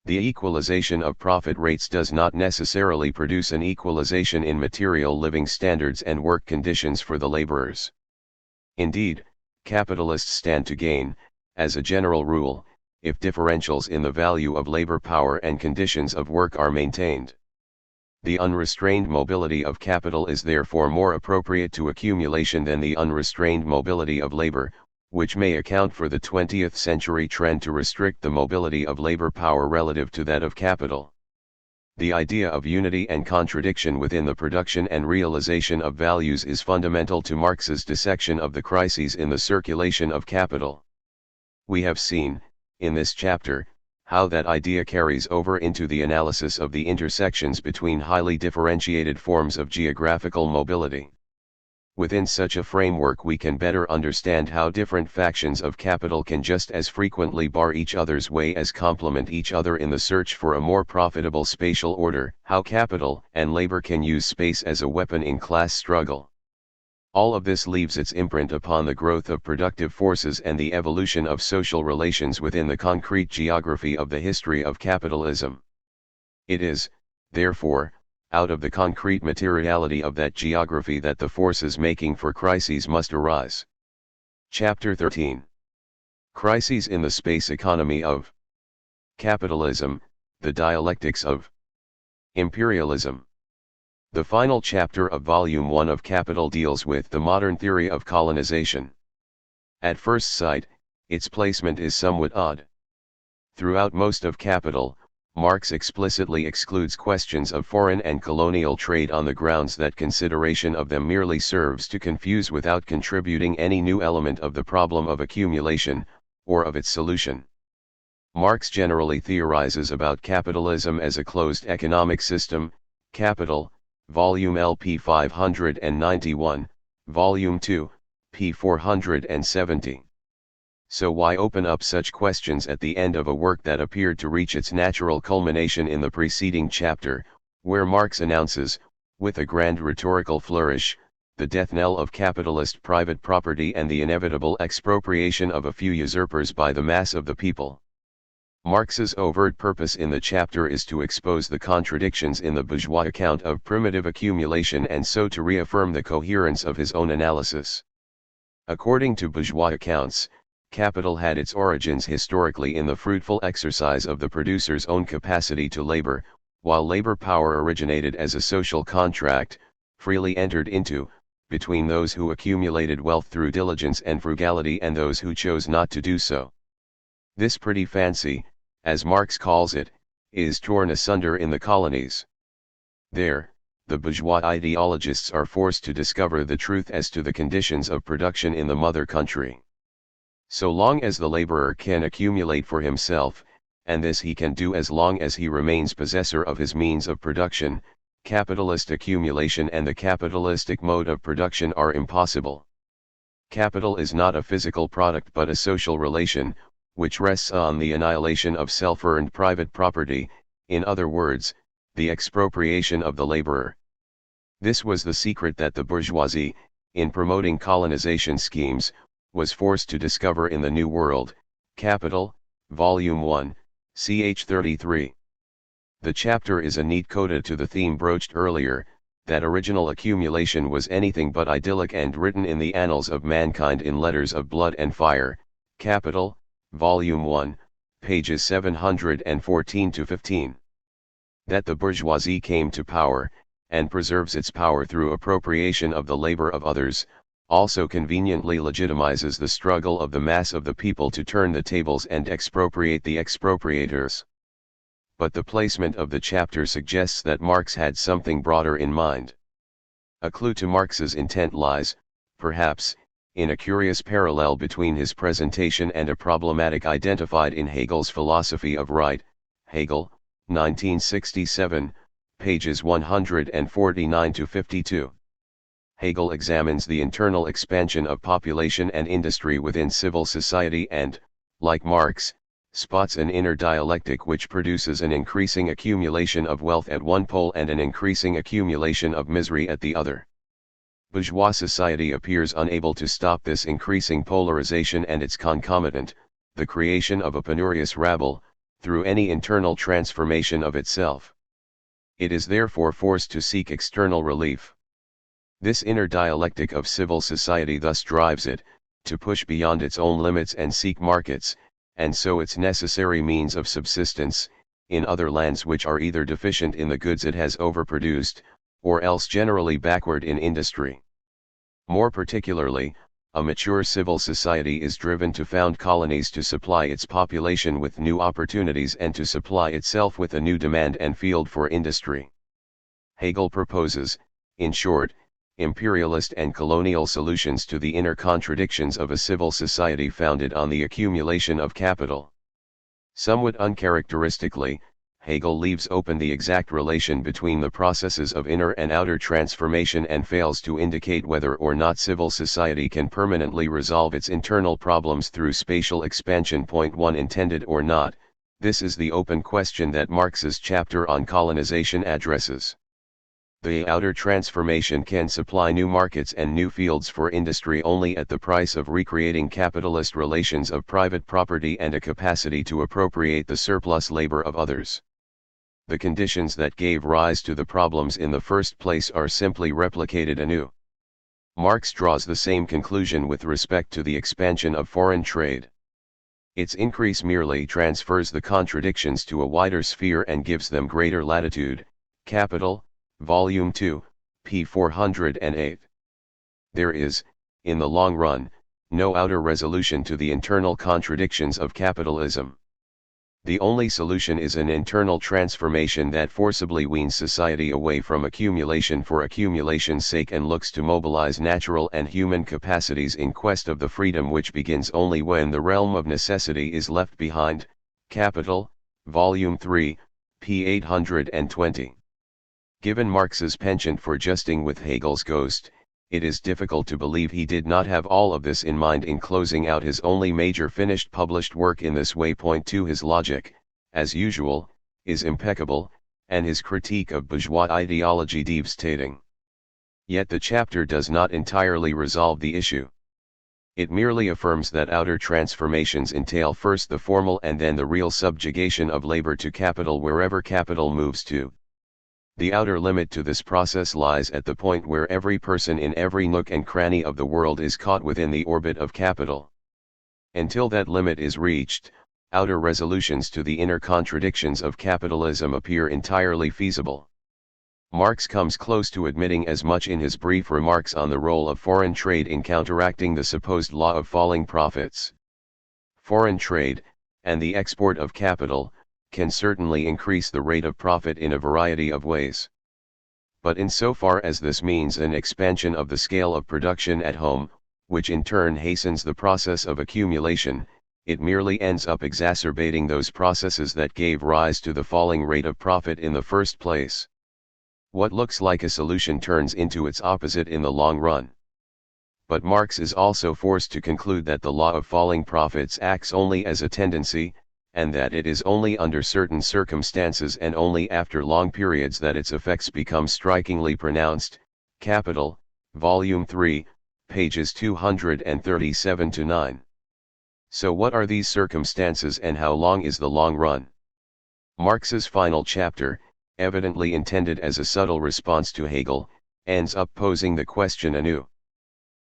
[SPEAKER 1] The equalization of profit rates does not necessarily produce an equalization in material living standards and work conditions for the laborers. Indeed, capitalists stand to gain, as a general rule, if differentials in the value of labor power and conditions of work are maintained. The unrestrained mobility of capital is therefore more appropriate to accumulation than the unrestrained mobility of labor, which may account for the 20th century trend to restrict the mobility of labor power relative to that of capital. The idea of unity and contradiction within the production and realization of values is fundamental to Marx's dissection of the crises in the circulation of capital. We have seen, in this chapter, how that idea carries over into the analysis of the intersections between highly differentiated forms of geographical mobility. Within such a framework we can better understand how different factions of capital can just as frequently bar each other's way as complement each other in the search for a more profitable spatial order, how capital and labor can use space as a weapon in class struggle. All of this leaves its imprint upon the growth of productive forces and the evolution of social relations within the concrete geography of the history of capitalism. It is, therefore, out of the concrete materiality of that geography that the forces making for crises must arise. Chapter 13. Crises in the Space Economy of Capitalism, the Dialectics of Imperialism. The final chapter of Volume 1 of Capital deals with the modern theory of colonization. At first sight, its placement is somewhat odd. Throughout most of Capital, Marx explicitly excludes questions of foreign and colonial trade on the grounds that consideration of them merely serves to confuse without contributing any new element of the problem of accumulation, or of its solution. Marx generally theorizes about capitalism as a closed economic system. Capital, Volume LP 591, Volume 2, p. 470. So why open up such questions at the end of a work that appeared to reach its natural culmination in the preceding chapter, where Marx announces, with a grand rhetorical flourish, the death knell of capitalist private property and the inevitable expropriation of a few usurpers by the mass of the people. Marx's overt purpose in the chapter is to expose the contradictions in the bourgeois account of primitive accumulation and so to reaffirm the coherence of his own analysis. According to bourgeois accounts, capital had its origins historically in the fruitful exercise of the producer's own capacity to labor, while labor power originated as a social contract, freely entered into, between those who accumulated wealth through diligence and frugality and those who chose not to do so. This pretty fancy, as Marx calls it, is torn asunder in the colonies. There, the bourgeois ideologists are forced to discover the truth as to the conditions of production in the mother country. So long as the laborer can accumulate for himself, and this he can do as long as he remains possessor of his means of production, capitalist accumulation and the capitalistic mode of production are impossible. Capital is not a physical product but a social relation, which rests on the annihilation of self-earned private property, in other words, the expropriation of the laborer. This was the secret that the bourgeoisie, in promoting colonization schemes, was forced to discover in the New World. Capital, Volume 1, ch. 33. The chapter is a neat coda to the theme broached earlier, that original accumulation was anything but idyllic and written in the annals of mankind in letters of blood and fire. Capital, Volume 1, pages 714 to 15. That the bourgeoisie came to power, and preserves its power through appropriation of the labor of others, also conveniently legitimizes the struggle of the mass of the people to turn the tables and expropriate the expropriators. But the placement of the chapter suggests that Marx had something broader in mind. A clue to Marx's intent lies, perhaps, in a curious parallel between his presentation and a problematic identified in Hegel's Philosophy of Right, Hegel, 1967, pages 149-52. Hegel examines the internal expansion of population and industry within civil society and, like Marx, spots an inner dialectic which produces an increasing accumulation of wealth at one pole and an increasing accumulation of misery at the other. Bourgeois society appears unable to stop this increasing polarization and its concomitant, the creation of a penurious rabble, through any internal transformation of itself. It is therefore forced to seek external relief. This inner dialectic of civil society thus drives it, to push beyond its own limits and seek markets, and so its necessary means of subsistence, in other lands which are either deficient in the goods it has overproduced, or else generally backward in industry. More particularly, a mature civil society is driven to found colonies to supply its population with new opportunities and to supply itself with a new demand and field for industry. Hegel proposes, in short, imperialist and colonial solutions to the inner contradictions of a civil society founded on the accumulation of capital. Somewhat uncharacteristically, Hegel leaves open the exact relation between the processes of inner and outer transformation and fails to indicate whether or not civil society can permanently resolve its internal problems through spatial expansion. Point 1 Intended or not, this is the open question that Marx's chapter on colonization addresses. The outer transformation can supply new markets and new fields for industry only at the price of recreating capitalist relations of private property and a capacity to appropriate the surplus labor of others. The conditions that gave rise to the problems in the first place are simply replicated anew. Marx draws the same conclusion with respect to the expansion of foreign trade. Its increase merely transfers the contradictions to a wider sphere and gives them greater latitude. Capital, Volume 2, p. 408. There is, in the long run, no outer resolution to the internal contradictions of capitalism. The only solution is an internal transformation that forcibly weans society away from accumulation for accumulation's sake and looks to mobilize natural and human capacities in quest of the freedom which begins only when the realm of necessity is left behind. Capital, Volume 3, p. 820. Given Marx's penchant for jesting with Hegel's ghost, it is difficult to believe he did not have all of this in mind in closing out his only major finished published work in this way. Point 2 His logic, as usual, is impeccable, and his critique of bourgeois ideology devastating. Yet the chapter does not entirely resolve the issue. It merely affirms that outer transformations entail first the formal and then the real subjugation of labor to capital wherever capital moves to. The outer limit to this process lies at the point where every person in every nook and cranny of the world is caught within the orbit of capital. Until that limit is reached, outer resolutions to the inner contradictions of capitalism appear entirely feasible. Marx comes close to admitting as much in his brief remarks on the role of foreign trade in counteracting the supposed law of falling profits. Foreign trade, and the export of capital, can certainly increase the rate of profit in a variety of ways. But insofar as this means an expansion of the scale of production at home, which in turn hastens the process of accumulation, it merely ends up exacerbating those processes that gave rise to the falling rate of profit in the first place. What looks like a solution turns into its opposite in the long run. But Marx is also forced to conclude that the law of falling profits acts only as a tendency, and that it is only under certain circumstances and only after long periods that its effects become strikingly pronounced. Capital, Volume 3, pages 237-9. So what are these circumstances and how long is the long run? Marx's final chapter, evidently intended as a subtle response to Hegel, ends up posing the question anew.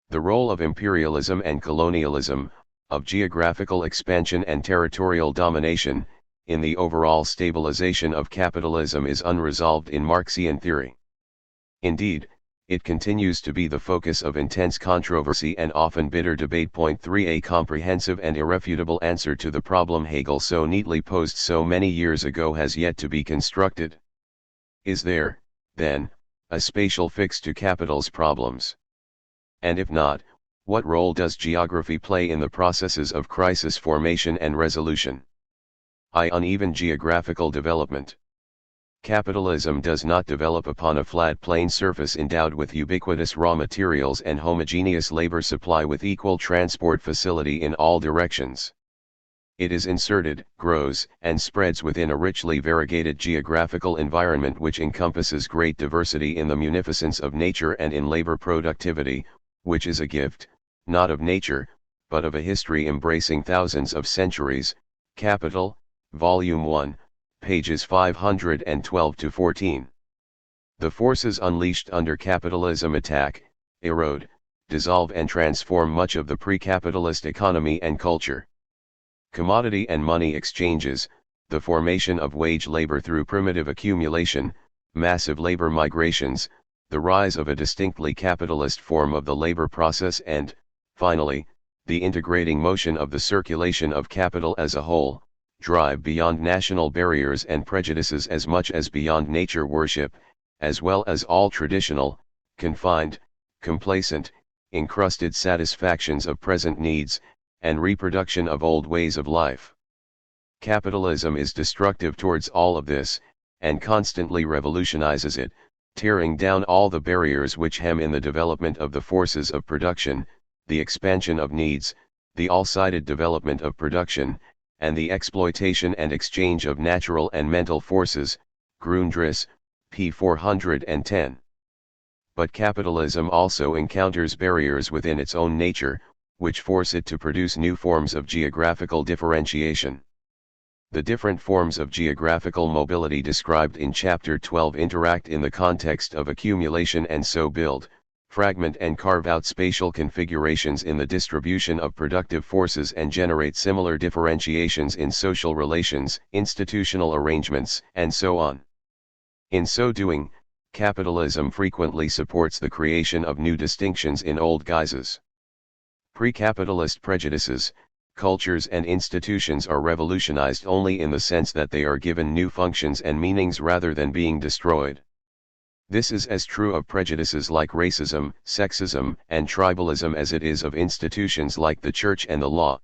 [SPEAKER 1] The role of imperialism and colonialism, of geographical expansion and territorial domination, in the overall stabilization of capitalism is unresolved in Marxian theory. Indeed, it continues to be the focus of intense controversy and often bitter debate. Point 3 A comprehensive and irrefutable answer to the problem Hegel so neatly posed so many years ago has yet to be constructed. Is there, then, a spatial fix to capital's problems? And if not, what role does geography play in the processes of crisis formation and resolution? Uneven geographical development. Capitalism does not develop upon a flat plane surface endowed with ubiquitous raw materials and homogeneous labor supply with equal transport facility in all directions. It is inserted, grows, and spreads within a richly variegated geographical environment which encompasses great diversity in the munificence of nature and in labor productivity, which is a gift, not of nature, but of a history embracing thousands of centuries. Capital, Volume 1, pages 512-14. The forces unleashed under capitalism attack, erode, dissolve and transform much of the pre-capitalist economy and culture. Commodity and money exchanges, the formation of wage labor through primitive accumulation, massive labor migrations, the rise of a distinctly capitalist form of the labor process and, finally, the integrating motion of the circulation of capital as a whole, drive beyond national barriers and prejudices as much as beyond nature worship, as well as all traditional, confined, complacent, encrusted satisfactions of present needs, and reproduction of old ways of life. Capitalism is destructive towards all of this, and constantly revolutionizes it, tearing down all the barriers which hem in the development of the forces of production, the expansion of needs, the all-sided development of production, and the exploitation and exchange of natural and mental forces. Grundrisse, p. 410. But capitalism also encounters barriers within its own nature, which force it to produce new forms of geographical differentiation. The different forms of geographical mobility described in Chapter 12 interact in the context of accumulation and so build, fragment and carve out spatial configurations in the distribution of productive forces and generate similar differentiations in social relations, institutional arrangements, and so on. In so doing, capitalism frequently supports the creation of new distinctions in old guises. Pre-capitalist prejudices, cultures and institutions are revolutionized only in the sense that they are given new functions and meanings rather than being destroyed. This is as true of prejudices like racism, sexism, and tribalism as it is of institutions like the church and the law.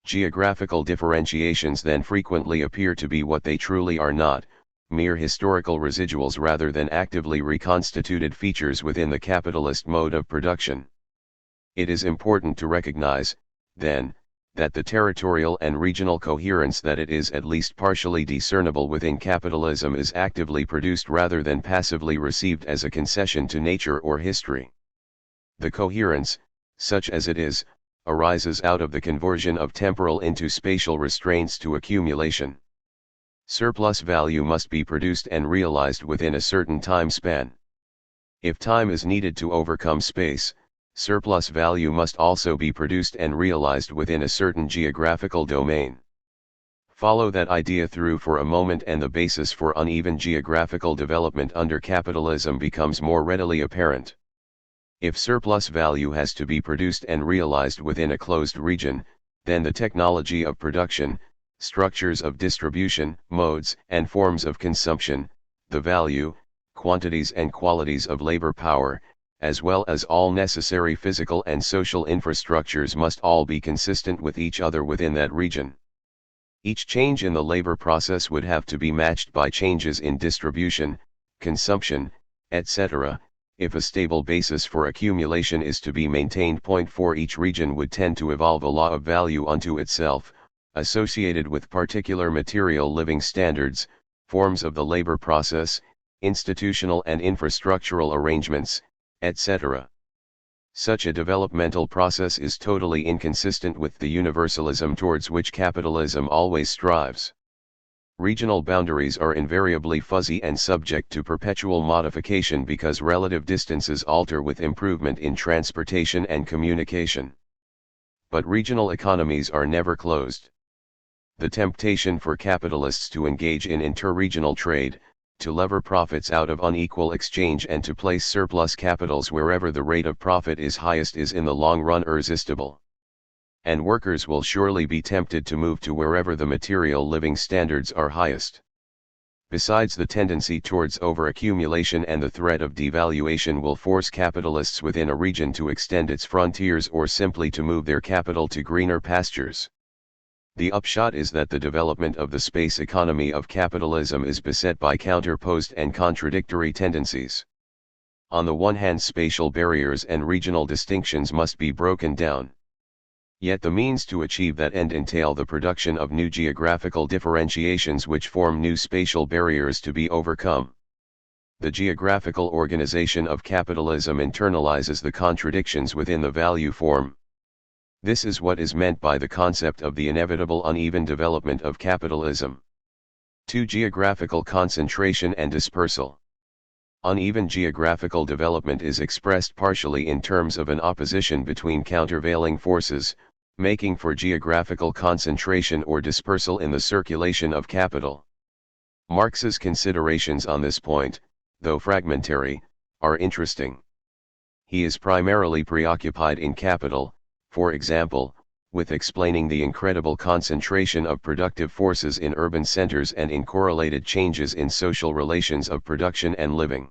[SPEAKER 1] Geographical differentiations then frequently appear to be what they truly are not, mere historical residuals rather than actively reconstituted features within the capitalist mode of production. It is important to recognize, then, that the territorial and regional coherence that it is at least partially discernible within capitalism is actively produced rather than passively received as a concession to nature or history. The coherence, such as it is, arises out of the conversion of temporal into spatial restraints to accumulation. Surplus value must be produced and realized within a certain time span. If time is needed to overcome space, surplus value must also be produced and realized within a certain geographical domain. Follow that idea through for a moment and the basis for uneven geographical development under capitalism becomes more readily apparent. If surplus value has to be produced and realized within a closed region, then the technology of production, structures of distribution, modes and forms of consumption, the value, quantities and qualities of labor power, as well as all necessary physical and social infrastructures must all be consistent with each other within that region. Each change in the labor process would have to be matched by changes in distribution, consumption, etc. If a stable basis for accumulation is to be maintained. 4 Each region would tend to evolve a law of value unto itself, associated with particular material living standards, forms of the labor process, institutional and infrastructural arrangements, etc. Such a developmental process is totally inconsistent with the universalism towards which capitalism always strives. Regional boundaries are invariably fuzzy and subject to perpetual modification because relative distances alter with improvement in transportation and communication. But regional economies are never closed. The temptation for capitalists to engage in interregional trade, to lever profits out of unequal exchange and to place surplus capitals wherever the rate of profit is highest is in the long run irresistible. And workers will surely be tempted to move to wherever the material living standards are highest. Besides, the tendency towards overaccumulation and the threat of devaluation will force capitalists within a region to extend its frontiers or simply to move their capital to greener pastures. The upshot is that the development of the space economy of capitalism is beset by counterposed and contradictory tendencies. On the one hand, spatial barriers and regional distinctions must be broken down. Yet the means to achieve that end entail the production of new geographical differentiations which form new spatial barriers to be overcome. The geographical organization of capitalism internalizes the contradictions within the value form. This is what is meant by the concept of the inevitable uneven development of capitalism. 2. Geographical concentration and dispersal. Uneven geographical development is expressed partially in terms of an opposition between countervailing forces, making for geographical concentration or dispersal in the circulation of capital. Marx's considerations on this point, though fragmentary, are interesting. He is primarily preoccupied in capital, for example, with explaining the incredible concentration of productive forces in urban centers and in correlated changes in social relations of production and living.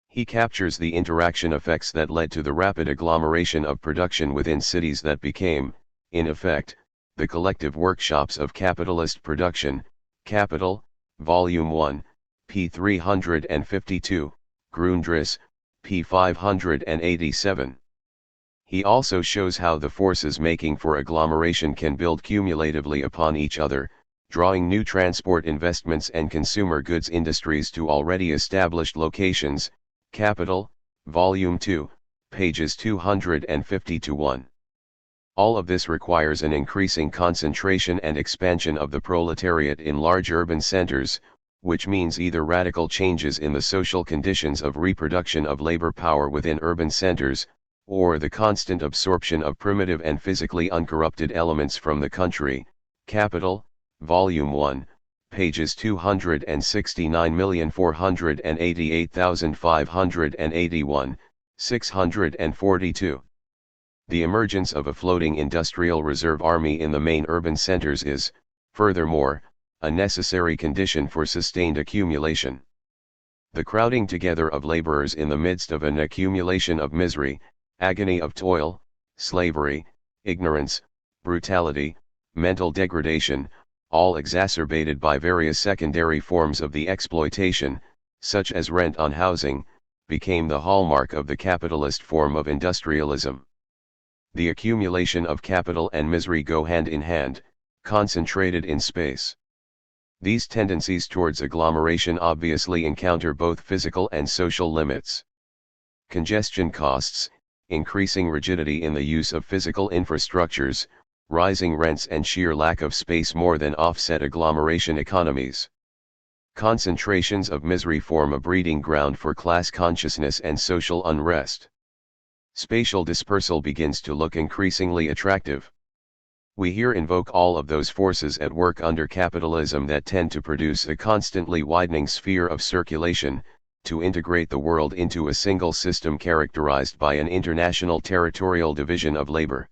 [SPEAKER 1] He captures the interaction effects that led to the rapid agglomeration of production within cities that became, in effect, the collective workshops of capitalist production. Capital, Volume 1, p. 352, Grundriss, p. 587. He also shows how the forces making for agglomeration can build cumulatively upon each other, drawing new transport investments and consumer goods industries to already established locations. Capital, Volume 2, pages 250-1. All of this requires an increasing concentration and expansion of the proletariat in large urban centers, which means either radical changes in the social conditions of reproduction of labor power within urban centers, or the constant absorption of primitive and physically uncorrupted elements from the country. Capital, Volume 1, pages 269,488,581, 642. The emergence of a floating industrial reserve army in the main urban centers is, furthermore, a necessary condition for sustained accumulation. The crowding together of laborers in the midst of an accumulation of misery, agony of toil, slavery, ignorance, brutality, mental degradation, all exacerbated by various secondary forms of the exploitation, such as rent on housing, became the hallmark of the capitalist form of industrialism. The accumulation of capital and misery go hand in hand, concentrated in space. These tendencies towards agglomeration obviously encounter both physical and social limits. Congestion costs, increasing rigidity in the use of physical infrastructures, rising rents and sheer lack of space more than offset agglomeration economies. Concentrations of misery form a breeding ground for class consciousness and social unrest. Spatial dispersal begins to look increasingly attractive. We here invoke all of those forces at work under capitalism that tend to produce a constantly widening sphere of circulation, to integrate the world into a single system characterized by an international territorial division of labor.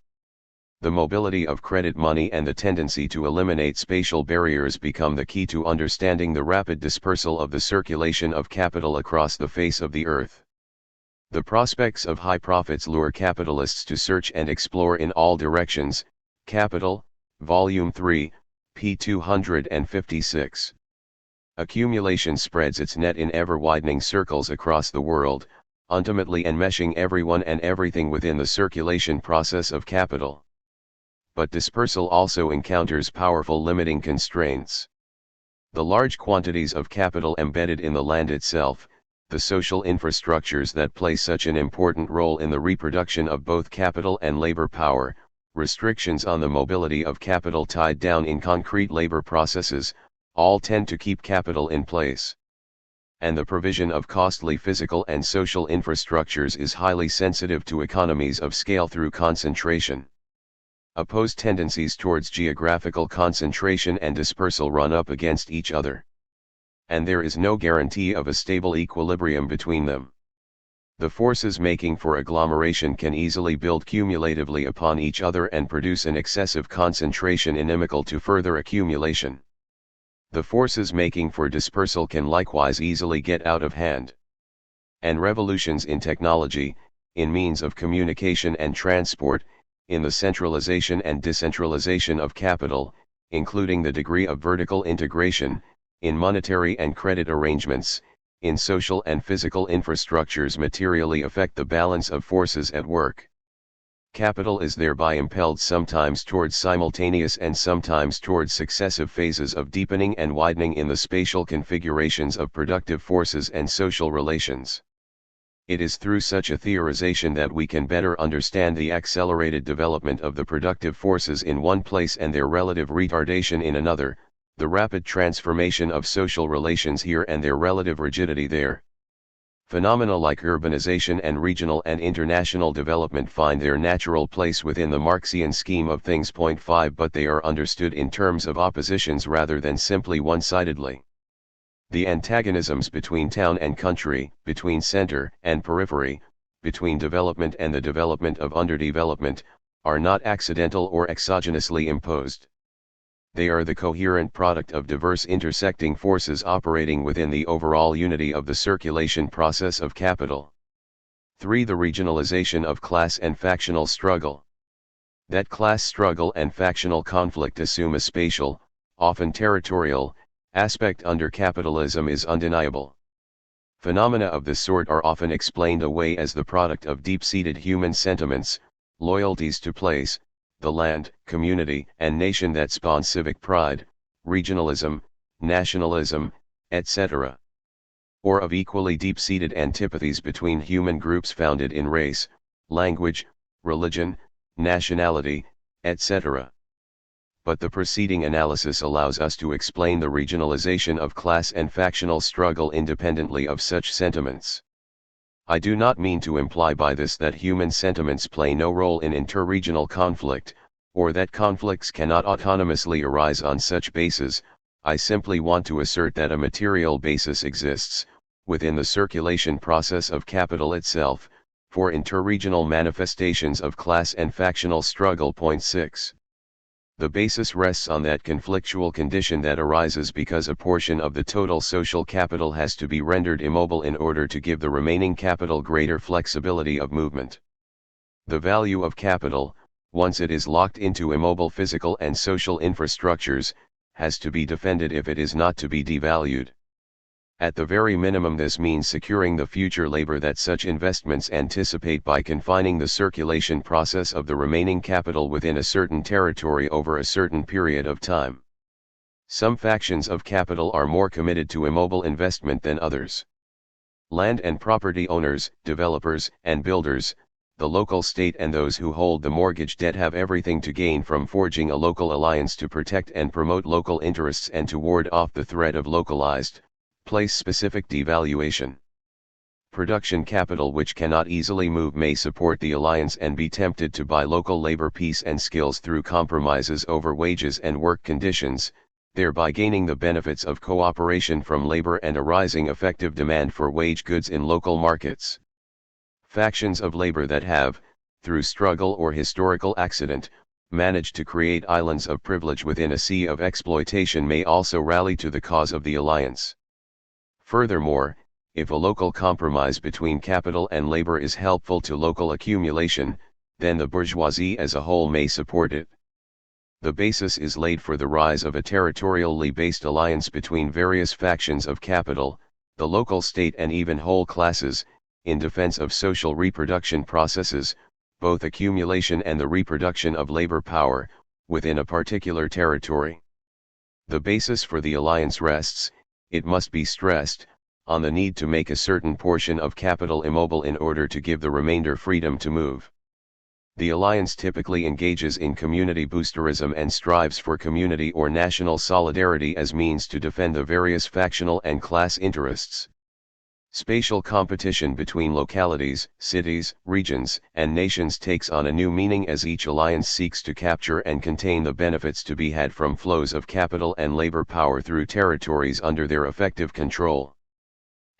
[SPEAKER 1] The mobility of credit money and the tendency to eliminate spatial barriers become the key to understanding the rapid dispersal of the circulation of capital across the face of the earth. The prospects of high profits lure capitalists to search and explore in all directions. Capital, Volume 3, p. 256. Accumulation spreads its net in ever-widening circles across the world, ultimately enmeshing everyone and everything within the circulation process of capital. But dispersal also encounters powerful limiting constraints. The large quantities of capital embedded in the land itself, the social infrastructures that play such an important role in the reproduction of both capital and labor power, restrictions on the mobility of capital tied down in concrete labor processes, all tend to keep capital in place. And the provision of costly physical and social infrastructures is highly sensitive to economies of scale through concentration. Opposed tendencies towards geographical concentration and dispersal run up against each other. And there is no guarantee of a stable equilibrium between them. The forces making for agglomeration can easily build cumulatively upon each other and produce an excessive concentration inimical to further accumulation. The forces making for dispersal can likewise easily get out of hand. And revolutions in technology, in means of communication and transport, in the centralization and decentralization of capital, including the degree of vertical integration, in monetary and credit arrangements, in social and physical infrastructures materially affect the balance of forces at work. Capital is thereby impelled sometimes towards simultaneous and sometimes towards successive phases of deepening and widening in the spatial configurations of productive forces and social relations. It is through such a theorization that we can better understand the accelerated development of the productive forces in one place and their relative retardation in another, the rapid transformation of social relations here and their relative rigidity there. Phenomena like urbanization and regional and international development find their natural place within the Marxian scheme of things. 5 But they are understood in terms of oppositions rather than simply one-sidedly. The antagonisms between town and country, between center and periphery, between development and the development of underdevelopment, are not accidental or exogenously imposed. They are the coherent product of diverse intersecting forces operating within the overall unity of the circulation process of capital. 3. The regionalization of class and factional struggle. That class struggle and factional conflict assume a spatial, often territorial, aspect under capitalism is undeniable. Phenomena of this sort are often explained away as the product of deep-seated human sentiments, loyalties to place, the land, community, and nation that spawn civic pride, regionalism, nationalism, etc. Or of equally deep-seated antipathies between human groups founded in race, language, religion, nationality, etc. But the preceding analysis allows us to explain the regionalization of class and factional struggle independently of such sentiments. I do not mean to imply by this that human sentiments play no role in interregional conflict, or that conflicts cannot autonomously arise on such bases. I simply want to assert that a material basis exists, within the circulation process of capital itself, for interregional manifestations of class and factional struggle. 6. The basis rests on that conflictual condition that arises because a portion of the total social capital has to be rendered immobile in order to give the remaining capital greater flexibility of movement. The value of capital, once it is locked into immobile physical and social infrastructures, has to be defended if it is not to be devalued. At the very minimum, this means securing the future labor that such investments anticipate by confining the circulation process of the remaining capital within a certain territory over a certain period of time. Some factions of capital are more committed to immobile investment than others. Land and property owners, developers, and builders, the local state and those who hold the mortgage debt have everything to gain from forging a local alliance to protect and promote local interests and to ward off the threat of localized, place-specific devaluation. Production capital which cannot easily move may support the alliance and be tempted to buy local labor peace and skills through compromises over wages and work conditions, thereby gaining the benefits of cooperation from labor and a rising effective demand for wage goods in local markets. Factions of labor that have, through struggle or historical accident, managed to create islands of privilege within a sea of exploitation may also rally to the cause of the alliance. Furthermore, if a local compromise between capital and labor is helpful to local accumulation, then the bourgeoisie as a whole may support it. The basis is laid for the rise of a territorially based alliance between various factions of capital, the local state and even whole classes, in defense of social reproduction processes, both accumulation and the reproduction of labor power, within a particular territory. The basis for the alliance rests, it must be stressed, on the need to make a certain portion of capital immobile in order to give the remainder freedom to move. The alliance typically engages in community boosterism and strives for community or national solidarity as means to defend the various factional and class interests. Spatial competition between localities, cities, regions, and nations takes on a new meaning as each alliance seeks to capture and contain the benefits to be had from flows of capital and labor power through territories under their effective control.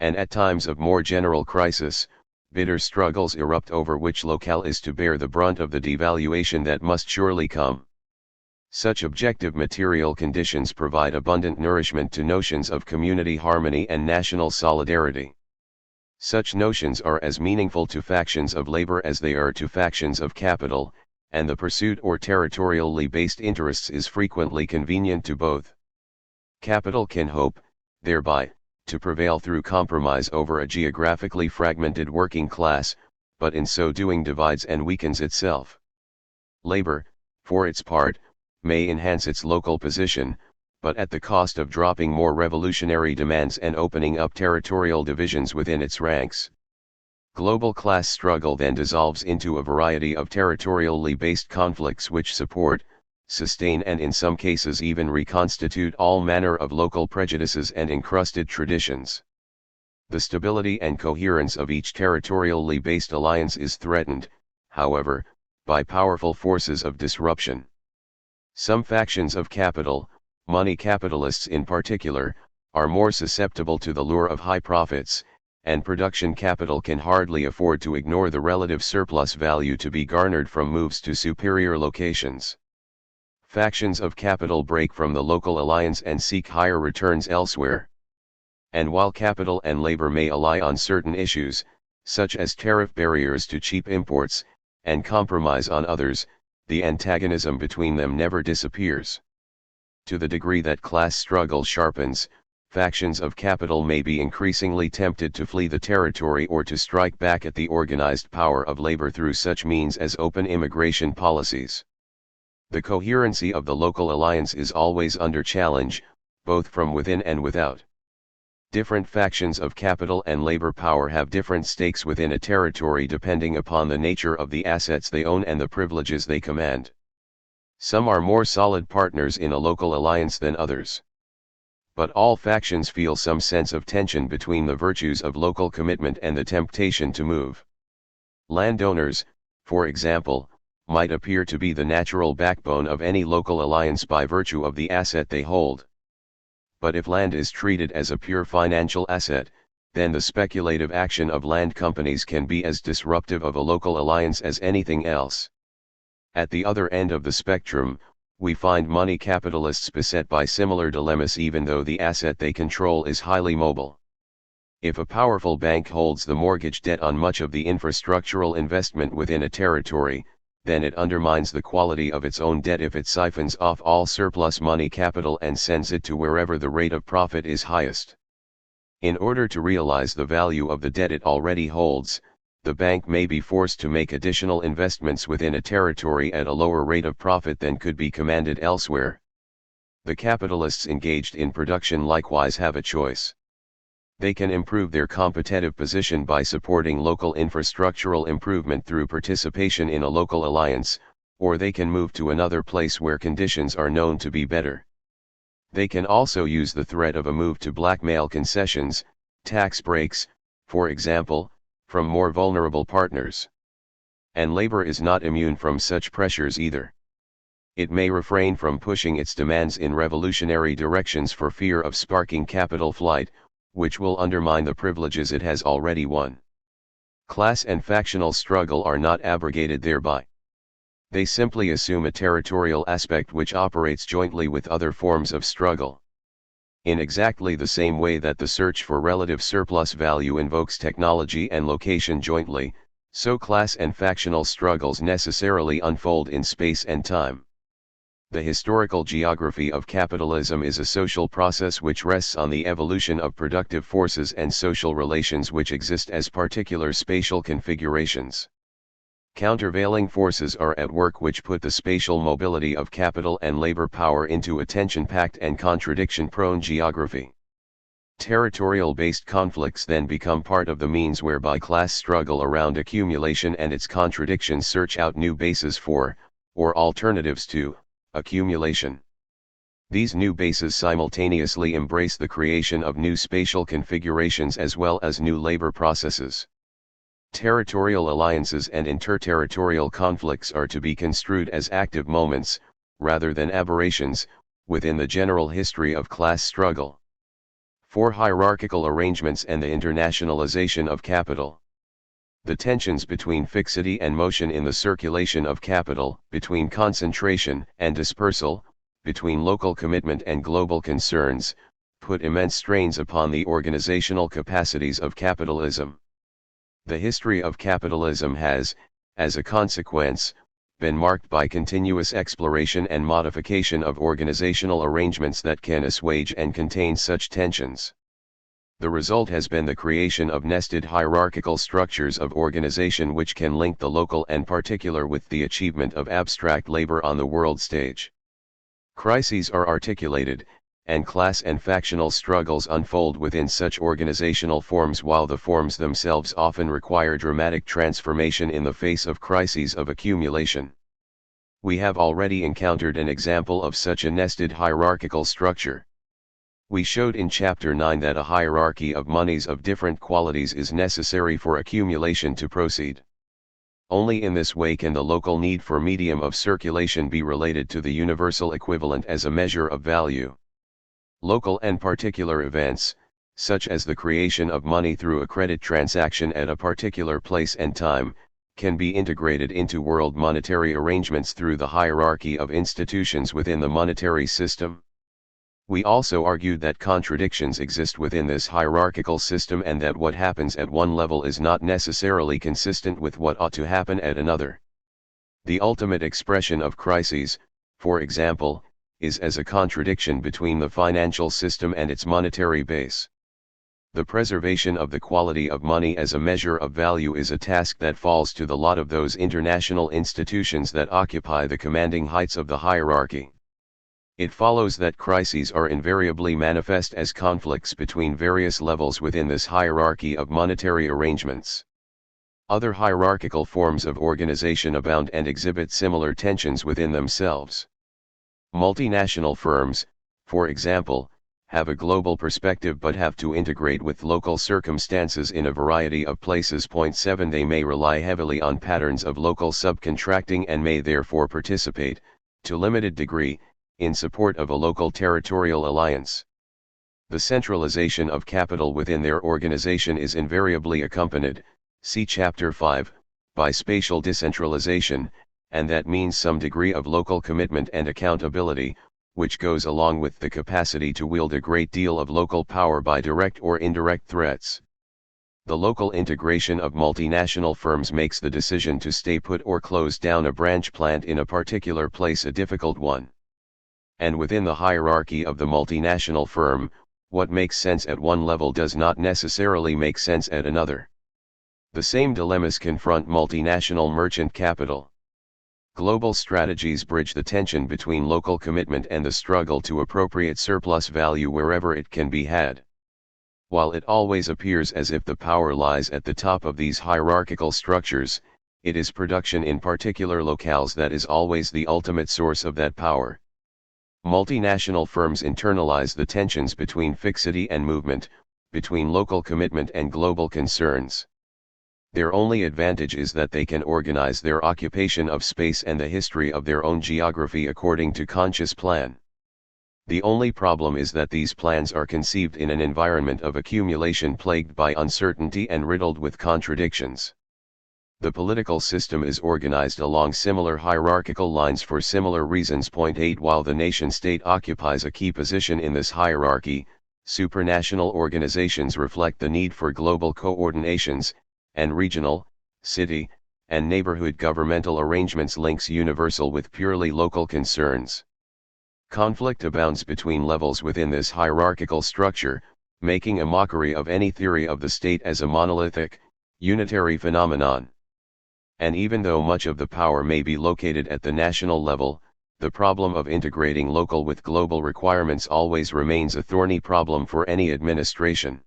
[SPEAKER 1] And at times of more general crisis, bitter struggles erupt over which locale is to bear the brunt of the devaluation that must surely come. Such objective material conditions provide abundant nourishment to notions of community harmony and national solidarity. Such notions are as meaningful to factions of labor as they are to factions of capital, and the pursuit or territorially based interests is frequently convenient to both. Capital can hope, thereby, to prevail through compromise over a geographically fragmented working class, but in so doing divides and weakens itself. Labor, for its part, may enhance its local position, but at the cost of dropping more revolutionary demands and opening up territorial divisions within its ranks. Global class struggle then dissolves into a variety of territorially based conflicts which support, sustain and in some cases even reconstitute all manner of local prejudices and encrusted traditions. The stability and coherence of each territorially based alliance is threatened, however, by powerful forces of disruption. Some factions of capital, money capitalists in particular, are more susceptible to the lure of high profits, and production capital can hardly afford to ignore the relative surplus value to be garnered from moves to superior locations. Factions of capital break from the local alliance and seek higher returns elsewhere. And while capital and labor may ally on certain issues, such as tariff barriers to cheap imports, and compromise on others, the antagonism between them never disappears. To the degree that class struggle sharpens, factions of capital may be increasingly tempted to flee the territory or to strike back at the organized power of labor through such means as open immigration policies. The coherency of the local alliance is always under challenge, both from within and without. Different factions of capital and labor power have different stakes within a territory depending upon the nature of the assets they own and the privileges they command. Some are more solid partners in a local alliance than others. But all factions feel some sense of tension between the virtues of local commitment and the temptation to move. Landowners, for example, might appear to be the natural backbone of any local alliance by virtue of the asset they hold. But if land is treated as a pure financial asset, then the speculative action of land companies can be as disruptive of a local alliance as anything else. At the other end of the spectrum, we find money capitalists beset by similar dilemmas even though the asset they control is highly mobile. If a powerful bank holds the mortgage debt on much of the infrastructural investment within a territory, then it undermines the quality of its own debt if it siphons off all surplus money capital and sends it to wherever the rate of profit is highest. In order to realize the value of the debt it already holds, the bank may be forced to make additional investments within a territory at a lower rate of profit than could be commanded elsewhere. The capitalists engaged in production likewise have a choice. They can improve their competitive position by supporting local infrastructural improvement through participation in a local alliance, or they can move to another place where conditions are known to be better. They can also use the threat of a move to blackmail concessions, tax breaks, for example, from more vulnerable partners. And labor is not immune from such pressures either. It may refrain from pushing its demands in revolutionary directions for fear of sparking capital flight, which will undermine the privileges it has already won. Class and factional struggle are not abrogated thereby. They simply assume a territorial aspect which operates jointly with other forms of struggle. In exactly the same way that the search for relative surplus value invokes technology and location jointly, so class and factional struggles necessarily unfold in space and time. The historical geography of capitalism is a social process which rests on the evolution of productive forces and social relations which exist as particular spatial configurations. Countervailing forces are at work which put the spatial mobility of capital and labor power into a tension-packed and contradiction-prone geography. Territorial-based conflicts then become part of the means whereby class struggle around accumulation and its contradictions search out new bases for, or alternatives to, accumulation. These new bases simultaneously embrace the creation of new spatial configurations as well as new labor processes. Territorial alliances and interterritorial conflicts are to be construed as active moments, rather than aberrations, within the general history of class struggle. For hierarchical arrangements and the internationalization of capital. The tensions between fixity and motion in the circulation of capital, between concentration and dispersal, between local commitment and global concerns, put immense strains upon the organizational capacities of capitalism. The history of capitalism has, as a consequence, been marked by continuous exploration and modification of organizational arrangements that can assuage and contain such tensions. The result has been the creation of nested hierarchical structures of organization which can link the local and particular with the achievement of abstract labor on the world stage. Crises are articulated, and class and factional struggles unfold within such organizational forms, while the forms themselves often require dramatic transformation in the face of crises of accumulation. We have already encountered an example of such a nested hierarchical structure. We showed in Chapter 9 that a hierarchy of monies of different qualities is necessary for accumulation to proceed. Only in this way can the local need for medium of circulation be related to the universal equivalent as a measure of value. Local and particular events, such as the creation of money through a credit transaction at a particular place and time, can be integrated into world monetary arrangements through the hierarchy of institutions within the monetary system. We also argued that contradictions exist within this hierarchical system, and that what happens at one level is not necessarily consistent with what ought to happen at another. The ultimate expression of crises, for example, is as a contradiction between the financial system and its monetary base. The preservation of the quality of money as a measure of value is a task that falls to the lot of those international institutions that occupy the commanding heights of the hierarchy. It follows that crises are invariably manifest as conflicts between various levels within this hierarchy of monetary arrangements. Other hierarchical forms of organization abound and exhibit similar tensions within themselves. Multinational firms, for example, have a global perspective but have to integrate with local circumstances in a variety of places. 7 They may rely heavily on patterns of local subcontracting and may therefore participate, to limited degree, in support of a local territorial alliance. The centralization of capital within their organization is invariably accompanied, see Chapter 5, by spatial decentralization, and that means some degree of local commitment and accountability, which goes along with the capacity to wield a great deal of local power by direct or indirect threats. The local integration of multinational firms makes the decision to stay put or close down a branch plant in a particular place a difficult one. And within the hierarchy of the multinational firm, what makes sense at one level does not necessarily make sense at another. The same dilemmas confront multinational merchant capital. Global strategies bridge the tension between local commitment and the struggle to appropriate surplus value wherever it can be had. While it always appears as if the power lies at the top of these hierarchical structures, it is production in particular locales that is always the ultimate source of that power. Multinational firms internalize the tensions between fixity and movement, between local commitment and global concerns. Their only advantage is that they can organize their occupation of space and the history of their own geography according to conscious plan. The only problem is that these plans are conceived in an environment of accumulation plagued by uncertainty and riddled with contradictions. The political system is organized along similar hierarchical lines for similar reasons. 8 While the nation-state occupies a key position in this hierarchy, supranational organizations reflect the need for global coordinations, and regional, city, and neighborhood governmental arrangements links universal with purely local concerns. Conflict abounds between levels within this hierarchical structure, making a mockery of any theory of the state as a monolithic, unitary phenomenon. And even though much of the power may be located at the national level, the problem of integrating local with global requirements always remains a thorny problem for any administration.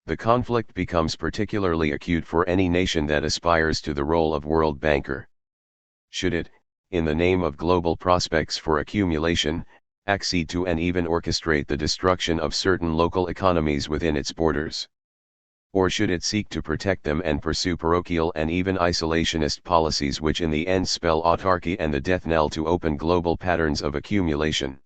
[SPEAKER 1] The conflict becomes particularly acute for any nation that aspires to the role of world banker. Should it, in the name of global prospects for accumulation, accede to and even orchestrate the destruction of certain local economies within its borders? Or should it seek to protect them and pursue parochial and even isolationist policies which in the end spell autarky and the death knell to open global patterns of accumulation?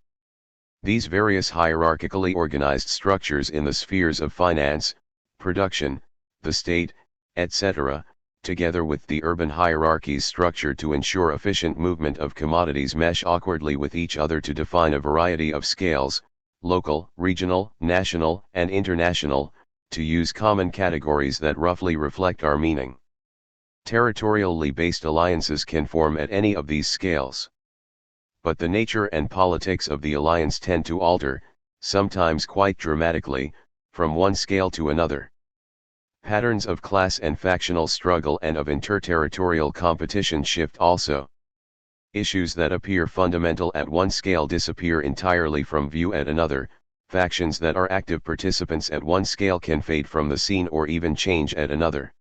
[SPEAKER 1] These various hierarchically organized structures in the spheres of finance, production, the state, etc., together with the urban hierarchies structured to ensure efficient movement of commodities, mesh awkwardly with each other to define a variety of scales, local, regional, national, and international, to use common categories that roughly reflect our meaning. Territorially based alliances can form at any of these scales. But the nature and politics of the alliance tend to alter, sometimes quite dramatically, from one scale to another. Patterns of class and factional struggle and of interterritorial competition shift also. Issues that appear fundamental at one scale disappear entirely from view at another. Factions that are active participants at one scale can fade from the scene or even change at another.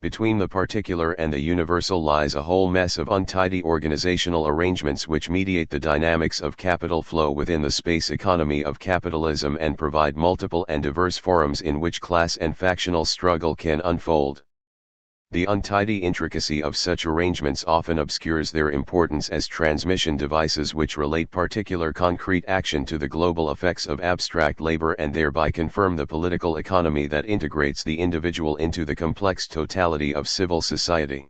[SPEAKER 1] Between the particular and the universal lies a whole mess of untidy organizational arrangements which mediate the dynamics of capital flow within the space economy of capitalism and provide multiple and diverse forums in which class and factional struggle can unfold. The untidy intricacy of such arrangements often obscures their importance as transmission devices which relate particular concrete action to the global effects of abstract labor and thereby confirm the political economy that integrates the individual into the complex totality of civil society.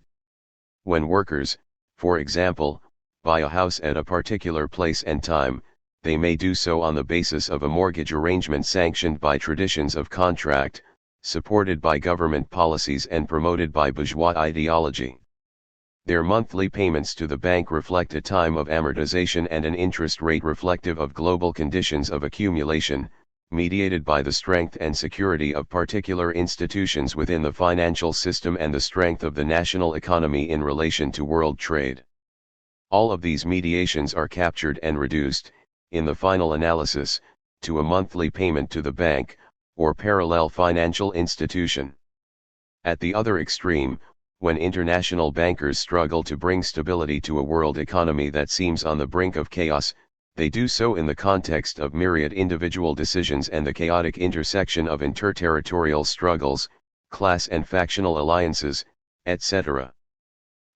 [SPEAKER 1] When workers, for example, buy a house at a particular place and time, they may do so on the basis of a mortgage arrangement sanctioned by traditions of contract, supported by government policies and promoted by bourgeois ideology. Their monthly payments to the bank reflect a time of amortization and an interest rate reflective of global conditions of accumulation, mediated by the strength and security of particular institutions within the financial system and the strength of the national economy in relation to world trade. All of these mediations are captured and reduced, in the final analysis, to a monthly payment to the bank, or parallel financial institution. At the other extreme, when international bankers struggle to bring stability to a world economy that seems on the brink of chaos, they do so in the context of myriad individual decisions and the chaotic intersection of interterritorial struggles, class and factional alliances, etc.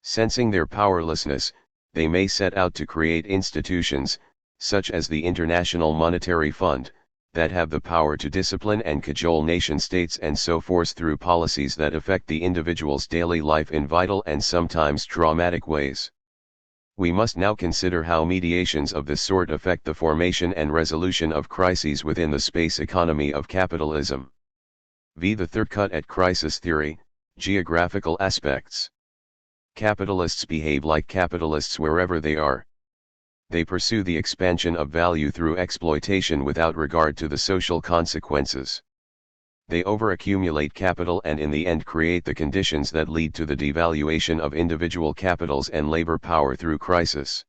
[SPEAKER 1] Sensing their powerlessness, they may set out to create institutions, such as the International Monetary Fund, that have the power to discipline and cajole nation-states and so forth through policies that affect the individual's daily life in vital and sometimes traumatic ways. We must now consider how mediations of this sort affect the formation and resolution of crises within the space economy of capitalism. V. The third cut at crisis theory, geographical aspects. Capitalists behave like capitalists wherever they are. They pursue the expansion of value through exploitation without regard to the social consequences. They overaccumulate capital and in the end create the conditions that lead to the devaluation of individual capitals and labor power through crisis.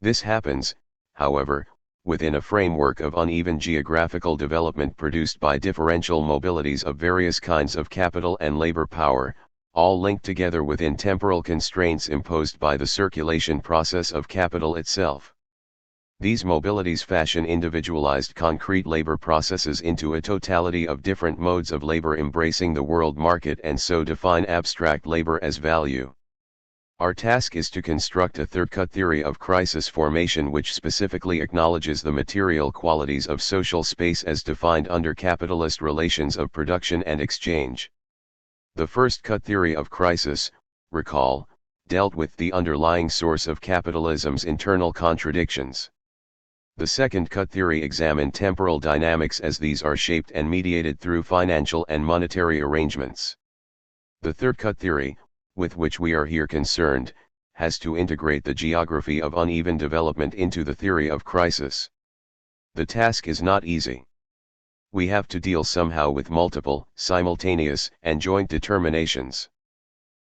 [SPEAKER 1] This happens, however, within a framework of uneven geographical development produced by differential mobilities of various kinds of capital and labor power, all linked together within temporal constraints imposed by the circulation process of capital itself. These mobilities fashion individualized concrete labor processes into a totality of different modes of labor embracing the world market and so define abstract labor as value. Our task is to construct a third-cut theory of crisis formation which specifically acknowledges the material qualities of social space as defined under capitalist relations of production and exchange. The first cut theory of crisis, recall, dealt with the underlying source of capitalism's internal contradictions. The second cut theory examined temporal dynamics as these are shaped and mediated through financial and monetary arrangements. The third cut theory, with which we are here concerned, has to integrate the geography of uneven development into the theory of crisis. The task is not easy. We have to deal somehow with multiple, simultaneous, and joint determinations.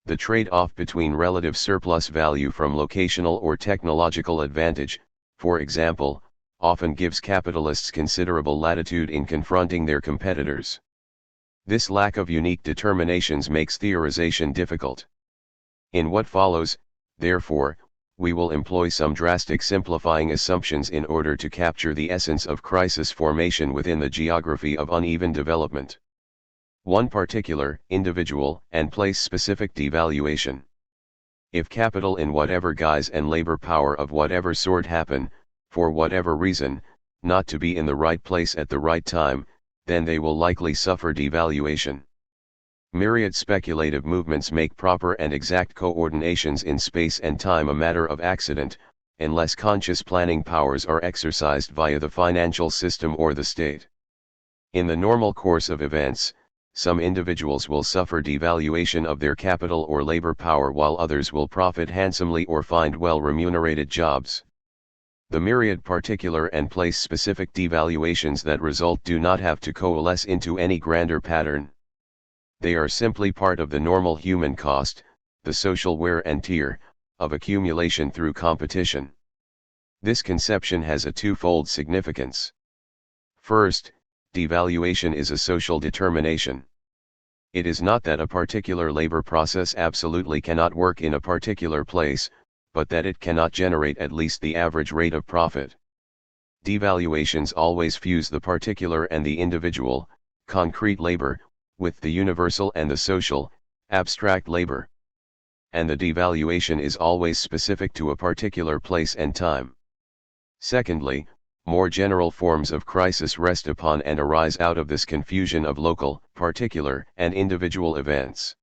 [SPEAKER 1] The trade-off between relative surplus value from locational or technological advantage, for example, often gives capitalists considerable latitude in confronting their competitors. This lack of unique determinations makes theorization difficult. In what follows, therefore, we will employ some drastic simplifying assumptions in order to capture the essence of crisis formation within the geography of uneven development. One particular, individual, and place-specific devaluation. If capital in whatever guise and labor power of whatever sort happen, for whatever reason, not to be in the right place at the right time, then they will likely suffer devaluation. Myriad speculative movements make proper and exact coordinations in space and time a matter of accident, unless conscious planning powers are exercised via the financial system or the state. In the normal course of events, some individuals will suffer devaluation of their capital or labor power while others will profit handsomely or find well-remunerated jobs. The myriad particular and place-specific devaluations that result do not have to coalesce into any grander pattern. They are simply part of the normal human cost, the social wear and tear, of accumulation through competition. This conception has a twofold significance. First, devaluation is a social determination. It is not that a particular labor process absolutely cannot work in a particular place, but that it cannot generate at least the average rate of profit. Devaluations always fuse the particular and the individual, concrete labor, with the universal and the social, abstract labor. And the devaluation is always specific to a particular place and time. Secondly, more general forms of crisis rest upon and arise out of this confusion of local, particular, and individual events.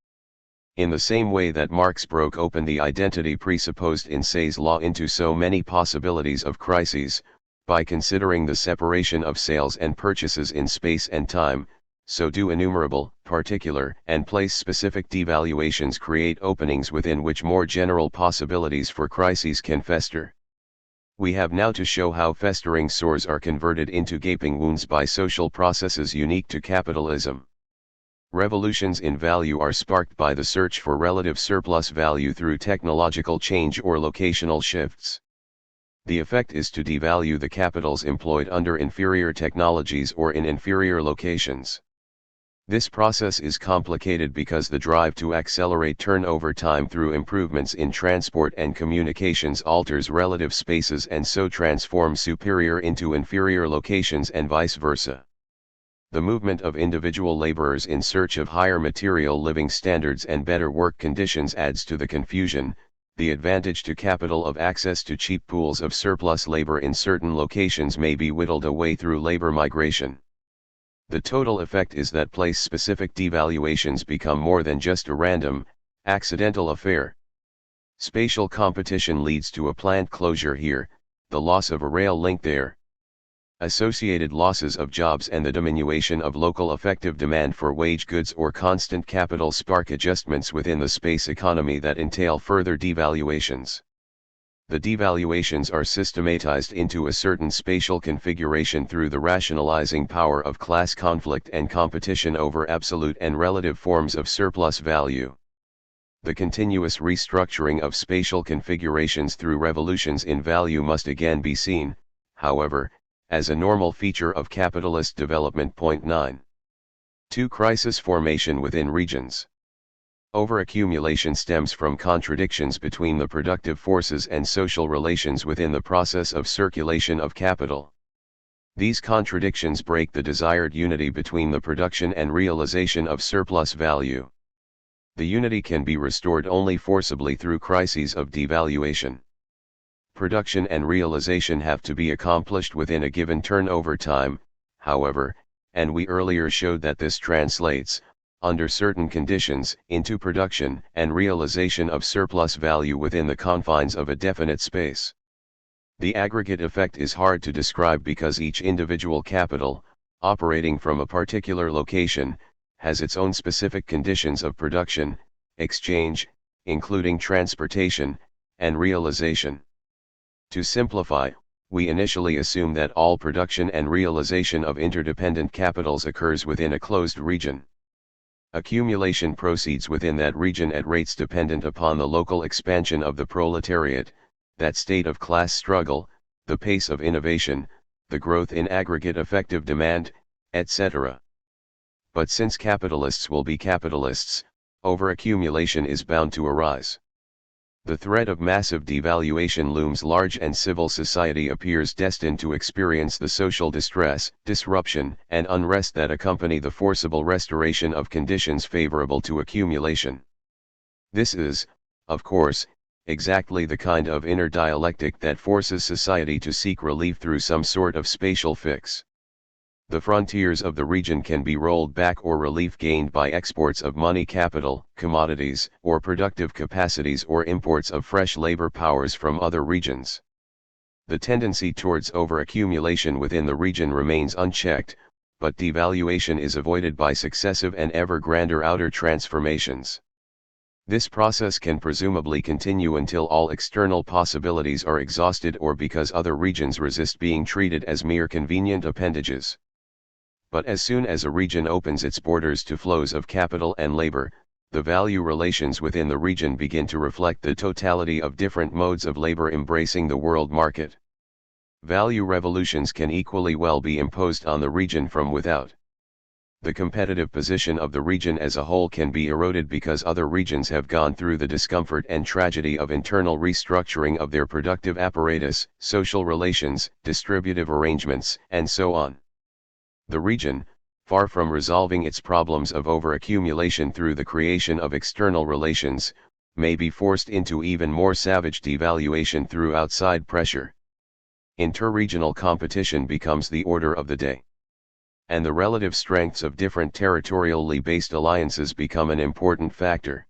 [SPEAKER 1] In the same way that Marx broke open the identity presupposed in Say's law into so many possibilities of crises, by considering the separation of sales and purchases in space and time, so do innumerable, particular, and place-specific devaluations create openings within which more general possibilities for crises can fester. We have now to show how festering sores are converted into gaping wounds by social processes unique to capitalism. Revolutions in value are sparked by the search for relative surplus value through technological change or locational shifts. The effect is to devalue the capitals employed under inferior technologies or in inferior locations. This process is complicated because the drive to accelerate turnover time through improvements in transport and communications alters relative spaces and so transforms superior into inferior locations and vice versa. The movement of individual laborers in search of higher material living standards and better work conditions adds to the confusion. The advantage to capital of access to cheap pools of surplus labor in certain locations may be whittled away through labor migration. The total effect is that place-specific devaluations become more than just a random, accidental affair. Spatial competition leads to a plant closure here, the loss of a rail link there. Associated losses of jobs and the diminution of local effective demand for wage goods or constant capital spark adjustments within the space economy that entail further devaluations. The devaluations are systematized into a certain spatial configuration through the rationalizing power of class conflict and competition over absolute and relative forms of surplus value. The continuous restructuring of spatial configurations through revolutions in value must again be seen, however, as a normal feature of capitalist development. 9. 2. Crisis formation within regions. Overaccumulation stems from contradictions between the productive forces and social relations within the process of circulation of capital. These contradictions break the desired unity between the production and realization of surplus value. The unity can be restored only forcibly through crises of devaluation. Production and realization have to be accomplished within a given turnover time, however, and we earlier showed that this translates, under certain conditions, into production and realization of surplus value within the confines of a definite space. The aggregate effect is hard to describe because each individual capital, operating from a particular location, has its own specific conditions of production, exchange, including transportation, and realization. To simplify, we initially assume that all production and realization of interdependent capitals occurs within a closed region. Accumulation proceeds within that region at rates dependent upon the local expansion of the proletariat, that state of class struggle, the pace of innovation, the growth in aggregate effective demand, etc. But since capitalists will be capitalists, overaccumulation is bound to arise. The threat of massive devaluation looms large and civil society appears destined to experience the social distress, disruption, and unrest that accompany the forcible restoration of conditions favorable to accumulation. This is, of course, exactly the kind of inner dialectic that forces society to seek relief through some sort of spatial fix. The frontiers of the region can be rolled back or relief gained by exports of money capital, commodities, or productive capacities or imports of fresh labor powers from other regions. The tendency towards overaccumulation within the region remains unchecked, but devaluation is avoided by successive and ever grander outer transformations. This process can presumably continue until all external possibilities are exhausted or because other regions resist being treated as mere convenient appendages. But as soon as a region opens its borders to flows of capital and labor, the value relations within the region begin to reflect the totality of different modes of labor embracing the world market. Value revolutions can equally well be imposed on the region from without. The competitive position of the region as a whole can be eroded because other regions have gone through the discomfort and tragedy of internal restructuring of their productive apparatus, social relations, distributive arrangements, and so on. The region, far from resolving its problems of overaccumulation through the creation of external relations, may be forced into even more savage devaluation through outside pressure. Interregional competition becomes the order of the day. And the relative strengths of different territorially based alliances become an important factor.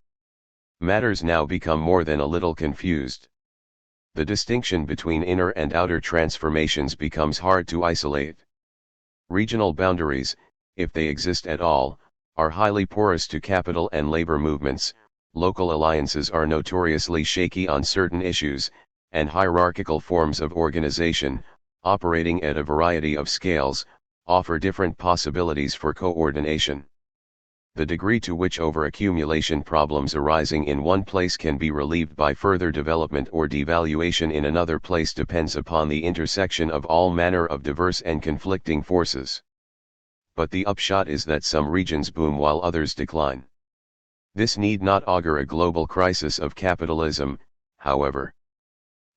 [SPEAKER 1] Matters now become more than a little confused. The distinction between inner and outer transformations becomes hard to isolate. Regional boundaries, if they exist at all, are highly porous to capital and labor movements, local alliances are notoriously shaky on certain issues, and hierarchical forms of organization, operating at a variety of scales, offer different possibilities for coordination. The degree to which overaccumulation problems arising in one place can be relieved by further development or devaluation in another place depends upon the intersection of all manner of diverse and conflicting forces. But the upshot is that some regions boom while others decline. This need not augur a global crisis of capitalism, however.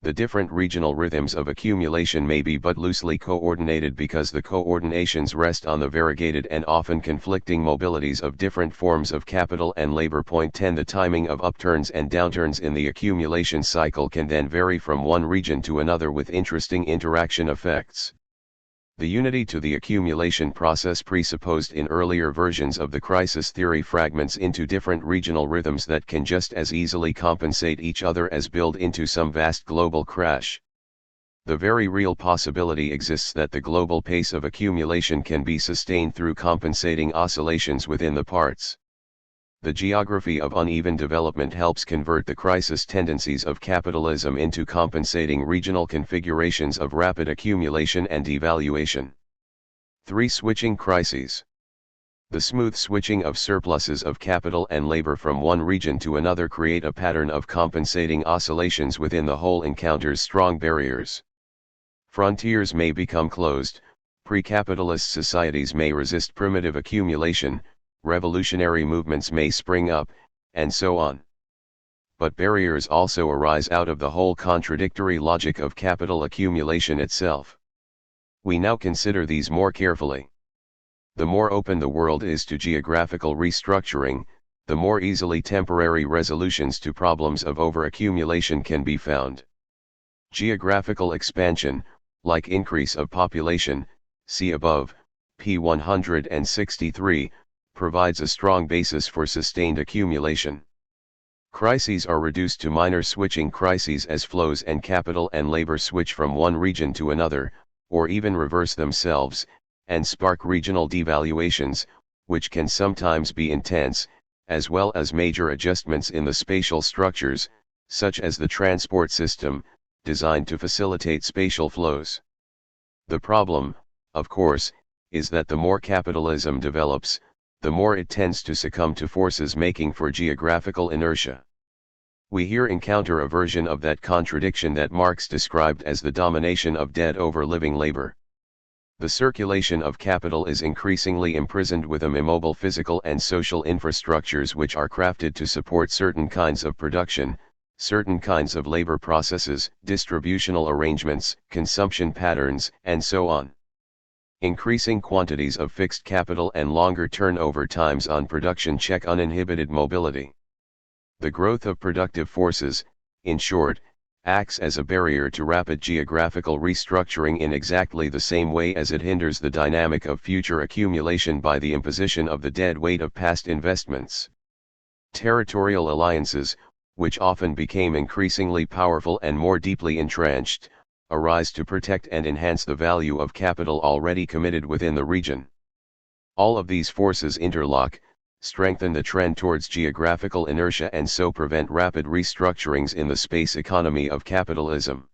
[SPEAKER 1] The different regional rhythms of accumulation may be but loosely coordinated because the coordinations rest on the variegated and often conflicting mobilities of different forms of capital and labor. 10 The timing of upturns and downturns in the accumulation cycle can then vary from one region to another with interesting interaction effects. The unity to the accumulation process presupposed in earlier versions of the crisis theory fragments into different regional rhythms that can just as easily compensate each other as build into some vast global crash. The very real possibility exists that the global pace of accumulation can be sustained through compensating oscillations within the parts. The geography of uneven development helps convert the crisis tendencies of capitalism into compensating regional configurations of rapid accumulation and devaluation. 3. Switching crises. The smooth switching of surpluses of capital and labor from one region to another create a pattern of compensating oscillations within the whole encounters strong barriers. Frontiers may become closed, pre-capitalist societies may resist primitive accumulation, revolutionary movements may spring up, and so on. But barriers also arise out of the whole contradictory logic of capital accumulation itself. We now consider these more carefully. The more open the world is to geographical restructuring, the more easily temporary resolutions to problems of overaccumulation can be found. Geographical expansion, like increase of population, see above, p. 163, provides a strong basis for sustained accumulation. Crises are reduced to minor switching crises as flows and capital and labor switch from one region to another, or even reverse themselves, and spark regional devaluations, which can sometimes be intense, as well as major adjustments in the spatial structures, such as the transport system, designed to facilitate spatial flows. The problem, of course, is that the more capitalism develops, the more it tends to succumb to forces making for geographical inertia. We here encounter a version of that contradiction that Marx described as the domination of dead over living labor. The circulation of capital is increasingly imprisoned within immobile physical and social infrastructures which are crafted to support certain kinds of production, certain kinds of labor processes, distributional arrangements, consumption patterns, and so on. Increasing quantities of fixed capital and longer turnover times on production check uninhibited mobility. The growth of productive forces, in short, acts as a barrier to rapid geographical restructuring in exactly the same way as it hinders the dynamic of future accumulation by the imposition of the dead weight of past investments. Territorial alliances, which often became increasingly powerful and more deeply entrenched, arise to protect and enhance the value of capital already committed within the region. All of these forces interlock, strengthen the trend towards geographical inertia and so prevent rapid restructurings in the space economy of capitalism.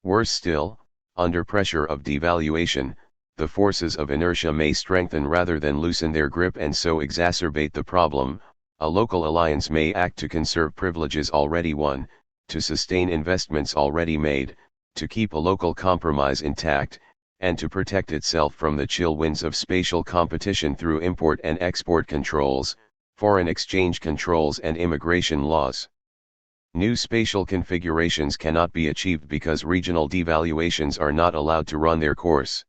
[SPEAKER 1] Worse still, under pressure of devaluation, the forces of inertia may strengthen rather than loosen their grip and so exacerbate the problem. A local alliance may act to conserve privileges already won, to sustain investments already made, to keep a local compromise intact, and to protect itself from the chill winds of spatial competition through import and export controls, foreign exchange controls and immigration laws. New spatial configurations cannot be achieved because regional devaluations are not allowed to run their course.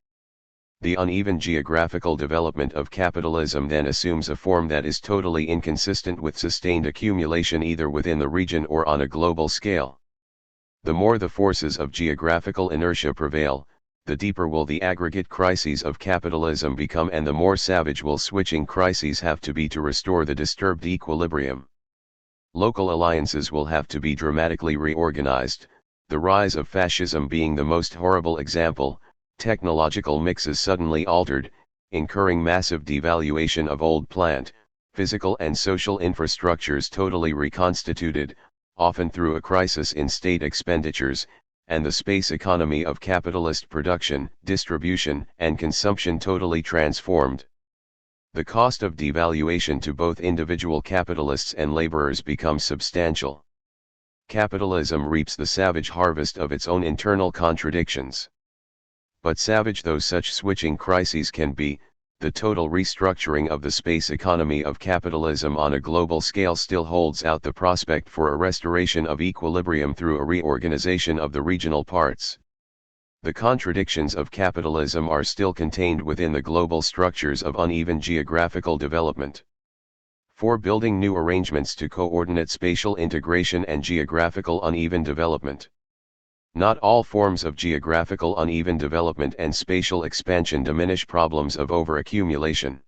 [SPEAKER 1] The uneven geographical development of capitalism then assumes a form that is totally inconsistent with sustained accumulation either within the region or on a global scale. The more the forces of geographical inertia prevail, the deeper will the aggregate crises of capitalism become and the more savage will switching crises have to be to restore the disturbed equilibrium. Local alliances will have to be dramatically reorganized, the rise of fascism being the most horrible example. Technological mixes suddenly altered, incurring massive devaluation of old plant, physical and social infrastructures totally reconstituted, often through a crisis in state expenditures, and the space economy of capitalist production, distribution, and consumption totally transformed. The cost of devaluation to both individual capitalists and laborers becomes substantial. Capitalism reaps the savage harvest of its own internal contradictions. But savage though such switching crises can be, the total restructuring of the space economy of capitalism on a global scale still holds out the prospect for a restoration of equilibrium through a reorganization of the regional parts. The contradictions of capitalism are still contained within the global structures of uneven geographical development. For building new arrangements to coordinate spatial integration and geographical uneven development. Not all forms of geographical uneven development and spatial expansion diminish problems of overaccumulation.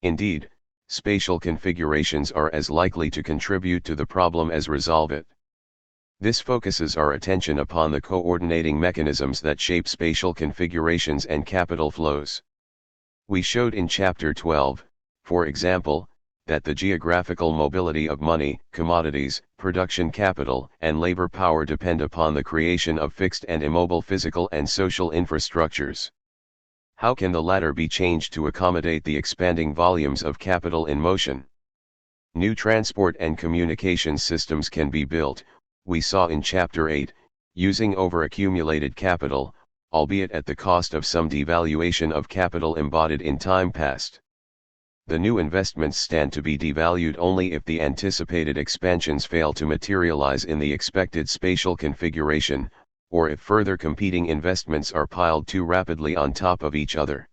[SPEAKER 1] Indeed, spatial configurations are as likely to contribute to the problem as resolve it. This focuses our attention upon the coordinating mechanisms that shape spatial configurations and capital flows. We showed in Chapter 12, for example, that the geographical mobility of money, commodities, production capital, and labor power depend upon the creation of fixed and immobile physical and social infrastructures. How can the latter be changed to accommodate the expanding volumes of capital in motion? New transport and communication systems can be built, we saw in Chapter 8, using overaccumulated capital, albeit at the cost of some devaluation of capital embodied in time past. The new investments stand to be devalued only if the anticipated expansions fail to materialize in the expected spatial configuration, or if further competing investments are piled too rapidly on top of each other.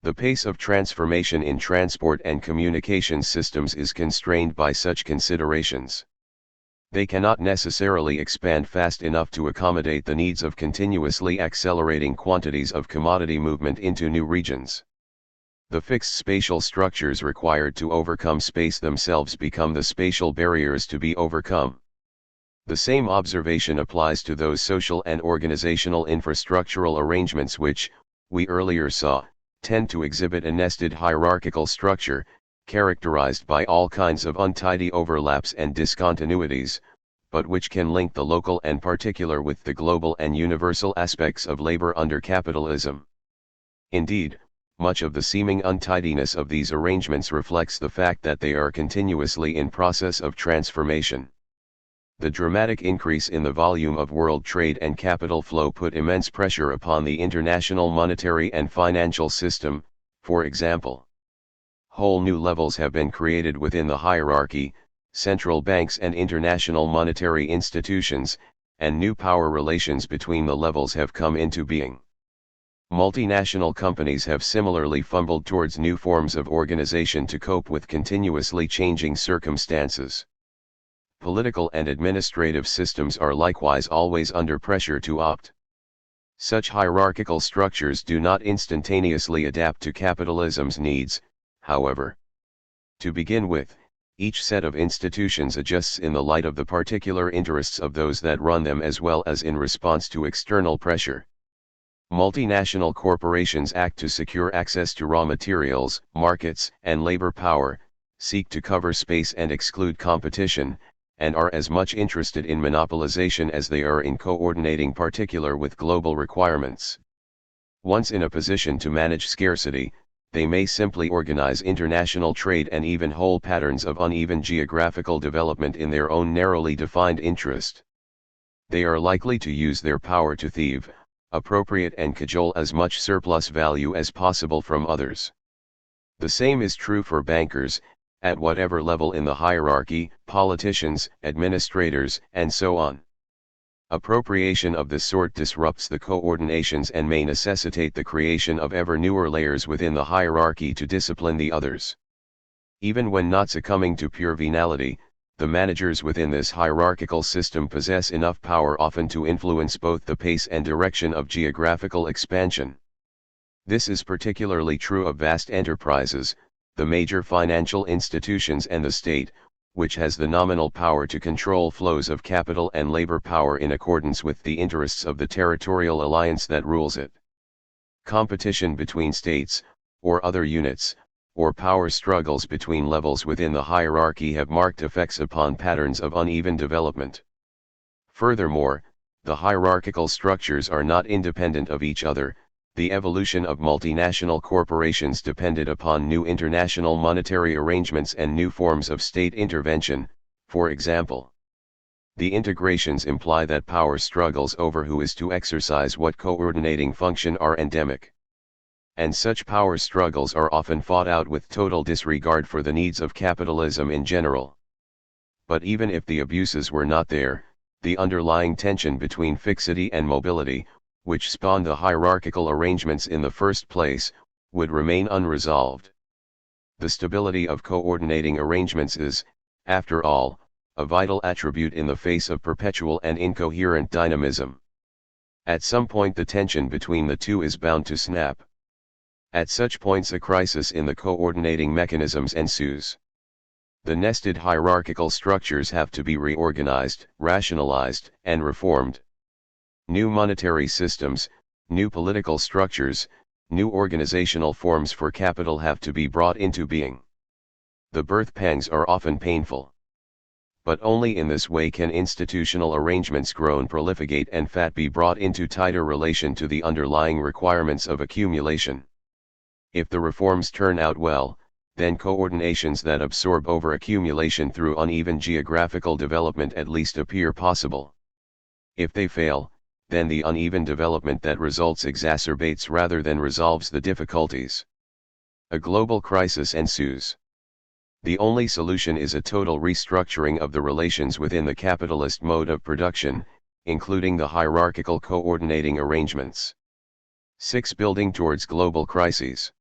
[SPEAKER 1] The pace of transformation in transport and communication systems is constrained by such considerations. They cannot necessarily expand fast enough to accommodate the needs of continuously accelerating quantities of commodity movement into new regions. The fixed spatial structures required to overcome space themselves become the spatial barriers to be overcome. The same observation applies to those social and organizational infrastructural arrangements which, we earlier saw, tend to exhibit a nested hierarchical structure, characterized by all kinds of untidy overlaps and discontinuities, but which can link the local and particular with the global and universal aspects of labor under capitalism. Indeed, much of the seeming untidiness of these arrangements reflects the fact that they are continuously in process of transformation. The dramatic increase in the volume of world trade and capital flow put immense pressure upon the international monetary and financial system, for example. Whole new levels have been created within the hierarchy, central banks and international monetary institutions, and new power relations between the levels have come into being. Multinational companies have similarly fumbled towards new forms of organization to cope with continuously changing circumstances. Political and administrative systems are likewise always under pressure to opt. Such hierarchical structures do not instantaneously adapt to capitalism's needs, however. To begin with, each set of institutions adjusts in the light of the particular interests of those that run them as well as in response to external pressure. Multinational corporations act to secure access to raw materials, markets, and labor power, seek to cover space and exclude competition, and are as much interested in monopolization as they are in coordinating particular with global requirements. Once in a position to manage scarcity, they may simply organize international trade and even hold patterns of uneven geographical development in their own narrowly defined interest. They are likely to use their power to thieve, appropriate and cajole as much surplus value as possible from others. The same is true for bankers, at whatever level in the hierarchy, politicians, administrators, and so on. Appropriation of this sort disrupts the coordinations and may necessitate the creation of ever newer layers within the hierarchy to discipline the others. Even when not succumbing to pure venality, the managers within this hierarchical system possess enough power often to influence both the pace and direction of geographical expansion. This is particularly true of vast enterprises, the major financial institutions and the state, which has the nominal power to control flows of capital and labor power in accordance with the interests of the territorial alliance that rules it. Competition between states, or other units, or power struggles between levels within the hierarchy have marked effects upon patterns of uneven development. Furthermore, the hierarchical structures are not independent of each other. The evolution of multinational corporations depended upon new international monetary arrangements and new forms of state intervention, for example. The integrations imply that power struggles over who is to exercise what coordinating function are endemic. And such power struggles are often fought out with total disregard for the needs of capitalism in general. But even if the abuses were not there, the underlying tension between fixity and mobility, which spawned the hierarchical arrangements in the first place, would remain unresolved. The stability of coordinating arrangements is, after all, a vital attribute in the face of perpetual and incoherent dynamism. At some point the tension between the two is bound to snap. At such points a crisis in the coordinating mechanisms ensues. The nested hierarchical structures have to be reorganized, rationalized, and reformed. New monetary systems, new political structures, new organizational forms for capital have to be brought into being. The birth pangs are often painful. But only in this way can institutional arrangements grown prolificate and fat be brought into tighter relation to the underlying requirements of accumulation. If the reforms turn out well, then coordinations that absorb over-accumulation through uneven geographical development at least appear possible. If they fail, then the uneven development that results exacerbates rather than resolves the difficulties. A global crisis ensues. The only solution is a total restructuring of the relations within the capitalist mode of production, including the hierarchical coordinating arrangements. 6. Building towards global crises.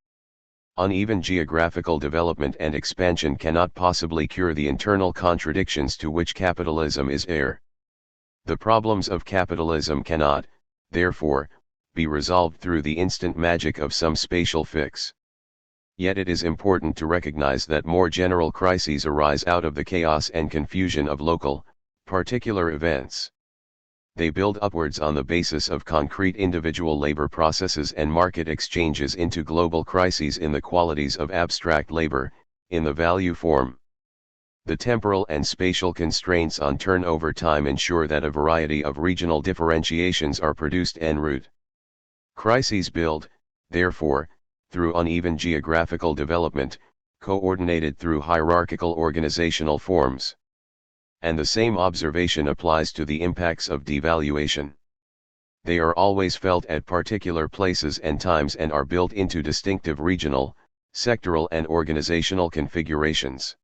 [SPEAKER 1] Uneven geographical development and expansion cannot possibly cure the internal contradictions to which capitalism is heir. The problems of capitalism cannot, therefore, be resolved through the instant magic of some spatial fix. Yet it is important to recognize that more general crises arise out of the chaos and confusion of local, particular events. They build upwards on the basis of concrete individual labor processes and market exchanges into global crises in the qualities of abstract labor, in the value form. The temporal and spatial constraints on turnover time ensure that a variety of regional differentiations are produced en route. Crises build, therefore, through uneven geographical development, coordinated through hierarchical organizational forms. And the same observation applies to the impacts of devaluation. They are always felt at particular places and times and are built into distinctive regional, sectoral and organizational configurations.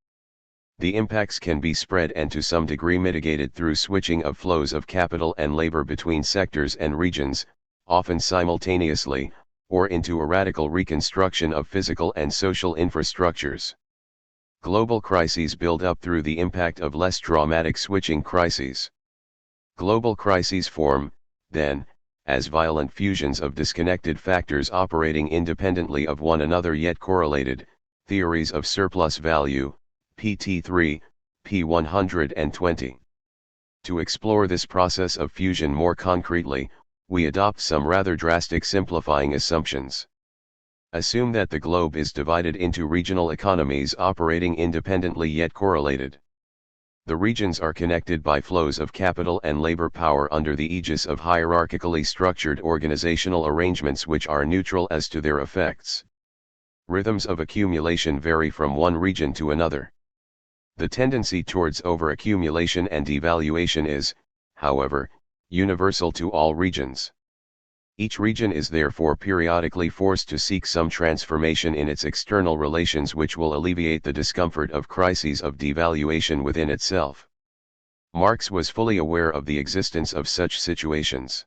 [SPEAKER 1] The impacts can be spread and to some degree mitigated through switching of flows of capital and labor between sectors and regions, often simultaneously, or into a radical reconstruction of physical and social infrastructures. Global crises build up through the impact of less dramatic switching crises. Global crises form, then, as violent fusions of disconnected factors operating independently of one another yet correlated, theories of surplus value, PT3, P120. To explore this process of fusion more concretely, we adopt some rather drastic simplifying assumptions. Assume that the globe is divided into regional economies operating independently yet correlated. The regions are connected by flows of capital and labor power under the aegis of hierarchically structured organizational arrangements which are neutral as to their effects. Rhythms of accumulation vary from one region to another. The tendency towards overaccumulation and devaluation is, however, universal to all regions. Each region is therefore periodically forced to seek some transformation in its external relations which will alleviate the discomfort of crises of devaluation within itself. Marx was fully aware of the existence of such situations.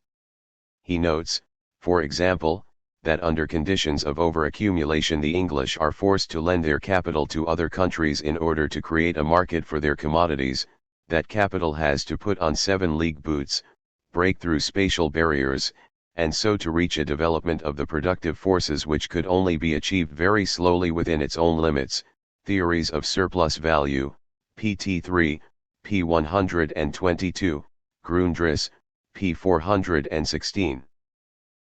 [SPEAKER 1] He notes, for example, that under conditions of overaccumulation the English are forced to lend their capital to other countries in order to create a market for their commodities, that capital has to put on 7-league boots, break through spatial barriers, and so to reach a development of the productive forces which could only be achieved very slowly within its own limits. Theories of surplus value, PT3, P122, Grundriss, P416.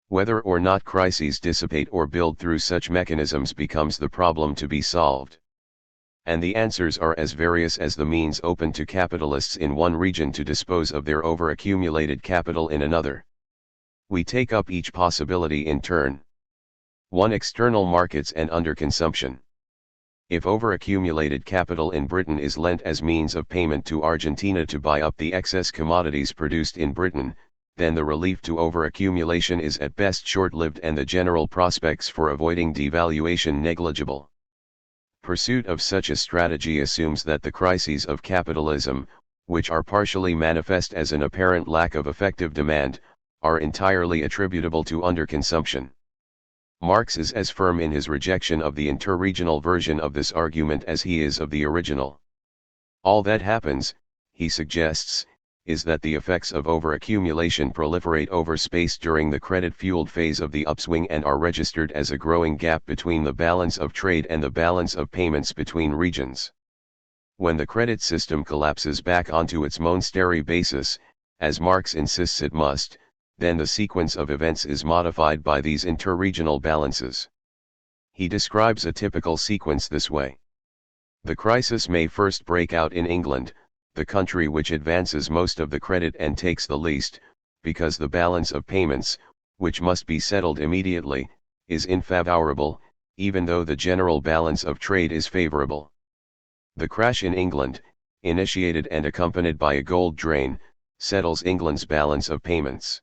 [SPEAKER 1] Whether or not crises dissipate or build through such mechanisms becomes the problem to be solved. And the answers are as various as the means open to capitalists in one region to dispose of their overaccumulated capital in another. We take up each possibility in turn. 1. External markets and underconsumption. If overaccumulated capital in Britain is lent as means of payment to Argentina to buy up the excess commodities produced in Britain, then the relief to overaccumulation is at best short-lived and the general prospects for avoiding devaluation negligible. Pursuit of such a strategy assumes that the crises of capitalism, which are partially manifest as an apparent lack of effective demand, are entirely attributable to underconsumption. Marx is as firm in his rejection of the interregional version of this argument as he is of the original. All that happens, he suggests, is that the effects of overaccumulation proliferate over space during the credit-fueled phase of the upswing and are registered as a growing gap between the balance of trade and the balance of payments between regions. When the credit system collapses back onto its monetary basis, as Marx insists it must, then the sequence of events is modified by these interregional balances. He describes a typical sequence this way. The crisis may first break out in England, the country which advances most of the credit and takes the least, because the balance of payments, which must be settled immediately, is unfavorable, even though the general balance of trade is favorable. The crash in England, initiated and accompanied by a gold drain, settles England's balance of payments.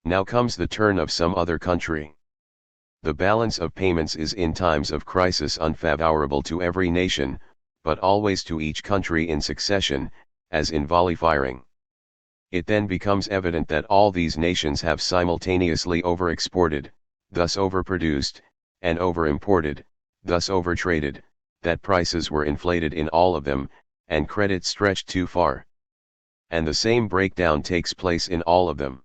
[SPEAKER 1] Now comes the turn of some other country. The balance of payments is in times of crisis unfavorable to every nation, but always to each country in succession, as in volley firing. It then becomes evident that all these nations have simultaneously overexported, thus overproduced, and overimported, thus overtraded, that prices were inflated in all of them, and credit stretched too far. And the same breakdown takes place in all of them.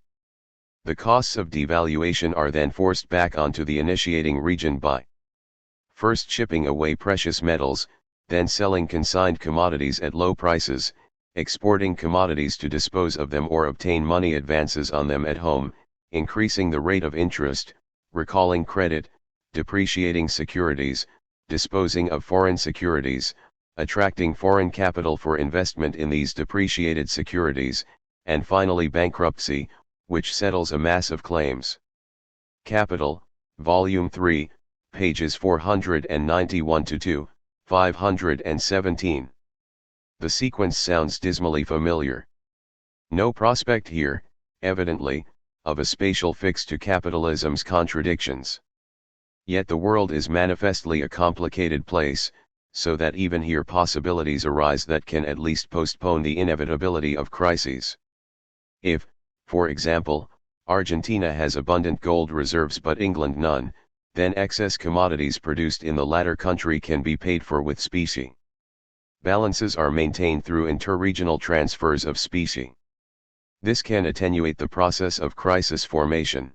[SPEAKER 1] The costs of devaluation are then forced back onto the initiating region by first shipping away precious metals, then selling consigned commodities at low prices, exporting commodities to dispose of them or obtain money advances on them at home, increasing the rate of interest, recalling credit, depreciating securities, disposing of foreign securities, attracting foreign capital for investment in these depreciated securities, and finally bankruptcy, which settles a mass of claims. Capital, Volume 3, pages 491 to 517. The sequence sounds dismally familiar. No prospect here, evidently, of a spatial fix to capitalism's contradictions. Yet the world is manifestly a complicated place, so that even here possibilities arise that can at least postpone the inevitability of crises. If, for example, Argentina has abundant gold reserves but England none, then excess commodities produced in the latter country can be paid for with specie. Balances are maintained through interregional transfers of specie. This can attenuate the process of crisis formation.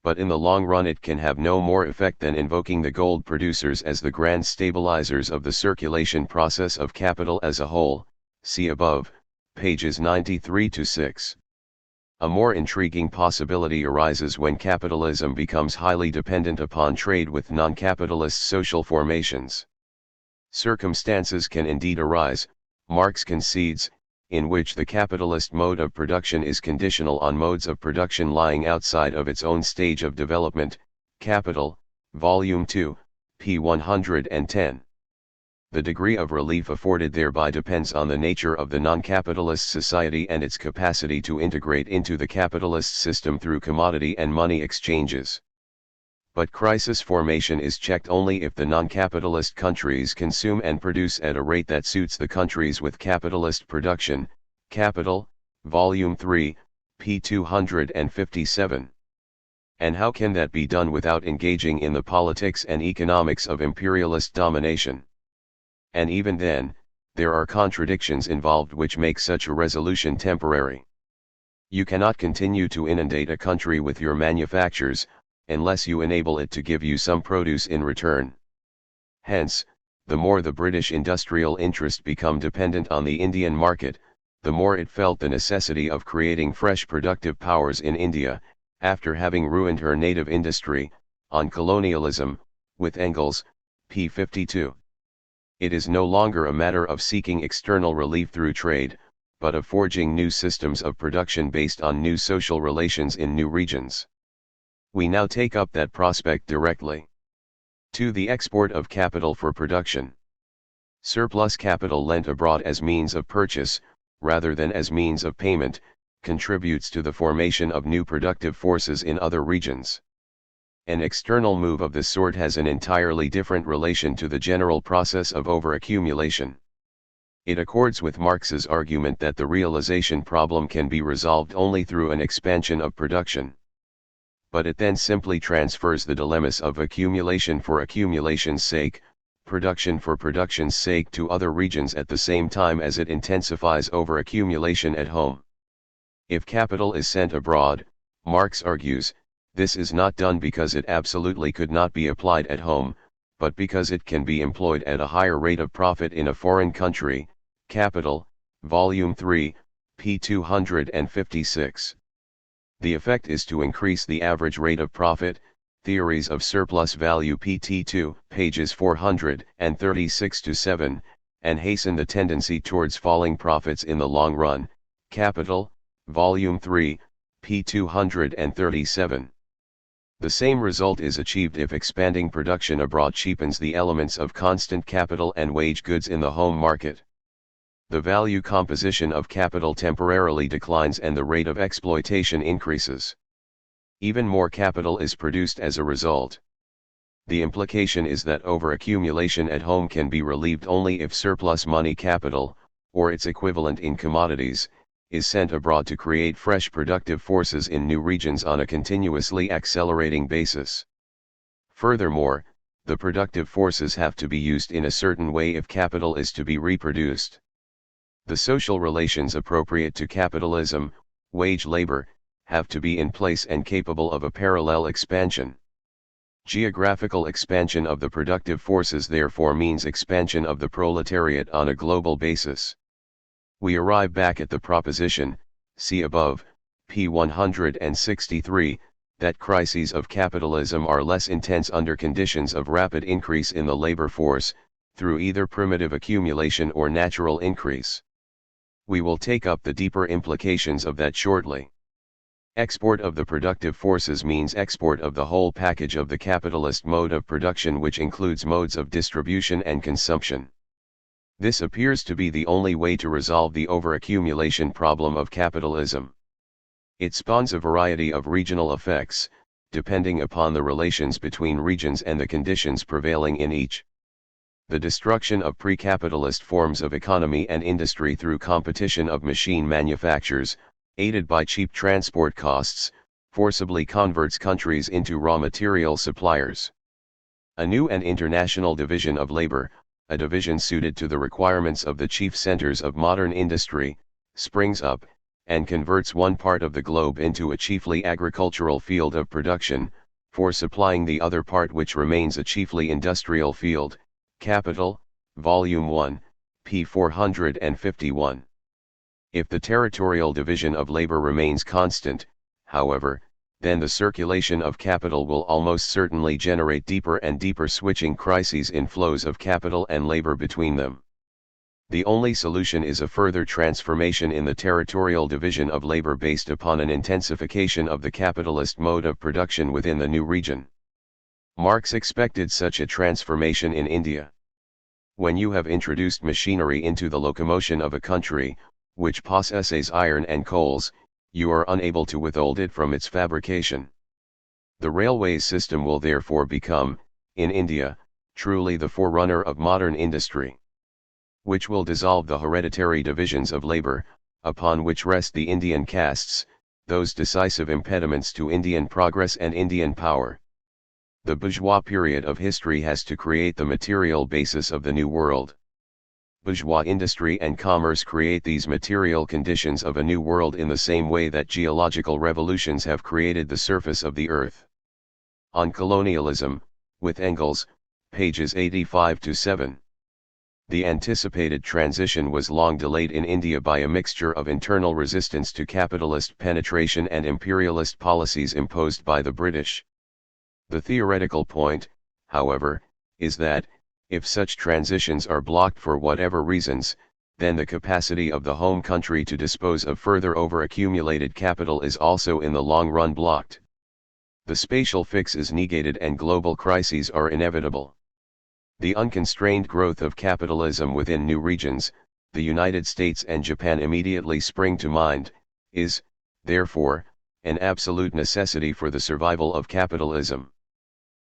[SPEAKER 1] But in the long run it can have no more effect than invoking the gold producers as the grand stabilizers of the circulation process of capital as a whole, see above, pages 93-6. A more intriguing possibility arises when capitalism becomes highly dependent upon trade with non-capitalist social formations. Circumstances can indeed arise, Marx concedes, in which the capitalist mode of production is conditional on modes of production lying outside of its own stage of development. Capital, Volume 2, p. 110. The degree of relief afforded thereby depends on the nature of the non-capitalist society and its capacity to integrate into the capitalist system through commodity and money exchanges. But crisis formation is checked only if the non-capitalist countries consume and produce at a rate that suits the countries with capitalist production. Capital, Volume 3, p. 257. And how can that be done without engaging in the politics and economics of imperialist domination? And even then, there are contradictions involved which make such a resolution temporary. You cannot continue to inundate a country with your manufactures, unless you enable it to give you some produce in return. Hence, the more the British industrial interest become dependent on the Indian market, the more it felt the necessity of creating fresh productive powers in India, after having ruined her native industry, on colonialism, with Engels, p. 52. It is no longer a matter of seeking external relief through trade, but of forging new systems of production based on new social relations in new regions. We now take up that prospect directly. 2. The export of capital for production. Surplus capital lent abroad as means of purchase, rather than as means of payment, contributes to the formation of new productive forces in other regions. An external move of this sort has an entirely different relation to the general process of overaccumulation. It accords with Marx's argument that the realization problem can be resolved only through an expansion of production. But it then simply transfers the dilemmas of accumulation for accumulation's sake, production for production's sake to other regions at the same time as it intensifies overaccumulation at home. If capital is sent abroad, Marx argues, this is not done because it absolutely could not be applied at home, but because it can be employed at a higher rate of profit in a foreign country. Capital, Volume 3, p. 256. The effect is to increase the average rate of profit, Theories of Surplus Value pt2, pages 436-7, and hasten the tendency towards falling profits in the long run. Capital, Volume 3, p. 237. The same result is achieved if expanding production abroad cheapens the elements of constant capital and wage goods in the home market. The value composition of capital temporarily declines and the rate of exploitation increases. Even more capital is produced as a result. The implication is that overaccumulation at home can be relieved only if surplus money capital, or its equivalent in commodities, is sent abroad to create fresh productive forces in new regions on a continuously accelerating basis. Furthermore, the productive forces have to be used in a certain way if capital is to be reproduced. The social relations appropriate to capitalism, wage labor, have to be in place and capable of a parallel expansion. Geographical expansion of the productive forces therefore means expansion of the proletariat on a global basis. We arrive back at the proposition, see above, p. 163, that crises of capitalism are less intense under conditions of rapid increase in the labor force, through either primitive accumulation or natural increase. We will take up the deeper implications of that shortly. Export of the productive forces means export of the whole package of the capitalist mode of production, which includes modes of distribution and consumption. This appears to be the only way to resolve the overaccumulation problem of capitalism. It spawns a variety of regional effects, depending upon the relations between regions and the conditions prevailing in each. The destruction of pre-capitalist forms of economy and industry through competition of machine manufacturers, aided by cheap transport costs, forcibly converts countries into raw material suppliers. A new and international division of labor, a division suited to the requirements of the chief centers of modern industry, springs up, and converts one part of the globe into a chiefly agricultural field of production, for supplying the other part which remains a chiefly industrial field. Capital, Volume 1, p. 451. If the territorial division of labor remains constant, however, then the circulation of capital will almost certainly generate deeper and deeper switching crises in flows of capital and labor between them. The only solution is a further transformation in the territorial division of labor based upon an intensification of the capitalist mode of production within the new region. Marx expected such a transformation in India. When you have introduced machinery into the locomotion of a country, which possesses iron and coals, you are unable to withhold it from its fabrication. The railways system will therefore become, in India, truly the forerunner of modern industry, which will dissolve the hereditary divisions of labor, upon which rest the Indian castes, those decisive impediments to Indian progress and Indian power. The bourgeois period of history has to create the material basis of the new world. Bourgeois industry and commerce create these material conditions of a new world in the same way that geological revolutions have created the surface of the earth. On Colonialism, with Engels, pages 85-7. The anticipated transition was long delayed in India by a mixture of internal resistance to capitalist penetration and imperialist policies imposed by the British. The theoretical point, however, is that, if such transitions are blocked for whatever reasons, then the capacity of the home country to dispose of further overaccumulated capital is also in the long run blocked. The spatial fix is negated and global crises are inevitable. The unconstrained growth of capitalism within new regions, the United States and Japan immediately spring to mind, is, therefore, an absolute necessity for the survival of capitalism.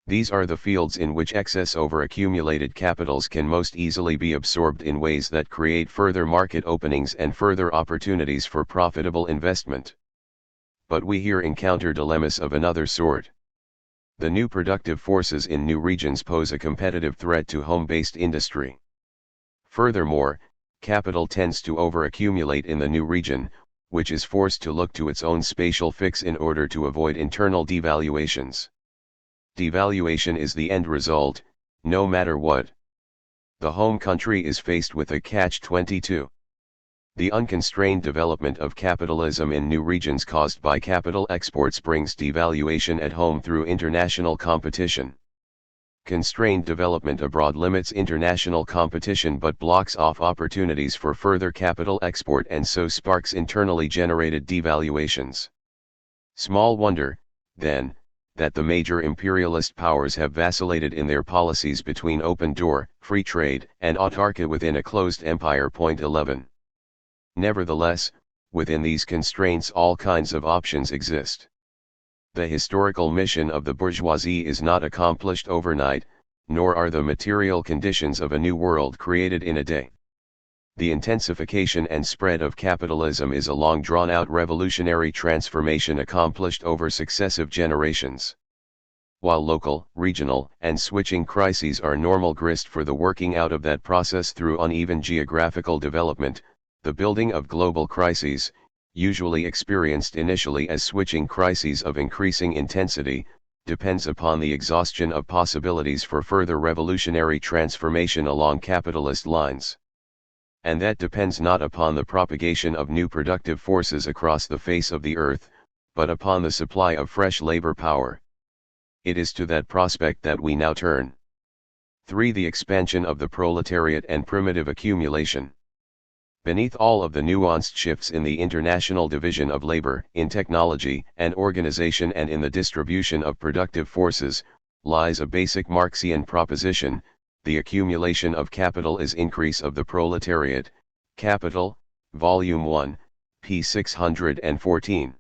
[SPEAKER 1] These are the fields in which excess overaccumulated capitals can most easily be absorbed in ways that create further market openings and further opportunities for profitable investment. But we here encounter dilemmas of another sort. The new productive forces in new regions pose a competitive threat to home-based industry. Furthermore, capital tends to overaccumulate in the new region, which is forced to look to its own spatial fix in order to avoid internal devaluations. Devaluation is the end result, no matter what. The home country is faced with a catch-22. The unconstrained development of capitalism in new regions caused by capital exports brings devaluation at home through international competition. Constrained development abroad limits international competition but blocks off opportunities for further capital export and so sparks internally generated devaluations. Small wonder, then, that the major imperialist powers have vacillated in their policies between open door, free trade, and autarky within a closed empire. 11. Nevertheless, within these constraints all kinds of options exist. The historical mission of the bourgeoisie is not accomplished overnight, nor are the material conditions of a new world created in a day. The intensification and spread of capitalism is a long drawn-out revolutionary transformation accomplished over successive generations. While local, regional, and switching crises are normal grist for the working out of that process through uneven geographical development, the building of global crises, usually experienced initially as switching crises of increasing intensity, depends upon the exhaustion of possibilities for further revolutionary transformation along capitalist lines. And that depends not upon the propagation of new productive forces across the face of the earth, but upon the supply of fresh labor power. It is to that prospect that we now turn. 3. The expansion of the proletariat and primitive accumulation. Beneath all of the nuanced shifts in the international division of labor, in technology and organization and in the distribution of productive forces, lies a basic Marxian proposition: the accumulation of capital is increase of the proletariat. Capital, Volume 1, p. 614.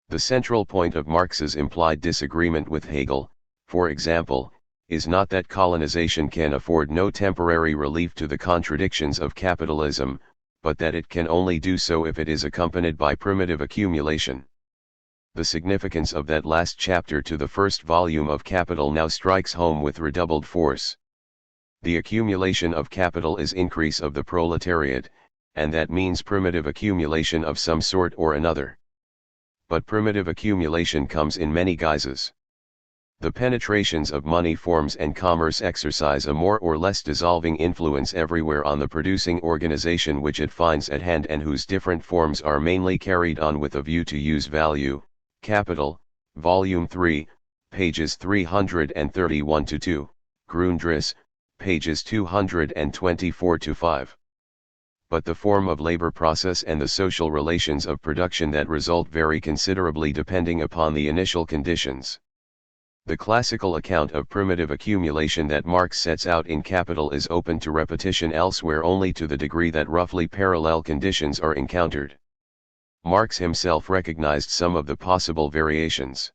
[SPEAKER 1] The central point of Marx's implied disagreement with Hegel, for example, is not that colonization can afford no temporary relief to the contradictions of capitalism, but that it can only do so if it is accompanied by primitive accumulation. The significance of that last chapter to the first volume of Capital now strikes home with redoubled force. The accumulation of capital is increase of the proletariat, and that means primitive accumulation of some sort or another. But primitive accumulation comes in many guises. The penetrations of money forms and commerce exercise a more or less dissolving influence everywhere on the producing organization which it finds at hand, and whose different forms are mainly carried on with a view to use value, capital, Volume 3, pages 331-2, Grundriss, pages 224-5. But the form of labor process and the social relations of production that result vary considerably depending upon the initial conditions. The classical account of primitive accumulation that Marx sets out in Capital is open to repetition elsewhere only to the degree that roughly parallel conditions are encountered. Marx himself recognized some of the possible variations.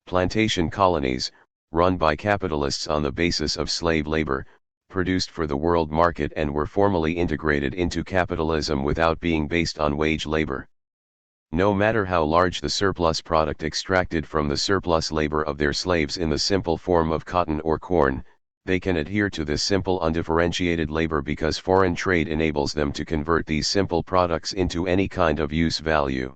[SPEAKER 1] Plantation colonies, run by capitalists on the basis of slave labor, produced for the world market and were formally integrated into capitalism without being based on wage labor. No matter how large the surplus product extracted from the surplus labor of their slaves in the simple form of cotton or corn, they can adhere to this simple undifferentiated labor because foreign trade enables them to convert these simple products into any kind of use value.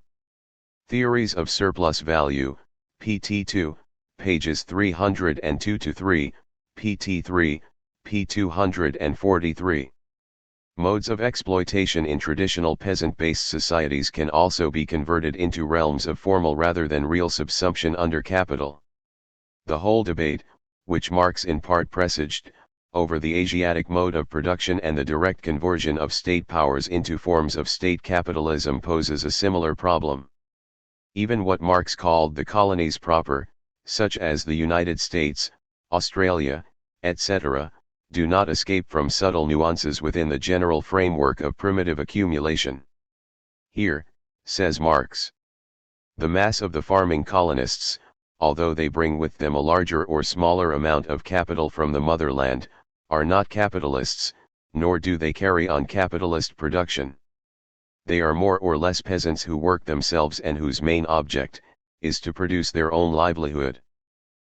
[SPEAKER 1] Theories of Surplus Value, pt 2, pages 302-3, pt 3, p 243. Modes of exploitation in traditional peasant-based societies can also be converted into realms of formal rather than real subsumption under capital. The whole debate, which Marx in part presaged, over the Asiatic mode of production and the direct conversion of state powers into forms of state capitalism poses a similar problem. Even what Marx called the colonies proper, such as the United States, Australia, etc., do not escape from subtle nuances within the general framework of primitive accumulation. Here, says Marx, the mass of the farming colonists, although they bring with them a larger or smaller amount of capital from the motherland, are not capitalists, nor do they carry on capitalist production. They are more or less peasants who work themselves and whose main object is to produce their own livelihood.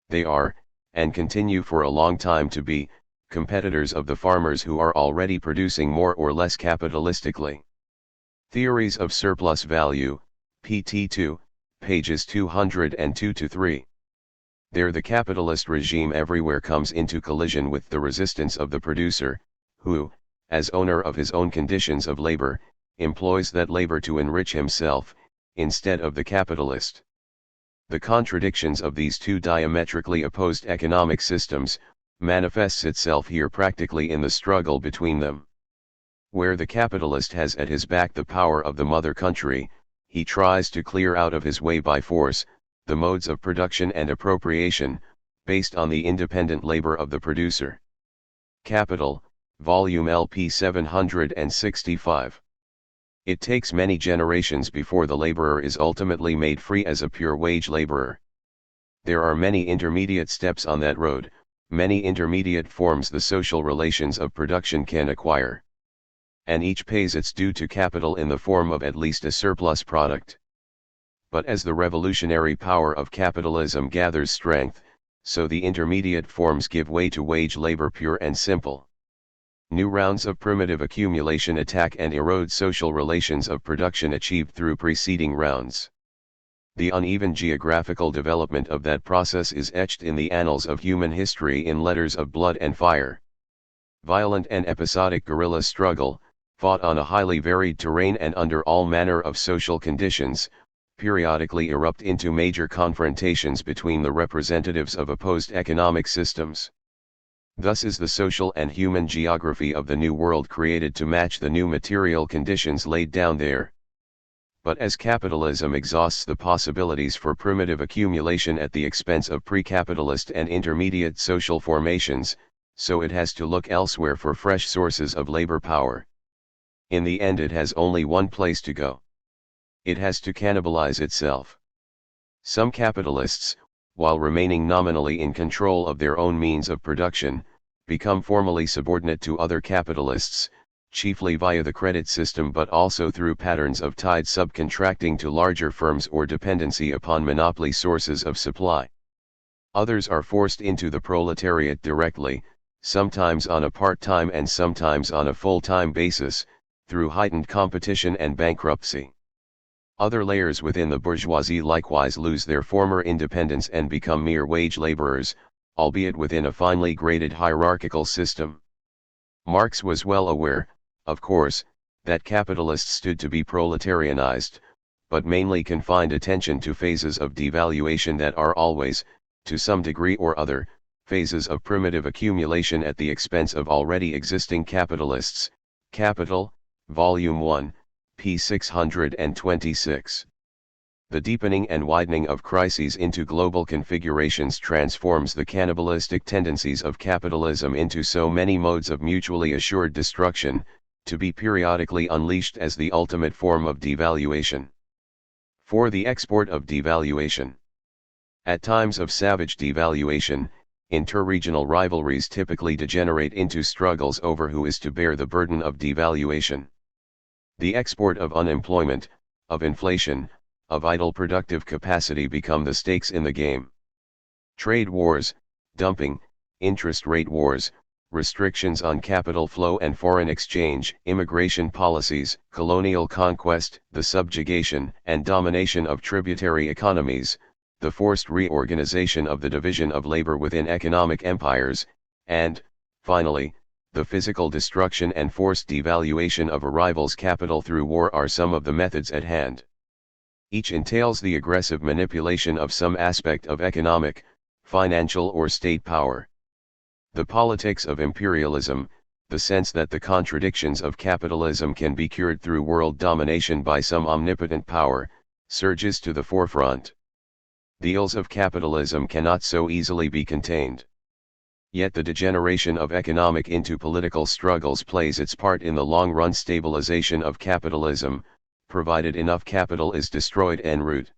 [SPEAKER 1] They are, and continue for a long time to be, competitors of the farmers who are already producing more or less capitalistically. Theories of Surplus Value, pt 2, pages 202-3. There the capitalist regime everywhere comes into collision with the resistance of the producer, who, as owner of his own conditions of labor, employs that labor to enrich himself, instead of the capitalist. The contradictions of these two diametrically opposed economic systems manifests itself here practically in the struggle between them. Where the capitalist has at his back the power of the mother country, he tries to clear out of his way by force the modes of production and appropriation, based on the independent labor of the producer. Capital, Volume LP 765. It takes many generations before the laborer is ultimately made free as a pure wage laborer. There are many intermediate steps on that road, many intermediate forms the social relations of production can acquire. And each pays its due to capital in the form of at least a surplus product. But as the revolutionary power of capitalism gathers strength, so the intermediate forms give way to wage labor pure and simple. New rounds of primitive accumulation attack and erode social relations of production achieved through preceding rounds. The uneven geographical development of that process is etched in the annals of human history in letters of blood and fire. Violent and episodic guerrilla struggle, fought on a highly varied terrain and under all manner of social conditions, periodically erupt into major confrontations between the representatives of opposed economic systems. Thus is the social and human geography of the New World created to match the new material conditions laid down there. But as capitalism exhausts the possibilities for primitive accumulation at the expense of pre-capitalist and intermediate social formations, so it has to look elsewhere for fresh sources of labor power. In the end it has only one place to go. It has to cannibalize itself. Some capitalists, while remaining nominally in control of their own means of production, become formally subordinate to other capitalists, chiefly via the credit system but also through patterns of tied subcontracting to larger firms or dependency upon monopoly sources of supply. Others are forced into the proletariat directly, sometimes on a part-time and sometimes on a full-time basis, through heightened competition and bankruptcy. Other layers within the bourgeoisie likewise lose their former independence and become mere wage laborers, albeit within a finely graded hierarchical system. Marx was well aware, of course, that capitalists stood to be proletarianized, but mainly confined attention to phases of devaluation that are always, to some degree or other, phases of primitive accumulation at the expense of already existing capitalists. Capital, Volume 1, p. 626. The deepening and widening of crises into global configurations transforms the cannibalistic tendencies of capitalism into so many modes of mutually assured destruction, to be periodically unleashed as the ultimate form of devaluation. For the export of devaluation. At times of savage devaluation, interregional rivalries typically degenerate into struggles over who is to bear the burden of devaluation. The export of unemployment, of inflation, of idle productive capacity become the stakes in the game. Trade wars, dumping, interest rate wars, restrictions on capital flow and foreign exchange, immigration policies, colonial conquest, the subjugation and domination of tributary economies, the forced reorganization of the division of labor within economic empires, and, finally, the physical destruction and forced devaluation of a rival's capital through war are some of the methods at hand. Each entails the aggressive manipulation of some aspect of economic, financial or state power. The politics of imperialism, the sense that the contradictions of capitalism can be cured through world domination by some omnipotent power, surges to the forefront. The ills of capitalism cannot so easily be contained. Yet the degeneration of economic into political struggles plays its part in the long-run stabilization of capitalism, provided enough capital is destroyed en route.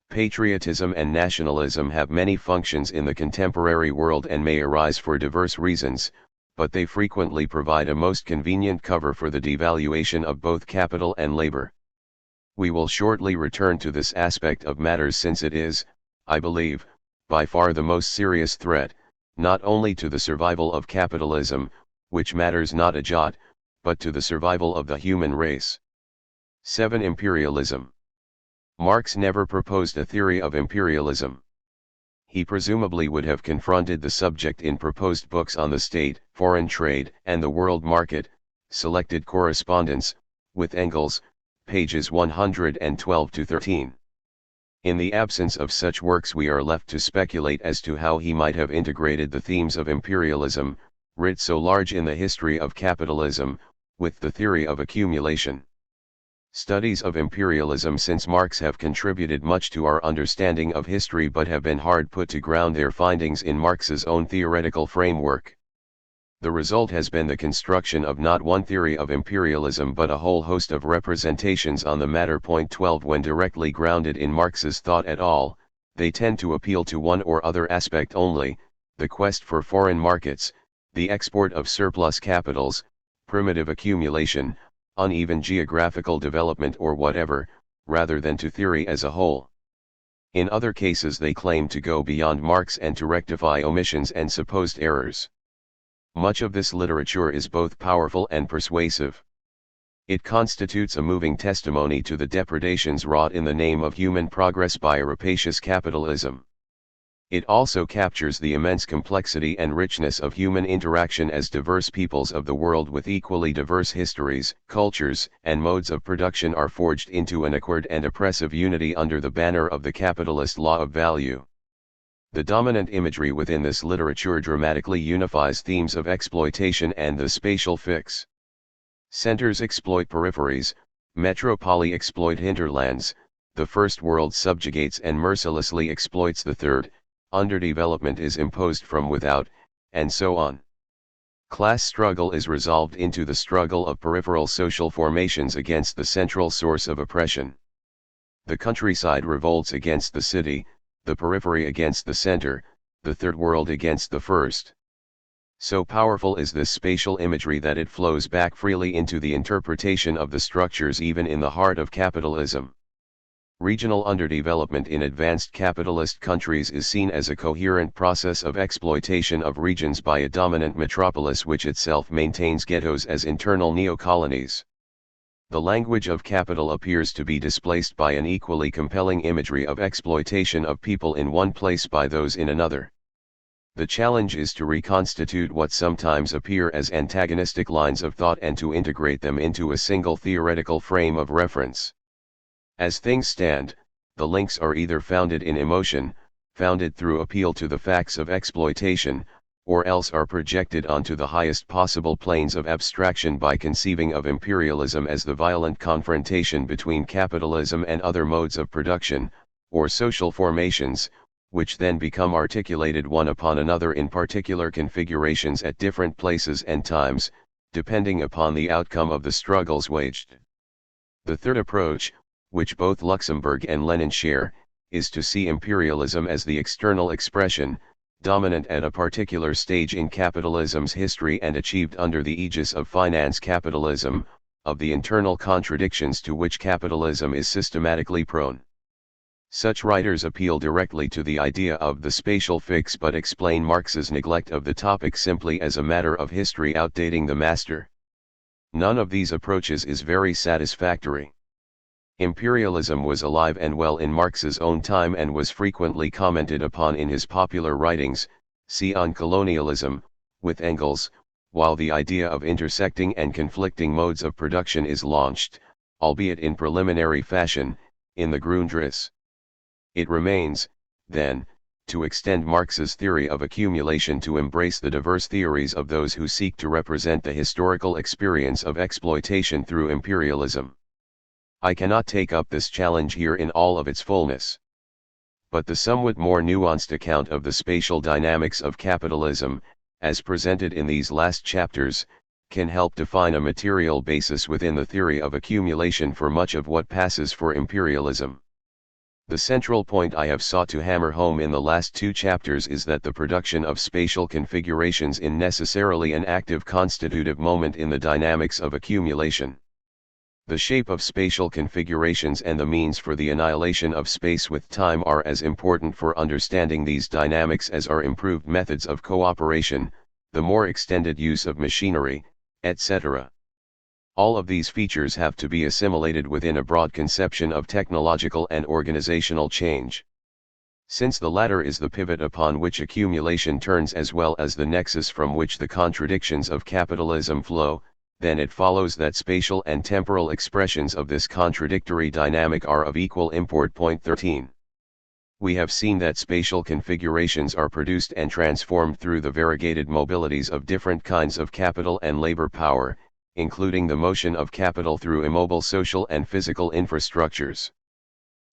[SPEAKER 1] Patriotism and nationalism have many functions in the contemporary world and may arise for diverse reasons, but they frequently provide a most convenient cover for the devaluation of both capital and labor. We will shortly return to this aspect of matters since it is, I believe, by far the most serious threat, not only to the survival of capitalism, which matters not a jot, but to the survival of the human race. 7. Imperialism. Marx never proposed a theory of imperialism. He presumably would have confronted the subject in proposed books on the state, foreign trade, and the world market, selected correspondence, with Engels, pages 112-13. In the absence of such works we are left to speculate as to how he might have integrated the themes of imperialism, writ so large in the history of capitalism, with the theory of accumulation. Studies of imperialism since Marx have contributed much to our understanding of history but have been hard put to ground their findings in Marx's own theoretical framework. The result has been the construction of not one theory of imperialism but a whole host of representations on the matter. Point 12. When directly grounded in Marx's thought at all, they tend to appeal to one or other aspect only, the quest for foreign markets, the export of surplus capitals, primitive accumulation, uneven geographical development or whatever, rather than to theory as a whole. In other cases they claim to go beyond Marx and to rectify omissions and supposed errors. Much of this literature is both powerful and persuasive. It constitutes a moving testimony to the depredations wrought in the name of human progress by a rapacious capitalism. It also captures the immense complexity and richness of human interaction as diverse peoples of the world with equally diverse histories, cultures, and modes of production are forged into an accord and oppressive unity under the banner of the capitalist law of value. The dominant imagery within this literature dramatically unifies themes of exploitation and the spatial fix. Centers exploit peripheries, metropoli exploit hinterlands, the first world subjugates and mercilessly exploits the third, underdevelopment is imposed from without, and so on. Class struggle is resolved into the struggle of peripheral social formations against the central source of oppression. The countryside revolts against the city, the periphery against the center, the third world against the first. So powerful is this spatial imagery that it flows back freely into the interpretation of the structures even in the heart of capitalism. Regional underdevelopment in advanced capitalist countries is seen as a coherent process of exploitation of regions by a dominant metropolis which itself maintains ghettos as internal neo-colonies. The language of capital appears to be displaced by an equally compelling imagery of exploitation of people in one place by those in another. The challenge is to reconstitute what sometimes appear as antagonistic lines of thought and to integrate them into a single theoretical frame of reference. As things stand, the links are either founded in emotion, founded through appeal to the facts of exploitation, or else are projected onto the highest possible planes of abstraction by conceiving of imperialism as the violent confrontation between capitalism and other modes of production, or social formations, which then become articulated one upon another in particular configurations at different places and times, depending upon the outcome of the struggles waged. The third approach, which both Luxemburg and Lenin share, is to see imperialism as the external expression, dominant at a particular stage in capitalism's history and achieved under the aegis of finance capitalism, of the internal contradictions to which capitalism is systematically prone. Such writers appeal directly to the idea of the spatial fix but explain Marx's neglect of the topic simply as a matter of history outdating the master. None of these approaches is very satisfactory. Imperialism was alive and well in Marx's own time and was frequently commented upon in his popular writings, see on colonialism, with Engels, while the idea of intersecting and conflicting modes of production is launched, albeit in preliminary fashion, in the Grundriss. It remains, then, to extend Marx's theory of accumulation to embrace the diverse theories of those who seek to represent the historical experience of exploitation through imperialism. I cannot take up this challenge here in all of its fullness. But the somewhat more nuanced account of the spatial dynamics of capitalism, as presented in these last chapters, can help define a material basis within the theory of accumulation for much of what passes for imperialism. The central point I have sought to hammer home in the last two chapters is that the production of spatial configurations is necessarily an active constitutive moment in the dynamics of accumulation. The shape of spatial configurations and the means for the annihilation of space with time are as important for understanding these dynamics as are improved methods of cooperation, the more extended use of machinery, etc. All of these features have to be assimilated within a broad conception of technological and organizational change. Since the latter is the pivot upon which accumulation turns as well as the nexus from which the contradictions of capitalism flow, then it follows that spatial and temporal expressions of this contradictory dynamic are of equal import. Point 13. We have seen that spatial configurations are produced and transformed through the variegated mobilities of different kinds of capital and labor power, including the motion of capital through immobile social and physical infrastructures.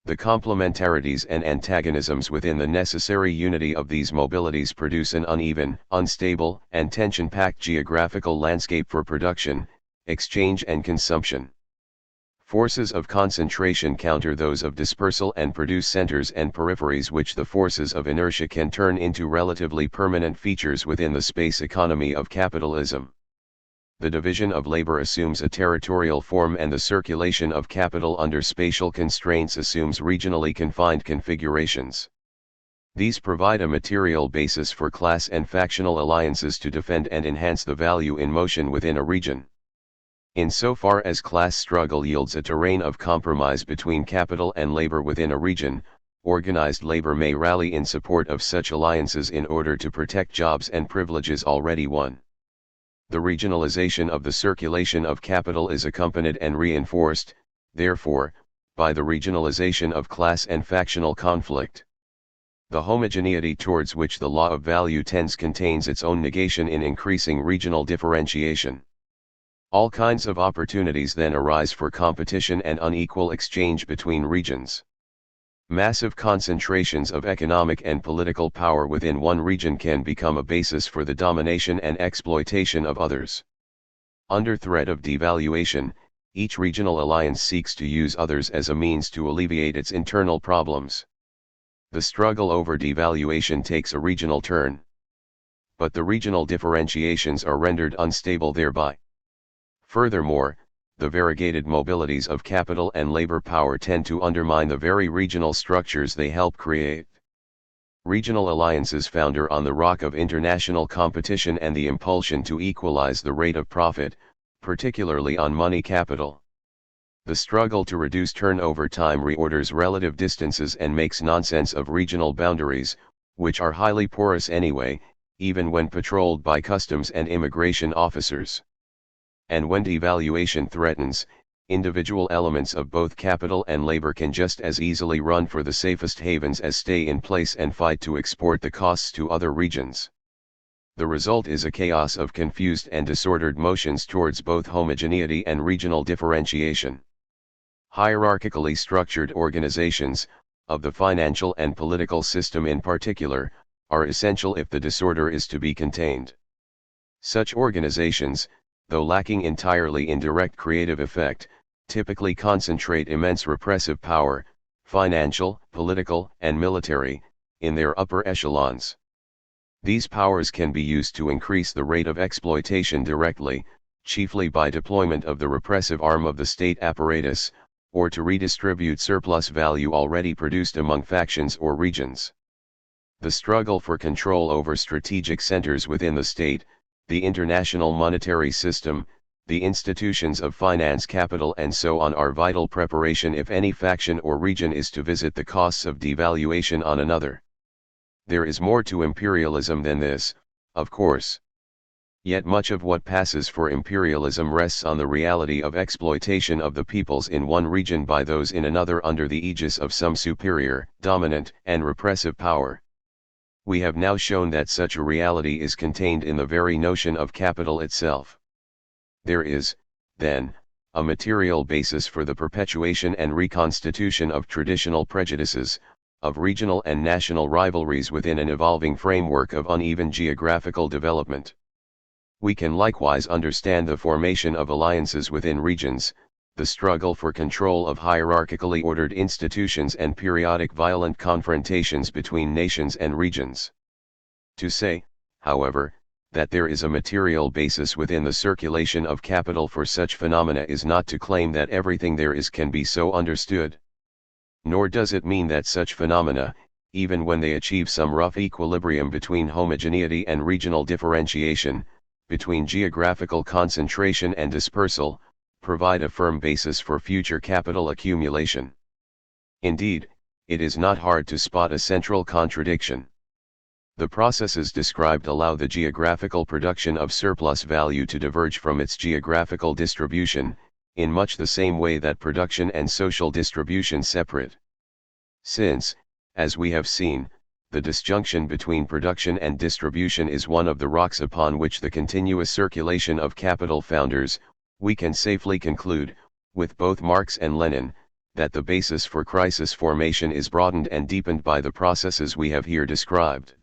[SPEAKER 1] The complementarities and antagonisms within the necessary unity of these mobilities produce an uneven, unstable, and tension-packed geographical landscape for production, exchange and consumption. Forces of concentration counter those of dispersal and produce centers and peripheries which the forces of inertia can turn into relatively permanent features within the space economy of capitalism. The division of labor assumes a territorial form and the circulation of capital under spatial constraints assumes regionally confined configurations. These provide a material basis for class and factional alliances to defend and enhance the value in motion within a region. Insofar as class struggle yields a terrain of compromise between capital and labor within a region, organized labor may rally in support of such alliances in order to protect jobs and privileges already won. The regionalization of the circulation of capital is accompanied and reinforced, therefore, by the regionalization of class and factional conflict. The homogeneity towards which the law of value tends contains its own negation in increasing regional differentiation. All kinds of opportunities then arise for competition and unequal exchange between regions. Massive concentrations of economic and political power within one region can become a basis for the domination and exploitation of others. Under threat of devaluation, each regional alliance seeks to use others as a means to alleviate its internal problems. The struggle over devaluation takes a regional turn. But the regional differentiations are rendered unstable thereby. Furthermore, the variegated mobilities of capital and labor power tend to undermine the very regional structures they help create. Regional alliances founder on the rock of international competition and the impulsion to equalize the rate of profit, particularly on money capital. The struggle to reduce turnover time reorders relative distances and makes nonsense of regional boundaries, which are highly porous anyway, even when patrolled by customs and immigration officers. And when devaluation threatens, individual elements of both capital and labor can just as easily run for the safest havens as stay in place and fight to export the costs to other regions. The result is a chaos of confused and disordered motions towards both homogeneity and regional differentiation. Hierarchically structured organizations, of the financial and political system in particular, are essential if the disorder is to be contained. Such organizations, though lacking entirely in direct creative effect, typically concentrate immense repressive power, financial, political, and military, in their upper echelons. These powers can be used to increase the rate of exploitation directly, chiefly by deployment of the repressive arm of the state apparatus, or to redistribute surplus value already produced among factions or regions. The struggle for control over strategic centers within the state, the international monetary system, the institutions of finance capital and so on are vital preparation if any faction or region is to visit the costs of devaluation on another. There is more to imperialism than this, of course. Yet much of what passes for imperialism rests on the reality of exploitation of the peoples in one region by those in another under the aegis of some superior, dominant, and repressive power. We have now shown that such a reality is contained in the very notion of capital itself. There is, then, a material basis for the perpetuation and reconstitution of traditional prejudices, of regional and national rivalries within an evolving framework of uneven geographical development. We can likewise understand the formation of alliances within regions, the struggle for control of hierarchically ordered institutions and periodic violent confrontations between nations and regions. To say, however, that there is a material basis within the circulation of capital for such phenomena is not to claim that everything there is can be so understood. Nor does it mean that such phenomena, even when they achieve some rough equilibrium between homogeneity and regional differentiation, between geographical concentration and dispersal, provide a firm basis for future capital accumulation. Indeed, it is not hard to spot a central contradiction. The processes described allow the geographical production of surplus value to diverge from its geographical distribution, in much the same way that production and social distribution separate. Since, as we have seen, the disjunction between production and distribution is one of the rocks upon which the continuous circulation of capital founders, we can safely conclude, with both Marx and Lenin, that the basis for crisis formation is broadened and deepened by the processes we have here described.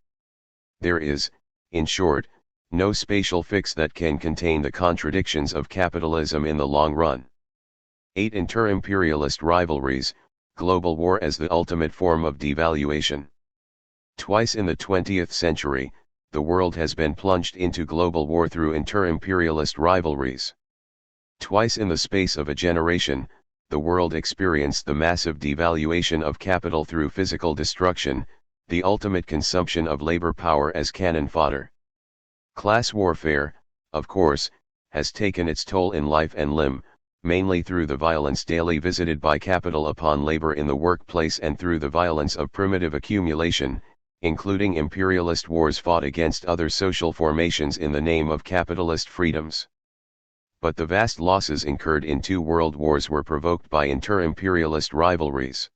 [SPEAKER 1] There is, in short, no spatial fix that can contain the contradictions of capitalism in the long run. 8. Inter-imperialist rivalries, global war as the ultimate form of devaluation. Twice in the 20th century, the world has been plunged into global war through inter-imperialist rivalries. Twice in the space of a generation, the world experienced the massive devaluation of capital through physical destruction, the ultimate consumption of labor power as cannon fodder. Class warfare, of course, has taken its toll in life and limb, mainly through the violence daily visited by capital upon labor in the workplace and through the violence of primitive accumulation, including imperialist wars fought against other social formations in the name of capitalist freedoms. But the vast losses incurred in 2 world wars were provoked by inter-imperialist rivalries.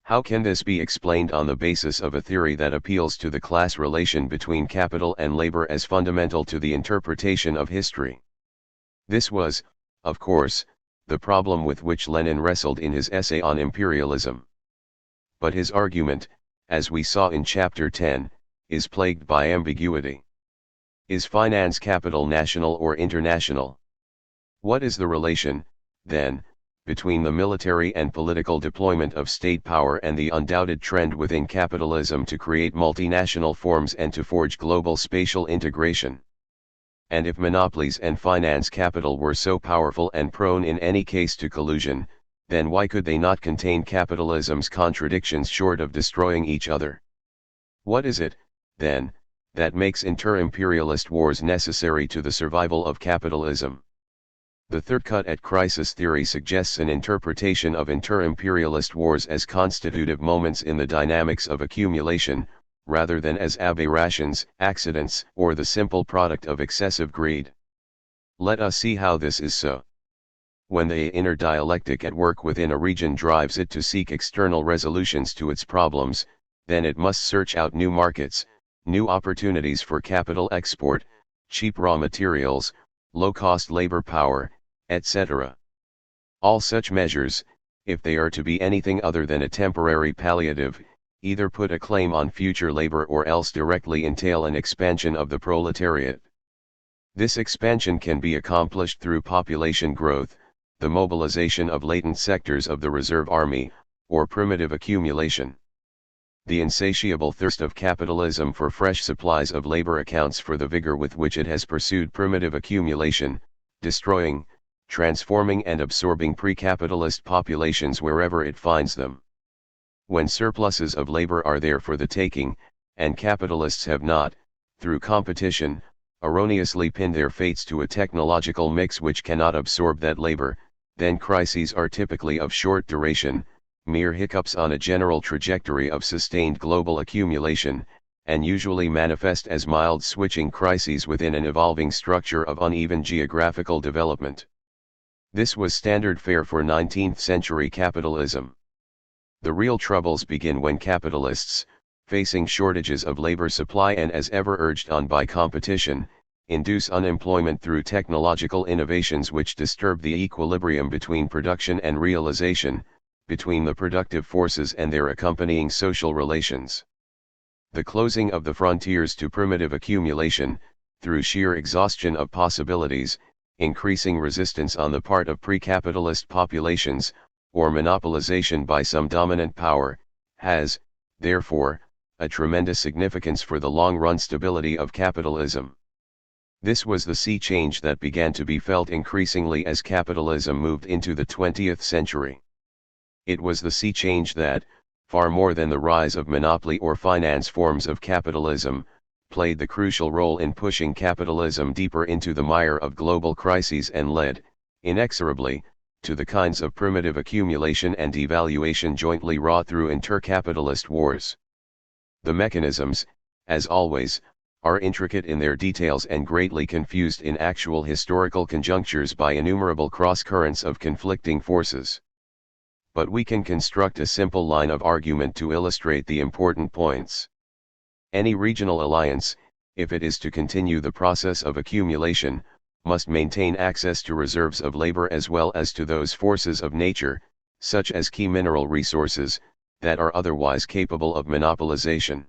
[SPEAKER 1] How can this be explained on the basis of a theory that appeals to the class relation between capital and labor as fundamental to the interpretation of history? This was, of course, the problem with which Lenin wrestled in his essay on imperialism. But his argument, as we saw in Chapter 10, is plagued by ambiguity. Is finance capital national or international? What is the relation, then, between the military and political deployment of state power and the undoubted trend within capitalism to create multinational forms and to forge global spatial integration? And if monopolies and finance capital were so powerful and prone in any case to collusion, then why could they not contain capitalism's contradictions short of destroying each other? What is it, then, that makes inter-imperialist wars necessary to the survival of capitalism? The third cut at crisis theory suggests an interpretation of inter-imperialist wars as constitutive moments in the dynamics of accumulation, rather than as aberrations, accidents, or the simple product of excessive greed. Let us see how this is so. When the inner dialectic at work within a region drives it to seek external resolutions to its problems, then it must search out new markets, new opportunities for capital export, cheap raw materials, low-cost labor power, etc. All such measures, if they are to be anything other than a temporary palliative, either put a claim on future labor or else directly entail an expansion of the proletariat. This expansion can be accomplished through population growth, the mobilization of latent sectors of the reserve army, or primitive accumulation. The insatiable thirst of capitalism for fresh supplies of labor accounts for the vigor with which it has pursued primitive accumulation, destroying, transforming and absorbing pre-capitalist populations wherever it finds them. When surpluses of labor are there for the taking, and capitalists have not, through competition, erroneously pinned their fates to a technological mix which cannot absorb that labor, then crises are typically of short duration, mere hiccups on a general trajectory of sustained global accumulation, and usually manifest as mild switching crises within an evolving structure of uneven geographical development. This was standard fare for 19th century capitalism. The real troubles begin when capitalists, facing shortages of labor supply and as ever urged on by competition, induce unemployment through technological innovations which disturb the equilibrium between production and realization, between the productive forces and their accompanying social relations. The closing of the frontiers to primitive accumulation, through sheer exhaustion of possibilities, increasing resistance on the part of pre-capitalist populations, or monopolization by some dominant power, has, therefore, a tremendous significance for the long-run stability of capitalism. This was the sea change that began to be felt increasingly as capitalism moved into the 20th century. It was the sea change that, far more than the rise of monopoly or finance forms of capitalism, played the crucial role in pushing capitalism deeper into the mire of global crises and led, inexorably, to the kinds of primitive accumulation and devaluation jointly wrought through inter-capitalist wars. The mechanisms, as always, are intricate in their details and greatly confused in actual historical conjunctures by innumerable cross-currents of conflicting forces. But we can construct a simple line of argument to illustrate the important points. Any regional alliance, if it is to continue the process of accumulation, must maintain access to reserves of labor as well as to those forces of nature, such as key mineral resources, that are otherwise capable of monopolization.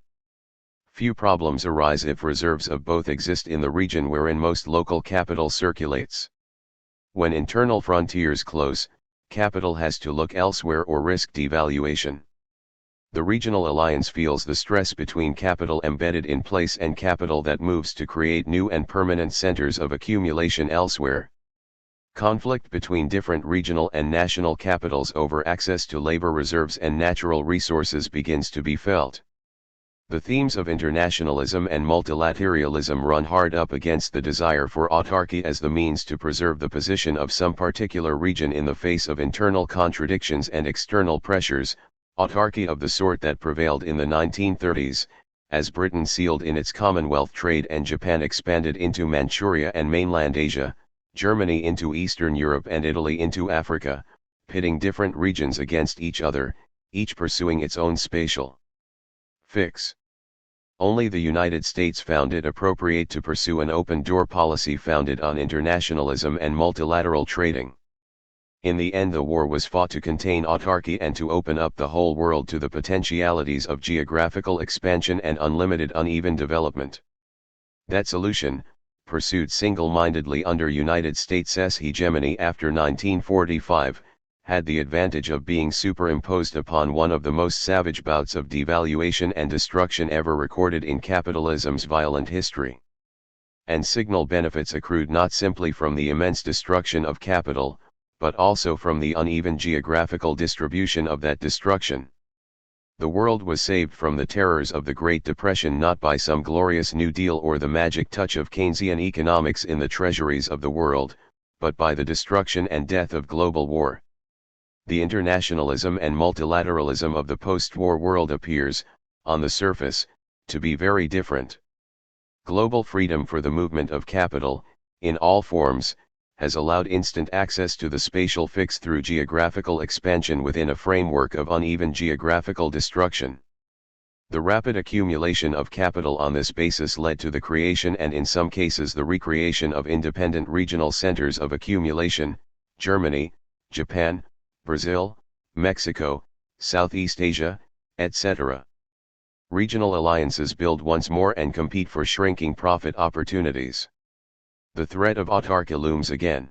[SPEAKER 1] Few problems arise if reserves of both exist in the region wherein most local capital circulates. When internal frontiers close, capital has to look elsewhere or risk devaluation. The regional alliance feels the stress between capital embedded in place and capital that moves to create new and permanent centers of accumulation elsewhere. Conflict between different regional and national capitals over access to labor reserves and natural resources begins to be felt. The themes of internationalism and multilateralism run hard up against the desire for autarky as the means to preserve the position of some particular region in the face of internal contradictions and external pressures, autarky of the sort that prevailed in the 1930s, as Britain sealed in its Commonwealth trade and Japan expanded into Manchuria and mainland Asia, Germany into Eastern Europe and Italy into Africa, pitting different regions against each other, each pursuing its own spatial fix. Only the United States found it appropriate to pursue an open-door policy founded on internationalism and multilateral trading. In the end, the war was fought to contain autarky and to open up the whole world to the potentialities of geographical expansion and unlimited uneven development. That solution, pursued single-mindedly under United States' hegemony after 1945, had the advantage of being superimposed upon one of the most savage bouts of devaluation and destruction ever recorded in capitalism's violent history. and signal benefits accrued not simply from the immense destruction of capital, but also from the uneven geographical distribution of that destruction. The world was saved from the terrors of the Great Depression not by some glorious New Deal or the magic touch of Keynesian economics in the treasuries of the world, but by the destruction and death of global war. The internationalism and multilateralism of the post-war world appears, on the surface, to be very different. Global freedom for the movement of capital, in all forms, has allowed instant access to the spatial fix through geographical expansion within a framework of uneven geographical destruction. The rapid accumulation of capital on this basis led to the creation and in some cases the recreation of independent regional centers of accumulation: Germany, Japan, Brazil, Mexico, Southeast Asia, etc. Regional alliances build once more and compete for shrinking profit opportunities. The threat of autarky looms again.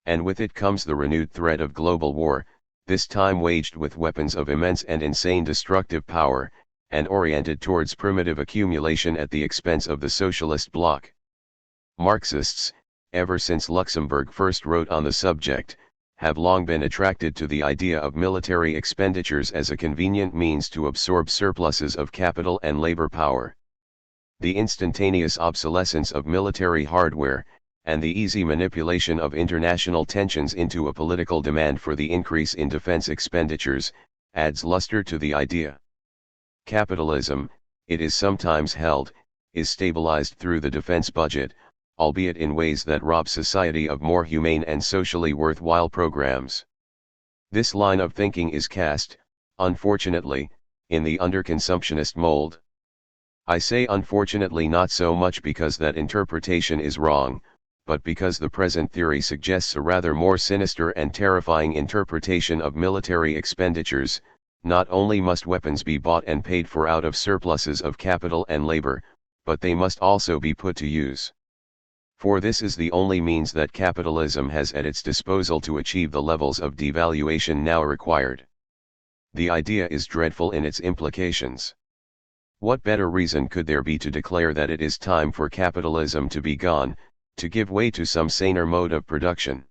[SPEAKER 1] And with it comes the renewed threat of global war, this time waged with weapons of immense and insane destructive power, and oriented towards primitive accumulation at the expense of the socialist bloc. Marxists, ever since Luxemburg first wrote on the subject, have long been attracted to the idea of military expenditures as a convenient means to absorb surpluses of capital and labor power. The instantaneous obsolescence of military hardware, and the easy manipulation of international tensions into a political demand for the increase in defense expenditures, adds luster to the idea. Capitalism, it is sometimes held, is stabilized through the defense budget, albeit in ways that rob society of more humane and socially worthwhile programs. This line of thinking is cast, unfortunately, in the underconsumptionist mold. I say unfortunately not so much because that interpretation is wrong, but because the present theory suggests a rather more sinister and terrifying interpretation of military expenditures. Not only must weapons be bought and paid for out of surpluses of capital and labor, but they must also be put to use. For this is the only means that capitalism has at its disposal to achieve the levels of devaluation now required. The idea is dreadful in its implications. What better reason could there be to declare that it is time for capitalism to be gone, to give way to some saner mode of production?